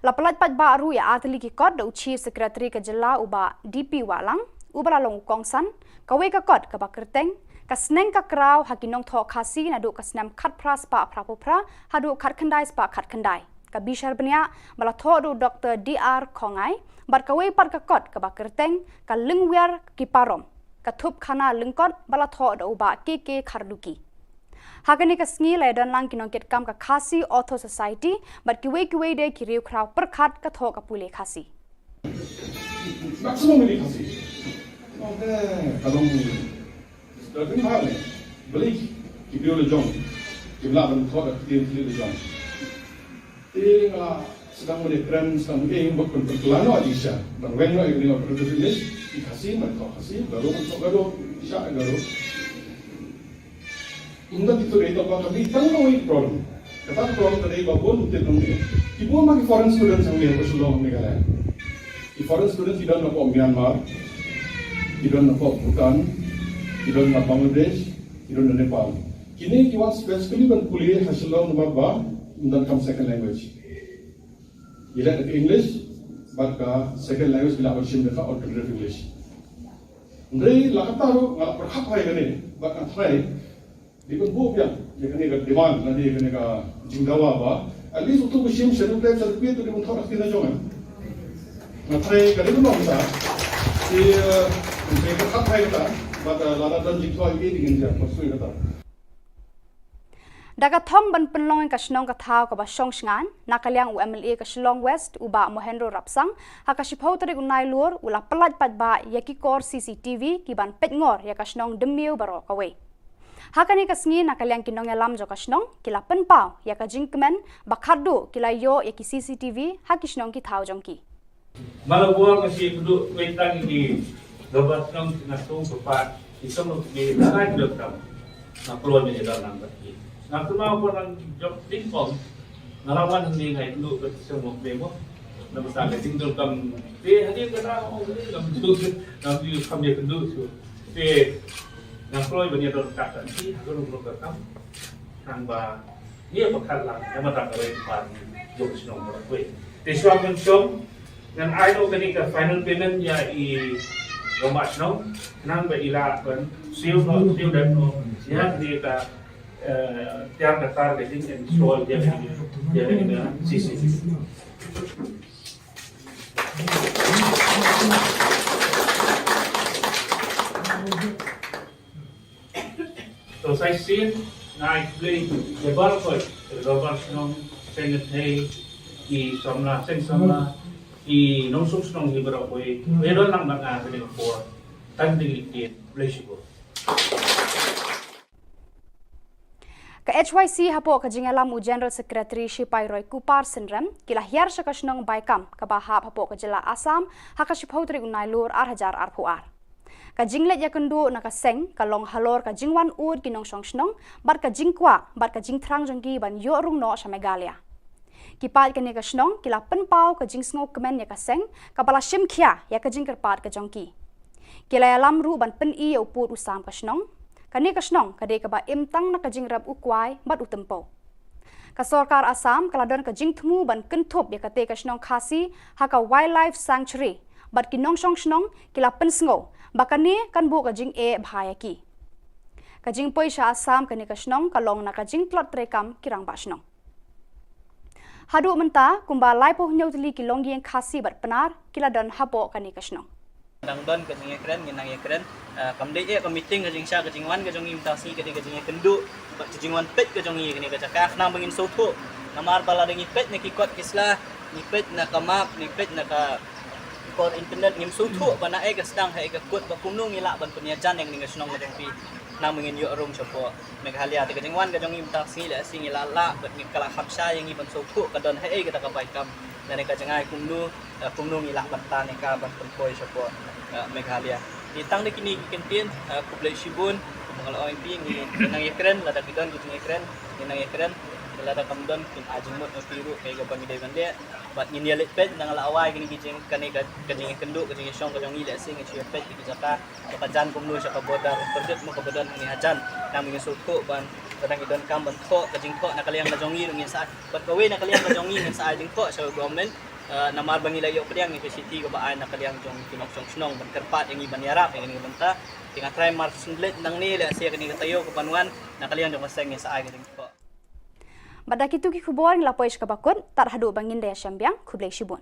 la pelat pat baru ya atli ki kod da Chief Secretary ka Jylla uba DP Walang uba lalong kongsan kawe ka kod ka bakerteng ka sneng ka kraw hakinong tho khasi na du ka snam khat pras pa prapopra hadu khat khandai spa khat khandai ka bishar bnya mala tho du Dr DR Khongai bar kawe pat ka kod ka bakerteng ka lingwer ki parom ka thup khana lingkot bala tho da uba KK kharduki Hagani ka sngi lai dan lang kinong ket kam ka Khasi Author Society but kiwe de ki riu kraw perkhat ka tho ka pule khasi Maximum ini khasi. Okay, kalau dah kena hal ni, beli video le jom, jumlah dan tho ka video le jom. Sedang mudi keren sedang ingin bukan perkelano aja, dan when no ini orang bertulis di khasi mereka khasi, baru isya baru. Unda itu itu apa kami tanggung ini problem. Kata problem tadi babon tentang ni. Ibu maki foreign students yang ni Shillong Meghalaya. Di foreign students tidak nak Myanmar, tidak nak Bhutan, tidak nak Bangladesh, tidak nak Nepal. Kini kiwan specifically ban kuliah Shillong nomor ba dan kam second language. Bila ke English, baka second language bila option mereka alternative English. Ndai lakataru ngalap perkhap hai kene, baka try di pun yang kena ke demand nanti kena ke jinggawa ba at least untuk musim seru plan seru itu di pun thok kena jangan nanti kalau pun bisa si mereka tak hay kita pada lada dan jinggawa ini dengan dia maksud kata daga thong ban penlong ka snong ka thau ka ba song sngan nakaliang MLA ka Shillong West uba Mohendro Rapsang hakashipho tari unai lur ula pelat pat ba yaki kor CCTV ki ban petngor ya ka snong demiu baro ka we Hakani ka sngi nakaliang kinong alam jo kasnong kila penpau ya ka jingkmen bakhadu kila yo ya ki CCTV hakisnong ki thau jongki Malabuang kasi kudu wetang di gabat nong nasong sepat isong di lain dokter na keluar dari dalam berarti na kuma ko nang job tingkong narawan hindi ngai kudu ka semua bemo na basta ka tingdol kam te hadi ka na o ni kam dul na di kam ye kudu so te Nang keluar banyak orang kata ni, aku nak berkata, nang ba, ni apa kalah, yang mana tak boleh pan, jom senang berkuih. Tesuam mensom, nang idol kini ke final payment ya i rumah senang, nang ba ilah kan, siu dan no, siapa ni ke tiap datar getting and soal dia ni sisi. So saya sih naik beli lebar kot, lebar senang Sengetay, I Somla, Seng Somla, I Nong Sung Snong Hibarapoi, we don't lang bang akin for tanding it, Blessable. Ka HYC hapo ka jingalam u General Secretary Shipai Roy Kupar Sinrem kila hiar sa kasnong baikam ka bahap hapo ka jila Assam haka shiphautri unai lur 8,000 arpuar. Ka jinglet ya kendu na ka seng ka long halor ka jingwan ud kinong song snong bar ka jingkwa bar ka jingtrang jonggi ban yo rung no sa Megalia. Kipat ka ni ka snong kila penpau ka jingsngo kemen ya ka seng ka bala shimkhia ya ka jingkerpat ka jongki. Kila ya lamru ban pen I upur usam ka snong kani kasnong kade ka ba imtang na kajing rab ukwai bat utempo. Ka Sarkar Assam kaladon ka jing thmu ban kenthop ya kate kasnong khasi haka wildlife sanctuary bat kinong song snong kila pensngo bakani kan bu ka jing e bhaya ki. Ka jing poisha Assam kani kasnong kalong na ka jing plot trekam kirang ba snong. Hadu menta kumba laipo nyotli kilong yang khasi bat penar kila don hapo kani kasnong. Dang don ke jing ekren ngenang ekren kamde e meeting ke jing sha ke jing wan ke jong imtasi ke jing kendu ba jing wan pet ke jong ke ni ke cakak na bangin soto namar bala dengi pet ne ki kot kisla ni pet na ka map ni pet na ka kor internet ngim soto bana e ke sedang hai ke kot ba kumnung ila ban punya jan yang ni ke snong ke jong pi na bangin yo rum chopo Meghalaya ke jing wan ke jong imtasi la sing ila la ba ni kala hapsha yang iban soto ka don hai ke ta ka baikam dan ka jangai kumnung ila ban ne ka ban poi chopo Meghalaya. Di tang de kini kentien kublai shibun mengal OMP ni nang ekren lada bidon gitu ekren nang ekren lada kamdon kin ajimut piru kay ga bangide bande bat ni lit pet nang ala awai kini kijeng kani ga kajing kendu kajing song kajong ila sing chi pet ki jaka ka jan kumlu sa ka bodar perjet mo ka bodar ni hajan nang mi suku ban kadang idon kam ban tho kajing tho na kaliang na jongi ngin sa bat kawe na kaliang na jongi ngin sa ajing tho sa government namar bangila yo pediang university ko ba ay nakaliang jong kinok snong ban kerpat yang iban yarap yang ini benta tinga try mar sundlet nang ni la siya kini tayo ko panuan nakaliang jong maseng sa ay gading ko Badak itu ki khubor ng lapoy ka bakut tar hadu bangin daya syambiang kublai shibun.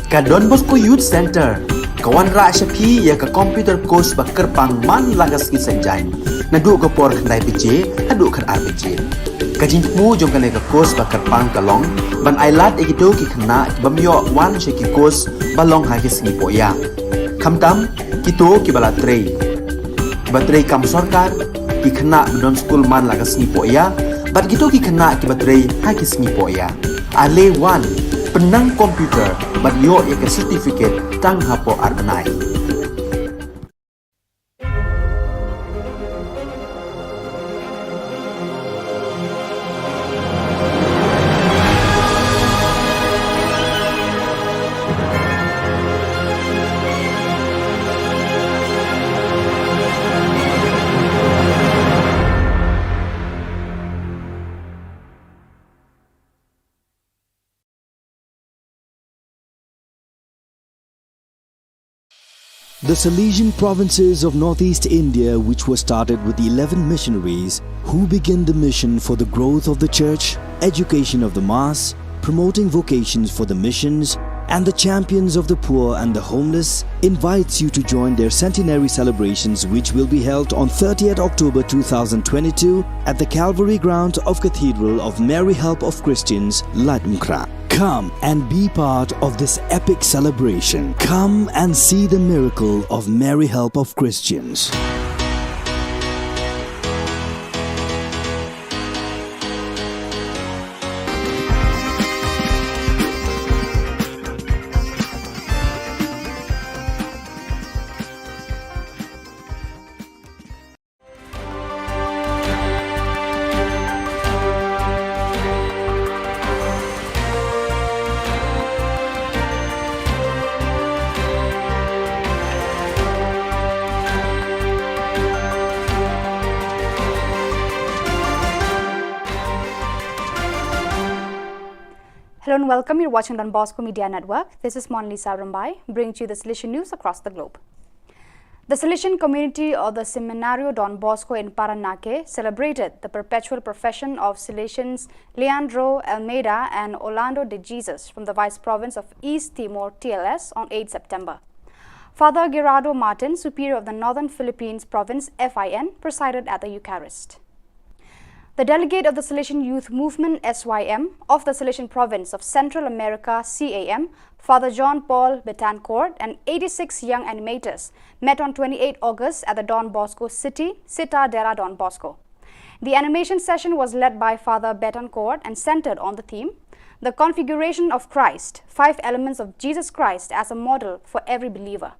Ka Don Bosco Youth Center kawan ra syapi ya ka computer course ba kerpang man lagas ki sanjain na du ka por khnai pije hadu khan RPG ka jingmu jong ka ka course ba kerpang kalong ban ailat egido ki khna bamyo wan she ki course balong ha ki sni poya khamtam kito ki bala trei batrei kam sarkar ki khna don school man lagas ni poya bat gito ki khna ki batrei ha ki sni poya ale wan penang komputer bat yo ek certificate tang hapo arbanai. The Salesian provinces of northeast India, which were started with the 11 missionaries who began the mission for the growth of the church, education of the mass, promoting vocations for the missions, and the champions of the poor and the homeless, invites you to join their centenary celebrations, which will be held on 30th October 2022 at the Calvary ground of Cathedral of Mary Help of Christians, Ladumkra. Come and be part of this epic celebration. Come and see the miracle of Mary Help of Christians. Hello and welcome. You're watching Don Bosco Media Network. This is Monlisa Rambai, bringing you the Salesian news across the globe. The Salesian community of the Seminario Don Bosco in Paranaque celebrated the perpetual profession of Salesians Leandro Almeida and Orlando de Jesus from the Vice Province of East Timor TLS on 8 September. Father Gerardo Martin, Superior of the Northern Philippines Province FIN, presided at the Eucharist. The delegate of the Salesian Youth Movement SYM of the Salesian Province of Central America CAM, Father John Paul Betancourt, and 86 young animators met on 28 August at the Don Bosco City, Citadera Don Bosco. The animation session was led by Father Betancourt and centered on the theme, The Configuration of Christ, 5 Elements of Jesus Christ as a Model for Every Believer.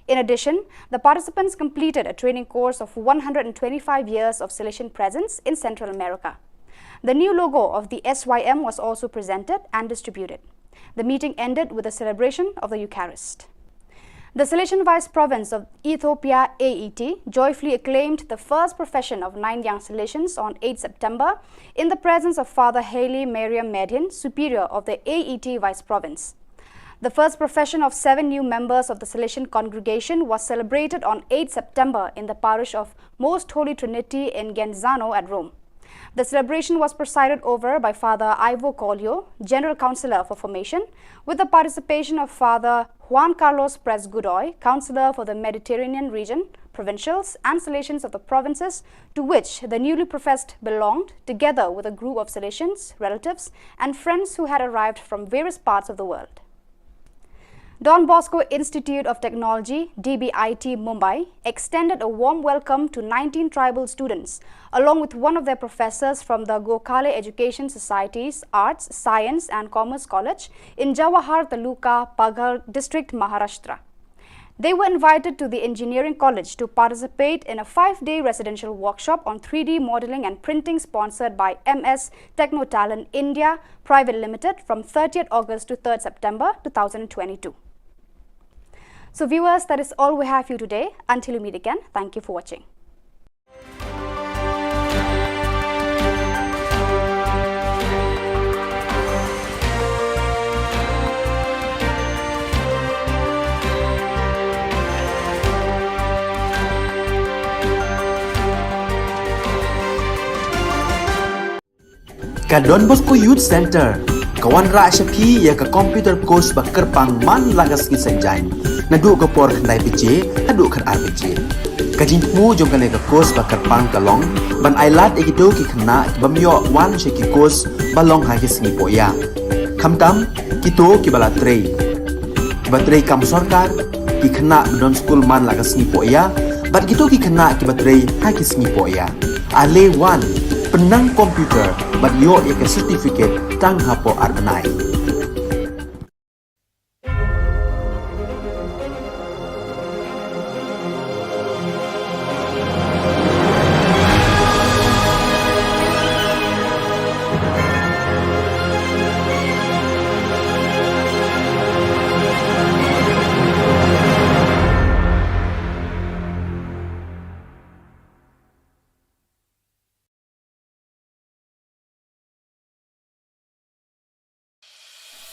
In addition, the participants completed a training course of 125 years of Salesian presence in Central America. The new logo of the SYM was also presented and distributed. The meeting ended with a celebration of the Eucharist. The Salesian Vice Province of Ethiopia AET joyfully acclaimed the first profession of 9 young Salesians on 8 September in the presence of Father Haley Mariam Median, Superior of the AET Vice Province. The first profession of 7 new members of the Salesian congregation was celebrated on 8 September in the parish of Most Holy Trinity in Genzano at Rome. The celebration was presided over by Father Ivo Collio, General Councillor for Formation, with the participation of Father Juan Carlos Pres Godoy, Councillor for the Mediterranean region, provincials and Salesians of the provinces to which the newly professed belonged, together with a group of Salesians, relatives and friends who had arrived from various parts of the world. Don Bosco Institute of Technology, DBIT Mumbai, extended a warm welcome to 19 tribal students, along with one of their professors from the Gokhale Education Society's Arts, Science and Commerce College in Jawahar Taluka, Paghar District, Maharashtra. They were invited to the Engineering College to participate in a 5-day residential workshop on 3D modeling and printing sponsored by MS Techno Talent India Private Limited from 30th August to 3rd September 2022. So viewers, that is all we have for you today. Until we meet again, thank you for watching. Ka Don Bosco Youth Center, kawan ra shapi ya ka computer course ba kerpang man lagas ki sanjain. Nadu ka por khandai PJ, hadu khan RPG. Ka jingmu jom ka ka course ba kerpang kalong, ban ailat egido ki khna bamyo wan she ki course balong ha ki singi poya. Khamtam kito ki bala trei. Ba trei kam sarkar ki khna don school man lagas singi poya, bat kito ki khna ki ba trei ha ki singi poya. Ale wan penang komputer bat yo ya ke certificate tang hapo arnai.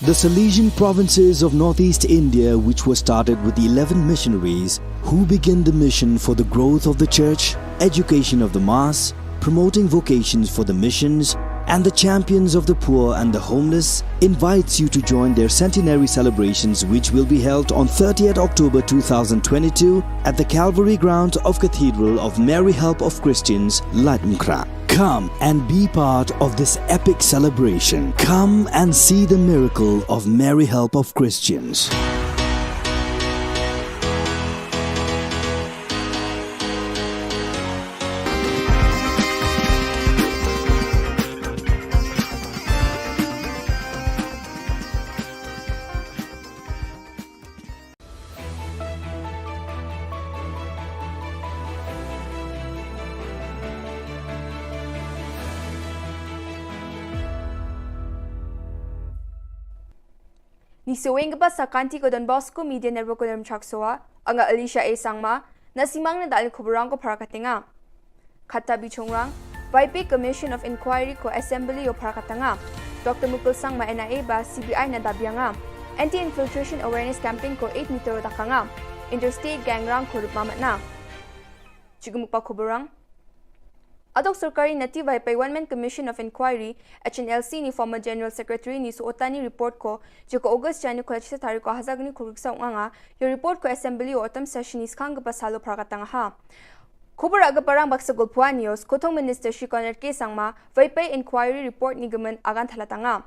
The Salesian provinces of northeast India, which were started with the 11 missionaries who began the mission for the growth of the church, education of the mass, promoting vocations for the missions, and the champions of the poor and the homeless, invites you to join their centenary celebrations, which will be held on 30th October 2022 at the Calvary Ground of Cathedral of Mary Help of Christians, Latmkra. Come and be part of this epic celebration. Come and see the miracle of Mary Help of Christians. Ni sewing ba sa kanti ko Don Bosco Media Network ko dalam chaksoa, anga Alicia A. Sangma, na simang na dahil kuburang ko para katinga. Kata bichongrang, YP Commission of Inquiry ko Assembly o para katanga, Dr. Mupil Sangma NIA ba CBI na dabyanga, Anti-Infiltration Awareness Campaign ko 8 meter takanga, interstate gang rang khurup mamatna. Chigumukpa Khuborang Adok Sarkari Nati Vai One Man Commission of Inquiry HNLC ni former General Secretary ni Suotani report ko jiko August Jani ko chisa tarik ko hazagni kuriksa nga your report ko assembly autumn session is kang pasalo prakatanga ha Khubor aga parang baksagol puanios kotong minister Shri Conrad K Sangma Vai inquiry report ni gaman agan thalatanga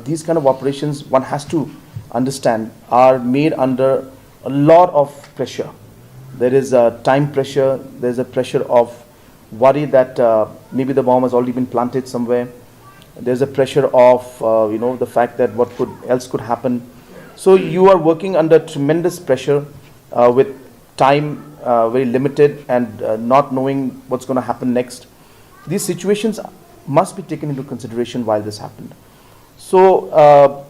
These kind of operations, one has to understand, are made under a lot of pressure. There is a time pressure, there's a pressure of worry that maybe the bomb has already been planted somewhere. There's a pressure of, the fact that what else could happen. So you are working under tremendous pressure with time very limited and not knowing what's going to happen next. These situations must be taken into consideration while this happened. So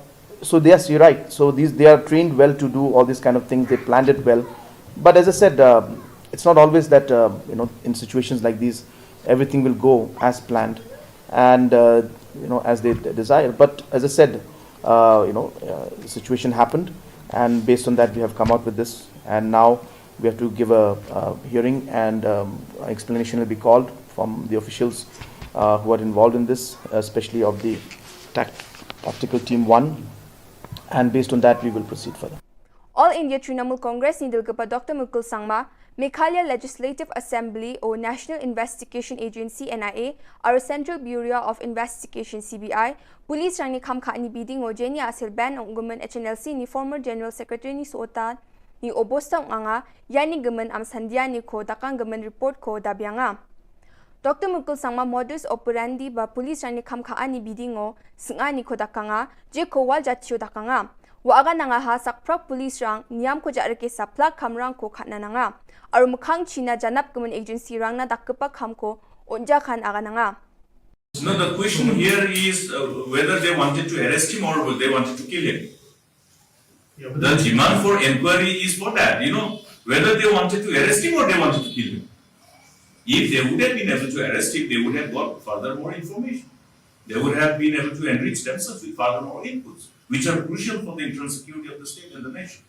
yes, you're right. So they are trained well to do all these kind of things. They planned it well. But as I said, it's not always that, in situations like these, everything will go as planned and, as they desire. But as I said, the situation happened, and based on that, we have come out with this. And now we have to give a hearing, and explanation will be called from the officials who are involved in this, especially of the Tactical Team 1. And based on that, we will proceed further. All India Trinamool Congress ni Dilgapa Dr. Mukul Sangma, Meghalaya Legislative Assembly or National Investigation Agency NIA, or Central Bureau of Investigation CBI, Police Rangni Khamkha ni bidding o Jenny Asil Ban on Government HNLC ni former General Secretary ni Suota ni Obosta Anga, Yani Government Am Sandia ni ko Dakang Government Report ko Dabyanga. Dr. Mukul Sangma modus operandi ba Police Rangni Khamkha ni bidding o Singa ni ko Dakanga, Je ko wal jatio Dakanga. Waaga nanga ha sakprak police rang niam ko jarake sa plak kamrang ko khatna nanga aru mukhang China janap government agency rang na dakpa kham ko onja khan aga nanga. No, the question here is whether they wanted to arrest him or they wanted to kill him. The demand for inquiry is for that, whether they wanted to arrest him or they wanted to kill him. If they would have been able to arrest him, they would have got further more information. They would have been able to enrich themselves with further more inputs, which are crucial for the internal security of the state and the nation.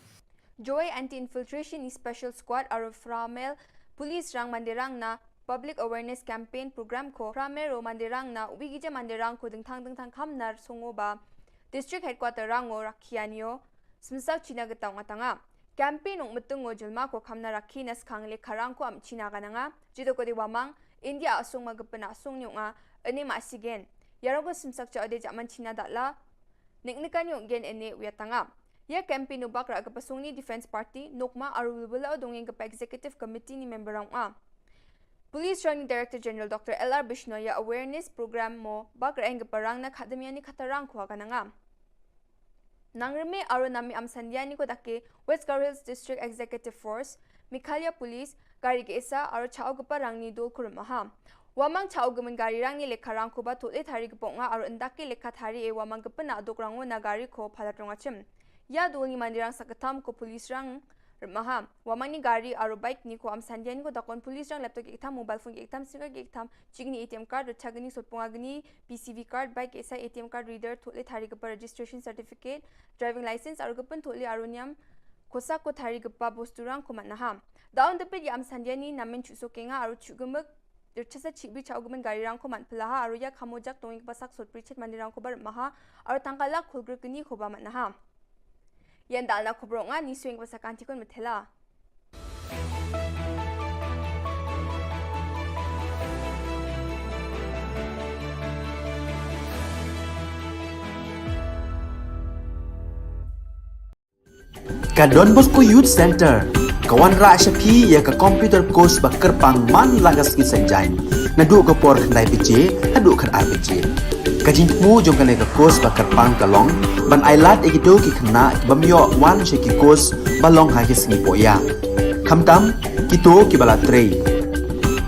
Joy Anti-Infiltration Special Squad or Framel Police Rang Mandirang na Public Awareness Campaign Program ko Framero Mandirang na Wigija Mandirang ko dingtang kamnar songoba District Headquarter Rango Rakhianio Smsak China gataw nga Campaign ong mutungo julma ko kamna rakhinas kangle karang ko am China gananga jito ko di wamang India asung magapana asung nyo nga ani masigen Yarago Smsak cha ade jaman China datla Niknikan yung gen ene uyatanga. Ya campaign ubak ra agapasung ni Defense Party, Nokma arulbula dongeng kapa Executive Committee ni member rang Police Running Director General Dr. L.R. Bishnoy awareness program mo bakra ang gaparang na akademya ni katarang kuha ka nga. Nangreme aro nami amsandian ni ko dake West Garo Hills District Executive Force, Meghalaya Police, gari ke isa aro chao gaparang ni dol kuramaha. Wamang chao gaman gari rang ni lekharang ko ba tulit hari gapong nga aro indaki lekhat hari e wamang gapana adokrango na gari ko palatrong achim. Ya dol ni mandirang sakatam ko police rang maha. Wamang ni gari aro bike ni ko am sandian ko dakon police rang laptop ke iktam mobile phone ke iktam sticker ke iktam chigni ATM card chagni sotpongagni PCV card bike esa ATM card reader tulit hari gapa registration certificate driving license aro gapan tuli aro niam kosa ko hari gapa bosturang ko manaha. Down the pit yam sandian ni namin chusokenga aro chugumak Dirchasa chibi chaugumen gari rang ko man pelaha aru ya kamojak tonging pasak sot prichet mandirang ko bar maha aru tangkala khulgrukni khoba manaha yan dalna khobronga ni swing pasakantikon methela Ka Don Bosco Youth Center kawan ra shapi ya ka computer course bakar pang man lagas ki sanjain nadu ka por khnai bije hadu khan ar bije ka jingmu jong ka ka course bakar pang kalong ban ailat ekito ki khna bamyo wan she ki course balong ha ki singi poya khamtam kito ki bala trei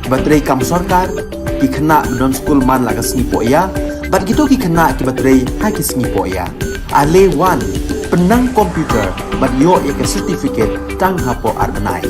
batrei kam sarkar ki khna don school man lagas ni poya bat kito ki khna ki batrei ha ki singi poya ale wan penang komputer bat yo ya certificate tang hapo arnai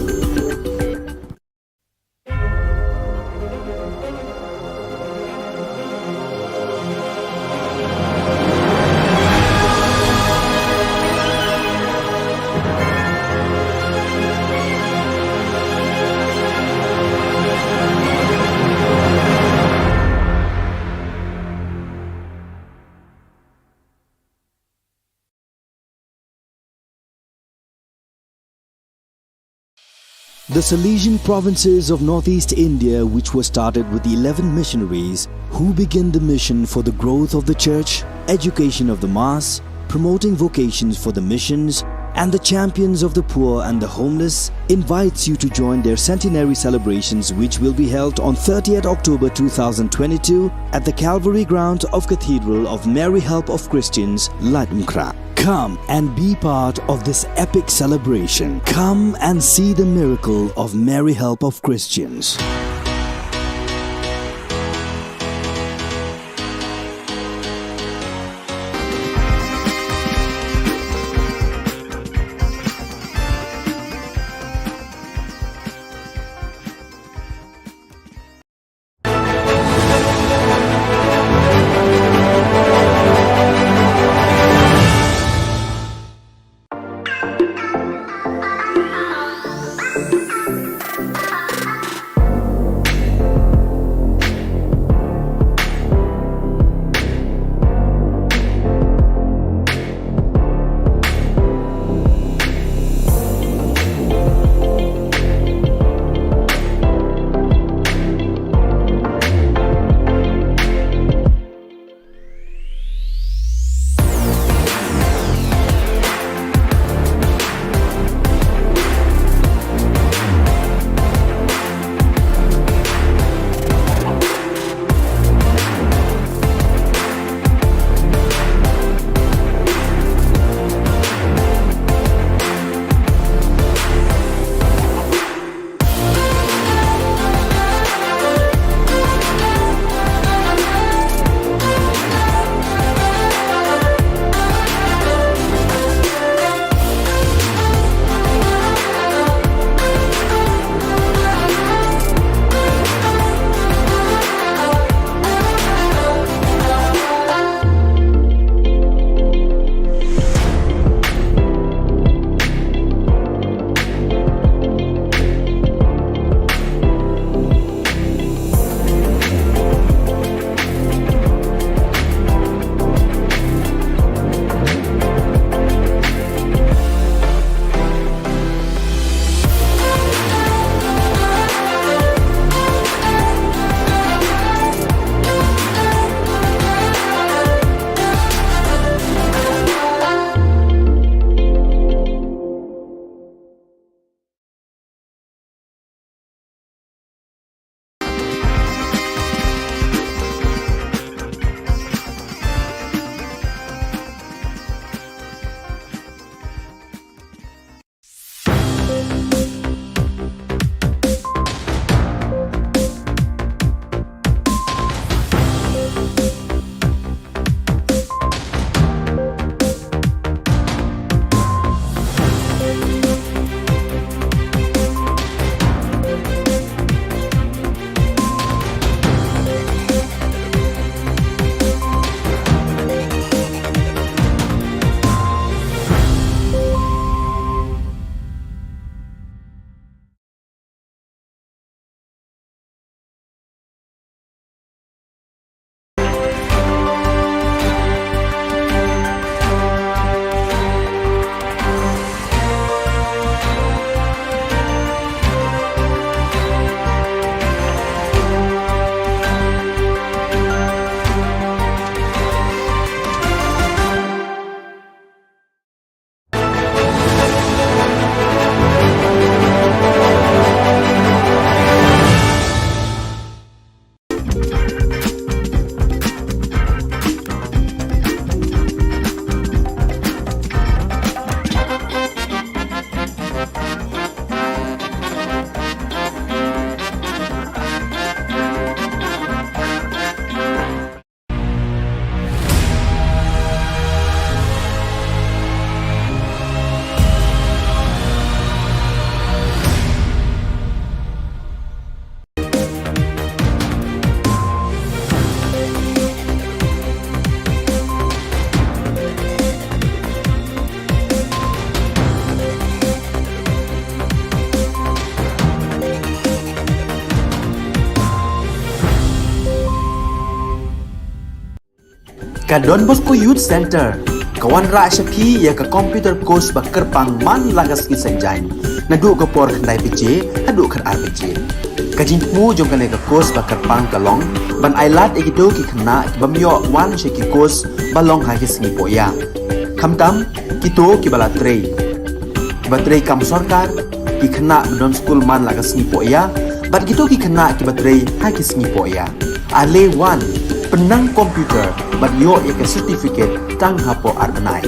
The Salesian provinces of northeast India, which were started with the 11 missionaries who began the mission for the growth of the church, education of the mass, promoting vocations for the missions, and the champions of the poor and the homeless, invites you to join their centenary celebrations, which will be held on 30th October 2022 at the Calvary Ground of Cathedral of Mary Help of Christians, Latumkra. Come and be part of this epic celebration. Come and see the miracle of Mary Help of Christians. Ka Don Bosco Youth Center, kawan ra shapi ya ka computer course ba kerpang man lagas ki senjain na du ko por khnai bije hadu khan ar bije kajing mu jong kan ka course ba kerpang kalong ban ailat ekido ki khna bamyo wan she ki course balong ha ki singi poya khamtam kito ki bala trei batrei kam sarkar ki khna don school man lagas ni poya bat kito ki khna ki batrei ha ki singi poya ale wan penang komputer bat yo ya certificate tang hapo arnai.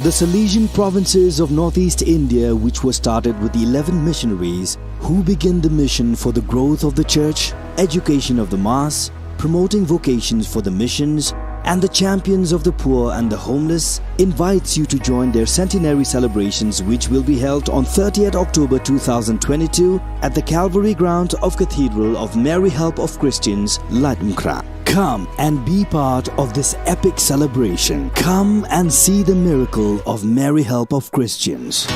The Salesian provinces of northeast India, which were started with the 11 missionaries who began the mission for the growth of the church, education of the mass, promoting vocations for the missions, and the champions of the poor and the homeless, invites you to join their centenary celebrations, which will be held on 30th October 2022 at the Calvary ground of Cathedral of Mary Help of Christians, Ladmkra. Come and be part of this epic celebration. Come and see the miracle of Mary Help of Christians.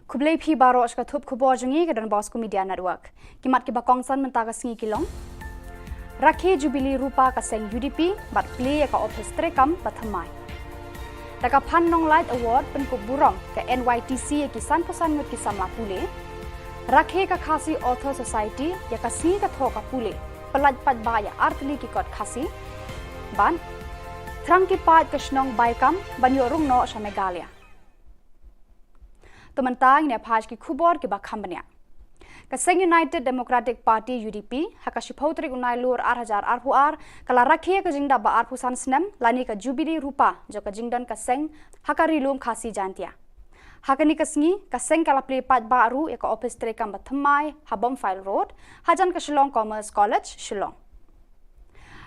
Kublai phi baro ska thup khubor jungi ke Don Bosco Media Network. Kimat ki bakong san mentaga singi kilong. Rakhe Jubilee Rupa ka seng UDP bat play ka office trekam pathamai. Taka Phan Nong Light Award pen ko burong ke NYTC ki san posan ngut ki samla pule. Rakhe ka Khasi Author Society ya ka si ka tho ka pule. Palaj pat ba ya artli ki kot khasi. Ban Thrang ki pat ka Shnong baikam banyo rung no sa Meghalaya. Tumantang ne phaj ki Khubor ki bakhambania kaseng United Democratic Party UDP hakashipotri unai lur 8000 arpuar kala rakhe ka jingda ba arpusan snem lani ka Jubilee Rupa jo ka jingdan kaseng hakari lum khasi jantia hakani kasngi kaseng kala play pat ba ru eka office trekam bathamai habom file road hajan ka Shillong Commerce College Shillong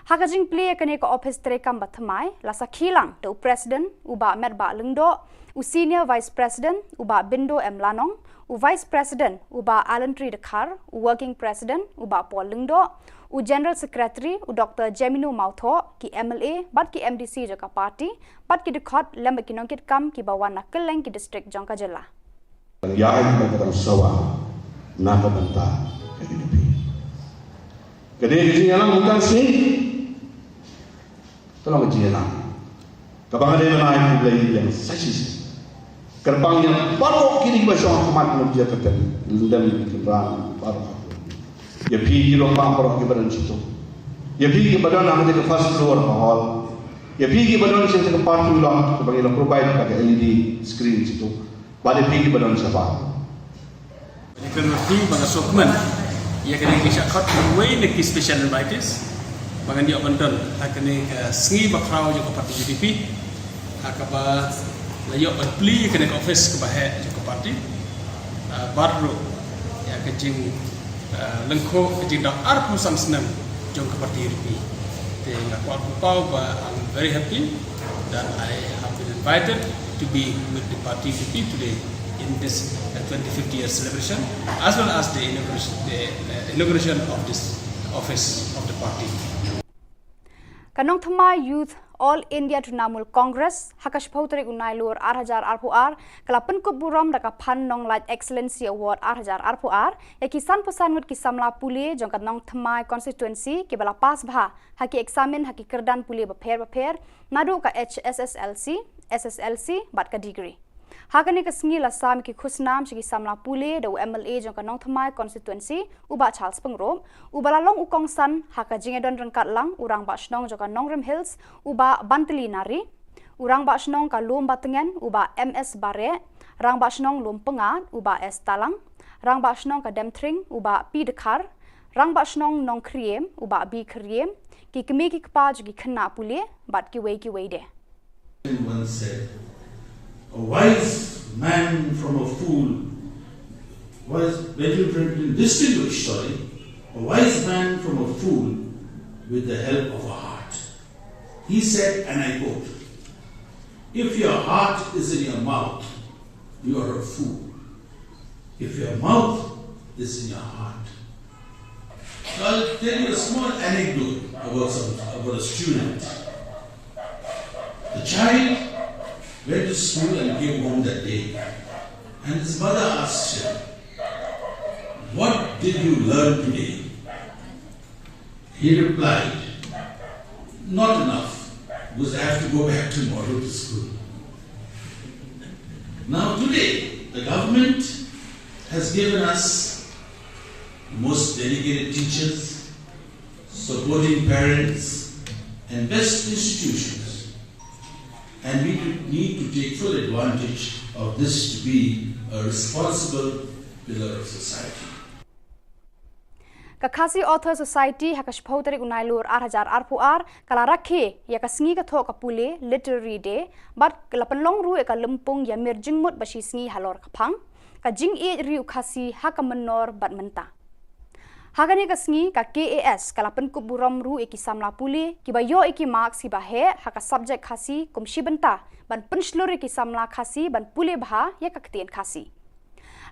hakajing play ekane ka office trekam bathamai lasa khilang to president uba merba lungdo u senior vice president uba Bindo M Lanong u vice president uba Alan Tree Dakhar u working president uba Paul Lungdo u general secretary u Dr Jemino Mautho ki MLA bat ki MDC joka party bat ki dekhot lemba ki nongkit kam ki bawana keleng ki district jongka jilla ya ai ka sawa na ka banta kede ji yana mutan si tolong ji yana kabangade mana ai play yang sasis Kerbang yang baru kini bersama kemat menuju ke lendam kendaraan baru. Ya pergi lomba baru ke badan situ. Ya pergi badan nama dia ke first floor hall. Ya pergi badan situ ke parking lot sebagai yang provide pakai LED screen situ. Balik pergi badan siapa? Ini kerana bagi sokmen, ia kena kisah kat way neki special invites. Bagi dia benton, kena sengi bakrau juga parti UDP. Akaba layo pli kena office ke bahaya juga parti baru ya kejing lengko kejing dah arpu samsnam jong ke parti UDP. Tengah kuat kupau, I'm very happy that I have been invited to be with the party UDP today in this 25th year celebration, as well as the inauguration of this office of the party. Kanong Thamai Youth All India Trinamool Congress hakashpotri unai lur 8000 arpuar kalapen ko burom daka Phan Nong Light Excellency Award 8000 arpuar ya kisan posanut kisamla pule jong kanong Thamai constituency ki bala pas bha haki examen haki kerdan pule bapher nadu ka HSSLC SSLC bat ka degree Hakani ka sngi la sam ki khusnam shi ki samla pule da MLA jong ka nong thamai constituency uba Charles Pengrom ubala long ukong san haka jingedon rengkat lang urang ba shnong jong ka Nongrem Hills uba Bantli nari urang ba shnong ka lum batengen uba MS Bare rang ba shnong lum pengat uba S Talang rang ba shnong ka Demtring uba P Dekar rang ba shnong nong kriem uba B kriem ki kemi ki kpa jong ki khna pule bat ki wei de. One said, a wise man from a fool was Benjamin Franklin distinguished, a wise man from a fool with the help of a heart. He said, and I quote, if your heart is in your mouth, you are a fool. If your mouth is in your heart. So I'll tell you a small anecdote about a student. The child went to school and came home that day. And his mother asked him, what did you learn today? He replied, not enough, because I have to go back tomorrow to school. Now today, the government has given us most dedicated teachers, supporting parents, and best institutions. And we need to take full advantage of this to be a responsible pillar of society. Kakasi Author Society hakashpotari unailur 8,000 kala rakhe ya kasngi ka thok kapule literary day but kalapanlong ru eka lempung ya mir jingmut bashi sngi halor kaphang ka jing e riu khasi hakamenor badmenta hagani kasngi ka KAS kalapan kuburam ru eki samla pule kibayo eki marks ki bahe haka subject khasi kumshi benta ban penslur eki samla khasi ban pule bha ya kaktien khasi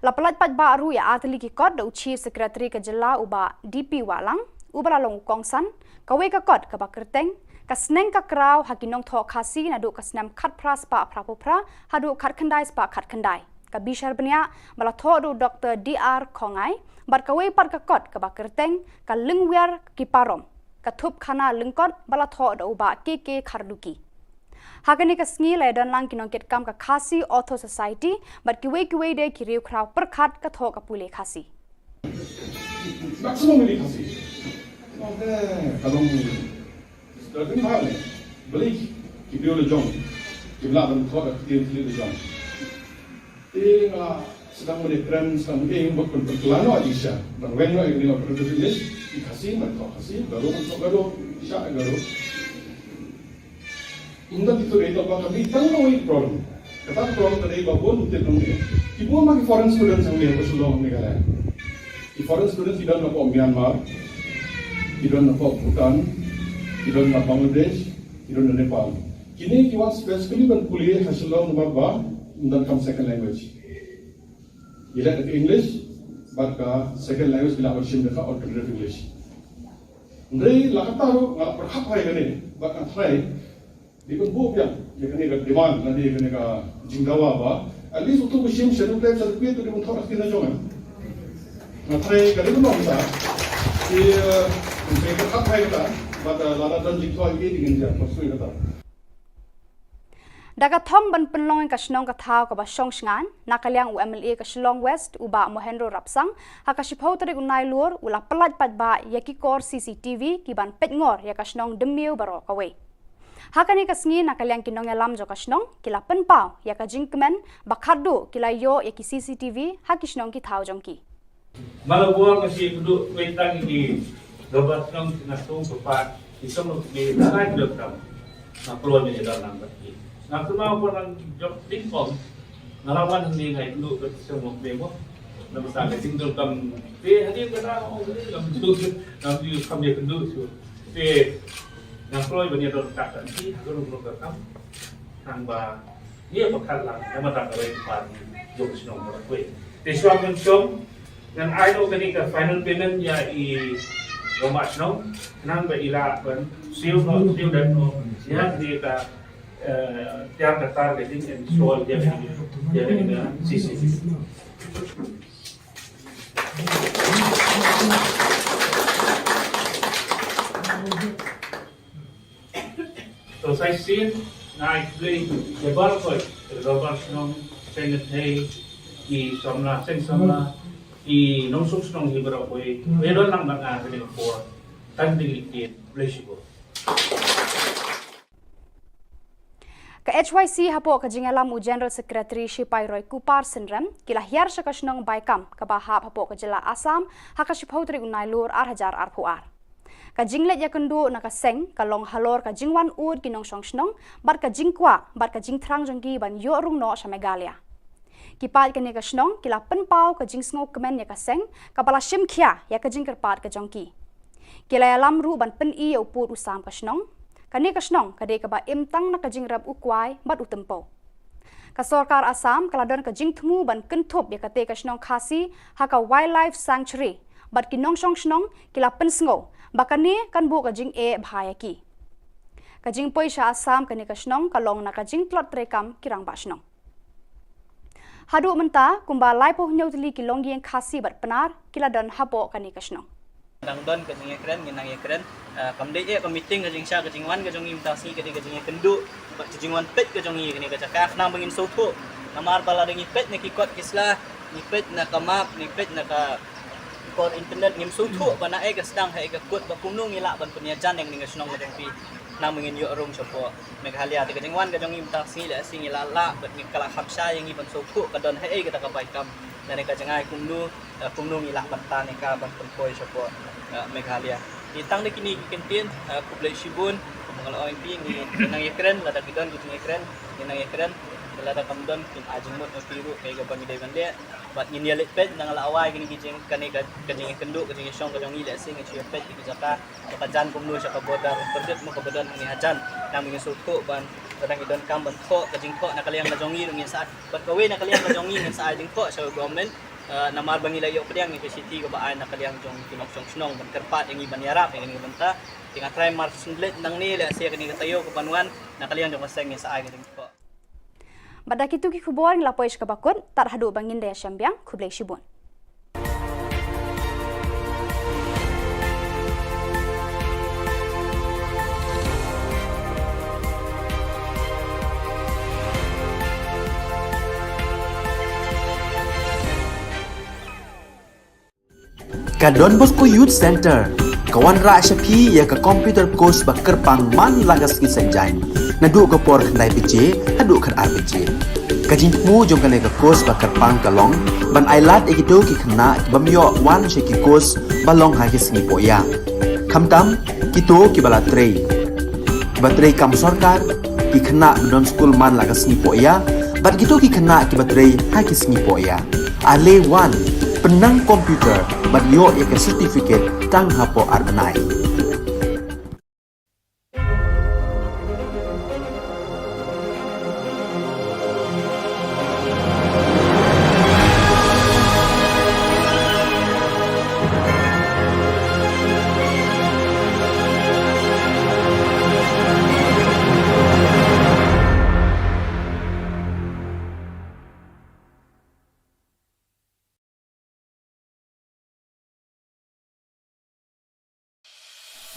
Lapalat pat baru ya atli ki kod da Chief Secretary ka Jylla uba DP Walang uba lalong kongsan kawe ka kod ka bakerteng ka sneng ka kraw hakinong tho khasi na du ka snam khat pras pa prapopra hadu khat khandai spa khat khandai ka bishar bnya bala tho du Dr DR Khongai bar kawe pat ka kod ka bakerteng ka lingwer ki parom ka thup khana lingkot bala tho da uba KK kharduki Hakani ka sngi la don lang kinong ket kam ka Khasi Author Society but kiwe de ki riu kraw per khat ka tho ka pule khasi Maximum ni khasi oke kalong dating hal ni beli ki dio le jong ki la ban tho ka ti le jong nga sedang menekran sedang buat perkelano Aisyah dan when no ini apa tulis di khasi mereka khasi baru isya baru Undan itu itu apa kami tahu ini problem. Kata problem tadi babon untuk kami. Ibu magi foreign students yang lihat Shillong Meghalaya. Di foreign students tidak nak Myanmar, tidak nak Bhutan, tidak nak Bangladesh, tidak nak Nepal. Kini kiwan specifically ban kuliah Shillong number undan kam second language. Bila ke English, barka second language bila option mereka alternative English. Ndai lakataru ngalap perhapai kene, barka try di pun yang kena demand nanti kena jinggawa ba at least untuk mesin schedule plan satu itu di untuk aktif nasional nanti kalau belum bisa di mereka apa kita pada lada dan jinggawa ini dengan dia maksud kita Daga thom ban penlong ka snong ka thau ka ba song sngan nakalyang UMLA ka Shillong West uba Mohendro Rapsang haka shiphotari unai lur ula pelat pat ba yaki kor CCTV ki ban pet ngor ya ka snong demiu baro ka we Hakani ka sngi nakalyang kinong alam jo ka snong kila penpau ya ka jingkmen bakhadu kila yo ya ki CCTV haki snong ki thau jongki Malabuang masih duduk wetang di gabat nong nasung sepat isong di darai dokram na keluar dari dalam berarti na kemau pun job tingkong ngalawan ni ngai duduk ke semua memo na basta ka tinggal kam hadir kana orang kam duduk nam di kam dia duduk so Yang keluar banyak orang kata ni, orang kata tangba dia bakal lang, yang mata kawin pan jom senong berkuih. Teswa mensom dan idol kini ke final payment ya i rumah senong, nang berilak kan, siu dan sihat dia ke tiap datar getting and soal dia dengan CCTV. So saya sih naik dari lebar koi, lebar senong sengat hey I somna seng somna I nong sung snong hi berapa wedon lang banga kini for tan ding I flexible Ka HYC hapo ka jingalam u General Secretary Shipai Roy Kupar Sindram kila hiar sakasnong baikam ka bahap hapo ka jila Assam hakashiphautri unai lur 8,000 arpuar. Ka jinglet ya kendu na ka seng ka long halor ka jingwan ud kinong songsnong bar ka jingkwa bar ka jingtrang jongki ban yo rung no sa Megalia. Kipat ka ni ka snong kila penpau ka jingsngo kemen ya ka seng ka bala shim khia ya ka jingkerpat ka jongki. Kila ya lamru ban pen I ya uput usam ka snong kani ka snong kade ka ba imtang na ka jingrab ukwai bat utempo. Ka Sarkar Assam kaladon ka jingthmu ban kentup ya kate ka snong khasi haka wildlife sanctuary bat kinong song snong kila pensngo bakani kan bu ka jing e bhaya ki. Ka jing poisha Assam kani ka snong kalong na ka jing plot trekam kirang ba snong. Hadu menta kumba laipo nyotli kilong yang khasi bat penar kiladon hapo kani ka snong. Dang don ke jing ekren nginang ekren kamde e meeting ke jing sha ke jing wan ke jong imtasi ke jing kendu ke jing wan pet ke jong I ke cakak nang bengin soto namar bala dengi pet ne ki kot kislah ni pet na kamap ni pet na ka kor internet ngim soto bana e ke sedang hai ke kot ba kunung ila ban penyajan yang ning snong ke jong pi nang bengin yo rong sopo Meghalaya ke jing wan ke jong imtasi la sing ila la bat ni kala hapsa yang I ban soto ka don hai ke ta ka baikam dari ka jangai kumnung ila ban ta ne ka ban poi sopo Meghalaya. Di tang de kini kentien kublai shibun kalau OMP ni nang ekren lada kidon gitu ekren nang ekren lada kamdon kin ajeng mot piru kay ga pamide bande bat nginia lepet nang ala awai kini kijeng kane ka kajeng kendu kajeng song kajeng ile sing chi pet ki jaka ka jan kumnu sa ka bodar perdet mo ka bodan ni hajan nang ngi suku ban kadang idon kam ban kho kajeng kho na kaliang kajongi ngi saat bat kawe na kaliang kajongi ngi sa ajeng kho sa government namar bangi layo pediang university ko ba na kaliang jong kinok song snong ban kerpat yang iban yarap yang banta tinga try mar sundlet nang ni la siya kini tayo ko panuan na kaliang jong maseng sa ay kading ko Badak itu ki khubor ng lapoy ka bakut tar hadu bangin daya syambiang kublai shibun. Ka Don Bosco Youth Center kawan ra shapi ya ka computer course ba kerpang man lagas ki sanjain nadu ka por khnai bije hadu khan ar bije ka jingmu jong ka course ba kerpang kalong ban ailat ekito ki khna bamyo wan she ki course balong ha ki sngi poya khamtam kito ki bala trei batrei kam sarkar ki khna don school man lagas sngi poya bat kito ki khna ki batrei ha ki sngi poya ale wan penang komputer bat yo ya ke certificate tang hapo arbenai.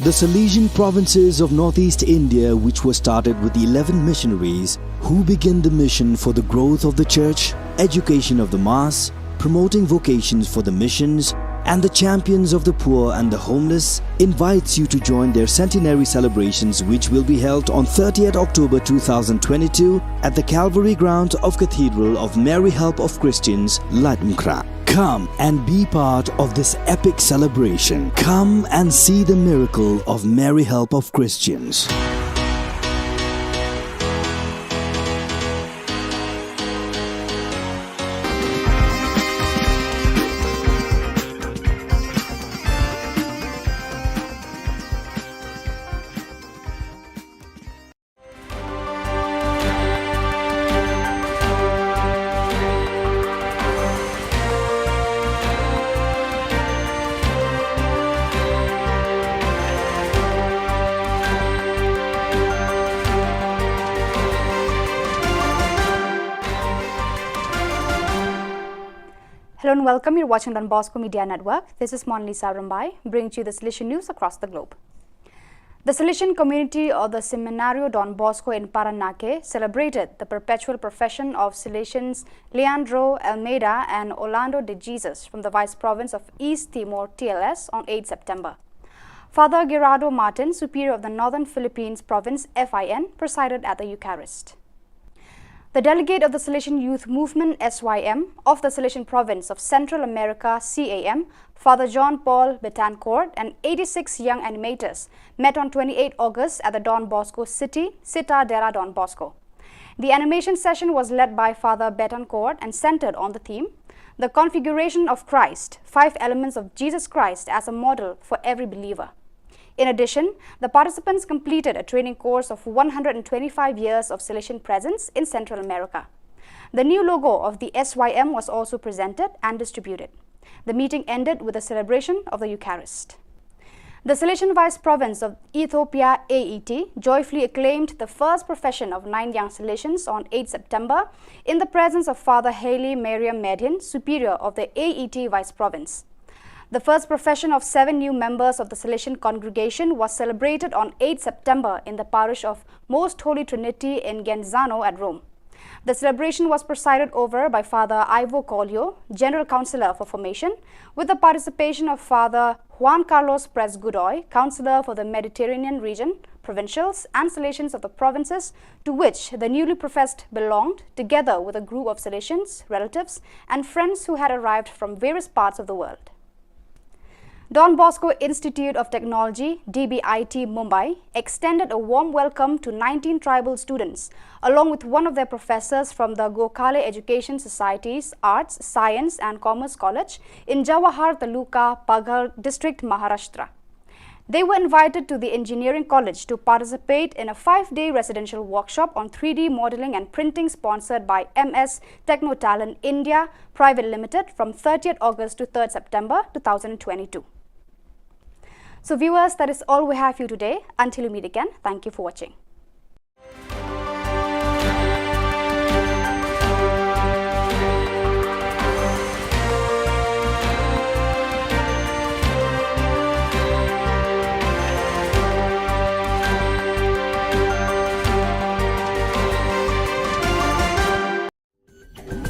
The Salesian provinces of northeast India, which were started with the 11 missionaries who began the mission for the growth of the church, education of the mass, promoting vocations for the missions, and the champions of the poor and the homeless, invites you to join their centenary celebrations, which will be held on 30th October 2022 at the Calvary Ground of Cathedral of Mary Help of Christians, Latumkra. Come and be part of this epic celebration. Come and see the miracle of Mary Help of Christians. Hello and welcome. You're watching Don Bosco Media Network. This is Monlisa Rambai, bringing you the Salesian news across the globe. The Salesian community of the Seminario Don Bosco in Paranaque celebrated the perpetual profession of Salesians Leandro Almeida and Orlando de Jesus from the Vice Province of East Timor TLS on 8 September. Father Gerardo Martin, Superior of the Northern Philippines Province FIN, presided at the Eucharist. The delegate of the Salesian Youth Movement SYM of the Salesian Province of Central America CAM, Father John Paul Betancourt, and 86 young animators met on 28 August at the Don Bosco City, Citadera Don Bosco. The animation session was led by Father Betancourt and centered on the theme, The Configuration of Christ, 5 Elements of Jesus Christ as a Model for Every Believer. In addition, the participants completed a training course of 125 years of Salesian presence in Central America. The new logo of the SYM was also presented and distributed. The meeting ended with a celebration of the Eucharist. The Salesian Vice Province of Ethiopia AET joyfully acclaimed the first profession of 9 young Salesians on 8 September in the presence of Father Haley Mariam Median, Superior of the AET Vice Province. The first profession of 7 new members of the Salesian congregation was celebrated on 8 September in the parish of Most Holy Trinity in Genzano at Rome. The celebration was presided over by Father Ivo Collio, General Councillor for Formation, with the participation of Father Juan Carlos Perez Godoy, Councillor for the Mediterranean region, provincials and Salesians of the provinces to which the newly professed belonged, together with a group of Salesians, relatives and friends who had arrived from various parts of the world. Don Bosco Institute of Technology, DBIT Mumbai, extended a warm welcome to 19 tribal students, along with one of their professors from the Gokhale Education Society's Arts, Science and Commerce College in Jawahar Taluka, Paghar District, Maharashtra. They were invited to the Engineering College to participate in a 5-day residential workshop on 3D modeling and printing sponsored by MS Techno Talent India Private Limited from 30th August to 3rd September 2022. So viewers, that is all we have for you today. Until we meet again, thank you for watching.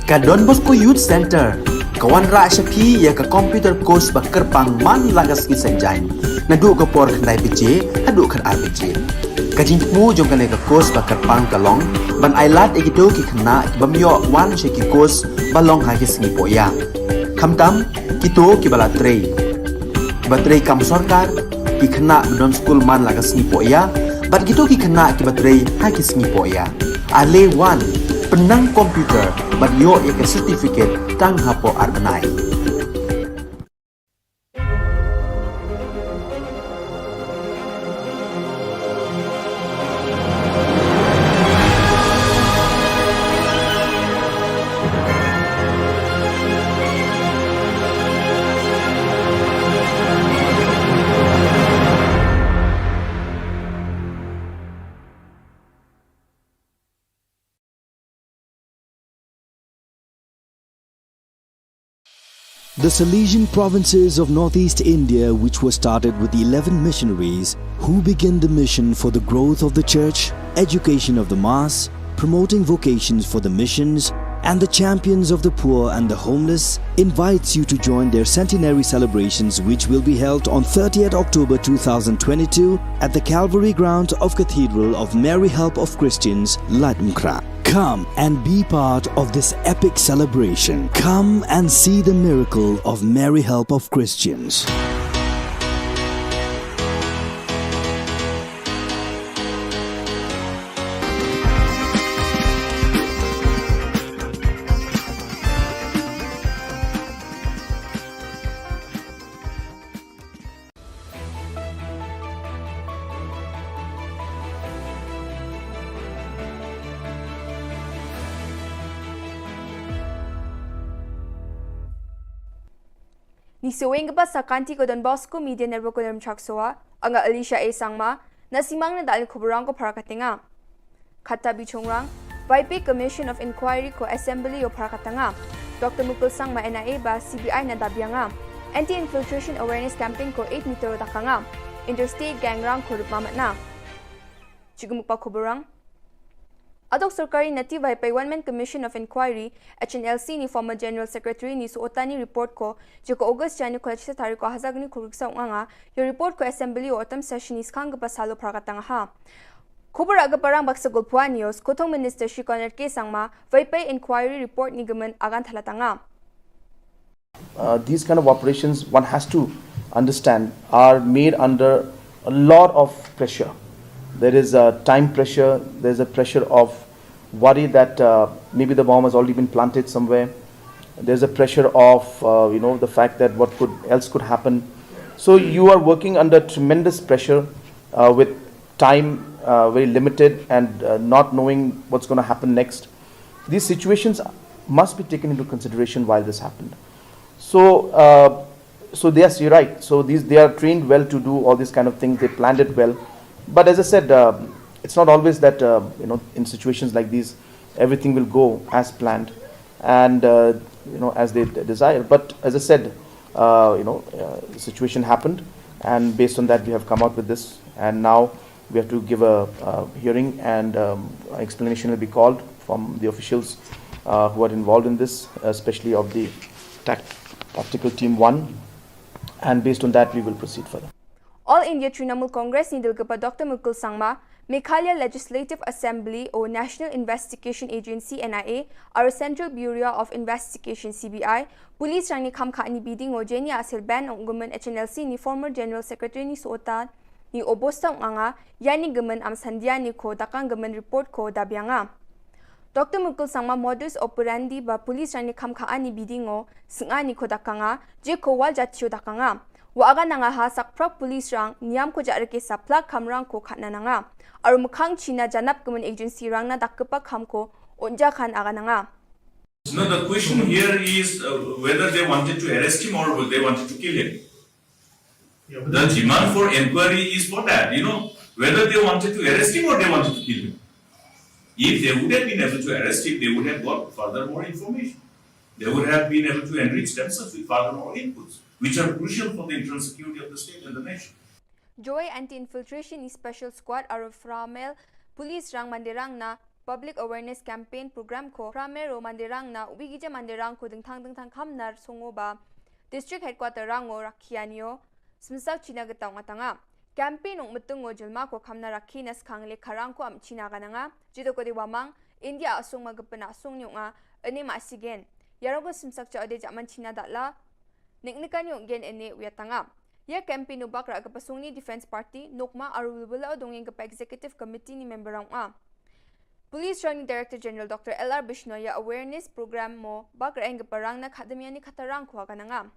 Ka Don Bosco Youth Center, kawan ra syapi ya ka computer course bakar pang man lagas ki sanjain. Nadu ka por khnai BJ, hadu khan RBJ. Ka jingmu jong ka ka course bakar pang kalong, ban ailat egito ki khna bamyo wan she ki course balong ha ki sngi poya. Khamtam kito ki bala trei. Batrei kam sarkar ki khna don school man lagas sngi poya, bat kito ki khna ki batrei ha ki sngi poya. Ale wan penang komputer bat yo ya ka certificate tang hapo arbanai. The Salesian provinces of northeast India, which were started with the 11 missionaries who began the mission for the growth of the church, education of the mass, promoting vocations for the missions, and the champions of the poor and the homeless, invites you to join their centenary celebrations, which will be held on 30th October 2022 at the Calvary ground of Cathedral of Mary Help of Christians, Ladmkra. Come and be part of this epic celebration. Come and see the miracle of Mary Help of Christians. Ni sewing ba sa kanti ko Don Bosco Media Network ko chaksoa anga Alicia A Sangma na simang na dal kuburang ko para katinga. Kata bichongrang YP Commission of Inquiry ko Assembly o para katanga. Dr. Mukul Sangma NIA ba CBI na dabyanga. Anti-infiltration awareness campaign ko 8 meter takanga. interstate gangrang khurup mamatna. Chigumukpa khuburang. Adok Sarkari Nati Vaipai One Man Commission of Inquiry HNLC ni former General Secretary ni Suotani report ko joko August Jani ko chisa tarik ko hazagni kuruksa unganga your report ko assembly autumn session is kang pasalo prakatang ha. Khubor aga parang baksa gulpua news kotong minister Shikoner ke sangma Vaipai inquiry report ni gaman agan thalatanga. These kind of operations, one has to understand, are made under a lot of pressure. There is a time pressure, there's a pressure of worry that maybe the bomb has already been planted somewhere. There's a pressure of, the fact that what else could happen. So you are working under tremendous pressure with time very limited and not knowing what's going to happen next. These situations must be taken into consideration while this happened. So yes, you're right. So they are trained well to do all these kind of things. They planned it well. But as I said, it's not always that, in situations like these, everything will go as planned and, as they desire. But as I said, the situation happened, and based on that, we have come out with this. And now we have to give a hearing, and explanation will be called from the officials who are involved in this, especially of the Tactical Team 1. And based on that, we will proceed further. All India Trinamool Congress ni Dilgapa Dr. Mukul Sangma, Meghalaya Legislative Assembly or National Investigation Agency NIA, our Central Bureau of Investigation CBI, Police Rangni Khamkha ni bidding o Jenia Asil Ban ong Guman HNLC ni former General Secretary ni Suota ni Obosta anga yani Guman am Sandia ni ko dakang Guman report ko dabyanga. Dr. Mukul Sangma modus operandi ba Police Rangni Khamkha ni bidding o singa ni ko dakanga je ko wal jatio dakanga. Waaga nanga ha sakprak police rang niam ko jarake sa plak kamrang ko khatna nanga aru mukhang china janap guman agency rang na dakpa kham ko onja khan aga nanga. No, the question here is whether they wanted to arrest him or they wanted to kill him. The demand for inquiry is for that, whether they wanted to arrest him or they wanted to kill him. If they would have been able to arrest him, they would have got further more information. They would have been able to enrich themselves with further more inputs, which are crucial for the internal security of the state and the nation. Joy Anti-Infiltration Special Squad aru Framel Police Rang Mandirang na Public Awareness Campaign Program ko Framero Mandirang na Ubigija Mandirang ko dingthang kham nar songoba District Headquarter rango rakhianio Smsak China gataw nga Campaign ong mutungo julma ko khamna rakhi nas khangle kharang ko am China gananga jido ko diwamang India asung magapana asung nga ani masigen Yarogo Smsak cha ade jaman China datla Niknikan yung gen ene uyatanga. Ya campaign no bakra agapasung ni Defense Party, Nokma arulbula odonging kapa Executive Committee ni member ang Police Running Director General Dr. L.R. Bishnoy ya awareness program mo bakra ang kaparang na akademya ni katarang kuha ka nga.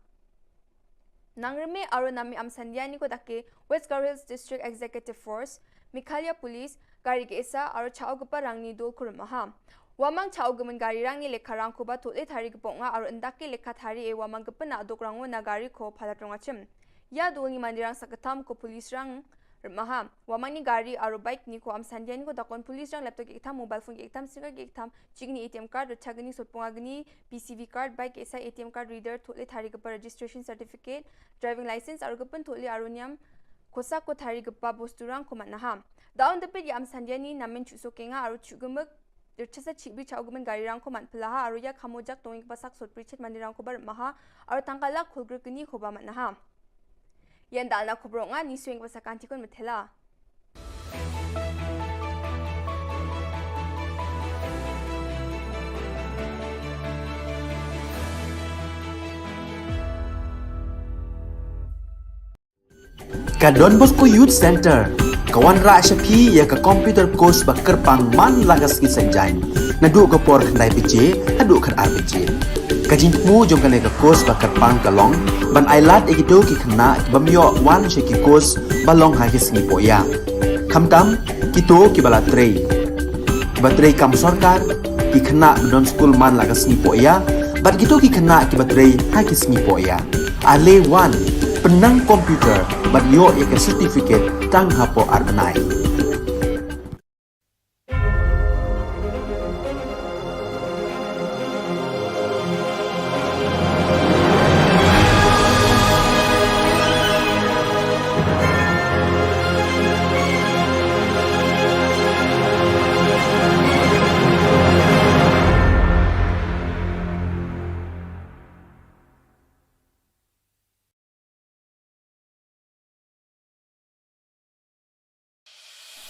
Nangreme aro nami amsandian ni ko dake West Garo Hills District Executive Force, Meghalaya Police, gari ke isa aro chao kaparang ni dol kurumaha. Wamang chao guman gari rang ni lekharang ko ba tutle thari ko nga aro andaki lekha thari e wamang gapana adokrango na gari ko phalatronga chim ya dol ni mandirang sakatam ko police rang maha wamang ni gari aro bike ni ko am sandian ko dakon police rang laptop ektham mobile phone ektham singer ektham chigni ATM card chagni sotpunga gni PCV card bike esa ATM card reader tutle thari ko registration certificate driving license aro gapan tutle aroniam kosa ko thari gapa bosturang ko manha down the pit ya am sandian ni namen chusokenga aro chugumak Dirchasa chibi chauguman gari rang ko manpalaha aru ya khamojak toing pasak sotprichet mandirang ko bar maha aru tangkala khulgrukni khoba manha yan dalna khobronga ni swing pasakanti kon methela Ka Don Bosco Youth Center kawan ra shapi ya ka computer course ba kerpang man lagas ki sanjain nadu ka por khnai pije adu khan arbije ka jingmu jong ka ka course ba kerpang ka long ban ailat egido ki khna bamyo wan she ki course ba long ha ki sngi poya khamtam kito ki bala trei ba trei kam sarkar ki khna don school man lagas sngi poya bat kito ki khna ki ba trei ha ki sngi poya ale wan penang komputer bat yo ya ka certificate tang hapo arnai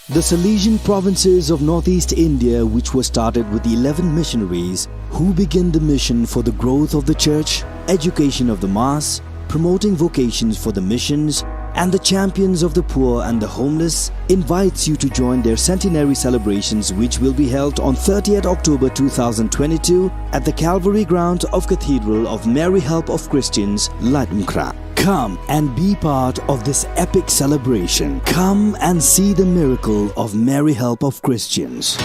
The Salesian provinces of northeast India, which were started with the 11 missionaries who began the mission for the growth of the church, education of the mass, promoting vocations for the missions, and the champions of the poor and the homeless, invites you to join their centenary celebrations, which will be held on 30th October 2022 at the Calvary ground of Cathedral of Mary Help of Christians, Latmkra. Come and be part of this epic celebration. Come and see the miracle of Mary Help of Christians.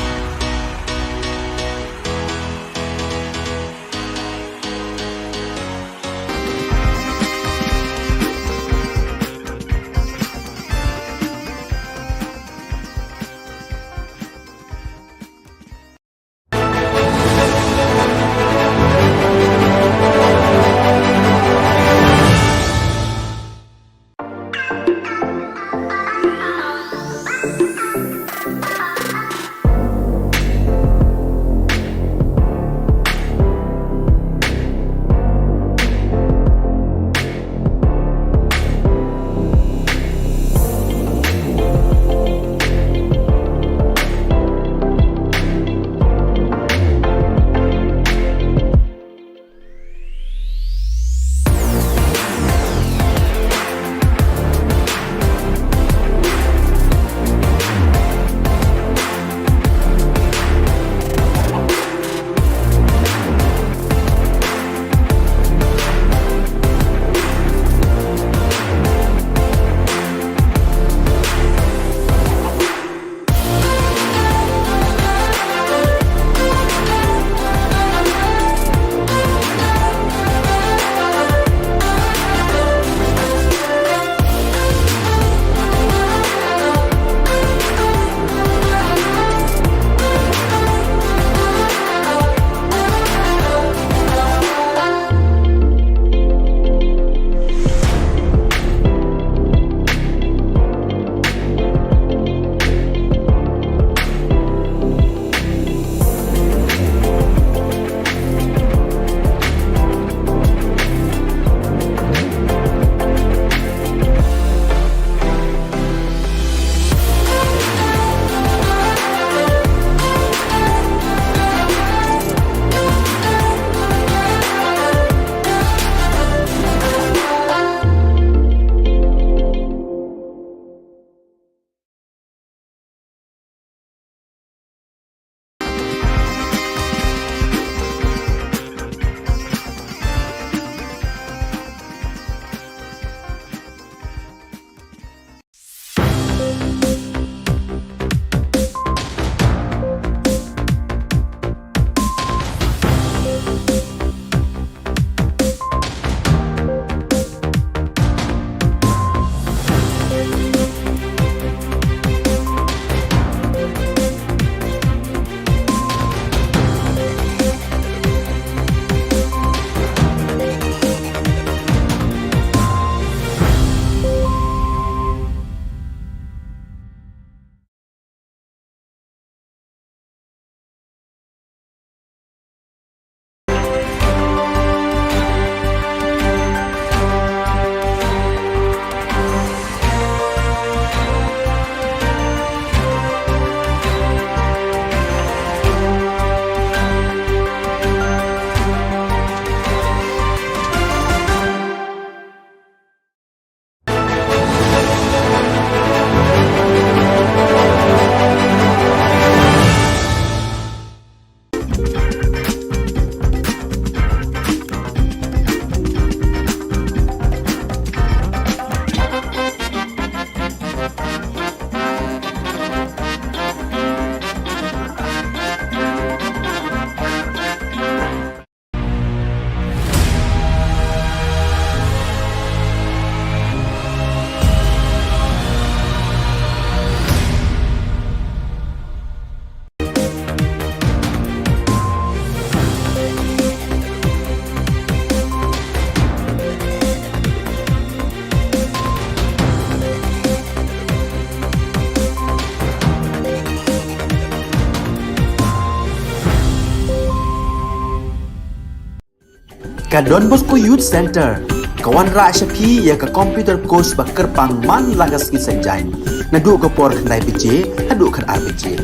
Ka Don Bosco Youth Center, kawan ra shapi ya ka computer course ba kerpang man lagas ki senjain na du ko por khnai bije hadu khan arbije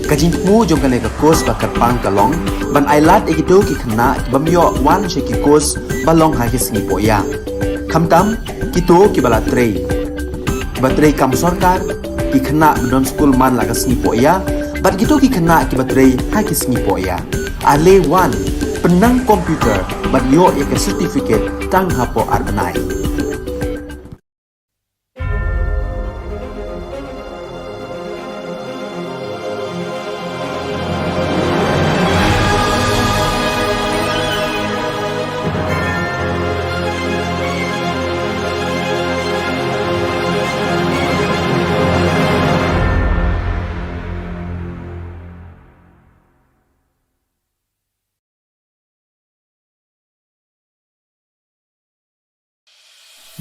kajin mu jong kan ka course ba kerpang kalong ban ailat ekido ki khna bamyo wan she ki course balong ha ki sngi poya khamtam kito ki bala trei batrei kam sarkar ki khna don school man lagas sngi poya bat kito ki khna ki batrei ha ki sngi poya ale wan penang komputer ban yo ya ka certificate tang hapo arbanai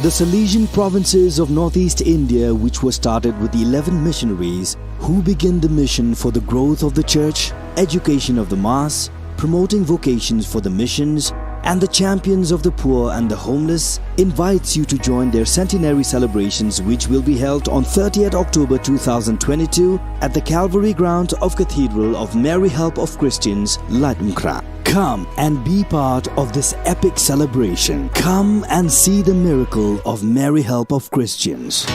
The Salesian provinces of northeast India, which were started with the 11 missionaries who began the mission for the growth of the church, education of the mass, promoting vocations for the missions, and the champions of the poor and the homeless, invites you to join their centenary celebrations, which will be held on 30th October 2022 at the Calvary Ground of Cathedral of Mary Help of Christians, Latumkra. Come and be part of this epic celebration. Come and see the miracle of Mary Help of Christians.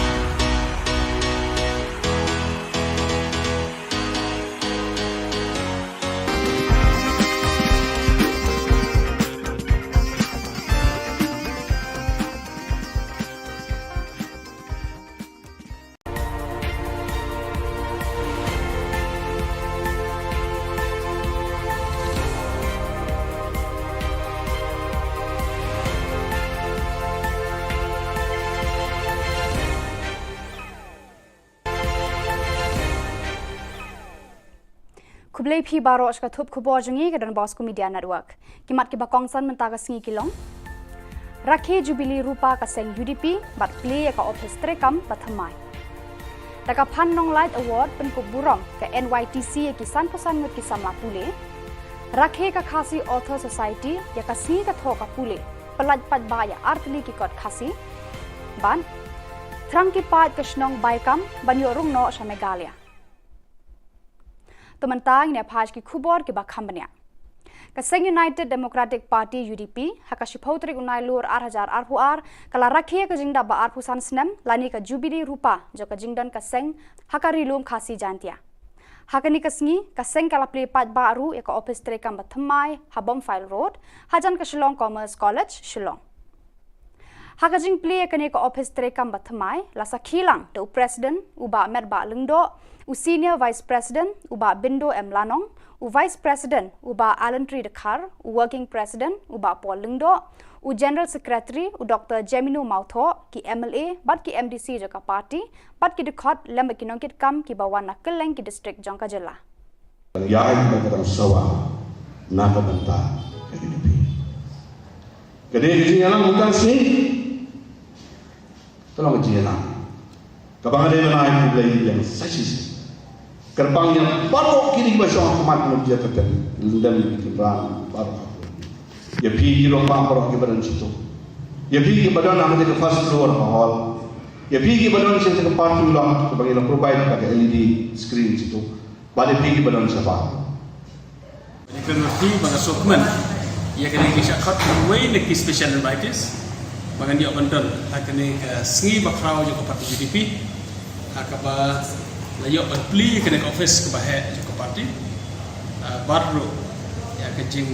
Kublai phi baro ska thup khubor jungi ke dan Bosco Media Network kimat ki bakong san mentaga sngi kilong rakhe jubilee rupa ka seng UDP bat play ka office trekam pathamai taka phan nong light award pen ko burom ka NYTC ki san posan ngut ki samla pule rakhe ka khasi author society ya ka si ka tho ka pule palaj pat ba ya artli ki kot khasi ban thrang ki pat ka shnong baikam banyo rung no sa Meghalaya Tumantang ne phaj ki Khubor ki bakhambania Kaseng United Democratic Party UDP hakashipotri unai lur 8000 arhuar kala rakhe ka jingda ba arpusan snem lani ka jubilee rupa jo ka jingdan kaseng hakari lum khasi jantia hakani kasngi kaseng kala play pat ba aru ya ka office trekam bathamai habom file road hajan ka Shillong Commerce College Shillong Hakajing play kane ka office trekam bathamai la sakhilang to president uba met ba lungdo u senior vice president uba bindo m lanong u vice president uba alantri dekhar u working president uba paul lungdo u general secretary u dr Gemino Mautho ki MLA bat ki MDC jaka party bat ki dekhot lem ki nongkit kam ki bawan nakeleng ki district jongka jilla ya ai ka sawa na ka banta kede ni yang bukan sih tolong jiana kabangade mana ai play yang sasis kerbang yang baru kini bahasa Ahmad menjadi keten lendam kibran baru ya pi kilo pampor kibaran situ ya pi kibaran nama ke first floor hall ya pi kibaran situ ke parking lot ke bagi provide pakai LED screen situ balik pi kibaran siapa Pengerti bagi sokmen ia kena kisah kat way neki special invites bagan dia benton kena sngi bakrau juga parti UDP akaba layo pli kena office ke bahe juga parti baru ya kejing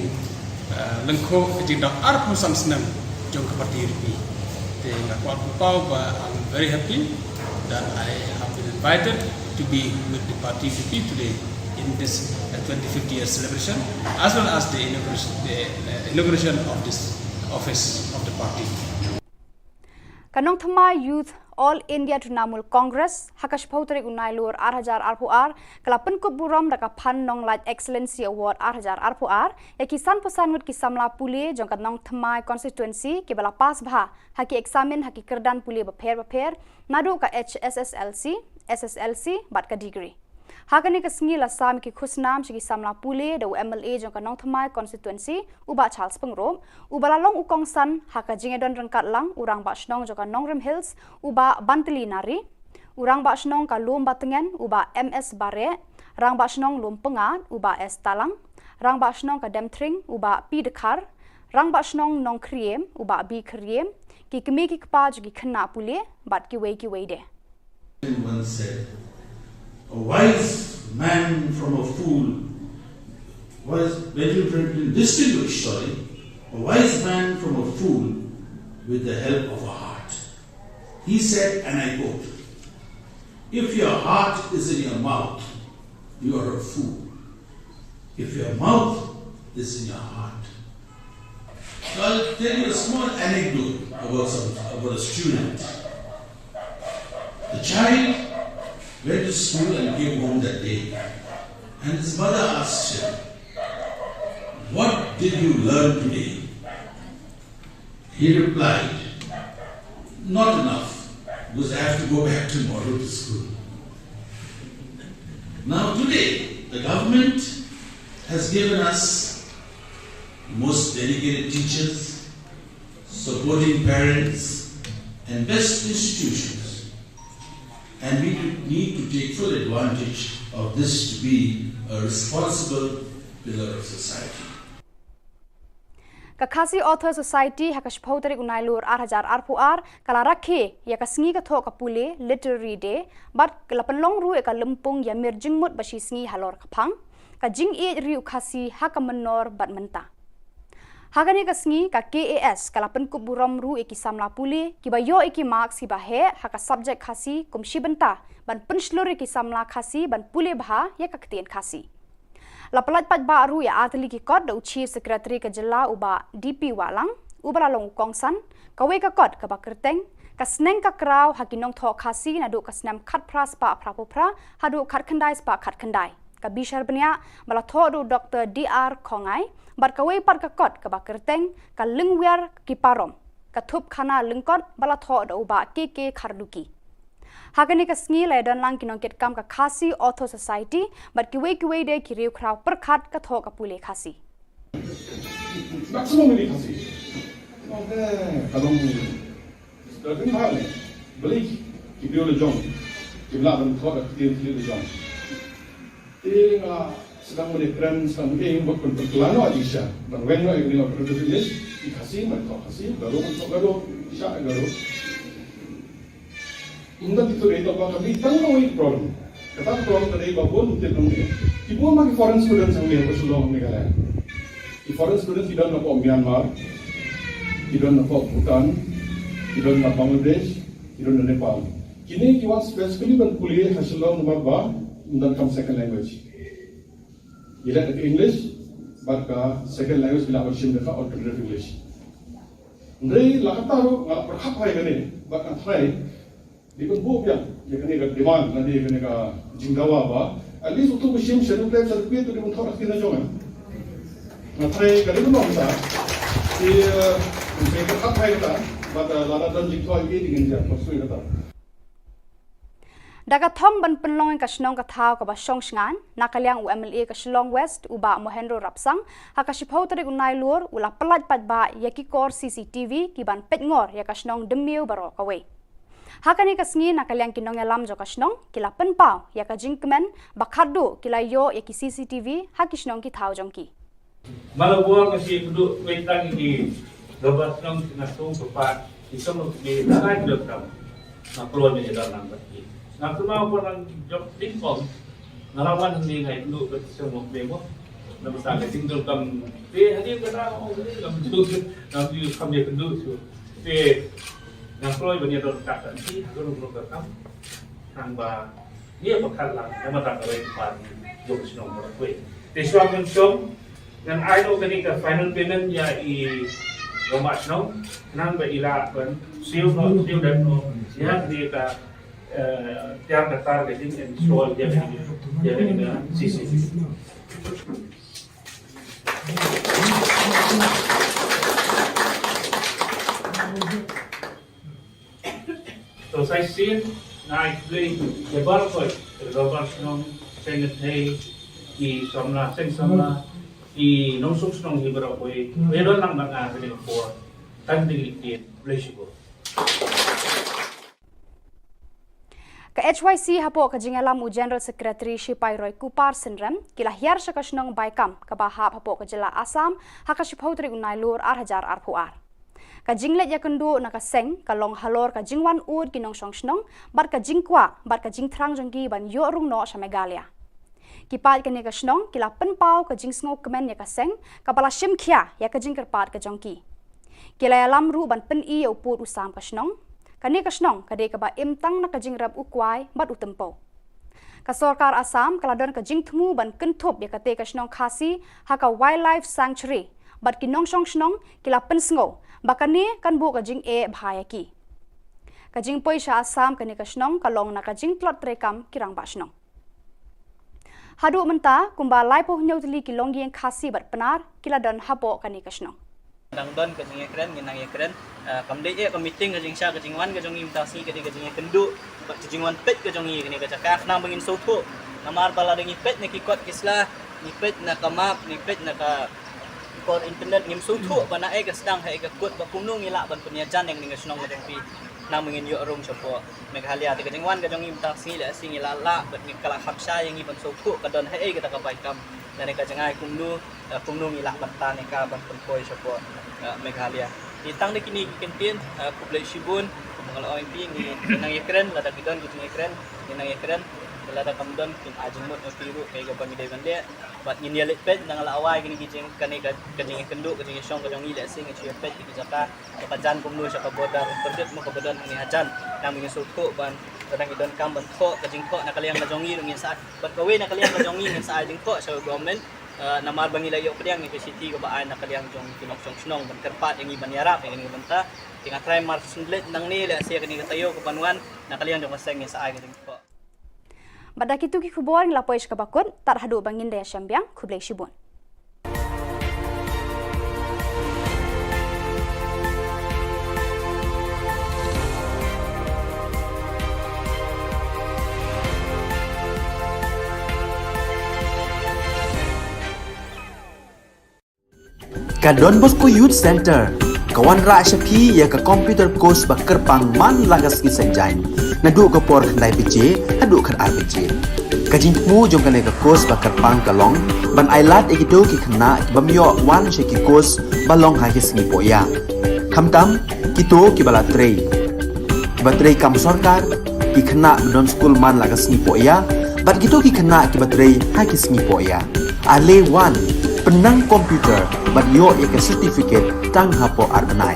lengko kejing dak arpu samsnam jong ke parti UDP te ngakwa pau ba I'm very happy that I have been invited to be with the party UDP today in this 25th year celebration as well as the inauguration of this office of the party. Kanong Thama Youth All India Trinamool Congress hakashpautre unai lur 8000 arpuar kalapan ko buram daka phan nong light excellency award 8000 arpuar ya kisan posanut ki samla pule jong kanong Thama constituency ki bala pas bha haki examen haki kerdan pule ba pher nadu ka HSSLC SSLC bat ka degree Hakani ka sngi la sam ki khusnam chi samla pule da MLA jong ka nong thamai constituency uba Charles Pengrom ubala long ukong san haka jingedon rangkat lang urang ba shnong jong ka Nongrem Hills uba Bantli nari urang ba shnong ka lum batengen uba MS Bare rang ba shnong lum pengat uba S Talang rang ba shnong ka Demtring uba P Dekar rang ba shnong nong kriem uba B kriem ki kemi ki kpa jong ki khna pule bat ki wei de. One said, a wise man from a fool distinguished, a wise man from a fool with the help of a heart. He said, and I quote, if your heart is in your mouth, you are a fool. If your mouth is in your heart. So I'll tell you a small anecdote about a student. The child went to school and came home that day, and his mother asked him, what did you learn today? He replied, not enough, because I have to go back tomorrow to school. Now today, the government has given us most dedicated teachers, supporting parents, and best institutions. And we need to take full advantage of this to be a responsible pillar of society. Kakasi Author Society hakashpotari unailur 2004 kala rakhe ya kasngi ka tho kapule literary day but lapanlong ru eka lempung ya mir jingmut bashi sngi halor kaphang ka jing e riu khasi hakamanor badmenta hagani kasngi ka KAS kala penkup buram ru eki samla pule ki bayo eki marks ki bahe haka subject khasi kumshi benta ban penslur eki samla khasi ban pule bha ya kaktien khasi la pelat pat baru ya atli ki kod da Chief Secretary ka Jylla uba DP Walang uba long kongsan kawe ka kod ka bakerteng ka sneng ka kraw hakinong tho khasi na du ka snam khat pras pa prapopra hadu khat khandai spa khat khandai ka bishar bnya mala tho du Dr DR Khongai bar kawe par ka kod ka bakerteng ka lingwer ki parom ka thup khana lingkot bala tho da uba KK kharduki Hagani ka sngi la don lang kinong ket kam ka Khasi Author Society but kiwe de ki riu kraw per khat ka tho ka pule khasi maximum ni khasi oke kalong dakin hale beli ki dio le jong ki la don tho ka ti le jong tinga sedang menekran sang ing bakun perkelano adisha dan when no igni of the village ki khasi ma tho khasi garo isha garo Unda dito rito ba kami tanong yung problem. Kata problem tadi babon untuk kami. Ibu magi foreign students ang may Shillong Meghalaya. The foreign students tidak na po Myanmar, tidak na po Bhutan, tidak na Bangladesh, tidak na Nepal. Kini kiwan specifically ban kuliah Shillong number ba undan kam second language. Ila ke English, barka second language bila option dekha alternative English. Ndai lakataro ngala perhapai gani, barka try di kan bu yang ya kene ka demand na di kene ka jinggawa ba at least utu bishim shenu play sa pie to di mun thora kina jonga na trai ka di mun ta di ka khapai ta ba ta la dan jing thoi ge dingin ja pasui ta daga thom ban penlong ka snong ka thau ka ba shong sngan nakaliang MLA ka Shillong West uba Mohendro Rapsang hakashipho tari unai lur ula pelat pat ba yaki kor CCTV ki ban pet ngor ya ka snong demiu baro ka we Hakani ka sngi nakaliang kinong alam jo ka snong kila penpau ya ka jingkmen bakhadu kila yo ya ki CCTV hakisnong ki thau jongki Malabua kasi kudu wetang di gabat nong nasung sepat isong di lain dokam na keluar dari dalam berarti. Nah cuma orang job info ngalawan ni ngai kudu semua bebo na basta ka tinggal kam te hadir ka na ini kam juga nanti kami kudu so te Yang keluar banyak orang kata ni, orang kata kang ba ni apa kalah, yang mata kau yang jom senang berkuat. Tesuang mensom, dan idol kini ke final payment ya i rumah senang, nang ba ilah pun siu dan no, siapa dia ke tiap datar jadi yang soal dia dengan sisi. So saya sih naik dari lebar koi, lebar senang Sengetay, I Somla, Seng Somla, I Nong Sung Snong Hibaraway, we don't lang mga rin for tanding ratio. Ka HYC hapo ka jingalam u General Secretary Shipai Roy Kupar Sinrem kila hiar sa kasnong baikam ka bahap hapo ka jila Assam haka shipautri unai lur 8,000 arpuar. Ka jinglet ya kendu na ka seng ka long halor ka jingwan ud kinong song snong bar ka jingkwa bar ka jingtrang jonggi ban yo rung no sa Megalia. Kipat ka ni ka snong kila penpau ka jingsngo kemen ya ka seng ka bala shimkhia ya ka jingkerpat ka jongki. Kila ya lamru ban pen I uput usam ka snong kani kasnong kade ka ba imtang na kajingrab ukwai bat utempo. Ka Sarkar Assam kaladon ka jingthmu ban kenthop ya kate kasnong khasi haka wildlife sanctuary bat kinong song snong kila pensngo bakani kan bu ka jing e bhayaki. Ka jing poisha Assam kani kasnong kalong na ka jing plot trekam kirang ba snong. Hadu menta kumba laipo nyotli kilong yang khasi bat penar kiladon hapo kani kasnong. Dang don ke jing ekren nginang ekren kamde e meeting ke jing sha ke jing wan ke jong imtasi ke jing kendu ke jing wan pet ke jong ni ke cakak nang bengin soto namar bala dengi pet ne ki kot kisla ni pet na kamap ni pet na ka kor internet ngim soto bana e ke sedang hai ke kot ba kunung ila ban punya jan yang ning snong ke jong pi nang bengin yo rum sopo Meghalaya ke jing wan ke jong imtasi le sing ila la bat ni kala hapsha yang iban soto ka don hai ke ta ka baikam dan ka jangai kumnu ila ban ne ka ban poi sopo Meghalaya. Ditang di kini kentien kublai shibun mengal OMP ni nang ekren lada kidon gitu ekren nang ekren lada kamdon kin ajmut piru kay ga bangide bande bat nginia lepet nang awai kini kijing kani ka kajing kendu kajing song kajong ile sing chi pet di jaka kajan kumnu sa kabodar perdet mo kabodan ni hajan nang ngin suku ban kadang idon kam ban kho kajing kho nakaliang kajongi ngin saat bat kawe nakaliang kajongi ngin sa ajing kho sa government namar bangila yo pediang ni city ko baan nakaliang jong kinoksong snong ban kerpat yang iban yarap yang ibanta tinga try mar sundlet nang ni la siya kini tayo ko panuan nakaliang jong maseng sa ay kajing kho. Badak itu ki khubor ng lapoy ka bakut tar hadu bangin daya syambiang kublai shibun. Ka Don Bosco Youth Center kawan ra shapi ya ka computer course ba kerpang man lagas ki sanjain nadu ka por khandai pije hadu khan RPG ka jingmu jong ka course ba kerpang kalong ban ailat egido ki khna bamyo wan she ki course balong ha ki sngi poya khamtam kito ki bala trei ba trei kam sarkar ki khna don school man lagas sngi poya bat kito ki khna ki ba trei ha ki sngi poya ale wan penang komputer bat yo ek certificate tang hapo arbanai.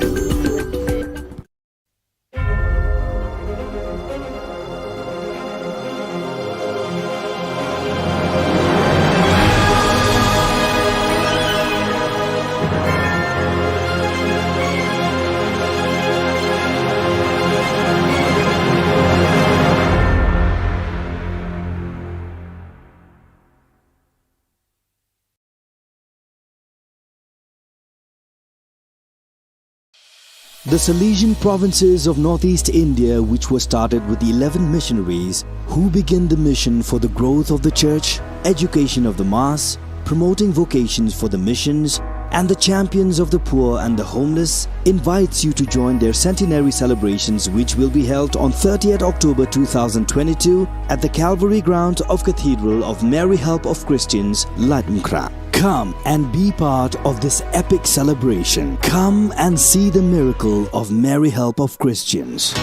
The Salesian provinces of northeast India, which were started with the 11 missionaries who began the mission for the growth of the church, education of the mass, promoting vocations for the missions, and the champions of the poor and the homeless, invites you to join their centenary celebrations, which will be held on 30th October 2022 at the Calvary Ground of Cathedral of Mary Help of Christians, Ladmkra. Come and be part of this epic celebration. Come and see the miracle of Mary Help of Christians.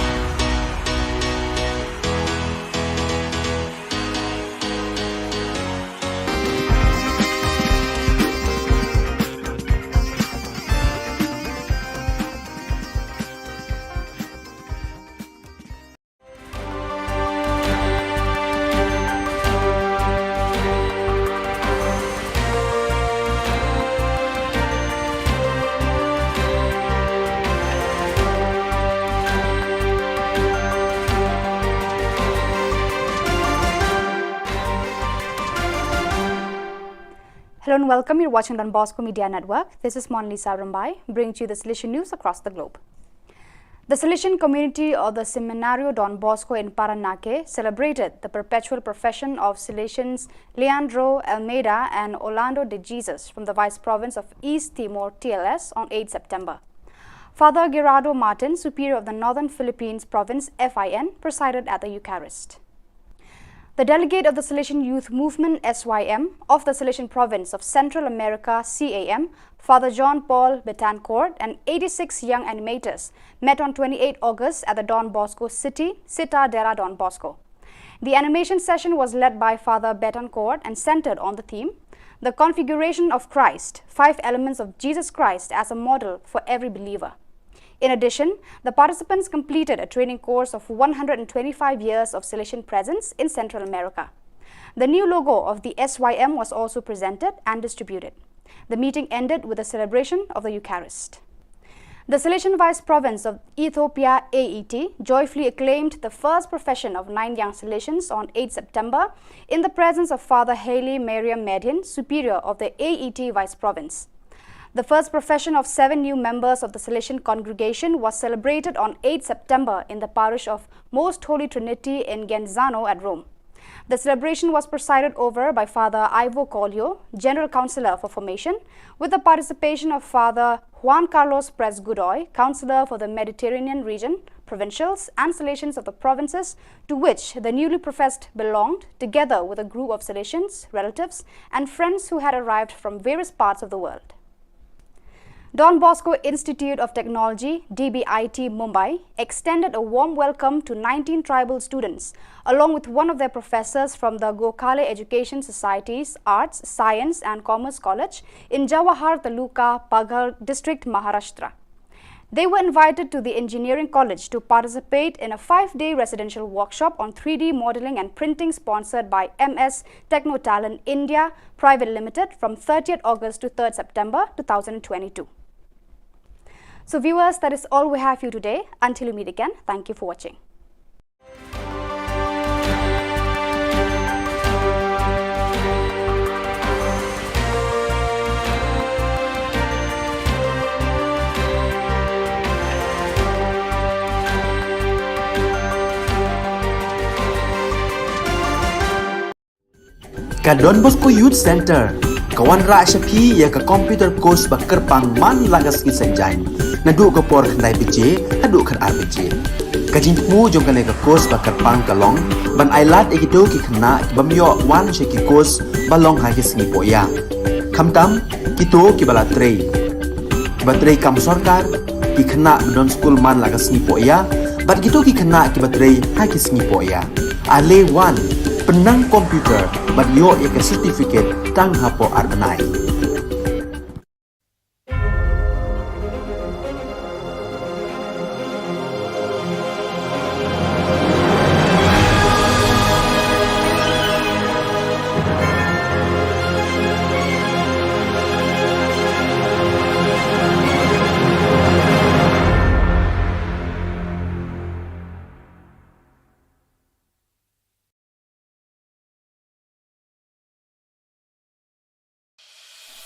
Hello and welcome. You're watching Don Bosco Media Network. This is Monlisa Rambai, bringing you the Salesian news across the globe. The Salesian community of the Seminario Don Bosco in Paranaque celebrated the perpetual profession of Salesians Leandro Almeida and Orlando de Jesus from the Vice Province of East Timor TLS on 8 September. Father Gerardo Martin, Superior of the Northern Philippines Province FIN, presided at the Eucharist. The delegate of the Salesian Youth Movement SYM of the Salesian Province of Central America CAM, Father John Paul Betancourt, and 86 young animators met on 28 August at the Don Bosco City, Citadera Don Bosco. The animation session was led by Father Betancourt and centered on the theme, The Configuration of Christ, 5 Elements of Jesus Christ as a Model for Every Believer. In addition, the participants completed a training course of 125 years of Salesian presence in Central America. The new logo of the SYM was also presented and distributed. The meeting ended with a celebration of the Eucharist. The Salesian Vice Province of Ethiopia AET joyfully acclaimed the first profession of 9 young Salesians on 8 September in the presence of Father Haley Mariam Median, Superior of the AET Vice Province. The first profession of 7 new members of the Salesian congregation was celebrated on 8 September in the parish of Most Holy Trinity in Genzano at Rome. The celebration was presided over by Father Ivo Collio, General Councillor for Formation, with the participation of Father Juan Carlos Pres Godoy, Councillor for the Mediterranean region, provincials and Salesians of the provinces to which the newly professed belonged, together with a group of Salesians, relatives and friends who had arrived from various parts of the world. Don Bosco Institute of Technology, DBIT Mumbai, extended a warm welcome to 19 tribal students, along with one of their professors from the Gokhale Education Society's Arts, Science and Commerce College in Jawahar Taluka, Paghar District, Maharashtra. They were invited to the Engineering College to participate in a 5-day residential workshop on 3D modeling and printing sponsored by MS Technotalent India Private Limited from 30th August to 3rd September 2022. So viewers, that is all we have for you today. Until we meet again, thank you for watching. Ka Don Bosco Youth Center, kawan ra shapi ya ka computer course bakar pang man lagas ki sanjain. Nadu ka por khnai bije, hadu khan ar bije. Ka jingmu jong ka ka course bakar pang kalong, ban ailat ekido ki khna ki bamyo wan she ki course balong ha ki sngi poya. Khamtam kito ki bala trei. Ki batrei kam sarkar ki khna don school man lagas sngi poya, bat kito ki khna ki batrei ha ki sngi poya. Ale wan penang komputer bat yo ya ka certificate tang hapo arbanai.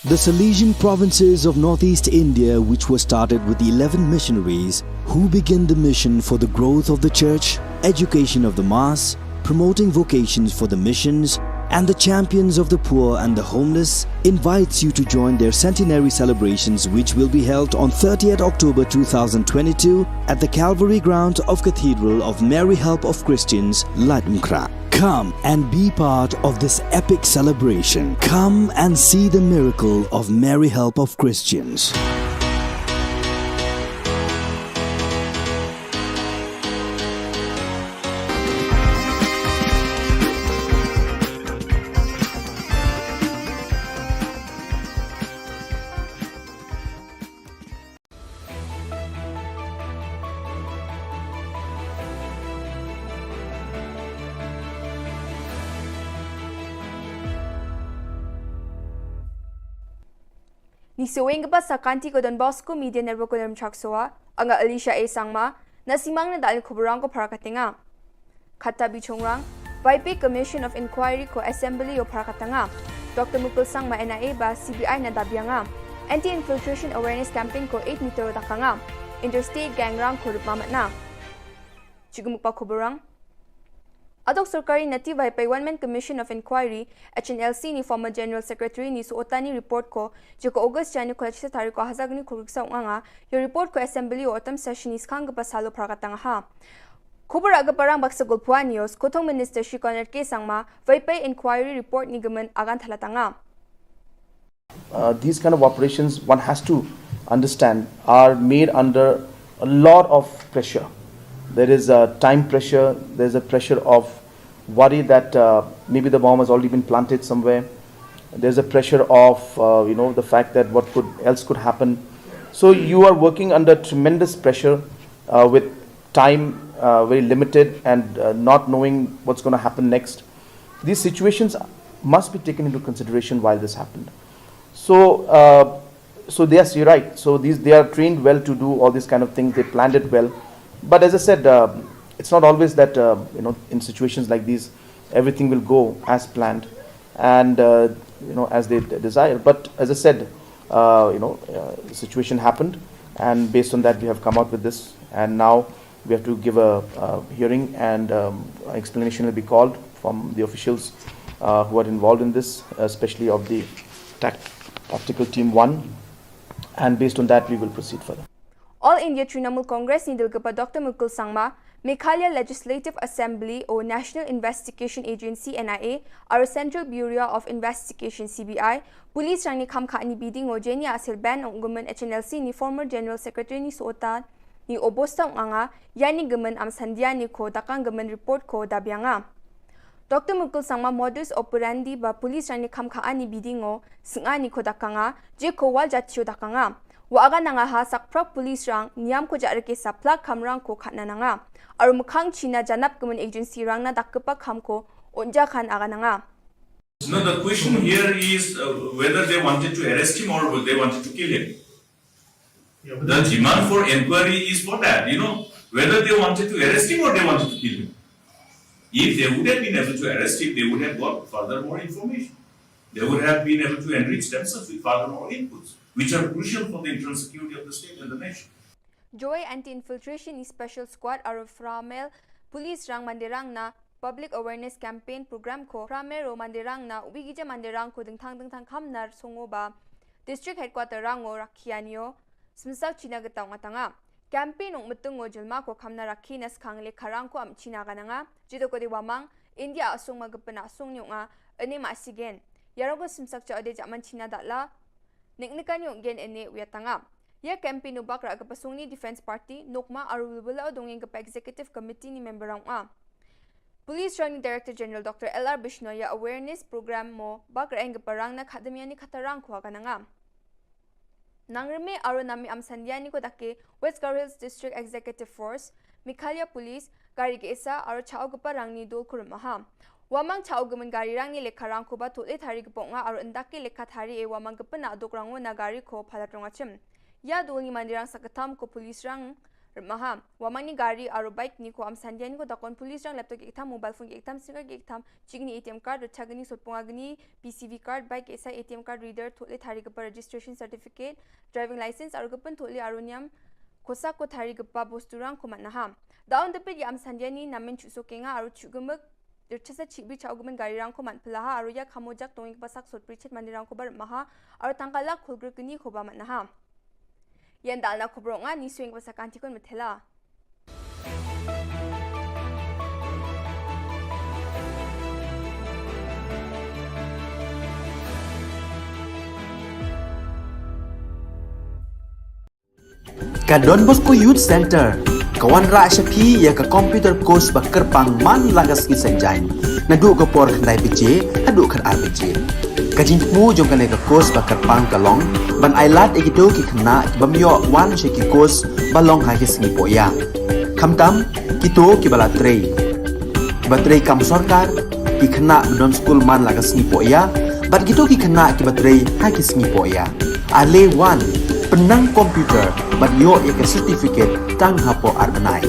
The Salesian provinces of northeast India, which were started with the 11 missionaries who began the mission for the growth of the church, education of the mass, promoting vocations for the missions, and the champions of the poor and the homeless, invites you to join their centenary celebrations, which will be held on 30th October 2022 at the Calvary Ground of Cathedral of Mary Help of Christians, Latumkra. Come and be part of this epic celebration. Come and see the miracle of Mary Help of Christians. Ni sewing ba sa kanti ko Don Bosco Media Network ko chaksoa anga Alicia A sangma na simang na dal kuburang ko parakatinga. Kata bichongrang YP Commission of Inquiry ko Assembly o parakatanga. Dr. Mukul sang ma NIA ba CBI na dabyanga. Anti-infiltration awareness campaign ko 8 meter takanga. interstate gang rang ko rupa matna. Chigumukpa Khuborang. Adok Sarkari Nati Vai One Man Commission of Inquiry HNLC ni former General Secretary ni Suotani report ko jiko August Jani Kolachisa Tariko Hazagni Kuruksa Unganga your report ko Assembly autumn session is Kang Pasalo Prakatanga ha. Khubor Agaparang Baksagol Puanios Kotong Minister Shikoner Ke Sangma Vai inquiry report ni gaman agan thalatanga. These kind of operations, one has to understand, are made under a lot of pressure. There is a time pressure, there's a pressure of worry that maybe the bomb has already been planted somewhere. There's a pressure of, the fact that what else could happen. So you are working under tremendous pressure with time very limited and not knowing what's going to happen next. These situations must be taken into consideration while this happened. So yes, you're right. So they are trained well to do all these kind of things. They planned it well. But as I said, it's not always that in situations like these, everything will go as planned and as they desire. But as I said, the situation happened, and based on that, we have come out with this. And now we have to give a hearing, and explanation will be called from the officials who are involved in this, especially of the Tactical Team 1. And based on that, we will proceed further. All India Trinamool Congress ni Dilgapa Dr. Mukul Sangma, Meghalaya Legislative Assembly or National Investigation Agency NIA, our Central Bureau of Investigation CBI, Police Rangni Khamkha ni Biding o Jenia Asilban o Guman HNLC ni former General Secretary ni Suota ni Obosta Anga, Yani Guman Am Sandiani ko Dakang Guman report ko Dabyanga. Dr. Mukul Sangma modus operandi ba Police Rangni Khamkha ni Biding o Singani ko Dakanga, Je ko wal jatio Dakanga. Waaga nanga ha sakprak police rang niam ko jarake sa plak kamrang ko khatna nanga aru mukhang china janap government agency rang na dakpa kham ko onja khan aga nanga. No, the question here is whether they wanted to arrest him or they wanted to kill him. The demand for inquiry is for that, whether they wanted to arrest him or they wanted to kill him. If they would have been able to arrest him, they would have got further more information. They would have been able to enrich themselves with further more inputs, which are crucial for the internal security of the state and the nation. Joy Anti-Infiltration Special Squad aru Framel Police Rang Mandirang na Public Awareness Campaign Program ko Framero Mandirang na Wigija Mandirang ko dengtang kamnar songoba District Headquarter Rango Rakhianyo Smsak China gataw nga Campaign ong mutungo jelma ko kamna rakhinas kangle karang ko am China gananga jito ko diwamang India asong magapana asong nga ani masigen Yarago Smsak cha ade jaman China datla Niknikan yung gen ene uyatanga. Ya campaign ubak ra agapasung ni Defense Party, Nokma arulbula dongeng kapa Executive Committee ni member ang Police Running Director General Dr. L.R. Bishnoya Awareness Program mo bakra ang gaparang na akademya ni katarang kuha ka nga. Nangreme aro nami amsandiani ko dake West Garo Hills District Executive Force, Meghalaya Police, gari ke isa aro chao gaparang ni dol kurumaha. Wamang chao gaman gari rang ni lekharang ko ba tulit hari gapong nga aro indaki lekhat hari wamang gapana adok rango na gari ko palatrong achim. Ya dol ni mandirang sakatam ko police rang maha. Wamang ni gari aro bike ni ko am sandian ko dakon police rang laptop iktam mobile phone iktam sticker iktam chigni ATM card chagni sotpongagni PCV card bike esa ATM card reader tulit hari gapa registration certificate driving license aro gapan tuli aro niam kosa ko hari gapa bosturang ko manaham. Daon depit ya am sandian ni namen chusokenga aro chugumak Dirchasa chikbi chauguman gari rang ko manpulaha aru ya kamojak tongik pasak sot prichet mandirang ko bar maha aru tangkala khulgrukni ko ba manaha. Yan dalna khobro nga ni swing pasak antikon methela. Ka Don Bosco Youth Center kawan ra shapi ya ka computer course ba kerpang man lagas ki sanjain nadu ko por khnai pije adu khan ar pije kajin mu jong kan ka course ba kerpang kalong ban ailat ekito ki khna bamyo wan she ki course balong ha ki sni poya khamtam kito ki bala trei batrei kam sarkar ki khna don school man lagas ni poya bat kito ki khna ki batrei ha ki sni poya ale wan penang komputer bat yo ek certificate tang hapo arbanai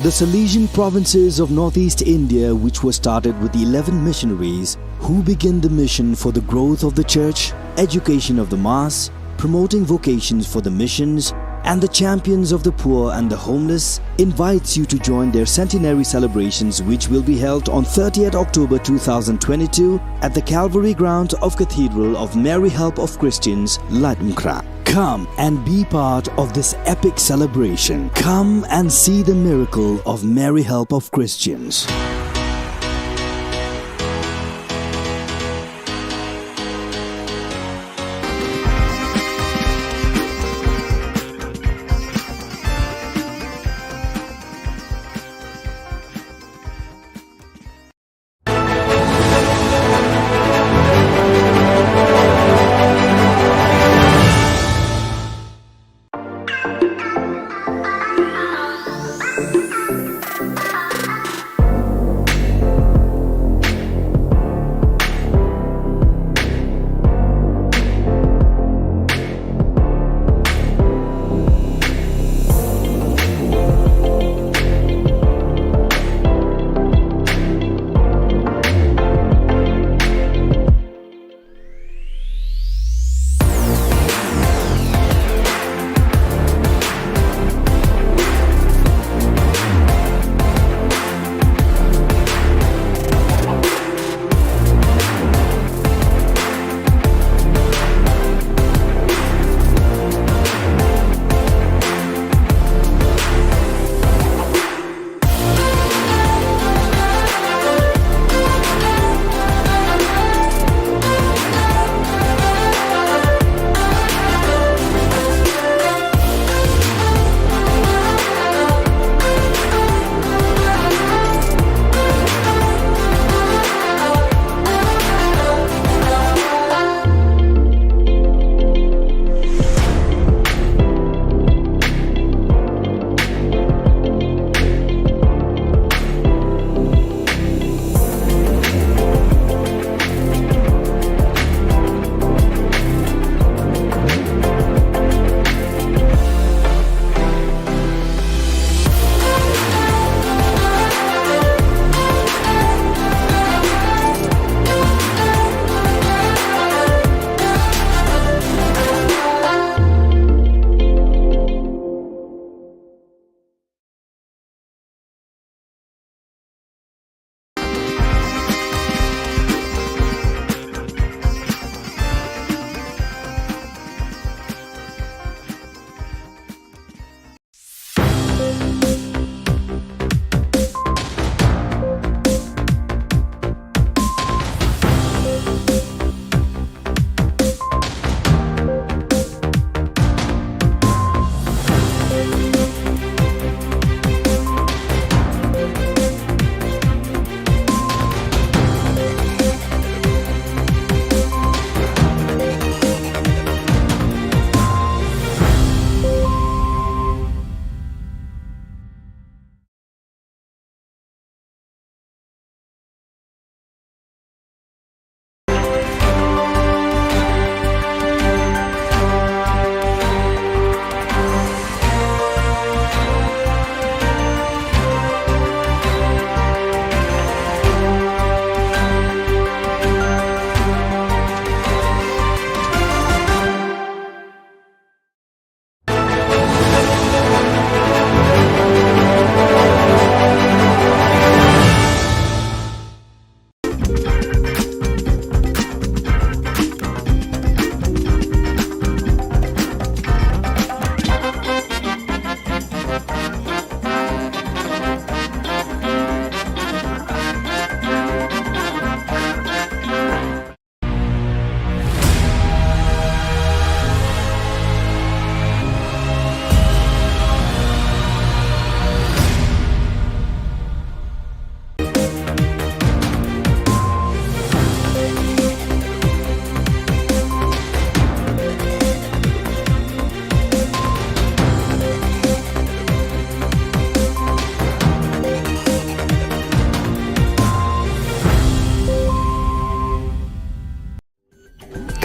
The Salesian provinces of northeast India, which were started with the 11 missionaries who began the mission for the growth of the church, education of the mass, promoting vocations for the missions, and the champions of the poor and the homeless, invites you to join their centenary celebrations, which will be held on 30th October 2022 at the Calvary ground of Cathedral of Mary Help of Christians, Latmkra. Come and be part of this epic celebration. Come and see the miracle of Mary Help of Christians.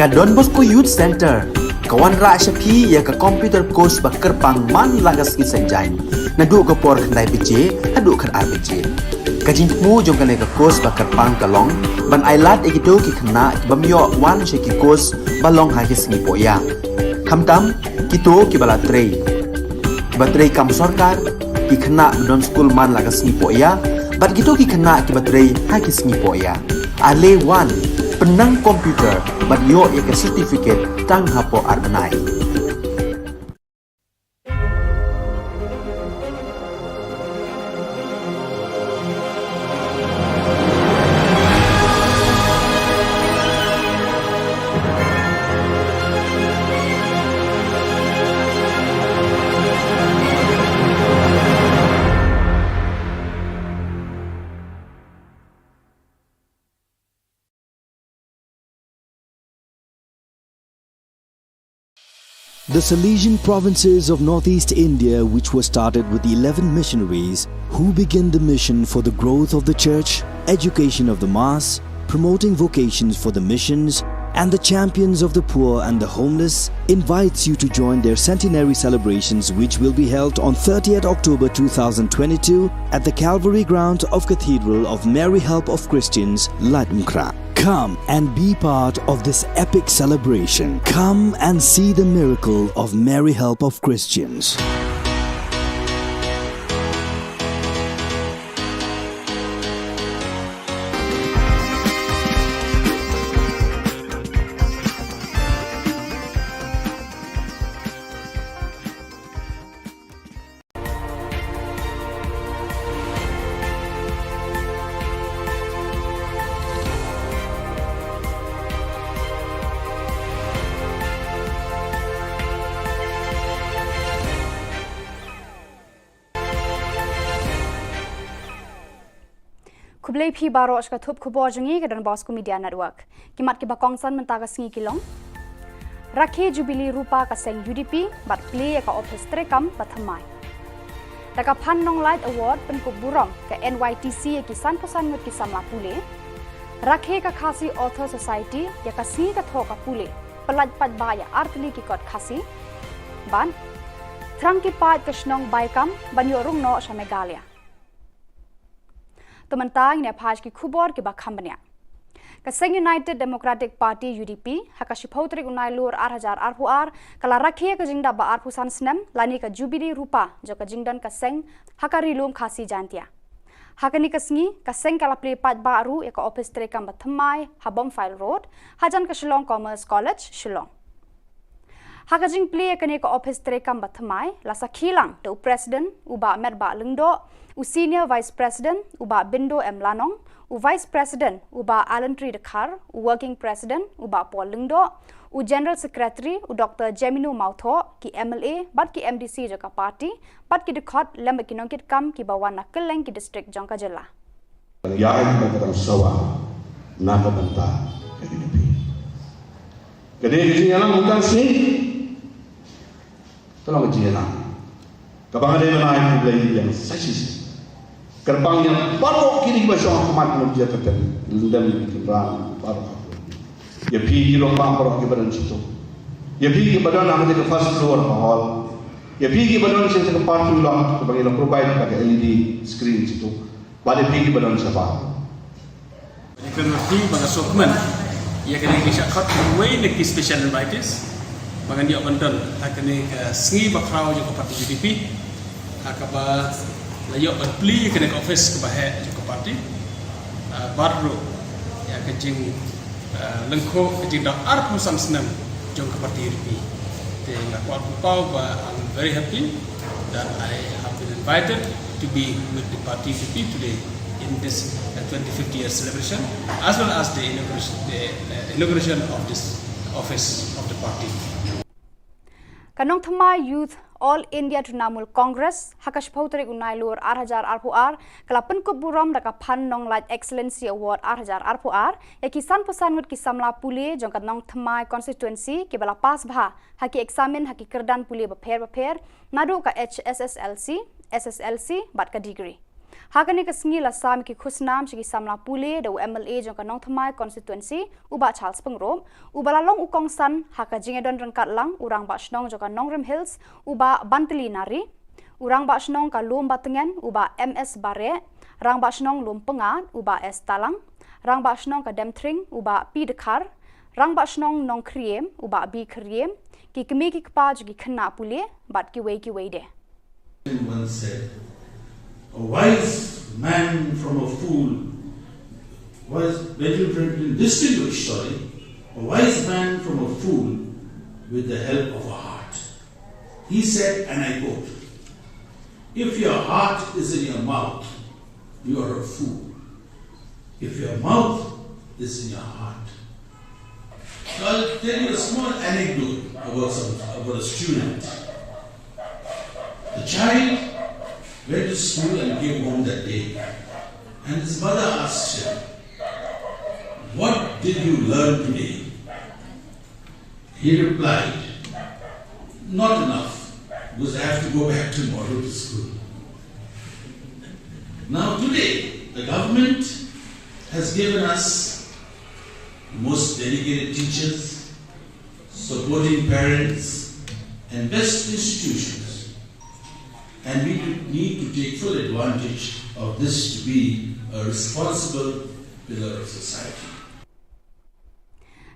Ka Don Bosco Youth Center, kawan ra shapi ya ka computer course ba kerpang man lagas ki senjain na du ka por khnai bije hadu khan ar bije kajing mu jong ka ka course ba kerpang kalong ban ailat egido ki khna bamyo wan she ki course balong ha ki sngi po ya khamtam kito ki bala trei batrei kam sarkar ki khna don school man lagas sngi po ya bat gitu ki khna ki batrei ha ki sngi po ya ale wan penang komputer bat yo ya ka certificate tang hapo arbenai. The Salesian provinces of northeast India, which were started with the 11 missionaries who began the mission for the growth of the church, education of the mass, promoting vocations for the missions, and the champions of the poor and the homeless, invites you to join their centenary celebrations, which will be held on 30th October 2022 at the Calvary Ground of Cathedral of Mary Help of Christians, Ladmkra. Come and be part of this epic celebration. Come and see the miracle of Mary Help of Christians. Kublai phi baro ska thup khubor jangi ke Don Bosco Media Network kimat ki bakong san mentaga singi kilong rakhe jubilee rupa ka seng UDP bat play ka office trekam pathamai taka phan nong light award pen ko burong ka NYTC ki san posan ngut ki samla pule rakhe ka khasi author society ya ka si ka tho ka pule palaj pat ba ya artli ki kot khasi ban thrang ki pat ka shnong baikam banyo rung no sa Meghalaya Tumantang ne phaj ki Khubor ki bakhambania Kaseng United Democratic Party UDP hakashipotri unai lur 8000 arpuar kala rakhe ka jingda ba arpusan snem lani ka jubilee rupa jo ka jingdan kaseng hakari lum khasi jantia hakani kasngi kaseng kala play pat ba aru ya ka office trekam bathamai habom file road hajan ka Shillong Commerce College Shillong Hakajing play kane ka office trekam bathamai la sakhilang to president uba merba lungdo u senior vice president uba bindo m lanong u vice president uba alan tri dakhar u working president uba paul lungdo u general secretary u dr gemino mautho ki mla bat ki mdc joka party bat ki dekhot lemba ki nongkit kam ki bawana keleng ki district jongka jilla ya ai ka sawa na ka banta kede ki yana mutan si tolong jina kabangade mana ai play yang sasis kerbang yang baru kini basah kemat menuju ke lendam kendaraan baru ya pi kilo pampor ke badan situ ya pi ke badan nama ke first floor hall ya pi ke badan situ ke parking lot ke bagi provide pakai LED screen situ pada pi ke badan siapa Ekonomi bagi sokmen ia kena kisah kat way neki special invites bagi dia benton akan ke sengi bakrau juga parti UDP akaba layo berpli kena ke office ke bahaya juga parti baru ya kecing lengko kecing dah arpu samsnam juga parti UDP dengan kuat pau I'm very happy that I have been invited to be with the party UDP today in this 25th year celebration as well as the inauguration of this office of the party. Kanong Thamai Youth All India Trinamool Congress hakashpotri unai lur 8000 arpuar kalapan ko buram daka phan nong light excellency award 8000 arpuar ya kisan posan ngut kisamla pule jongkat nong Thamai constituency ki bala pas bha haki examen haki kerdan pule bapher nadu ka HSSLC SSLC bat ka degree Hakani ka sngi la sam ki khusnam shi ki samla pule da MLA jong ka nong thamai constituency uba Charles Pengrom ubala long ukong san haka jingedon rengkat lang urang ba shnong jong ka Nongrem Hills uba Bantli nari urang ba shnong ka lum batengan uba MS Bare rang ba shnong lum pengat uba S Talang rang ba shnong ka Demtring uba P Dekar rang ba shnong nong kriem uba B kriem ki kemi ki kpa jong ki khna pule bat ki wei de. One said, a wise man from a fool was Benjamin Franklin distinguished, a wise man from a fool with the help of a heart. He said, and I quote, if your heart is in your mouth, you are a fool. If your mouth is in your heart. So I'll tell you a small anecdote about a student. The child went to school and came home that day, and his mother asked him, what did you learn today? He replied, not enough, because I have to go back tomorrow to school. Now today, the government has given us most dedicated teachers, supporting parents, and best institutions. And we need to take full advantage of this to be a responsible pillar of society.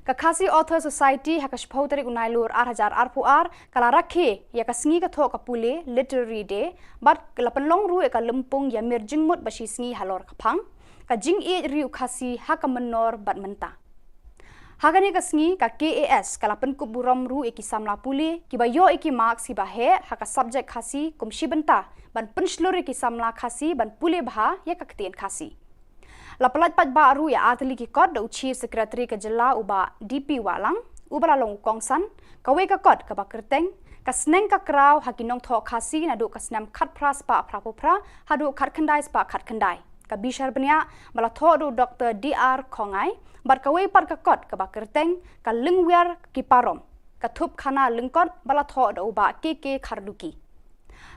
Kakasi Author Society hakashpotari unailur 8,000 RPR kala rakhe ya kasngi ka thok kapule literary day but lapanlong ru eka lempung ya mir jingmut bashi sngi halor kaphang ka jing e riu khasi hakamenor badmenta. Hagani kasngi ka KAS kalapan kuburam ru eki samla pule ki bayo eki marks ki bahe haka subject khasi kumshi benta ban penslur eki samla khasi ban pule bha ya kakten khasi. Lapalat pat ba ru ya atli ki kod da Chief Secretary ka Jylla uba DP Walang uba lalong kongsan kawe ka kod ka bakerteng ka sneng ka kraw hakinong tho khasi na du ka snam khat pras pa prapopra hadu khat khandai spa khat khandai ka bishar bnya bala tho du Dr. DR Khongai bar kawe par ka kod ka bakerteng ka lingwer ki parom ka thup khana lingkot bala tho da uba KK kharduki.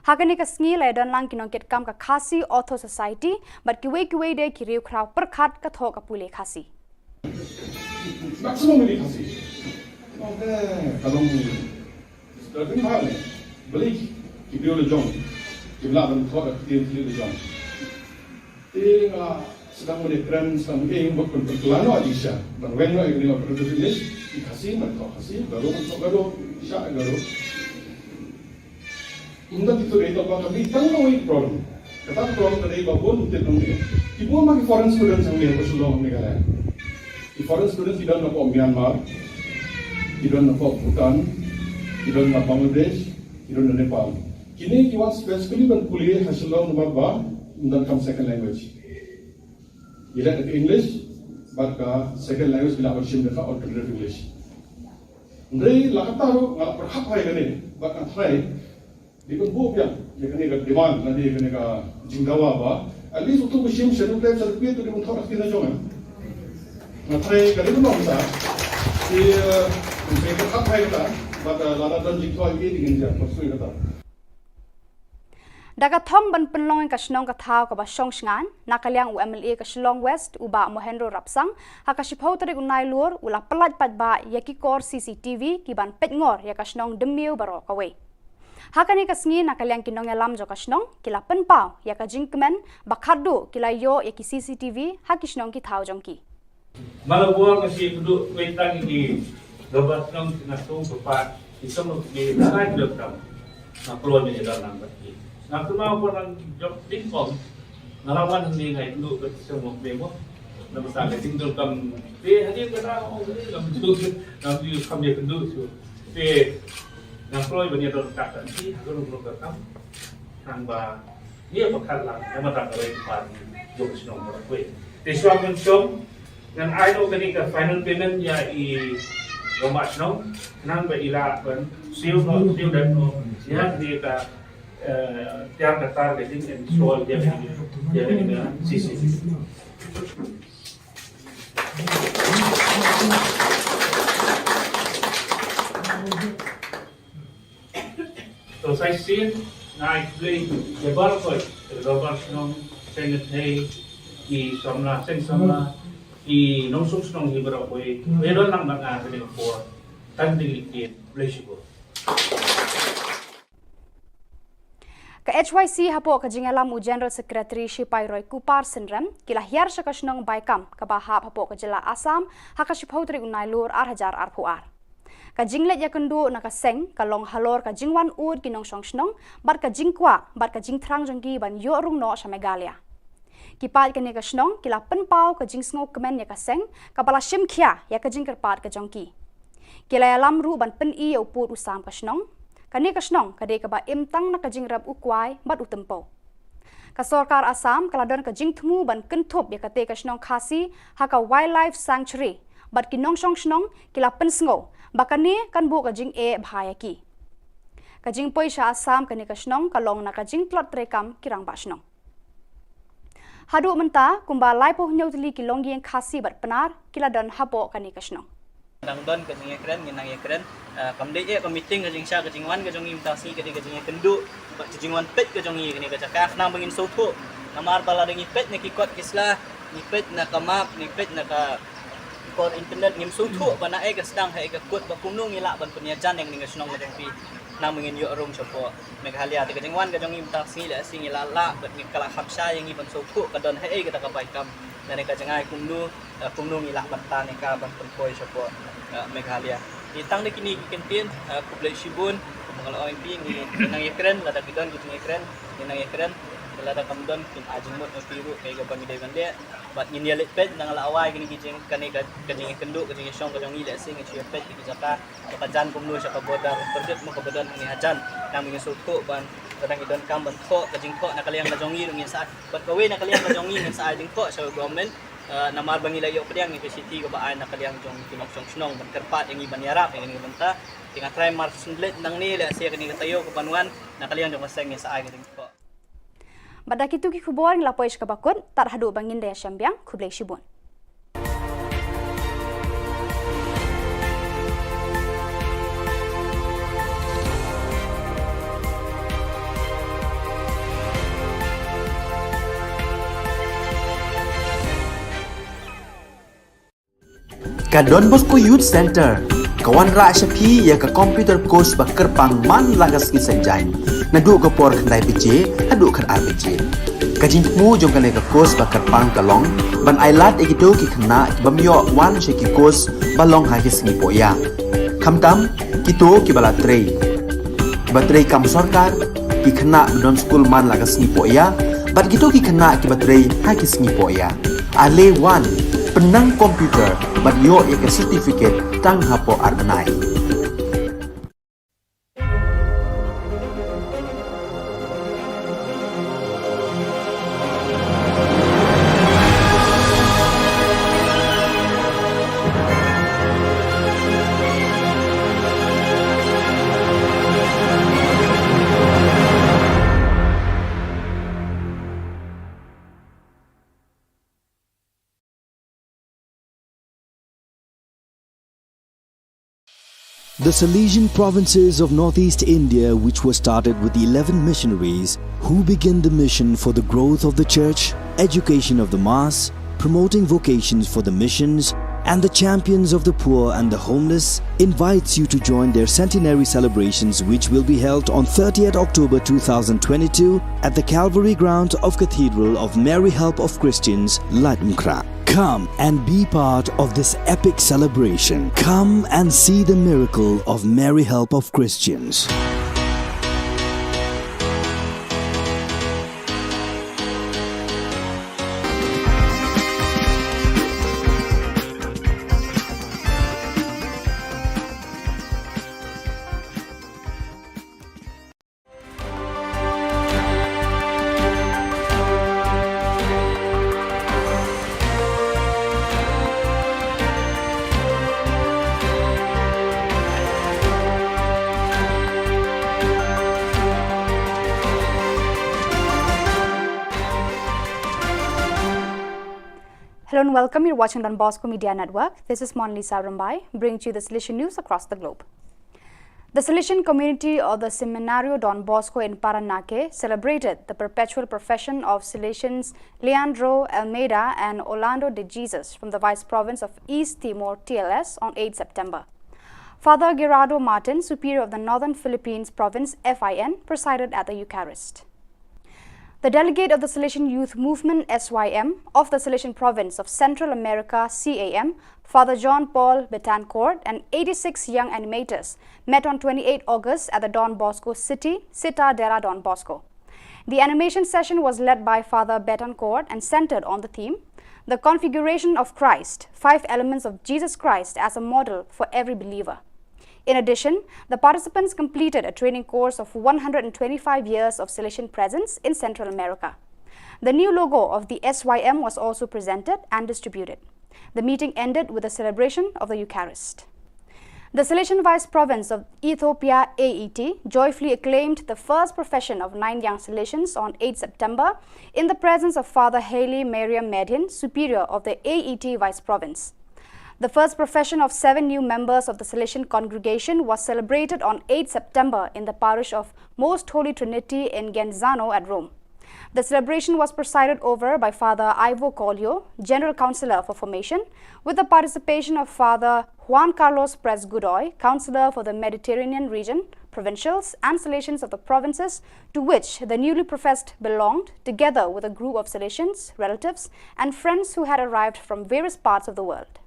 Hakani ka sngi la don lang kinong ket kam ka khasi Author Society but kiwe de ki riu kraw per khat ka tho ka pule khasi. Maximum ni khasi. Okay, kalong starting hal ni. Beli ki riu le jong. Ki la ban tho ka ti le jong. Ti nga sedang menekran sedang ing buat perkelano Aisha. Dan when no ini apa tu ni? Ki khasi man tho khasi baru Aisha baru. Unda dito rito ba kami tanong ay problem. Kata problem tadi babon tentang ni. Ibu magi foreign students ang niya Shillong Meghalaya. I foreign students tidak na po Myanmar, tidak na po Bhutan, tidak na Bangladesh, tidak na Nepal. Kini kiwan specifically ban kuliah Shillong number ba undan kam second language. Bila ke English, baka second language bila option defa alternative English. Ndai lakataru ngalap perhapai kani, baka try di kan buok yan, ya kani ka demand, nanti kani ka jinggawa ba, at least untuk musim seru play seru play tu di muntok nak tina jongan. Ngatray kani tu nong sa, si mereka kapai kata, baka lada dan jinggawa ini dengan dia, maksudnya kata. Daga thong ban penlong ka snong ka thau ka ba shong shngan nakaliang UMLA ka Shillong West uba Mohendro Rapsang haka shiphotari unai lur ula pelat pat ba yaki kor CCTV ki ban pet ngor ya ka snong demiu baro ka we. Hakani ka sngi nakaliang kinong alam jo ka snong kila penpau ya ka jingkmen bakhadu kila yo ya ki CCTV haki snong ki thau jongki. Malabuang kasi duduk wetang ini gabat nong nasung sepat isong di naik lekam nak keluar dari dalam bagi. Nak kemau pun ang job tingkong ngalawan hindi ngay duduk ke semua memo. Nama saya tinggal kam hadir kena orang ini kam duduk kam dia kam dia duduk tu. Nak keluar dari dalam kata ni kalau belum ketemu hamba dia bakal lang nama tak ada yang job senang berkuat. Tesuang mensom dan I know kani ka final payment ya I romak senang nang ba ila kan siu dan no ya ni ka tiap datar getting and soal dia ni sisi. So saya sih naik beli lebar koi, lebar senang sengetay I somna seng somna I nong sung snong hi berapoi medon lang banga kini for tan dingit leisure Ka HYC hapo ka jingalam u General Secretary Shipai Roy Kupar Sindram kila hiar sakasnong baikam ka bahap hapo ka jila Assam haka shipautri unai lur 4,000 arpuar. Ka jinglet ya kendu na ka seng ka long halor ka jingwan ud kinong songsnong bar ka jingkwa bar ka jingtrang jongki ban yo rung no sa Megalia. Kipat ka ni ka snong kila penpau ka jingsngo kemen ya ka seng ka bala shimkhia ya ka jingkerpat ka jongki. Kila ya lamru ban pen I ya uput usam ka snong Kani kasnong kade ka ba imtang na kajing rab ukwai bat utempo. Ka Sarkar Assam kaladon kajing tmu ban kentup ya kate kasnong khasi haka wildlife sanctuary bat kinong song snong kila pensngo bakani kan bu kajing bhaya ki. Kajing poisha Assam kani kasnong kalong na kajing plot trekam kirang basnong. Hadu menta kumba laipo nyotli kilonggi yang khasi bat penar kiladon hapo kani kasnong. Nang don ke jing ekren nang ekren kamde ke meeting ke jing sha ke jing wan ke jong imtasi ke jing kendu ke jing wan pet ke jong ni ke cakap nang bengin soto namar bala dengi pet ne ki kot kislah ni pet na kamap ni pet na ka kod internet ngim soto bana ke sedang hai ke kot ba kumnung ila ban penyajan yang ning snong ke jong pi nang bengin yo rong chopo Meghalaya ke jing wan ke jong imtasi la sing ila la bat ni kala hapsha yang ban soto ke don hai ke ta ka baikam dari ka jangai kumnung ila ban ta ne ka ban poi chopo Meghalaya. Di tang de kini kentien kublai shibun kalau OMP ni nang ekren lada bidon gitu ekren nang ekren lada kamdon kin ajing mot piru kay ga pamide gande bat ngindia lepet nang ala awai kini kijing kani ka kajing kendu kajing song kajong ile sing chi pet ki jaka kajan kumnu sa kabodar perdet mo kabodar ni hajan nang mi sutu ban kadang idon kam ban tho kajing tho nakaliang kajongi ngin sa bat kawe nakaliang kajongi ngin sa ajing tho sa government namar bangila yo pediang university ko ba na kaliang jong kinok snong ban kerpat yang iban yarap yang benta tinga try mar sundlet nang ni la siya kini tayo ko panuan na kaliang jong maseng sa ay kading ko Badak itu ki khubor ng lapoy ka bakut tar hadu bangin daya syambiang kublai shibun. Ka Don Bosco Youth Center kawan ra shapi ya ka computer course ba kerpang man lagas ki sanjain nadu ka por khnai pije hadu khan ar pije ka jingmu jong ka ka course ba kerpang kalong ban ailat egido ki khna bamyo wan she ki course balong ha ki sngi poya khamtam kito ki bala trei batrei kam sarkar ki khna don school man lagas sngi poya bat kito ki khna ki batrei ha ki sngi poya ale wan penang komputer bat yo ek certificate tang hapo arbanai The Salesian provinces of northeast India, which were started with the 11 missionaries who began the mission for the growth of the church, education of the mass, promoting vocations for the missions, and the champions of the poor and the homeless, invites you to join their centenary celebrations, which will be held on 30th October 2022 at the Calvary Ground of Cathedral of Mary Help of Christians, Latmkra. Come and be part of this epic celebration. Come and see the miracle of Mary Help of Christians. Hello and welcome. You're watching Don Bosco Media Network. This is Monlisa Rambai, bringing you the Salesian news across the globe. The Salesian community of the Seminario Don Bosco in Paranake celebrated the perpetual profession of Salesians Leandro Almeida and Orlando de Jesus from the Vice Province of East Timor TLS on 8 September. Father Gerardo Martin, Superior of the Northern Philippines Province FIN, presided at the Eucharist. The delegate of the Salesian Youth Movement SYM of the Salesian Province of Central America CAM, Father John Paul Betancourt, and 86 young animators met on 28 August at the Don Bosco City, Citadela Don Bosco. The animation session was led by Father Betancourt and centered on the theme, The Configuration of Christ, 5 elements of Jesus Christ as a model for every believer. In addition, the participants completed a training course of 125 years of Salesian presence in Central America. The new logo of the SYM was also presented and distributed. The meeting ended with a celebration of the Eucharist. The Salesian Vice Province of Ethiopia AET joyfully acclaimed the first profession of 9 young Salesians on 8 September in the presence of Father Haley Mariam Medhin, Superior of the AET Vice Province. The first profession of 7 new members of the Salesian congregation was celebrated on 8 September in the parish of Most Holy Trinity in Genzano at Rome. The celebration was presided over by Father Ivo Collio, General Councillor for Formation, with the participation of Father Juan Carlos Pres Godoy, Councillor for the Mediterranean region, provincials and Salesians of the provinces to which the newly professed belonged, together with a group of Salesians, relatives and friends who had arrived from various parts of the world.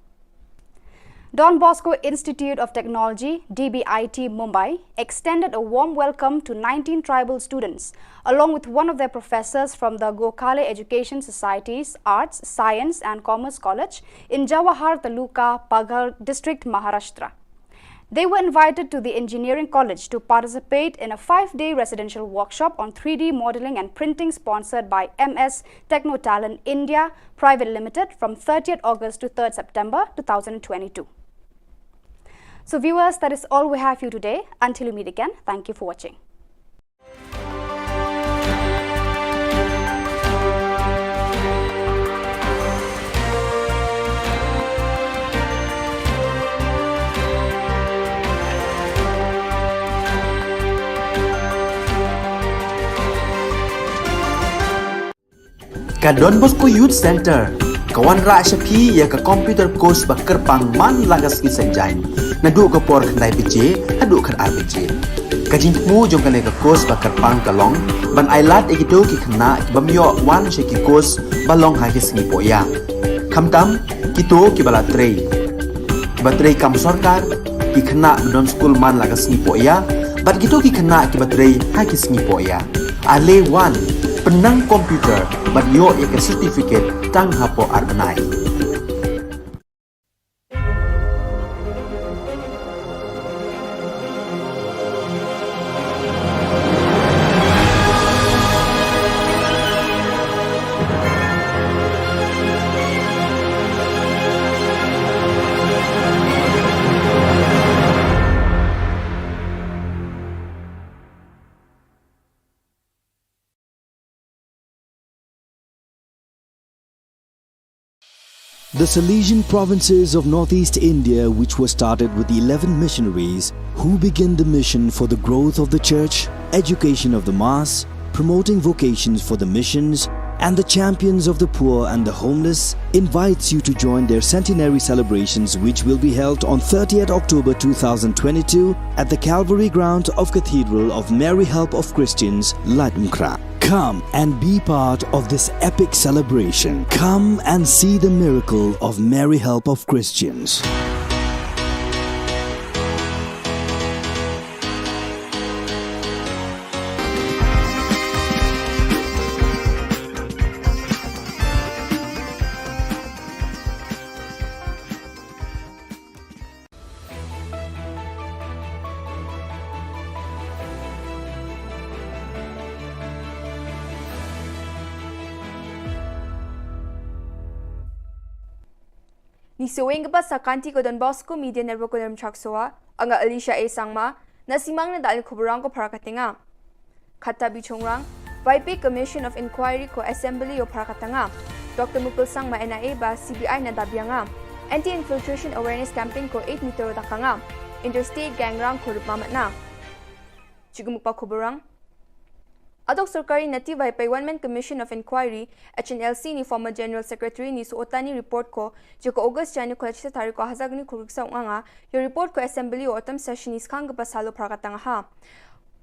Don Bosco Institute of Technology, DBIT Mumbai, extended a warm welcome to 19 tribal students, along with one of their professors from the Gokhale Education Society's Arts, Science and Commerce College in Jawahar Taluka, Paghar District, Maharashtra. They were invited to the Engineering College to participate in a 5-day residential workshop on 3D modeling and printing sponsored by MS Technotalent India Private Limited from 30th August to 3rd September 2022. So viewers, that is all we have for you today. Until we meet again, thank you for watching. Ka Don Bosco Youth Center, kawan rak syapi ya ka computer course bakar pang man lagas ki senjain. Naduk ke por kendai BJ, haduk kan RBJ. Kajing mu jom kan ka course bakar pang kalong, ban ailat ikito ki kena ki bamyo wan she ki course balong ha ki singi poya. Kamtam kito ki bala trei. Batrei kam sorkar ki kena don school man lagas singi poya, bat kito ki kena ki batrei ha ki singi poya. Ale wan penang komputer bat yo ya certificate tang hapo arbenai. The Salesian provinces of northeast India, which were started with the 11 missionaries who began the mission for the growth of the church, education of the mass, promoting vocations for the missions, and the champions of the poor and the homeless, invites you to join their centenary celebrations, which will be held on 30th October 2022 at the Calvary Ground of Cathedral of Mary Help of Christians, Ladmkra. Come and be part of this epic celebration. Come and see the miracle of Mary Help of Christians. Ni sewing ba sa kanti ko Don Bosco Media Network ko ng Chaksoa, anga Alicia A. Sangma, na simang na dahil kuburang ko para katinga. Kata bichongrang, YP Commission of Inquiry ko Assembly o para katanga. Dr. Mupil Sangma NIA ba CBI na dabyanga. Anti-infiltration awareness campaign ko 8 meter dakanga. interstate gangrang khurup mamatna. Chigumukpa khuburang. Adok Sarkari Nati Vaipai One Man Commission of Inquiry HNLC ni former General Secretary ni Suotani report ko jiko August Jani ko chisa tarik ko hazagni kuriksa nga yo report ko assembly autumn session is kang pasalo prakatanga ha.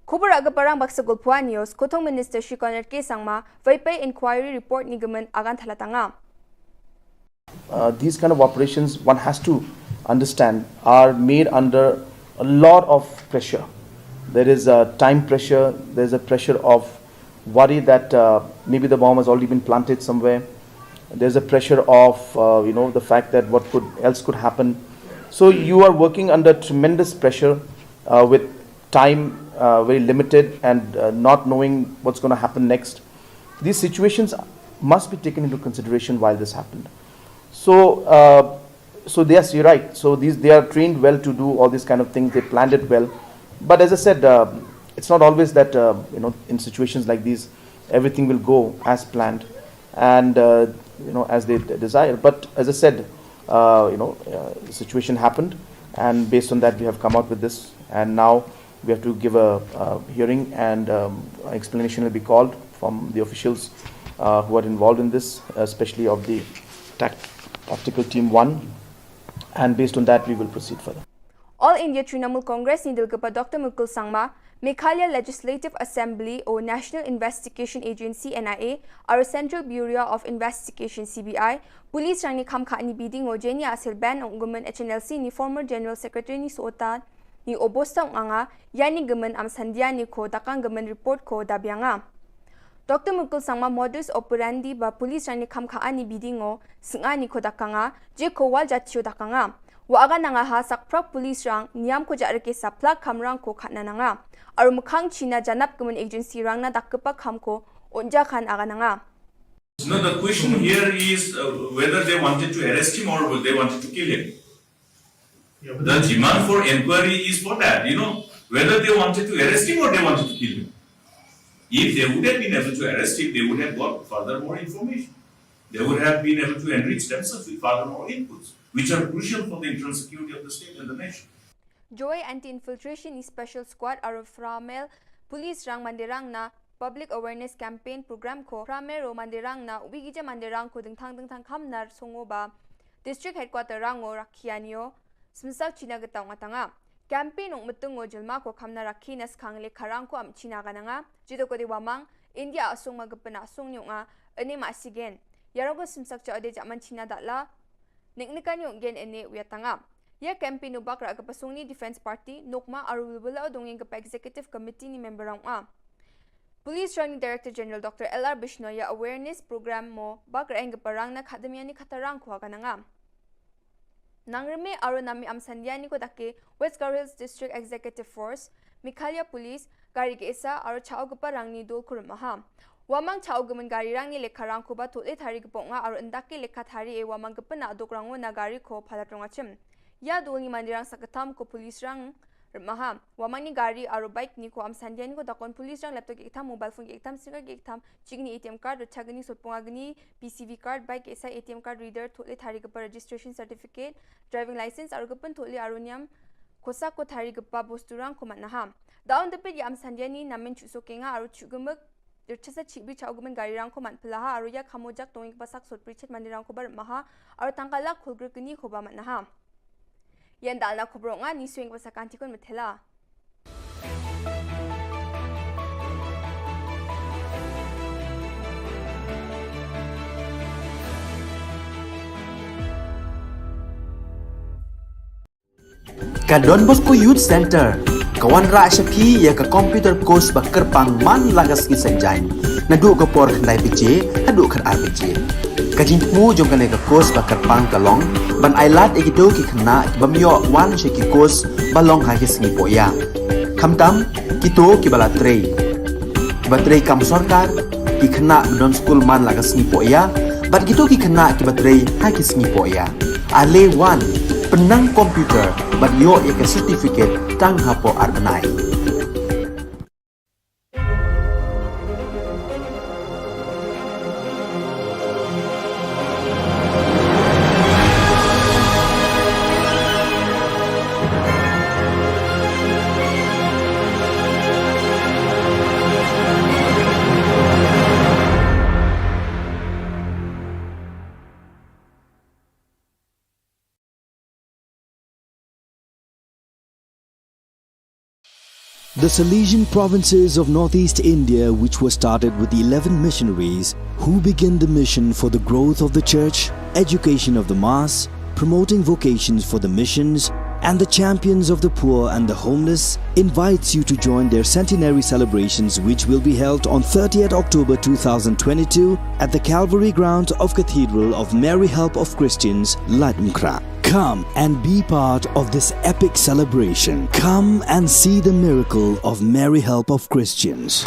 Khubor aga parang baksagol puanios kotong minister Shikoner ke sangma Vaipai inquiry report ni gaman agan thalatanga. These kind of operations, one has to understand, are made under a lot of pressure. There is a time pressure, there's a pressure of worry that maybe the bomb has already been planted somewhere. There's a pressure of, the fact that what else could happen. So you are working under tremendous pressure with time very limited and not knowing what's going to happen next. These situations must be taken into consideration while this happened. So yes, you're right. So they are trained well to do all these kind of things. They planned it well. But as I said, it's not always that, in situations like these, everything will go as planned and, as they desire. But as I said, the situation happened, and based on that, we have come out with this. And now we have to give a hearing, and an explanation will be called from the officials who are involved in this, especially of the Tactical Team 1. And based on that, we will proceed further. All India Trinamool Congress ni Dilgapa Dr. Mukul Sangma, Meghalaya Legislative Assembly or National Investigation Agency NIA, or Central Bureau of Investigation CBI, Police Rangni Khamkha ni bidding o Jenny Asil Ban ng Government HNLC ni former General Secretary ni Suota ni Obosta nga yani Government am Sandia ni ko dakang Government report ko dabyanga. Dr. Mukul Sangma modus operandi ba Police Rangni Khamkha ni bidding o singa ni ko dakanga je ko wal jatio dakanga. Waaga nga ha sakprak police rang niyam ko jarake sa plak kamrang ko khatna nga aru mukhang China janap government agency rang na dakpa kham ko onja khan aga nga. No, the question here is whether they wanted to arrest him or they wanted to kill him. The demand for inquiry is for that, whether they wanted to arrest him or they wanted to kill him. If they would have been able to arrest him, they would have got further more information. They would have been able to enrich themselves with further more inputs, which are crucial for the internal security of the state and the nation. Joy Anti-Infiltration Special Squad or Framel Police Rang Mandirang na Public Awareness Campaign Program ko Framero Mandirang na Wigija Mandirang ko dingtang kamnar songoba District Headquarter Rango Rakhianio Smsak China gataw nga campaign ong mutungo jelma ko kamna rakhinas khangle kharang ko am China gananga jito ko diwamang India asung magapana asung nga ani masigen yarago smsak cha ade jaman China dala Niknikan yung gen ene uyatanga. Ya campaign ubak ra agapasung ni Defense Party, Nokma arulbula dongeng kapa Executive Committee ni member rang Police Running Director General Dr. L.R. Bishnoy awareness program mo bak ra engaparang na akademya ni katarang kuha ka nga. Nangreme aro nami amsandian ni ko dake West Garo Hills District Executive Force, Meghalaya Police, gari ke isa aro chao gaparang ni dol kurmaha. Wamang chao gaman gari rang ni lekharang ko ba tole thari gpo nga aro indake lekha thari e wamang gapana adokrango na gari ko phalatronga chim ya dol ni mandirang sakatam ko police rang maha wamang ni gari aro bike ni ko am sandian ko dakon police rang laptop ke tham mobile phone ke tham sticker ke tham chigni ATM card chagni sotponga gni PCV card bike esa ATM card reader tole thari gpa registration certificate driving license aro gapan tole aro niam kosa ko thari gpa bosturang ko manha down the page am sandian ni namen chuso kenga aro chugumak Dirchasa chibi chaugumen gari rang ko manplaha aru ya khamojak tongik pasak sotprichet mandirang ko bar maha aru tangkala khulgrukni khoba manha yan dalna khobronga ni swing pasakantikon methela Ka Don Bosco Youth Center kawan ra shapi ya ka computer course bakar pang man lagas ki sanjain nadu ka por khnai bije hadu khan ar bije ka jing mu jong ka ka course bakar pang kalong ban ailat ekito ki khna bamyo wan she ki course balong ha ki sni poya khamtam kito ki bala trei batrei kam sarkar ki khna don school man lagas ni poya bat kito ki khna ki batrei ha ki sni poya ale wan penang komputer bat yo ya ka certificate tang hapo arnai The Salesian provinces of northeast India, which were started with the 11 missionaries who began the mission for the growth of the church, education of the mass, promoting vocations for the missions, and the champions of the poor and the homeless, invites you to join their centenary celebrations, which will be held on 30th October 2022 at the Calvary ground of Cathedral of Mary Help of Christians, Latumkra. Come and be part of this epic celebration. Come and see the miracle of Mary Help of Christians.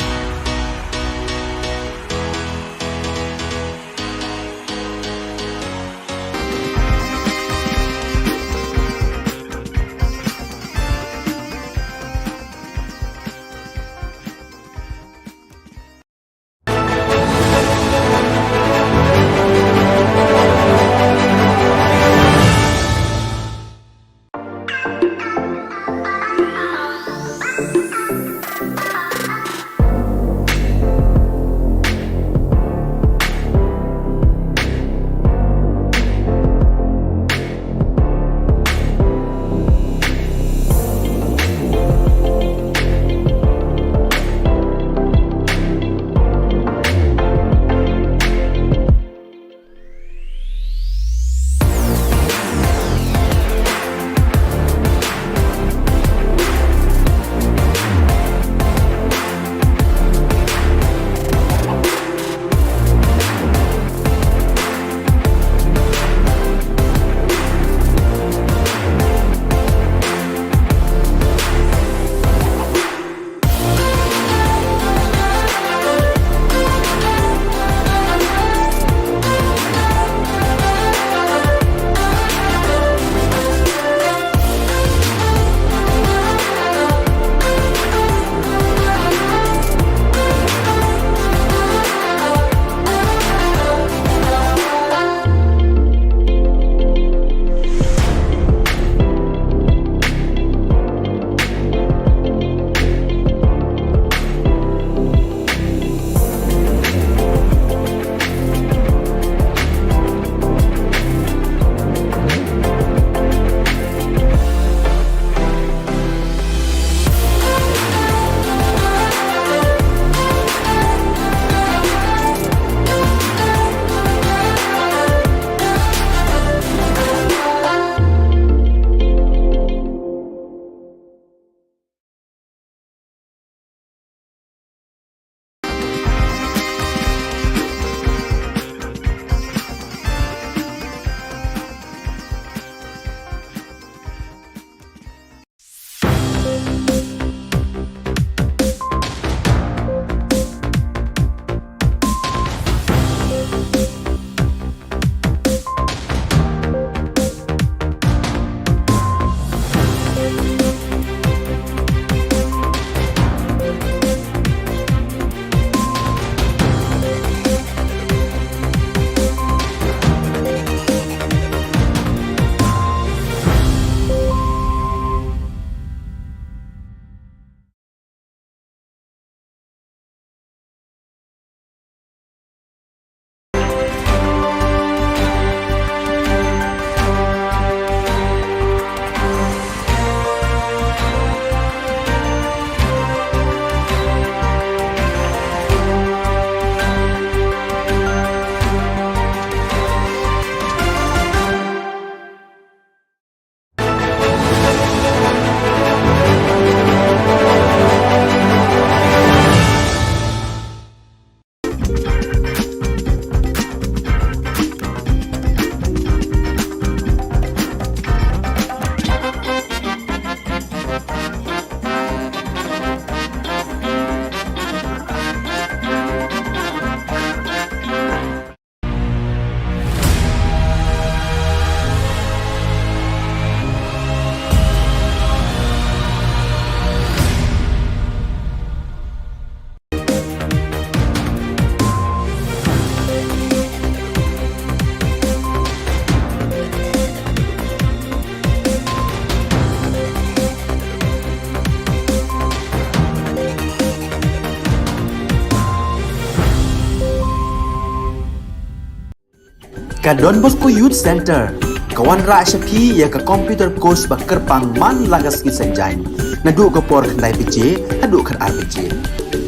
Ka Don Bosco Youth Center, kawan ra Shapi ya ka computer course ba kerpang man lagas ki sanjain. nadu ko por khnai pije hadu khan ar pije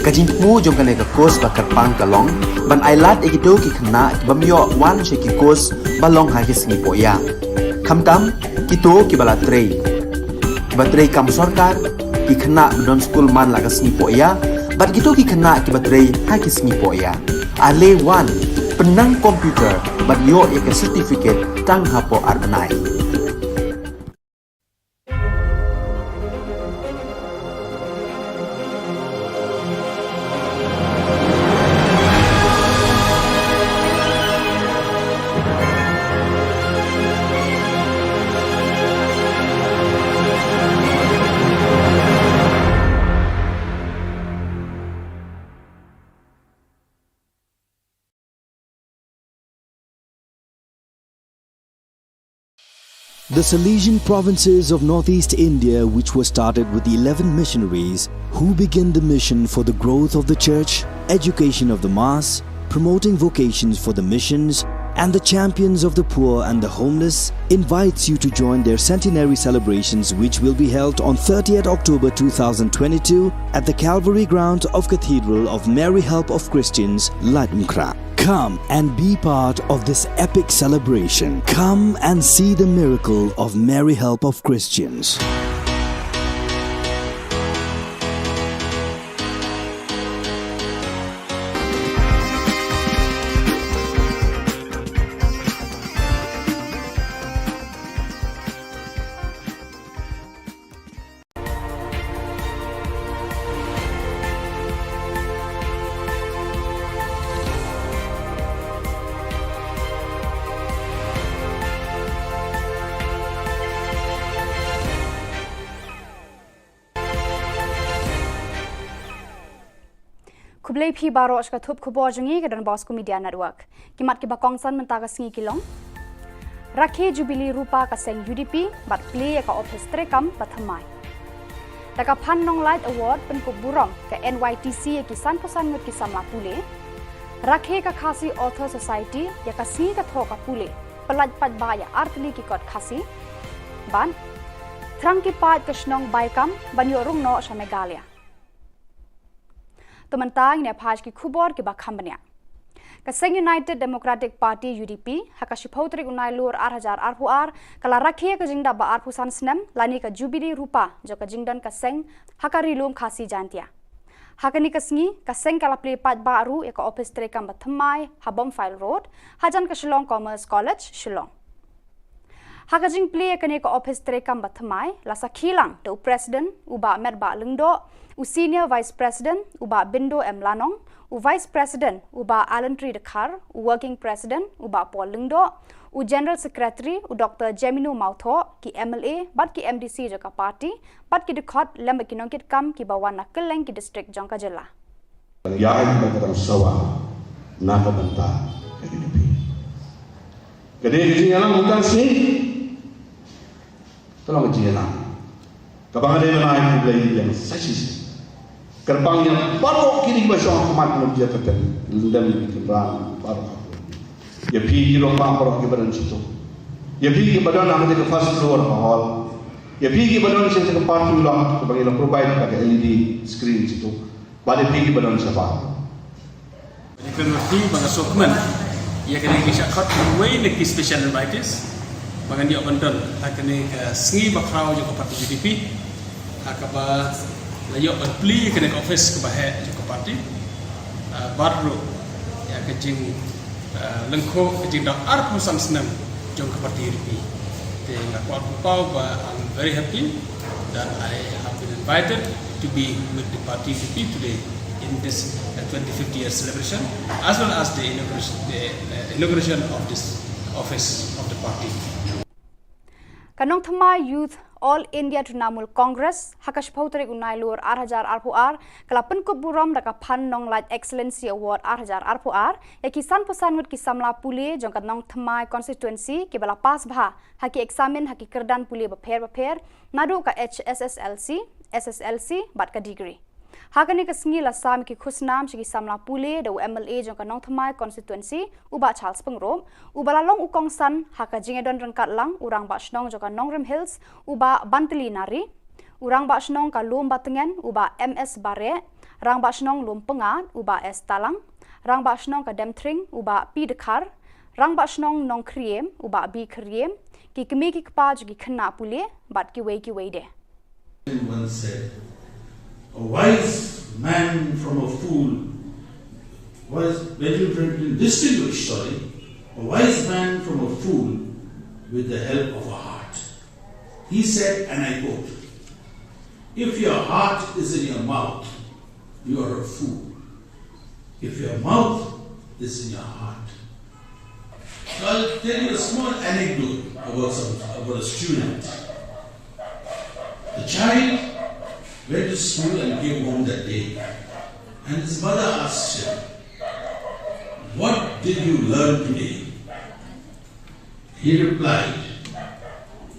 kajing mu jong kane ka kos ba karpang kalong ban ailat ekido ki khna bamyo wan she ki kos balong ha ki sngi poya khamtam kito ki bala trei batrei kam sarkar ki khna don school man la ka sngi poya bat kito ki khna ki batrei ha ki sngi poya ale wan penang komputer bat yo ek certificate tang hapo arnai. The Salesian provinces of northeast India, which were started with the 11 missionaries who began the mission for the growth of the church, education of the mass, promoting vocations for the missions, and the champions of the poor and the homeless, invites you to join their centenary celebrations, which will be held on 30th October 2022 at the Calvary ground of Cathedral of Mary Help of Christians, Ladmkra. Come and be part of this epic celebration. Come and see the miracle of Mary Help of Christians. Kublai phi barosh ka thup khubor jungi ka Don Bosco Media Network. Kimat ki bakongsan mentaga sngi kilong. Rakhe Jubilee Rupa ka seng UDP bat play ka office trekam pathamai. Taka Phan Nong Light Award pen ko burong ka NYTC ki san posan ngut ki samla pule. Rakhe ka Khasi Author Society ya ka sngi ka tho ka pule. Pelaj pat ba ya artli ki kot khasi. Ban Trang ki pat ka Shillong baikam banyo rung no sa Meghalaya. Tumantang ne phaj ki Khubor ki bakhambanya kaseng United Democratic Party UDP hakashipotri unai lur 8000 arpuar kala rakhe ka jingda ba arpusan snem lani ka Jubilee Rupa jo ka jingdan kaseng hakarilum khasi jantia hakani kasngi kaseng kala play pat baru ya ka office trekam bathamai habom file road hajan ka Shillong Commerce College Shillong hakajing play kane ka office trekam bathamai la sakhilang to president uba medba lungdo u senior vice president uba Bindo M Lanong u vice president uba Alan Tree Dakhar u working president uba Paul Lungdo u general secretary u Dr Jeminu Mautho ki MLA bat ki MDC joka party bat ki dekhot lemba ki nongkit kam ki bawan Keleng ki district jongka jilla ya ai ka sawa na ka banta kede jingalang mutan sini tolong jingalang kabangade mana ai play yang sasis Gerbang yang baru kini bersama umat manusia tertentu dalam kendaraan baru. Ya pergi lomba baru ke badan situ. Ya pergi badan nama dia first floor hall. Ya pergi badan situ ke parking lot ke bagi provide pakai LED screen situ. Balik pergi badan siapa? Ini kan berarti bagi sokmen. Ya kena kisah kat way neki special invites. Bagi dia bandel. Akan ni sengi bakrau juga parti UDP. Akaba layo beli kena ke office ke bahaya ke parti baru ya kecing lengko kecing dah arp musam senam jom ke parti UDP dengan aku pau I'm very happy that I have been invited to be with the party UDP today in this 25th year celebration as well as the inauguration of this office of the party. Kanong Thama Youth All India Trinamool Congress hakashpotri unai lur 8000 arpuar kalapen ko burom daka Phan Nong Light Excellency Award 8000 arpuar ya kisan pesanut kisamla pule jongkat nong Thamai constituency ki bala pas bha haki examen haki kerdan pule bapher nadu ka HSSLC SSLC bat ka degree hakani ka sngi la sam ki khusnam chi samla pule do MLA jongkat nong Thamai constituency uba Charles Pengrom ubala long ukong san haka jingedon rangkat lang urang ba Shnong jongkat Nongrem Hills uba Bantili Nari Urang ba senong ka lum batengen uba MS bare, rang ba senong lum pengat uba S talang, rang ba senong ka demtring uba P dekar, rang ba senong nong kriem uba B kriem, ki kemi ki kpa jugi kena pule bat ki wei de. One said, a wise man from a fool was Benjamin Franklin distinguished, a wise man from a fool with the help of a heart. He said, and I quote, if your heart is in your mouth, you are a fool. If your mouth is in your heart. So I'll tell you a small anecdote about a student. The child went to school and came home that day, and his mother asked him, what did you learn today? He replied,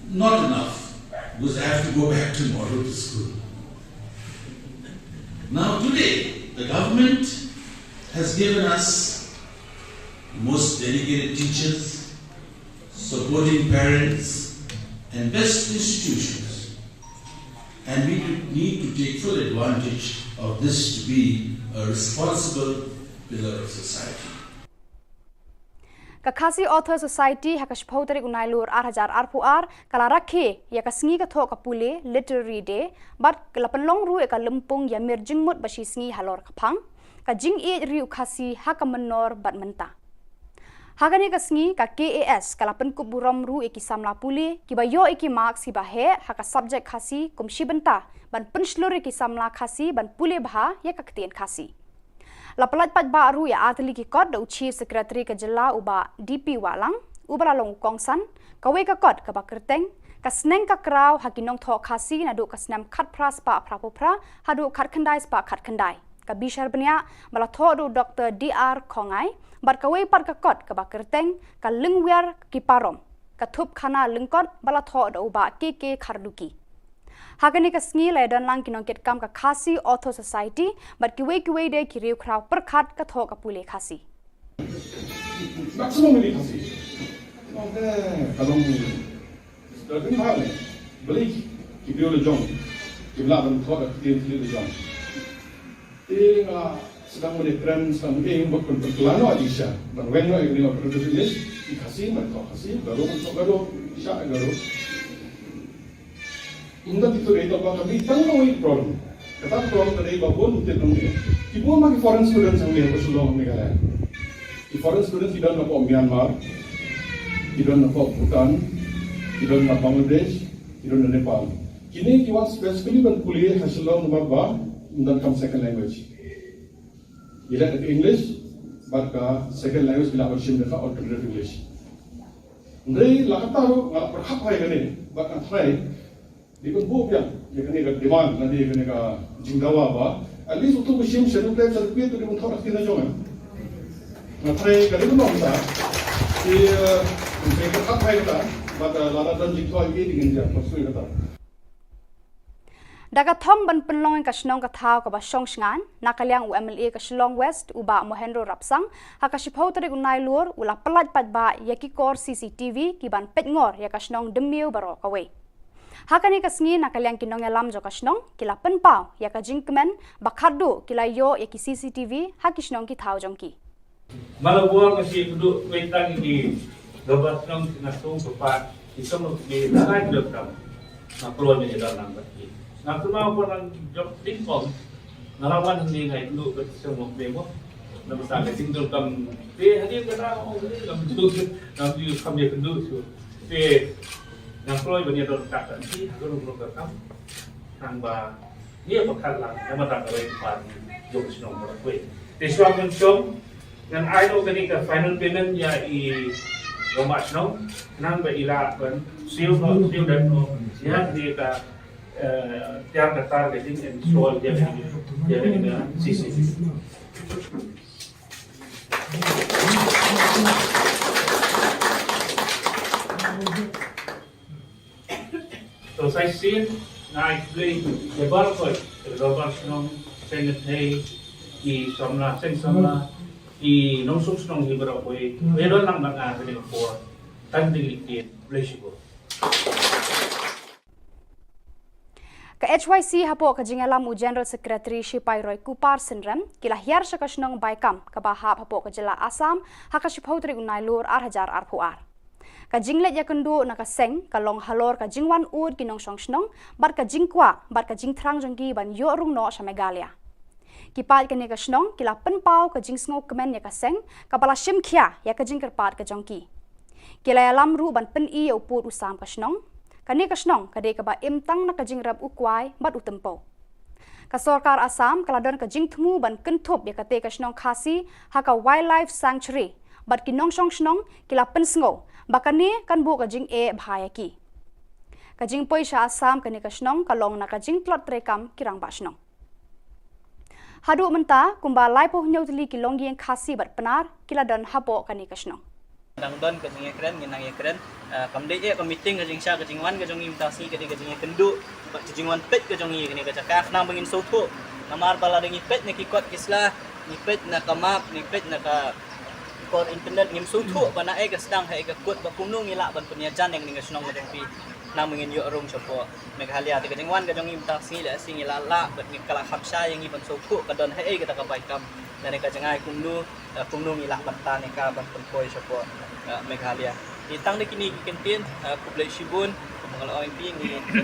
not enough, because I have to go back tomorrow to school. Now today, the government has given us most dedicated teachers, supporting parents, and best institutions. And we need to take full advantage of this to be a responsible pillar of society. Kakasi Author Society hakashpoteri unailur 2024 kala rakhe ya kasngi ka tho kapule literary day bat kalapanlong ru e ka lempung ya mir jingmut bashi sngi halor kaphang ka jing e riu khasi hakamenor bat menta hagani kasngi ka KAS kalapan kuburam ru e ki samla pule ki bayo e ki marks ki bahe haka subject khasi kumshi benta ban penslur e ki samla khasi ban pule bha ya kaktien khasi Lapalat pat baru ya atli ki kod da Chief Secretary ka Jylla uba DP Walang uba lalong kongsan kawe ka kod ka bakerteng ka sneng ka kraw hakinong tho khasi na du ka snam khat pras pa prapopra hadu khat khandai pa khat khandai ka bishar bnya mala tho du Dr DR Khongai bar kawe pat ka kod ka bakerteng ka lingwer ki parom ka thup khana lingkot bala tho da uba KK kharduki Hagani ka sngi le dan lang kinong ket kam ka Khasi Author Society but kiwe de ki riu kraw perkhat ka tho ka pule khasi. Maximum ni khasi. Oke, kalau dah ni hal ni, beli ki riu le jong, ki bela dan tho ka ki riu le jong. Tinga sedang menikran sedang ingin berkelano aja, dan when no ini berkesulitan, ki khasi mereka khasi, baru isya baru. Unda itu itu apa kami tanggung ini problem. Kata problem tadi babon tidak nunggu. Ibu magi foreign students yang ni Shillong Meghalaya. Di foreign students tidak nak Myanmar, tidak nak Bhutan, tidak nak Bangladesh, tidak nak Nepal. Kini kiwan specifically ban kuliah Shillong nomor ba dan kam second language. Bila ke English, barka second language bila option mereka alternative English. Ndai lakataru ngalap perhap hai kene, barka try di pun bukan ya kene ka demand nanti kene ka jingdawa ba at least untuk musim senu plan sirkuit tu di pun thorak tina jong na try ka di pun nong ta di ka khat hai ta bata lara dan jingthoi ge dingin ja pasui kata Daga thong ban penlong ka snong ka thau ka ba song sngan nakaliang UMLA ka Shillong West uba Mohendro Rapsang hakashipho tari unai lur ula palat pat ba yaki kor CCTV ki ban petngor ya ka snong demiu baro ka we Hakani ka sngi nakaliang kinong alam jo ka snong kila penpau ya ka jingkmen bakhadu kila yo ya ki CCTV hakisnong ki thau jongki Malabua kasi kudu wetang di gabat nong nasung pepat isong di lain dokam na keluar ni dalam bagi na kuma ko nang job tingkong narawan ni ngai kudu ka semua bebo na basta ka tingdol kam te hadir ka na o ni kam tu na tu kam ye kudu su te na keluar bani dalam kata ni kudu kudu kam nang ba ni bakal lang na mata ka wei pan job sinong ba we te suaman chom dan I know ketika final payment ya i rumah snow, nang beila kan, siu dan ya ketika tiang datar getting and soal dia dengan sisi. So saya sih, naik beli lebar koi, rumah snow, sengat hey, I samla, seng samla. I nong sung snong hi bra koi wedon lang bang a kene for tan ding ki leisibo Ka HYC hapo ka jingalam u General Secretary Shipai Roy Kupar Sinrem kila hiar sa kasnong baikam ka bahap hapo ka Jylla Assam haka shipautri unai lur 8,000 arpuar. Ka jinglet ya kendu na ka seng ka long halor ka jingwan ud kinong song bar ka jingkwa bar ka jingtrang jonggi ban yo rung no sa Megalia. Kipat ka ni ka snong kila penpau ka jingsngo kemen ya ka seng ka bala shim khia ya ka jingkerpat ka jongki. Kila ya lamru ban pen i uput usam ka snong kani kasnong kade ka ba imtang na kajing rab ukwai bat utempo. Ka Sarkar Assam kaladon ka jing thmu ban kenthop ya kate kasnong khasi haka wildlife sanctuary bat kinong snong kila pensngo bakani kan bu ka jing e bhaya ki. Ka jing poisha Assam kani kasnong kalong na ka jing plot trekam kirang ba snong. Hadu menta kumba lai po nyotli kilong yang khasi bat penar kiladon hapo kani kasnong. Dang don ka jing ekren nginang ekren kamde e meeting ka jing sha ka jing wan ka jong imtasi ka de ka jing kendu ba jing wan pet ka jong ni ka cakak na bangin soto namar bala dengi pet ne ki kot kisla ni pet na ka map ni pet na ka kor internet ngim soto bana e ka sedang hai ka kot ba kumnung ila ban punya jan yang ning snong ka jong pi na bangin yo rum sopo Meghalaya ka jing wan ka jong imtasi la sing ila la bat ni kala hapsha yang iban soto ka don hai ka ta ka baikam dan ka jangai kumnung ila ban ne ka ban poi sopo Meghalaya. Itang na kini kikintin, kublay shibun, mga OMP,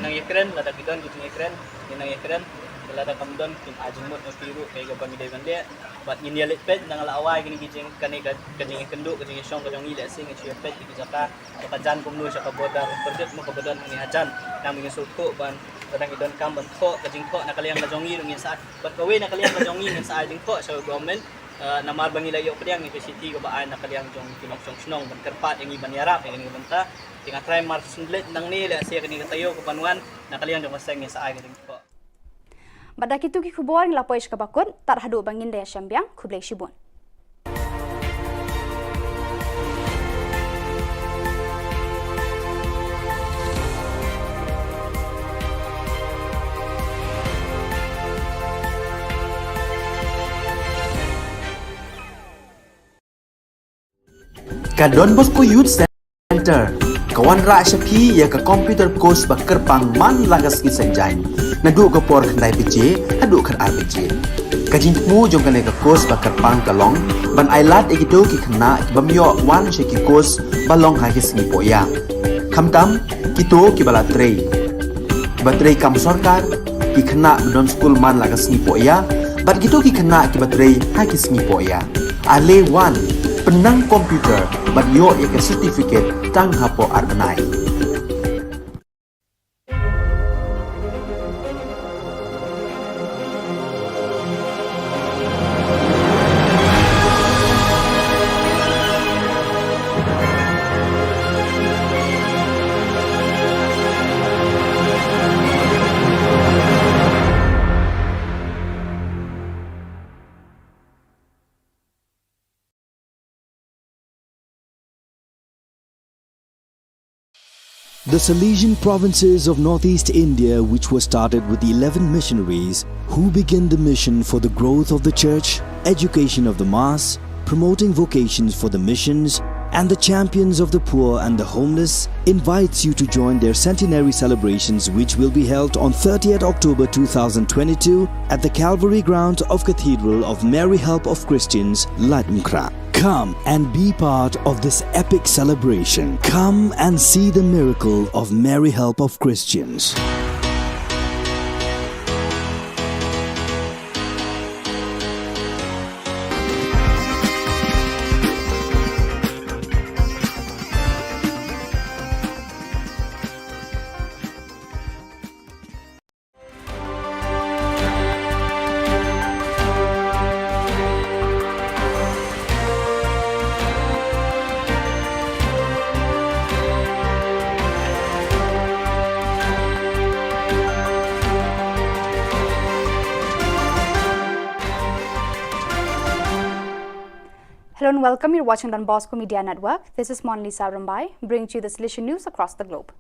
nang ekren, lada kidon, giting ekren, nang ekren, lada kamdon, kin ajing mo, piru, kaya ka pamiday bande, bat nginyalit pet, nang alaway, kini gijing kanay kajing ikendu, kajing isyong, kajing ila, sing, isyong pet, ikijaka, kapajan kumno siya kabodar, perdit mo kabodar, ng ihajan, namin yung sulko, ban, kadang idon kam, ban ko, kajing ko, nakaliyang na jongi, ng sa, bat kawin, nakaliyang na jongi, ng sa ajing ko, sa government, namar bangila yo pediang university ko ba ay nakaliang jong kinokchong snong ban kerpat yang iban yarap yang ini banta tinga try mar sundlet nang nila siya kini tayo ko panuan nakaliang jong maseng sa ay kini ko Badak itu ki khubor ng lapoy ka bakut tar hadu bangin daya syambiang kublay shibun. Ka Don Bosco Youth Center kawan ra shapi ya ka computer course ba kerpang man lagas ki sanjain nadu ka por khnai bije hadu khan arbije ka jingmu jong ka course ba kerpang kalong ban ailat ekido ki khna bamyo wan she ki course balong ha ki sni poya khamtam kito ki bala trei batrei kam sarkar ki khna don school man lagas ni poya bat kito ki khna ki batrei ha ki sni poya ale wan penang komputer ban yo ya certificate tang hapo arnai. The Salesian provinces of northeast India, which were started with the 11 missionaries who began the mission for the growth of the church, education of the mass, promoting vocations for the missions, and the champions of the poor and the homeless, invites you to join their centenary celebrations, which will be held on 30th October 2022 at the Calvary ground of Cathedral of Mary Help of Christians, Latmkra. Come and be part of this epic celebration. Come and see the miracle of Mary Help of Christians. Hello and welcome. You're watching Don Bosco Media Network. This is Monlisa Rambai, bringing to you the Salesian news across the globe.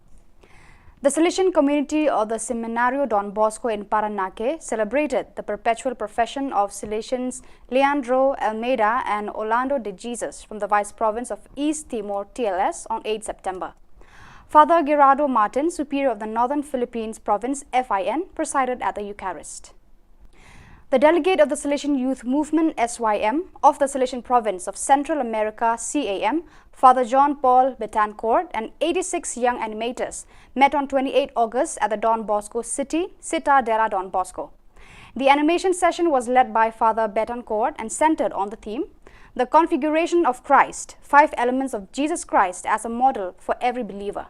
The Salesian community of the Seminario Don Bosco in Paranake celebrated the perpetual profession of Salesians Leandro Almeida and Orlando de Jesus from the Vice Province of East Timor TLS on 8 September. Father Gerardo Martin, Superior of the Northern Philippines Province FIN, presided at the Eucharist. The delegate of the Salesian Youth Movement SYM of the Salesian Province of Central America CAM, Father John Paul Betancourt, and 86 young animators met on 28 August at the Don Bosco City, Citadera Don Bosco. The animation session was led by Father Betancourt and centered on the theme, The Configuration of Christ, 5 elements of Jesus Christ as a model for every believer.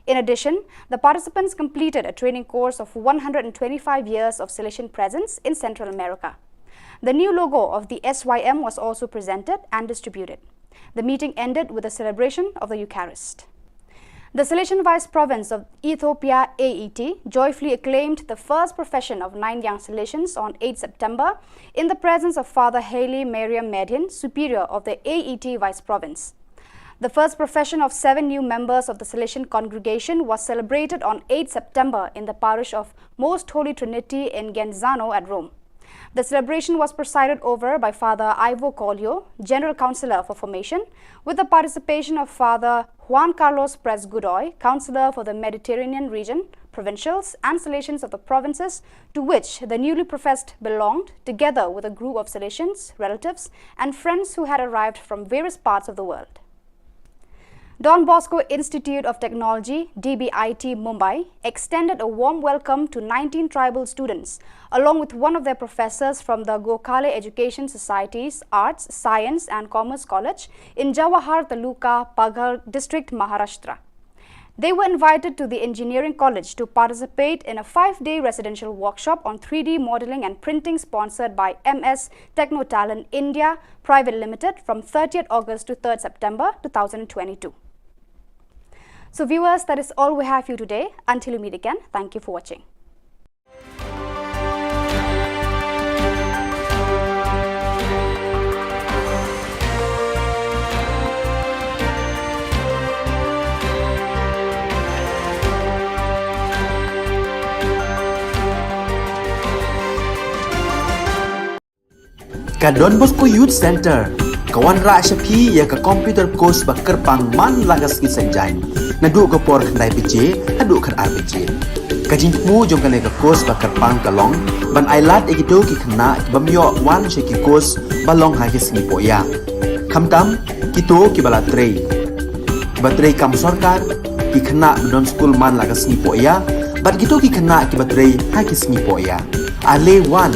In addition, the participants completed a training course of 125 years of Salesian presence in Central America. The new logo of the SYM was also presented and distributed. The meeting ended with a celebration of the Eucharist. The Salesian Vice Province of Ethiopia AET joyfully acclaimed the first profession of 9 young Salesians on 8 September in the presence of Father Haley Mariam Median, Superior of the AET Vice Province. The first profession of 7 new members of the Salesian congregation was celebrated on 8 September in the parish of Most Holy Trinity in Genzano at Rome. The celebration was presided over by Father Ivo Collio, General Councillor for Formation, with the participation of Father Juan Carlos Pres Godoy, Councillor for the Mediterranean region, provincials and Salesians of the provinces to which the newly professed belonged, together with a group of Salesians, relatives and friends who had arrived from various parts of the world. Don Bosco Institute of Technology, DBIT Mumbai, extended a warm welcome to 19 tribal students, along with one of their professors from the Gokhale Education Society's Arts, Science and Commerce College in Jawahar Taluka, Paghar District, Maharashtra. They were invited to the Engineering College to participate in a 5-day residential workshop on 3D modeling and printing sponsored by MS Techno Talent India Private Limited from 30th August to 3rd September 2022. So viewers, that is all we have for you today. Until we meet again, thank you for watching. Ka Don Bosco Youth Center, kawan ra syapi ya ka computer course bakar pang man lagas ki sanjain. Nadu ka por khandai PJ, adu khan RPG. Ka jingmu jong ka ka course bakar pang kalong, ban ailat egito ki khna bamyo wan she ki course balong ha ki singi poya. Khamtam kito ki bala trei. Batrei kam sarkar ki khna don school man lagas singi poya, bat kito ki khna ki batrei ha ki singi poya. Ale wan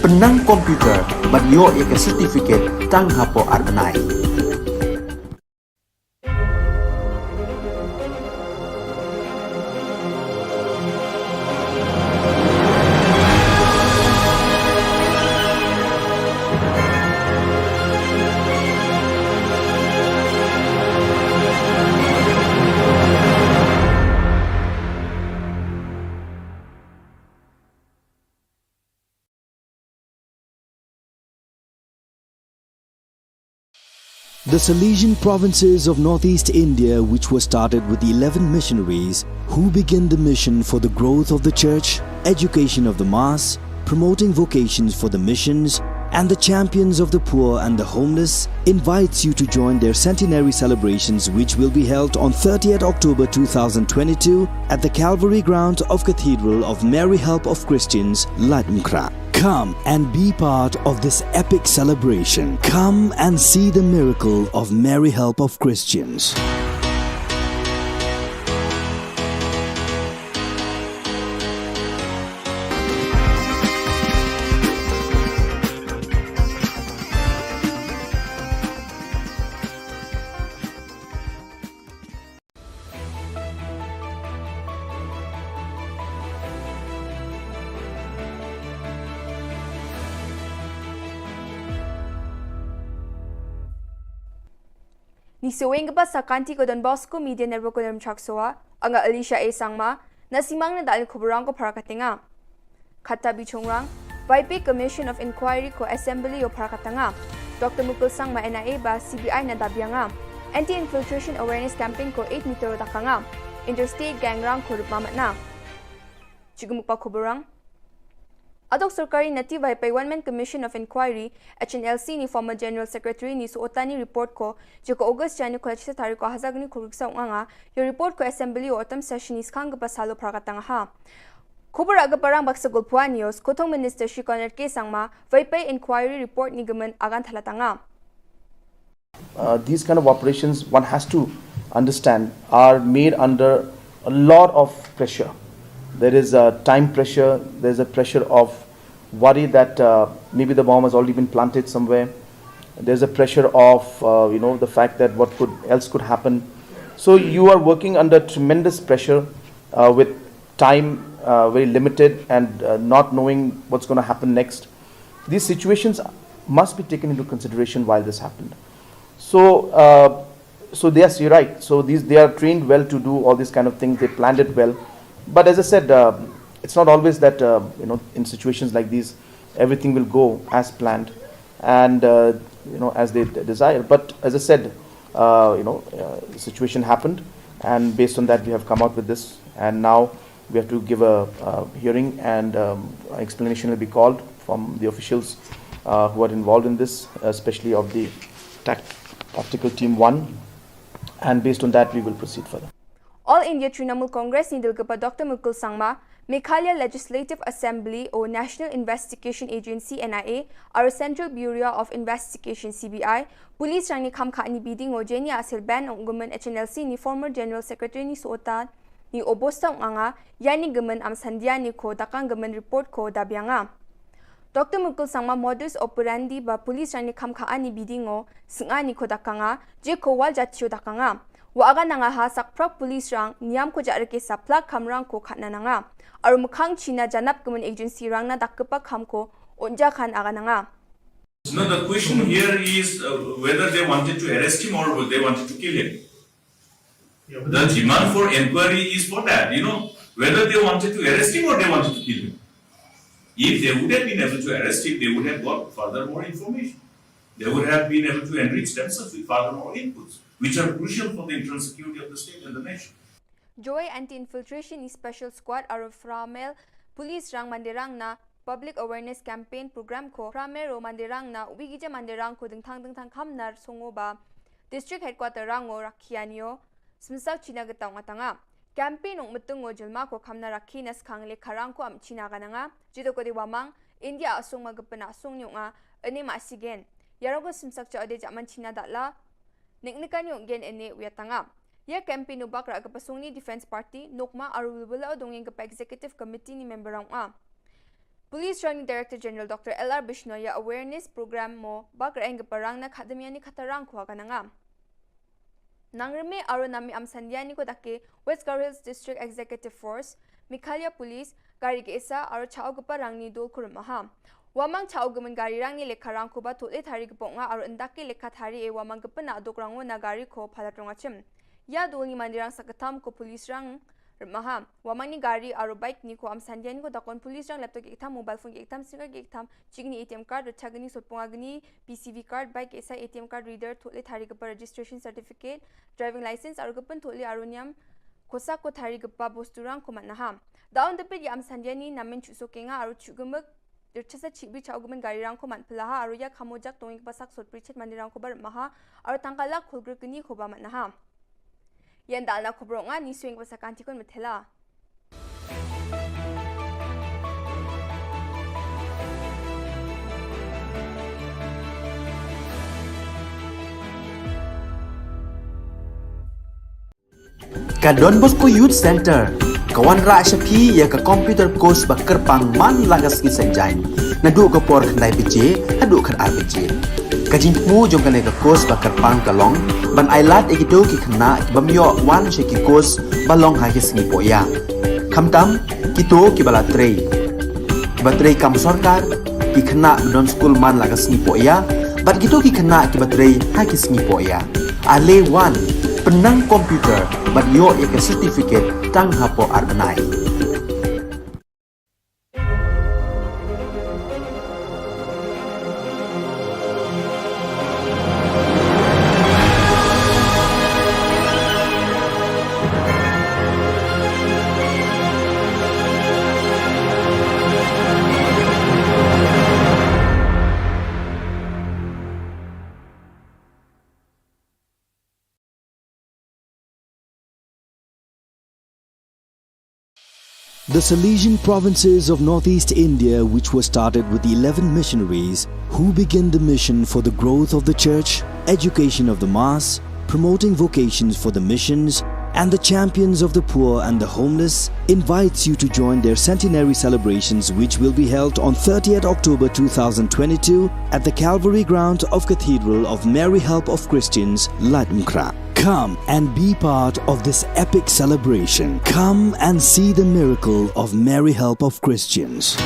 penang komputer bat yo ya ka certificate tang hapo arbanai. The Salesian provinces of northeast India, which were started with the 11 missionaries who began the mission for the growth of the church, education of the mass, promoting vocations for the missions, and the champions of the poor and the homeless, invites you to join their centenary celebrations, which will be held on 30th October 2022 at the Calvary Ground of Cathedral of Mary Help of Christians, Ladmkra. Come and be part of this epic celebration. Come and see the miracle of Mary Help of Christians. Ni sewing ba sa kanti ko Don Bosco Media Network ko chaksoa anga Alicia A Sangma na simang na dal Khubor ko parakatinga. Kata bichongrang YP Commission of Inquiry ko Assembly o parakatanga. Dr. Mukul Sangma NIA ba CBI na dabyanga. Anti-infiltration awareness campaign ko 8 meter takanga. Interstate gangrang ko mamat na. Chigumukpa Khuborang Adok Sarkari Nati by One Man Commission of Inquiry HNLC ni former General Secretary ni Suotani report ko jiko August Jani ko chisa tarik ko hazagni kuruksa nga your report ko assembly o autumn session is kang pasalo prakatang ha Khubor aga parang baksa gulpuanios kotong minister Shikoner ke sangma Vaipay inquiry report ni gaman agan thalatanga these kind of operations, one has to understand, are made under a lot of pressure. There is a time pressure, there's a pressure of worry that maybe the bomb has already been planted somewhere. There's a pressure of, the fact that what else could happen. So you are working under tremendous pressure with time very limited and not knowing what's going to happen next. These situations must be taken into consideration while this happened. So yes, you're right. So they are trained well to do all these kind of things. They planned it well. But as I said, it's not always that, in situations like these, everything will go as planned and, as they desire. But as I said, the situation happened, and based on that, we have come out with this. And now we have to give a hearing, and explanation will be called from the officials who are involved in this, especially of the Tactical Team 1. And based on that, we will proceed further. All India Trinamool Congress ni Dilgapa Dr. Mukul Sangma, Meghalaya Legislative Assembly or National Investigation Agency NIA, our Central Bureau of Investigation CBI, Police Rangni Khamkha ni Biding o Jenny Asil Ban ng Government HNLC ni former General Secretary ni Suota ni Obosta nga yani Government am Sandia ni ko dakang Government report ko dabyanga. Dr. Mukul Sangma modus operandi ba Police Rangni Khamkha ni Biding o singa ni ko dakanga je ko wal jatyo dakanga. Waaga nga ha sakprak police rang niyam ko jarake sa plak kamrang ko khatna nga aru mukhang china janap government agency rang na dakpa kham ko onja khan aga nga. No, the question here is whether they wanted to arrest him or they wanted to kill him. The demand for inquiry is for that, whether they wanted to arrest him or they wanted to kill him. If they would have been able to arrest him, they would have got further more information. They would have been able to enrich themselves with further more inputs, which are crucial for the internal security of the state and the nation. Joy Anti-Infiltration Special Squad aru Framel Police Rang Mandirang na Public Awareness Campaign Program ko Framero Mandirang na Wigija Mandirang ko dingtang kamnar songoba District Headquarter Rango Rakhianyo Smsak Chinagataw nga tanga Campaign ong mutungo jelma ko kamna rakhinas kangle karang ko am chinaga nga jito ko diwamang India asung magapana asung nyo nga ani masigen Yarago Smsak cha ade jaman china datla Niknikan yung gen ene uyatanga. Ya campaign no bakra agapasong ni Defense Party, Nokma arulbula o donging kapa Executive Committee ni member ang Police Running Director General Dr. L.R. Bishnoy awareness program mo bakra ang gaparang na akademya ni katarang kuha ka nga. Nangreme aro nami amsandya ni ko dake West Gar Hills District Executive Force, Meghalaya Police, gari isa aro chao gaparang ni dul kurmaha. Wamang chao gaman gari rang ni lekharang ko ba tulit hari ko nga aro indaki lekhat hari e wamang gapana adokrango na gari ko phalatronga chim ya dul ni mandirang sakatam ko police rang maha wamang ni gari aro bike ni ko am sandian ko dakon police rang laptop iktham mobile phone iktham singer iktham chigni ATM card chagni sotponga gni PCV card bike esa ATM card reader tulit hari ko registration certificate driving license aro gapan tuli aroniam kosa ko hari gapa bosturang ko manaham daun depit ya am sandian ni namen chusokenga aro chugumak Dirchasa chibi chaugumen garirang ko manpalaha aru ya kamojak tonging pasak sotprichet mandirang ko bar maha aru tangkala khulgrukni khoba manha yan dalna khobronga ni swing pasakantikon methela Ka Don Bosco Youth Center Kawan ra Shapi ya ka computer course ba kerpang man lagas ki sanjain nadu ka por khnai bije hadu khan ar bije kajin mu jom kan ka course ba kerpang kalong ban ailat ekito ki khna bamyo wan she ki course balong ha ki singi poya khamtam kito ki bala trei batrei kam sarkar ki khna don school man lagas ni poya bat kito ki khna ki batrei ha ki singi poya ale wan penang komputer bat yo ek certificate tang hapo arnai The Salesian provinces of northeast India, which was started with the 11 missionaries who began the mission for the growth of the church, education of the mass, promoting vocations for the missions, and the champions of the poor and the homeless, invites you to join their centenary celebrations, which will be held on 30th October 2022 at the Calvary ground of Cathedral of Mary Help of Christians, Ladmkra. Come and be part of this epic celebration. Come and see the miracle of Mary Help of Christians.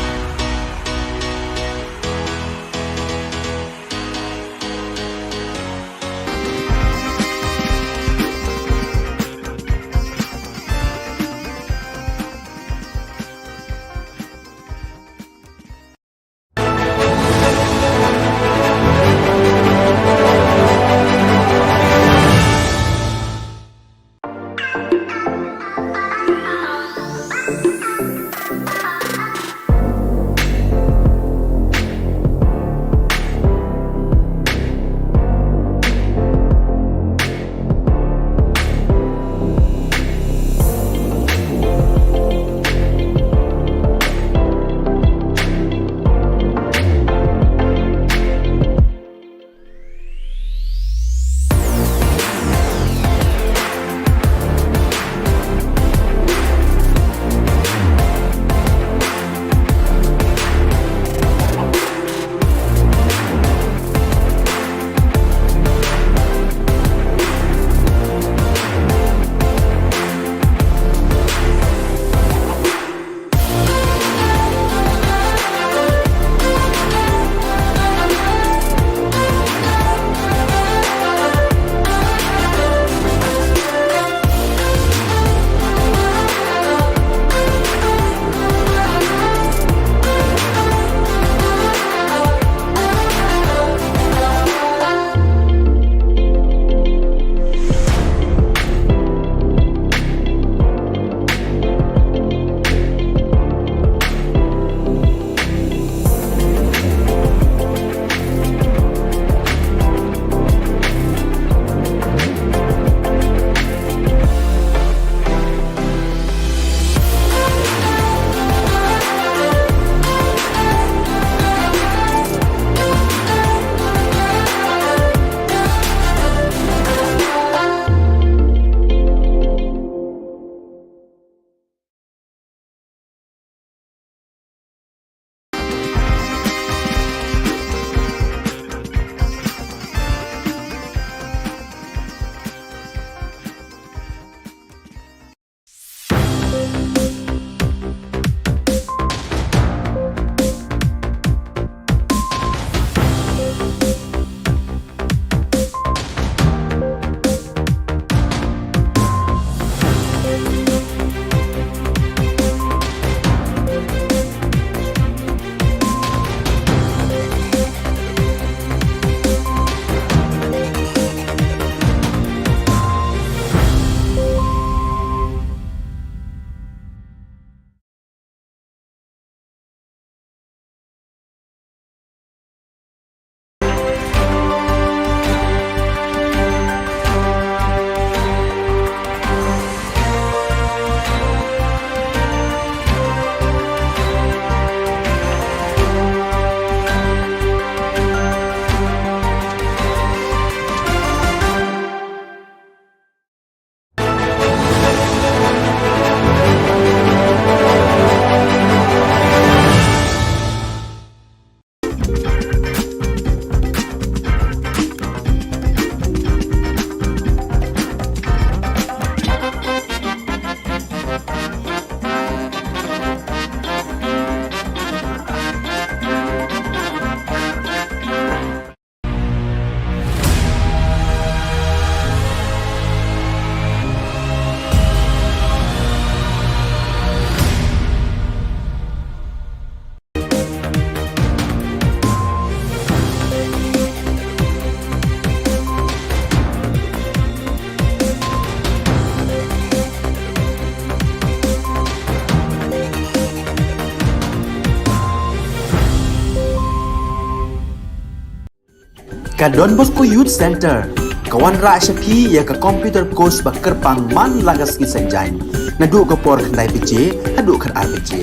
Ka Don Bosco Youth Center, kawan ra sya phi ya ka computer course ba kerpang man lagas ki sanjain. nadu ka por khnai beje hadu khan ar beje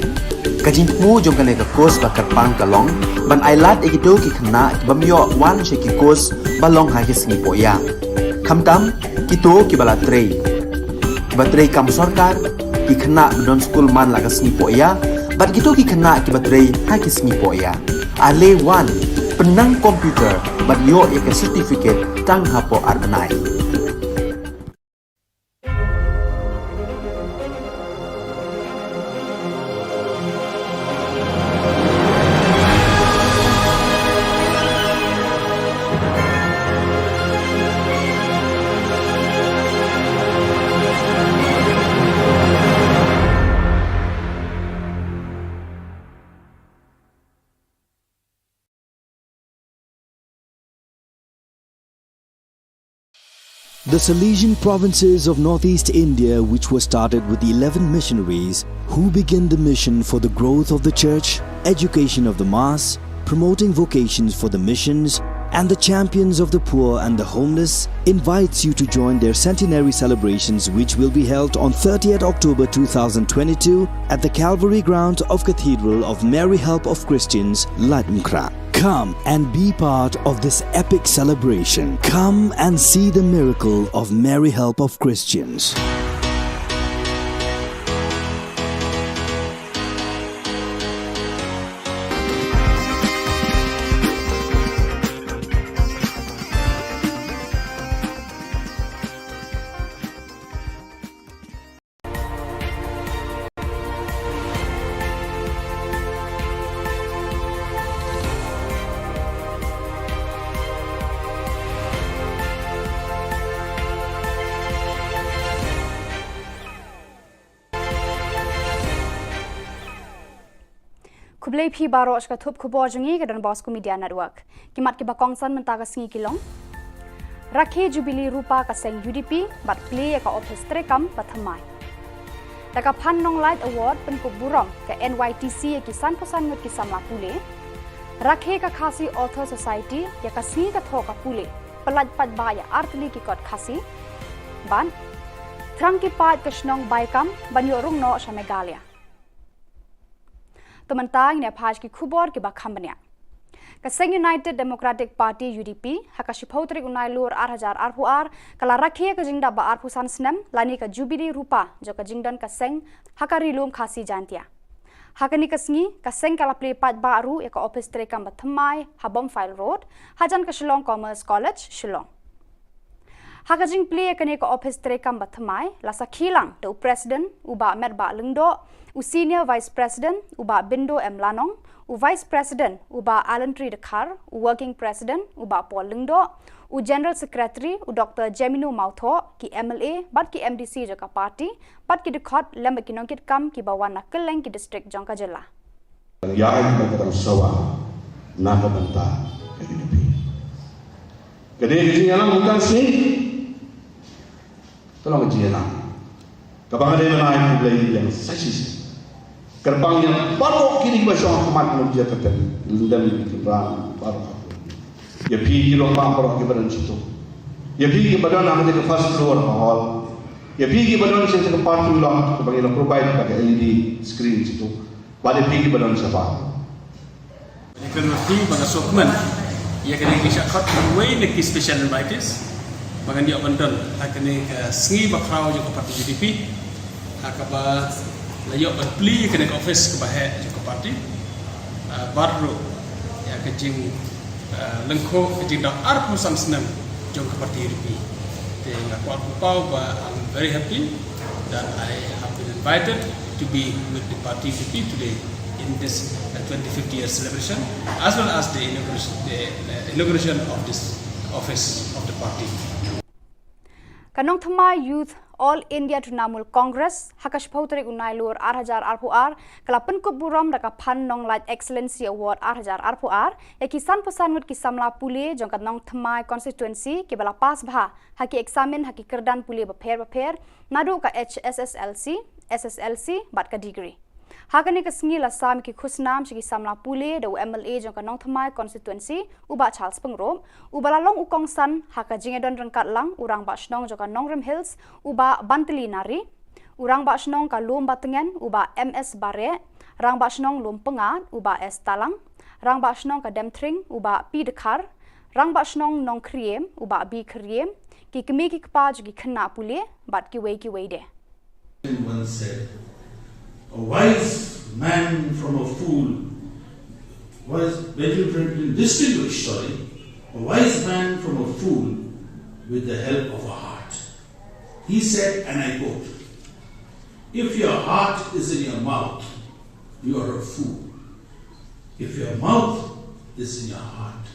kajing mu jong kane ka kos ba karpang kalong ban ailat egido ki khna bamyo wan she ki kos balong ha ki sngi poya khamtam kito ki bala trei batrei kam sarkar ki khna don school man la ka sngi poya bat kito ki khna ki batrei ha ki sngi poya ale wan penang komputer bat yo ya ka certificate tang hapo arnai. The Salesian provinces of northeast India, which were started with the 11 missionaries who began the mission for the growth of the church, education of the mass, promoting vocations for the missions, and the champions of the poor and the homeless, invites you to join their centenary celebrations, which will be held on 30th October 2022 at the Calvary ground of Cathedral of Mary Help of Christians, Ladmkra. Come and be part of this epic celebration. Come and see the miracle of Mary Help of Christians. Kublai phi barosh ka thup khubor jungi ka dan Bosco Media Network kimat ki bakongsan mentaga singi kilong rakhe jubilee rupa ka seng UDP bat play ka office trekam pathamai taka phan nong light award pen ko burom ka NYTC ki san posan ngot ki samla pule rakhe ka khasi author society ya ka singi ka tho ka pule palaj pat ba ya artli ki kot khasi ban thrang ki pat ka shnong baikam banyo rung no sa Megalia Tumantang ne phaj ki khubor ki bakhambanya Kaseng United Democratic Party UDP hakashipotri unai lur 8000 arpuar kala rakhe ka jingda ba arpusan snem lani ka jubilee rupa jo ka jingdan kaseng hakari lum khasi jantia hakani kasngi kaseng kala play pat ba ru ya ka office trekam bathamai habom file road hajan ka Shillong Commerce College Shillong Hakajing play kane ka office trekam bathamai lasa khilang to president uba merba lungdo u senior vice president uba bindo M Lanong u vice president uba Alan Tree Dakar u working president uba Paul Lungdo u general secretary u Dr Jemino Mautho ki MLA bat ki MDC jaka party bat ki dekhot lemba ki nongkit kam ki bawana keleng ki district jongka jilla ya ai ka sawa na ka banta kede ni alang bukan sih tolong jina kabangade mana ai play yang sasis Gerbang yang baru kini bersama umat manusia tertentu dalam kebenaran baru. Ya pergi rumah baru kebenaran situ. Ya pergi kebenaran ada di first floor hall. Ya pergi kebenaran situ ke parking lot kebangi lo provide pakai LED screen situ. Pada pergi kebenaran siapa? Ini kan berarti bagi sokmen. Ya kena kisah kat way neki special invites. Bagan dia bandel. Akan ke sengi bakrau juga parti UDP. Akaba Layok berpli kena ke office ke bahaya ke parti baru ya kejing lengko kejing dah arpusan senam jom ke parti UDP. Then aku pau but I'm very happy that I have been invited to be with the party UDP today in this 25th year celebration as well as the inauguration of this office of the party. Kanong Thama Youth All India Trinamool Congress hakashpotri unai lur 8000 arpuar kalapan ko burom daka phan nong light excellency award 8000 arpuar ya kisan pesanut kisamla pule jongkat nong Thama constituency ke bala pas bha haki examen haki kerdan pule baper nadu ka HSSLC SSLC bat ka degree hakani ka singi la sam ki khusnam chi samla pule do MLA jongkat nong Thama constituency uba Charles Pengrom ubala long ukong san haka jingedon rangkat lang urang ba shnong jongkat Nongrem Hills uba Bantili Nari urang ba snong ka lum batengen uba MS bare, rang ba snong lum pengat uba S talang, rang ba snong ka demtring uba P dekar, rang ba snong nong kriem uba B kriem, ki kemi ki kpa jugi kena pule bat ki wei de. Once said, a wise man from a fool was Benjamin Franklin distinguished, a wise man from a fool with the help of a heart. He said, and I quote, if your heart is in your mouth, you are a fool. If your mouth is in your heart.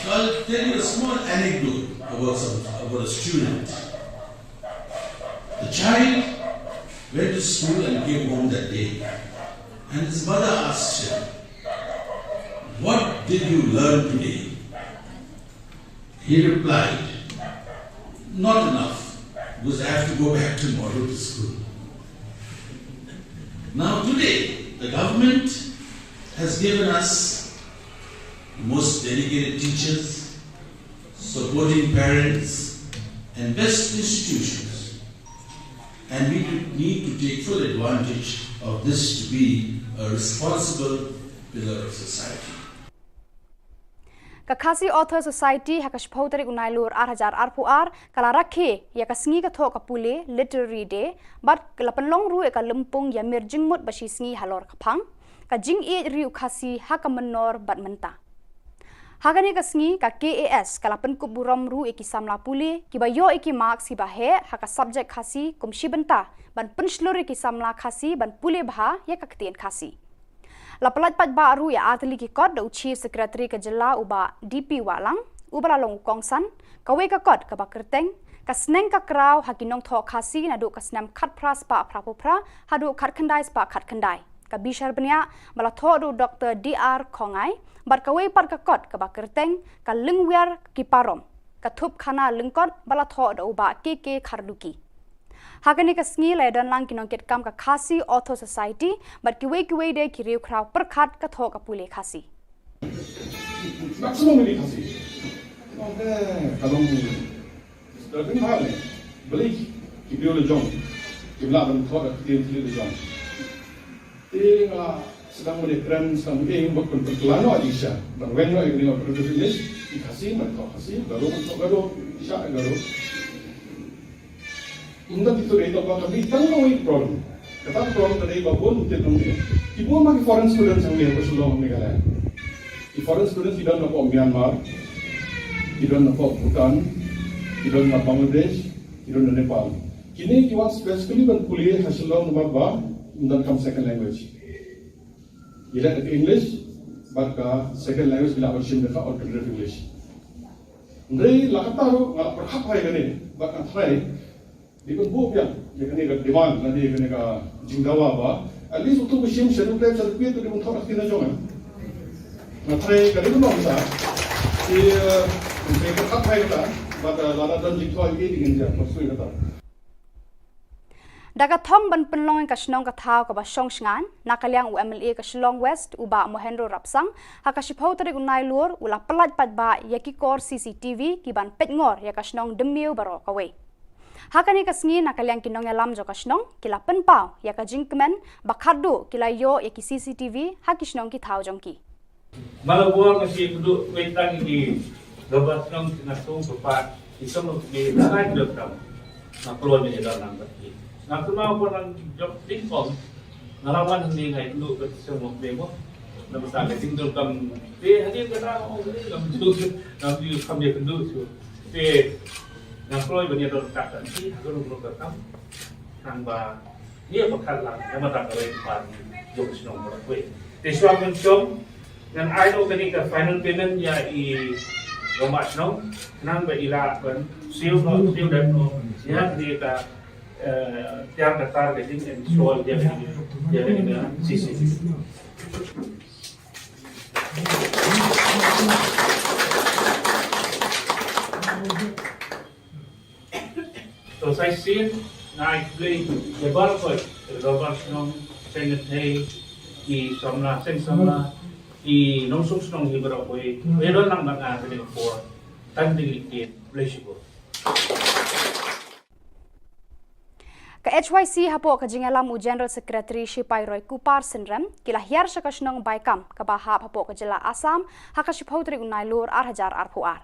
I'll tell you a small anecdote about a student. The child went to school and came home that day, and his mother asked him, what did you learn today? He replied, not enough, because I have to go back tomorrow to school. Now today, the government has given us the most dedicated teachers, supporting parents, and best institutions. And we need to take full advantage of this to be a responsible pillar of society. Kakasi Author Society hakashpotari unailur 8,000 RPR kala rakhe ya kasngi ka tho kapule literary day but lapanlong ru ka lempung ya mir jingmut bashi sngi halor kaphang ka jing e ri ukasi hakamenor badmenta hagani kasngi ka KAS kala penkup buram ru eki samla pule ki bayo eki marks ki bahe haka subject khasi kumshi benta ban penslur eki samla khasi ban pule bha ya kaktien khasi la pelat pat baru ya atli ki kod da Chief Secretary ka Jylla uba DP Walang ubala long kongsan kawe ka kod ka bakerteng ka sneng ka kraw hakinong tho khasi na du ka snam khat pras pa prapopra hadu khat khandai spa khat khandai ka bishar bnya bala tho du Dr DR Khongai bar kawe par ka kod ka bakerteng ka lingwer ki parom ka thup khana lingkot bala tho da uba KK kharduki Hagani ka sngi lai dan lang kinong ket kam ka Khasi Author Society but kiwe de kiriu kraw perkhat ka tho ka pule khasi. Maximum ni khasi. Okay, kalong dating hal ni. Beli kiriu le jong. Kimla ban tho ka kiriu le jong. Tinga sedang mudi kran sedang mudi bakun perkelano Aisha. Dan when no ini apa tu finish khasi man tho khasi garo isha garo. Unda itu rate of kami tanggung ini problem. Kata problem tadi babon tentang ni. Ibu magi foreign students yang ni Shillong Meghalaya. Di foreign students tidak nak Myanmar, tidak nak Bhutan, tidak nak Bangladesh, tidak nak Nepal. Kini kiwan specifically ban kuliah Shillong mabba undan kam second language. Bila ke English, baka second language bila bersim defa alternative English. Ndai lakataru ngalap perhap hai gani, baka thai di pun bukan ya kini ka demand nanti kini ka jingdawa ba at least untuk bersim seru plan seru tu di pun thok aktina jongan na thai ka di pun sa si ka khat hai kata bata lada dan jingdawa ini dingin ja maksud kata Daga thong ban penlong ka snong ka thau ka ba song sngan nakaliang UMLA ka Shillong West uba Mohendro Rapsang hakashipau tarik unai lur ula pelat pat ba yaki kor CCTV ki ban pet ngor ya ka snong demiu baro ka we Hakani kasngi nakaliang kinong alam jo kasnong kila penpau ya ka jingkmen bakhadu kila yo ya ki CCTV hakisnong ki thau jongki Malabuang kasi kudu wetang di gabat nong nasong supat isong di lahat dokam na keluar ni dalam berarti na kuma ko nang job inform nalawan hindi ngai kudu ka isong mo bemo na basta ka tingdol kam hadi ka na o kam tu na di kam dia kudu so Yang keluar banyak orang kata ni, kalau belum berkam, nambah dia berkalang, nama tak boleh pan, jom senang berkuih. Tiswa mencom, dan idol ketika final payment ya i rumah senang, nambah ilah pan, siu dan ya ketika tiang datar getting and soal dia dengan sisi. So saya sih naik beli lebar koi, lebar senang sengat hei, I samla seng samla, I nongsung senang lebar koi, lebar nang bangga beli for, tanding ikit beli sibuk. Ka HYC hapo ka jingalam u General Secretary Shipai Roy Kupar Sinrem kila hiar shakashnong baikam ka bahap hapo ka jila Assam hakashiphautri unai lur 8,000 arpuar.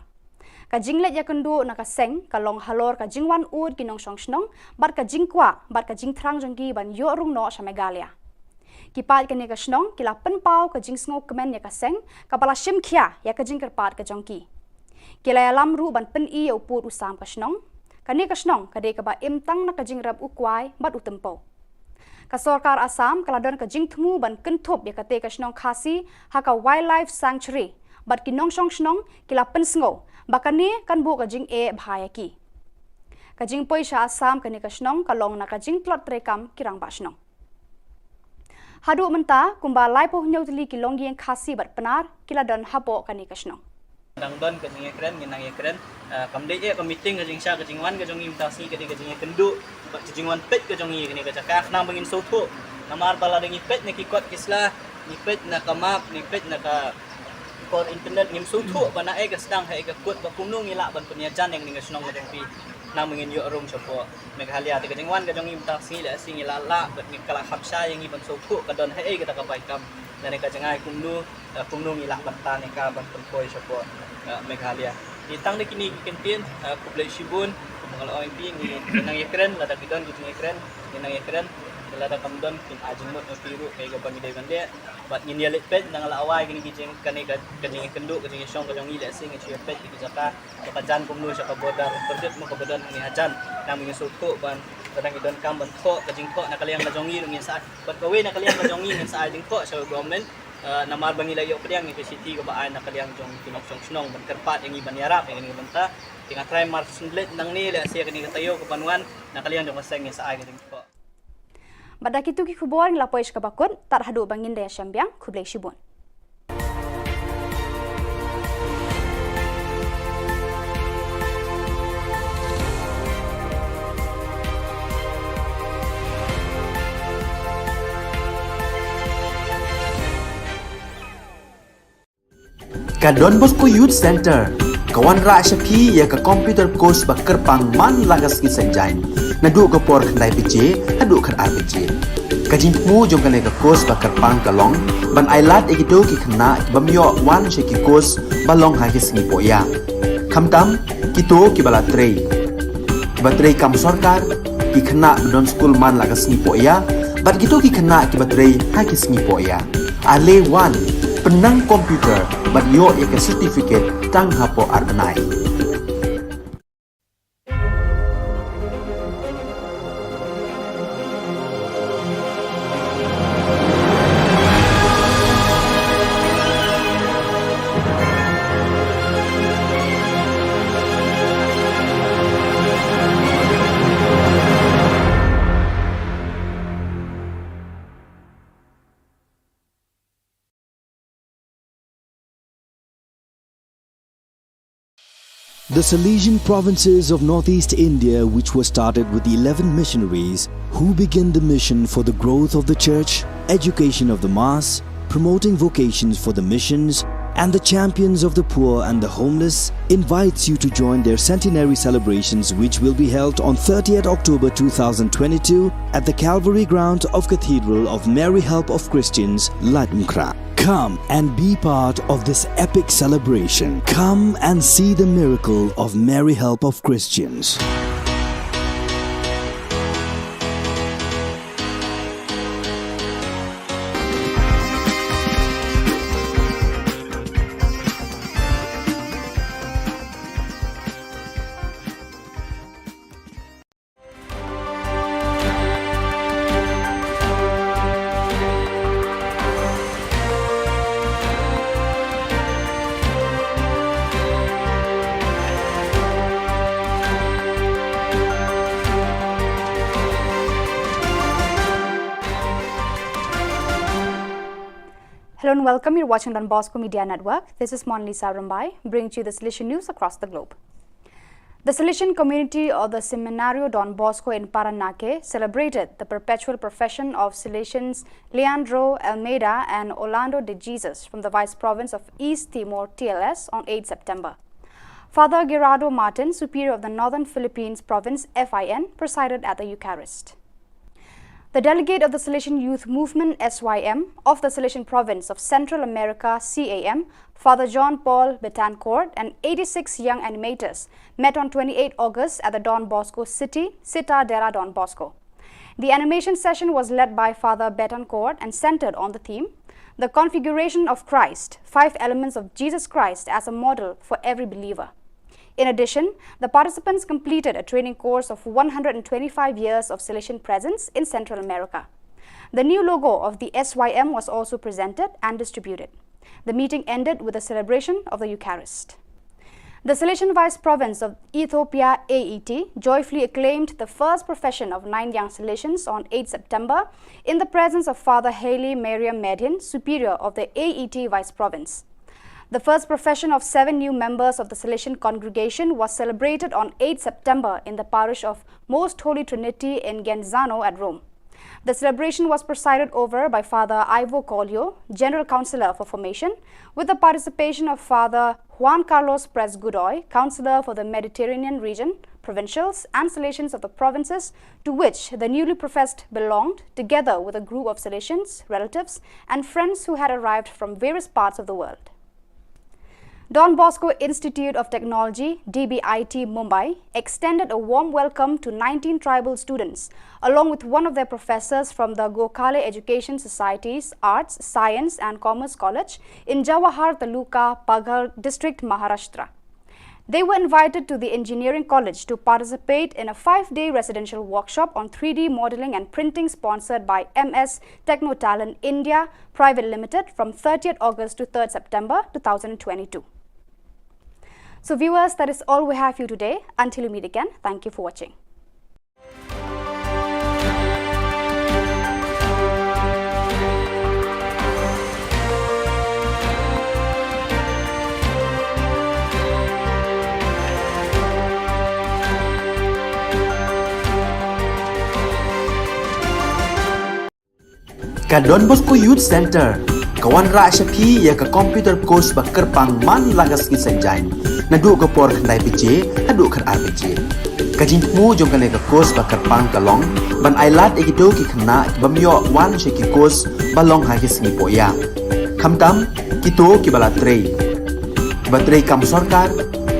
Ka jinglet yakundu nakaseng ka long halor ka jingwan ud kinong shongshnong bar ka jingkwa bar ka jingtrang jonggi ban yorung no sa Meghalaya. Kipat ka ni ka shnong kila penpau ka jingsngok kemen ya kaseng ka bala shimkhia ya ka jingkerpat ka jongki. Kila yalam ru ban pen I uput usam ka shnong kani kasnong kade ka ba imtang na kajing rab ukwai bat utempo. Ka Sarkar Assam kaladon ka jing thmu ban kenthop ya kate kasnong khasi haka wildlife sanctuary bat kinong shongshnong kila pensngo bakani kan bu ka jing e bhayaki. Ka jing poisha Assam kani kasnong kalong na ka jing plot rekam kirang basnong. Hadu menta kumba laipo nyotli kilong yang khasi bat penar kiladon hapo kani kasnong. Dang don ke jing ekren nang ekren kamde e meeting ke jing sha ke jing wan ke jong imtasi ke jing kendu ke jing wan pet ke jong ni ke cakak nang bangin soto namar bala ding pet ne ki kot kisla ni pet na ka map ni pet na ka kor internet ngim soto bana e ke sedang hai ke kot ba kumnung ila ban punya jan yang ning snong ke pi nang bangin yo rum sopo Meghalaya ke jing wan ke jong imtasi la sing ila la bet ni kala habsha yang iban soto ke don hai ke ta ka baikam dan ka jangai kumnung ila ban ne ka ban poi sopo Meghalaya. Di tang de kini kentin kublai shibun mengal OMP ni nang ekren lada kidon gitu ekren nang ekren lada kamdon kin ajin mot piru kay ga pangide bande bat ni lit pet nang ala awai kini kijeng kane ka kajing kendu kajing syong kajong ila sing chi pet ki jaka ka jan kumnu sa ka bodar perjet mo ka bodar ni hajan nang mi suko ban kadang idon kam ban kho kajing kho nakaliang kajongi ngin sa bat kawe nakaliang kajongi ngin sa ajing kho sa government namar bangila yo pediang ni city ko ba ay nakaliang jong kinok snong ban kerpat yang iban yarap yang ni banta tinga try mar sunlet nang ni la siya kini katayo ko panuan nakaliang jong maseng sa ay kini ko Badak itu ki khubor ng lapoy ka bakot tar hadu bangin daya syambiang kublai shibun. Ka Don Bosco Youth Center kawan ra shapi ya ka computer course ba kerpang man lagas ki sanjain nadu ka por khnai piche hadu khan ar piche ka jingmu jong ka ka course ba kerpang kalong ban ailat egido ki khna bamyo wan she ki course balong ha ki sngi poya khamtam kito ki bala trei ba trei kam sarkar ki khna don school man lagas sngi poya bat kito ki khna ki ba trei ha ki sngi poya ale wan penang komputer bat yo ek certificate tang hapo arbanai. The Salesian provinces of northeast India, which were started with the 11 missionaries who began the mission for the growth of the church, education of the mass, promoting vocations for the missions, and the champions of the poor and the homeless, invites you to join their centenary celebrations, which will be held on 30th October 2022 at the Calvary Ground of Cathedral of Mary Help of Christians, Ladmkra. Come and be part of this epic celebration. Come and see the miracle of Mary Help of Christians. Hello and welcome. You're watching Don Bosco Media Network. This is Monlisa Rambai, bringing you the Salesian news across the globe. The Salesian community of the Seminario Don Bosco in Paranake celebrated the perpetual profession of Salesians Leandro Almeida and Orlando de Jesus from the Vice Province of East Timor, TLS, on 8 September. Father Gerardo Martin, Superior of the Northern Philippines Province, FIN, presided at the Eucharist. The delegate of the Salesian Youth Movement SYM of the Salesian Province of Central America CAM, Father John Paul Betancourt, and 86 young animators met on 28 August at the Don Bosco City, Citadera Don Bosco. The animation session was led by Father Betancourt and centered on the theme, The Configuration of Christ, 5 elements of Jesus Christ as a model for every believer. In addition, the participants completed a training course of 125 years of Salesian presence in Central America. The new logo of the SYM was also presented and distributed. The meeting ended with a celebration of the Eucharist. The Salesian Vice Province of Ethiopia AET joyfully acclaimed the first profession of 9 young Salesians on 8 September in the presence of Father Haley Mariam Median, Superior of the AET Vice Province. The first profession of 7 new members of the Salesian congregation was celebrated on 8 September in the parish of Most Holy Trinity in Genzano at Rome. The celebration was presided over by Father Ivo Collio, General Councillor for Formation, with the participation of Father Juan Carlos Pres Godoy, Councillor for the Mediterranean region, provincials and Salesians of the provinces to which the newly professed belonged, together with a group of Salesians, relatives and friends who had arrived from various parts of the world. Don Bosco Institute of Technology, DBIT Mumbai, extended a warm welcome to 19 tribal students, along with one of their professors from the Gokhale Education Society's Arts, Science and Commerce College in Jawahar Taluka, Paghar District, Maharashtra. They were invited to the Engineering College to participate in a 5-day residential workshop on 3D modeling and printing sponsored by MS Technotalent India Private Limited from 30th August to 3rd September 2022. So viewers, that is all we have for you today. Until we meet again, thank you for watching. Ka Don Bosco Youth Center, kawan ra shapi ya ka computer course ba kerpang man lagas ki sanjain. Nadu ka por khandai pije, hadu khan RPG. Ka jingmu jong ka le ka course ba kerpang kalong, ban ailat egido ki khna bamyo wan sheki course balong ha ki sngi poya. Khamtam kito ki bala trei. Batrei kam sarkar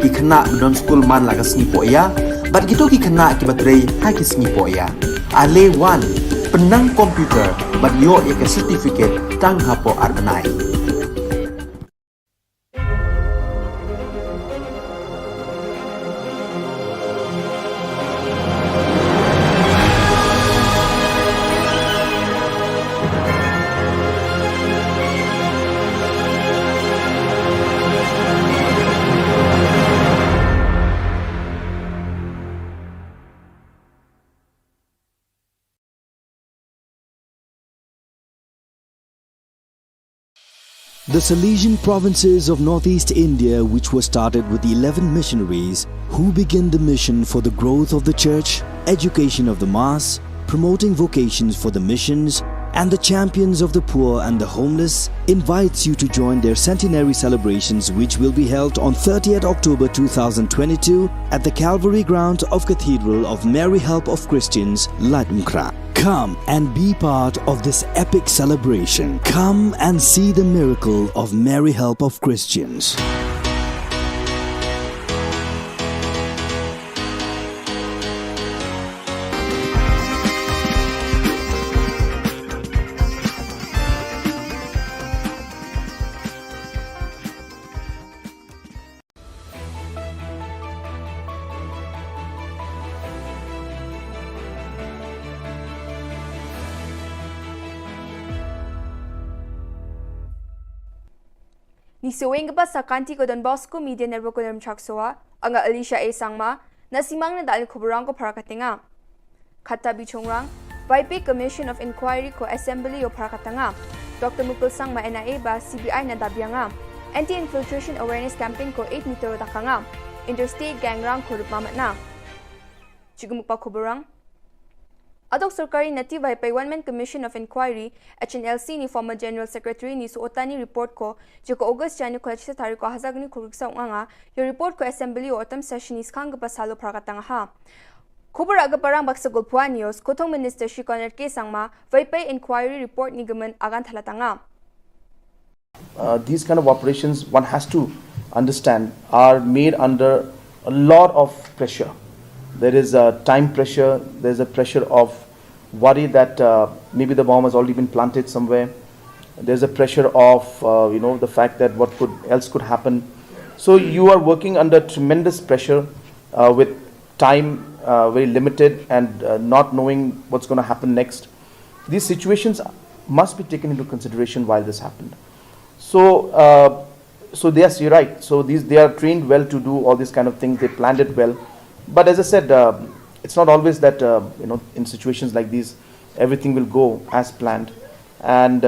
ki khna don school man lagas sngi poya, bat kito ki khna ki batrei ha ki sngi poya. Ale wan penang komputer bat yo ya ke certificate tang hapo arbenai. The Salesian provinces of northeast India, which were started with the 11 missionaries who began the mission for the growth of the church, education of the mass, promoting vocations for the missions, and the champions of the poor and the homeless, invites you to join their centenary celebrations, which will be held on 30th October 2022 at the Calvary Ground of Cathedral of Mary Help of Christians, Ladumkra. Come and be part of this epic celebration. Come and see the miracle of Mary Help of Christians. Ni sewing ba sa kanti ko Don Bosco Media Network ko nam chaksoa anga Alicia A Sangma na simang na dal Khubor ko parakatinga khata bichongrang YP Commission of Inquiry ko Assembly o parakatanga Dr. Mupul Sangma NIA ba CBI na dabyanga Anti-Infiltration Awareness Campaign ko 8 meter dakanga Interstate Gangrang ko rupmamat na Chigumukpa Khuborang Adok Sarkari Nati Vipay One-Man Commission of Inquiry HNLC ni former General Secretary ni suotani report ko jiko August jani ko sa tarik ko hazag ni kuriksa nga yung report ko assembly o autumn session is kang pasalo prakatanga ha Khubor aga parang baksa gulpua news kotong minister Shri Conrad K sangma vaipai inquiry report ni gaman agan thalatanga. These kind of operations, one has to understand, are made under a lot of pressure. There is a time pressure, there's a pressure of worry that maybe the bomb has already been planted somewhere. There's a pressure of, the fact that what else could happen. So you are working under tremendous pressure with time very limited and not knowing what's going to happen next. These situations must be taken into consideration while this happened. So yes, you're right. So they are trained well to do all these kind of things. They planned it well. But as I said, it's not always that, in situations like these, everything will go as planned and,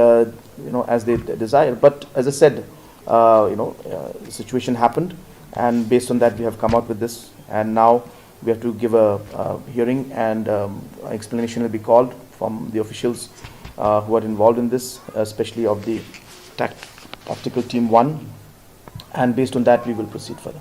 as they desire. But as I said, the situation happened, and based on that, we have come out with this. And now we have to give a hearing, and explanation will be called from the officials who are involved in this, especially of the Tactical Team 1. And based on that, we will proceed further.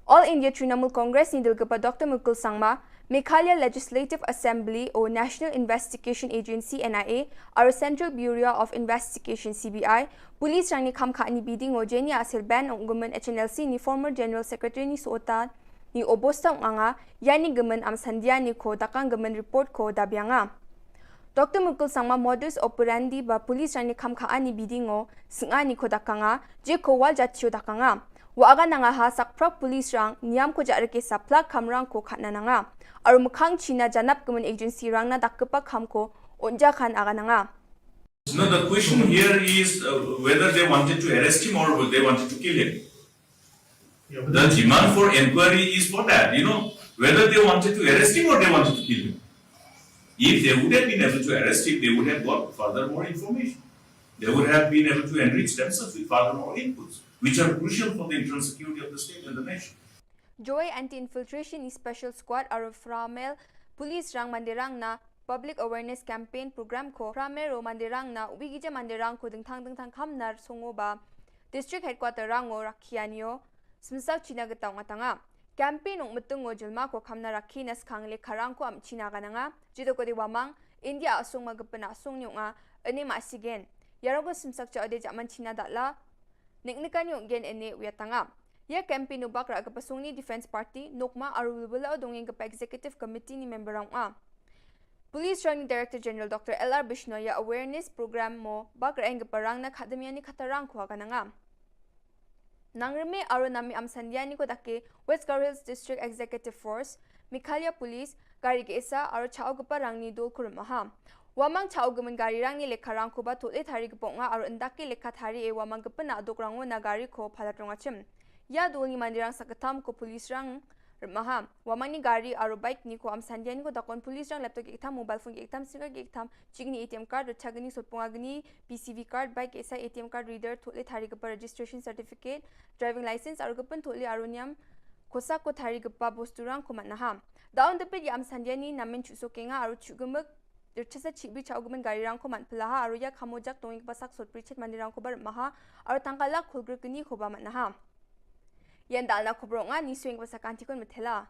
All India Trinamool Congress ni Dilgapa Dr. Mukul Sangma, Meghalaya Legislative Assembly or National Investigation Agency NIA, or Central Bureau of Investigation CBI, Police Rangni Khamkha ni bidding o Jenny Asil Ban ng Government HNLC ni former General Secretary ni Sota ni Obosta nga yani Government am Sandia ni ko dakang Government report ko dabyanga. Dr. Mukul Sangma modus operandi ba Police Rangni Khamkha ni bidding o singa ni ko dakanga je ko wal jatio dakanga. Waaga nga ha sakprak police rang niyam ko jarake sa plak kamrang ko khatna nga aru mukhang China janap government agency rang na dakpa kham ko onja khan aga nga. No, the question here is whether they wanted to arrest him or they wanted to kill him. The demand for inquiry is for that, whether they wanted to arrest him or they wanted to kill him. If they would have been able to arrest him, they would have got further more information. They would have been able to enrich themselves with further more inputs, which are crucial for the internal security of the state and the nation. Joy Anti-Infiltration Special Squad or Framel Police Rang Mandirang na Public Awareness Campaign Program ko Framero Mandirang na Wigija Mandirang ko dingtang kamnar songoba District Headquarter Rango Rakhianyo Smsak China gataw nga campaign ong mutungo jelma ko kamna rakhinas khangle kharang ko am China gananga jito ko diwamang India asung magapana asung nyo nga ani masigen yarago smsak cha ade jaman China datla Niknikanyo gen ene uyatanga. Ya campaign ubak ra agapasung ni Defense Party, Nokma arulbula dongeng kapa Executive Committee ni member rang Police Running Director General Dr. L.R. Bishnoy awareness program mo bakra ang kaparang na akademya ni katarang kuha ka nga. Nangreme aro nami amsandian ni ko dake West Garo Hills District Executive Force, Meghalaya Police, gari ke isa aro chao kaparang ni dol kurmaha. Wamang chao gaman gari rang ni lekharang ko ba tulit hari gapong nga aro indaki lekhat hari e wamang gapana adokrango na gari ko palatrong achim. Ya dol ni mandirang sakatam ko police rang maha. Wamang ni gari aro bike ni ko am sandian ko dakon police rang laptop iktam mobile phone iktam sticker iktam chigni ATM card chagni sotpongagni PCV card bike esa ATM card reader tulit hari gapa registration certificate driving license aro gapan tuli aro niam kosa ko hari gapa bosturang ko manaha. Daon deped ya am sandian ni namin chusokenga aro chugumak Dirchasa chibi chaugumen gari rang ko man pelaha aru ya kamojak tonging pasak sot prichet mandirang ko bar maha aru tangkala khulgrukni khoba manaha. Yan dalna khobro nga ni swing pasak antikon methela.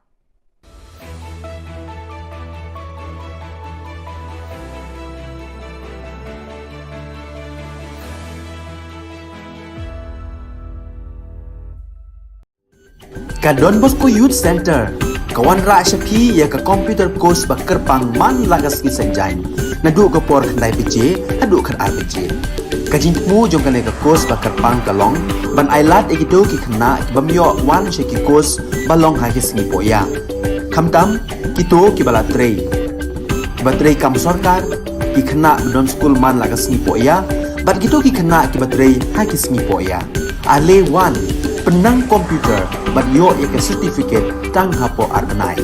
Ka Don Bosco Youth Center kawan ra shapi ya ka computer course ba kerpang man lagas ki sanjain nadu ka por khnai pije adu khar ar pije ka jingmu jong ka ka course ba kerpang kalong ban ailat egido ki khna ki bamyo wan she ki course balong ha ki sni poya khamtam kito ki bala trei ba trei kam sarkar ki khna don school man lagas ni poya bat gito ki khna ki batrei ha ki sni poya ale wan penang komputer bat yo ek certificate tang hapo arnai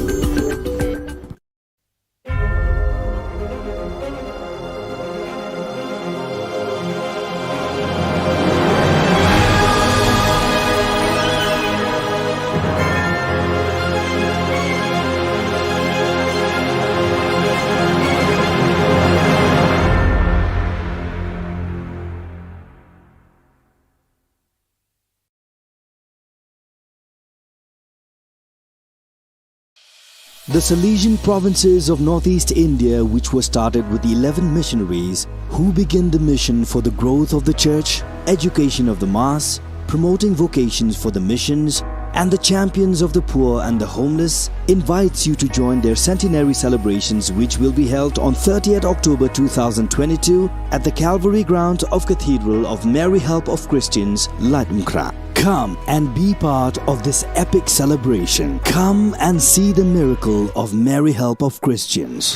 The Salesian provinces of northeast India, which was started with 11 missionaries who began the mission for the growth of the church, education of the mass, promoting vocations for the missions, and the champions of the poor and the homeless, invites you to join their centenary celebrations, which will be held on 30th October 2022 at the Calvary ground of Cathedral of Mary Help of Christians, Ladmkra. Come and be part of this epic celebration. Come and see the miracle of Mary Help of Christians.